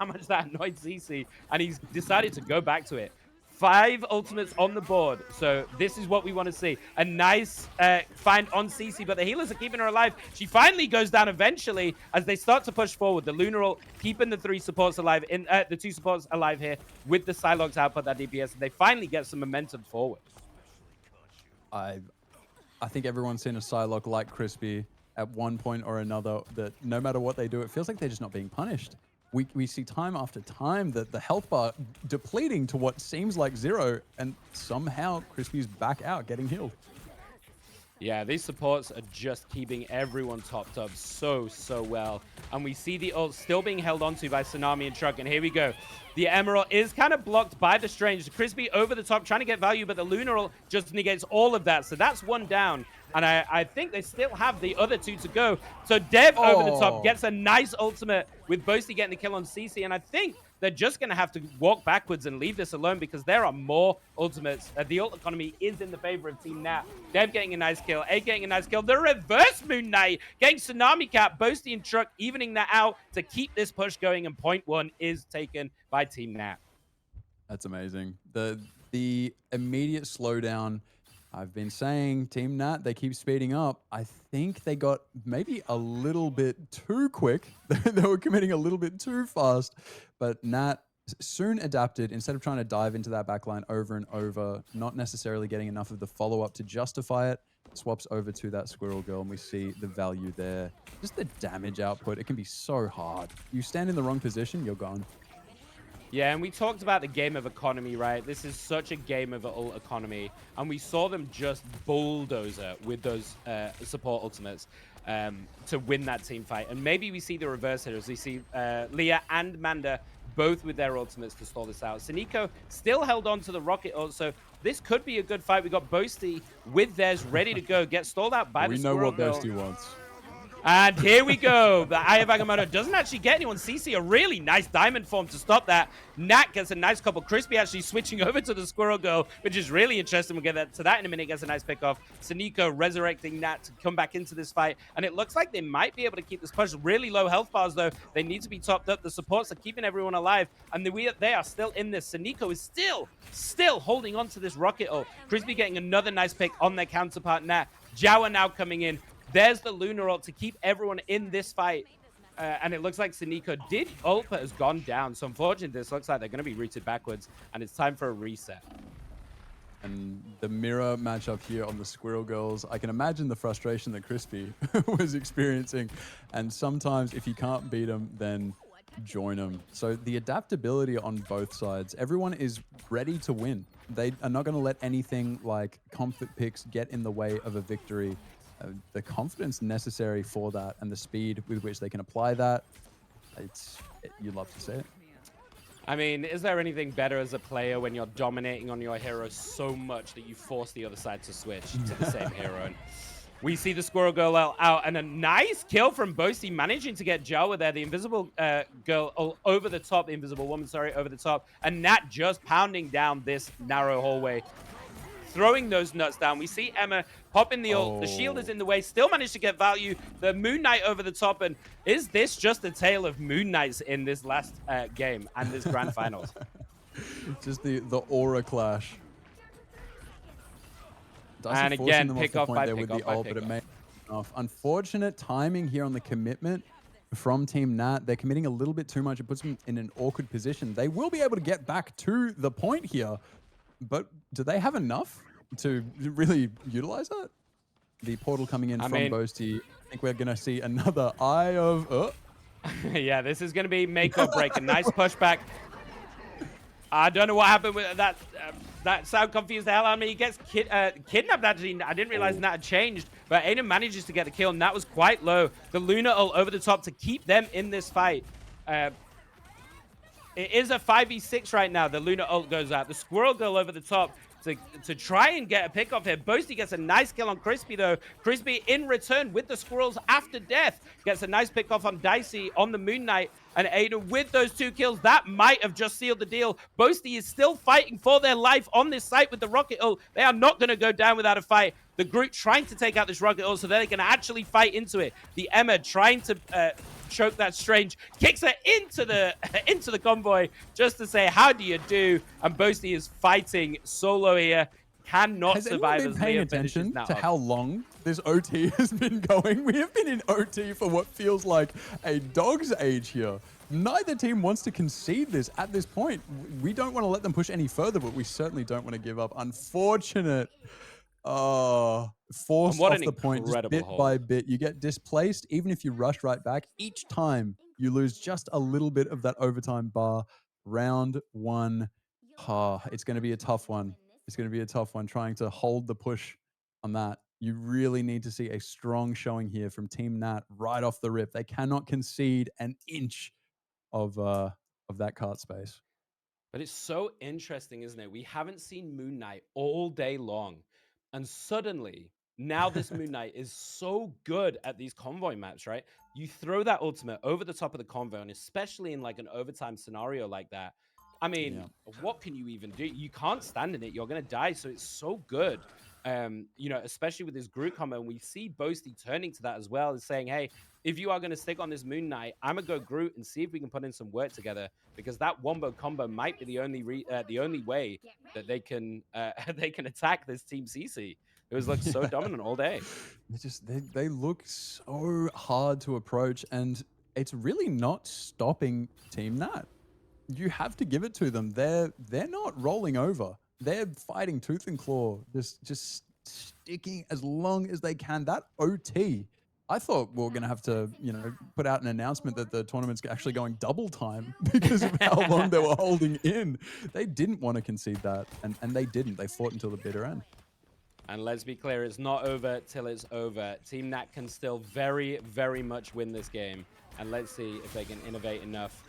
much that annoyed CC, and he's decided to go back to it. 5 ultimates on the board, so this is what we want to see. A nice find on CC, but the healers are keeping her alive. She finally goes down eventually as they start to push forward. The Lunar ult keeping the 3 supports alive, the 2 supports alive here with the Psylocke to output that DPS. And they finally get some momentum forward. I think everyone's seen a Psylocke like Crispy at one point or another, that no matter what they do, it feels like they're just not being punished. We see time after time that the health bar depleting to what seems like 0, and somehow Crispy's back out getting healed. Yeah, these supports are just keeping everyone topped up so well. And we see the ult still being held onto by Tsunami and Truck. And here we go. The Emerald is kind of blocked by the Strange. Crispy over the top trying to get value, but the Lunar ult just negates all of that. So that's 1 down. And I think they still have the other 2 to go. So Dev over the top gets a nice ultimate with Boasty getting the kill on CC. And I think they're just going to have to walk backwards and leave this alone, because there are more ultimates. The ult economy is in the favor of Team Nat. Dev getting a nice kill. A getting a nice kill. The reverse Moon Knight getting Tsunami Cap. Boasty and Truck evening that out to keep this push going. And point 1 is taken by Team Nat. That's amazing. The immediate slowdown. I've been saying Team Nat, they keep speeding up. I think they got maybe a little bit too quick. They were committing a little bit too fast, but Nat soon adapted. Instead of trying to dive into that backline over and over, not necessarily getting enough of the follow-up to justify it, swaps over to that Squirrel Girl, and we see the value there. Just the damage output, it can be so hard. You stand in the wrong position, you're gone. Yeah, and we talked about the game of economy, right? This is such a game of ult economy, and we saw them just bulldozer with those support ultimates to win that team fight. And maybe we see the reverse here as we see Leah and Manda both with their ultimates to stall this out. Sneeko still held on to the rocket ult, so this could be a good fight. We got Boasty with theirs ready to go, get stalled out by the We know Squirrel what Girl. Boasty wants. And here we go. The Eye of Agamotto doesn't actually get anyone. CC, a really nice diamond form to stop that. Nat gets a nice couple. Crispy actually switching over to the Squirrel Girl, which is really interesting. We'll get to that in a minute. Gets a nice pick off. Sneeko resurrecting Nat to come back into this fight. And it looks like they might be able to keep this push. Really low health bars, though. They need to be topped up. The supports are keeping everyone alive. And they are still in this. Sneeko is still holding on to this rocket ult. Crispy getting another nice pick on their counterpart, Nat. Jawa now coming in. There's the Lunar ult to keep everyone in this fight. And it looks like Sneeko did ult, but has gone down. So unfortunately, this looks like they're going to be routed backwards. And it's time for a reset. And the mirror matchup here on the Squirrel Girls, I can imagine the frustration that Crispy was experiencing. And sometimes if you can't beat them, then join them. So the adaptability on both sides, everyone is ready to win. They are not going to let anything like comfort picks get in the way of a victory. The confidence necessary for that and the speed with which they can apply that, you love to see it. I mean, is there anything better as a player when you're dominating on your hero so much that you force the other side to switch to the same hero? And we see the Squirrel Girl out, and a nice kill from Boasty, managing to get Jawa there. The invisible girl over the top, the invisible woman, sorry, over the top. And Nat just pounding down this narrow hallway, throwing those nuts down. We see Emma popping the ult. The shield is in the way. Still managed to get value. The Moon Knight over the top. And is this just a tale of Moon Knights in this last game and this grand finals? Just the aura clash. And again, pick off by pick off. But it may off. Unfortunate timing here on the commitment from Team Nat. They're committing a little bit too much. It puts them in an awkward position. They will be able to get back to the point here. But do they have enough to really utilize that? The portal coming in from Boasty. I think we're going to see another Eye of... Yeah, this is going to be make or break. A nice pushback. I don't know what happened with that. That sound confused the hell out of me. He gets kidnapped, actually. I didn't realize that had changed. But Aiden manages to get the kill, and that was quite low. The Luna ult over the top to keep them in this fight. It is a 5v6 right now. The Luna ult goes out. The Squirrel Girl over the top to try and get a pick off here. Boasty gets a nice kill on Crispy, though. Crispy in return with the Squirrels after death gets a nice pick off on Dicey on the Moon Knight. And Aiden with those 2 kills, that might have just sealed the deal. Boasty is still fighting for their life on this site with the rocket ult. They are not going to go down without a fight. The Groot trying to take out this rocket ult so they can actually fight into it. The Emma trying to choke that Strange, kicks her into the convoy just to say, how do you do? And Boasty is fighting solo here. Cannot survive as paying Leah attention finishes to that how long this OT has been going? We have been in OT for what feels like a dog's age here. Neither team wants to concede this at this point. We don't want to let them push any further, but we certainly don't want to give up. Unfortunate. Forced off the point just bit by bit. You get displaced even if you rush right back. Each time you lose just a little bit of that overtime bar. Round 1. It's going to be a tough one. It's going to be a tough one trying to hold the push on that. You really need to see a strong showing here from Team Nat right off the rip. They cannot concede an inch of that cart space. But it's so interesting, isn't it? We haven't seen Moon Knight all day long. And suddenly, now this Moon Knight is so good at these convoy maps, right? You throw that ultimate over the top of the convoy, and especially in like an overtime scenario like that, I mean, what can you even do? You can't stand in it. You're going to die. So it's so good, you know, especially with this Groot combo. And we see Boasty turning to that as well and saying, hey, if you are going to stick on this Moon Knight, I'm going to go Groot and see if we can put in some work together, because that wombo combo might be the only way that they can attack this Team CC. It was like so dominant all day. They look so hard to approach, and it's really not stopping Team Nat. You have to give it to them. They're not rolling over. They're fighting tooth and claw, just sticking as long as they can. That OT, I thought we were going to have to, put out an announcement that the tournament's actually going double time because of how long they were holding in. They didn't want to concede that, and they didn't. They fought until the bitter end. And let's be clear, it's not over till it's over. Team Nat can still very, very much win this game. And let's see if they can innovate enough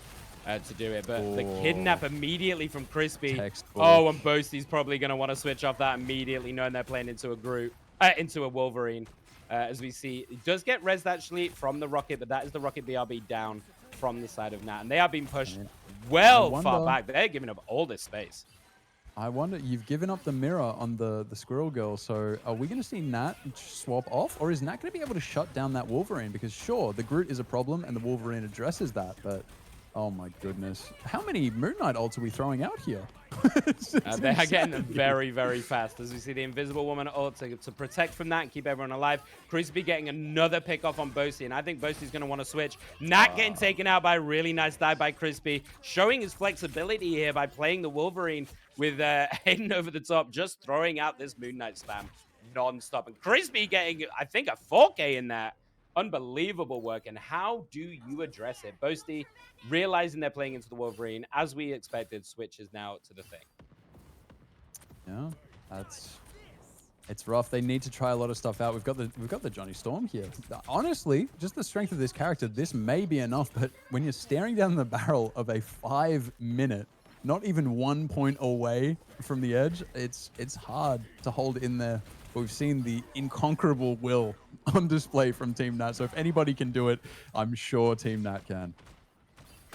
to do it. But the kidnap immediately from Crispy. Textbook. Oh, and Boasty's probably going to want to switch off that immediately, knowing they're playing into a into a Wolverine. As we see, it does get res actually from the Rocket, but that is the Rocket BRB down from the side of Nat. And they are being pushed well far back. They're giving up all this space. I wonder, you've given up the mirror on the Squirrel Girl, so are we going to see Nat swap off? Or is Nat going to be able to shut down that Wolverine? Because sure, the Groot is a problem and the Wolverine addresses that, but oh my goodness. How many Moon Knight ults are we throwing out here? They are getting them very, very fast. As we see the Invisible Woman ult to protect from that and keep everyone alive. Crispy getting another pick off on Boasty, and I think Boasty's going to want to switch. Nat getting taken out by a really nice dive by Crispy, showing his flexibility here by playing the Wolverine with Hayden over the top, just throwing out this Moon Knight spam non-stop. And Crispy getting, I think, a 4K in there. Unbelievable work. And how do you address it? Boasty realizing they're playing into the Wolverine, as we expected, switches now to the Thing. Yeah, it's rough. They need to try a lot of stuff out. We've got the Johnny Storm here. Honestly, just the strength of this character, this may be enough, but when you're staring down the barrel of a 5-minute, not even 1 point away from the edge, it's hard to hold in there. But we've seen the inconquerable will on display from Team Nat. So if anybody can do it, I'm sure Team Nat can.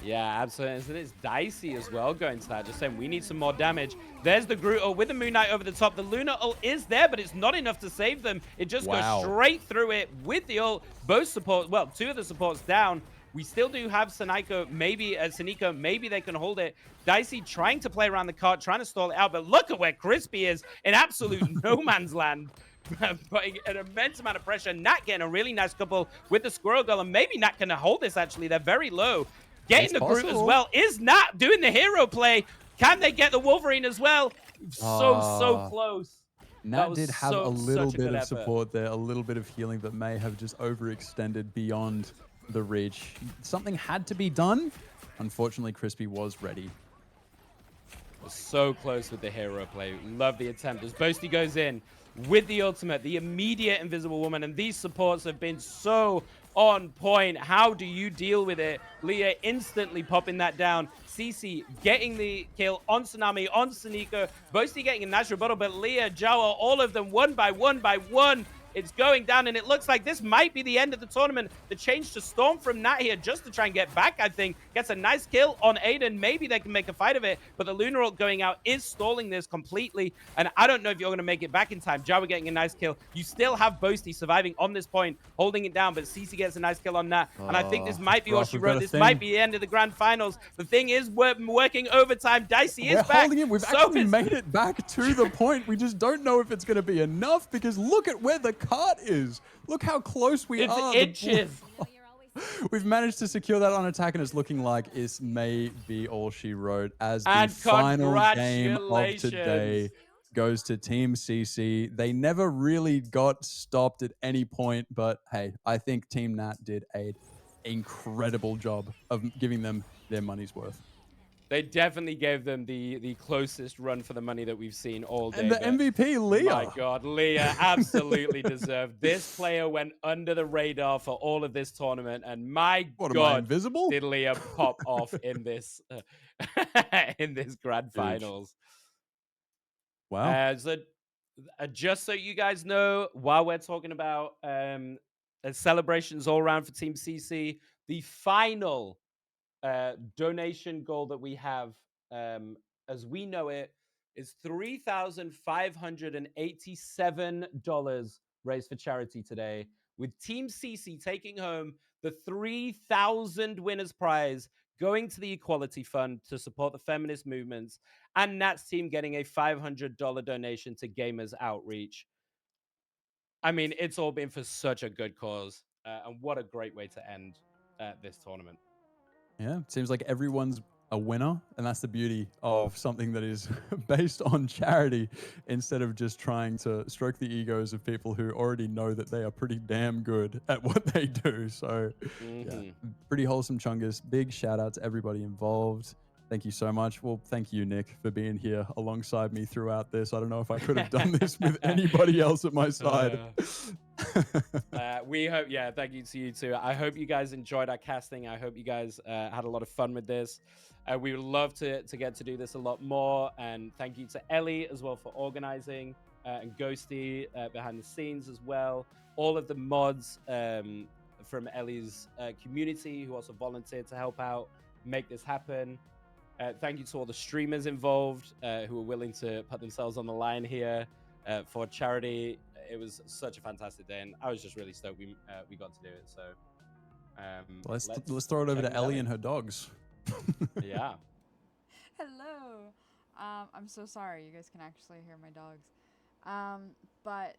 Yeah, absolutely. And it's Dicey as well going to that. Just saying, we need some more damage. There's the Groot ult with the Moon Knight over the top. The Luna ult is there, but it's not enough to save them. It just goes straight through it with the ult. Both supports, well, 2 of the supports down. We still do have Saniko, maybe Saniko, maybe they can hold it. Dicey trying to play around the cart, trying to stall it out, but look at where Crispy is in absolute no man's land. Putting an immense amount of pressure. Nat getting a really nice couple with the Squirrel Girl, and maybe Nat can hold this actually. They're very low. Getting the Groot as well. Is Nat doing the hero play? Can they get the Wolverine as well? So close. Nat did have a little bit of support there, a little bit of healing, but may have just overextended beyond the reach. Something had to be done. Unfortunately, Crispy was ready. So close with the hero play. Love the attempt as Boasty goes in with the ultimate, the immediate Invisible Woman, and these supports have been so on point. How do you deal with it? Leah instantly popping that down. Cece getting the kill on Tsunami, on Saniko. Boasty getting a nice rebuttal, but Leah, Jawa, all of them one by one. It's going down, and it looks like this might be the end of the tournament. The change to Storm from Nat here just to try and get back, I think. Gets a nice kill on Aiden. Maybe they can make a fight of it, but the Lunar ult going out is stalling this completely, and I don't know if you're going to make it back in time. Jawa getting a nice kill. You still have Boasty surviving on this point, holding it down, but Cece gets a nice kill on Nat, and I think this might be all she wrote. This might be the end of the grand finals. The Thing is working overtime. Dicey is back. We're holding it. We've actually made it back to the point. We just don't know if it's going to be enough, because look at where the cart is. Look how close we are. It's inches. We've managed to secure that on attack, and it's looking like this may be all she wrote as the final game of today goes to Team CC. They never really got stopped at any point, but hey, I think Team Nat did an incredible job of giving them their money's worth. They definitely gave them the closest run for the money that we've seen all day. And the MVP, Leah. My God, Leah absolutely deserved. This player went under the radar for all of this tournament, and my God, invisible? Did Leah pop off in this in this grand finals? Wow. So, just so you guys know, while we're talking about celebrations all around for Team CC, the final donation goal that we have, as we know it, is $3,587 raised for charity today, with Team CC taking home the 3,000 winners prize, going to the Equality Fund to support the feminist movements, and Nat's team getting a $500 donation to Gamers Outreach. I mean, it's all been for such a good cause, and what a great way to end this tournament. Yeah, it seems like everyone's a winner, and that's the beauty of something that is based on charity instead of just trying to stroke the egos of people who already know that they are pretty damn good at what they do. So yeah, pretty wholesome chungus. Big shout out to everybody involved. Thank you so much. Well, thank you, Nick, for being here alongside me throughout this. I don't know if I could have done this with anybody else at my side. We hope, yeah, thank you to you too. I hope you guys enjoyed our casting. I hope you guys had a lot of fun with this. We would love to get to do this a lot more. And thank you to Ellie as well for organizing, and Ghosty behind the scenes as well. All of the mods from Ellie's community who also volunteered to help out make this happen. Thank you to all the streamers involved who were willing to put themselves on the line here for charity. It was such a fantastic day, and I was just really stoked we got to do it. So Let's throw it over check to Ellie out. and her dogs. Yeah. Hello. I'm so sorry. You guys can actually hear my dogs. But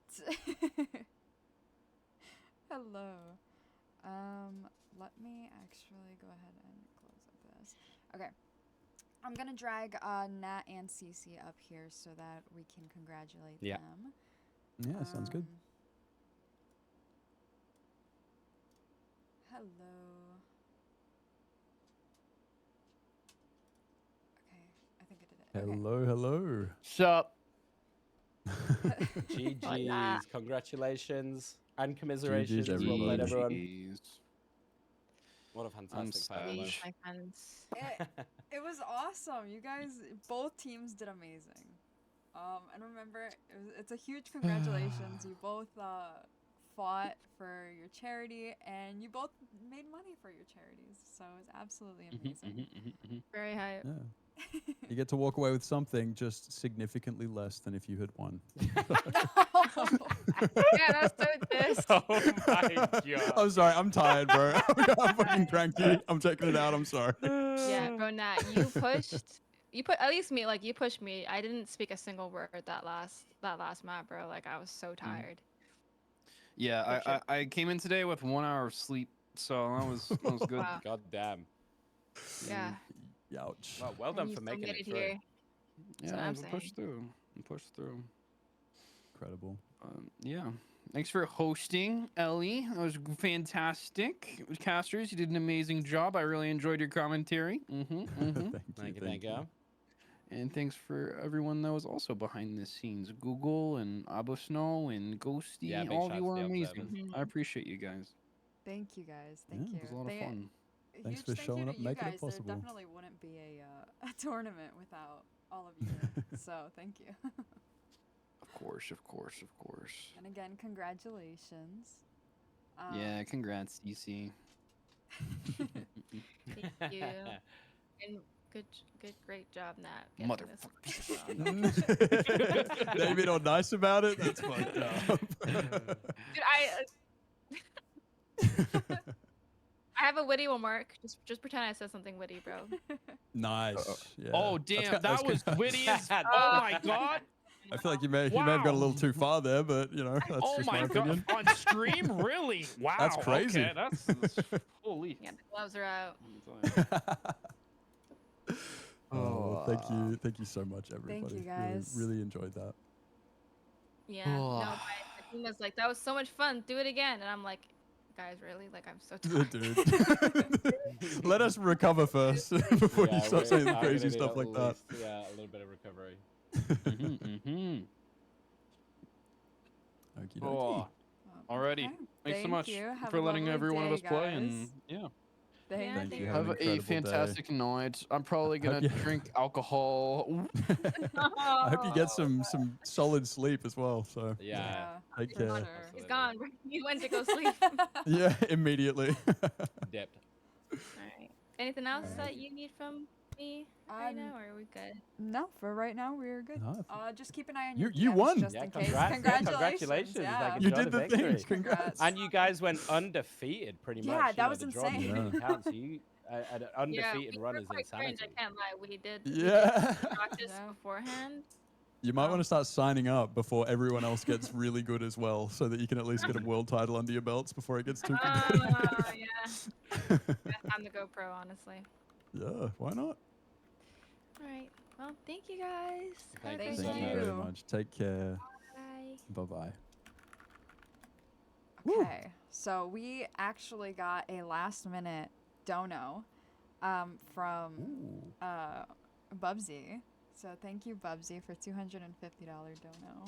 hello. Let me actually go ahead and close up this. Okay. I'm gonna drag Nat and Cece up here so that we can congratulate them. Yeah, sounds good. Hello. Okay, I think I did it. Hello, hello. Sup? GG's, congratulations and commiserations. GG's, Well played, everybody. everyone. What a fantastic fight. Please, my friends. It was awesome. You guys, both teams did amazing. And remember, it's a huge congratulations. You both fought for your charity, and you both made money for your charities. So it was absolutely amazing. Very hype. Yeah. You get to walk away with something just significantly less than if you had won. Yeah, that's so this. Oh my god. I'm sorry, I'm tired, bro. I'm fucking cranky. I'm checking it out. I'm sorry. Yeah, bro, Nat, you at least me, like you pushed me. I didn't speak a single word that last map, bro. Like I was so tired. Yeah, I came in today with 1 hour of sleep, so that was good. Wow. God damn. Yeah. Ouch. Well And done you for still making made it it through. here. That's what Yeah, I'm we pushed saying. through. We pushed through. Incredible. Yeah. Thanks for hosting, Ellie. That was fantastic. Casters, you did an amazing job. I really enjoyed your commentary. Thank you. And thanks for everyone that was also behind the scenes. Google and Abosno and Ghosty. Yeah, big all of shout you to were the amazing. observers. I appreciate you guys. Thank you guys. Thank Yeah, you. it was a lot of fun. Thanks Huge for thank showing you up, to you making it guys. possible. There definitely wouldn't be a tournament without all of you. So thank you. Of course, of course, of course. And again, congratulations. Yeah, congrats, DC. Thank you. And great job, Nat. getting this Motherfucker. They been all nice about it? That's fucked up. Dude, I have a witty one, Mark. Just pretend I said something witty, bro. Nice. Yeah. Oh, That's damn. ki- that's That was ki- witty as. Oh, my God. I feel like you may have gone a little too far there, but you know, that's Oh, just my my God. opinion. On stream? Really? Wow. That's crazy. Okay, that's holy. Yeah, the gloves are out. Oh, well, thank you so much, everybody. you, guys. Really enjoyed that. Yeah. No, my team was like, that was so much fun. Do it again. And I'm like, guys, really? Like, I'm so tired. Dude. Let us recover first before you start saying the I'm crazy gonna need stuff at like that. least, yeah, a little bit of recovery. Okie dokie. Oh, alrighty. Okay. Thanks so Thank much you. Have for a letting lovely every one of day, us play. And guys. yeah. Thank you. Have Have an a incredible day. fantastic night. I'm probably gonna you- drink alcohol. I hope you get some solid sleep as well. So Yeah. take care. He's gone. He went to go sleep. Yeah, immediately. Dipped. Alright. Anything else that you need from me right now, or are we good? No, for right now we're good. No, Just keep an eye on You- your you DMs won. just Yeah, in case. congrats. Congratulations. Yeah. Like, You enjoy did the victory. things. Congrats. And you guys went undefeated pretty much. Yeah, You that know, was the draw didn't insane. really count, so you, an undefeated we run were is quite cringe, insanity. I can't lie. We did Yeah. practice beforehand. You might want to start signing up before everyone else gets really good as well, so that you can at least get a world title under your belts before it gets too competitive. Yeah. Best time to go pro, honestly. Yeah, why not? All right. Well, thank you guys. Have a Thank great Thank night. you very much. Take care. Bye. Bye bye. Okay, so we actually got a last minute dono from Bubsy. So thank you, Bubsy, for $250 dono.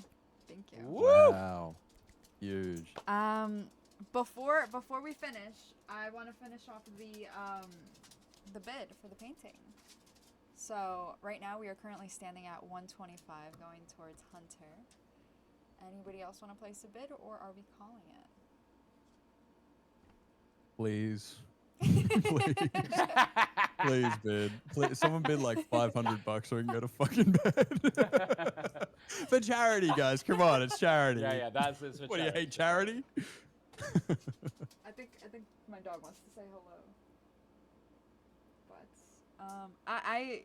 Thank you. Wow. Huge. Before we finish, I want to finish off the bid for the painting. So right now we are currently standing at 125 going towards Hunter. Anybody else want to place a bid, or are we calling it? Please. Please. Please bid. Please. Someone bid like $500 so we can go to fucking bed. For charity, guys. Come on, it's charity. Yeah, that's it's for What do you hate charity? I think my dog wants to say hello. But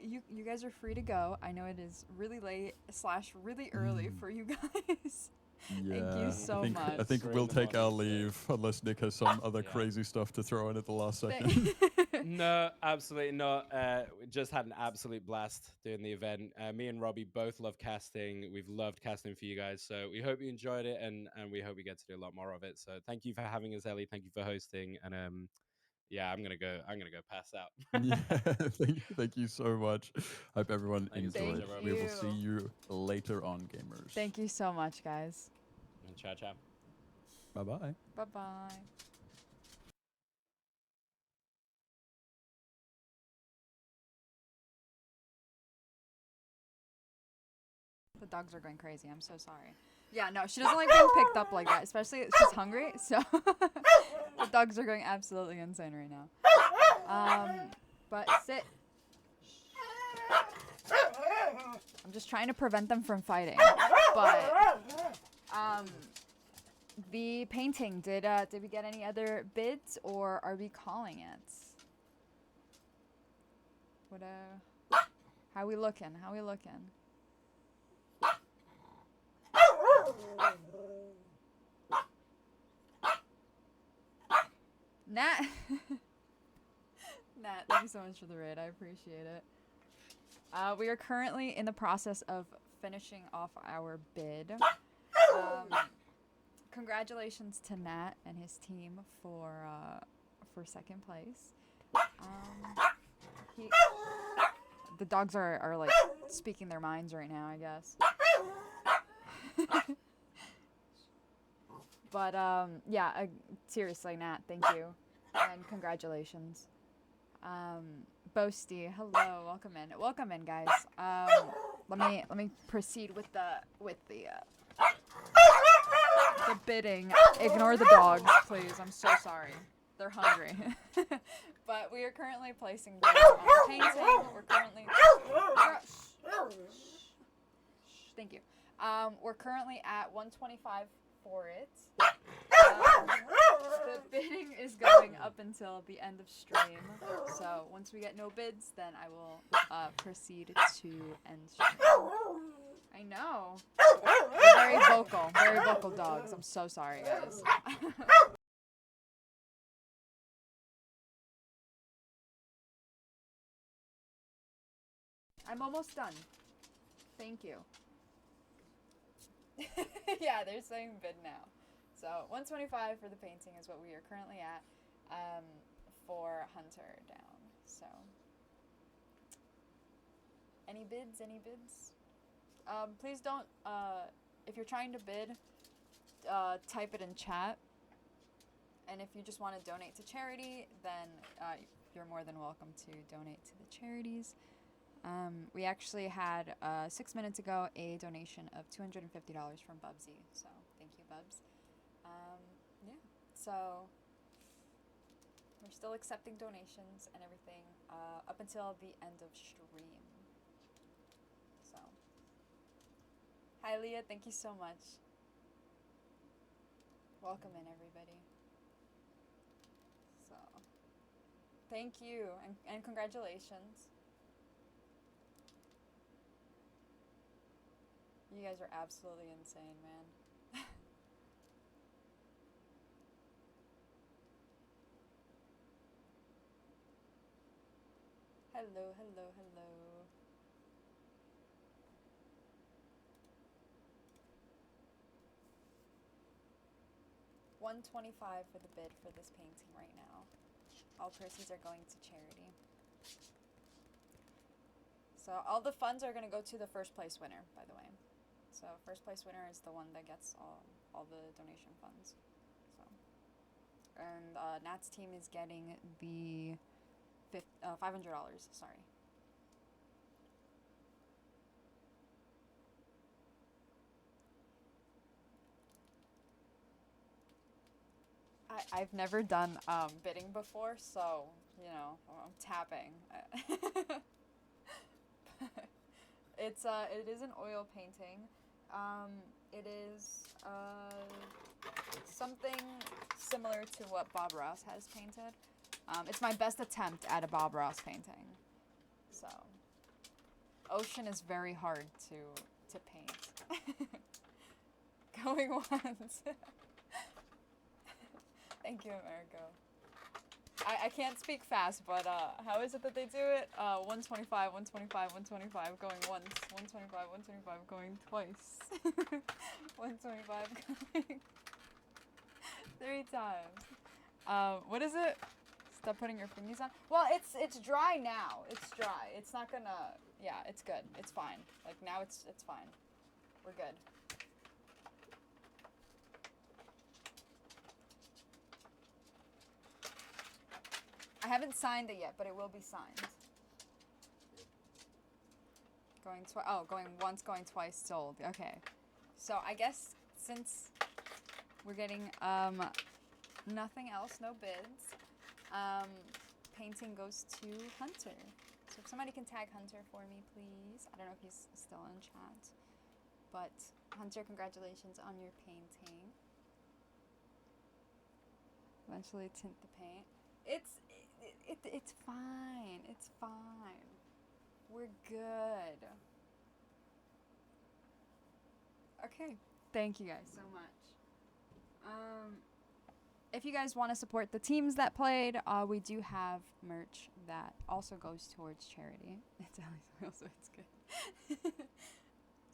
you guys are free to go. I know it is really late / really early for you guys. Thank you so much. I think we'll take our leave unless Nick has some other crazy stuff to throw in at the last second. No, absolutely not. We just had an absolute blast doing the event. Me and Robbie both love casting. We've loved casting for you guys. So we hope you enjoyed it, and we hope we get to do a lot more of it. So thank you for having us, Ellie. Thank you for hosting. And yeah, I'm gonna go pass out. Yeah, thank you so much. Hope everyone enjoyed. Thank We will you. see you later on, gamers. Thank you so much, guys. And ciao, ciao. Bye bye. Bye bye. The dogs are going crazy. I'm so sorry. Yeah, no, she doesn't like being picked up like that, especially she's hungry. So the dogs are going absolutely insane right now. But sit. I'm just trying to prevent them from fighting. But the painting, did we get any other bids, or are we calling it? What how we looking? How we looking? Nat, Nat, thank you so much for the raid. I appreciate it. We are currently in the process of finishing off our bid. Congratulations to Nat and his team for second place. The dogs are like speaking their minds right now, I guess. But yeah, seriously, Nat, thank you, and congratulations. Boasty, hello, welcome in, guys. Let me proceed with the bidding. Ignore the dogs, please. I'm so sorry. They're hungry. But we are currently placing bids on the painting. We're currently. Thank you. We're currently at 125 for it. The bidding is going up until the end of stream. So once we get no bids, then I will proceed to end stream. I know. They're very vocal dogs. I'm so sorry, guys. I'm almost done. Thank you. Yeah, they're saying bid now. So 125 for the painting is what we are currently at for Hunter down. So any bids? Any bids? Please don't. If you're trying to bid, type it in chat. And if you just want to donate to charity, then you're more than welcome to donate to the charities. We actually had 6 minutes ago a donation of $250 from Bubsy, so thank you, Bubs. Yeah, so we're still accepting donations and everything up until the end of stream. So, hi Leah, thank you so much. Welcome in, everybody. So, thank you and congratulations. You guys are absolutely insane, man. Hello. 125 for the bid for this painting right now. All proceeds are going to charity. So all the funds are gonna go to the first place winner, by the way. So first place winner is the one that gets all the donation funds. So, and Nat's team is getting the $500. Sorry. I've never done bidding before, so you know I'm tapping. It is an oil painting. It is something similar to what Bob Ross has painted. It's my best attempt at a Bob Ross painting. So, ocean is very hard to paint. Going once. Thank you, Americo. I can't speak fast, but how is it that they do it? 125, 125, 125, going once. 125, 125, going twice. 125, going 3 times. What is it? Stop putting your fingies on. Well, it's dry now. It's dry. It's not gonna. Yeah, it's good. It's fine. Like now, it's fine. We're good. I haven't signed it yet, but it will be signed. Going once, going twice, sold. Okay. So I guess since we're getting nothing else, no bids, painting goes to Hunter. So if somebody can tag Hunter for me, please. I don't know if he's still in chat. But Hunter, congratulations on your painting. Eventually tint the paint. It's fine. It's fine. We're good. Okay. Thank you guys so much. If you guys want to support the teams that played, we do have merch that also goes towards charity. It's also it's good.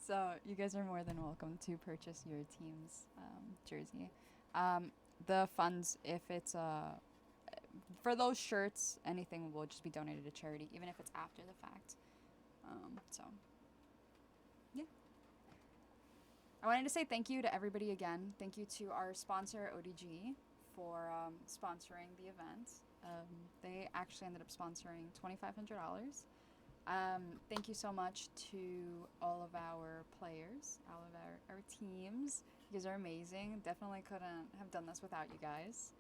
So you guys are more than welcome to purchase your team's jersey. The funds, if it's for those shirts, anything will just be donated to charity, even if it's after the fact. So, yeah. I wanted to say thank you to everybody again. Thank you to our sponsor, ODG, for sponsoring the event. They actually ended up sponsoring $2,500. Thank you so much to all of our players, all of our teams. You guys are amazing. Definitely couldn't have done this without you guys.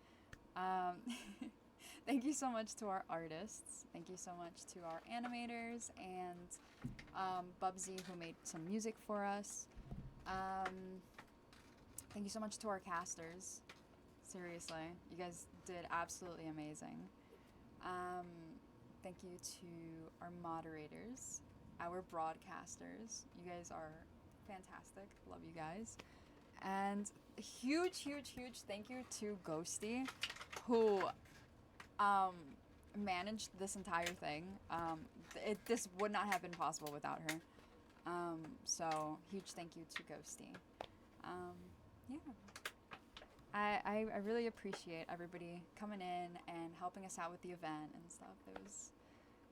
Thank you so much to our artists. Thank you so much to our animators and Bubsy, who made some music for us. Thank you so much to our casters. Seriously, you guys did absolutely amazing. Thank you to our moderators, our broadcasters. You guys are fantastic. Love you guys. And a huge, huge, huge thank you to Ghosty, who managed this entire thing. This would not have been possible without her. So huge thank you to Ghosty. Yeah. I really appreciate everybody coming in and helping us out with the event and stuff.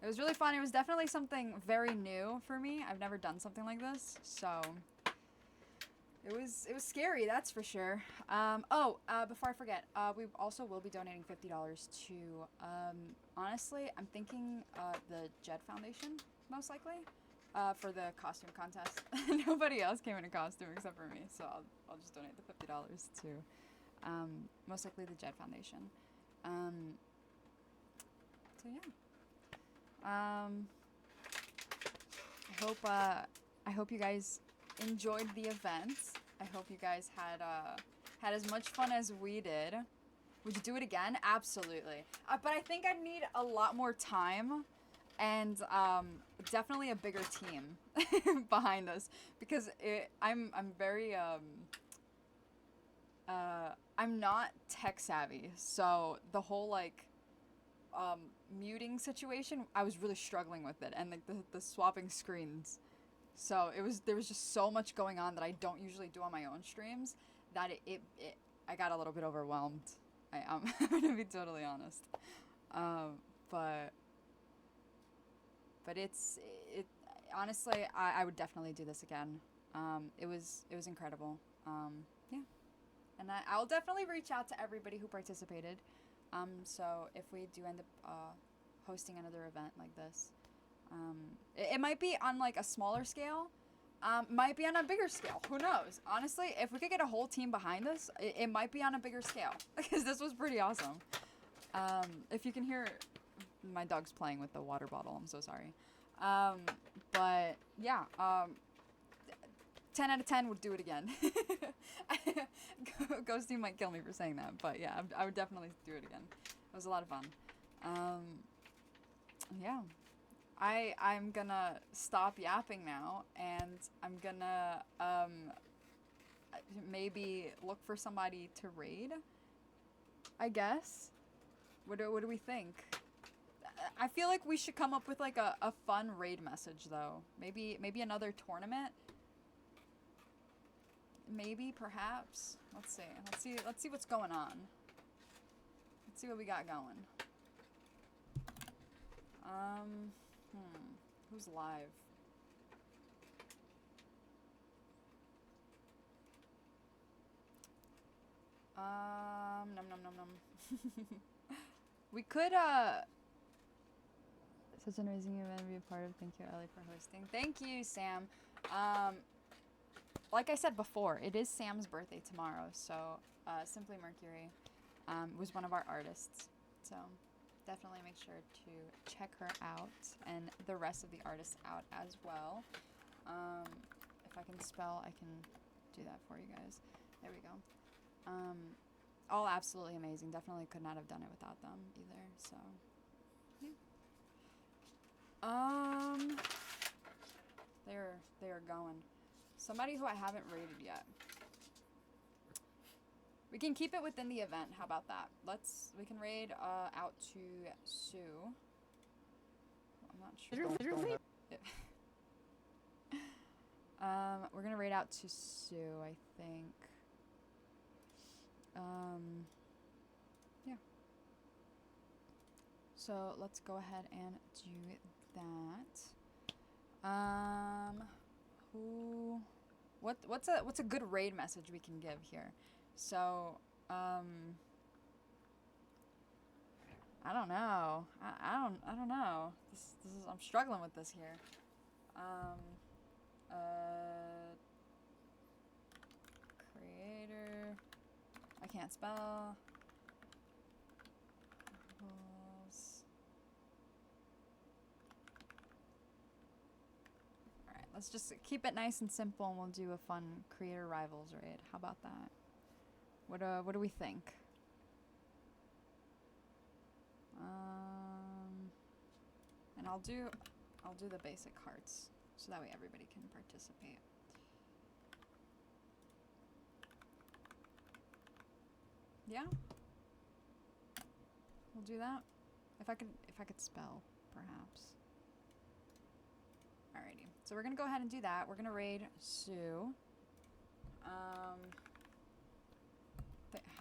It was really fun. It was definitely something very new for me. I've never done something like this, so it was scary, that's for sure. Before I forget, we also will be donating $50 to honestly, I'm thinking the Jed Foundation, most likely, for the costume contest. Nobody else came in a costume except for me, so I'll just donate the $50 to most likely the Jed Foundation. So yeah. I hope you guys enjoyed the event. I hope you guys had as much fun as we did. Would you do it again? Absolutely. But I think I'd need a lot more time and definitely a bigger team behind us, because I'm very I'm not tech savvy, so the whole muting situation, I was really struggling with it, and the swapping screens. So there was just so much going on that I don't usually do on my own streams that I got a little bit overwhelmed. I'm gonna be totally honest. But it honestly, I would definitely do this again. It was incredible. Yeah, and I'll definitely reach out to everybody who participated. So if we do end up hosting another event like this, it might be on like a smaller scale, might be on a bigger scale. Who knows? Honestly, if we could get a whole team behind this, it might be on a bigger scale because this was pretty awesome. If you can hear my dog's playing with the water bottle, I'm so sorry. But yeah, 10 out of 10 would do it again. Ghosty might kill me for saying that, but yeah, I would definitely do it again. It was a lot of fun. Yeah. I'm gonna stop yapping now, and I'm gonna maybe look for somebody to raid, I guess. What do we think? I feel like we should come up with like a fun raid message though. Maybe another tournament. Maybe, perhaps. Let's see what's going on. Let's see what we got going. Who's live? Num num num num. We could such an amazing event to be a part of. Thank you, Ellie, for hosting. Thank you, Sam. Like I said before, it is Sam's birthday tomorrow, so Simply Mercury was one of our artists. So definitely make sure to check her out and the rest of the artists out as well. If I can spell, I can do that for you guys. There we go. All absolutely amazing. Definitely could not have done it without them either. So yeah. They are going. Somebody who I haven't rated yet. We can keep it within the event. How about that? We can raid out to Sue. I'm not sure. We're gonna raid out to Sue, I think. Yeah. So let's go ahead and do that. What's a good raid message we can give here? So, I don't know. I don't know. This is, I'm struggling with this here. Creator. I can't spell. Alright, let's just keep it nice and simple, and we'll do a fun creator rivals raid. How about that? What do we think? And I'll do the basic hearts, so that way everybody can participate. Yeah? We'll do that. If I could spell, perhaps. Alrighty. So we're gonna go ahead and do that. We're gonna raid Sue.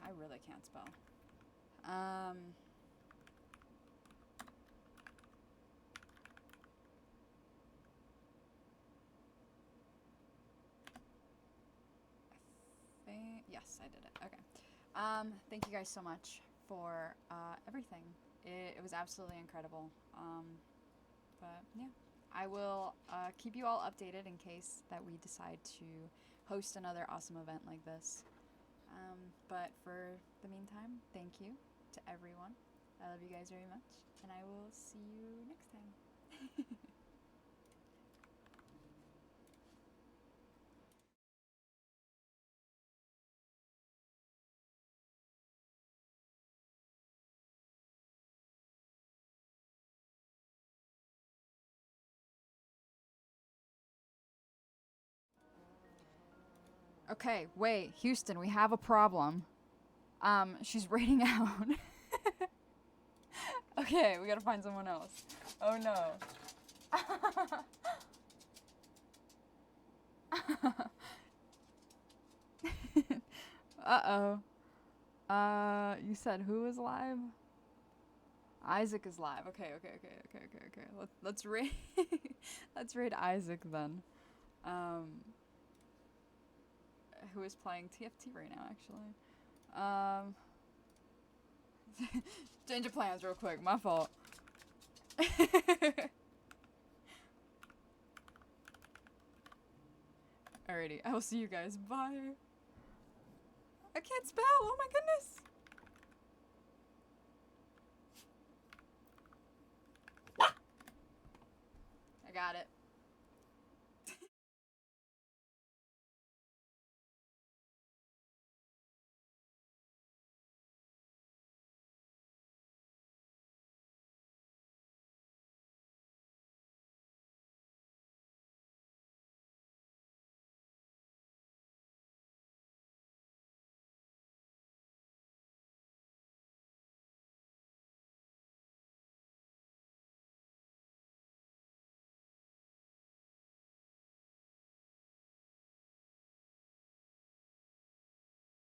I really can't spell. Yes, I did it. Okay. Thank you guys so much for everything. It was absolutely incredible. But yeah, I will keep you all updated in case that we decide to host another awesome event like this. But for the meantime, thank you to everyone. I love you guys very much, and I will see you next time. Okay, wait, Houston, we have a problem. She's raiding out. Okay, we gotta find someone else. Oh no. Uh-oh. You said who is live? Isaac is live. Okay. Let's raid. Let's raid Isaac then. Who is playing TFT right now? Actually. Change of plans real quick. My fault. Alrighty, I will see you guys. Bye. I can't spell. Oh my goodness. I got it.